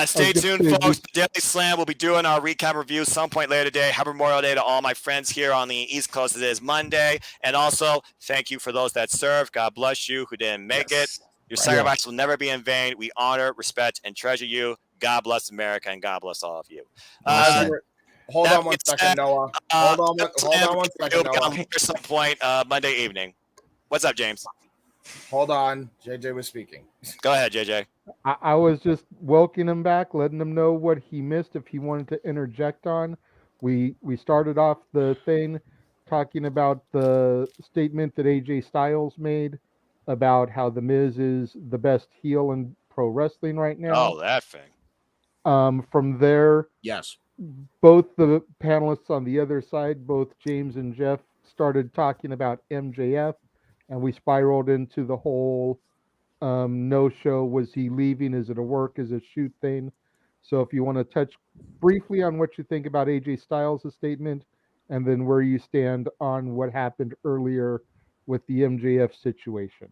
Stay tuned, folks. The Daily Slam will be doing our recap review some point later today. Happy Memorial Day to all my friends here on the East Coast. It is Monday. And also, thank you for those that served. God bless you who didn't make it. Your sacrifice will never be in vain. We honor, respect, and treasure you. God bless America, and God bless all of you. Hold on one second, Noah. Hold on one second, Noah. At some point Monday evening. What's up, James? Hold on. JJ was speaking. Go ahead, JJ. I was just welcoming him back, letting him know what he missed if he wanted to interject on. We started off the thing talking about the statement that AJ Styles made about how The Miz is the best heel in pro wrestling right now. Oh, that thing. From there, yes, both the panelists on the other side, both James and Jeff, started talking about MJF, and we spiraled into the whole no-show. Was he leaving? Is it a work? Is it a shoot thing? So if you want to touch briefly on what you think about AJ Styles' statement, and then where you stand on what happened earlier with the MJF situation.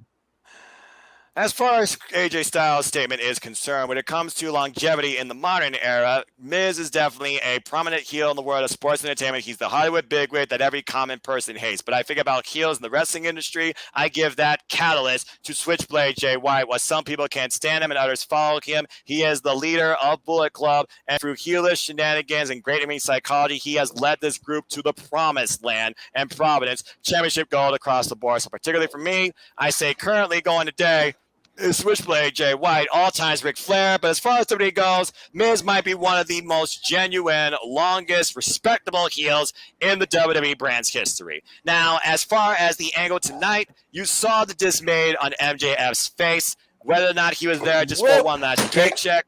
As far as AJ Styles' statement is concerned, when it comes to longevity in the modern era, Miz is definitely a prominent heel in the world of sports entertainment. He's the Hollywood bigwig that every common person hates. But I think about heels in the wrestling industry, I give that catalyst to Switchblade Jay White. While some people can't stand him and others follow him, he is the leader of Bullet Club. And through heelish shenanigans and great ring psychology, he has led this group to the promised land and Providence championship gold across the board. So particularly for me, I say currently going today, is Switchblade Jay White, all times Ric Flair. But as far as WWE goes, Miz might be one of the most genuine, longest, respectable heels in the WWE brand's history. Now, as far as the angle tonight, you saw the dismay on MJF's face. Whether or not he was there just for one last paycheck.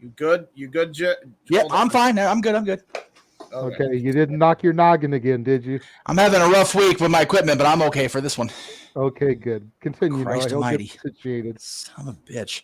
You good? Yeah, I'm fine. I'm good. Okay, you didn't knock your noggin again, did you? I'm having a rough week with my equipment, but I'm okay for this one. Okay, good. Continue. Christ almighty. Situated. Son of a bitch.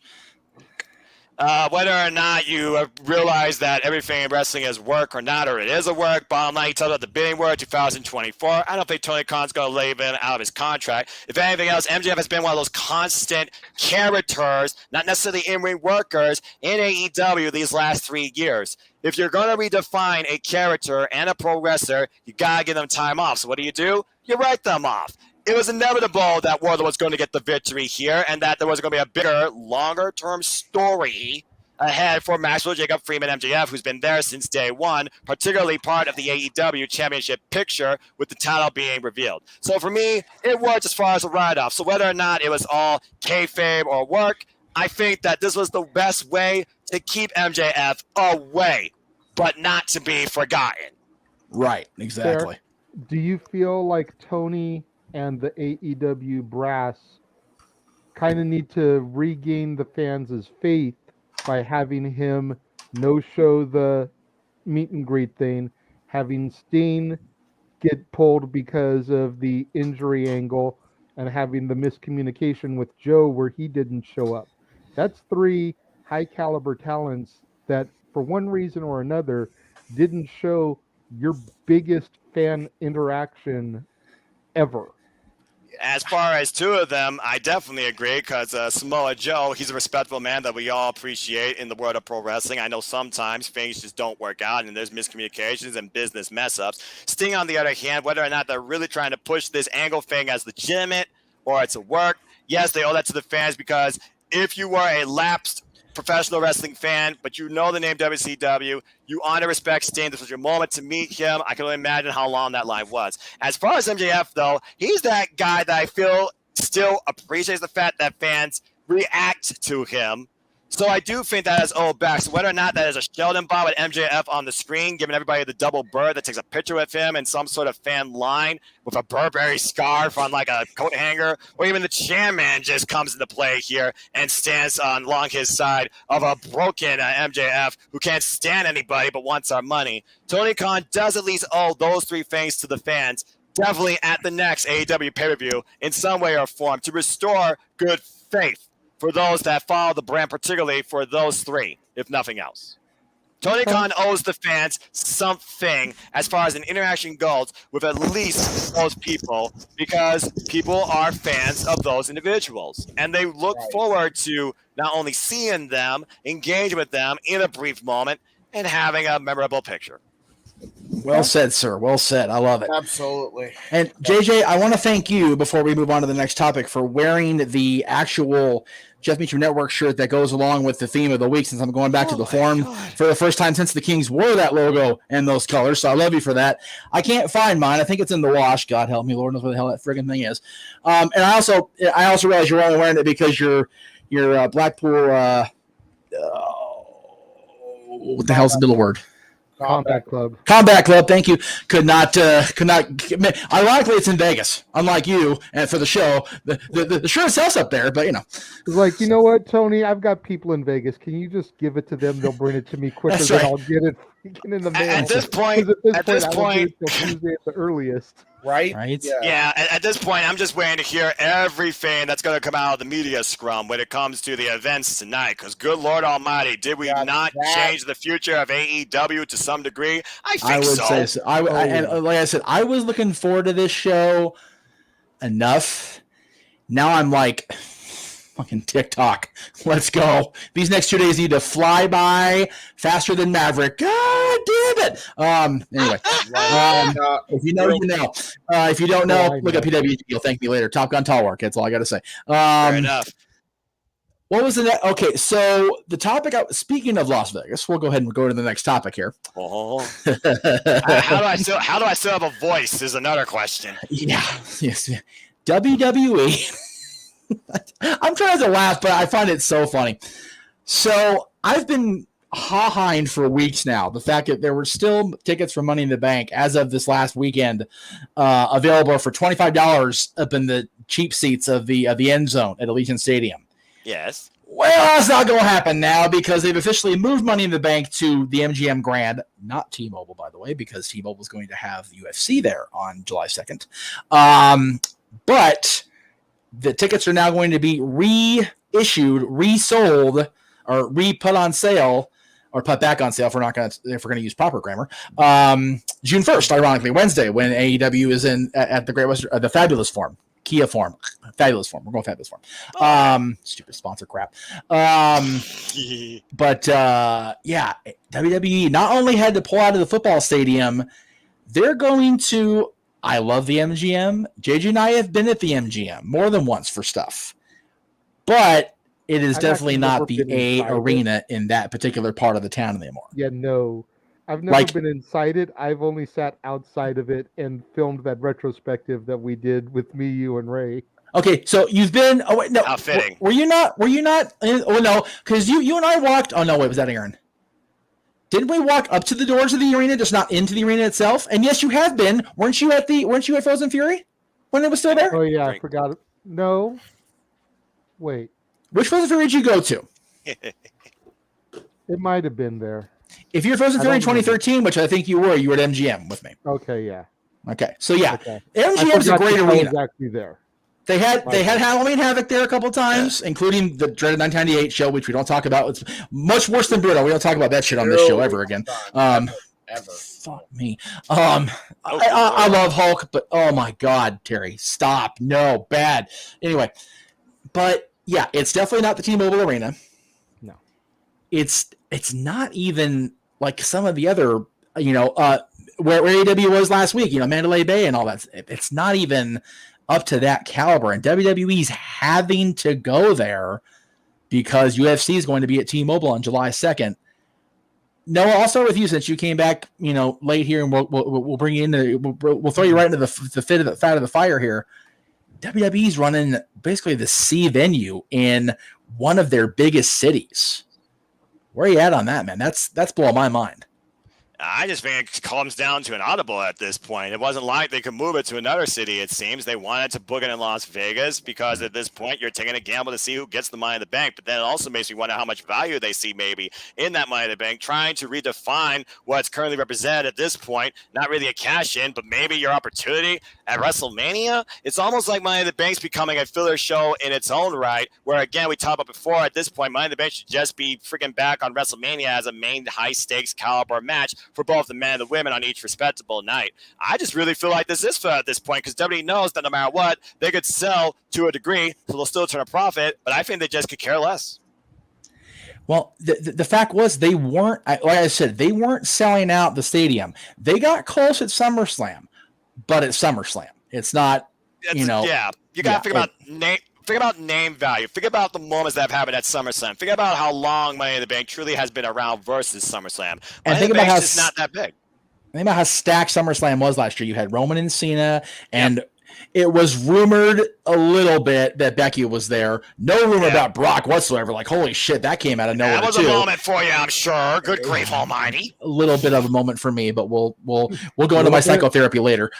Whether or not you realize that everything in wrestling is work or not, or it is a work, bottom line, he tells about the bidding war 2024. I don't think Tony Khan's going to leave him out of his contract. If anything else, MJF has been one of those constant characters, not necessarily in-ring workers, in AEW these last 3 years. If you're going to redefine a character and a pro wrestler, you got to give them time off. So what do? You write them off. It was inevitable that Wardlow was going to get the victory here and that there was going to be a bigger, longer-term story ahead for Maxwell Jacob Freeman MJF, who's been there since day one, particularly part of the AEW championship picture with the title being revealed. So for me, it worked as far as a write-off. So whether or not it was all kayfabe or work, I think that this was the best way to keep MJF away, but not to be forgotten. Right, exactly. Sarah, do you feel like Tony and the AEW brass kind of need to regain the fans' faith by having him no-show the meet and greet thing, having Steen get pulled because of the injury angle, and having the miscommunication with Joe where he didn't show up? That's 3 high-caliber talents that, for one reason or another, didn't show your biggest fan interaction ever. As far as 2 of them, I definitely agree because Samoa Joe, he's a respectable man that we all appreciate in the world of pro wrestling. I know sometimes things just don't work out and there's miscommunications and business mess-ups. Sting, on the other hand, whether or not they're really trying to push this angle thing as legitimate or it's a work, yes, they owe that to the fans because if you were a lapsed professional wrestling fan, but you know the name WCW, you honor, respect Sting. This was your moment to meet him. I can only imagine how long that line was. As far as MJF, though, he's that guy that I feel still appreciates the fact that fans react to him. So I do think that is old back. So whether or not that is a Sheldon Bob with MJF on the screen, giving everybody the double bird that takes a picture with him and some sort of fan line with a Burberry scarf on like a coat hanger, or even the chairman just comes into play here and stands along his side of a broken MJF who can't stand anybody but wants our money. Tony Khan does at least owe those three things to the fans, definitely at the next AEW pay-per-view in some way or form, to restore good faith for those that follow the brand, particularly for those three, if nothing else. Tony Khan owes the fans something as far as an interaction goes with at least those people, because people are fans of those individuals. And they look forward to not only seeing them, engage with them in a brief moment, and having a memorable picture. Well said, sir. Well said. I love it. Absolutely. And JJ, I want to thank you before we move on to the next topic for wearing the actual Jeff Meacham Network shirt that goes along with the theme of the week, since I'm going back to the forum for the first time since the Kings wore that logo and those colors. So I love you for that. I can't find mine. I think it's in the wash. God help me. Lord knows where the hell that friggin' thing is. And I also realize you're only wearing it because you're Blackpool. What the hell's the middle word? Combat Club. Combat Club, thank you. Could not. Ironically, it's in Vegas. Unlike you, and for the show, the shirt itself's up there, but It's like, you know what, Tony? I've got people in Vegas. Can you just give it to them? They'll bring it to me quicker That's than right. I'll get it in the mail. At this point, I won't get it till Tuesday at the earliest. Right? Yeah, at this point, I'm just waiting to hear everything that's going to come out of the media scrum when it comes to the events tonight. Because, good Lord Almighty, did we not change the future of AEW to some degree? I would say so. And like I said, I was looking forward to this show enough. Now I'm like, fucking TikTok. Let's go. These next 2 days need to fly by faster than Maverick. God damn it. Anyway, if you know, you know. If you don't know, look at PWG. You'll thank me later. Top Gun Tall Work. That's all I got to say. Fair enough. What was the next? Okay, so the topic. Speaking of Las Vegas, we'll go ahead and go to the next topic here. How do I still have a voice? Is another question. Yeah. Yes. WWE. I'm trying to laugh, but I find it so funny. So I've been ha-haing for weeks now. The fact that there were still tickets for Money in the Bank as of this last weekend available for $25 up in the cheap seats of the end zone at Allegiant Stadium. Yes. Well, that's not going to happen now because they've officially moved Money in the Bank to the MGM Grand, not T-Mobile, by the way, because T-Mobile is going to have the UFC there on July 2nd. But the tickets are now going to be reissued, resold, or re-put on sale, or put back on sale if we're going to use proper grammar. June 1st, ironically, Wednesday, when AEW is at the Great Western, the Fabulous Forum, Kia Forum, Fabulous Forum. We're going Fabulous Forum. Stupid sponsor crap. But yeah, WWE not only had to pull out of the football stadium, they're going to. I love the MGM. JJ and I have been at the MGM more than once for stuff. But it is definitely not the A arena in that particular part of the town anymore. Yeah, no. I've never been inside it. I've only sat outside of it and filmed that retrospective that we did with me, you, and Ray. Okay, so you've been. Oh wait, no. How fitting. Were you not? Oh no, because you and I walked. Oh no, wait, was that Aaron? Didn't we walk up to the doors of the arena, just not into the arena itself? And yes, you have been. Weren't you at Frozen Fury when it was still there? Oh yeah, I forgot it. No. Wait. Which Frozen Fury did you go to? It might have been there. If you're Frozen Fury in 2013, which I think you were at MGM with me. Okay, yeah. Okay, so yeah, okay. MGM's a great arena. Exactly there. They had Halloween Havoc there a couple times, including the dreaded 1998 show, which we don't talk about. It's much worse than Bruno. We don't talk about that shit on this show ever again. Ever. Fuck me. I love Hulk, but oh my God, Terry, stop. No, bad. Anyway, but yeah, it's definitely not the T-Mobile Arena. No. It's not even like some of the other, where AEW was last week, Mandalay Bay and all that. It's not even up to that caliber, and WWE's having to go there because UFC is going to be at T-Mobile on July 2nd. Noah, I'll start with you since you came back, late here, and we'll bring you in. We'll throw you right into the fat of the fire here. WWE's running basically the C venue in one of their biggest cities. Where are you at on that, man? That's blowing my mind. I just think it comes down to an audible at this point. It wasn't like they could move it to another city, it seems. They wanted to book it in Las Vegas because at this point you're taking a gamble to see who gets the Money in the Bank. But then it also makes me wonder how much value they see maybe in that Money in the Bank, trying to redefine what's currently represented at this point. Not really a cash-in, but maybe your opportunity at WrestleMania. It's almost like Money in the Bank's becoming a filler show in its own right, where, again, we talked about before, at this point, Money in the Bank should just be freaking back on WrestleMania as a main high-stakes caliber match for both the men and the women on each respectable night. I just really feel like this is fair at this point because WWE knows that no matter what, they could sell to a degree, so they'll still turn a profit, but I think they just could care less. Well, the fact was they weren't, like I said, they weren't selling out the stadium. They got close at SummerSlam, but at SummerSlam. It's not, you got to figure about name. Think about name value. Think about the moments that have happened at SummerSlam. Think about how long Money in the Bank truly has been around versus SummerSlam. And think about how it's not that big. Think about how stacked SummerSlam was last year. You had Roman and Cena, and it was rumored a little bit that Becky was there. No rumor about Brock whatsoever. Like, holy shit, that came out of nowhere. That was a moment for you, I'm sure. Good grief almighty. A little bit of a moment for me, but we'll go into my psychotherapy later.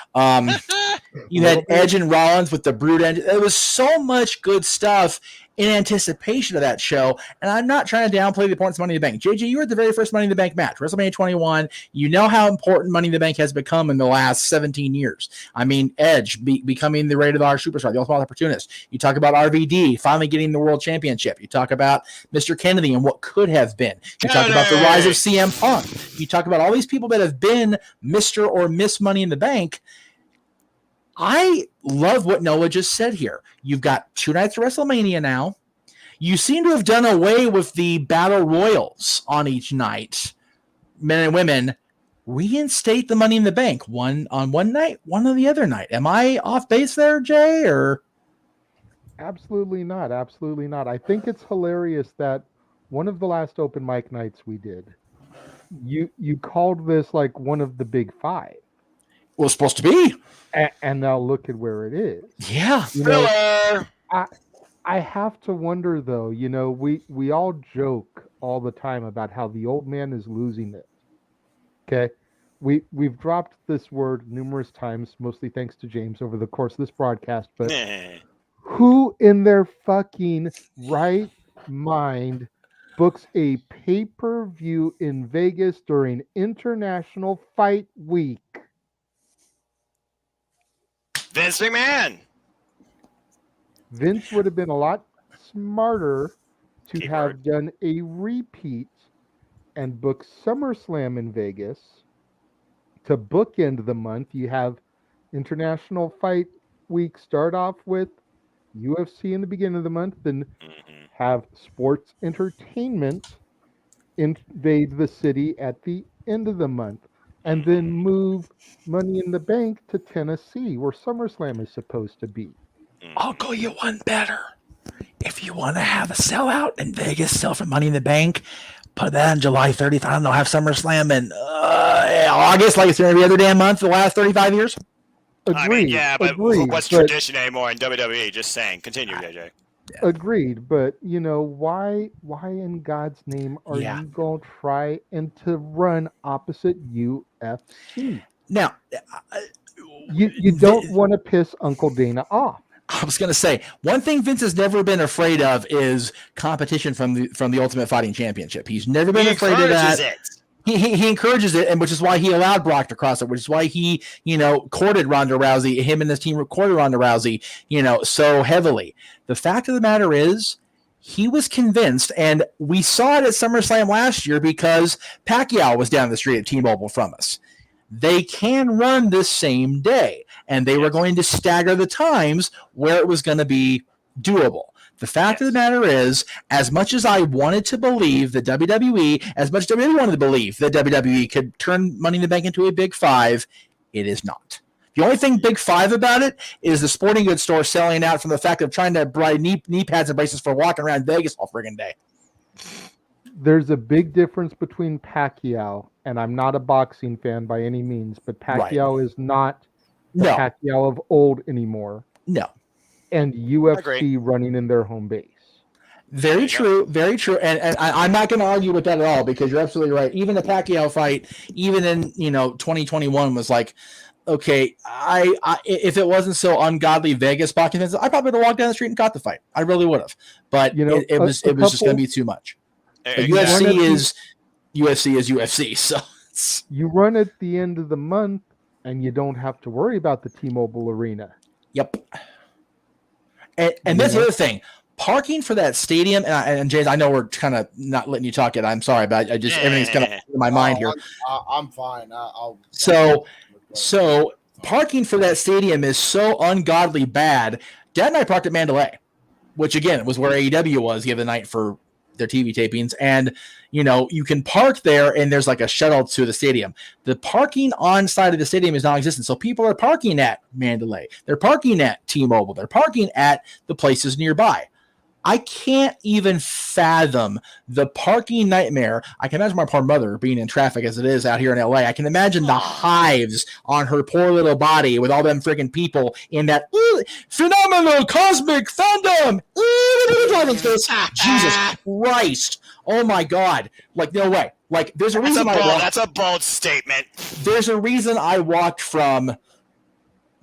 You had Edge and Rollins with the Brood Engine. There was so much good stuff in anticipation of that show, and I'm not trying to downplay the importance of Money in the Bank. JJ, you were at the very first Money in the Bank match, WrestleMania 21. You know how important Money in the Bank has become in the last 17 years. I mean, Edge becoming the rated R superstar, the ultimate opportunist. You talk about RVD finally getting the world championship. You talk about Mr. Kennedy and what could have been. You talk about the rise of CM Punk. You talk about all these people that have been Mr. or Miss Money in the Bank. I love what Noah just said here. You've got 2 nights of WrestleMania now. You seem to have done away with the battle royals on each night. Men and women, reinstate the Money in the Bank. One on one night, one on the other night. Am I off base there, Jay? Or absolutely not. Absolutely not. I think it's hilarious that one of the last open mic nights we did, you called this like one of the big 5. Well, it's supposed to be. And now look at where it is. Yeah. I have to wonder, though, we all joke all the time about how the old man is losing it. Okay? We've dropped this word numerous times, mostly thanks to James over the course of this broadcast, but who in their fucking right mind books a pay-per-view in Vegas during International Fight Week? Vince McMahon. Vince would have been a lot smarter to have done a repeat and book SummerSlam in Vegas to bookend the month. You have International Fight Week start off with UFC in the beginning of the month, then have sports entertainment invade the city at the end of the month, and then move Money in the Bank to Tennessee, where SummerSlam is supposed to be. I'll go you one better. If you want to have a sellout in Vegas, sell for Money in the Bank, put that on July 30th. I don't know, have SummerSlam in August, like it's been every other damn month for the last 35 years. Agreed. What's tradition anymore in WWE? Just saying. Continue, JJ. Yeah. Agreed, but why in God's name are you going to try and to run opposite UFC? Now, you don't want to piss Uncle Dana off. I was going to say, one thing Vince has never been afraid of is competition from the Ultimate Fighting Championship. He's never been afraid of that. He encourages it, and which is why he allowed Brock to cross it, which is why he, courted Ronda Rousey, him and his team courted Ronda Rousey, so heavily. The fact of the matter is, he was convinced, and we saw it at SummerSlam last year because Pacquiao was down the street at T-Mobile from us. They can run this same day, and they were going to stagger the times where it was going to be doable. The fact of the matter is, as much as I wanted to believe that WWE, as much as WWE wanted to believe that WWE could turn Money in the Bank into a Big 5, it is not. The only thing Big 5 about it is the sporting goods store selling out from the fact of trying to buy knee pads and braces for walking around Vegas all friggin' day. There's a big difference between Pacquiao, and I'm not a boxing fan by any means, but Pacquiao is not the Pacquiao of old anymore. No. and UFC running in their home base. Very true, very true, and I'm not going to argue with that at all because you're absolutely right. Even the Pacquiao fight, even in 2021, was like, okay, I if it wasn't so ungodly Vegas boxing fans, I probably would have walked down the street and caught the fight. I really would have, but it was just going to be too much. UFC is UFC, so you run at the end of the month, and you don't have to worry about the T-Mobile Arena. Yep, and that's the other thing. Parking for that stadium, and James, I know we're kind of not letting you talk yet. I'm sorry, but I just everything's kind of in my mind here. I'm fine. So parking for that stadium is so ungodly bad. Dad and I parked at Mandalay, which again was where AEW was the other night for their TV tapings, and you can park there, and there's like a shuttle to the stadium. The parking on side of the stadium is non-existent, so people are parking at Mandalay. They're parking at T-Mobile. They're parking at the places nearby. I can't even fathom the parking nightmare. I can imagine my poor mother being in traffic as it is out here in LA. I can imagine the hives on her poor little body with all them freaking people in that phenomenal cosmic fandom. Jesus Christ. Oh my God. Like, no way. Like, there's a reason that's a bold statement. There's a reason I walked from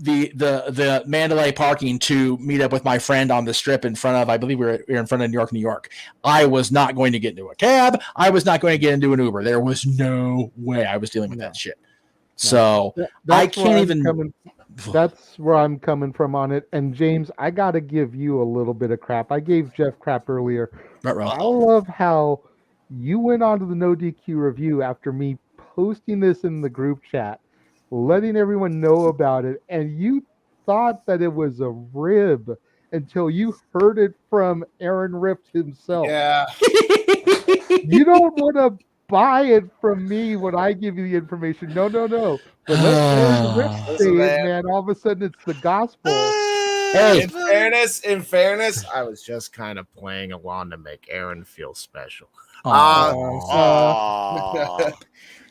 the Mandalay parking to meet up with my friend on the strip in front of, I believe we were in front of New York. I was not going to get into a cab. I was not going to get into an Uber. There was no way I was dealing with that shit. So I can't even. That's where I'm coming from on it. And James, I got to give you a little bit of crap. I gave Jeff crap earlier. I love how you went on to the No DQ review after me posting this in the group chat, letting everyone know about it, and you thought that it was a rib until you heard it from Aaron Rift himself. Yeah. You don't want to buy it from me when I give you the information. No. But let Aaron Rift say it, man. All of a sudden, it's the gospel. Hey, in fairness, I was just kind of playing along to make Aaron feel special.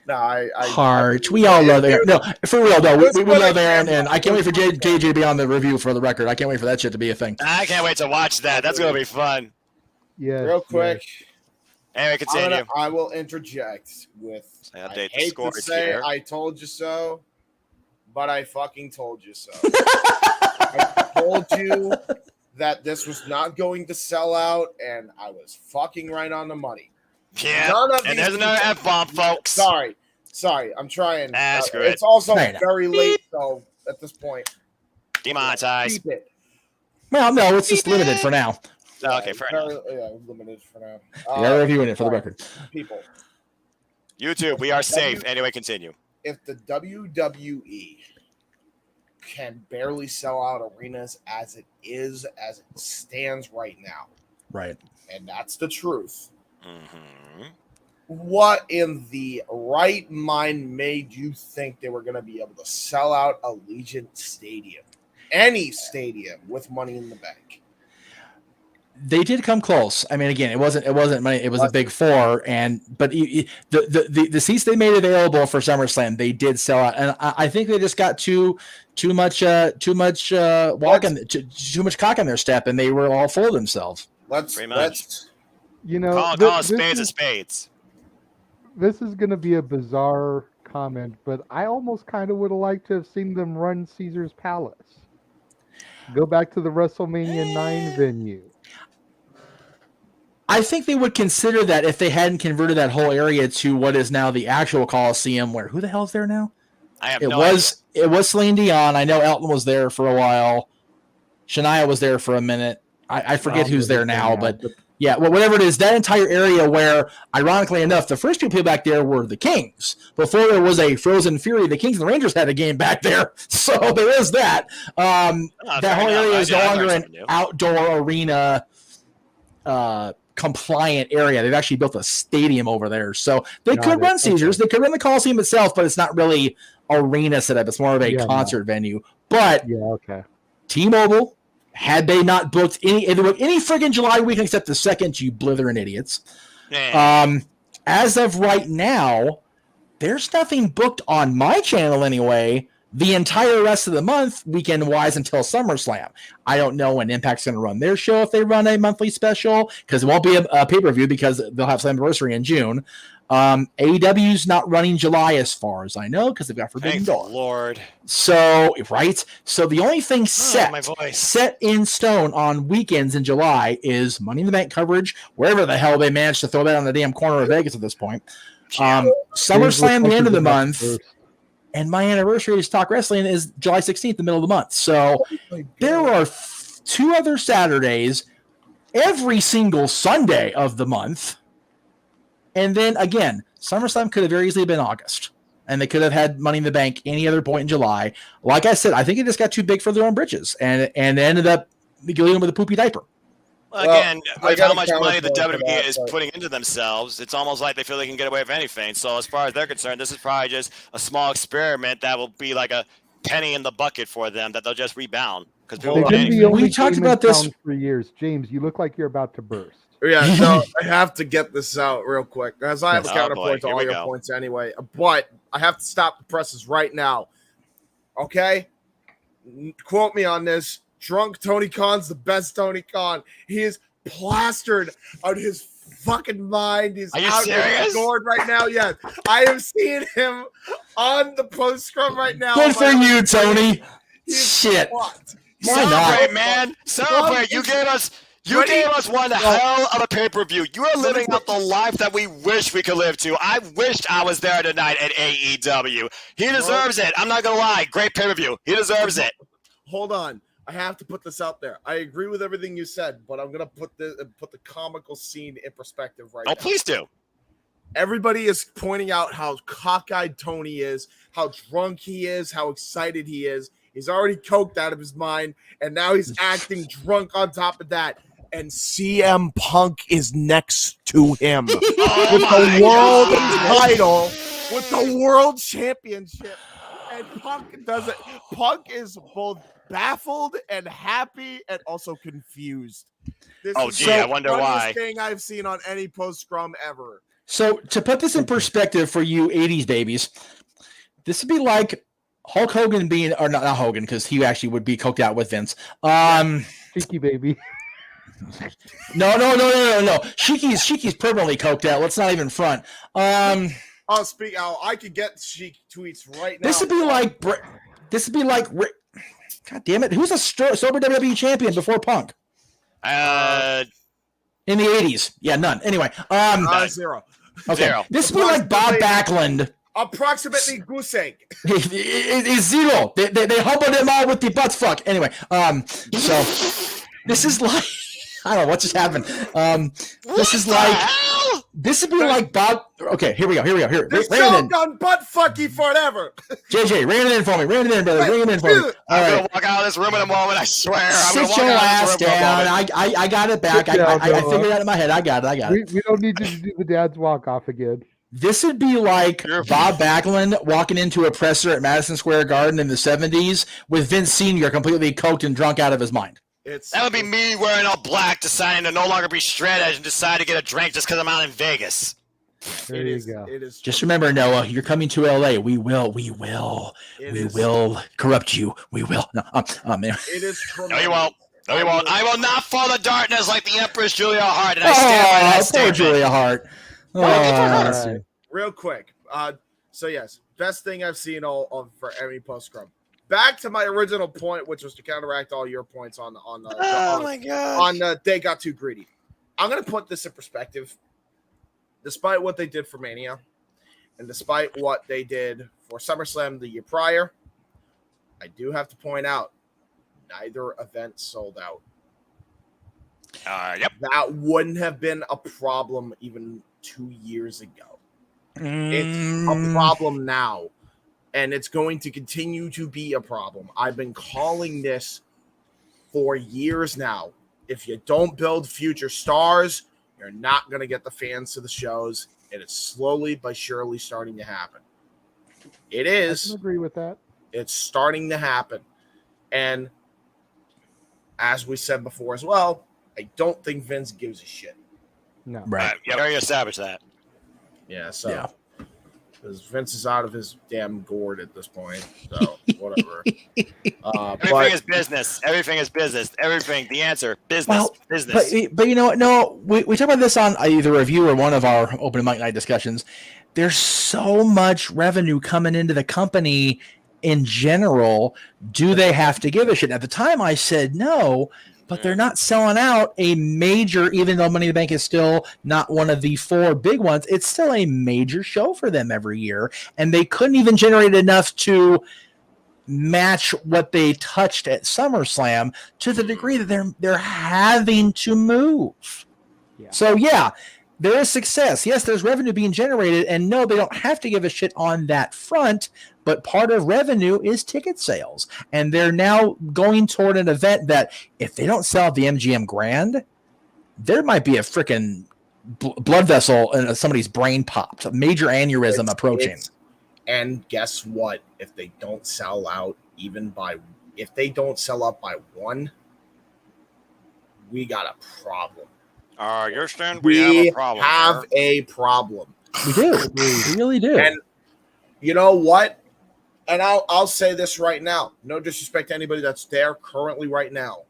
No, Heart. We all love Aaron. No, for real though, we love Aaron, and I can't wait for JJ to be on the review for the record. I can't wait for that shit to be a thing. I can't wait to watch that. That's gonna be fun. Yeah. Real quick. Anyway, continue. I will interject with. I hate to say I told you so, but I fucking told you so. I told you that this was not going to sell out, and I was fucking right on the money. Yeah, and there's another F-bomb, folks. Sorry, I'm trying. Screw it's also very late, so at this point. Demonetized. Keep it. Well, no, it's just limited for now. Okay, fair enough. Yeah, limited for now. They're reviewing it for the record. People. YouTube, we are safe. Anyway, continue. If the WWE can barely sell out arenas as it stands right now. Right. And that's the truth. Mm-hmm. What in the right mind made you think they were going to be able to sell out Allegiant Stadium, any stadium, with Money in the Bank? They did come close. I mean, again, it wasn't money. It was a big four, but the seats they made available for SummerSlam, they did sell out, and I think they just got too much cock in their step, and they were all full of themselves. Let's call spades a spades. This is going to be a bizarre comment, but I almost kind of would have liked to have seen them run Caesar's Palace. Go back to the WrestleMania 9 venue. I think they would consider that if they hadn't converted that whole area to what is now the actual Coliseum, where who the hell's there now? It was Celine Dion. I know Elton was there for a while. Shania was there for a minute. I forget who's there now, but yeah, well, whatever it is, that entire area where, ironically enough, the first people back there were the Kings. Before there was a Frozen Fury, the Kings and the Rangers had a game back there. So there is that. That whole area is no longer an outdoor arena compliant area. They've actually built a stadium over there. So they could run Caesars. They could run the Coliseum itself, but it's not really arena setup. It's more of a concert venue. But T-Mobile, had they not booked any friggin' July weekend except the second, you blithering idiots. As of right now, there's nothing booked on my channel anyway the entire rest of the month, weekend-wise, until SummerSlam. I don't know when Impact's going to run their show if they run a monthly special, because it won't be a pay-per-view because they'll have Slammiversary in June. AEW's not running July as far as I know because they've got Forbidden Door. Lord. So, right? So the only thing set in stone on weekends in July is Money in the Bank coverage, wherever the hell they managed to throw that on the damn corner of Vegas at this point. SummerSlam, the end of the month. And my anniversary to Talk Wrestling is July 16th, the middle of the month. So there are 2 other Saturdays every single Sunday of the month. And then again, SummerSlam could have very easily been August. And they could have had Money in the Bank any other point in July. Like I said, I think it just got too big for their own britches. And ended up leaving them with a poopy diaper. Well, again, with how much money the WWE is putting into themselves, it's almost like they feel they can get away with anything. So as far as they're concerned, this is probably just a small experiment that will be like a penny in the bucket for them that they'll just rebound. We talked about this for years. James, you look like you're about to burst. Yeah, so I have to get this out real quick, as I have a counterpoint to all your points anyway. But I have to stop the presses right now. Okay? Quote me on this. Drunk Tony Khan's the best Tony Khan. He is plastered out his fucking mind. He's out of gourd right now. Yes, I am seeing him on the post scrum right now. Good for you, Tony. Shit. Why not, man? Celebrate. You gave us one hell of a pay-per-view. You are living out the life that we wish we could live to. I wished I was there tonight at AEW. He deserves it. I'm not gonna lie. Great pay-per-view. He deserves it. Hold on. I have to put this out there. I agree with everything you said, but I'm gonna put the comical scene in perspective right now. Oh, please do. Everybody is pointing out how cockeyed Tony is, how drunk he is, how excited he is. He's already coked out of his mind, and now he's acting drunk on top of that. And CM Punk is next to him with the world title, with the world championship. And Punk does it. Punk is both baffled and happy and also confused. This I wonder why. Thing I've seen on any post scrum ever. So to put this in perspective for you 80s babies, this would be like Hulk Hogan being, or not Hogan, because he actually would be coked out with Vince. Cheeky baby. No. Sheiky's permanently coked out. Let's not even front. I could get Sheik tweets right now. This would be like. God damn it! Who's a sober WWE champion before Punk? In the 80s, yeah, none. Anyway, zero. Okay, Zero. This would be like Bob Backlund. Approximately goose egg. It's zero. They humbled him all with the butt fuck. Anyway, so this is like. I don't know what just happened. This would be like Bob. Okay, here we go. This show done butt fucky forever. JJ, ring it in for me. Ring it in, brother. Ring it in for me. All I'm gonna walk out of this room in a moment. I swear. Sit your ass down. I got it back. I figured it out in my head. I got it. We don't need you to do the dad's walk off again. This would be like Bob Backlund walking into a presser at Madison Square Garden in the 70s with Vince Sr. completely coked and drunk out of his mind. That would be me wearing all black, deciding to no longer be straight edge and decide to get a drink just because I'm out in Vegas. There you go. Just remember, Noah, you're coming to LA. We will corrupt you. We will. No, man. It is No, you won't. I will not fall to darkness like the Empress Julia Hart, and I stand by that statement. Julia Hart. Right. Real quick. So yes, best thing I've seen for every post scrum. Back to my original point, which was to counteract all your points on they got too greedy. I'm going to put this in perspective. Despite what they did for Mania, and despite what they did for SummerSlam the year prior, I do have to point out neither event sold out. Yep. That wouldn't have been a problem even 2 years ago. It's a problem now. And it's going to continue to be a problem. I've been calling this for years now. If you don't build future stars, you're not going to get the fans to the shows. And it's slowly but surely starting to happen. It is. I can agree with that. It's starting to happen. And as we said before as well, I don't think Vince gives a shit. No. Right. Yeah, we already established that. Yeah, so. Yeah. because Vince is out of his damn gourd at this point. So whatever. Everything is business. Everything is business. Everything. The answer. Business. Well, business. But you know what? No, we talk about this on either review or one of our open mic night discussions. There's so much revenue coming into the company in general. Do they have to give a shit? At the time, I said no, but they're not selling out a major, even though Money in the Bank is still not one of the 4 big ones, it's still a major show for them every year. And they couldn't even generate enough to match what they touched at SummerSlam to the degree that they're having to move. Yeah. So yeah, there is success. Yes, there's revenue being generated, and no, they don't have to give a shit on that front, but part of revenue is ticket sales. And they're now going toward an event that if they don't sell the MGM Grand, there might be a freaking blood vessel in somebody's brain popped, a major aneurysm approaching. And guess what? If they don't sell out if they don't sell out by 1, we got a problem. You're saying we have a problem. We have a problem. We do. We really do. And you know what? And I'll say this right now. No disrespect to anybody that's there currently right now,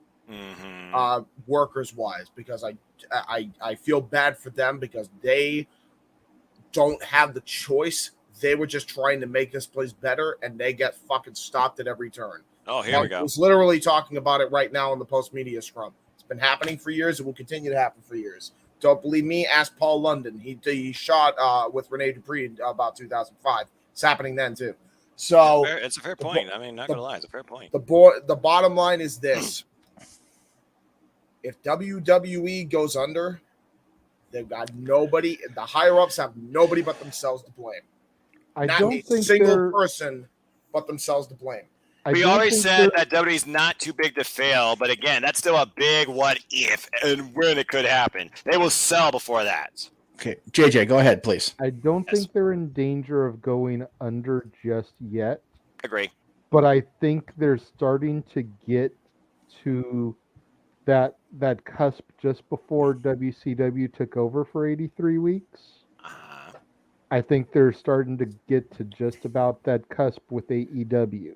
workers wise, because I feel bad for them because they don't have the choice. They were just trying to make this place better, and they get fucking stopped at every turn. Oh, here we go. I was literally talking about it right now in the post-media scrum. It's been happening for years. It will continue to happen for years. Don't believe me? Ask Paul London. He shot with Rene Dupree in about 2005. It's happening then, too. So it's a fair point. I mean, not going to lie. It's a fair point. The bottom line is this. If WWE goes under, they've got nobody. The higher-ups have nobody but themselves to blame. Not a single person but themselves to blame. We already said that WWE's not too big to fail, but again, that's still a big what if and when it could happen. They will sell before that. Okay, JJ, go ahead, please. I don't think they're in danger of going under just yet. Agree. But I think they're starting to get to that cusp just before WCW took over for 83 weeks. I think they're starting to get to just about that cusp with AEW.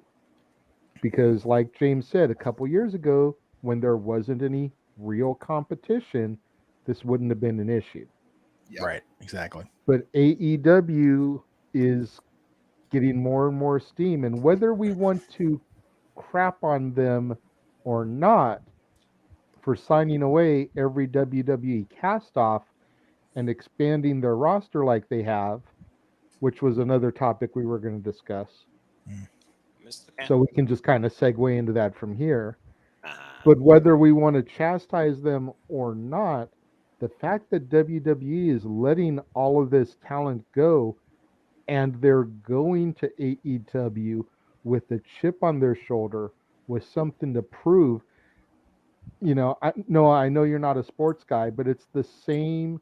Because like James said a couple years ago, when there wasn't any real competition, this wouldn't have been an issue. Yeah. Right, exactly. But AEW is getting more and more steam. And whether we want to crap on them or not for signing away every WWE cast-off and expanding their roster like they have, which was another topic we were going to discuss. So we can just kind of segue into that from here. But whether we want to chastise them or not, the fact that WWE is letting all of this talent go and they're going to AEW with a chip on their shoulder, with something to prove. You know, I know you're not a sports guy, but it's the same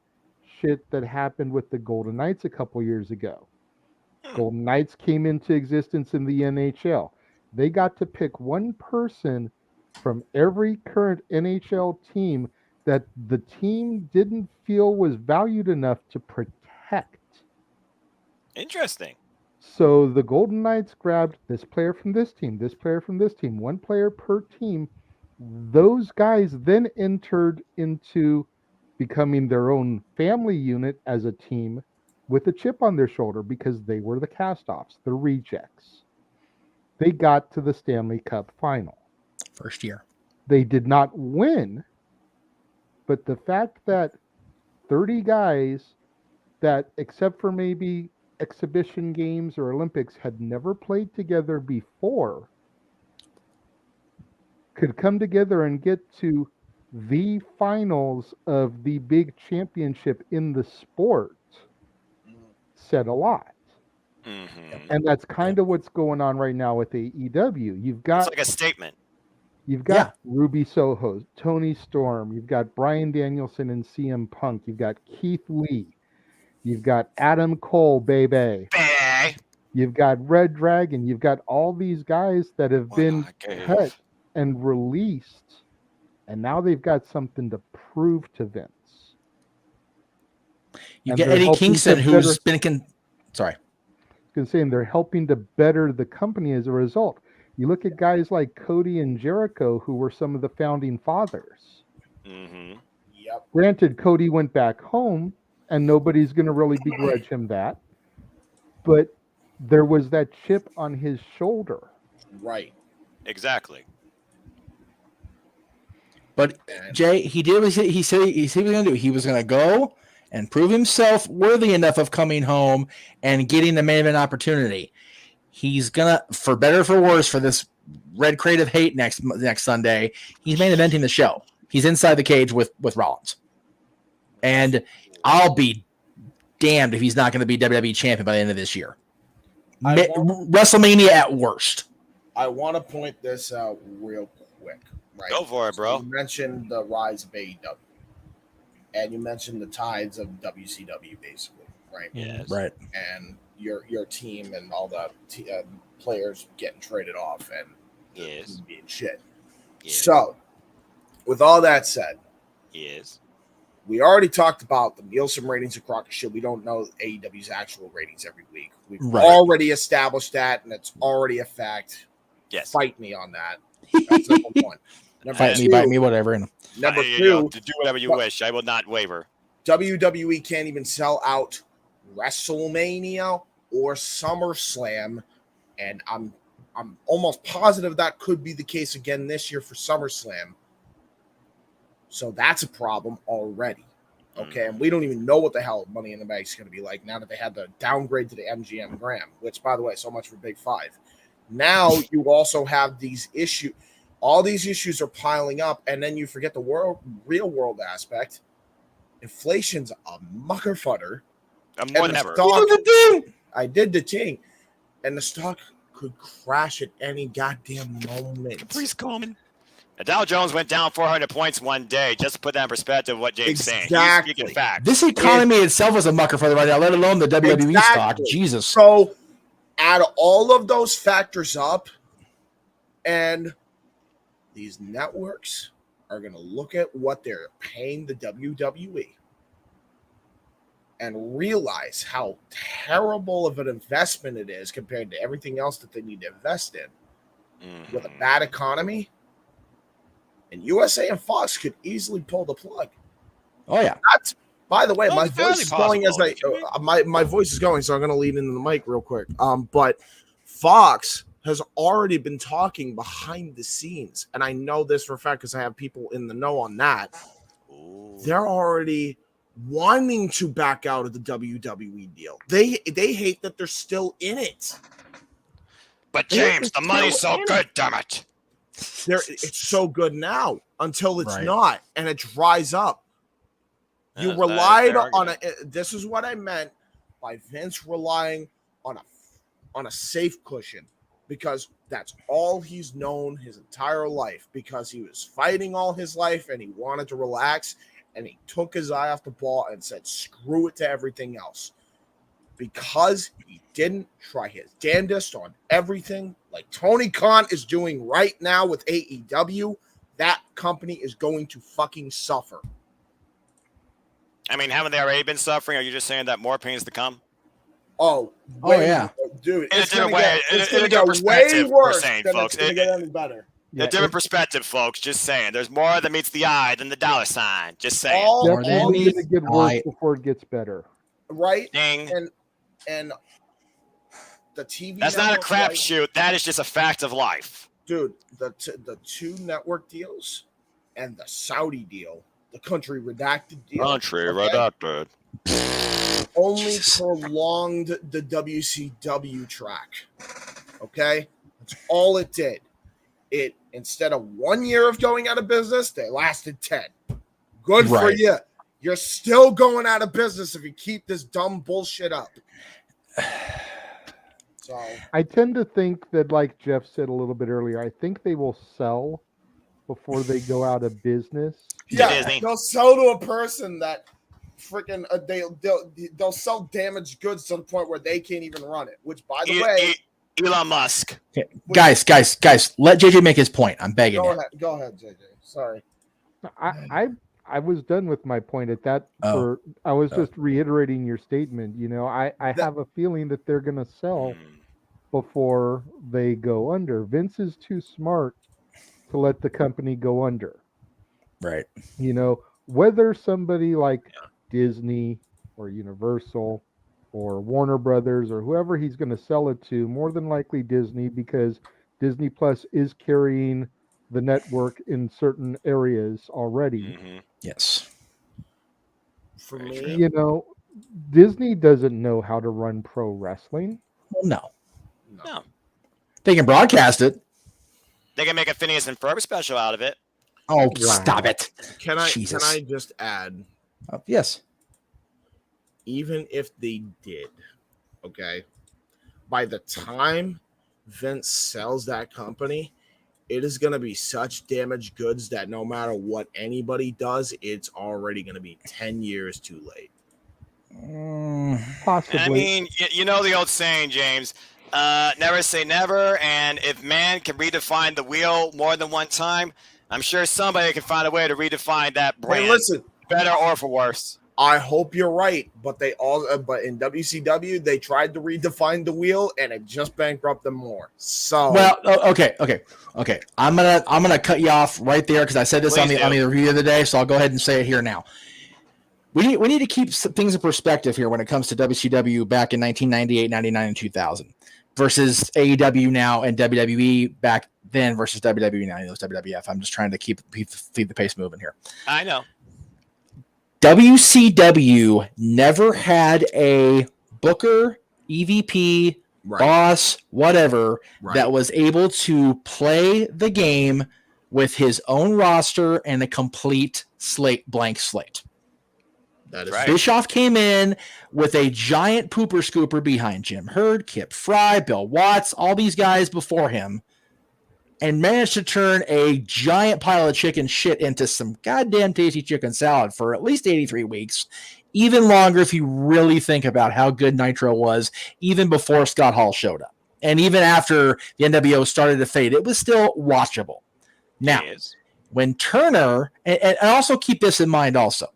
shit that happened with the Golden Knights a couple years ago. Golden Knights came into existence in the NHL. They got to pick one person from every current NHL team that the team didn't feel was valued enough to protect. Interesting. So the Golden Knights grabbed this player from this team, this player from this team, one player per team. Those guys then entered into becoming their own family unit as a team with a chip on their shoulder because they were the cast-offs, the rejects. They got to the Stanley Cup final. First year. They did not win, but the fact that 30 guys that, except for maybe exhibition games or Olympics, had never played together before, could come together and get to the finals of the big championship in the sport said a lot. Mm-hmm. And that's kind of what's going on right now with AEW. You've got, it's like a statement. You've got Ruby Soho, Tony Storm. You've got Bryan Danielson and CM Punk. You've got Keith Lee. You've got Adam Cole, baby. You've got Red Dragon. You've got all these guys that have been cut and released, and now they've got something to prove to Vince. You get Eddie Kingston, who's been sorry. going to say, and they're helping to better the company as a result. You look at guys like Cody and Jericho, who were some of the founding fathers. Mm-hmm. Yep. Granted, Cody went back home, and nobody's going to really begrudge him that. But there was that chip on his shoulder. Right. Exactly. But Jay, he did what he said he was going to do. He was going to go and prove himself worthy enough of coming home and getting the main event opportunity. He's gonna, for better or for worse, for this Red Crate of Hate next Sunday, he's main eventing the show. He's inside the cage with Rollins, and I'll be damned if he's not going to be WWE champion by the end of this year. WrestleMania at worst. I want to point this out real quick. Right. Go for it, bro. So you mentioned the rise of AEW, and you mentioned the tides of WCW, basically, right? Yes. Right. And your team and all the players getting traded off and Yes. being shit. Yes. So, with all that said, Yes. we already talked about the Nielsen ratings of Crockett shit. We don't know AEW's actual ratings every week. We've already established that, and it's already a fact. Yes. Fight me on that. That's number one. Fight me, bite me, whatever. Number You two, know, to do whatever you wish. I will not waver. WWE can't even sell out WrestleMania or SummerSlam, and I'm almost positive that could be the case again this year for SummerSlam. So that's a problem already. Okay, and we don't even know what the hell Money in the Bank is going to be like now that they had the downgrade to the MGM Grand, which, by the way, so much for Big Five. Now you also have these issues. All these issues are piling up, and then you forget the real world aspect. Inflation's a mucker fudder. More than ever. I did the thing, and the stock could crash at any goddamn moment. Please call me. The Dow Jones went down 400 points one day. Just to put that in perspective, what James is saying. He's speaking facts. This economy itself is a mucker for the right now, let alone the WWE stock. Jesus. So, add all of those factors up, and these networks are going to look at what they're paying the WWE and realize how terrible of an investment it is compared to everything else that they need to invest in with a bad economy. And USA and Fox could easily pull the plug. Oh, yeah. By the way, my voice is going as my voice is going, so I'm going to lean into the mic real quick. But Fox has already been talking behind the scenes, and I know this for a fact because I have people in the know on that. Ooh. They're already wanting to back out of the WWE deal. They hate that they're still in it. But James, the money's so good, damn it. It's so good now until it's not, and it dries up. You relied on this is what I meant by Vince relying on a safe cushion, because that's all he's known his entire life, because he was fighting all his life and he wanted to relax, and he took his eye off the ball and said screw it to everything else, because he didn't try his damnedest on everything like Tony Khan is doing right now with AEW. That company is going to fucking suffer. I mean, haven't they already been suffering? Are you just saying that more pain is to come? Oh yeah. Dude, it's going to get way worse saying, than folks. It's going to get any better. A different perspective, folks. Just saying. There's more that meets the eye than the dollar sign. Just saying. It's going to get worse before it gets better. Right? Ding. And the TV. That's not a crapshoot. That is just a fact of life. Dude, the two network deals and the Saudi deal, the country redacted deal. Redacted. Only prolonged the WCW track. Okay? That's all it did. It, instead of 1 year of going out of business, they lasted 10. Good for you. You're still going out of business if you keep this dumb bullshit up. So I tend to think that, like Jeff said a little bit earlier, I think they will sell before they go out of business. Yeah, they'll sell to a person that freaking they'll sell damaged goods to the point where they can't even run it. Which, by the way, Elon Musk. Okay. Guys, let JJ make his point. I'm begging you. Go ahead, JJ. Sorry. I I was done with my point at that. I was just reiterating your statement. I have a feeling that they're going to sell before they go under. Vince is too smart to let the company go under. Right. Whether somebody like Disney or Universal or Warner Brothers or whoever he's going to sell it to, more than likely Disney, because Disney Plus is carrying the network in certain areas already. Yes. For me, Disney doesn't know how to run pro wrestling. Well, no. They can broadcast it. They can make a Phineas and Ferb special out of it. Oh, stop it. Can I just add? Yes. Even if they did, okay, by the time Vince sells that company, it is going to be such damaged goods that no matter what anybody does, it's already going to be 10 years too late. Possibly. I mean, you know the old saying, James, never say never. And if man can redefine the wheel more than one time, I'm sure somebody can find a way to redefine that brand. Hey, listen, better or for worse. I hope you're right, but but in WCW they tried to redefine the wheel and it just bankrupted them more. So okay. I'm gonna cut you off right there because I said this on the review the other day, so I'll go ahead and say it here now. We need to keep things in perspective here when it comes to WCW back in 1998, 99, and 2000 versus AEW now and WWE back then versus WWE now. Those WWF. I'm just trying to keep the pace moving here. I know. WCW never had a booker, EVP, boss, whatever, that was able to play the game with his own roster and a complete blank slate. That is right. Bischoff came in with a giant pooper scooper behind Jim Herd, Kip Fry, Bill Watts, all these guys before him, and managed to turn a giant pile of chicken shit into some goddamn tasty chicken salad for at least 83 weeks. Even longer if you really think about how good Nitro was, even before Scott Hall showed up. And even after the NWO started to fade, it was still watchable. Now, when Turner, and also keep this in mind also,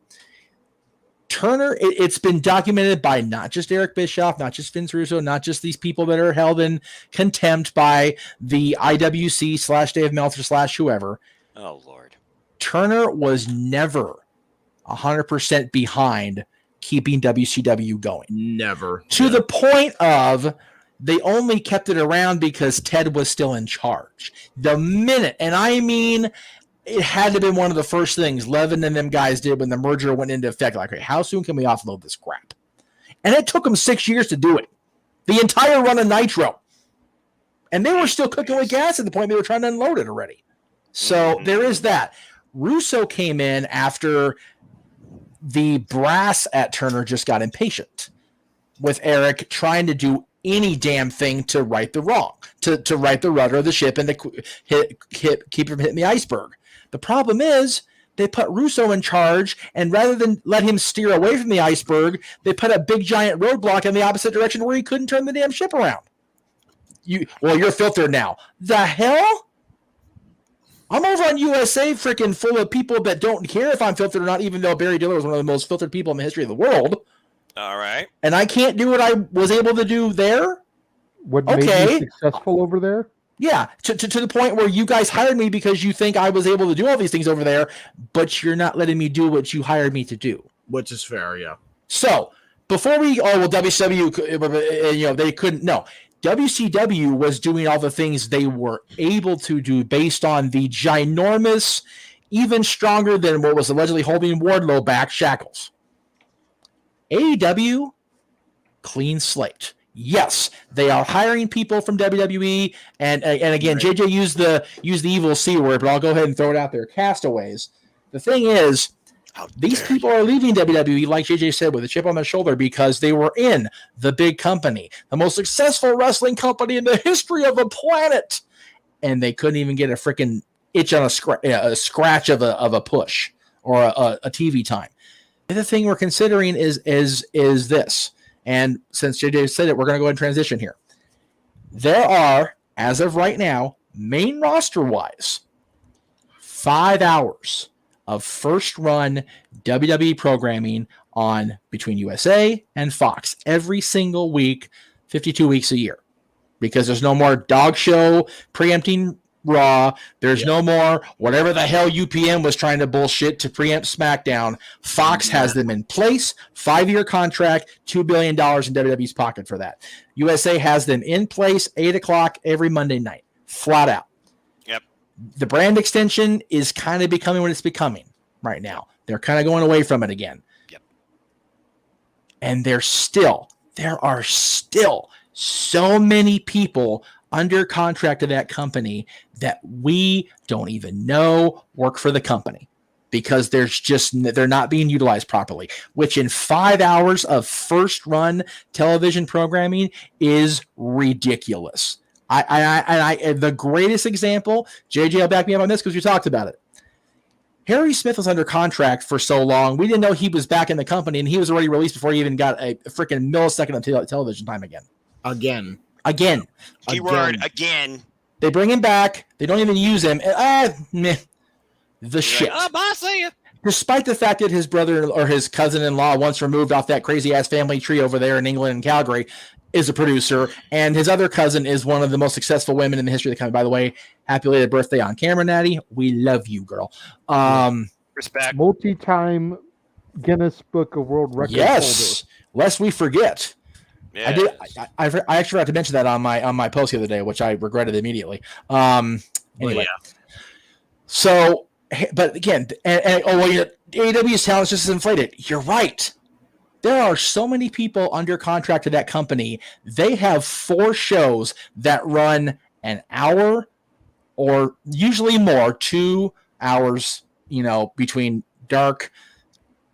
Turner, it's been documented by not just Eric Bischoff, not just Vince Russo, not just these people that are held in contempt by the IWC / Dave Meltzer / whoever. Oh, Lord. Turner was never 100% behind keeping WCW going. Never. To the point of they only kept it around because Ted was still in charge. The minute, and I mean, it had to have been one of the first things Levin and them guys did when the merger went into effect. Like, okay, how soon can we offload this crap? And it took them 6 years to do it. The entire run of Nitro. And they were still cooking with gas at the point they were trying to unload it already. So there is that. Russo came in after the brass at Turner just got impatient with Eric trying to do any damn thing to right the wrong, to right the rudder of the ship and to keep him hitting the iceberg. The problem is they put Russo in charge, and rather than let him steer away from the iceberg, they put a big giant roadblock in the opposite direction where he couldn't turn the damn ship around. You're filtered now. The hell? I'm over on USA freaking full of people that don't care if I'm filtered or not, even though Barry Diller was one of the most filtered people in the history of the world. All right. And I can't do what I was able to do there? What made you successful over there? Yeah, to the point where you guys hired me because you think I was able to do all these things over there, but you're not letting me do what you hired me to do. Which is fair, yeah. So, before WCW, they couldn't, no. WCW was doing all the things they were able to do based on the ginormous, even stronger than what was allegedly holding Wardlow back, shackles. AEW, clean slate. Yes, they are hiring people from WWE, and again, JJ used the evil C word, but I'll go ahead and throw it out there. Castaways. The thing is, these people are leaving WWE, like JJ said, with a chip on their shoulder because they were in the big company, the most successful wrestling company in the history of the planet, and they couldn't even get a freaking itch on a scratch of a push or a TV time. The other thing we're considering is this. And since JJ said it, we're going to go ahead and transition here. There are, as of right now, main roster-wise, 5 hours of first-run WWE programming on between USA and Fox every single week, 52 weeks a year, because there's no more dog show preempting Raw. There's no more whatever the hell UPN was trying to bullshit to preempt SmackDown. Fox has them in place, 5-year contract, $2 billion in WWE's pocket for that. USA has them in place, 8 o'clock every Monday night, flat out. Yep. The brand extension is kind of becoming what it's becoming right now. They're kind of going away from it again. Yep. And there are still so many people under contract to that company that we don't even know work for the company, because they're not being utilized properly, which in 5 hours of first run television programming is ridiculous. The greatest example, JJ will back me up on this because we talked about it. Harry Smith was under contract for so long. We didn't know he was back in the company, and he was already released before he even got a freaking millisecond of television time again. Again. Keyword again. They bring him back. They don't even use him. Shit. Like, I see you. Despite the fact that his brother or his cousin-in-law, once removed off that crazy-ass family tree over there in England and Calgary, is a producer, and his other cousin is one of the most successful women in the history of the company. By the way, happy belated birthday on camera, Natty. We love you, girl. Respect. Multi-time Guinness Book of World Records Yes, holder. lest we forget. Yes. I actually forgot to mention that on my post the other day, which I regretted immediately. Anyway, so, but again, your AEW's talent is just as inflated. You're right. There are so many people under contract to that company. They have 4 shows that run an hour or usually more, 2 hours, between Dark,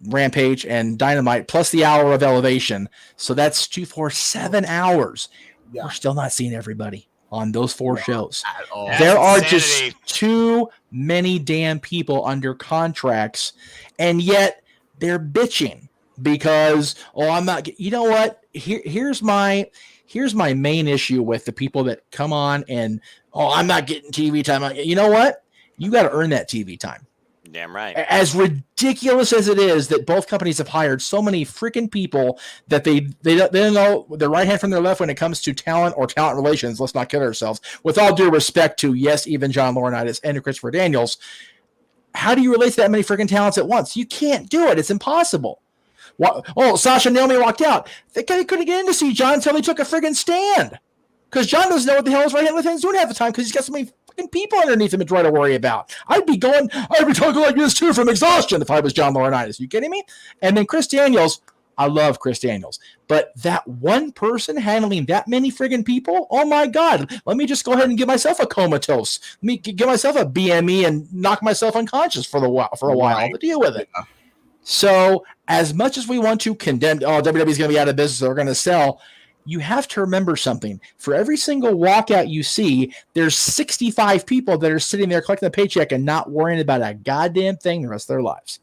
Rampage, and Dynamite, plus the hour of Elevation. So that's 2, 4, 7 hours. Yeah. We're still not seeing everybody on those 4 shows. There are just too many damn people under contracts, and yet they're bitching because, I'm not. You know what? Here's my main issue with the people that come on and, I'm not getting TV time. You know what? You got to earn that TV time. Damn right. As ridiculous as it is that both companies have hired so many freaking people that they don't know their right hand from their left when it comes to talent or talent relations. Let's not kid ourselves. With all due respect to, yes, even John Laurinaitis and Christopher Daniels, how do you relate to that many freaking talents at once? You can't do it. It's impossible. Sasha and Naomi walked out. They couldn't get in to see John until he took a friggin' stand. Because John doesn't know what the hell his right hand left hand's doing half the time because he's got so many fucking people underneath him to try to worry about. I'd be talking like this too from exhaustion if I was John Laurinaitis. You kidding me? And then Chris Daniels, I love Chris Daniels, but that one person handling that many friggin' people, oh my God, let me just go ahead and give myself a comatose. Let me give myself a BME and knock myself unconscious for a while to deal with it. So as much as we want to condemn, WWE's going to be out of business, they're going to sell, you have to remember something. For every single walkout you see, there's 65 people that are sitting there collecting a paycheck and not worrying about a goddamn thing the rest of their lives.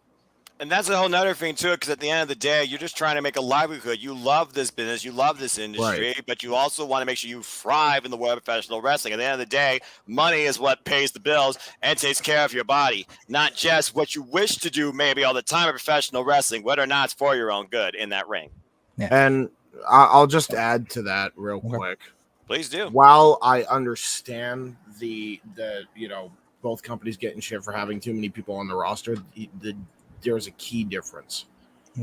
And that's a whole nother thing, too, because at the end of the day, you're just trying to make a livelihood. You love this business. You love this industry, but you also want to make sure you thrive in the world of professional wrestling. At the end of the day, money is what pays the bills and takes care of your body, not just what you wish to do maybe all the time in professional wrestling, whether or not it's for your own good in that ring. Yeah. And I'll just add to that real quick. Please do. While I understand the both companies getting shit for having too many people on the roster, there's a key difference.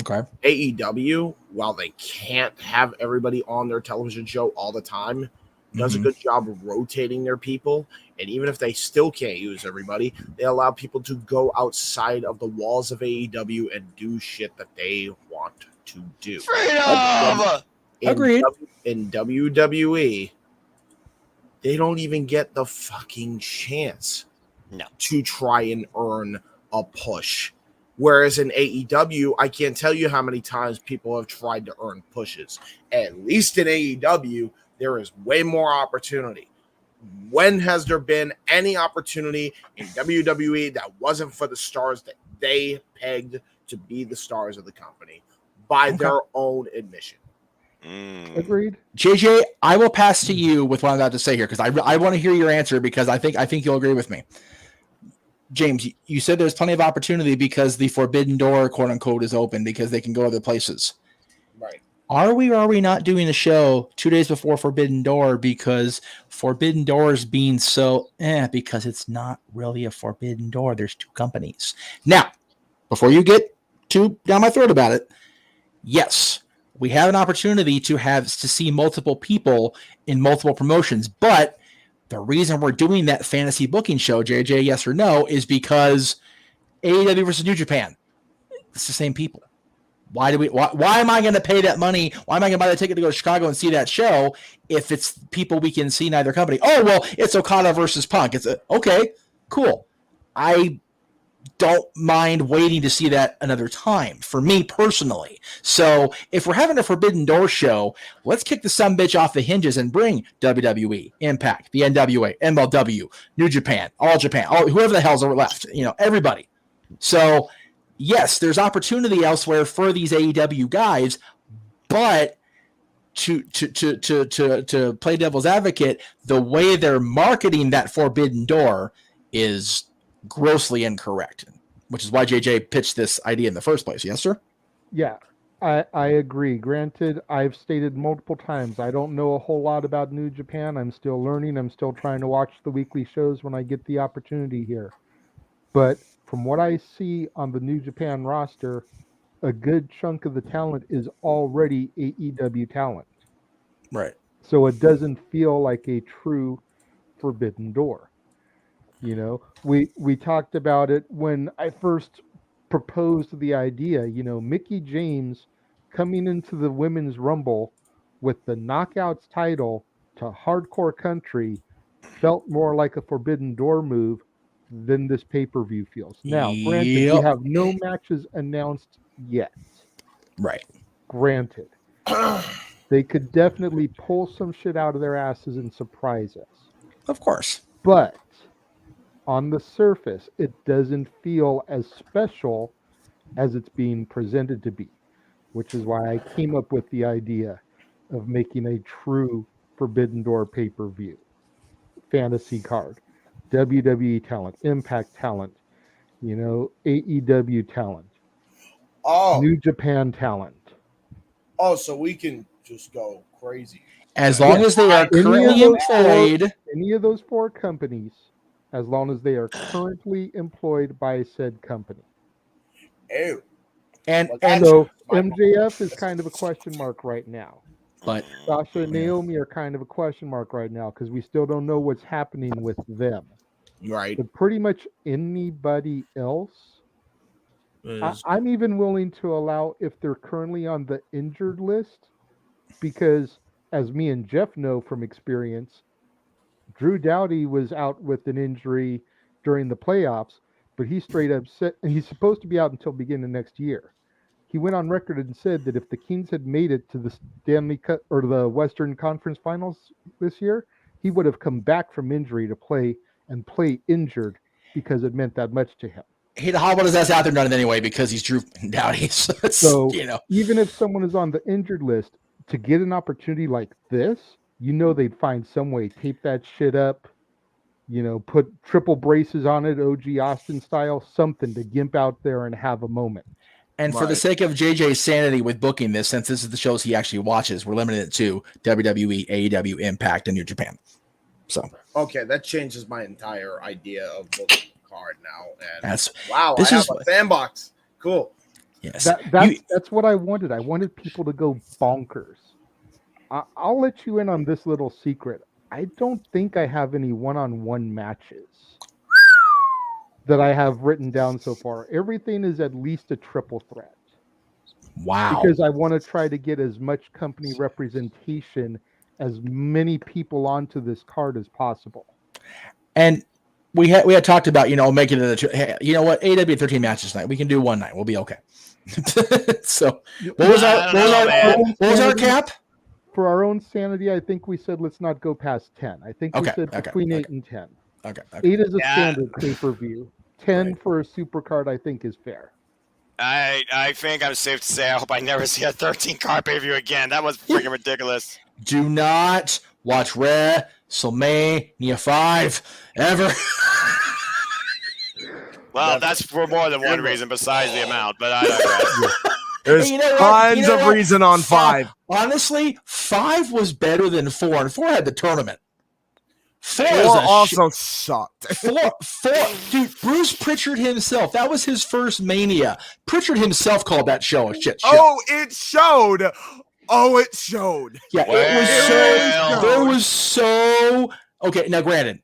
Okay. AEW, while they can't have everybody on their television show all the time, does a good job of rotating their people. And even if they still can't use everybody, they allow people to go outside of the walls of AEW and do shit that they want to do. Freedom! Agreed. In WWE, they don't even get the fucking chance to try and earn a push. Whereas in AEW, I can't tell you how many times people have tried to earn pushes. At least in AEW, there is way more opportunity. When has there been any opportunity in WWE that wasn't for the stars that they pegged to be the stars of the company by their own admission? Agreed. JJ, I will pass to you with what I'm about to say here because I want to hear your answer because I think you'll agree with me. James, you said there's plenty of opportunity because the forbidden door, quote unquote, is open because they can go other places. Right. Are we or are we not doing a show 2 days before Forbidden Door because Forbidden Door is being so because it's not really a Forbidden Door. There's 2 companies. Now, before you get too down my throat about it, yes, we have an opportunity to see multiple people in multiple promotions, but the reason we're doing that fantasy booking show, JJ, yes or no, is because AEW versus New Japan. It's the same people. Why am I going to pay that money? Why am I going to buy the ticket to go to Chicago and see that show if it's people we can see in either company? Oh, well, it's Okada versus Punk. Okay, cool. I don't mind waiting to see that another time for me personally. So if we're having a Forbidden Door show, let's kick the sumbitch off the hinges and bring WWE, Impact, the NWA, MLW, New Japan, All Japan, whoever the hell's left, everybody. So yes, there's opportunity elsewhere for these AEW guys, but to play devil's advocate, the way they're marketing that Forbidden Door is grossly incorrect, which is why JJ pitched this idea in the first place. Yes, sir? Yeah, I agree. Granted, I've stated multiple times, I don't know a whole lot about New Japan. I'm still learning. I'm still trying to watch the weekly shows when I get the opportunity here. But from what I see on the New Japan roster, a good chunk of the talent is already AEW talent. Right. So it doesn't feel like a true Forbidden Door. We talked about it when I first proposed the idea. Mickie James coming into the Women's Rumble with the Knockouts title to Hardcore Country felt more like a Forbidden Door move than this pay-per-view feels. Now, granted, we have no matches announced yet. Right. Granted. They could definitely pull some shit out of their asses and surprise us. Of course. But on the surface, it doesn't feel as special as it's being presented to be, which is why I came up with the idea of making a true Forbidden Door pay-per-view fantasy card. WWE talent, Impact talent, AEW talent, New Japan talent. Oh, so we can just go crazy. As long as they are currently employed. Any of those 4 companies, as long as they are currently employed by said company. Ew. And so MJF is kind of a question mark right now. But Sasha and Naomi are kind of a question mark right now because we still don't know what's happening with them. Right. But pretty much anybody else, I'm even willing to allow if they're currently on the injured list, because as me and Jeff know from experience, Drew Doughty was out with an injury during the playoffs, but he straight up said, and he's supposed to be out until beginning of next year. He went on record and said that if the Kings had made it to the Stanley Cup or the Western Conference Finals this year, he would have come back from injury to play injured because it meant that much to him. He'd hobbled his ass out there done it anyway because he's Drew Doughty. So even if someone is on the injured list, to get an opportunity like this, they'd find some way, tape that shit up, put triple braces on it, OG Austin style, something to gimp out there and have a moment. And for the sake of JJ's sanity with booking this, since this is the shows he actually watches, we're limited it to WWE, AEW, Impact, and New Japan. So okay, that changes my entire idea of booking the card now. And this I have a sandbox. Cool. Yes, that's what I wanted. I wanted people to go bonkers. I'll let you in on this little secret. I don't think I have any one-on-one matches that I have written down so far. Everything is at least a triple threat. Wow. Because I want to try to get as much company representation, as many people onto this card as possible. And we had talked about, making it AEW 13 matches tonight. We can do one night. We'll be okay. So what was our cap? For our own sanity, I think we said let's not go past 10. I think we said between 8 and 10. Okay. 8 is a standard pay-per-view. 10 for a super card, I think, is fair. I think I'm safe to say I hope I never see a 13 card pay-per-view again. That was freaking ridiculous. Do not watch WrestleMania 5 ever. Well, that's for more than one reason besides the amount, but I digress. There's tons of reason on 5. Honestly, 5 was better than 4, and 4 had the tournament. 4 also sucked. 4, dude, Bruce Pritchard himself, that was his first Mania. Pritchard himself called that show a shit show. Oh, it showed. Yeah, there was so okay, now granted,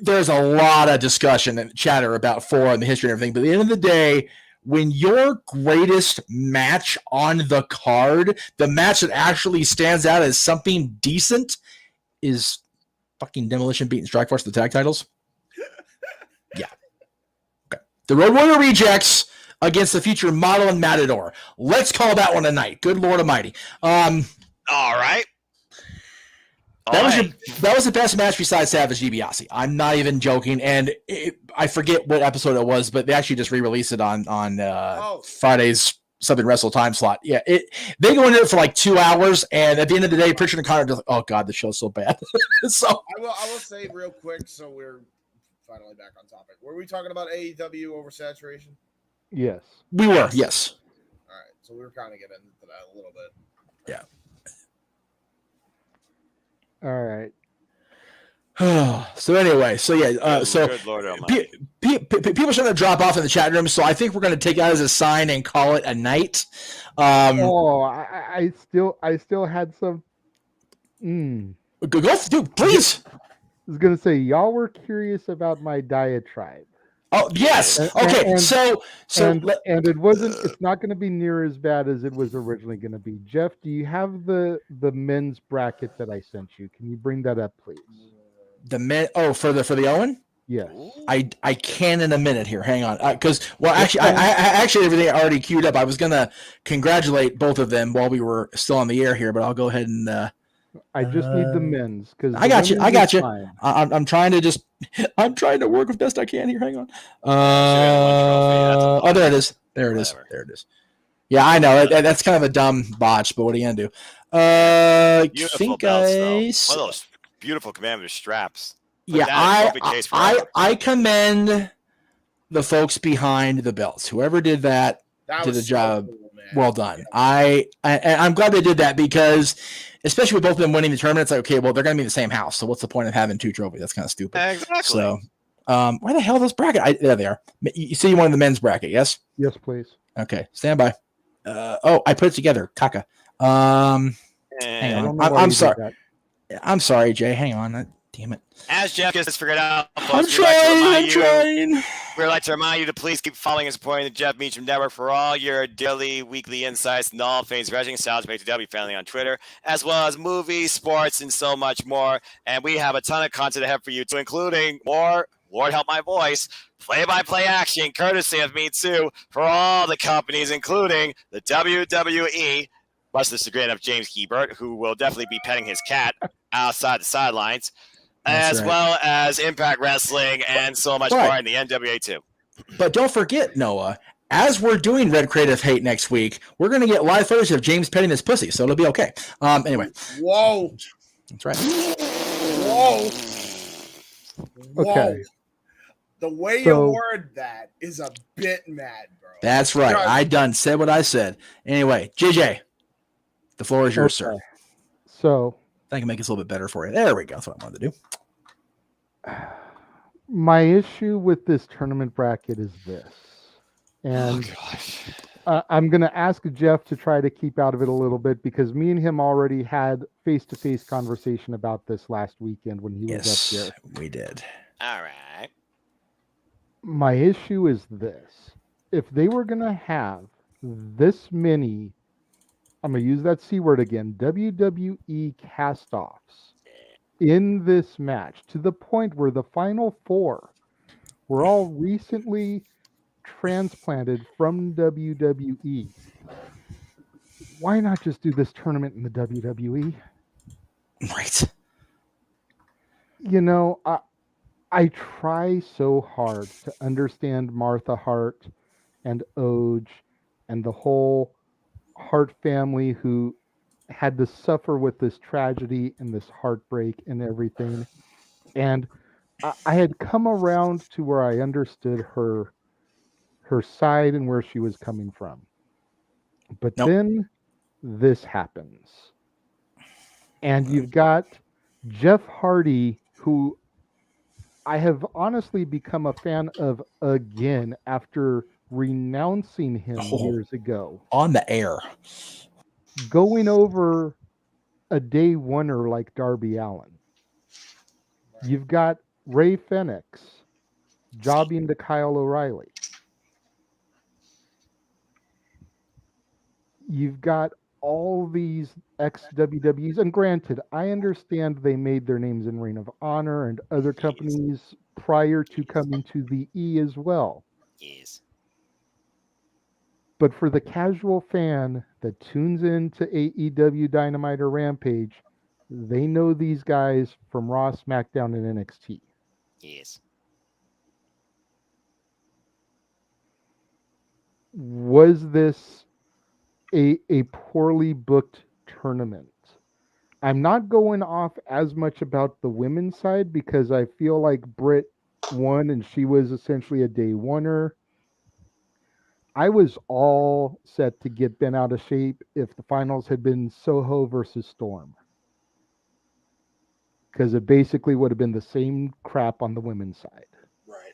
there's a lot of discussion and chatter about 4 and the history and everything, but at the end of the day, when your greatest match on the card, the match that actually stands out as something decent, is fucking Demolition beating Strikeforce for the tag titles. Yeah. Okay. The Road Warrior Rejects against the future Model and Matador. Let's call that one a night. Good Lord Almighty. All right. That was the best match besides Savage DiBiase. I'm not even joking, and I forget what episode it was, but they actually just re-released it on Friday's Southern Wrestle time slot. Yeah, they go into it for like 2 hours, and at the end of the day, Pritchard and Connor are just like, oh god, the show's so bad. So I will say real quick, so we're finally back on topic. Were we talking about AEW oversaturation? Yes, we were. Yes. All right, so we were kind of getting into that a little bit. Yeah. All right. So anyway, so yeah, so Good Lord people are starting to drop off in the chat room, so I think we're going to take that as a sign and call it a night. I still had some. Go, dude, please. I was gonna say y'all were curious about my diatribe. Oh yes. Okay. And it wasn't. It's not going to be near as bad as it was originally going to be. Jeff, do you have the men's bracket that I sent you? Can you bring that up, please? The men. Oh, for the Owen. Yes. I can in a minute here. Hang on, because actually I actually everything already queued up. I was gonna congratulate both of them while we were still on the air here, but I'll go ahead and. I just need the men's because I got you. I'm trying to work as best I can here. Hang on. There it is. There it is. Yeah, I know that's kind of a dumb botch, but what are you gonna do? Beautiful belts, though. One of those beautiful commander straps. Yeah, I commend the folks behind the belts. Whoever did that did a job. So cool, well done. I'm glad they did that because, especially with both of them winning the tournament, it's like, okay, well, they're going to be in the same house. So what's the point of having 2 trophies? That's kind of stupid. Exactly. So, where the hell are those bracket? There they are. You see you wanted the men's bracket, yes? Yes, please. Okay, stand by. I put it together. Caca. Hang on. I'm sorry. I'm sorry, Jay. Hang on. Damn it. As Jeff gets this figured out, I'm trying. We'd like to remind you to please keep following and supporting the Jeff Meacham Network for all your daily, weekly insights and all things wrestling. Styles W family on Twitter, as well as movies, sports, and so much more. And we have a ton of content ahead for you, too, including more, Lord help my voice, play-by-play action, courtesy of me, too, for all the companies, including the WWE, much to the chagrin of James Hebert, who will definitely be petting his cat outside the sidelines. As well as Impact Wrestling and so much more in the NWA too. But don't forget, Noah, as we're doing Red Creative Hate next week, we're going to get live footage of James petting his pussy, so it'll be okay. Anyway. Whoa. That's right. Whoa. Okay. The way you word that is a bit mad, bro. That's right. I done said what I said. Anyway, JJ, the floor is yours, sir. So I can make this a little bit better for you. There we go. That's what I wanted to do. My issue with this tournament bracket is this. And I'm going to ask Jeff to try to keep out of it a little bit because me and him already had face-to-face conversation about this last weekend when he was up here. We did. All right. My issue is this. If they were going to have this many, I'm going to use that C word again, WWE cast-offs in this match to the point where the final 4 were all recently transplanted from WWE. Why not just do this tournament in the WWE? Right. You know, I try so hard to understand Martha Hart and Oj and the whole Hart family who had to suffer with this tragedy and this heartbreak and everything. And I had come around to where I understood her side and where she was coming from. But then this happens. And you've got Jeff Hardy, who I have honestly become a fan of again after renouncing him years ago. On the air. Going over a day oneer like Darby Allin. You've got Ray Fenix jobbing to Kyle O'Reilly. You've got all these ex-WWEs, and granted, I understand they made their names in Ring of Honor and other companies prior to coming to the E as well. Yes. But for the casual fan that tunes into AEW Dynamite or Rampage, they know these guys from Raw, SmackDown, and NXT. Yes. Was this a poorly booked tournament? I'm not going off as much about the women's side because I feel like Britt won and she was essentially a day oneer. I was all set to get bent out of shape if the finals had been Soho versus Storm. Because it basically would have been the same crap on the women's side. Right.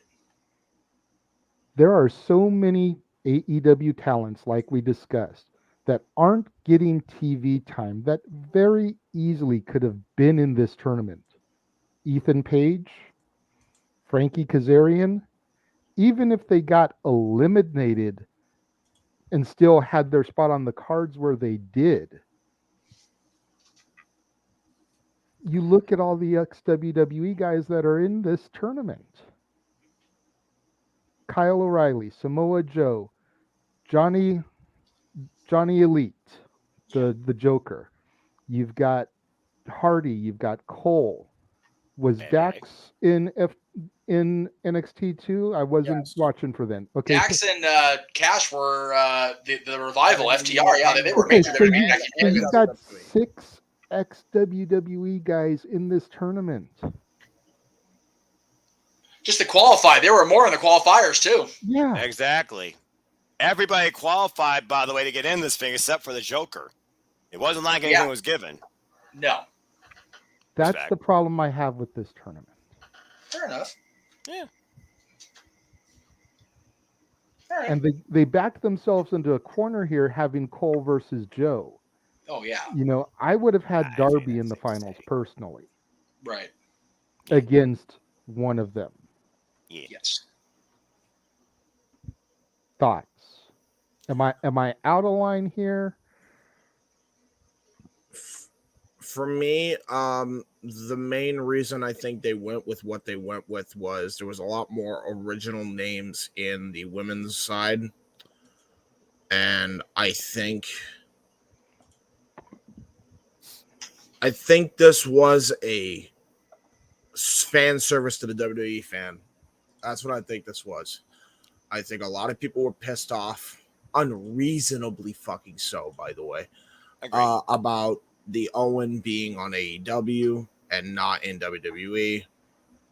There are so many AEW talents, like we discussed, that aren't getting TV time that very easily could have been in this tournament. Ethan Page, Frankie Kazarian, even if they got eliminated and still had their spot on the cards where they did. You look at all the ex-WWE guys that are in this tournament. Kyle O'Reilly, Samoa Joe, Johnny Elite, the Joker. You've got Hardy, you've got Cole. Was Dax in NXT too? I wasn't watching for them. Okay. Dax and Cash were the revival, FTR. Yeah, they were major. So you've got 6 ex-WWE guys in this tournament. Just to qualify, there were more in the qualifiers too. Yeah, exactly. Everybody qualified, by the way, to get in this thing except for the Joker. It wasn't like anything was given. No. That's the problem I have with this tournament. Fair enough. Yeah. All right. And they backed themselves into a corner here having Cole versus Joe. Oh, yeah. You know, I would have had Darby in the finals personally. Right. Against one of them. Yeah. Yes. Thoughts? Am I out of line here? For me, the main reason I think they went with what they went with was there was a lot more original names in the women's side. And I think this was a fan service to the WWE fan. That's what I think this was. I think a lot of people were pissed off, unreasonably fucking so, by the way, about the Owen being on AEW and not in WWE,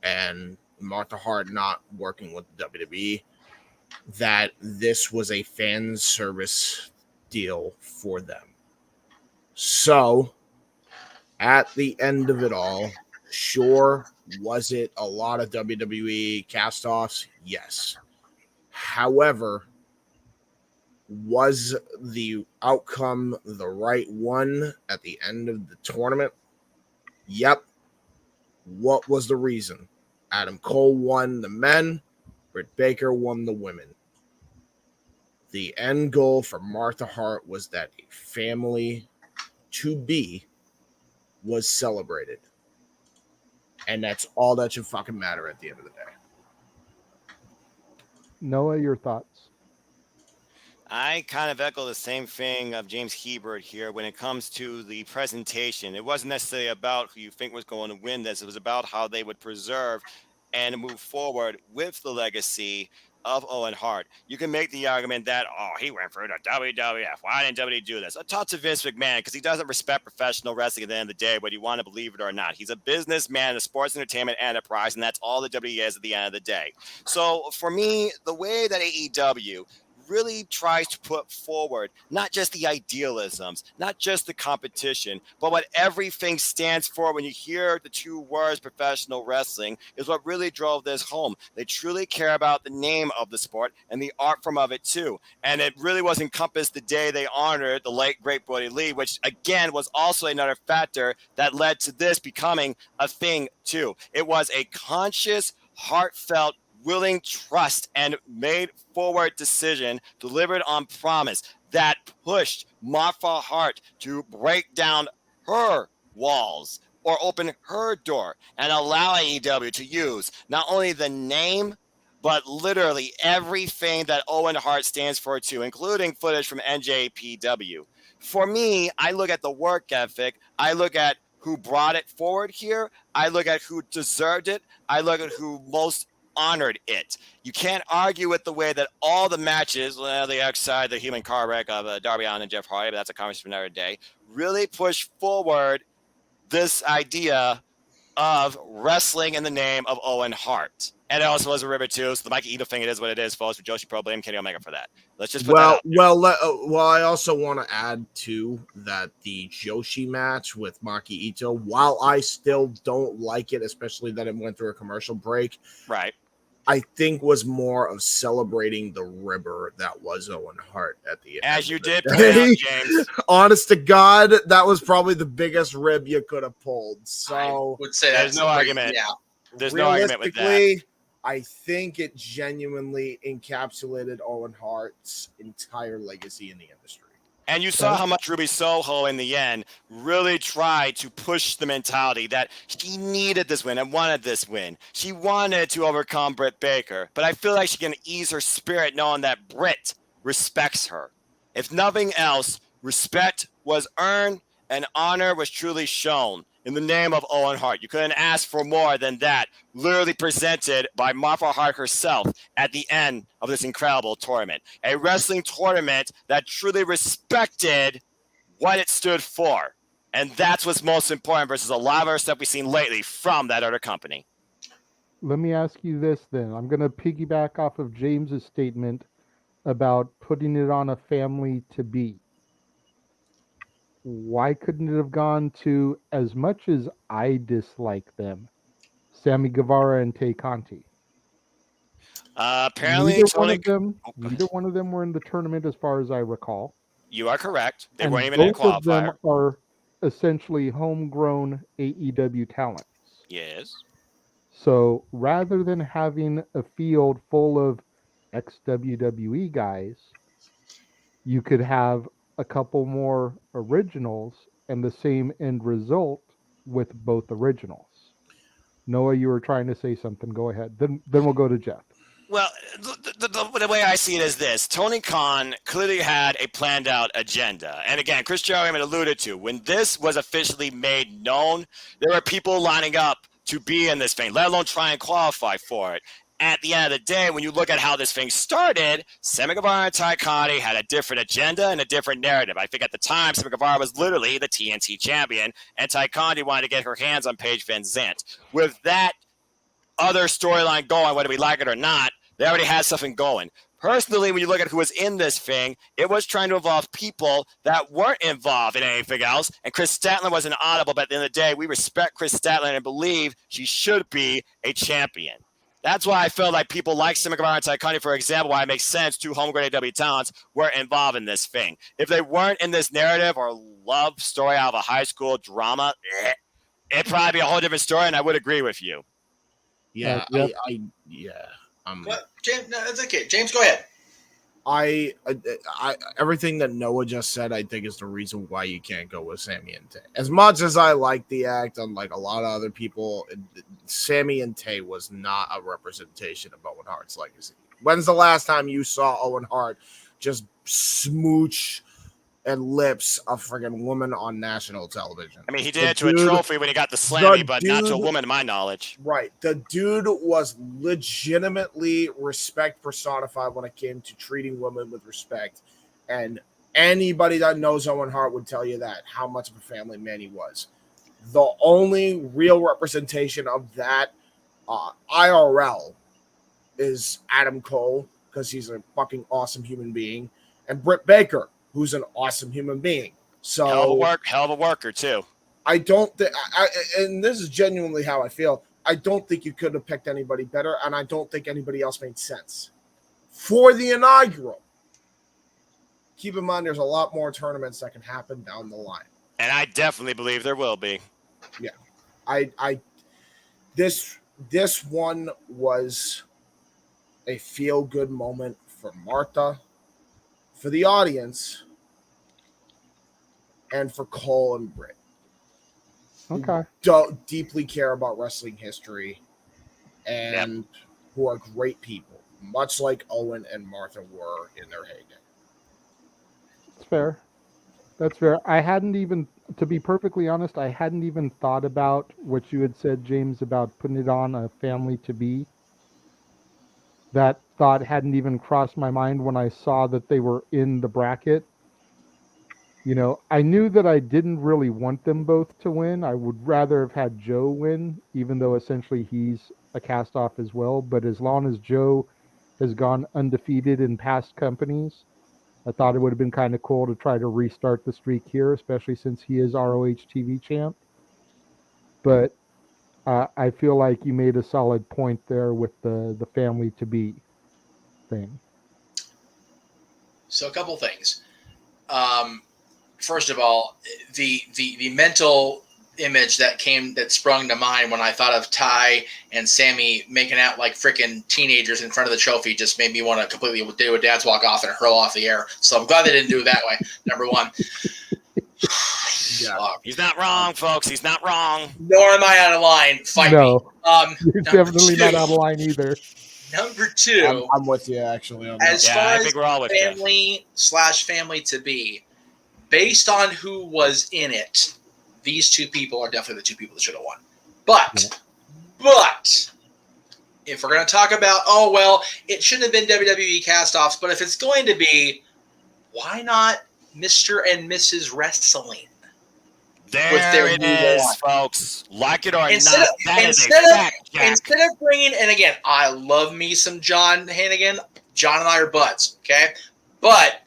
and Martha Hart not working with WWE, that this was a fan service deal for them. So, at the end of it all, sure, was it a lot of WWE cast-offs? Yes. However, was the outcome the right one at the end of the tournament? Yep. What was the reason? Adam Cole won the men, Britt Baker won the women. The end goal for Martha Hart was that a family to be was celebrated. And that's all that should fucking matter at the end of the day. Noah, your thoughts? I kind of echo the same thing of James Hebert here when it comes to the presentation. It wasn't necessarily about who you think was going to win this. It was about how they would preserve and move forward with the legacy of Owen Hart, you can make the argument that, he went for the WWF. Why didn't WWE do this? I talked to Vince McMahon because he doesn't respect professional wrestling at the end of the day, whether you want to believe it or not. He's a businessman, a sports entertainment enterprise, and that's all the WWE is at the end of the day. So for me, the way that AEW really tries to put forward not just the idealisms, not just the competition, but what everything stands for when you hear the two words professional wrestling is what really drove this home. They truly care about the name of the sport and the art form of it too. And it really was encompassed the day they honored the late great Brody Lee, which again was also another factor that led to this becoming a thing too. It was a conscious, heartfelt, willing trust and made forward decision delivered on promise that pushed Martha Hart to break down her walls or open her door and allow AEW to use not only the name, but literally everything that Owen Hart stands for too, including footage from NJPW. For me, I look at the work ethic. I look at who brought it forward here. I look at who deserved it. I look at who most honored it. You can't argue with the way that all the matches, the outside, the human car wreck of Darby Allin and Jeff Hardy, but that's a conversation for another day, really push forward this idea of wrestling in the name of Owen Hart. And it also was a river too. So the Mikey Ito thing, it is what it is, folks. For Joshi Pro, blame Kenny Omega for that. Let's just put that out there. I also want to add too that the Joshi match with Maki Ito, while I still don't like it, especially that it went through a commercial break, right? I think was more of celebrating the ribber that was Owen Hart at the end. As you did point out, James. Honest to God, that was probably the biggest rib you could have pulled. So I would say there's no argument. Yeah. There's no argument with that. I think it genuinely encapsulated Owen Hart's entire legacy in the industry. And you saw how much Ruby Soho in the end really tried to push the mentality that she needed this win and wanted this win. She wanted to overcome Britt Baker, but I feel like she can ease her spirit knowing that Britt respects her. If nothing else, respect was earned and honor was truly shown in the name of Owen Hart. You couldn't ask for more than that, literally presented by Martha Hart herself at the end of this incredible tournament. A wrestling tournament that truly respected what it stood for. And that's what's most important versus a lot of other stuff we've seen lately from that other company. Let me ask you this then. I'm going to piggyback off of James's statement about putting it on a family to be. Why couldn't it have gone to, as much as I dislike them, Sammy Guevara and Tay Conti? Apparently, neither one of them were in the tournament, as far as I recall. You are correct. They weren't even in a qualifier. Both of them are essentially homegrown AEW talents. Yes. So rather than having a field full of ex-WWE guys, you could have a couple more originals and the same end result with both originals. Noah, you were trying to say something. Go ahead. Then we'll go to Jeff. Well, the way I see it is this. Tony Khan clearly had a planned out agenda. And again, Chris Jericho alluded to, when this was officially made known, there were people lining up to be in this thing, let alone try and qualify for it. At the end of the day, when you look at how this thing started, Sammy Guevara and Tay Conti had a different agenda and a different narrative. I think at the time, Sammy Guevara was literally the TNT champion, and Tay Conti wanted to get her hands on Paige Van Zandt. With that other storyline going, whether we like it or not, they already had something going. Personally, when you look at who was in this thing, it was trying to involve people that weren't involved in anything else. And Chris Statler was an audible, but at the end of the day, we respect Chris Statler and believe she should be a champion. That's why I feel like people like Sammy Guevara and Tay Conti, for example, why it makes sense two homegrown AEW talents were involved in this thing. If they weren't in this narrative or love story out of a high school drama, it'd probably be a whole different story, and I would agree with you. Yeah, James, no, it's okay. James, go ahead. I everything that Noah just said, I think is the reason why you can't go with Sammy and Tay. As much as I like the act, unlike a lot of other people, Sammy and Tay was not a representation of Owen Hart's legacy. When's the last time you saw Owen Hart just smooch and lips a friggin' woman on national television. I mean, he did it to a trophy when he got the Slammy, but not to a woman, to my knowledge. Right. The dude was legitimately respect personified when it came to treating women with respect. And anybody that knows Owen Hart would tell you that, how much of a family man he was. The only real representation of that IRL is Adam Cole, because he's a fucking awesome human being, and Britt Baker, who's an awesome human being. So hell of a worker too. I don't think, and this is genuinely how I feel, I don't think you could have picked anybody better, and I don't think anybody else made sense. For the inaugural, keep in mind there's a lot more tournaments that can happen down the line. And I definitely believe there will be. Yeah. This one was a feel-good moment for Martha, for the audience, and for Cole and Britt. Okay. Don't deeply care about wrestling history and who are great people, much like Owen and Martha were in their heyday. That's fair. That's fair. I hadn't even, to be perfectly honest, I hadn't even thought about what you had said, James, about putting it on a family to be. That thought hadn't even crossed my mind when I saw that they were in the bracket. You know, I knew that I didn't really want them both to win. I would rather have had Joe win, even though essentially he's a cast-off as well. But as long as Joe has gone undefeated in past companies, I thought it would have been kind of cool to try to restart the streak here, especially since he is ROH TV champ. But I feel like you made a solid point there with the family to be thing. So a couple things. First of all, the mental image that sprung to mind when I thought of Ty and Sammy making out like freaking teenagers in front of the trophy just made me want to completely do a dad's walk off and hurl off the air. So I'm glad they didn't do it that way. Number one. Yeah. He's not wrong, folks. He's not wrong. Nor am I out of line. Fight me. You're definitely not out of line either. Number two. I'm with you, actually. On that. As far as family/family to be, based on who was in it, these two people are definitely the two people that should have won. But if we're going to talk about, it shouldn't have been WWE cast-offs, but if it's going to be, why not Mr. and Mrs. Wrestling? There it is, folks. Like it or not, instead of bringing, and again, I love me some John Hannigan. John and I are buds, okay? But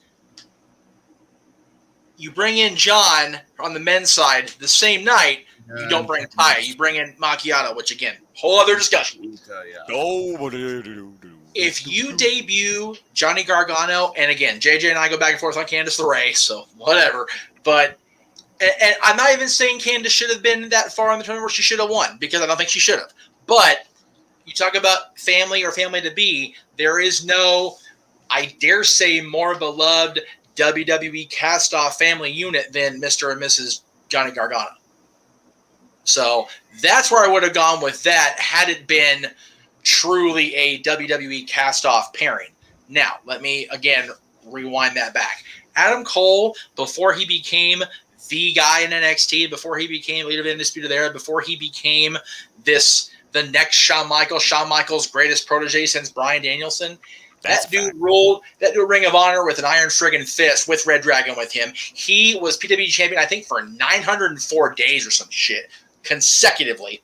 you bring in John on the men's side the same night, you don't bring Ty. You bring in Macchiato, which, again, whole other discussion. If you debut Johnny Gargano, and again, JJ and I go back and forth on Candice LeRae, so whatever, but and I'm not even saying Candice should have been that far in the tournament where she should have won, because I don't think she should have. But you talk about family or family to be, there is no, I dare say, more beloved WWE cast-off family unit than Mr. and Mrs. Johnny Gargano. So that's where I would have gone with that had it been truly a WWE cast-off pairing. Now, let me, again, rewind that back. Adam Cole, before he became the guy in NXT, before he became leader of Undisputed Era, before he became the next Shawn Michaels' greatest protege since Bryan Danielson, that dude ruled Ring of Honor with an iron friggin' fist with Red Dragon with him. He was PWG champion, I think, for 904 days or some shit consecutively.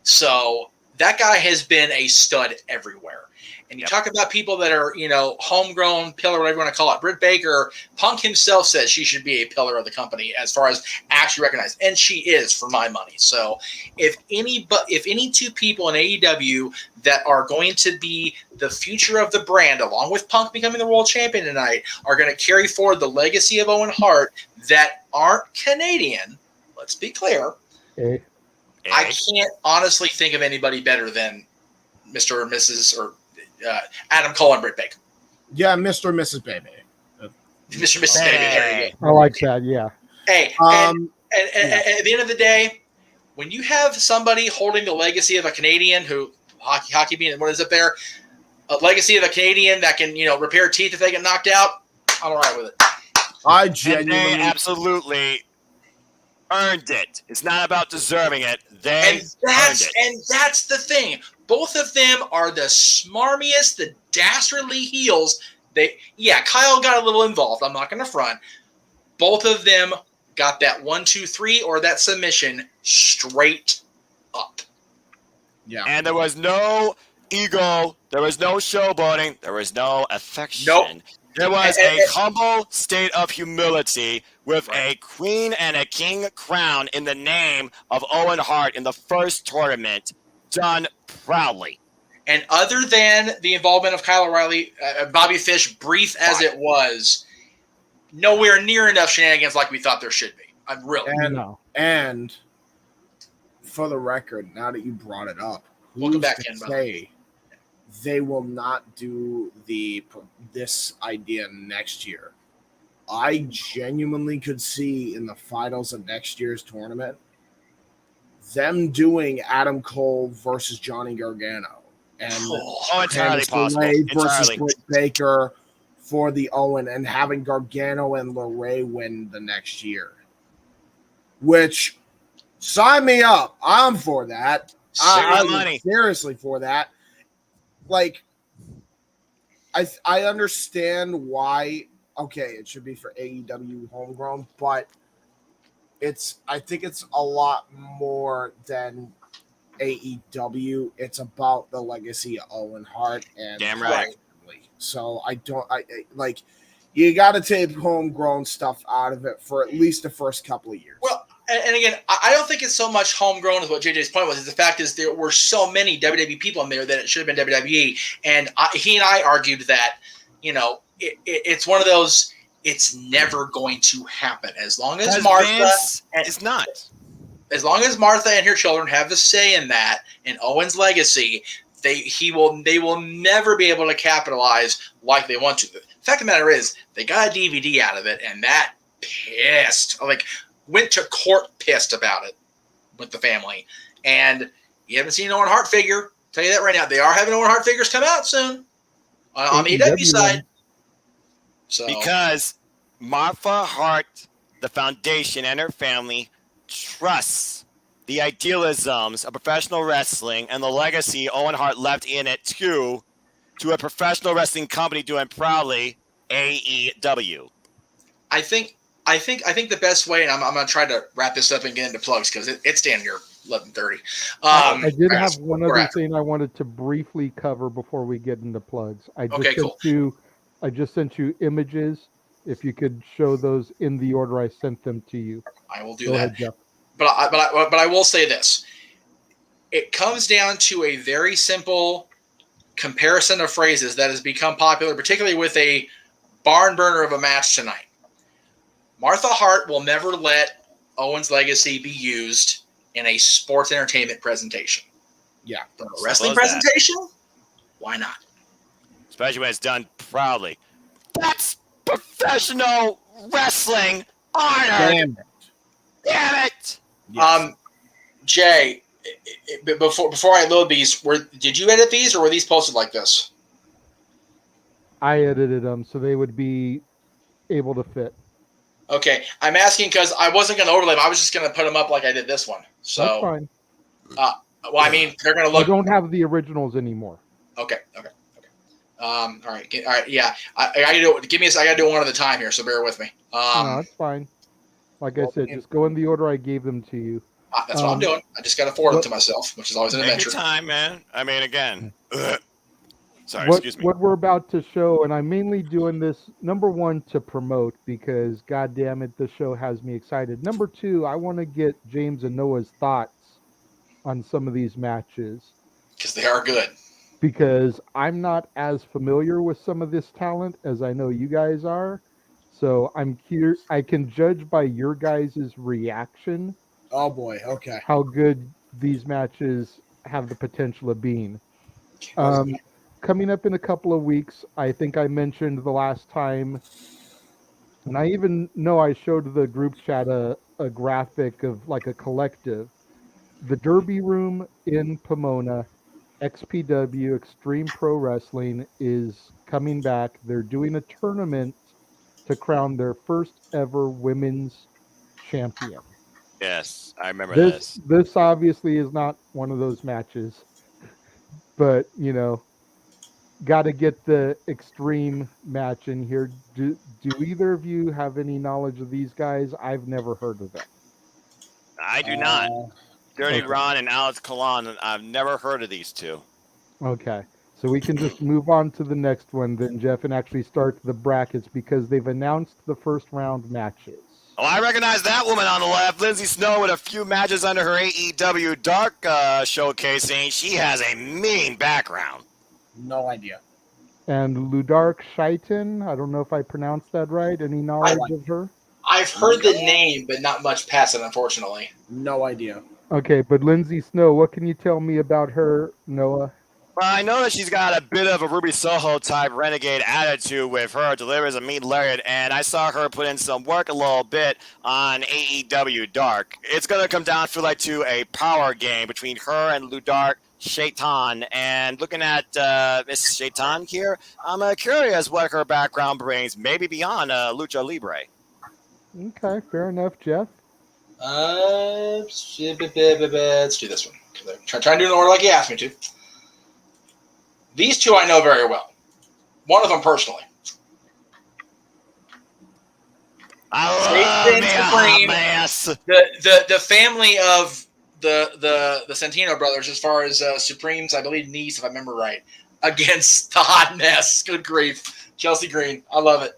So that guy has been a stud everywhere. And you talk about people that are, homegrown pillar, whatever you want to call it. Britt Baker, Punk himself says she should be a pillar of the company as far as actually recognized. And she is, for my money. So if any two people in AEW that are going to be the future of the brand, along with Punk becoming the world champion tonight, are going to carry forward the legacy of Owen Hart that aren't Canadian, let's be clear, I can't honestly think of anybody better than Mr. or Mrs. or Adam Cole and Britt Baker. Yeah, Mr. and Mrs. Baby. Mr. and Mrs. Baby, there you go. I like that, yeah. Hey, and at the end of the day, when you have somebody holding the legacy of a Canadian who, hockey being, what is it there? A legacy of a Canadian that can, repair teeth if they get knocked out, I'm all right with it. I And genuinely they absolutely earned it. It's not about deserving it. They earned it. And that's the thing. Both of them are the smarmiest, the dastardly heels. Kyle got a little involved. I'm not going to front. Both of them got that 1, 2, 3 or that submission straight up. yeah. And there was no ego. There was no showboating. There was no affection. Nope. There was a humble state of humility with a queen and a king crown in the name of Owen Hart in the first tournament, done proudly. And other than the involvement of Kyle O'Reilly, Bobby Fish, brief as it was, nowhere near enough shenanigans like we thought there should be. I'm really. And for the record, now that you brought it up, Welcome back, to Ken, say they will not do this idea next year? I genuinely could see in the finals of next year's tournament them doing Adam Cole versus Johnny Gargano and entirely possible. versus Entirely. Britt Baker for the Owen and having Gargano and LeRae win the next year. Which, sign me up. I'm for that. I'm seriously for that. Like, I understand why. Okay, it should be for AEW homegrown, but I think it's a lot more than AEW. It's about the legacy of Owen Hart and damn right. So you got to take homegrown stuff out of it for at least the first couple of years. Well, and again, I don't think it's so much homegrown as what JJ's point was. The fact is there were so many WWE people in there that it should have been WWE. And he and I argued that, it's one of those, it's never going to happen. As long as Martha is not. As long as Martha and her children have the say in that, in Owen's legacy, they will never be able to capitalize like they want to. The fact of the matter is, they got a DVD out of it, and that pissed. Went to court pissed about it with the family. And you haven't seen an Owen Hart figure. Tell you that right now. They are having Owen Hart figures come out soon on the AEW side. So because Martha Hart, the foundation, and her family trusts the idealisms of professional wrestling and the legacy Owen Hart left in it to a professional wrestling company doing proudly AEW. I think the best way, and I'm going to try to wrap this up and get into plugs because it's damn near 11:30. I did have one other thing I wanted to briefly cover before we get into plugs. I just sent you images. If you could show those in the order I sent them to you. I will do that. Ahead, Jeff. But I will say this. It comes down to a very simple comparison of phrases that has become popular, particularly with a barn burner of a match tonight. Martha Hart will never let Owen's legacy be used in a sports entertainment presentation. Yeah. But a wrestling presentation? Why not? Especially when it's done proudly. That's professional wrestling honor. Damn it. Yes. Jay, before I load these, did you edit these or were these posted like this? I edited them so they would be able to fit. Okay, I'm asking because I wasn't going to overlay them. I was just going to put them up like I did this one. So that's fine. Well, I mean, they're going to look. I don't have the originals anymore. Okay. All right. Yeah, I got to do it. I got to do one at a time here. So bear with me. No, that's fine. Like I said, just go in the order I gave them to you. That's what I'm doing. I just got to forward them to myself, which is always an adventure. Take your time, man. I mean, again. Sorry, excuse me. What we're about to show, and I'm mainly doing this, number one, to promote because, God damn it, the show has me excited. Number two, I want to get James and Noah's thoughts on some of these matches. Because they are good. Because I'm not as familiar with some of this talent as I know you guys are. So I'm curious. I can judge by your guys' reaction. Oh, boy. Okay. How good these matches have the potential of being. Coming up in a couple of weeks, I think I mentioned the last time, and I even know I showed the group chat a graphic of like a collective. The Derby Room in Pomona, XPW, Extreme Pro Wrestling, is coming back. They're doing a tournament to crown their first ever women's champion. Yes, I remember This this. this obviously is not one of those matches, but got to get the extreme match in here. Do either of you have any knowledge of these guys? I've never heard of them. I do not. Dirty okay. Ron and Alex Colon. I've never heard of these two. Okay. So we can just move on to the next one then, Jeff, and actually start the brackets because they've announced the first round matches. Oh, I recognize that woman on the left, Lindsay Snow, with a few matches under her AEW Dark showcasing. She has a mean background. No idea. And Ludark Shaitan, I don't know if I pronounced that right. Any knowledge of her? I've heard the name, but not much past it, unfortunately. No idea. Okay, but Lindsay Snow, what can you tell me about her, Noah? Well, I know that she's got a bit of a Ruby Soho type renegade attitude with her, delivers a mean lariat, and I saw her put in some work a little bit on AEW Dark. It's going to come down to a power game between her and Ludark Shaitan, and looking at Miss Shaitan here, I'm curious what her background brings, maybe beyond Lucha Libre. Okay, fair enough, Jeff. Let's do this one. Try and do it in order like you asked me to. These two I know very well. One of them personally. I love me a hot mess. The family of the Santino brothers, as far as Supreme's, I believe, niece, if I remember right, against the hot mess. Good grief. Chelsea Green. I love it.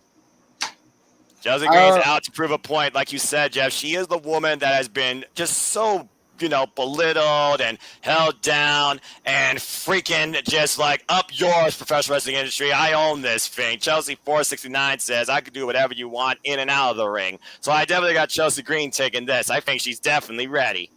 Chelsea Green's out to prove a point. Like you said, Jeff, she is the woman that has been just so, belittled and held down and freaking just like up yours, professional wrestling industry. I own this thing. Chelsea 469 says I could do whatever you want in and out of the ring. So I definitely got Chelsea Green taking this. I think she's definitely ready.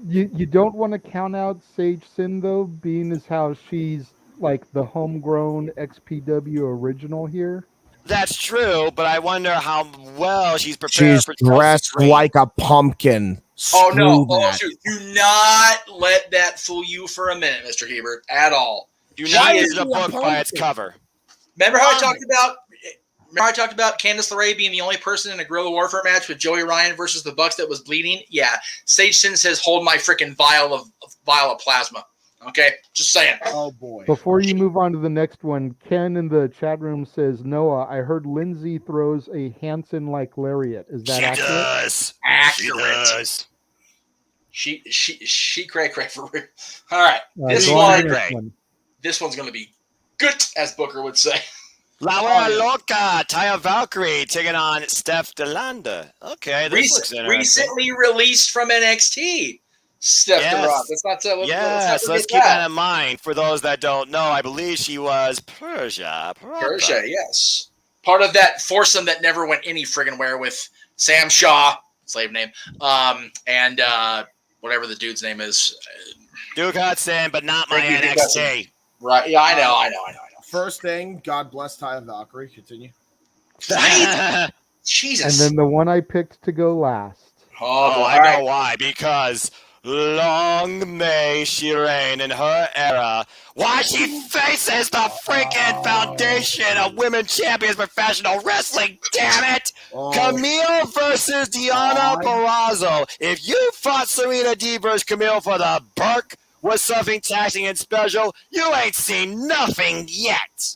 You don't want to count out Sage Sin, though, being as how she's like the homegrown XPW original here. That's true, but I wonder how well she's prepared. She's for dressed like a pumpkin. Oh, no. Screw that. Shoot. Do not let that fool you for a minute, Mr. Hebert, at all. Do not use the book by its cover. Remember how I talked about Candice LeRae being the only person in a guerrilla warfare match with Joey Ryan versus the Bucks that was bleeding? Yeah. Sage Sin says, hold my freaking vial of plasma. Okay? Just saying. Oh, boy. Before you move on to the next one, Ken in the chat room says, Noah, I heard Lindsay throws a Hanson-like lariat. Is that accurate? Does. Accurate. She does. She cray for real. All right. This one's going to be good, as Booker would say. La Hora Loca, Taya Valkyrie taking on Steph DeLanda. Okay, this looks interesting. Recently released from NXT. Steph DeLanda. Let's keep that in mind. For those that don't know, I believe she was Persia, yes. Part of that foursome that never went any friggin' where with Sam Shaw, slave name, and whatever the dude's name is. Duke Hudson, but not my NXT. Right. Yeah, I know. First thing, God bless Taya Valkyrie. Continue. Jesus. And then the one I picked to go last. Oh, I know why. Because long may she reign in her era. Why she faces the freaking foundation of women champions professional wrestling, damn it! Camille versus Deonna Purrazzo. If you fought Serena D versus Camille for the Burke was something taxing and special, you ain't seen nothing yet.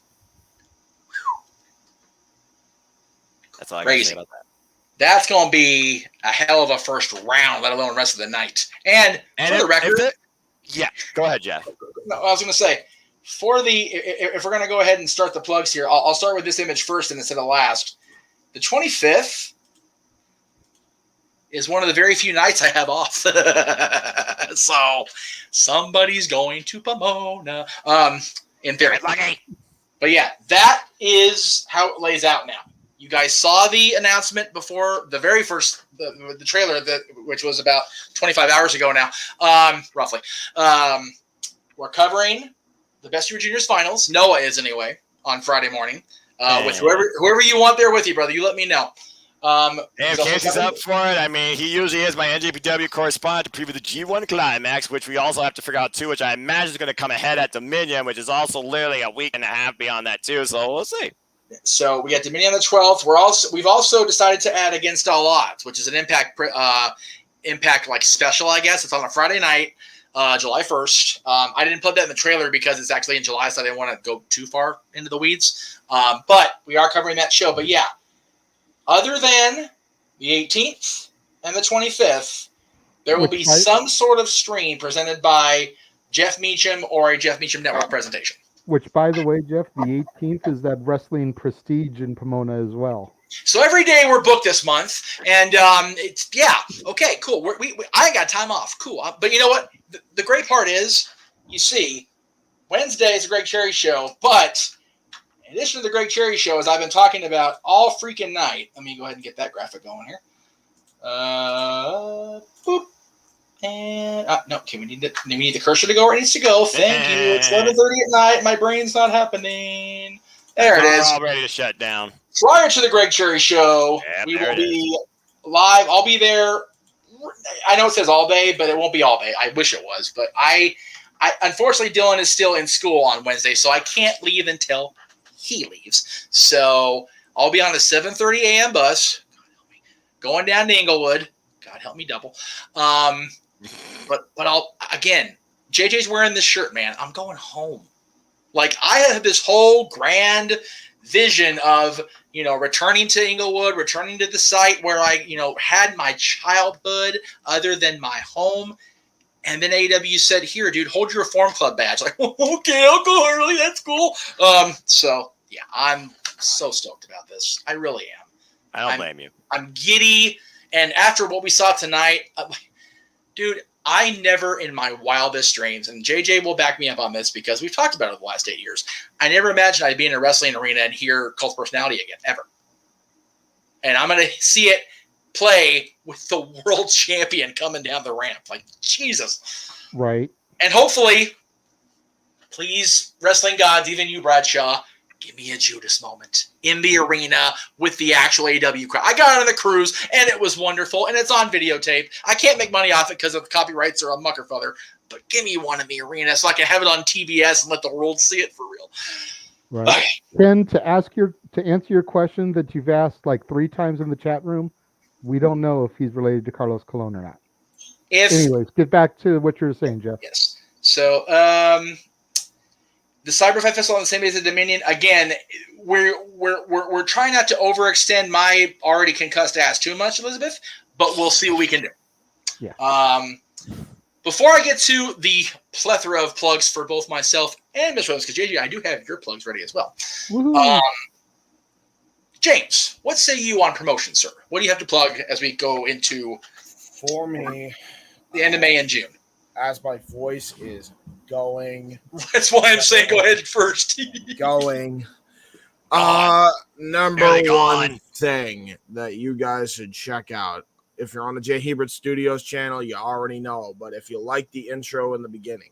That's all I can say about that. That's going to be a hell of a first round, let alone the rest of the night. And for the record... go ahead, Jeff. No, I was going to say, if we're going to go ahead and start the plugs here, I'll start with this image first and instead of last. The 25th is one of the very few nights I have off. So somebody's going to Pomona, in theory. But yeah, that is how it lays out now. You guys saw the announcement before the very first, the trailer, which was about 25 hours ago now, roughly. We're covering the Best Super Juniors finals. Noah is anyway on Friday morning. With whoever you want there with you, brother. You let me know. If Casey's up for it, I mean, he usually is my NJPW correspondent to preview the G1 Climax, which we also have to figure out too, which I imagine is going to come ahead at Dominion, which is also literally a week and a half beyond that too. So we'll see. So we got Dominion on the 12th. We've also decided to add Against All Odds, which is an Impact like special, I guess. It's on a Friday night, July 1st. I didn't put that in the trailer because it's actually in July, so I didn't want to go too far into the weeds. But we are covering that show. But yeah, other than the 18th and the 25th, there will be some sort of stream presented by Jeff Meacham or a Jeff Meacham Network presentation. Which, by the way, Jeff, the 18th is that Wrestling Prestige in Pomona as well. So every day we're booked this month, and it's okay, cool. I ain't got time off, cool. But you know what? The great part is, you see, Wednesday is the Greg Cherry Show, but in addition to the Greg Cherry Show, as I've been talking about all freaking night, let me go ahead and get that graphic going here. Boop. And no, okay, we need the cursor to go where it needs to go. Thank you. It's 11:30 at night. My brain's not happening. There it is. All ready to shut down. Prior to the Greg Cherry Show, we will be live. I'll be there. I know it says all day, but it won't be all day. I wish it was, but I unfortunately, Dylan is still in school on Wednesday, so I can't leave until he leaves. So I'll be on the 7:30 a.m. bus, going down to Inglewood. God help me double. But I'll again. JJ's wearing this shirt, man. I'm going home. Like, I have this whole grand vision of, returning to Inglewood, returning to the site where I, had my childhood other than my home. And then AEW said, here, dude, hold your Reform Club badge. Like, okay, I'll go early. That's cool. So, yeah, I'm so stoked about this. I really am. I don't blame you. I'm giddy. And after what we saw tonight, dude, I never in my wildest dreams, and JJ will back me up on this because we've talked about it the last 8 years, I never imagined I'd be in a wrestling arena and hear Cult Personality again, ever. And I'm going to see it play with the world champion coming down the ramp. Like, Jesus. Right. And hopefully, please, wrestling gods, even you, Bradshaw, give me a Judas moment in the arena with the actual AEW crowd. I got on the cruise, and it was wonderful, and it's on videotape. I can't make money off it because of the copyrights or a muckerfuther, but give me one in the arena so I can have it on TBS and let the world see it for real. Right. Okay. Ken, to answer your question that you've asked like 3 times in the chat room, we don't know if he's related to Carlos Colon or not. Anyways, get back to what you were saying, Jeff. Yes. So, the Cyberfight Festival on the same day as the Dominion. Again, we're trying not to overextend my already concussed ass too much, Elizabeth, but we'll see what we can do. Yeah. Before I get to the plethora of plugs for both myself and Miss Rose, because JJ, I do have your plugs ready as well. James, what say you on promotion, sir? What do you have to plug as we go into for me the end of May and June? As my voice is going. That's why I'm saying go ahead first. Going. Number one thing that you guys should check out. If you're on the Jay Hebert Studios channel, you already know. But if you like the intro in the beginning,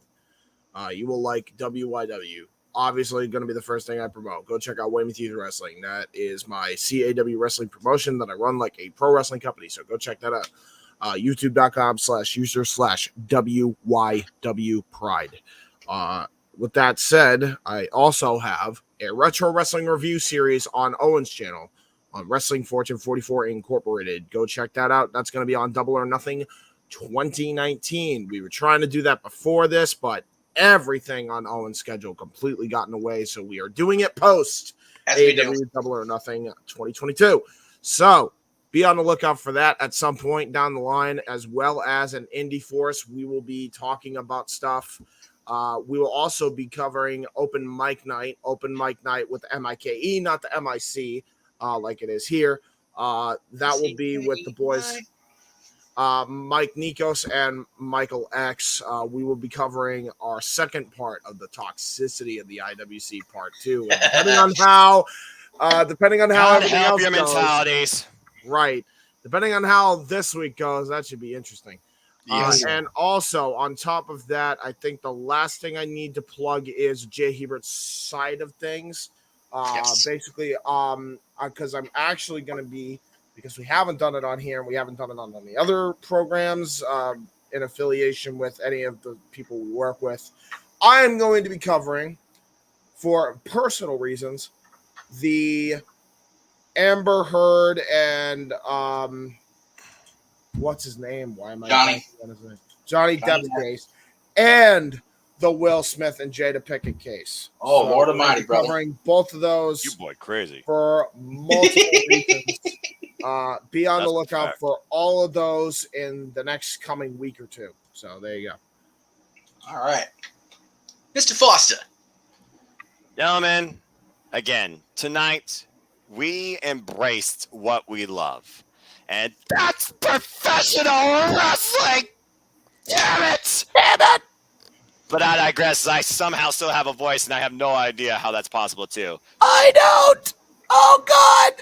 you will like WYW. Obviously, going to be the first thing I promote. Go check out Weymouth Youth Wrestling. That is my CAW wrestling promotion that I run like a pro wrestling company. So go check that out. YouTube.com/user/WYW Pride. With that said, I also have a retro wrestling review series on Owen's channel on Wrestling Fortune 44 Incorporated. Go check that out. That's going to be on Double or Nothing 2019. We were trying to do that before this, but everything on Owen's schedule completely got in the way, so we are doing it post AEW Double or Nothing 2022. So be on the lookout for that at some point down the line, as well as an Indie Force. We will be talking about stuff. We will also be covering Open Mic Night with MIKE, not the MIC, like it is here. That will be with the boys, Mike Nikos and Michael X. We will be covering our second part of the toxicity of the IWC part 2. And depending on how everything else your goes, mentalities. Right. Depending on how this week goes, that should be interesting. Yes. And also, on top of that, I think the last thing I need to plug is Jay Hebert's side of things. Basically, because I'm actually going to be, because we haven't done it on here and we haven't done it on the other programs in affiliation with any of the people we work with, I am going to be covering, for personal reasons, the Amber Heard and what's his name? Why am I Johnny on his name? Johnny Depp case, and the Will Smith and Jada Pinkett case. Oh, so Lord Almighty, brother! Covering both of those. You boy, crazy for multiple reasons. Be on the lookout for all of those in the next coming week or two. So there you go. All right, Mr. Foster. Gentlemen, again, tonight we embraced what we love. And that's professional wrestling! Damn it! Damn it! But I digress. I somehow still have a voice, and I have no idea how that's possible, too. I don't! Oh, God!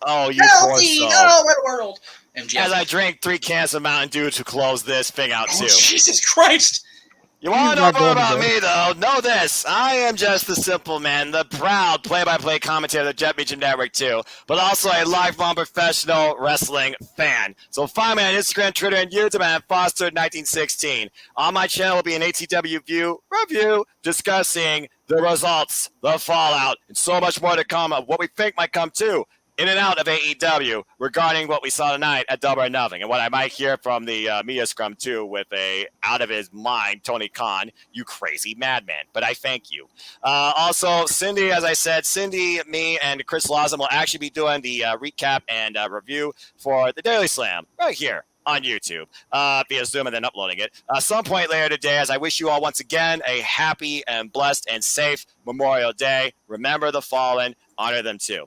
Oh, you poor soul. Oh, what world. MGF. As I drink 3 cans of Mountain Dew to close this thing out, too. Jesus Christ! You want to know more about me, though? Know this. I am just the simple man, the proud play-by-play commentator of the Jet Beach Network, too, but also a lifelong professional wrestling fan. So find me on Instagram, Twitter, and YouTube at Foster1916. On my channel will be an ATW View review discussing the results, the fallout, and so much more to come of what we think might come, too, in and out of AEW regarding what we saw tonight at Double or Nothing, and what I might hear from the media scrum too with a out of his mind Tony Khan, you crazy madman. But I thank you. Also, Cindy, as I said, Cindy, me, and Chris Lawson will actually be doing the recap and review for the Daily Slam right here on YouTube via Zoom and then uploading it some point later today, as I wish you all once again a happy and blessed and safe Memorial Day. Remember the fallen, honor them too.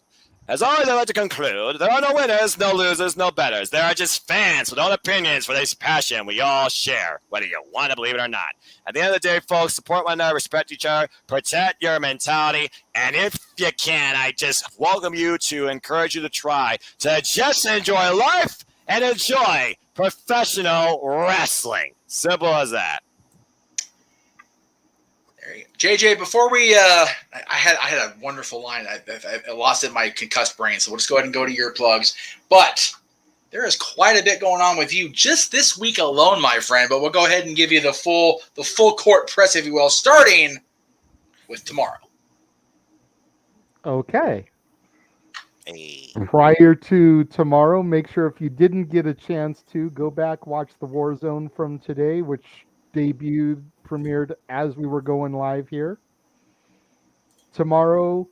As always, I'd like to conclude, there are no winners, no losers, no betters. There are just fans with own opinions for this passion we all share, whether you want to believe it or not. At the end of the day, folks, support one another, respect each other, protect your mentality, and if you can, I just welcome you to encourage you to try to just enjoy life and enjoy professional wrestling. Simple as that. JJ, before we, I had a wonderful line. I lost it in my concussed brain, so we'll just go ahead and go to your plugs. But there is quite a bit going on with you just this week alone, my friend. But we'll go ahead and give you the full court press, if you will, starting with tomorrow. Okay. Hey. Prior to tomorrow, make sure if you didn't get a chance to go back, watch the Warzone from today, which premiered as we were going live here. Tomorrow,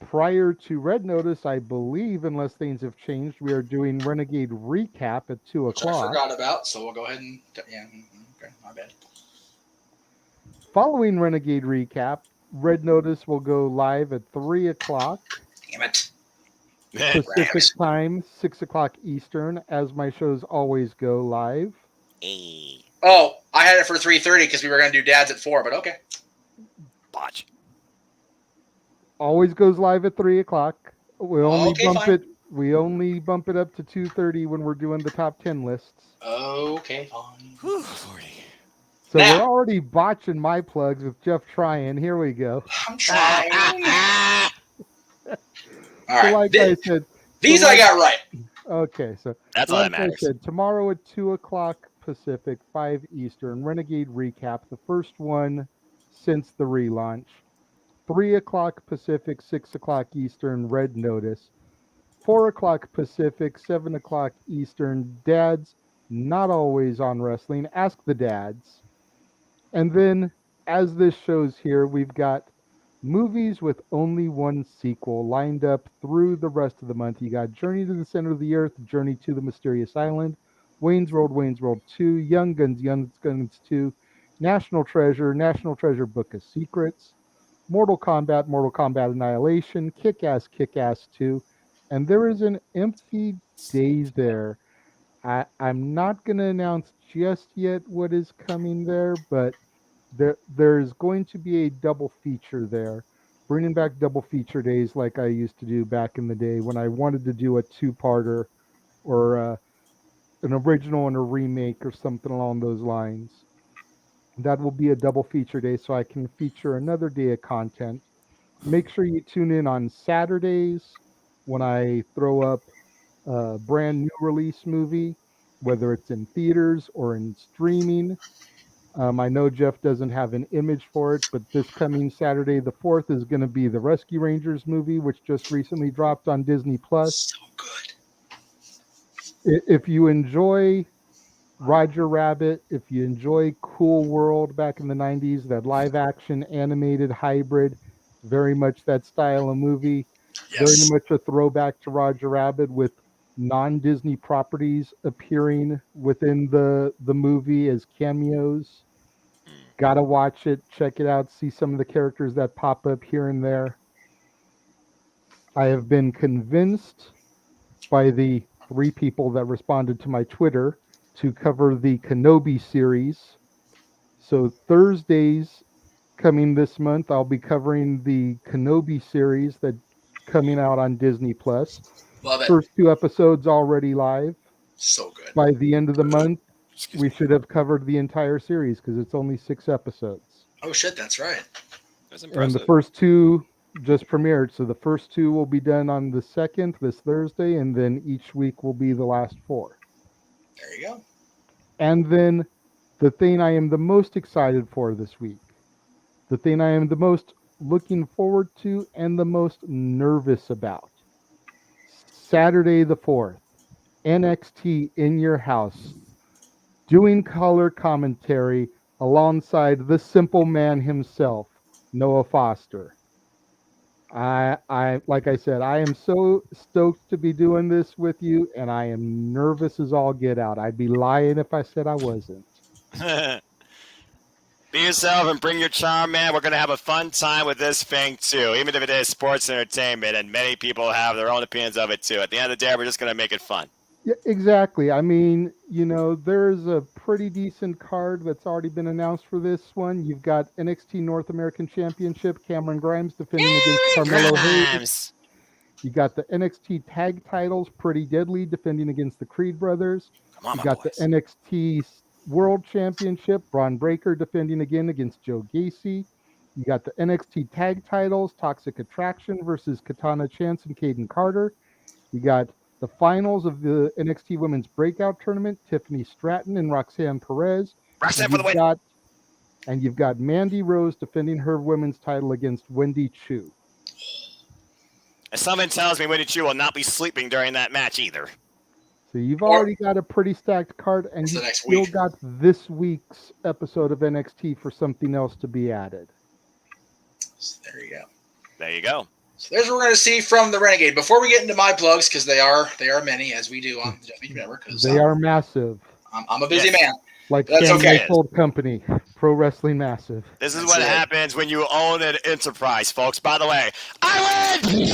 prior to Red Notice, I believe, unless things have changed, we are doing Renegade Recap at 2 o'clock. Which I forgot about, so we'll go ahead and... Yeah, okay, my bad. Following Renegade Recap, Red Notice will go live at 3 o'clock. Damn it. Pacific time, 6 o'clock Eastern, as my shows always go live. Hey. Oh, I had it for 3:30 because we were going to do Dads at 4, but okay. Botch. Always goes live at 3 o'clock. We only fine. We only bump it up to 2:30 when we're doing the top 10 lists. Okay, fine. Whew, so now, we're already botching my plugs with Jeff trying. Here we go. I'm trying. All so right. like I said, these I got right. Okay, so that's all that matters. I said, tomorrow at 2 o'clock Pacific, 5 Eastern, Renegade Recap, the first one since the relaunch. 3 o'clock Pacific, 6 o'clock Eastern, Red Notice. 4 o'clock Pacific, 7 o'clock Eastern, Dads Not Always on Wrestling. Ask the Dads. And then, as this shows here, we've got movies with only one sequel lined up through the rest of the month. You got Journey to the Center of the Earth, Journey to the Mysterious Island, Wayne's World 2, Young Guns 2, National Treasure Book of Secrets, Mortal Kombat Annihilation, Kick-Ass 2, and there is an empty days there. I'm not going to announce just yet what is coming there, but there's going to be a double feature there, bringing back double feature days like I used to do back in the day when I wanted to do a two-parter or an original and a remake or something along those lines. That will be a double feature day, so I can feature another day of content. Make sure you tune in on Saturdays when I throw up a brand new release movie, whether it's in theaters or in streaming. I know Jeff doesn't have an image for it, but this coming Saturday, the 4th, is going to be the Rescue Rangers movie, which just recently dropped on Disney Plus. So good. If you enjoy Roger Rabbit, if you enjoy Cool World back in the 90s, that live action animated hybrid, very much that style of movie, very much a throwback to Roger Rabbit with non-Disney properties appearing within the movie as cameos. Gotta watch it, check it out, see some of the characters that pop up here and there. I have been convinced by the 3 people that responded to my Twitter to cover the Kenobi series. So Thursdays coming this month, I'll be covering the Kenobi series that's coming out on Disney Plus. Love it. First 2 episodes already live. So good. By the end of the month, we should have covered the entire series because it's only 6 episodes. Oh shit, that's right. That's And impressive. the first 2 just premiered. So the first 2 will be done on the 2nd, this Thursday, and then each week will be the last 4. There you go. And then the thing I am the most excited for this week, the thing I am the most looking forward to and the most nervous about. Saturday the 4th, NXT in your house, doing color commentary alongside the simple man himself, Noah Foster. I like I said, I am so stoked to be doing this with you, and I am nervous as all get out. I'd be lying if I said I wasn't. Be yourself and bring your charm, man. We're going to have a fun time with this thing, too, even if it is sports entertainment, and many people have their own opinions of it, too. At the end of the day, we're just going to make it fun. Yeah, exactly. I mean, there's a pretty decent card that's already been announced for this one. You've got NXT North American Championship, Cameron Grimes defending against Carmelo Hayes. You got the NXT Tag Titles, Pretty Deadly defending against the Creed Brothers. Come on, You got boys. the NXT World Championship, Braun Breaker defending again against Joe Gacy. You got the NXT Tag Titles, Toxic Attraction versus Katana Chance and Caden Carter. You got the finals of the NXT Women's Breakout Tournament, Tiffany Stratton and Roxanne Perez. Roxanne for the win. And you've got Mandy Rose defending her women's title against Wendy Chu. And something tells me Wendy Chu will not be sleeping during that match either. So you've already got a pretty stacked card, and you've still got this week's episode of NXT for something else to be added. So there you go. There you go. So there's what we're going to see from the Renegade. Before we get into my plugs, because they are many, as we do on the Jeff Meach Network. They are massive. I'm a busy man. Like that's okay. Old company, Pro Wrestling Massive. This is what happens when you own an enterprise, folks. By the way, I win!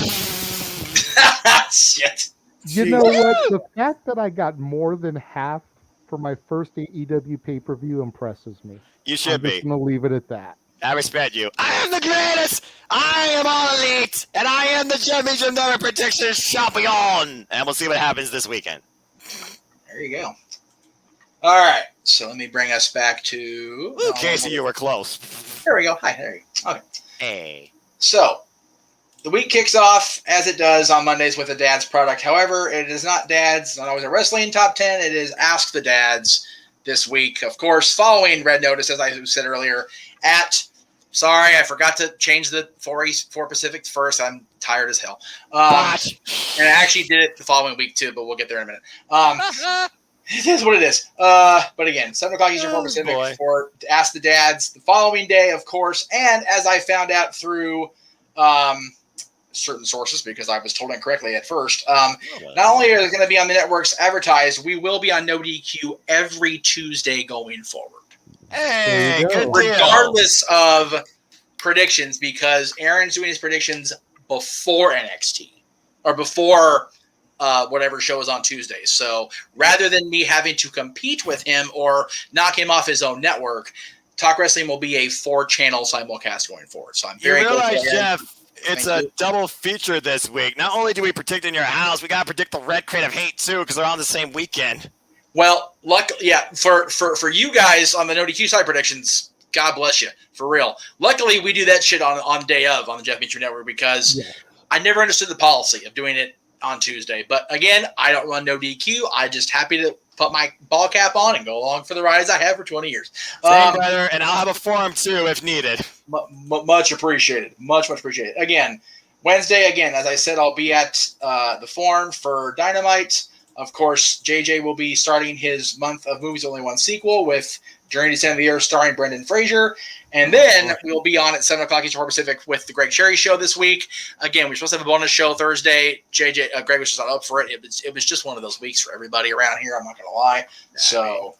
Shit. You know what? The fact that I got more than half for my first AEW pay-per-view impresses me. You should be. I'm just going to leave it at that. I respect you. I am the greatest. I am all elite. And I am the championship number prediction champion. And we'll see what happens this weekend. There you go. All right. So let me bring us back to... Ooh, Casey, you were close. There we go. Hi, there you go. Okay. Hey. So, the week kicks off, as it does on Mondays, with a Dad's product. However, it is not Dad's, not always a wrestling top 10. It is Ask the Dads this week. Of course, following Red Notice, as I said earlier, sorry, I forgot to change the 4 Pacific first. I'm tired as hell. And I actually did it the following week, too, but we'll get there in a minute. It is what it is. But again, 7 o'clock Eastern 4 Pacific for Ask the Dads the following day, of course. And as I found out through certain sources, because I was told incorrectly at first, not only are they going to be on the networks advertised, we will be on No DQ every Tuesday going forward. Hey, good regardless of predictions, because Aaron's doing his predictions before NXT or before whatever show is on Tuesdays. So rather than me having to compete with him or knock him off his own network, Talk Wrestling will be a 4-channel simulcast going forward. So I'm very grateful. You realize, Jeff, it's a double feature this week. Not only do we predict in your house, we got to predict the Red Crate of Hate too, because they're on the same weekend. Well, for you guys on the No DQ side predictions, God bless you, for real. Luckily, we do that shit on day of on the Jeff Meach Network, because I never understood the policy of doing it on Tuesday. But again, I don't run No DQ. I just happy to put my ball cap on and go along for the ride as I have for 20 years. Same, brother, and I'll have a forum too if needed. Much appreciated. Much appreciated. Again, Wednesday, as I said, I'll be at the forum for Dynamite. Of course, JJ will be starting his month of movies, only one sequel, with Journey to Center of the Earth starring Brendan Fraser. And then we'll be on at 7 o'clock Eastern Pacific with the Greg Cherry Show this week. Again, we're supposed to have a bonus show Thursday. Greg was just not up for it. It was just one of those weeks for everybody around here. I'm not going to lie. So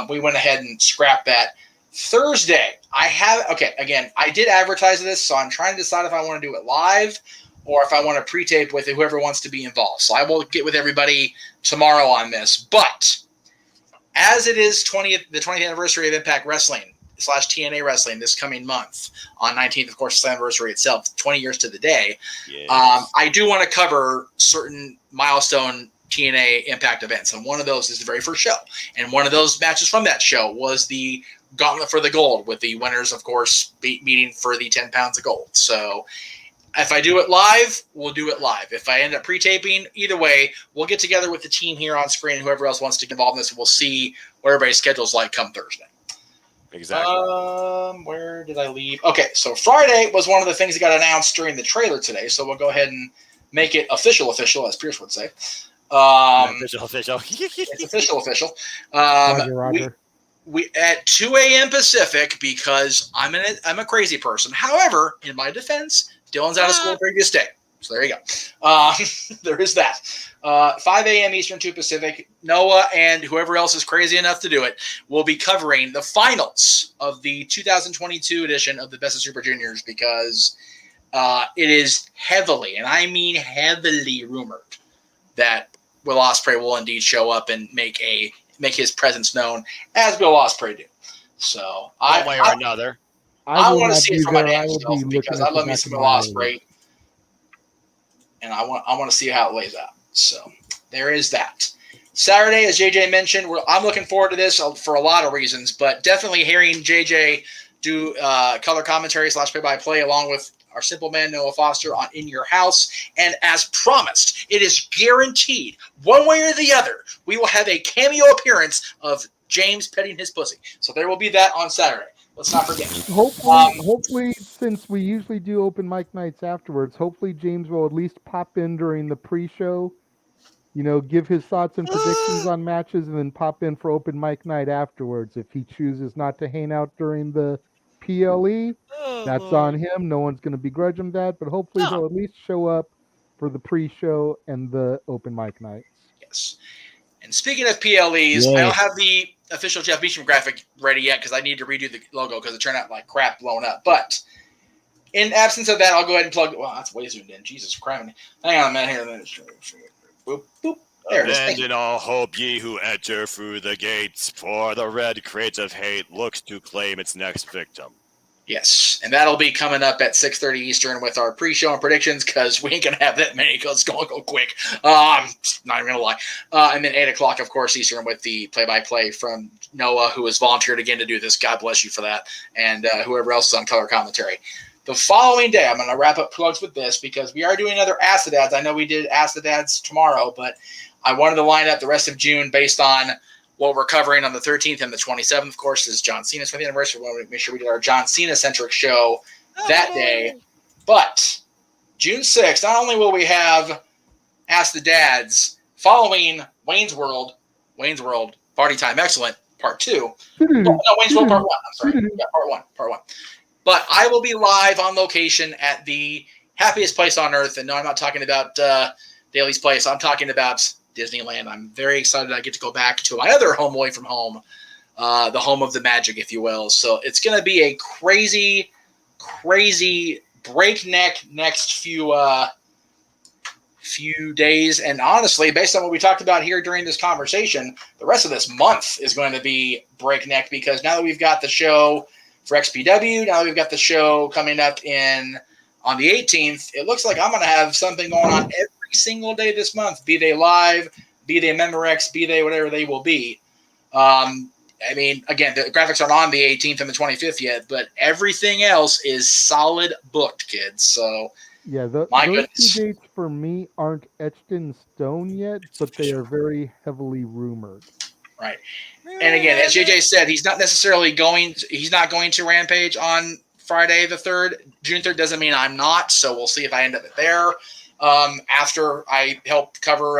we went ahead and scrapped that. Thursday, I did advertise this, so I'm trying to decide if I want to do it live or if I want to pre-tape with whoever wants to be involved. So I will get with everybody tomorrow on this. But as it is the 20th anniversary of Impact Wrestling / TNA Wrestling this coming month on 19th, of course, the anniversary itself, 20 years to the day, yes. I do want to cover certain milestone TNA Impact events, and one of those is the very first show. And one of those matches from that show was the Gauntlet for the Gold, with the winners, of course, meeting for the 10 pounds of gold. So if I do it live, we'll do it live. If I end up pre-taping, either way, we'll get together with the team here on screen and whoever else wants to get involved in this, and we'll see what everybody's schedule's like come Thursday. Exactly. Where did I leave? Okay, so Friday was one of the things that got announced during the trailer today, so we'll go ahead and make it official, as Pierce would say. Official. It's official. Roger. We at 2 a.m. Pacific, because I'm a crazy person. However, in my defense, Dylan's out of school the previous day. So there you go. There is that. 5 a.m. Eastern, 2 Pacific. Noah and whoever else is crazy enough to do it will be covering the finals of the 2022 edition of the Best of Super Juniors, because it is heavily, and I mean heavily, rumored that Will Ospreay will indeed show up and make his presence known, as Will Ospreay do. So one way or another. I want to see it for my damn self, because I love me some Will Ospreay, and I want to see how it lays out. So there is that. Saturday, as JJ mentioned, I'm looking forward to this for a lot of reasons, but definitely hearing JJ do color commentary / play-by-play along with our simple man Noah Foster on In Your House. And as promised, it is guaranteed, one way or the other, we will have a cameo appearance of James petting his pussy. So there will be that on Saturday. Let's not forget. Hopefully, since we usually do open mic nights afterwards, hopefully James will at least pop in during the pre-show, give his thoughts and predictions on matches, and then pop in for open mic night afterwards. If he chooses not to hang out during the PLE, that's on him. No one's going to begrudge him that, but hopefully he'll at least show up for the pre-show and the open mic nights. Yes. And speaking of PLEs, I don't have the official Jeff Beecham graphic ready yet because I need to redo the logo because it turned out like crap blown up. But in absence of that, I'll go ahead and plug. Wow, that's way zoomed in. Jesus Christ. Hang on a minute here. Boop, boop. There it is. Abandon all hope, ye who enter through the gates, for the red crate of hate looks to claim its next victim. Yes, and that'll be coming up at 6:30 Eastern with our pre-show and predictions, because we ain't going to have that many because it's going to go quick. Not even going to lie. And then 8 o'clock, of course, Eastern with the play-by-play from Noah, who has volunteered again to do this. God bless you for that. And whoever else is on color commentary. The following day, I'm going to wrap up plugs with this because we are doing another Ask the Dads. I know we did Ask the Dads tomorrow, but I wanted to line up the rest of June based on what we're covering on the 13th and the 27th, of course, is John Cena's 20th anniversary. We want to make sure we did our John Cena-centric show that day. But June 6th, not only will we have Ask the Dads following Wayne's World, Party Time Excellent, Part 2. No, Wayne's World Part 1. I'm sorry. Yeah, Part 1. But I will be live on location at the happiest place on earth. And no, I'm not talking about Daly's Place. I'm talking about Disneyland. I'm very excited I get to go back to my other home away from home, the home of the magic, if you will. So it's going to be a crazy, crazy breakneck next few days. And honestly, based on what we talked about here during this conversation, the rest of this month is going to be breakneck, because now that we've got the show for XPW, now that we've got the show coming up on the 18th, it looks like I'm going to have something going on every single day this month, be they live, be they Memorex, be they whatever they will be. I mean, again, the graphics aren't on the 18th and the 25th yet, but everything else is solid booked, kids. So, yeah, those two dates for me aren't etched in stone yet, but they are very heavily rumored. Right. And again, as JJ said, he's not going to Rampage on Friday the 3rd. June 3rd doesn't mean I'm not, so we'll see if I end up there after I help cover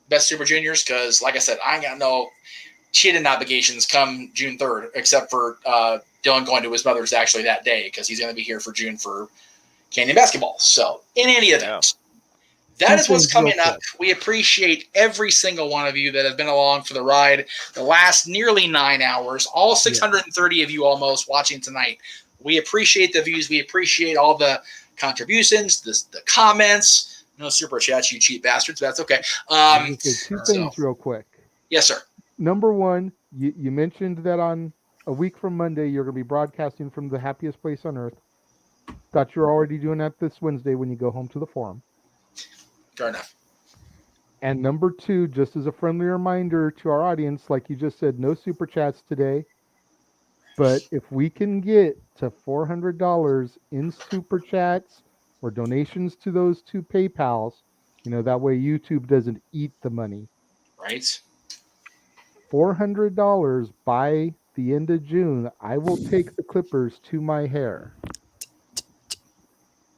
Best Super Juniors, because, like I said, I ain't got no cheating obligations come June 3rd, except for Dylan going to his mother's actually that day, because he's going to be here for June for Canyon Basketball. So, in any event, that is what's coming up. We appreciate every single one of you that have been along for the ride the last nearly 9 hours, all 630 of you almost watching tonight. We appreciate the views. We appreciate all the contributions, the comments. No super chats, you cheap bastards. That's okay. Two things real quick. Yes, sir. Number one, you mentioned that on a week from Monday, you're going to be broadcasting from the happiest place on earth. Thought you were already doing that this Wednesday when you go home to the forum. Fair enough. And number two, just as a friendly reminder to our audience, like you just said, no super chats today. But if we can get to $400 in super chats or donations to those two PayPals, that way YouTube doesn't eat the money. Right. $400 by the end of June, I will take the clippers to my hair.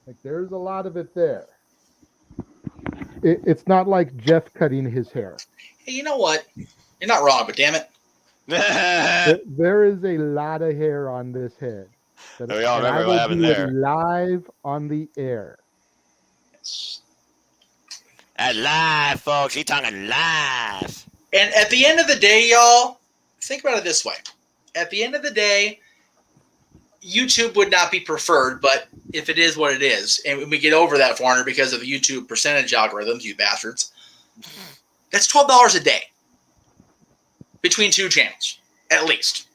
Like, there's a lot of it there. It's not like Jeff cutting his hair. Hey, you know what? You're not wrong, but damn it. There is a lot of hair on this head. We all remember what happened there. Live on the air. Yes. Live, folks. He's talking live. And at the end of the day, y'all, think about it this way. At the end of the day, YouTube would not be preferred, but if it is what it is, and we get over that 400 because of the YouTube percentage algorithms, you bastards, that's $12 a day between two channels, at least.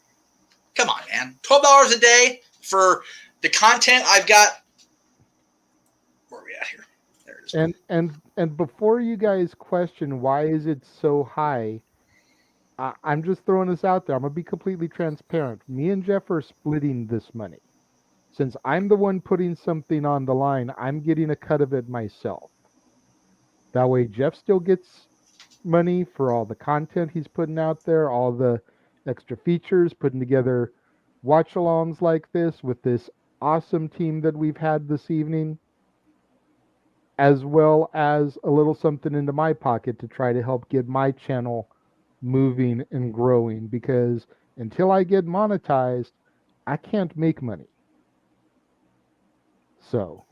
Come on, man. $12 a day for the content I've got. Where are we at here? There it is. And before you guys question why is it so high, I'm just throwing this out there. I'm going to be completely transparent. Me and Jeff are splitting this money. Since I'm the one putting something on the line, I'm getting a cut of it myself. That way Jeff still gets money for all the content he's putting out there, all the extra features, putting together watch-alongs like this with this awesome team that we've had this evening, as well as a little something into my pocket to try to help get my channel moving and growing, because until I get monetized, I can't make money. So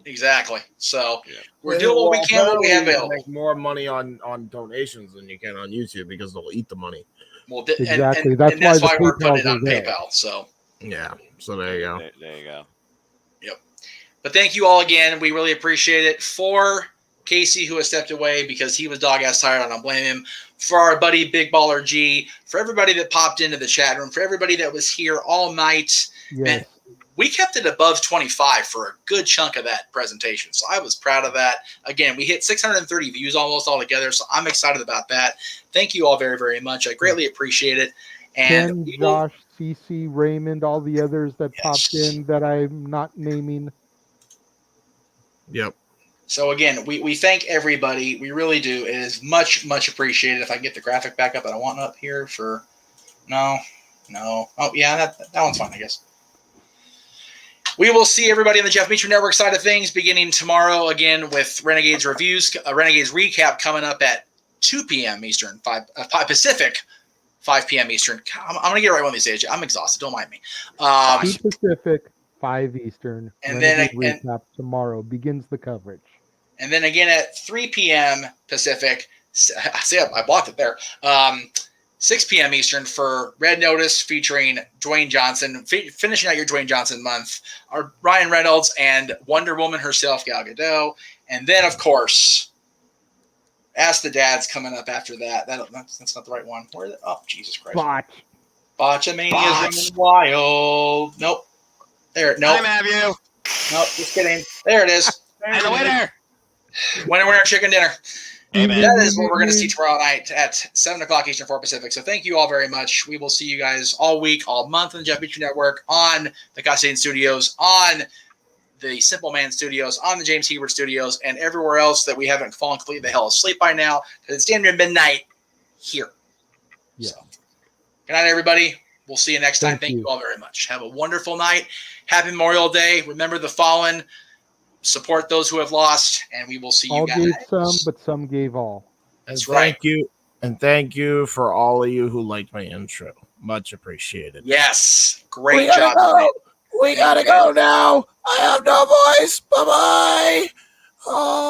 exactly. So we're doing what we can, what we have available. Make more money on donations than you can on YouTube because they'll eat the money. Well, exactly. And that's why we're putting it are on there. PayPal. So yeah. So there you go. There you go. Yep. But thank you all again. We really appreciate it. For Casey, who has stepped away because he was dog-ass tired, I don't blame him. For our buddy Big Baller G, for everybody that popped into the chat room, for everybody that was here all night. Yes. Man, we kept it above 25 for a good chunk of that presentation. So I was proud of that. Again, we hit 630 views almost all together. So I'm excited about that. Thank you all very, very much. I greatly appreciate it. And Ken, Josh, CC, Raymond, all the others that popped in that I'm not naming. Yep. So again, we thank everybody. We really do. It is much, much appreciated. If I can get the graphic back up, I don't want it up here for no. Oh yeah, that one's fine, I guess. We will see everybody on the Jeff Meacham Network side of things beginning tomorrow again with Renegades reviews, Renegades recap coming up at 2 p.m. Eastern, 5 Pacific, 5 p.m. Eastern. I'm going to get it right one of these days. I'm exhausted. Don't mind me. 2 Pacific, 5 Eastern. And Renegade then recap tomorrow begins the coverage. And then again at 3 p.m. Pacific. See, I blocked it there. 6 p.m. Eastern for Red Notice featuring Dwayne Johnson, finishing out your Dwayne Johnson month, our Ryan Reynolds and Wonder Woman herself, Gal Gadot. And then, of course, Ask the Dads coming up after that. That's not the right one. Where? Oh, Jesus Christ. Botchamania is running wild. Nope. There. Nope. I'm have you. Nope. Just kidding. There it is. And the winner. Winner, chicken dinner. Amen. That is what we're going to see tomorrow night at 7 o'clock Eastern, 4 Pacific. So thank you all very much. We will see you guys all week, all month on the Jeff Meacham Network, on the Castaigne Studios, on the Simple Man Studios, on the James Hebert Studios, and everywhere else that we haven't fallen completely the hell asleep by now. Because it's damn near midnight here. Yeah. So, good night, everybody. We'll see you next time. Thank Thank you. you all very much. Have a wonderful night. Happy Memorial Day. Remember the fallen. Support those who have lost, and we will see you All guys. gave some, but some gave all. That's And right. Thank you. And thank you for all of you who liked my intro. Much appreciated. Yes. Great We job. gotta go. We Thank gotta you. go now. I have no voice. Bye-bye. Oh.